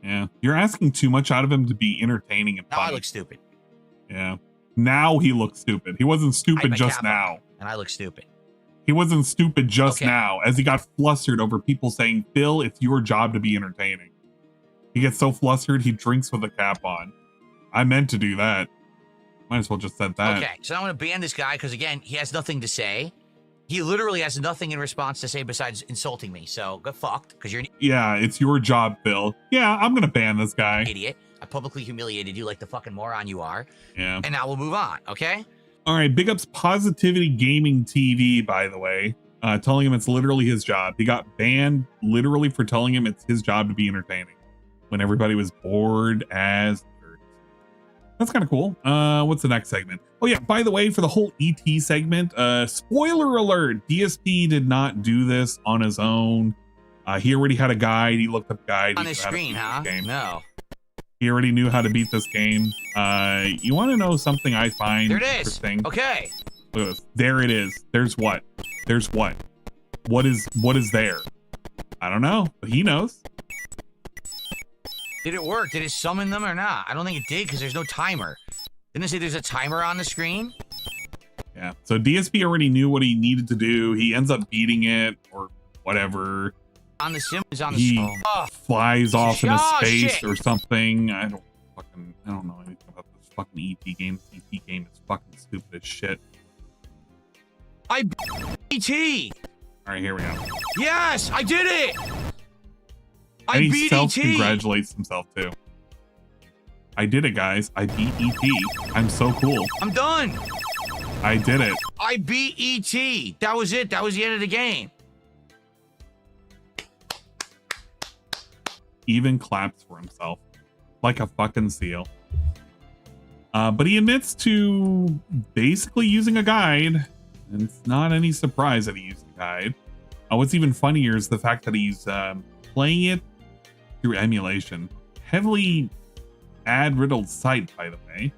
Yeah, you're asking too much out of him to be entertaining and Now funny. I look stupid. Yeah. Now he looks stupid. He wasn't stupid just now. And I look stupid. He wasn't stupid just now, as he got flustered over people saying, Phil, it's your job to be entertaining. He gets so flustered, he drinks with a cap on. I meant to do that. Might as well just said that. Okay, so I'm going to ban this guy because, again, he has nothing to say. He literally has nothing in response to say besides insulting me. So get fucked because you're an Yeah, it's your job, Phil. Yeah, I'm going to ban this guy. idiot. I publicly humiliated you like the fucking moron you are. Yeah. And now we'll move on, okay? All right, big ups Positivity Gaming TV, by the way, telling him it's literally his job. He got banned literally for telling him it's his job to be entertaining when everybody was bored as dirt. That's kind of cool. What's the next segment? Oh yeah, by the way, for the whole ET segment, spoiler alert, DSP did not do this on his own. He already had a guide. He looked up a guide. On his screen, huh? No. He already knew how to beat this game. You want to know something I find There it is. interesting? Okay. Look at this. There it is. There's what? There's what? What is there? I don't know, but he knows. Did it work? Did it summon them or not? I don't think it did because there's no timer. Didn't it say there's a timer on the screen? Yeah. So DSP already knew what he needed to do. He ends up beating it or whatever. On the sim is on the He screen. Oh. flies off into Oh, space shit. or something. I don't know anything about this fucking ET game. This ET game is fucking stupid as shit. I beat ET. All right, here we go. Yes, I did it. I And he beat ET. self-congratulates himself too. I did it, guys. I beat ET. I'm so cool. I'm done. I did it. I beat ET. That was it. That was the end of the game. Even claps for himself like a fucking seal. But he admits to basically using a guide, and it's not any surprise that he used a guide. What's even funnier is the fact that he's playing it through emulation. Heavily ad-riddled site, by the way.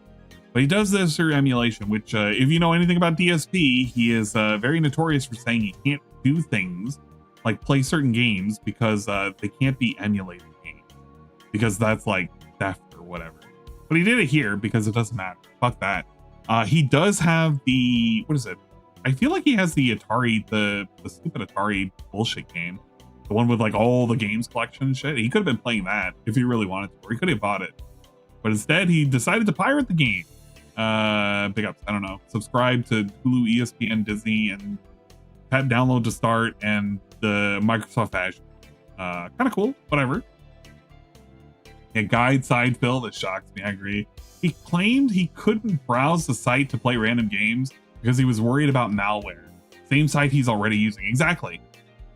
But he does this through emulation, which, if you know anything about DSP, he is very notorious for saying he can't do things like play certain games because they can't be emulated games. Because that's like theft or whatever. But he did it here because it doesn't matter. Fuck that. He does have the, what is it? I feel like he has the Atari, the stupid Atari bullshit game. The one with like all the games collection and shit. He could have been playing that if he really wanted to, or he could have bought it. But instead, he decided to pirate the game. Big ups. I don't know. Subscribe to Hulu, ESPN, Disney, and tap download to start and the Microsoft Azure. Kind of cool. Whatever. A guide side fill that shocks me. I agree. He claimed he couldn't browse the site to play random games because he was worried about malware. Same site he's already using. Exactly.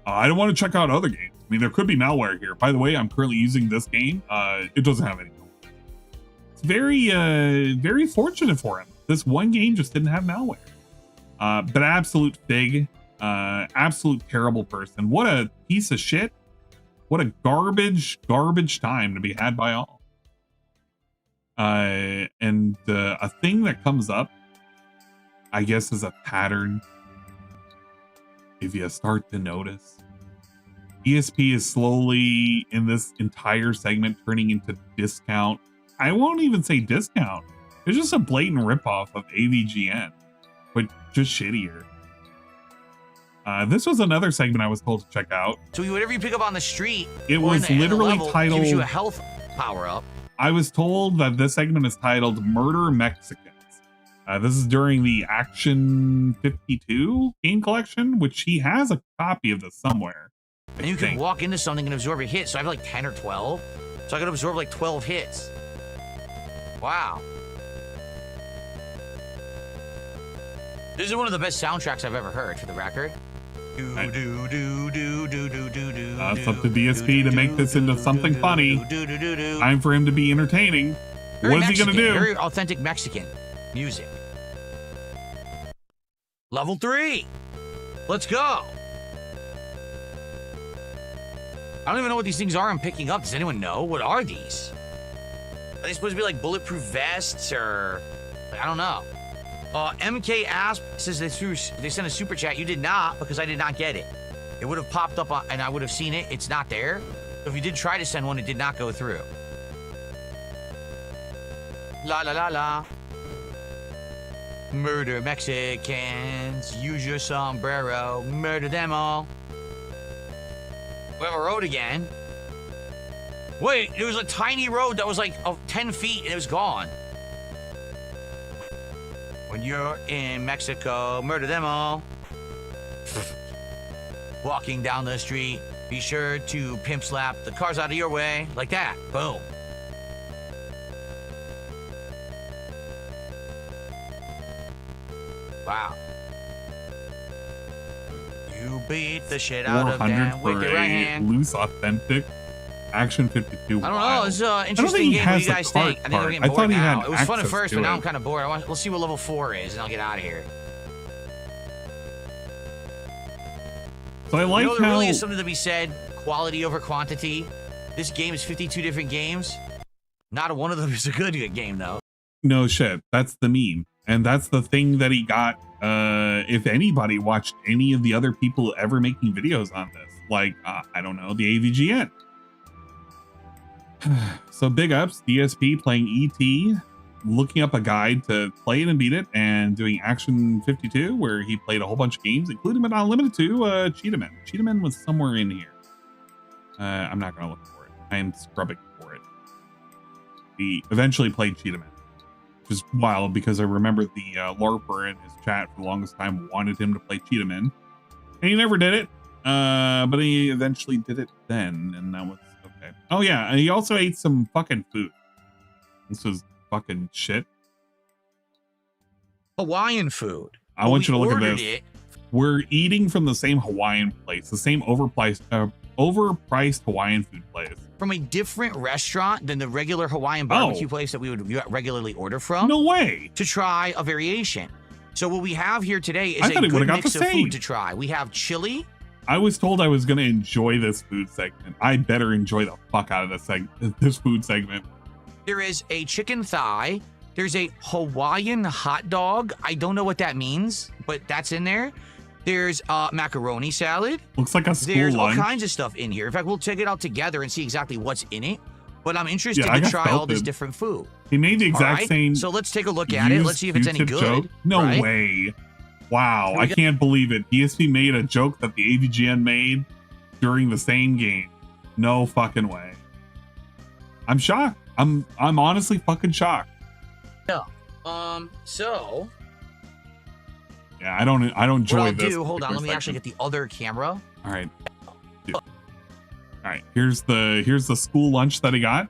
I don't want to check out other games. I mean, there could be malware here. By the way, I'm currently using this game. It doesn't have any malware. It's very fortunate for him. This one game just didn't have malware. But absolute fig. Absolute terrible person. What a piece of shit. What a garbage time to be had by all. And a thing that comes up, I guess, is a pattern. If you start to notice, DSP is slowly in this entire segment turning into discount. I won't even say discount. It's just a blatant ripoff of AVGN, but just shittier. This was another segment I was told to check out. So whatever you pick up on the street, it was literally titled, gives you a health power up. I was told that this segment is titled Murder Mexicans. This is during the Action 52 game collection, which he has a copy of this somewhere. And you can walk into something and absorb a hit. So I have like 10 or 12. So I could absorb like 12 hits. Wow. This is one of the best soundtracks I've ever heard, for the record. It's up to DSP to make this into something funny. Time for him to be entertaining. What is he gonna do? Very authentic Mexican music. Level 3. Let's go. I don't even know what these things are I'm picking up. Does anyone know? What are these? Are they supposed to be like bulletproof vests or... I don't know. MK Asp says they sent a super chat. You did not, because I did not get it. It would have popped up and I would have seen it. It's not there. So if you did try to send one, it did not go through. La la la la. Murder Mexicans. Use your sombrero. Murder them all. We have a road again. Wait, there was a tiny road that was like 10 feet and it was gone. When you're in Mexico, murder them all. Walking down the street, be sure to pimp slap the cars out of your way. Like that. Boom. Wow. You beat the shit out of them with your right hand. Loose, authentic. Action 52. I don't know. It's an interesting game. What do you guys think? I think we're getting bored now. It was fun at first, but now I'm kind of bored. We'll see what level 4 is, and I'll get out of here. So I like there how really is something to be said. Quality over quantity. This game is 52 different games. Not one of them is a good game, though. No shit. That's the meme. And that's the thing that he got. If anybody watched any of the other people ever making videos on this, like, I don't know, the AVGN. So big ups, DSP playing ET, looking up a guide to play it and beat it, and doing Action 52, where he played a whole bunch of games, including but not limited to Cheetahman. Cheetahman was somewhere in here. I'm not going to look for it. I am scrubbing for it. He eventually played Cheetahman, which is wild because I remember the LARPer in his chat for the longest time wanted him to play Cheetahman, and he never did it. But he eventually did it then, and that was okay. Oh yeah, and he also ate some fucking food. This was fucking shit. Hawaiian food. I want you to look at this. We're eating from the same Hawaiian place, the same overpriced Hawaiian food place. From a different restaurant than the regular Hawaiian barbecue place that we would regularly order from. No way. To try a variation. So what we have here today is a good mix of food to try. We have chili. I was told I was going to enjoy this food segment. I better enjoy the fuck out of this food segment. There is a chicken thigh. There's a Hawaiian hot dog. I don't know what that means, but that's in there. There's macaroni salad. Looks like a school There's lunch. all kinds of stuff in here. In fact, we'll check it out together and see exactly what's in it. But I'm interested to try all this different food. He made the exact same. So let's take a look at it. Let's see if it's any good. Joke. No way. Wow, I can't believe it. DSP made a joke that the AVGN made during the same game. No fucking way. I'm shocked. I'm honestly fucking shocked. Yeah. So. Yeah, I don't enjoy this. Hold on, let me actually get the other camera. All right. Dude. All right. Here's the school lunch that he got.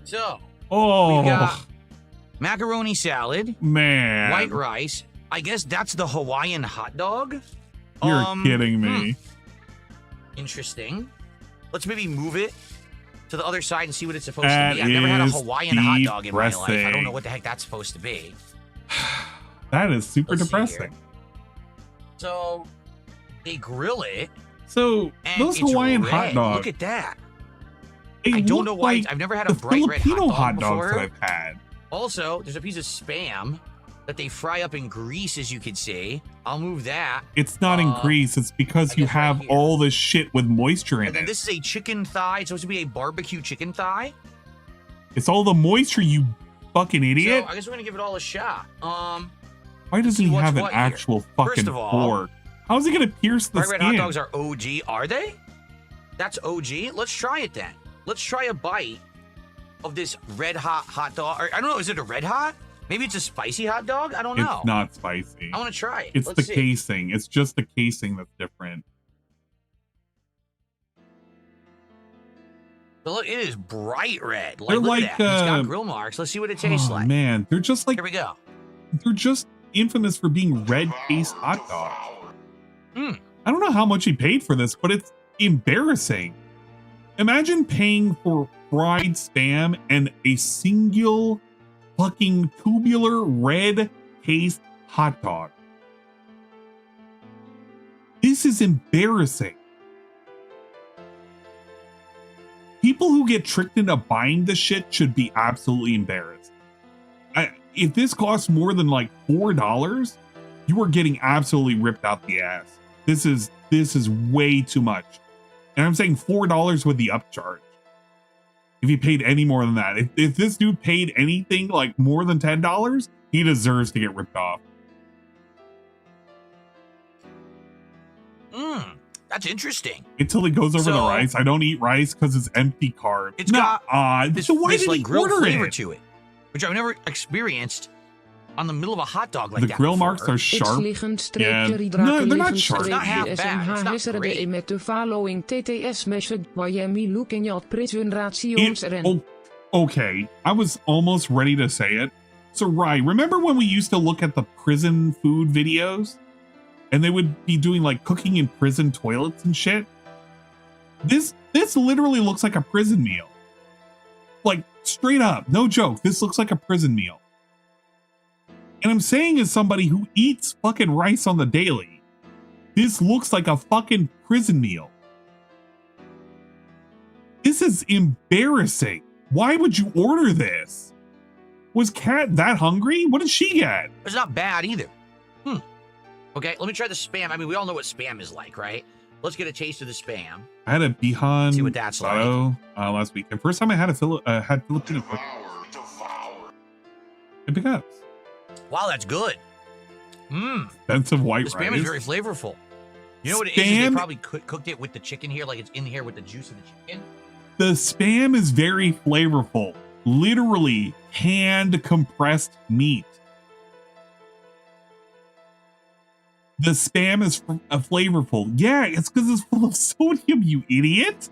So. Oh. We got macaroni salad. Man. White rice. I guess that's the Hawaiian hot dog. You're kidding me. Interesting. Let's maybe move it to the other side and see what it's supposed to be. I've never had a Hawaiian hot dog in my life. I don't know what the heck that's supposed to be. That is super depressing. So they grill it. So those Hawaiian hot dogs. Look at that. I don't know why. I've never had a bright red hot dog before. That I've had. Also, there's a piece of Spam that they fry up in grease, as you can see. I'll move that. It's not in grease. It's because you have all this shit with moisture in and then it. This is a chicken thigh. It's supposed to be a barbecue chicken thigh. It's all the moisture, you fucking idiot. So I guess we're gonna give it all a shot. Why doesn't he have an actual fucking fork? How is he gonna pierce the skin? Red hot dogs are OG. Are they? That's OG. Let's try it then. Let's try a bite of this red hot dog. Or, I don't know. Is it a red hot? Maybe it's a spicy hot dog? I don't know. It's not spicy. I want to try it. It's the casing. It's just the casing that's different. But look, it is bright red. Look at that. It's got grill marks. Let's see what it tastes like. Man, they're just like... Here we go. They're just infamous for being red case hot dogs. I don't know how much he paid for this, but it's embarrassing. Imagine paying for fried Spam and a single fucking tubular red paste hot dog. This is embarrassing. People who get tricked into buying this shit should be absolutely embarrassed. If this costs more than like $4, you are getting absolutely ripped out the ass. This is way too much. And I'm saying $4 with the upcharge. If he paid any more than that. If this dude paid anything like more than $10, he deserves to get ripped off. That's interesting. Until he goes over the rice. I don't eat rice because it's empty carb. It's got this like grilled flavor to it, which I've never experienced on the middle of a hot dog like the that. Grill before. marks are sharp. Yeah. No, they're not sharp. It's not half bad. It's not great. It, okay, I was almost ready to say it. So, Rye, remember when we used to look at the prison food videos? And they would be doing like cooking in prison toilets and shit? This literally looks like a prison meal. Like, straight up, no joke, this looks like a prison meal. And I'm saying as somebody who eats fucking rice on the daily, this looks like a fucking prison meal. This is embarrassing. Why would you order this? Was Kat that hungry? What did she get? It's not bad either. Okay, let me try the Spam. I mean, we all know what Spam is like, right? Let's get a taste of the Spam. I had a Bihan See what that's like. Last week. And first time I had had Filipino food. It becomes. Wow, that's good. Expensive white rice. The Spam is very flavorful. You know what it is? They probably cooked it with the chicken here, like it's in here with the juice of the chicken. The Spam is very flavorful. Literally hand compressed meat. The Spam is flavorful. Yeah, it's because it's full of sodium, you idiot.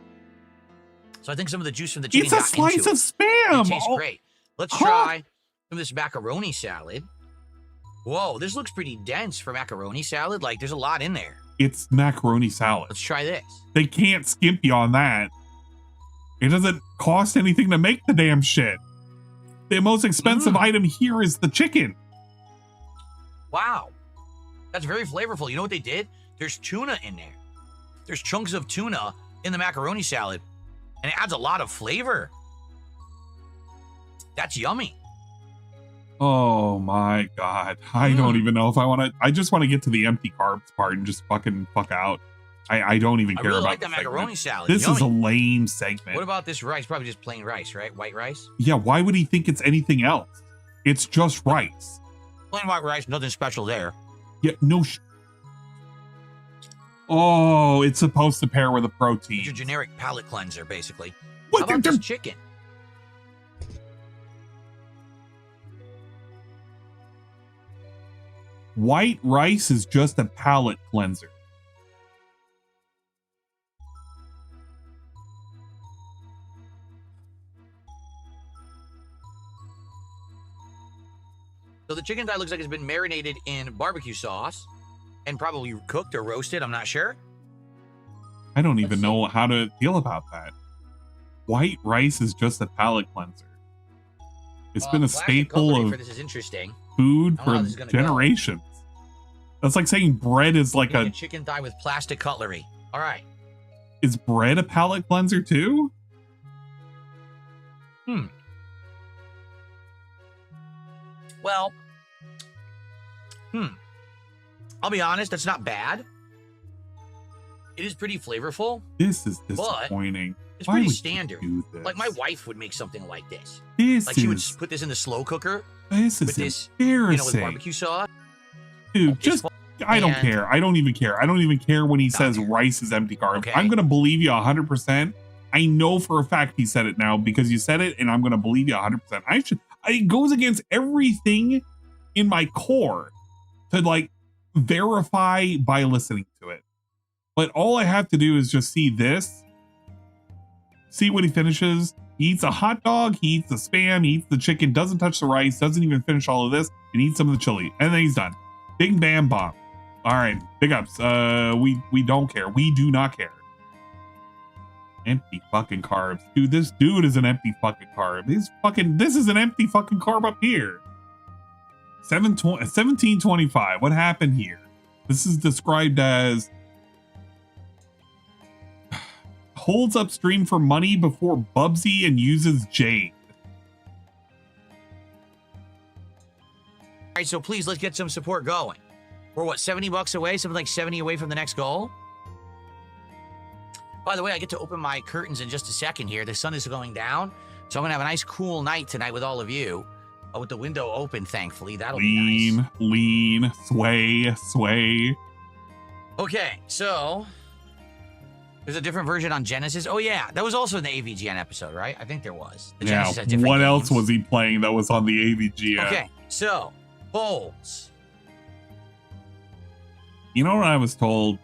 So I think some of the juice from the chicken It's a slice of Spam. It tastes great. Let's try some of this macaroni salad. Whoa, this looks pretty dense for macaroni salad. Like, there's a lot in there. It's macaroni salad. Let's try this. They can't skimp you on that. It doesn't cost anything to make the damn shit. The most expensive item here is the chicken. Wow. That's very flavorful. You know what they did? There's tuna in there. There's chunks of tuna in the macaroni salad, and it adds a lot of flavor. That's yummy. Oh my God. I don't even know if I want to. I just want to get to the empty carbs part and just fucking fuck out. I don't even care really about like that macaroni salad. This Yummy. is a lame segment. What about this rice? Probably just plain rice, right? White rice? Yeah, why would he think it's anything else? It's just rice. Plain white rice, nothing special there. Yeah, no. Oh, it's supposed to pair with a protein. It's your generic palate cleanser, basically. What? How about this chicken? White rice is just a palate cleanser. So the chicken thigh looks like it's been marinated in barbecue sauce and probably cooked or roasted. I'm not sure. I don't even know how to feel about that. White rice is just a palate cleanser. It's been a staple of this is interesting. Food for generations. That's like saying bread is like a chicken thigh with plastic cutlery. All right. Is bread a palate cleanser too? Well, I'll be honest, that's not bad. It is pretty flavorful. This is disappointing. It's Why pretty would standard. you do this? Like my wife would make something like this. This like she would is- just put this in the slow cooker. This with is this, embarrassing. with barbecue sauce. Dude, just I don't care. I don't even care. I don't even care when he says rice is empty carbs. Okay. I'm gonna believe you 100%. I know for a fact he said it now because you said it, and I'm gonna believe you 100%. It goes against everything in my core to like verify by listening to it. But all I have to do is just see this, see what he finishes. He eats a hot dog, he eats the Spam, he eats the chicken, doesn't touch the rice, doesn't even finish all of this, and eats some of the chili, and then he's done. Bing bam bomb. All right, big ups. We don't care. We do not care. Empty fucking carbs. Dude, this dude is an empty fucking carb. This is an empty fucking carb up here. 1725. What happened here? This is described as holds upstream for money before Bubsy and uses Jade. All right, so please, let's get some support going. We're what, $70 away? Something like 70 away from the next goal? By the way, I get to open my curtains in just a second here. The sun is going down, so I'm gonna have a nice cool night tonight with all of you. With the window open, thankfully. That'll be nice. Lean, sway. Okay, so there's a different version on Genesis. Oh yeah, that was also in the AVGN episode, right? I think there was. The Genesis had different games. Else was he playing that was on the AVGN? Okay, so polls. You know what I was told?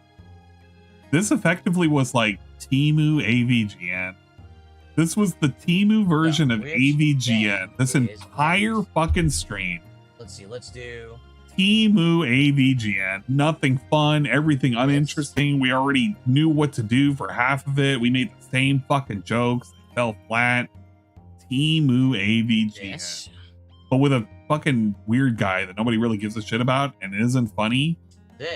This effectively was like Temu AVGN. This was the Temu version of AVGN. This entire fucking stream. Let's see. Let's do Temu AVGN. Nothing fun. Everything uninteresting. We already knew what to do for half of it. We made the same fucking jokes. They fell flat. Temu AVGN. Yes. But with a fucking weird guy that nobody really gives a shit about and isn't funny.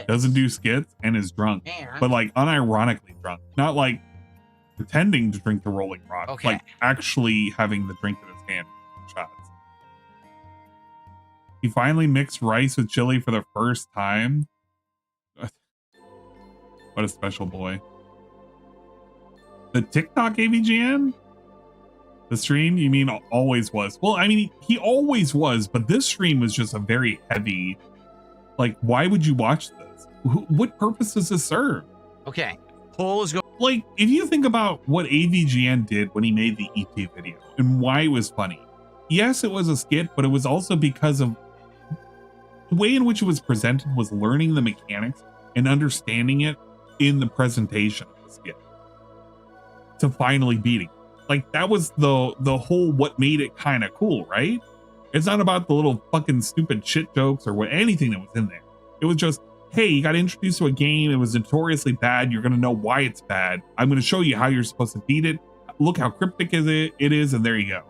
Doesn't do skits and is drunk. But like unironically drunk. Not like pretending to drink the Rolling Rock, like actually having the drink in his hand. Shots. He finally mixed rice with chili for the first time. What a special boy. The TikTok AVGN? The stream, you mean always was? Well, I mean, he always was, but this stream was just a very heavy, like, why would you watch this? What purpose does this serve? Okay. Poll is going. Like, if you think about what AVGN did when he made the ET video and why it was funny. Yes, it was a skit, but it was also because of the way in which it was presented was learning the mechanics and understanding it in the presentation of the skit to finally beating. Like, that was the whole what made it kind of cool, right? It's not about the little fucking stupid shit jokes or anything that was in there. It was just, hey, you got introduced to a game. It was notoriously bad. You're going to know why it's bad. I'm going to show you how you're supposed to beat it. Look how cryptic it is, and there you go.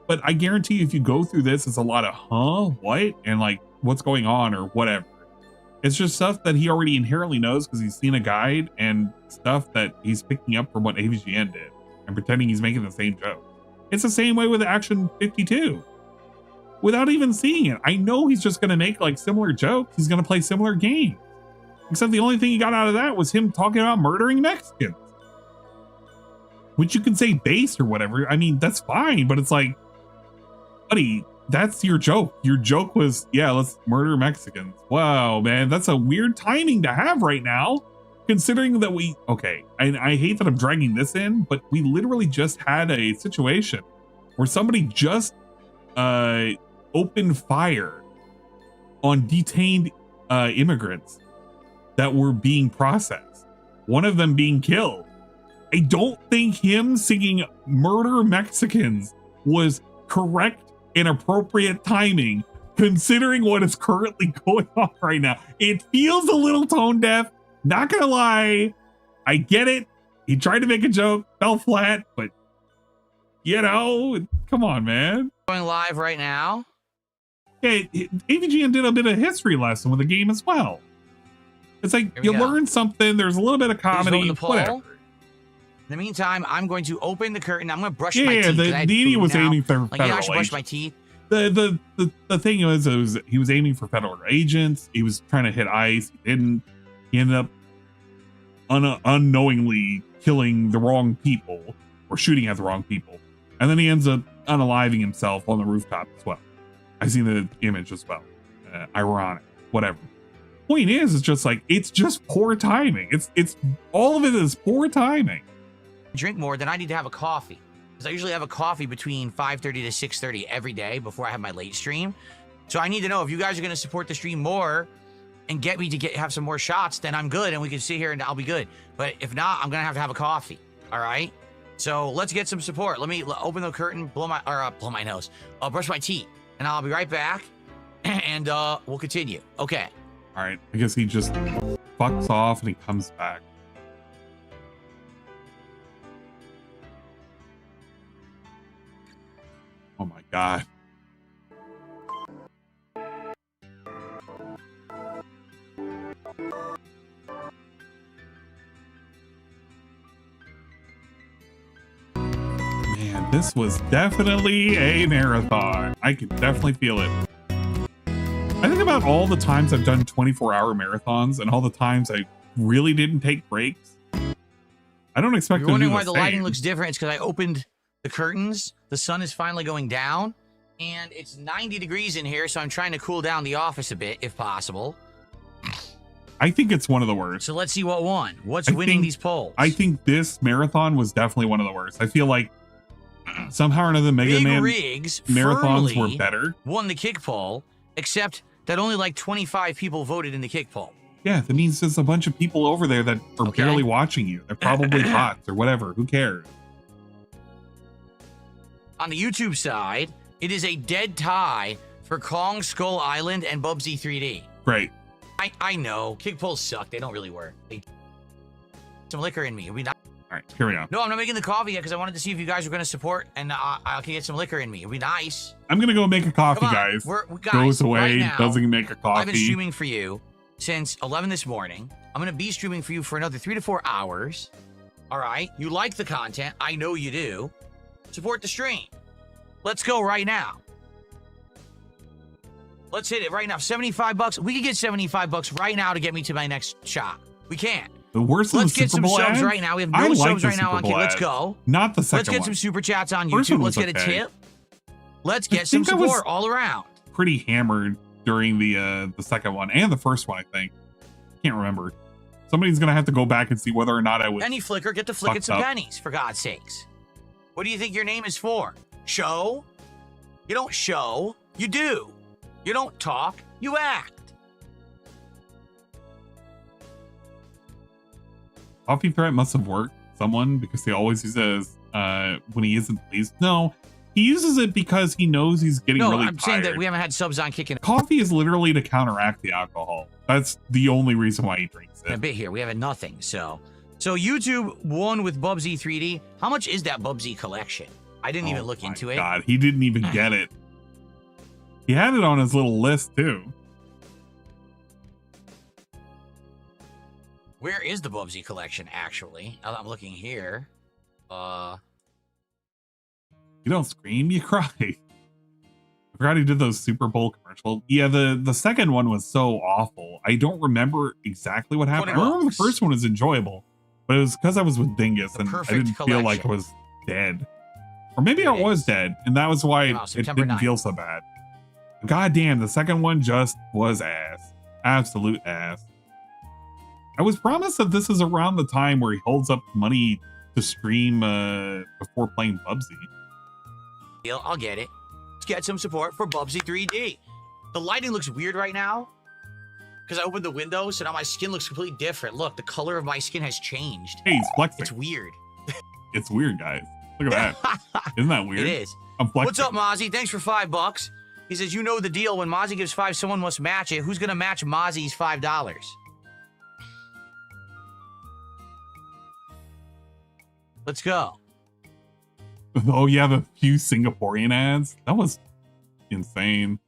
But I guarantee you, if you go through this, it's a lot of, huh, what? And like, what's going on or whatever. It's just stuff that he already inherently knows because he's seen a guide and stuff that he's picking up from what AVGN did and pretending he's making the same joke. It's the same way with Action 52. Without even seeing it, I know he's just going to make like similar jokes. He's going to play similar games. Except the only thing he got out of that was him talking about murdering Mexicans. Which you can say based or whatever. I mean, that's fine, but it's like, buddy, that's your joke. Your joke was, yeah, let's murder Mexicans. Wow, man, that's a weird timing to have right now. Considering that I hate that I'm dragging this in, but we literally just had a situation where somebody just opened fire on detained immigrants that were being processed, one of them being killed. I don't think him singing murder Mexicans was correct and appropriate timing considering what is currently going on right now. It feels a little tone deaf, not gonna lie. I get it. He tried to make a joke, fell flat, but you know, come on, man. Going live right now. Okay, AVGN did a bit of history lesson with the game as well. It's like you learn something. There's a little bit of comedy. Whatever. In the meantime, I'm going to open the curtain. I'm going to brush my teeth. Yeah, the idiot was aiming for federal I should brush my teeth. The thing was he was aiming for federal agents. He was trying to hit ICE. He didn't. He ended up unknowingly killing the wrong people or shooting at the wrong people. And then he ends up unaliving himself on the rooftop as well. I seen the image as well. Ironic, whatever. Point is, it's just like, it's just poor timing. It's all of it is poor timing. Drink more, then I need to have a coffee. Because I usually have a coffee between 5:30 to 6:30 every day before I have my late stream. So I need to know if you guys are going to support the stream more and get me to have some more shots, then I'm good and we can sit here and I'll be good. But if not, I'm going to have a coffee. All right? So let's get some support. Let me open the curtain, blow my nose. I'll brush my teeth and I'll be right back and we'll continue. Okay. All right. I guess he just fucks off and he comes back. Oh my God. Man, this was definitely a marathon. I can definitely feel it. I think about all the times I've done 24-hour marathons and all the times I really didn't take breaks. I don't expect. You're wondering why the lighting looks different? It's because I opened the curtains. The sun is finally going down, and it's 90 degrees in here, so I'm trying to cool down the office a bit, if possible. I think it's one of the worst. So let's see what won. What's winning these polls? I think this marathon was definitely one of the worst. I feel like somehow or another Mega Man marathons were better. Won the kick poll, except that only like 25 people voted in the kick poll. Yeah, that means there's a bunch of people over there that are barely watching you. They're probably bots or whatever. Who cares? On the YouTube side, it is a dead tie for Kong Skull Island and Bubsy 3D. Great. I know. Kick polls suck. They don't really work. Some liquor in me. It'd be nice. All right, here we go. No, I'm not making the coffee yet because I wanted to see if you guys were going to support and I can get some liquor in me. It'd be nice. I'm going to go make a coffee, guys. Goes away, right now, doesn't make a coffee. I've been streaming for you since 11 this morning. I'm going to be streaming for you for another 3 to 4 hours. All right? You like the content. I know you do. Support the stream. Let's go right now. Let's hit it right now. $75. We can get $75 right now to get me to my next shot. We can. The worst Let's of the get Super some Bowl subs ads? right now. We have no subs right now on Kid. Let's go. Not the second Let's get one. some super chats on First YouTube. one Let's was get a okay. tip. Let's get some support all around. Pretty hammered during the second one and the first one, I think. Can't remember. Somebody's gonna have to go back and see whether or not I was. Penny flicker, get to flicking some pennies, for God's sakes. What do you think your name is for? Show? You don't show. You do. You don't talk. You act. Coffee threat must have worked someone because he always uses when he isn't pleased. No, he uses it because he knows he's getting really tired. I'm saying that we haven't had subs on kicking. Coffee is literally to counteract the alcohol. That's the only reason why he drinks it. A bit here. We have nothing. So YouTube won with Bubsy 3D. How much is that Bubsy collection? I didn't even look into it. God, he didn't even get it. He had it on his little list too. Where is the Bubsy collection, actually? I'm looking here. You don't scream, you cry. I forgot he did those Super Bowl commercials. Yeah, the second one was so awful. I don't remember exactly what happened. I remember the first one was enjoyable, but it was because I was with Dingus and I didn't feel like I was dead. Or maybe I was dead, and that was why it didn't 9th. feel so bad. God damn, the second one just was ass. Absolute ass. I was promised that this is around the time where he holds up money to stream before playing Bubsy. I'll get it. Let's get some support for Bubsy 3D. The lighting looks weird right now because I opened the window, so now my skin looks completely different. Look, the color of my skin has changed. Hey, he's flexing. It's weird. It's weird, guys. Look at that. Isn't that weird? It is. I'm flexing. What's up, Mozzie? Thanks for $5. He says, you know the deal. When Mozzie gives 5, someone must match it. Who's going to match Mozzie's $5? Let's go. Oh, yeah, the few Singaporean ads. That was insane.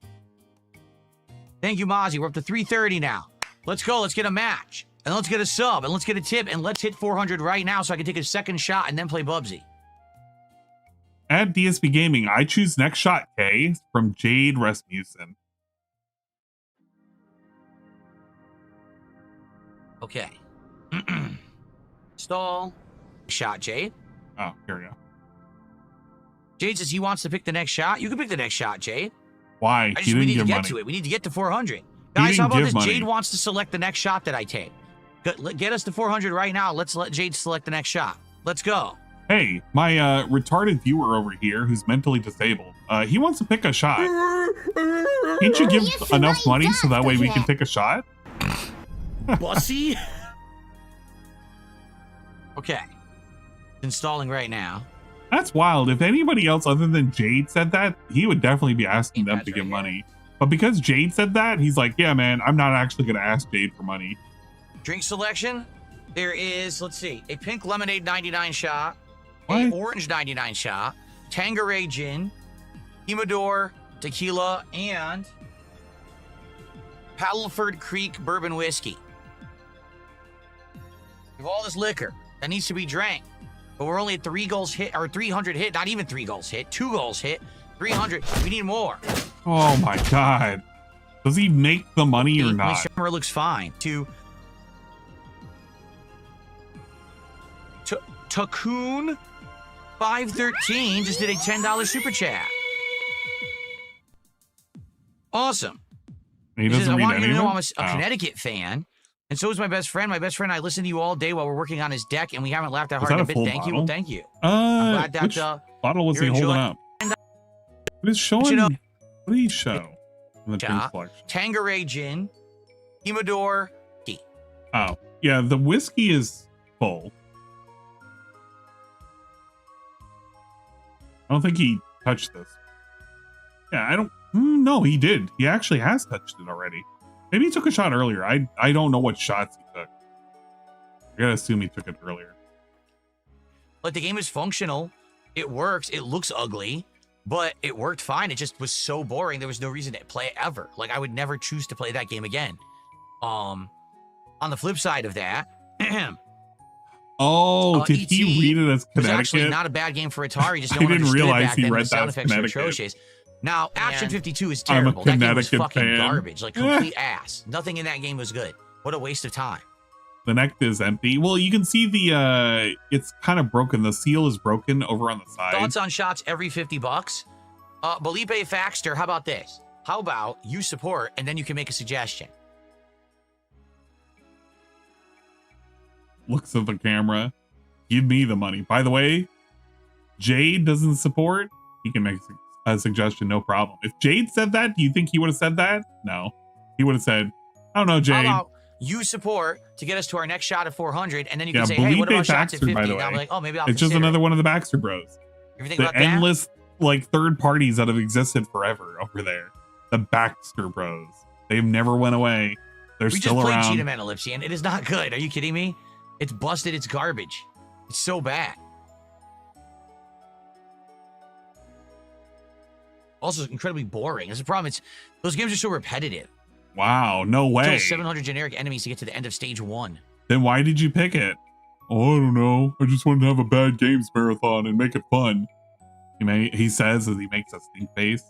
Thank you, Mozzie. We're up to 330 now. Let's go. Let's get a match. And let's get a sub. And let's get a tip. And let's hit 400 right now so I can take a second shot and then play Bubsy. At DSP Gaming, I choose next shot, K, from Jade Rasmussen. Okay. Stall. Shot, Jade. Oh, here we go. Jade says he wants to pick the next shot. You can pick the next shot, Jade. Why? We need to get to it. We need to get to 400. Guys, how about this? Money. Jade wants to select the next shot that I take. Get us to 400 right now. Let's let Jade select the next shot. Let's go. Hey, my retarded viewer over here who's mentally disabled, he wants to pick a shot. Can't you give enough money so that way we can pick a shot? Bussy? Okay. Installing right now. That's wild. If anybody else other than Jade said that, he would definitely be asking them to give money. But because Jade said that, he's like, yeah, man, I'm not actually going to ask Jade for money. Drink selection. There is, let's see, a pink lemonade 99 shot, what? a orange 99 shot, Tanqueray gin, Humidor tequila, and Paddleford Creek bourbon whiskey. We have all this liquor that needs to be drank. But we're only at 3 goals hit, or 300 hit, not even 3 goals hit, 2 goals hit, 300. We need more. Oh my God. Does he make the money or not? My camera looks fine. Takun 513 just did a $10 super chat. Awesome. He says, I want you to know I'm a Connecticut fan, and so is my best friend. My best friend, I listen to you all day while we're working on his deck, and we haven't laughed that hard in a bit. Thank you. Well, thank you. I'm glad that which bottle was he holding up? What is showing? What did he show in the drink selection? Tanqueray Gin, Humidor Tea. Oh, yeah, the whiskey is full. I don't think he touched this. Yeah, I don't. No, he did. He actually has touched it already. Maybe he took a shot earlier. I don't know what shots he took. I gotta assume he took it earlier. Like, the game is functional. It works. It looks ugly, but it worked fine. It just was so boring. There was no reason to play it ever. Like, I would never choose to play that game again. On the flip side of that, oh, did he read it as Connecticut? It was actually not a bad game for Atari. Just no one understood it back then. The sound effects were atrocious. Now, Action 52 is terrible. That game was fucking garbage. Like, complete ass. Nothing in that game was good. What a waste of time. The neck is empty. Well, you can see the, it's kind of broken. The seal is broken over on the side. Thoughts on shots every $50? Belipe Faxter, how about this? How about you support, and then you can make a suggestion? Looks at the camera. Give me the money. By the way, Jade doesn't support. He can make a suggestion, no problem. If Jade said that, do you think he would have said that? No. He would have said, I don't know, Jade. How about you support to get us to our next shot of 400, and then you can say, hey, what about shots at 50? By the way, and I'm like, oh, maybe I'll It's just another one of the Baxter Bros. Everything the endless, like, third parties that have existed forever over there. The Baxter Bros. They've never went away. They're still around. We just played Cheetah Man Ellipse, and it is not good. Are you kidding me? It's busted. It's garbage. It's so bad. Also, incredibly boring. That's the problem. It's those games are so repetitive. Wow, no way. Kill 700 generic enemies to get to the end of stage 1. Then why did you pick it? Oh, I don't know. I just wanted to have a bad games marathon and make it fun. He says as he makes a stink face.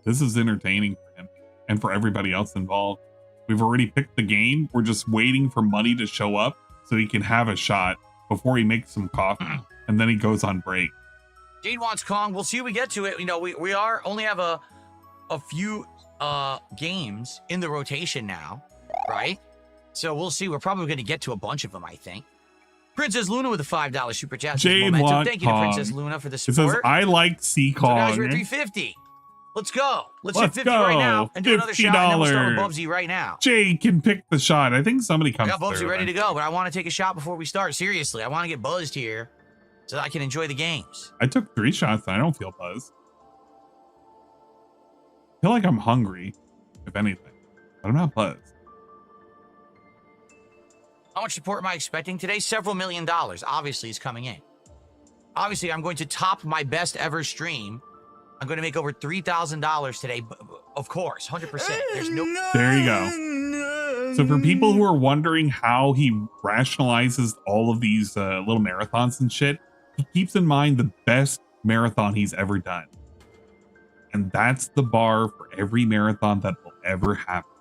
This is entertaining for him and for everybody else involved. We've already picked the game. We're just waiting for money to show up so he can have a shot before he makes some coffee. And then he goes on break. Jade wants Kong. We'll see if we get to it. You know, we only have a few games in the rotation now, right? So we'll see. We're probably going to get to a bunch of them, I think. Princess Luna with a $5 super chat. Jade wants Thank you to Princess Luna for the support. It says, I like C Kong. So guys, we're at 350. Let's go. Let's hit 50 right now and do another shot. And then we'll start with Bubsy right now. Jade can pick the shot. I think somebody comes. I got Bubsy ready to go, but I want to take a shot before we start. Seriously, I want to get buzzed here so that I can enjoy the games. I took 3 shots and I don't feel buzzed. I feel like I'm hungry, if anything, but I'm not buzzed. How much support am I expecting today? Several $1 million, obviously, is coming in. Obviously, I'm going to top my best ever stream. I'm going to make over $3,000 today. Of course, 100%. There's no. There you go. So for people who are wondering how he rationalizes all of these little marathons and shit, he keeps in mind the best marathon he's ever done. And that's the bar for every marathon that will ever happen.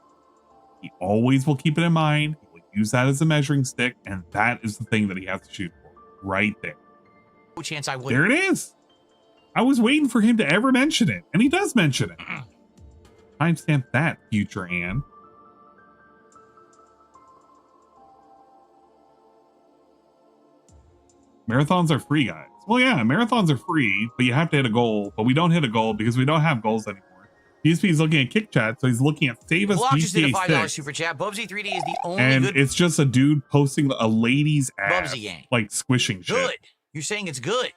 He always will keep it in mind. He will use that as a measuring stick. And that is the thing that he has to shoot for right there. No chance I would. There it is. I was waiting for him to ever mention it, and he does mention it. Timestamp that, future Ann. Marathons are free, guys. Well, yeah, marathons are free, but you have to hit a goal. But we don't hit a goal because we don't have goals anymore. DSP is looking at Kick Chat, so he's looking at Save Us Block just did a $5 GTA super chat. Bubsy 3D is the only and good. It's just a dude posting a lady's ass, Bubsy game. like squishing shit. Good. You're saying it's good.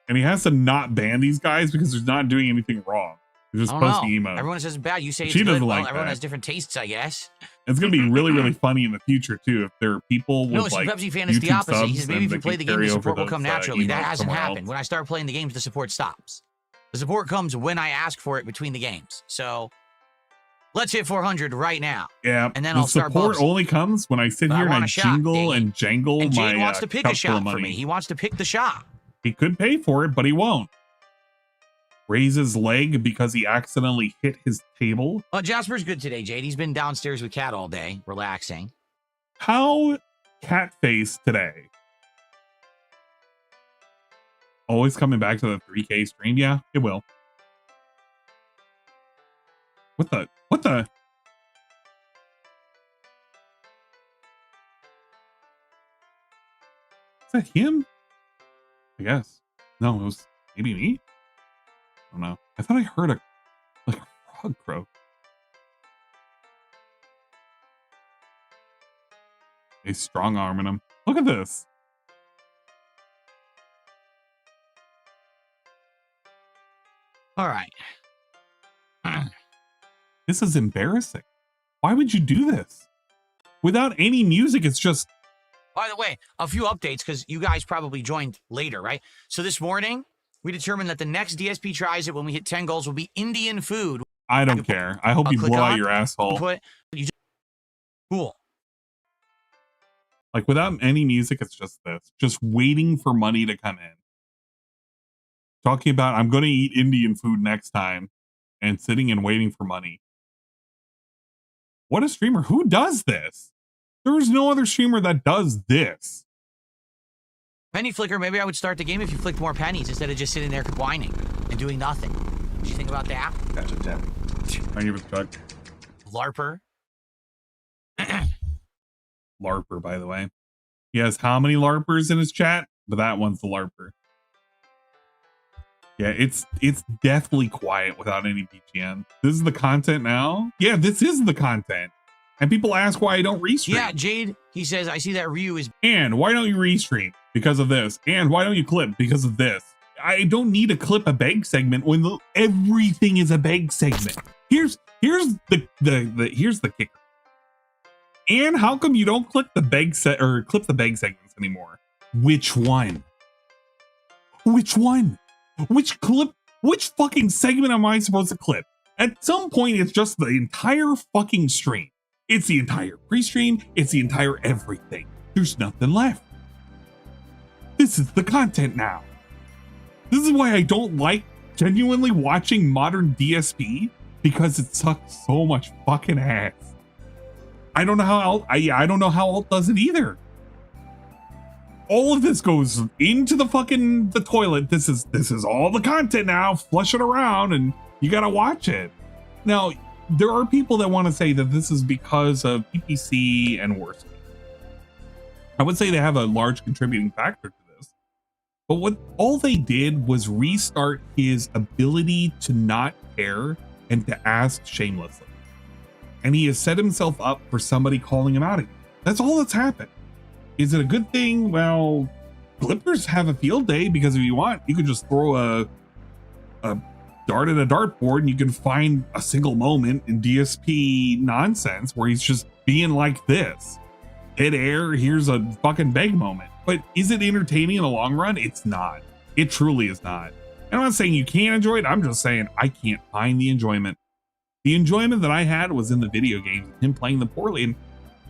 And he has to not ban these guys because they're not doing anything wrong. They're just posting emotes. Everyone says it's bad. You say it's She good. doesn't Well, like everyone that. has different tastes, I guess. It's going to be really, really funny in the future, too. If there are people No, with, it's like, Pepsi fan is the YouTube opposite. He subs says maybe if and you play they the can game, the carry support over will come those, naturally. That emotes hasn't somewhere happened. else. When I start playing the games, the support stops. The support comes when I ask for it between the games. So let's hit 400 right now. Yeah, and then the I'll start support Bubsy. only comes when I sit But I here and want I a shot, jingle dang it. and jangle And my Jade wants to pick cup a full of shot for money. me. He wants to pick the shot. He could pay for it, but he won't. raise his leg because he accidentally hit his table. Jasper's good today, Jade. He's been downstairs with Cat all day, relaxing. How cat face today? Always coming back to the 3K stream? Yeah, it will. What the? Is that him? I guess. No, it was maybe me? I don't know. I thought I heard a frog croak. He's strong arming him. Look at this. All right. This is embarrassing. Why would you do this? Without any music, it's just... By the way, a few updates, because you guys probably joined later, right? So this morning, we determined that the next DSP tries it when we hit 10 goals will be Indian food. I don't care. I hope you blow out your asshole. Cool. Like, without any music, it's just this. Just waiting for money to come in. Talking about, I'm going to eat Indian food next time. And sitting and waiting for money. What a streamer. Who does this? There is no other streamer that does this. Penny flicker, maybe I would start the game if you flicked more pennies instead of just sitting there whining and doing nothing. What do you think about that? That's a 10. Thank you for the check. LARPer. LARPer, by the way. He has how many LARPers in his chat? But that one's the LARPer. Yeah, it's deathly quiet without any BGM. This is the content now? Yeah, this is the content. And people ask why I don't restream. Yeah, Jade, he says, I see that Ryu is... And why don't you restream? Because of this. And why don't you clip? Because of this. I don't need to clip a beg segment when everything is a beg segment. Here's the kicker. And how come you don't clip the beg clip the beg segments anymore? Which one? Which one? Which clip? Which fucking segment am I supposed to clip? At some point, it's just the entire fucking stream. It's the entire pre-stream. It's the entire everything. There's nothing left. This is the content now. This is why I don't like genuinely watching modern DSP, because it sucks so much fucking ass. I don't know how I don't know how Alt does it either. All of this goes into the toilet. This is all the content now. Flush it around and you gotta watch it. Now, there are people that want to say that this is because of PPC and Warski. I would say they have a large contributing factor to this. But what all they did was restart his ability to not care and to ask shamelessly. And he has set himself up for somebody calling him out again. That's all that's happened. Is it a good thing? Well, Clippers have a field day, because if you want, you could just throw a dart at a dartboard and you can find a single moment in DSP nonsense where he's just being like this. Dead air, here's a fucking beg moment. But is it entertaining in the long run? It's not. It truly is not. And I'm not saying you can't enjoy it. I'm just saying I can't find the enjoyment. The enjoyment that I had was in the video games, him playing them poorly. And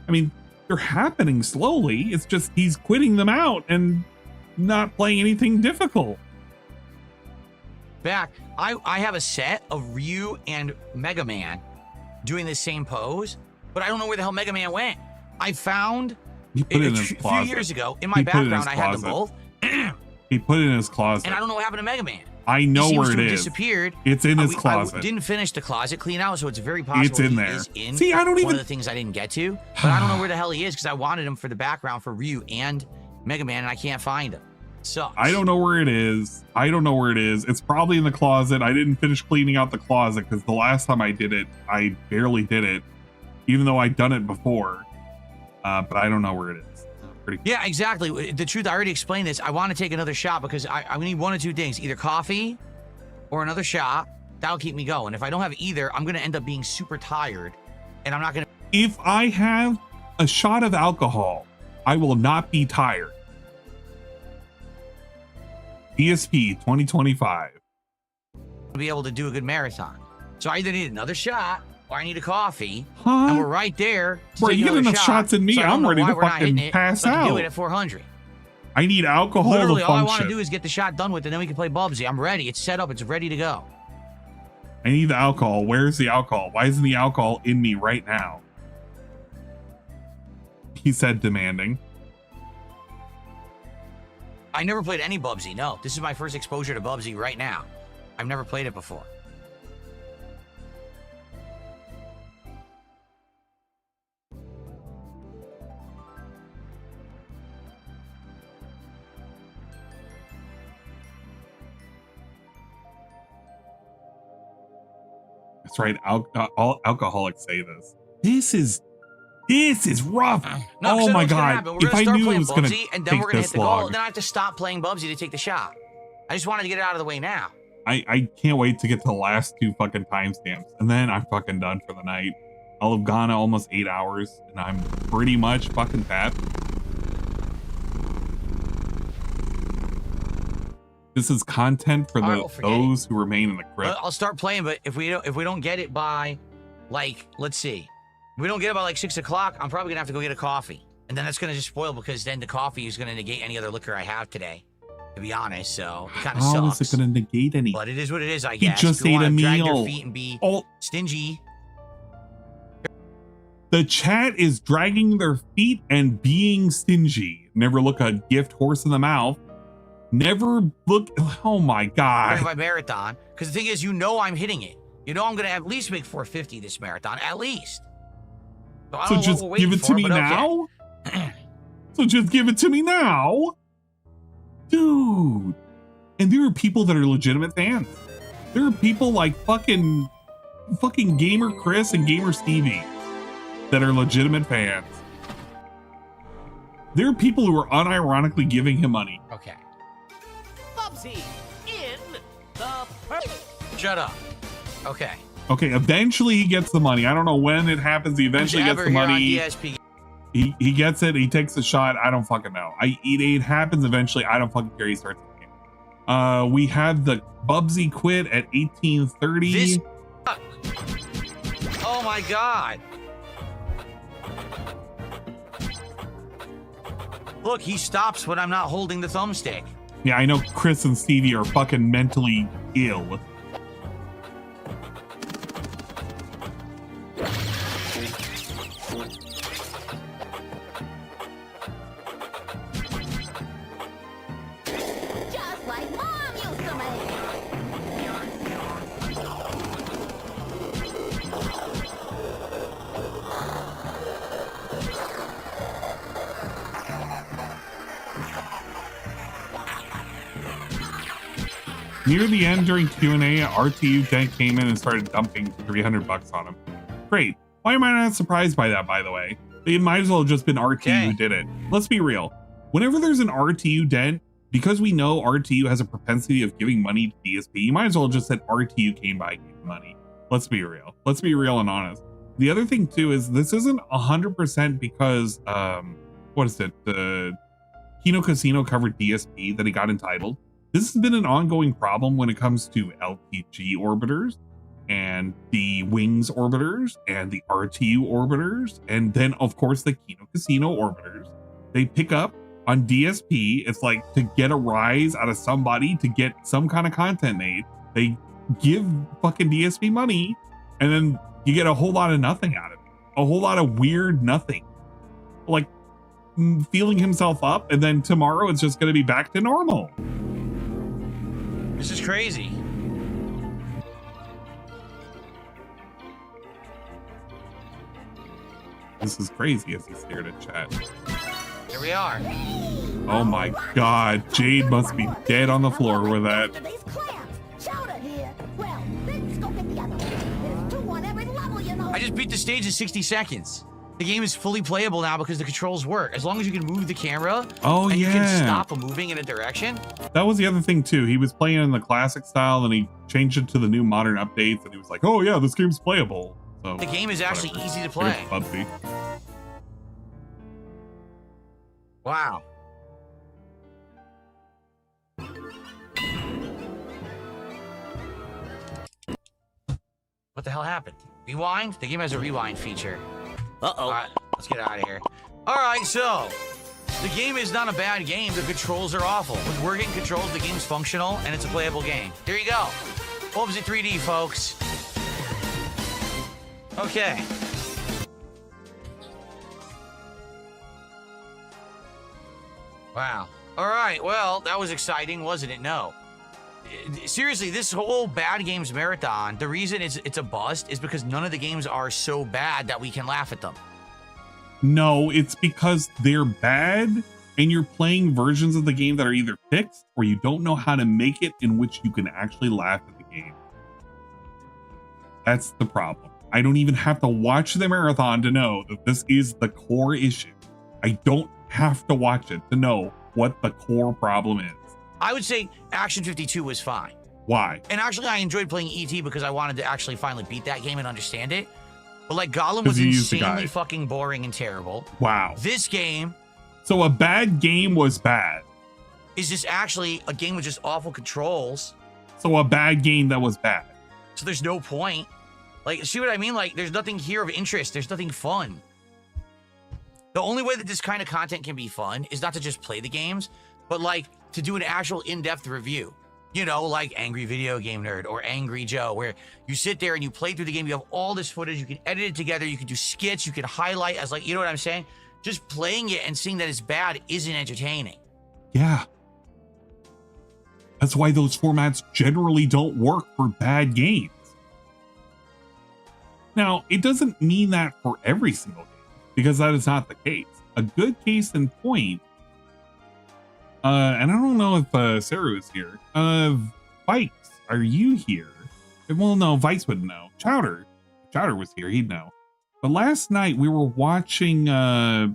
I mean, they're happening slowly. It's just he's quitting them out and not playing anything difficult. Back, I have a set of Ryu and Mega Man doing the same pose, but I don't know where the hell Mega Man went. I found a few years ago in my background, I had them both. He put it in his closet. And I don't know what happened to Mega Man. I know where it is. Disappeared. It's in his closet. I didn't finish the closet clean out, so it's very possible it's in there. See, I don't even. One of the things I didn't get to, but I don't know where the hell he is because I wanted him for the background for Ryu and Mega Man, and I can't find him. Sucks. I don't know where it is. I don't know where it is. It's probably in the closet. I didn't finish cleaning out the closet because the last time I did it, I barely did it, even though I'd done it before. But I don't know where it is. Yeah, exactly. The truth, I already explained this. I want to take another shot because I need one of two things: either coffee or another shot. That'll keep me going. If I don't have either, I'm going to end up being super tired, and I'm not going to. If I have a shot of alcohol, I will not be tired. DSP 2025. Be able to do a good marathon. So I either need another shot or I need a coffee. Huh? And we're right there. Bro, you get enough shots in me. So I'm ready to fucking pass out. Do it at 400. I need alcohol Literally, to all I function. want to do is get the shot done with, and then we can play Bubsy. I'm ready. It's set up. It's ready to go. I need the alcohol. Where's the alcohol? Why isn't the alcohol in me right now? He said demanding. I never played any Bubsy. No, this is my first exposure to Bubsy right now. I've never played it before. That's right. All alcoholics say this. This is rough. No, oh my god! We're If I start knew it playing was gonna Bubsy, and then take we're gonna hit this the goal. long, Then I have to stop playing Bubsy to take the shot. I just wanted to get it out of the way now. I can't wait to get to the last 2 fucking timestamps, and then I'm fucking done for the night. I'll have gone almost 8 hours, and I'm pretty much fucking fat. This is content for those who remain in the crypt. I'll start playing, but if we don't get it by, like, let's see, if we don't get it by like 6 o'clock, I'm probably gonna have to go get a coffee, and then that's gonna just spoil because then the coffee is gonna negate any other liquor I have today. To be honest, so it kind of sucks. How is it gonna negate anything? But it is what it is, I He guess. just If you ate a wanna drag meal. your feet and be stingy. The chat is dragging their feet and being stingy. Never look a gift horse in the mouth. Never look. Oh my god. My marathon, because the thing is, I'm hitting it. I'm gonna at least make 450 this marathon, at least. So, I don't know just what we're give waiting it to for, me but now. So just give it to me now, dude. And there are people that are legitimate fans. There are people like fucking Gamer Chris and Gamer Stevie that are legitimate fans. There are people who are unironically giving him money. Okay. Bubsy in the Shut up. Okay. Okay, eventually he gets the money. I don't know when it happens. He eventually gets the money. DSP. He gets it. He takes the shot. I don't fucking know. It happens eventually. I don't fucking care. He starts the game. We have the Bubsy quit at 1830. Oh my god. Look, he stops when I'm not holding the thumbstick. Yeah, I know Chris and Stevie are fucking mentally ill. Just like Mom used to make. Near the end during Q&A, RTU Dent came in and started dumping $300 on him. Great. Why am I not surprised by that, by the way? It might as well have just been RTU who did it. Let's be real. Whenever there's an RTU dent, because we know RTU has a propensity of giving money to DSP, you might as well just said RTU came by and gave money. Let's be real. Let's be real and honest. The other thing too is this isn't 100% because, what is it? The Kino Casino covered DSP that he got entitled. This has been an ongoing problem when it comes to LTG orbiters and the Wings orbiters and the RTU orbiters. And then of course the Kino Casino orbiters, they pick up on DSP. It's like to get a rise out of somebody, to get some kind of content made. They give fucking DSP money and then you get a whole lot of nothing out of it. A whole lot of weird nothing. Like feeling himself up and then tomorrow it's just going to be back to normal. This is crazy. This is crazy as he stared at chat. Here we are. Oh my god, Jade must be dead on the floor with that. I just beat the stage in 60 seconds. The game is fully playable now because the controls work. As long as you can move the camera and you can stop moving in a direction. That was the other thing too. He was playing in the classic style and he changed it to the new modern updates and he was like, oh yeah, this game's playable. So the game is actually easy to play. Bubsy. Wow. What the hell happened? Rewind? The game has a rewind feature. Uh-oh. All right, let's get out of here. All right, so The game is not a bad game. The controls are awful. With working controls, the game's functional, and it's a playable game. There you go. Bubsy 3D, folks. Okay. Wow. All right. Well, that was exciting, wasn't it? No. Seriously, this whole bad games marathon, the reason it's a bust is because none of the games are so bad that we can laugh at them. No, it's because they're bad and you're playing versions of the game that are either fixed or you don't know how to make it in which you can actually laugh at the game. That's the problem. I don't even have to watch the marathon to know that this is the core issue. I don't have to watch it to know what the core problem is. I would say Action 52 was fine. Why? And actually, I enjoyed playing E.T. because I wanted to actually finally beat that game and understand it. But like Gollum was insanely fucking boring and terrible. Wow. This game. So a bad game was bad. Is this actually a game with just awful controls? So a bad game that was bad. So there's no point. Like, see what I mean? Like, there's nothing here of interest. There's nothing fun. The only way that this kind of content can be fun is not to just play the games, but like to do an actual in-depth review. You know, like Angry Video Game Nerd or Angry Joe, where you sit there and you play through the game. You have all this footage. You can edit it together. You can do skits. You can highlight as like, you know what I'm saying? Just playing it and seeing that it's bad isn't entertaining. Yeah. That's why those formats generally don't work for bad games. Now, it doesn't mean that for every single game, because that is not the case. A good case in point, and I don't know if Sarah is here. Vikes, are you here? Well, no, Vikes wouldn't know. Chowder was here, he'd know. But last night we were watching a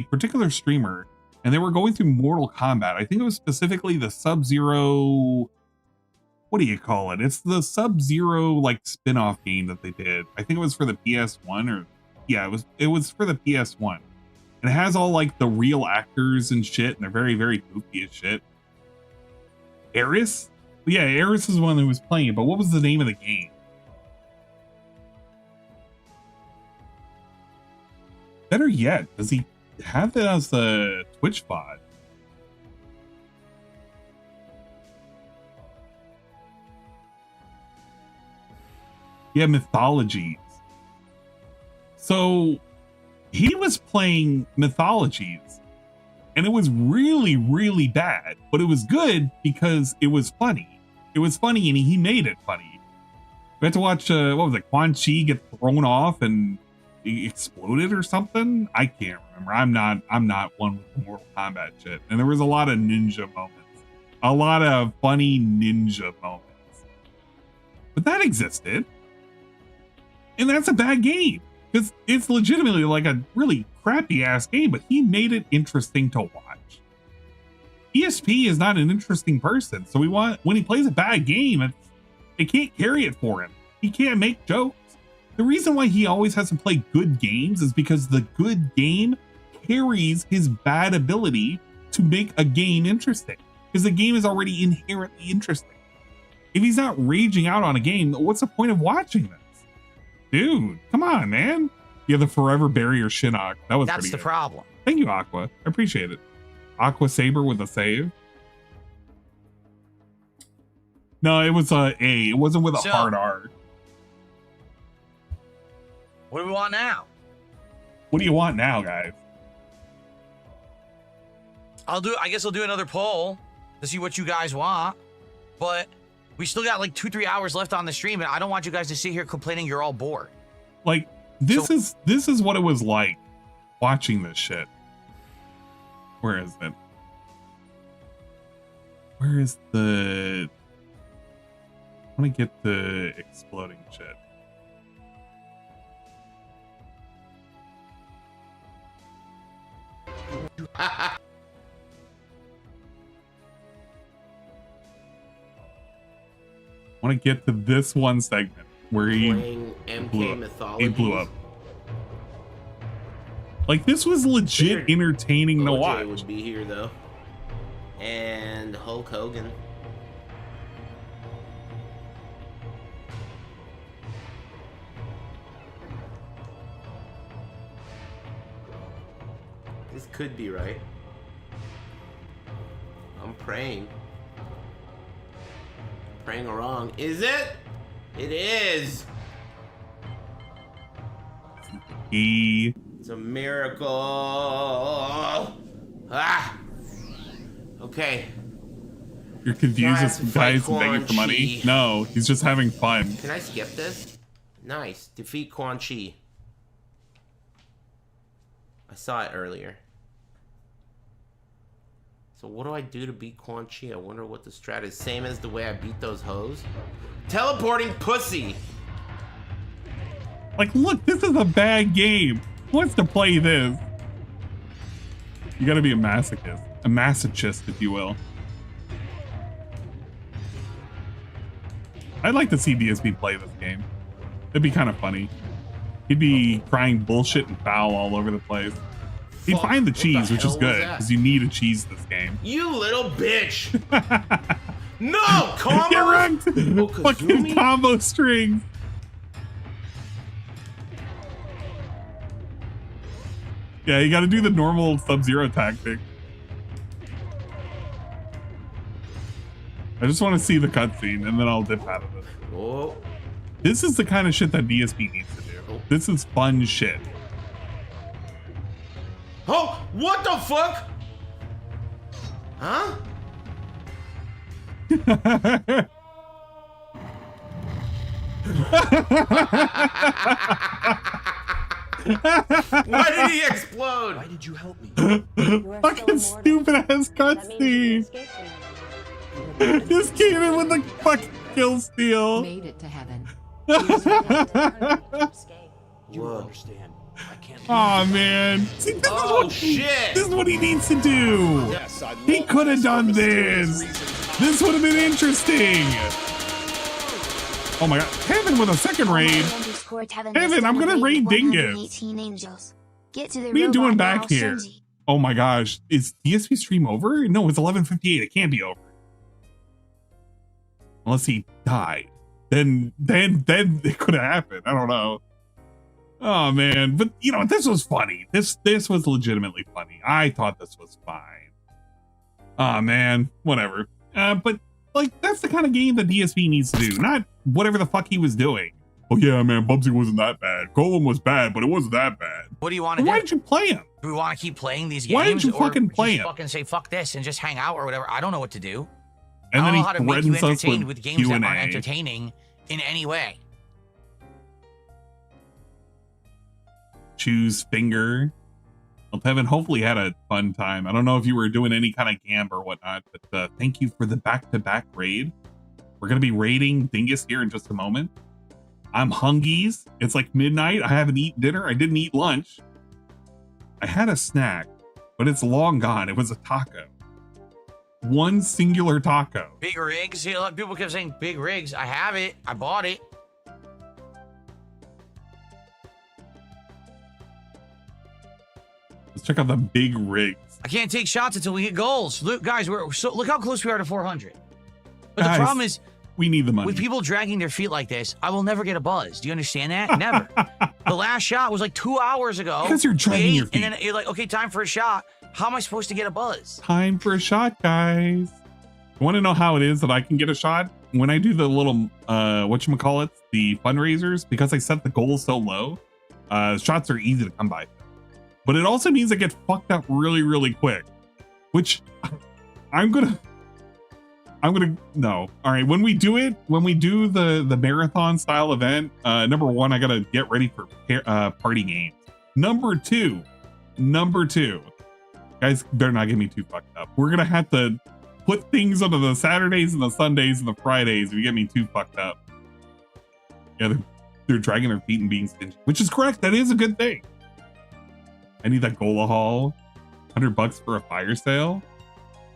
particular streamer, and they were going through Mortal Kombat. I think it was specifically the Sub-Zero. What do you call it? It's the Sub-Zero like spin-off game that they did. I think it was for the PS1 or yeah, it was for the PS1. And it has all like the real actors and shit, and they're very, very goofy as shit. Eris? Yeah, Eris is the one who was playing it, but what was the name of the game? Better yet, does he have it as a Twitch bot? Yeah, Mythologies. So he was playing Mythologies, and it was really, really bad, but it was good because it was funny. It was funny, and he made it funny. We had to watch, what was it, Quan Chi get thrown off and he exploded or something? I can't remember. I'm not one with the Mortal Kombat shit. And there was a lot of ninja moments. A lot of funny ninja moments. But that existed. And that's a bad game. Because it's legitimately like a really crappy ass game, but he made it interesting to watch. DSP is not an interesting person, so when he plays a bad game, it can't carry it for him. He can't make jokes. The reason why he always has to play good games is because the good game carries his bad ability to make a game interesting. Because the game is already inherently interesting. If he's not raging out on a game, what's the point of watching this? Dude, come on, man. Yeah, the Forever Barrier Shinnok. That's the problem. Thank you, Aqua. I appreciate it. Aqua Saber with a save. No, it was a A. It wasn't with a hard R. What do we want now? What do you want now, guys? I guess I'll do another poll to see what you guys want. But we still got like 2-3 hours left on the stream, and I don't want you guys to sit here complaining you're all bored. Like, this is what it was like watching this shit. Where is it? Where is the... I want to get the exploding shit. Want to get to this one segment where he blew up. Like, this was legit entertaining to watch. would be here though, and Hulk Hogan. This could be right. I'm praying. Praying wrong. Is it? It is. It's a miracle. Ah. Okay. You're confused as guys begging for money? No, he's just having fun. Can I skip this? Nice. Defeat Quan Chi. I saw it earlier. So what do I do to beat Quan Chi? I wonder what the strat is. Same as the way I beat those hoes? Teleporting pussy! Like, look, this is a bad game. Who wants to play this? You gotta be a masochist. A masochist, if you will. I'd like to see DSP play this game. It'd be kind of funny. He'd be crying bullshit and foul all over the place. He'd find the cheese, which is good, because you need a cheese this game. You little bitch! No! Combo! Get wrecked! Fucking combo strings! Yeah, you gotta do the normal Sub-Zero tactic. I just want to see the cutscene, and then I'll dip out of it. Oh. This is the kind of shit that DSP needs to do. This is fun shit. Oh, what the fuck? Huh? Why did he explode? Why did you help me? Fucking stupid ass cutscene. Just came in with the fucking kill steal. Made it to heaven. You understand. I can't. Oh man. See, shit. This is what he needs to do. Yes, he could have done this. This would have been interesting. Oh my god. Heaven with a second raid. Heaven, I'm gonna raid Dingus. What are you doing back here? Oh my gosh. Is DSP stream over? No, it's 11:58. It can't be over. Unless he died. Then it could have happened. I don't know. Oh man, but you know, this was funny. This was legitimately funny. I thought this was fine. Oh man, whatever. But like that's the kind of game that DSP needs to do, not whatever the fuck he was doing. Oh yeah, man, Bubsy wasn't that bad. Golem was bad, but it wasn't that bad. What do you want to do? Why did you play him? Do we want to keep playing these games? Why did you fucking play him? Fucking say fuck this and just hang out or whatever. I don't know what to do. And I then don't he know how to make you threatens us entertained with games Q&A. that aren't entertaining in any way. Choose finger. Well, Tevin hopefully had a fun time. I don't know if you were doing any kind of gamb or whatnot, but thank you for the back-to-back raid. We're going to be raiding Dingus here in just a moment. I'm hungies. It's like midnight. I haven't eaten dinner. I didn't eat lunch. I had a snack, but it's long gone. It was a taco. One singular taco. Big rigs. See, look, people kept saying big rigs. I have it. I bought it. Let's check out the big rigs. I can't take shots until we hit goals. Look, guys, look how close we are to 400. But Guys, the problem is, we need the money. with people dragging their feet like this, I will never get a buzz. Do you understand that? Never. The last shot was like 2 hours ago. Because you're dragging your feet. And then you're like, okay, time for a shot. How am I supposed to get a buzz? Time for a shot, guys. You want to know how it is that I can get a shot? When I do the little, whatchamacallit, the fundraisers, because I set the goal so low, shots are easy to come by. But it also means I get fucked up really, really quick. Which, no. All right, when we do the marathon style event, number one, I gotta get ready for party games. Number two, guys better not get me too fucked up. We're gonna have to put things onto the Saturdays and the Sundays and the Fridays if you get me too fucked up. Yeah, they're dragging their feet and being stingy, which is correct. That is a good thing. I need that Gola haul. $100 for a fire sale.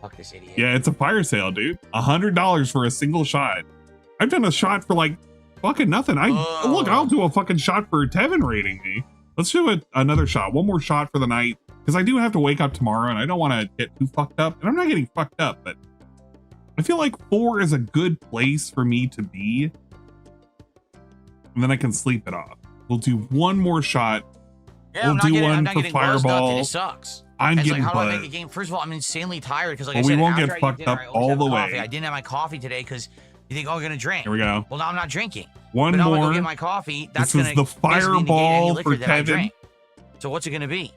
Fuck this idiot. Yeah, it's a fire sale, dude. $100 for a single shot. I've done a shot for like fucking nothing. Look, I'll do a fucking shot for Tevin rating me. Let's do another shot. One more shot for the night. Because I do have to wake up tomorrow and I don't want to get too fucked up. And I'm not getting fucked up, but I feel like 4 is a good place for me to be. And then I can sleep it off. We'll do one more shot. Yeah, we'll do one I'm not for getting buzzed up, Fireball. it sucks. I'm it's getting like, how do I buzzed. make a game? First of all, I'm insanely tired because, like Well, I we said, won't after get I fucked dinner, up I always all have the coffee. way. I didn't have my coffee today because you think, oh, we're gonna drink. Here we go. Well, now I'm not drinking. One but now I'm more. gonna go get my coffee. That's This gonna is the basically negate any fireball liquor for that I Kevin. drank. So what's it gonna be?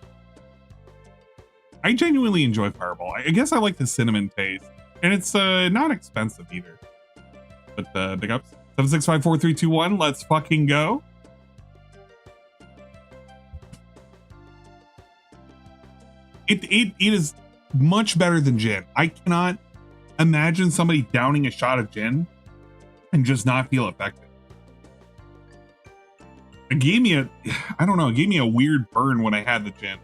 I genuinely enjoy Fireball. I guess I like the cinnamon taste, and it's not expensive either. But big ups. 7654321. Let's fucking go. It is much better than gin. I cannot imagine somebody downing a shot of gin and just not feel effective. It gave me I don't know, it gave me a weird burn when I had the gin.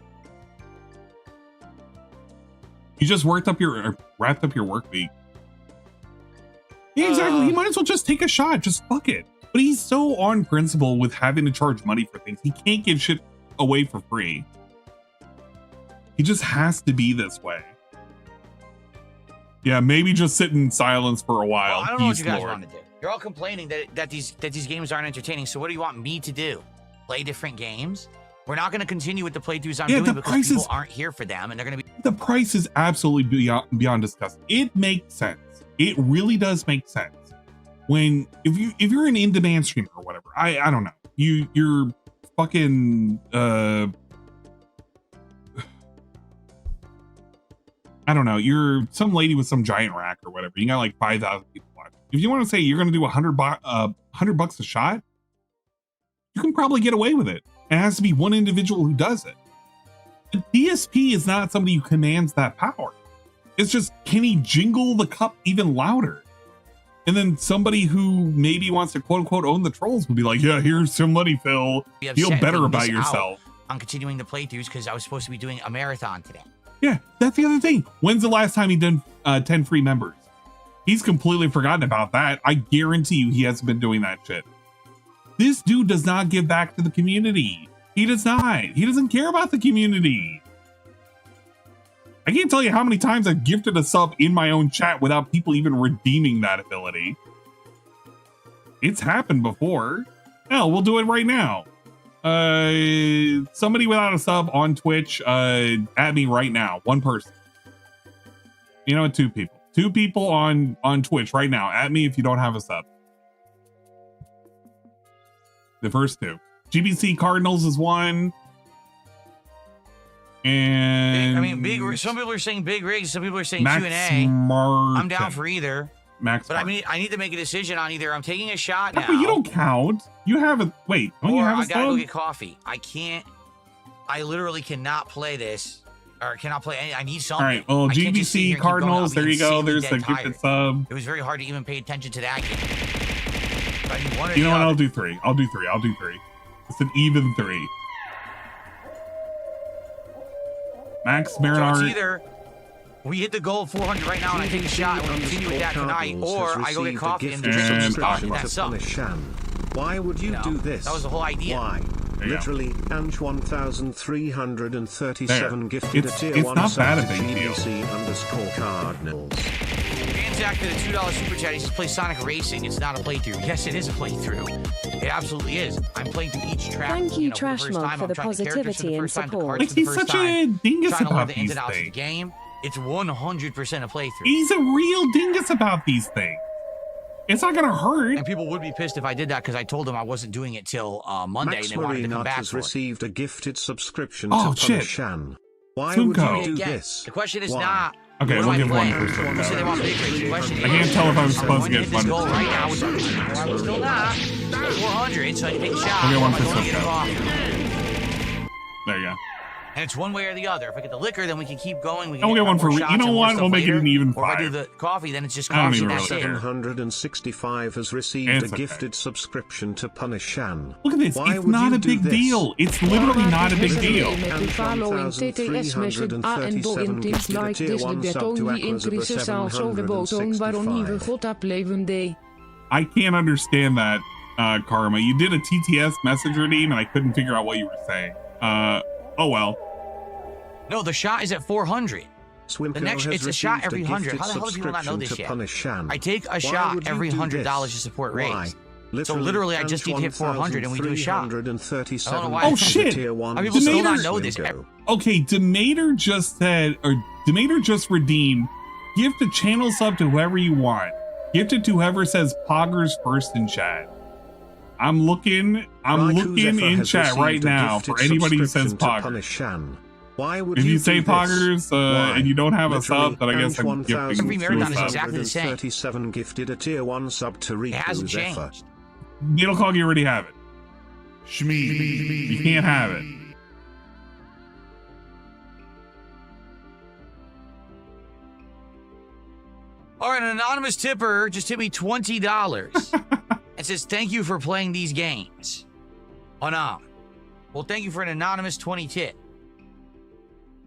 You just wrapped up your work week. Yeah, exactly. You might as well just take a shot. Just fuck it. But he's so on principle with having to charge money for things. He can't give shit away for free. He just has to be this way. Yeah, maybe just sit in silence for a while. Well, I don't know what you guys want to do. You're all complaining that these games aren't entertaining. So what do you want me to do? Play different games? We're not going to continue with the playthroughs I'm doing because people aren't here for them, and they're going to be. The price is absolutely beyond disgusting. It makes sense. It really does make sense. When if you're an in-demand streamer or whatever, I don't know. You're fucking I don't know. You're some lady with some giant rack or whatever. You got like 5,000 people watching. If you want to say you're going to do $100 a shot, you can probably get away with it. It has to be one individual who does it. The DSP is not somebody who commands that power. It's just, can he jingle the cup even louder? And then somebody who maybe wants to quote unquote own the trolls will be like, yeah, here's some money, Phil. Feel better about yourself. I'm continuing the playthroughs because I was supposed to be doing a marathon today. Yeah, that's the other thing. When's the last time he did 10 free members? He's completely forgotten about that. I guarantee you he hasn't been doing that shit. This dude does not give back to the community. He does not. He doesn't care about the community. I can't tell you how many times I've gifted a sub in my own chat without people even redeeming that ability. It's happened before. Hell, we'll do it right now. Somebody without a sub on Twitch, at me right now. One person. You know what? Two people. Two people on Twitch right now. At me if you don't have a sub. The first two. GBC Cardinals is one. And I mean, some people are saying big rigs, some people are saying Max Q&A. Martin. I'm down for either. Max, but I mean, I need to make a decision on either I'm taking a shot now. But you don't count. You have a wait. Don't you have a I gotta sub? go get coffee. I can't. I literally cannot play this, or cannot play any. I need something. All right. Well, GBC Cardinals. There you go. There's the gifted sub. It was very hard to even pay attention to that game. But I need one or You the know what? other. I'll do three. I'll do three. It's an even 3. Max So Marinard. it's either we hit the goal of 400 right now and I take a shot and we'll continue with that tonight, or I go get coffee and drink some stock in that sub. Why would you do this? That was the whole idea. Why? Literally, Ange 1337 gifted a tier it's 1 not sub bad to a big deal. GBC_Cardinals. Zach did a $2 super chat. He says play Sonic Racing. It's not a playthrough. Yes, it is a playthrough. It absolutely is. I'm playing through each track. Thank you, for the first Trashmog, time. for I'm the trying the characters for the positivity and first time, the support. cards Like, for the he's first such time, a dingus trying to learn about the ins these and outs of the things. game. It's 100% a playthrough. He's a real dingus about these things. It's not gonna hurt. And people would be pissed if I did that because I told them I wasn't doing it till Monday Max and they wanted to come Marinat back has for it. received a gifted subscription Oh, to shit. Punishan. Why Sunko. would you do Again, this? the question is Why? not. Okay, what do we'll I give play? one for You said they want big rigs. The question is, I can't tell if I'm supposed to going get hit this goal Thunder. right now, which I was still not. 400, so I can take a shot. I'll get one Or for am I going to get Sunko. it off? There you go. And it's one way or the other. If I get the liquor, then we can keep going. We can I'll get one for more you shots know and more what? stuff We'll make it later. an even Or if I 5. do the coffee, then it's just I don't coffee even and that's really it. care. 765 has received It's a okay. gifted subscription to Punishan. Look at this. Why It's would not you a do big this? deal. It's literally not a big deal. Met de following TTS message en in tips like this de beton die increases zo de boton waarom nieuwe god upleven day. I can't understand that, Karma. You did a TTS message redeem and I couldn't figure out what you were saying. Oh well. No, the shot is at 400. The next, it's a shot every 100. How the hell do people not know this yet? I take a shot every $100 to support Why? Rays. So literally, I just need to hit 400 and we do a shot. I don't know why. Oh shit! How people still not know this? Okay, Demeter just said, or Demeter just redeemed, gift a channel sub to whoever you want. Gift it to whoever says Poggers first in chat. I'm looking in chat right now for anybody who says Poggers. Why would if you say do Poggers and you don't have a sub, then I guess I'm gifting every marathon is sub. exactly the same. 37 gifted a tier 1 sub to Riku. It hasn't changed. Needlecog, you already have it. Shmee. You can't have it. All right, an anonymous tipper just hit me $20 and says, thank you for playing these games. Well, thank you for an anonymous 20 tip.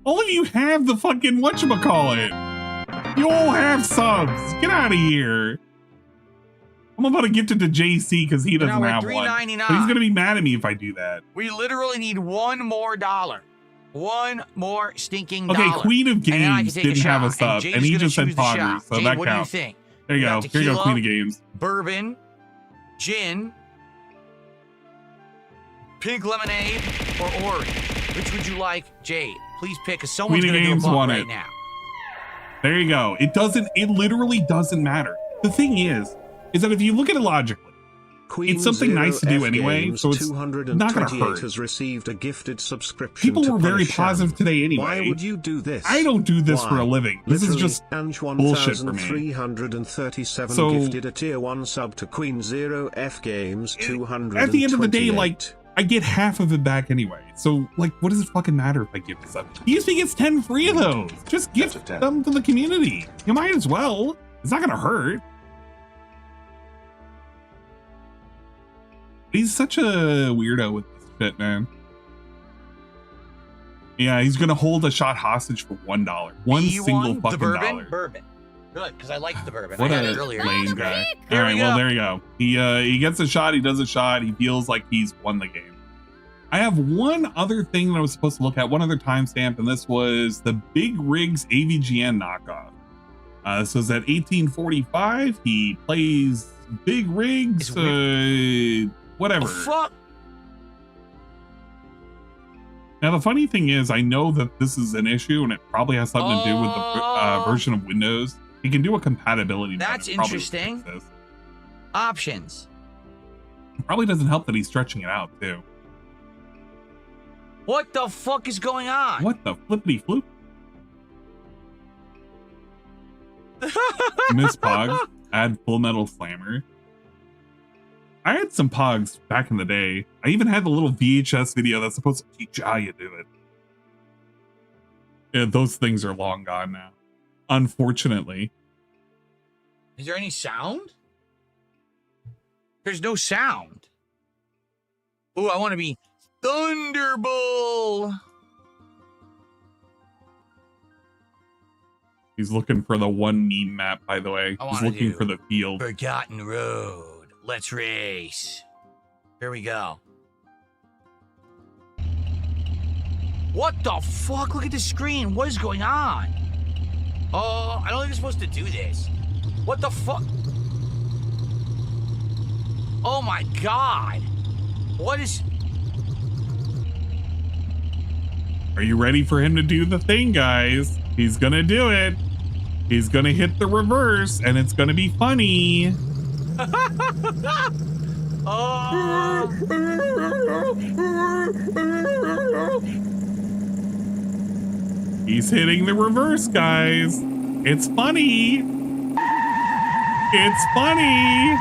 All of you have the fucking whatchamacallit. You all have subs. Get out of here. I'm about to gift it to JC because he doesn't have one. But he's going to be mad at me if I do that. We literally need one more dollar. One more stinking dollar. Okay, Queen of Games didn't have a sub, and he just said Poggers, so that counts. What do you think? There you go. Here you go, Queen of Games. Bourbon, gin, pink lemonade, or orange. Which would you like, Jade? Please pick, because someone's going to do a bump right now. There you go. It literally doesn't matter. The thing is that if you look at it logically, it's something nice to do anyway, so it's not going to hurt. Has received a gifted subscription. People were very positive today anyway. Why would you do this? I don't do this for a living. This is just bullshit for me. 1337 gifted a tier 1 sub to Queen 0F Games 228. At the end of the day, like, I get half of it back anyway. So, like, what does it fucking matter if I give this up? DSP gets 10 free of those. Just gift them to the community. You might as well. It's not going to hurt. He's such a weirdo with this shit, man. Yeah, he's gonna hold a shot hostage for $1. One single fucking dollar. Bourbon. Good, because I liked the bourbon. What I had a it earlier. lame guy. All right, well, there you go. He gets a shot. He does a shot. He feels like he's won the game. I have one other thing that I was supposed to look at, one other timestamp, and this was the Big Rigs AVGN knockoff. This was at 1845. He plays Big Rigs. Whatever. Fuck. Now, the funny thing is, I know that this is an issue, and it probably has something to do with the version of Windows. You can do a compatibility. That's interesting. Options. It probably doesn't help that he's stretching it out, too. What the fuck is going on? What the flippity floop? Miss Pog, add Full Metal Slammer. I had some Pogs back in the day. I even had the little VHS video that's supposed to teach you how you do it. Yeah, those things are long gone now. Unfortunately. Is there any sound? There's no sound. Ooh, I want to be Thunderbolt. He's looking for the one meme map, by the way. He's looking for the field. Forgotten Road. Let's race. Here we go. What the fuck? Look at the screen. What is going on? Oh, I don't think I'm supposed to do this. What the fuck? Oh my god. What is... Are you ready for him to do the thing, guys? He's gonna do it. He's gonna hit the reverse, and it's gonna be funny. He's hitting the reverse, guys. It's funny. It's funny.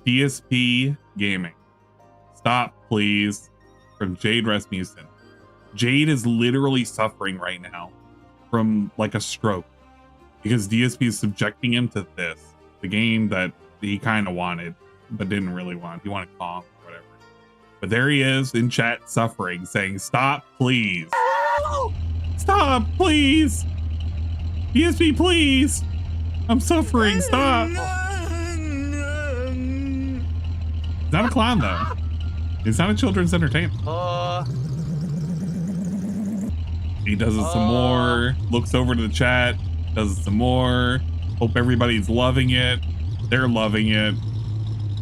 DSP Gaming. Stop, please. From Jade Rasmussen. Jade is literally suffering right now from like a stroke because DSP is subjecting him to this, the game that he kind of wanted but didn't really want. He wanted calm or whatever. But there he is in chat suffering, saying, "Stop, please." No! Stop, please! DSP, please! I'm suffering, stop! Is that a clown, though? It's not a children's entertainment. He does it some more, looks over to the chat, does it some more. Hope everybody's loving it. They're loving it.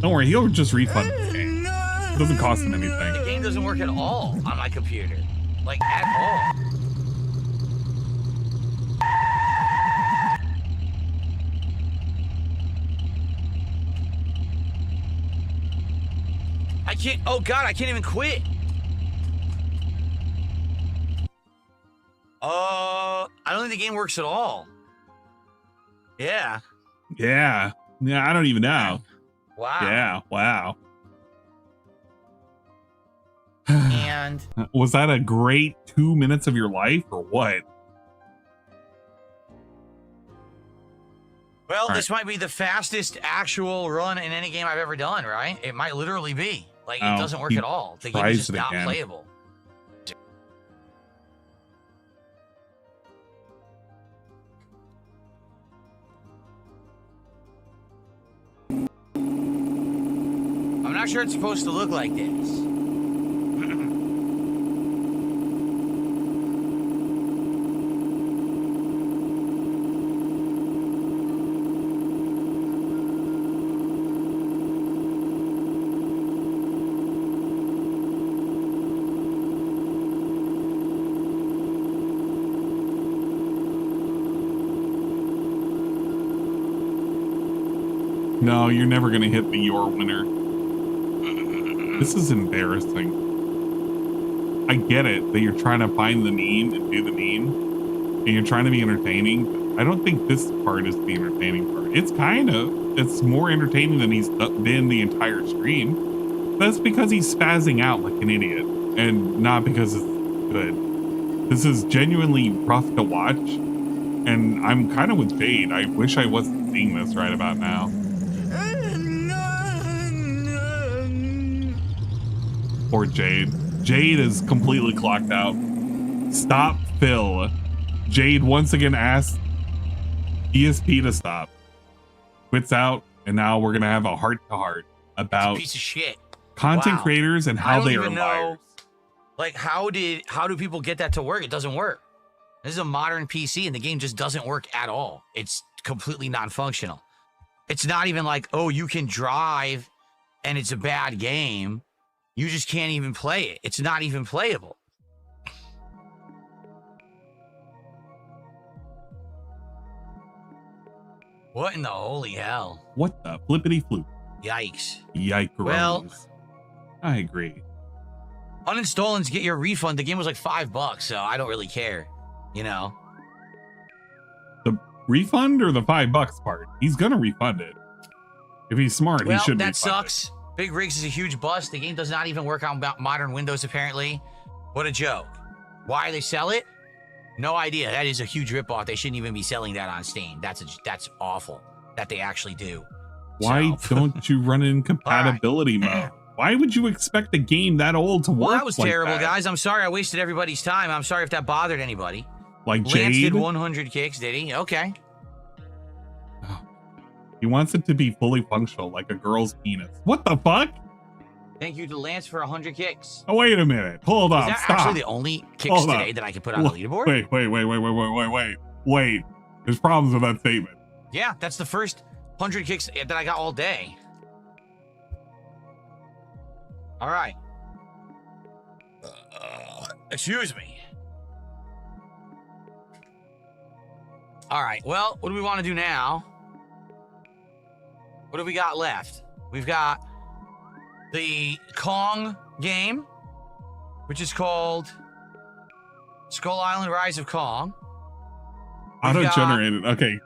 Don't worry, he'll just refund this game. It doesn't cost him anything. The game doesn't work at all on my computer. Like, at all. I can't, oh God, I can't even quit. I don't think the game works at all. Yeah. Yeah. Yeah, I don't even know. Wow. Yeah, wow. And was that a great 2 minutes of your life or what? Well, this might be the fastest actual run in any game I've ever done, right? It might literally be. Like, it doesn't work at all. The game is just not playable. I'm not sure it's supposed to look like this. No, you're never going to hit the your winner. This is embarrassing. I get it that you're trying to find the meme and do the meme, and you're trying to be entertaining. I don't think this part is the entertaining part. It's kind of. It's more entertaining than he's been the entire stream. That's because he's spazzing out like an idiot, and not because it's good. This is genuinely rough to watch, and I'm kind of with Jade. I wish I wasn't seeing this right about now. Poor Jade. Jade is completely clocked out. Stop, Phil. Jade once again asked DSP to stop. Quits out, and now we're gonna have a heart-to-heart about piece of shit. Content creators and how they are liars. Like, how do people get that to work? It doesn't work. This is a modern PC, and the game just doesn't work at all. It's completely non-functional. It's not even like, oh, you can drive, and it's a bad game. You just can't even play it. It's not even playable. What in the holy hell? What the flippity floop? Yikes. Yikes. Well, I agree. Uninstall and get your refund. The game was like $5, so I don't really care. You know? The refund or the $5 part? He's gonna refund it. If he's smart, he should. That sucks. Big Rigs is a huge bust. The game does not even work on modern Windows, apparently. What a joke. Why they sell it? No idea. That is a huge ripoff. They shouldn't even be selling that on Steam. That's awful that they actually do. Why don't you run in compatibility mode? Why would you expect a game that old to work? Well, that was terrible, guys. I'm sorry I wasted everybody's time. I'm sorry if that bothered anybody. Like Lance Jade? did 100 kicks, did he? Okay. He wants it to be fully functional, like a girl's penis. What the fuck? Thank you to Lance for 100 kicks. Oh, wait a minute. Hold on. Is that Stop. actually the only kicks today that I can put on the leaderboard? Wait. There's problems with that statement. Yeah, that's the first 100 kicks that I got all day. All right. Excuse me. All right. Well, what do we want to do now? What do we got left? We've got the Kong game, which is called Skull Island Rise of Kong. Auto-generated. Okay.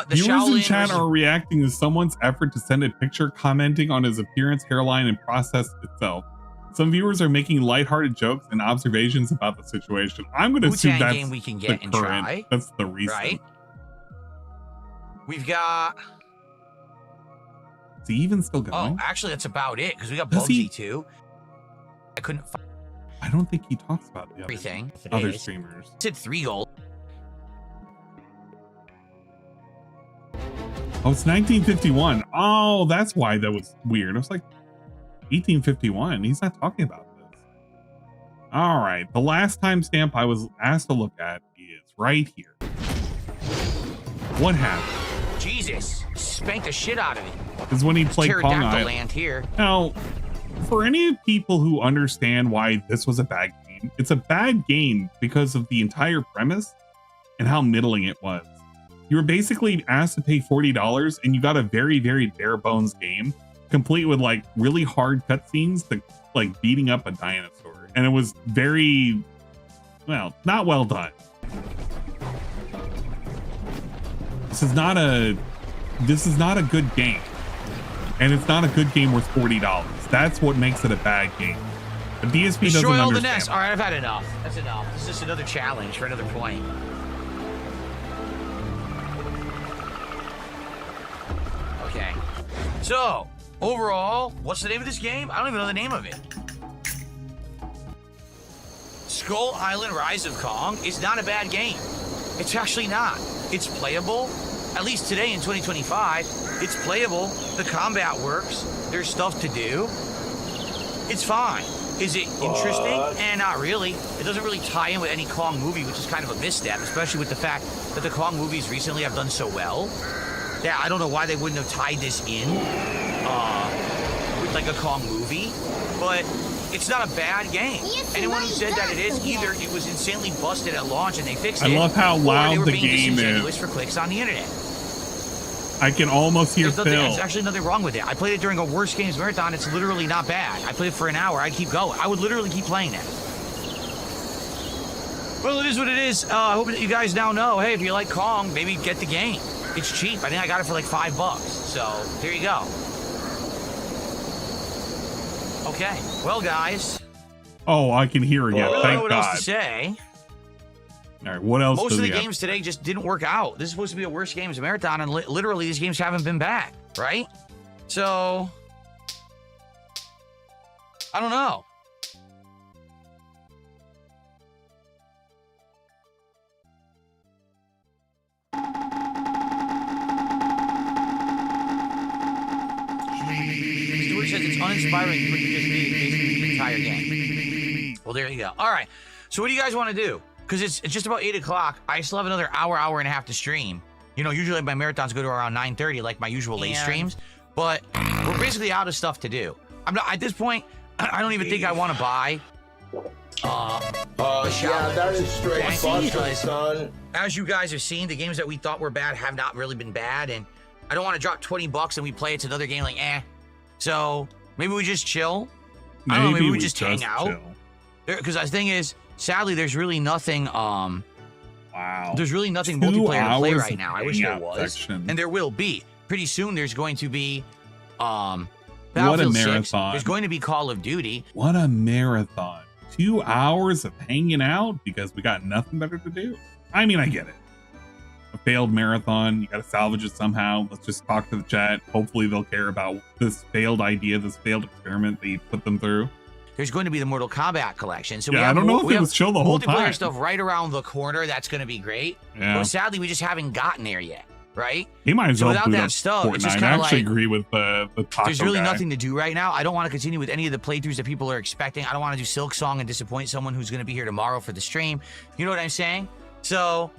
Viewers in chat are reacting to someone's effort to send a picture commenting on his appearance, hairline, and process itself. Some viewers are making lighthearted jokes and observations about the situation. I'm going to assume that's game we can get and try. That's the reason. Right. We've got... Is he even still going? Oh, actually, that's about it, because we got Bugsy too. I couldn't find... I don't think he talks about the everything. Other streamers. Did 3 gold. Oh, it's 1951. Oh, that's why that was weird. I was like, 1851. He's not talking about this. All right. The last timestamp I was asked to look at is right here. What happened? Jesus, spanked the shit out of me. Is when he played Kong Island. Land here. Now, for any people who understand why this was a bad game, it's a bad game because of the entire premise and how middling it was. You were basically asked to pay $40 and you got a very, very bare bones game, complete with like really hard cutscenes, like beating up a dinosaur. And it was very, well, not well done. This is not a good game. And it's not a good game worth $40. That's what makes it a bad game. The DSP doesn't Destroy all understand. the nests. All right, I've had enough. That's enough. This is just another challenge for another point. Okay. So, overall, what's the name of this game? I don't even know the name of it. Skull Island Rise of Kong is not a bad game. It's actually not. It's playable. At least today in 2025, it's playable. The combat works. There's stuff to do. It's fine. Is it interesting? Not really. It doesn't really tie in with any Kong movie, which is kind of a misstep, especially with the fact that the Kong movies recently have done so well. Yeah, I don't know why they wouldn't have tied this in with like a Kong movie, but it's not a bad game. Anyone who said that it is, either it was insanely busted at launch and they fixed it, I love how loud the game is for clicks on the internet. I can almost hear Phil. There's actually nothing wrong with it. I played it during a Worst Games Marathon. It's literally not bad. I played it for an hour. I'd keep going. I would literally keep playing that. Well, it is what it is. I hope that you guys now know, hey, if you like Kong, maybe get the game. It's cheap. I think I got it for like $5. So, there you go. Okay. Well, guys. Oh, I can hear again. I don't Thank know what God. else to say. All right, what else? Most of the games today just didn't work out. This is supposed to be a Worst Games Marathon, and literally these games haven't been bad, right? So, I don't know. Stuart says it's uninspiring what you just made basically the entire game. Well, there you go. All right. So what do you guys want to do? Because it's just about 8 o'clock. I still have another hour and a half to stream. You know, usually my marathons go to around 9:30, like my usual late streams. But we're basically out of stuff to do. I'm not at this point. I don't even think I want to buy. Yeah, that is straight busting, son. As you guys have seen, the games that we thought were bad have not really been bad, and I don't want to drop $20 and we play it's another game like So maybe we just chill. I don't know. Maybe we just hang out. Because the thing is, sadly, there's really nothing. Wow. There's really nothing multiplayer to play right now. I wish there was, and there will be pretty soon. There's going to be Battlefield 6. There's going to be Call of Duty. What a marathon! 2 hours of hanging out because we got nothing better to do. I mean, I get it. A failed marathon, you got to salvage it somehow. Let's just talk to the chat. Hopefully, they'll care about this failed idea, this failed experiment that you put them through. There's going to be the Mortal Kombat collection. So yeah, I don't know if it was chill the whole time. Multiplayer stuff right around the corner. That's going to be great. Yeah. But sadly, we just haven't gotten there yet, right? He might as well without boot that up stuff, Fortnite. it's just I kind of actually like agree with the Taco there's really guy. nothing to do right now. I don't want to continue with any of the playthroughs that people are expecting. I don't want to do Silk Song and disappoint someone who's going to be here tomorrow for the stream. You know what I'm saying? So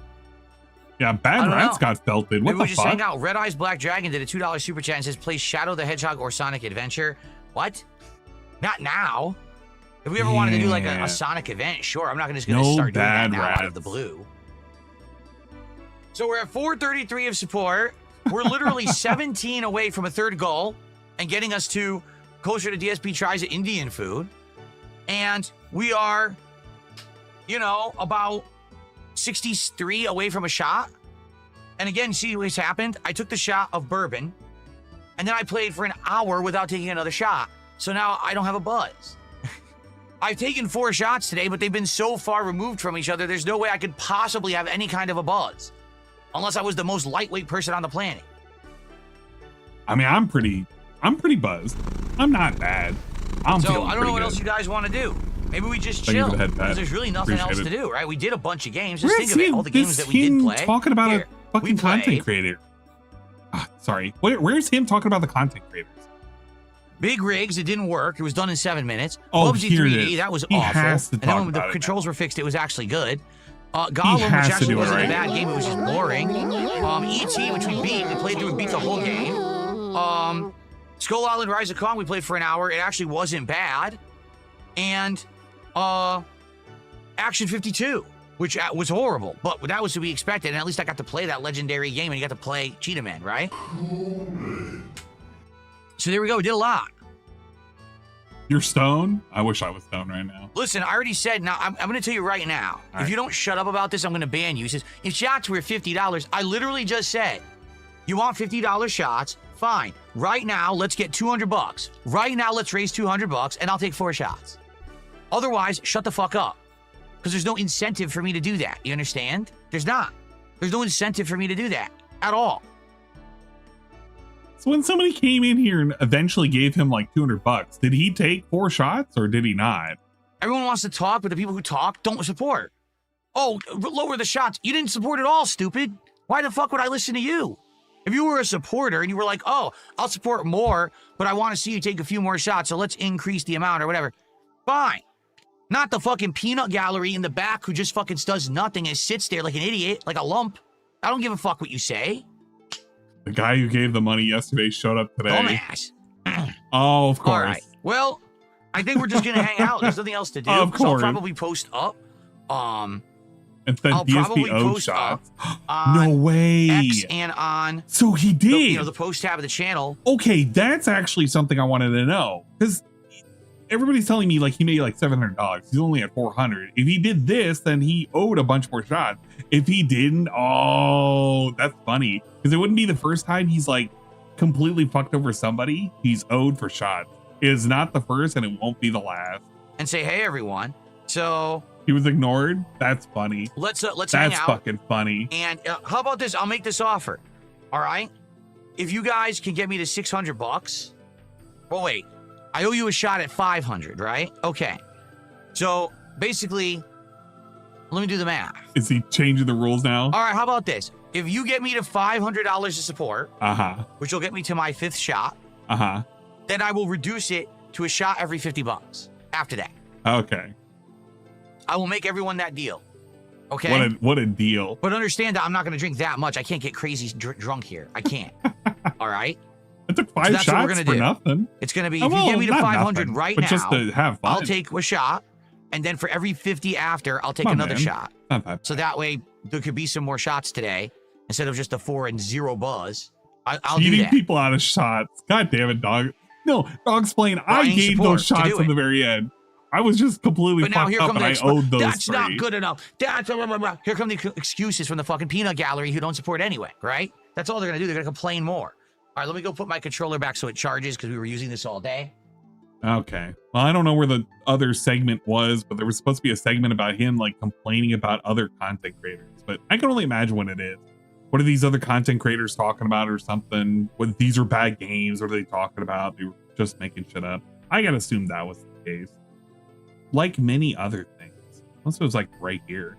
yeah, Bad Rats got felted. What maybe the we just fuck? hang out. Red Eyes Black Dragon did a $2 super chat and says, play Shadow the Hedgehog or Sonic Adventure. What? Not now. If we ever wanted to do like a Sonic event, sure. I'm not just going to start doing that now out of the blue. So we're at 433 of support. We're literally 17 away from a third goal and getting us to closer to DSP Tries Indian food. And we are, you know, about 63 away from a shot. And again, see what's happened? I took the shot of bourbon and then I played for an hour without taking another shot. So now I don't have a buzz. I've taken 4 shots today, but they've been so far removed from each other, there's no way I could possibly have any kind of a buzz. Unless I was the most lightweight person on the planet. I mean, I'm pretty buzzed. I'm not bad. I'm feeling I don't know what pretty else you guys want to do. Maybe we just chill because there's really nothing else to do, right? We did a bunch of games. Just think of it, all the games that we did play. Talking about a fucking content creator. Sorry. Where's him talking about the content creators? Big rigs, it didn't work. It was done in 7 minutes. Oh, Bubsy 3D, that was awful. And then when the controls were fixed, it was actually good. Gollum, which actually wasn't a bad game, it was just boring. E.T., which we beat, we played through and beat the whole game. Skull Island Rise of Kong, we played for an hour. It actually wasn't bad. And Action 52, which was horrible, but that was to be expected. And at least I got to play that legendary game, and you got to play Cheetah Man, right? So there we go. We did a lot. You're stoned? I wish I was stoned right now. Listen, I already said, now, I'm going to tell you right now, if you don't shut up about this, I'm going to ban you. He says, if shots were $50, I literally just said, you want $50 shots? Fine. Right now, let's get $200. Right now, let's raise $200, and I'll take 4 shots. Otherwise, shut the fuck up. Because there's no incentive for me to do that. You understand? There's not. There's no incentive for me to do that at all. So when somebody came in here and eventually gave him like $200, did he take 4 shots or did he not? Everyone wants to talk, but the people who talk don't support. Oh, lower the shots. You didn't support at all, stupid. Why the fuck would I listen to you? If you were a supporter and you were like, oh, I'll support more, but I want to see you take a few more shots, so let's increase the amount or whatever. Fine. Not the fucking peanut gallery in the back who just fucking does nothing and sits there like an idiot, like a lump. I don't give a fuck what you say. The guy who gave the money yesterday showed up today. Dumbass. Oh, of course. All right. Well, I think we're just going to hang out. There's nothing else to do. Of course. So I'll probably post up. And then I'll probably post shots. up on No way. X and on So he did. The post tab of the channel. Okay, that's actually something I wanted to know. Because everybody's telling me like he made like $700. He's only at 400. If he did this, then he owed a bunch more shots. If he didn't, oh, that's funny. Because it wouldn't be the first time he's like completely fucked over somebody. He's owed for shots. It is not the first and it won't be the last. And say, hey, everyone. So he was ignored. That's funny. Let's hang out. That's fucking funny. And how about this? I'll make this offer. All right. If you guys can get me to $600. Well, wait. I owe you a shot at 500, right? Okay. So basically, let me do the math. Is he changing the rules now? All right, how about this? If you get me to $500 to support, which will get me to my 5th shot, then I will reduce it to a shot every $50 after that. Okay. I will make everyone that deal. Okay? What a deal. But understand that I'm not going to drink that much. I can't get crazy drunk here. I can't. All right? I took 5 shots for nothing. It's going to be, if you get me to 500 right now, just to have fun. I'll take a shot. And then for every 50 after, I'll take another shot. So that way there could be some more shots today instead of just a 4 and 0 buzz. I'll do that. People out of shots. God damn it, dog. No, Dog's playing. I gave those shots at the very end. I was just completely fucked up and I owed those. That's not good enough. Here come the excuses from the fucking peanut gallery who don't support anyway, right? That's all they're going to do. They're going to complain more. All right, let me go put my controller back so it charges because we were using this all day. Okay. Well, I don't know where the other segment was, but there was supposed to be a segment about him like complaining about other content creators. But I can only imagine what it is. What are these other content creators talking about or something? What these are bad games? What are they talking about? They were just making shit up. I gotta assume that was the case. Like many other things. Unless it was like right here.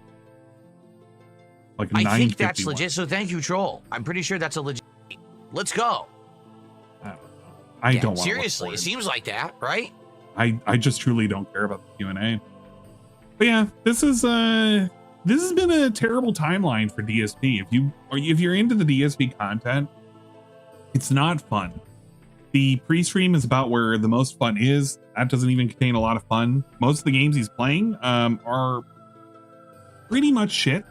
Like I think that's legit. So thank you, Troll. I'm pretty sure that's a legit. Let's go. I don't want seriously. It seems like that, right? I just truly don't care about the Q&A. But yeah, this has been a terrible timeline for DSP. If you're into the DSP content, it's not fun. The pre-stream is about where the most fun is. That doesn't even contain a lot of fun. Most of the games he's playing are pretty much shit.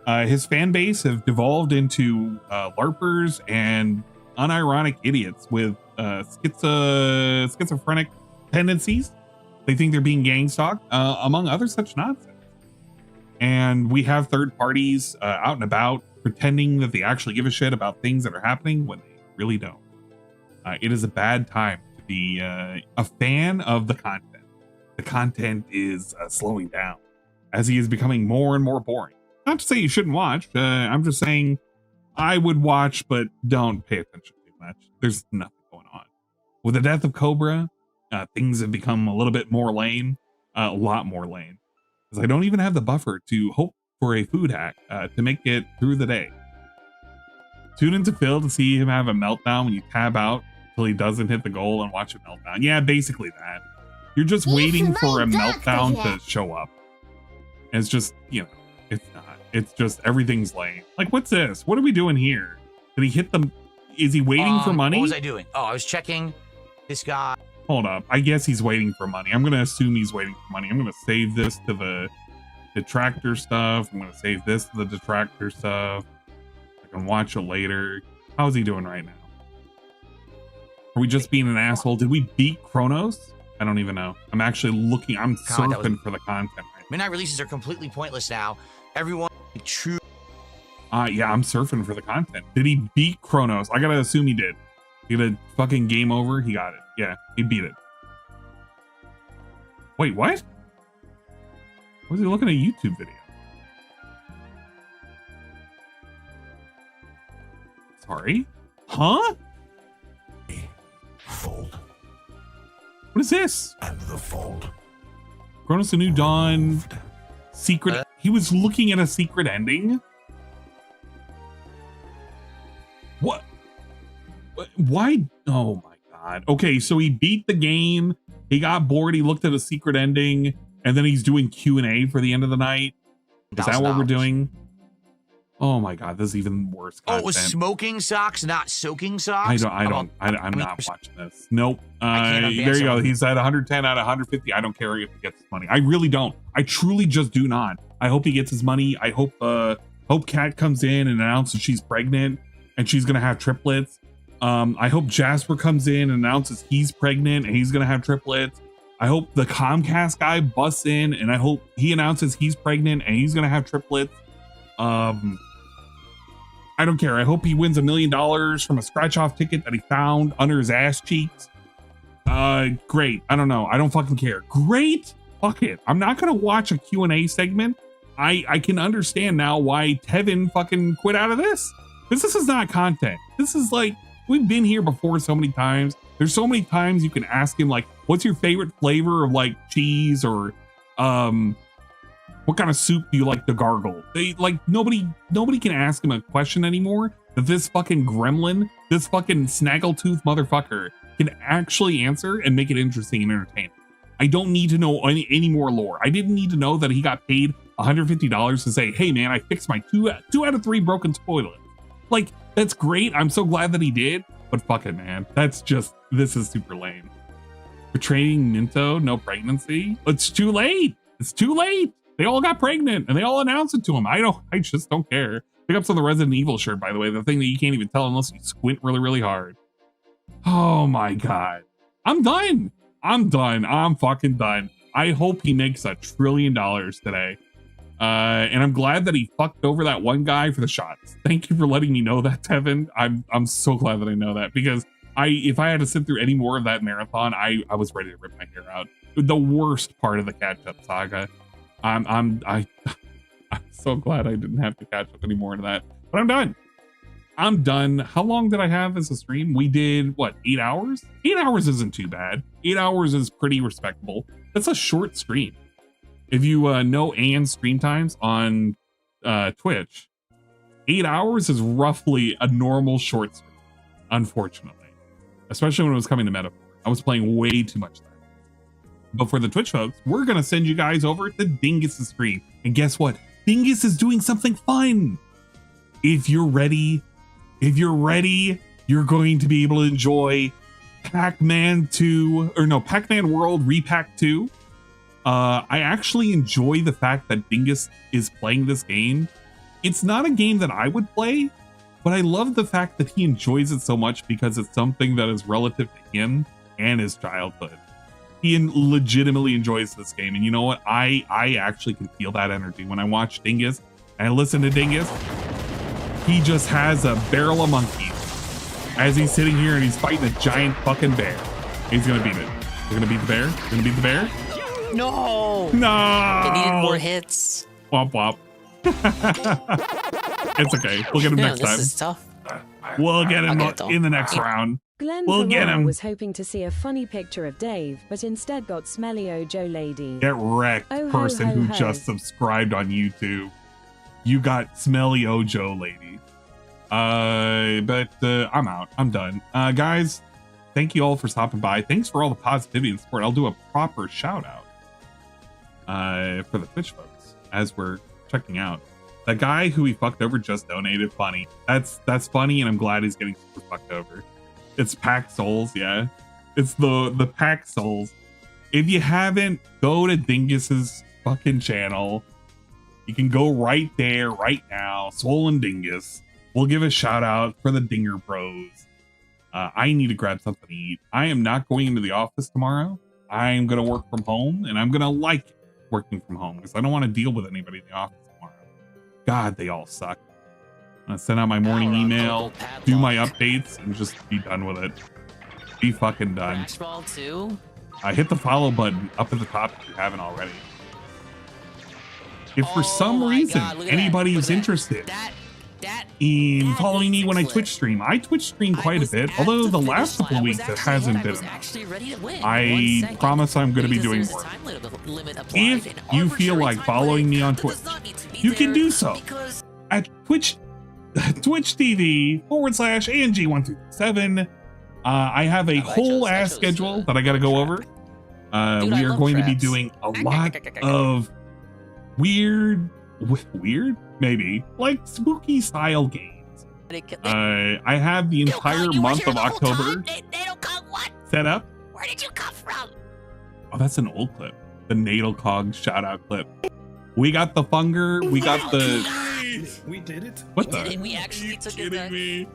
His fan base have devolved into LARPers and unironic idiots with schizophrenic tendencies. They think they're being gang stalked, among other such nonsense. And we have third parties out and about pretending that they actually give a shit about things that are happening when they really don't. It is a bad time to be a fan of the content. The content is slowing down as he is becoming more and more boring. Not to say you shouldn't watch. I'm just saying I would watch, but don't pay attention too much. There's nothing going on. With the death of Cobra, things have become a little bit more lame. A lot more lame. Because I don't even have the buffer to hope for a food hack to make it through the day. Tune into Phil to see him have a meltdown when you tab out until he doesn't hit the goal and watch a meltdown. Yeah, basically that. You're just waiting for a meltdown to show up. And it's just, you know, it's not. It's just everything's lame. Like, what's this? What are we doing here? Did he hit the... Is he waiting for money? What was I doing? Oh, I was checking this guy. Hold up. I guess he's waiting for money. I'm going to assume he's waiting for money. I'm going to save this to the detractor stuff. I'm going to save this to the detractor stuff. I can watch it later. How's he doing right now? Are we just being an asshole? Did we beat Kronos? I don't even know. I'm actually looking. I'm surfing for the content right now. Midnight releases are completely pointless now. Everyone true. Yeah, I'm surfing for the content. Did he beat Kronos? I gotta assume he did. He got a fucking game over. He got it. Yeah, he beat it. Wait, what? Was he looking at a YouTube video? Sorry? Huh? Fold. What is this? And the fold. Kronos: A New Dawn. Secret. He was looking at a secret ending? What? Why? Oh my god. Okay, so he beat the game. He got bored. He looked at a secret ending, and then he's doing Q&A for the end of the night. Is that what we're doing? Oh my god, this is even worse content. Oh, it was smoking socks, not soaking socks? I'm not watching this. Nope. There you go. He's at 110 out of 150. I don't care if he gets his money. I really don't. I truly just do not. I hope he gets his money. I hope Kat comes in and announces she's pregnant and she's gonna have triplets. I hope Jasper comes in and announces he's pregnant and he's gonna have triplets. I hope the Comcast guy busts in and I hope he announces he's pregnant and he's gonna have triplets. I don't care. I hope he wins $1 million from a scratch-off ticket that he found under his ass cheeks. Great. I don't know. I don't fucking care. Great. Fuck it. I'm not gonna watch a Q&A segment. I can understand now why Tevin fucking quit out of this. Because this is not content. This is like, we've been here before so many times. There's so many times you can ask him, like, what's your favorite flavor of, like, cheese, or what kind of soup do you like to gargle? Nobody can ask him a question anymore that this fucking gremlin, this fucking snaggletooth motherfucker can actually answer and make it interesting and entertaining. I don't need to know any more lore. I didn't need to know that he got paid $150 to say, hey man, I fixed my two out of 3 broken toilets. Like, that's great. I'm so glad that he did, but fuck it, man. This is super lame. Betraying Minto, no pregnancy. It's too late. It's too late. They all got pregnant and they all announced it to him. I just don't care. Pick up some of the Resident Evil shirt, by the way, the thing that you can't even tell unless you squint really, really hard. Oh my God. I'm done. I'm fucking done. I hope he makes $1 trillion today. And I'm glad that he fucked over that one guy for the shots. Thank you for letting me know that, Tevin. I'm so glad that I know that, because if I had to sit through any more of that marathon, I was ready to rip my hair out. The worst part of the catch-up saga. I'm so glad I didn't have to catch up any more into that. But I'm done. How long did I have as a stream? We did, what, 8 hours? 8 hours isn't too bad. 8 hours is pretty respectable. That's a short stream. If you know Anne's stream times on Twitch, 8 hours is roughly a normal short stream, unfortunately. Especially when it was coming to Metaphor. I was playing way too much time. But for the Twitch folks, we're going to send you guys over to Dingus's stream. And guess what? Dingus is doing something fun. If you're ready, you're going to be able to enjoy Pac-Man 2, or no, Pac-Man World Repack 2. I actually enjoy the fact that Dingus is playing this game. It's not a game that I would play, but I love the fact that he enjoys it so much because it's something that is relative to him and his childhood. He legitimately enjoys this game, and you know what? I actually can feel that energy when I watch Dingus and I listen to Dingus. He just has a barrel of monkeys as he's sitting here and he's fighting a giant fucking bear. He's gonna beat it. We're gonna beat the bear. We're gonna beat the bear. No. No. It needed more hits. Womp womp. It's okay. We'll get him next time. This is tough. We'll get him in the next round. Glenn We'll get Ferrara him. was hoping to see a funny picture of Dave, but instead got Smelly Ojo Lady. Get wrecked, Oh, ho, person ho, who ho. just subscribed on YouTube. You got Smelly Ojo Lady. But I'm out. I'm done. Guys, thank you all for stopping by. Thanks for all the positivity and support. I'll do a proper shout out for the Twitch folks as we're checking out. That guy who we fucked over just donated. Funny. That's funny, and I'm glad he's getting super fucked over. It's Pack Souls, yeah. It's the Pack Souls. If you haven't, go to Dingus's fucking channel. You can go right there, right now. Swollen Dingus. We'll give a shout out for the Dinger Bros. I need to grab something to eat. I am not going into the office tomorrow. I'm gonna work from home, and I'm gonna like working from home because I don't want to deal with anybody in the office tomorrow. God, they all suck. I'm gonna send out my morning email, do my updates, and just be done with it. Be fucking done. Hit the follow button up at the top if you haven't already. If for some reason anybody is interested in following me when I Twitch stream, I Twitch stream quite a bit, although the last couple of weeks it hasn't been enough. I promise I'm going to be doing more. If you feel like following me on Twitch, you can do so at twitch.tv/ANG127. I have a whole ass schedule that I got to go over. We are going to be doing a lot of weird, maybe, like spooky style games. I have the entire month of October set up. Where did you come from? Oh, that's an old clip. The Natal Cog shout out clip. We got the Funger. We got the. We did it. What the? We actually took it. Me?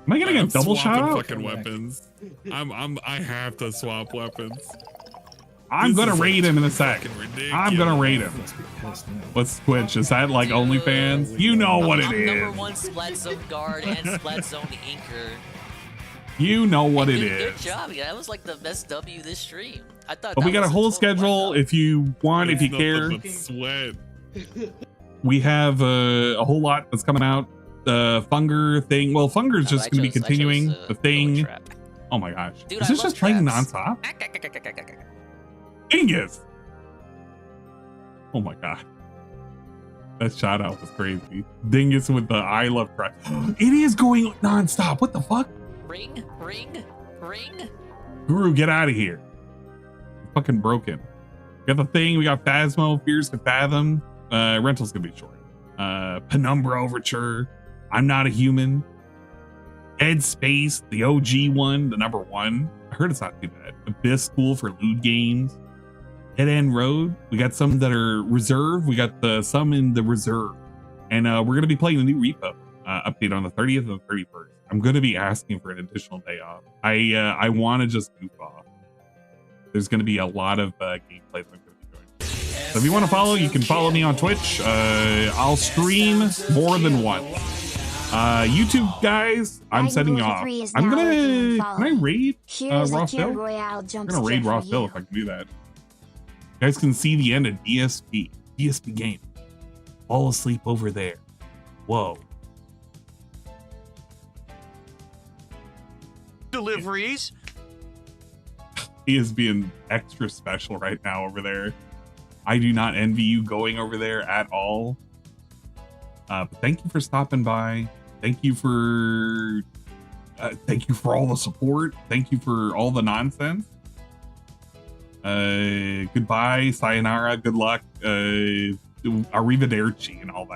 Am I gonna get double shout out? Fucking weapons. I have to swap weapons. I'm gonna raid him in a sec. I'm gonna raid him. What's Twitch? Is that like OnlyFans? You know what it is. Number one Splat Zone guard and Splat Zone inker. You know what it Good is. job, yeah. That was like the best W this stream. I thought. But we got a whole total schedule. If you want, if you care, Sweat. we have a whole lot that's coming out. The Funger thing. Well, Funger is just going to be continuing the thing. Oh my gosh, Dude, is this just playing nonstop? Dingus! Oh my god, that shout out was crazy. Dingus with the I love cry. It is going nonstop. What the fuck? Ring. Guru, get out of here. Fucking broken. We got the thing. We got Phasmo, Fears to Fathom. Rental's gonna be short. Penumbra Overture. I'm Not a Human. Dead Space, the OG one, the number one. I heard it's not too bad. Abyss School for Lewd Games. Dead End Road. We got some that are reserved. We got some in the reserve. And we're going to be playing the new repo update on the 30th and the 31st. I'm going to be asking for an additional day off. I want to just goof off. There's going to be a lot of gameplay that I'm going to be doing. So if you want to follow, you can follow me on Twitch. I'll stream more than once. YouTube guys, I'm setting you off. I'm gonna. Can I raid Ross Hill? I'm gonna raid Ross Hill if I can do that. You guys can see the end of DSP game. Fall asleep over there. Whoa. Deliveries. He is being extra special right now over there. I do not envy you going over there at all. But thank you for stopping by. Thank you for all the support. Thank you for all the nonsense. Goodbye, sayonara, good luck, arrivederci, and all that.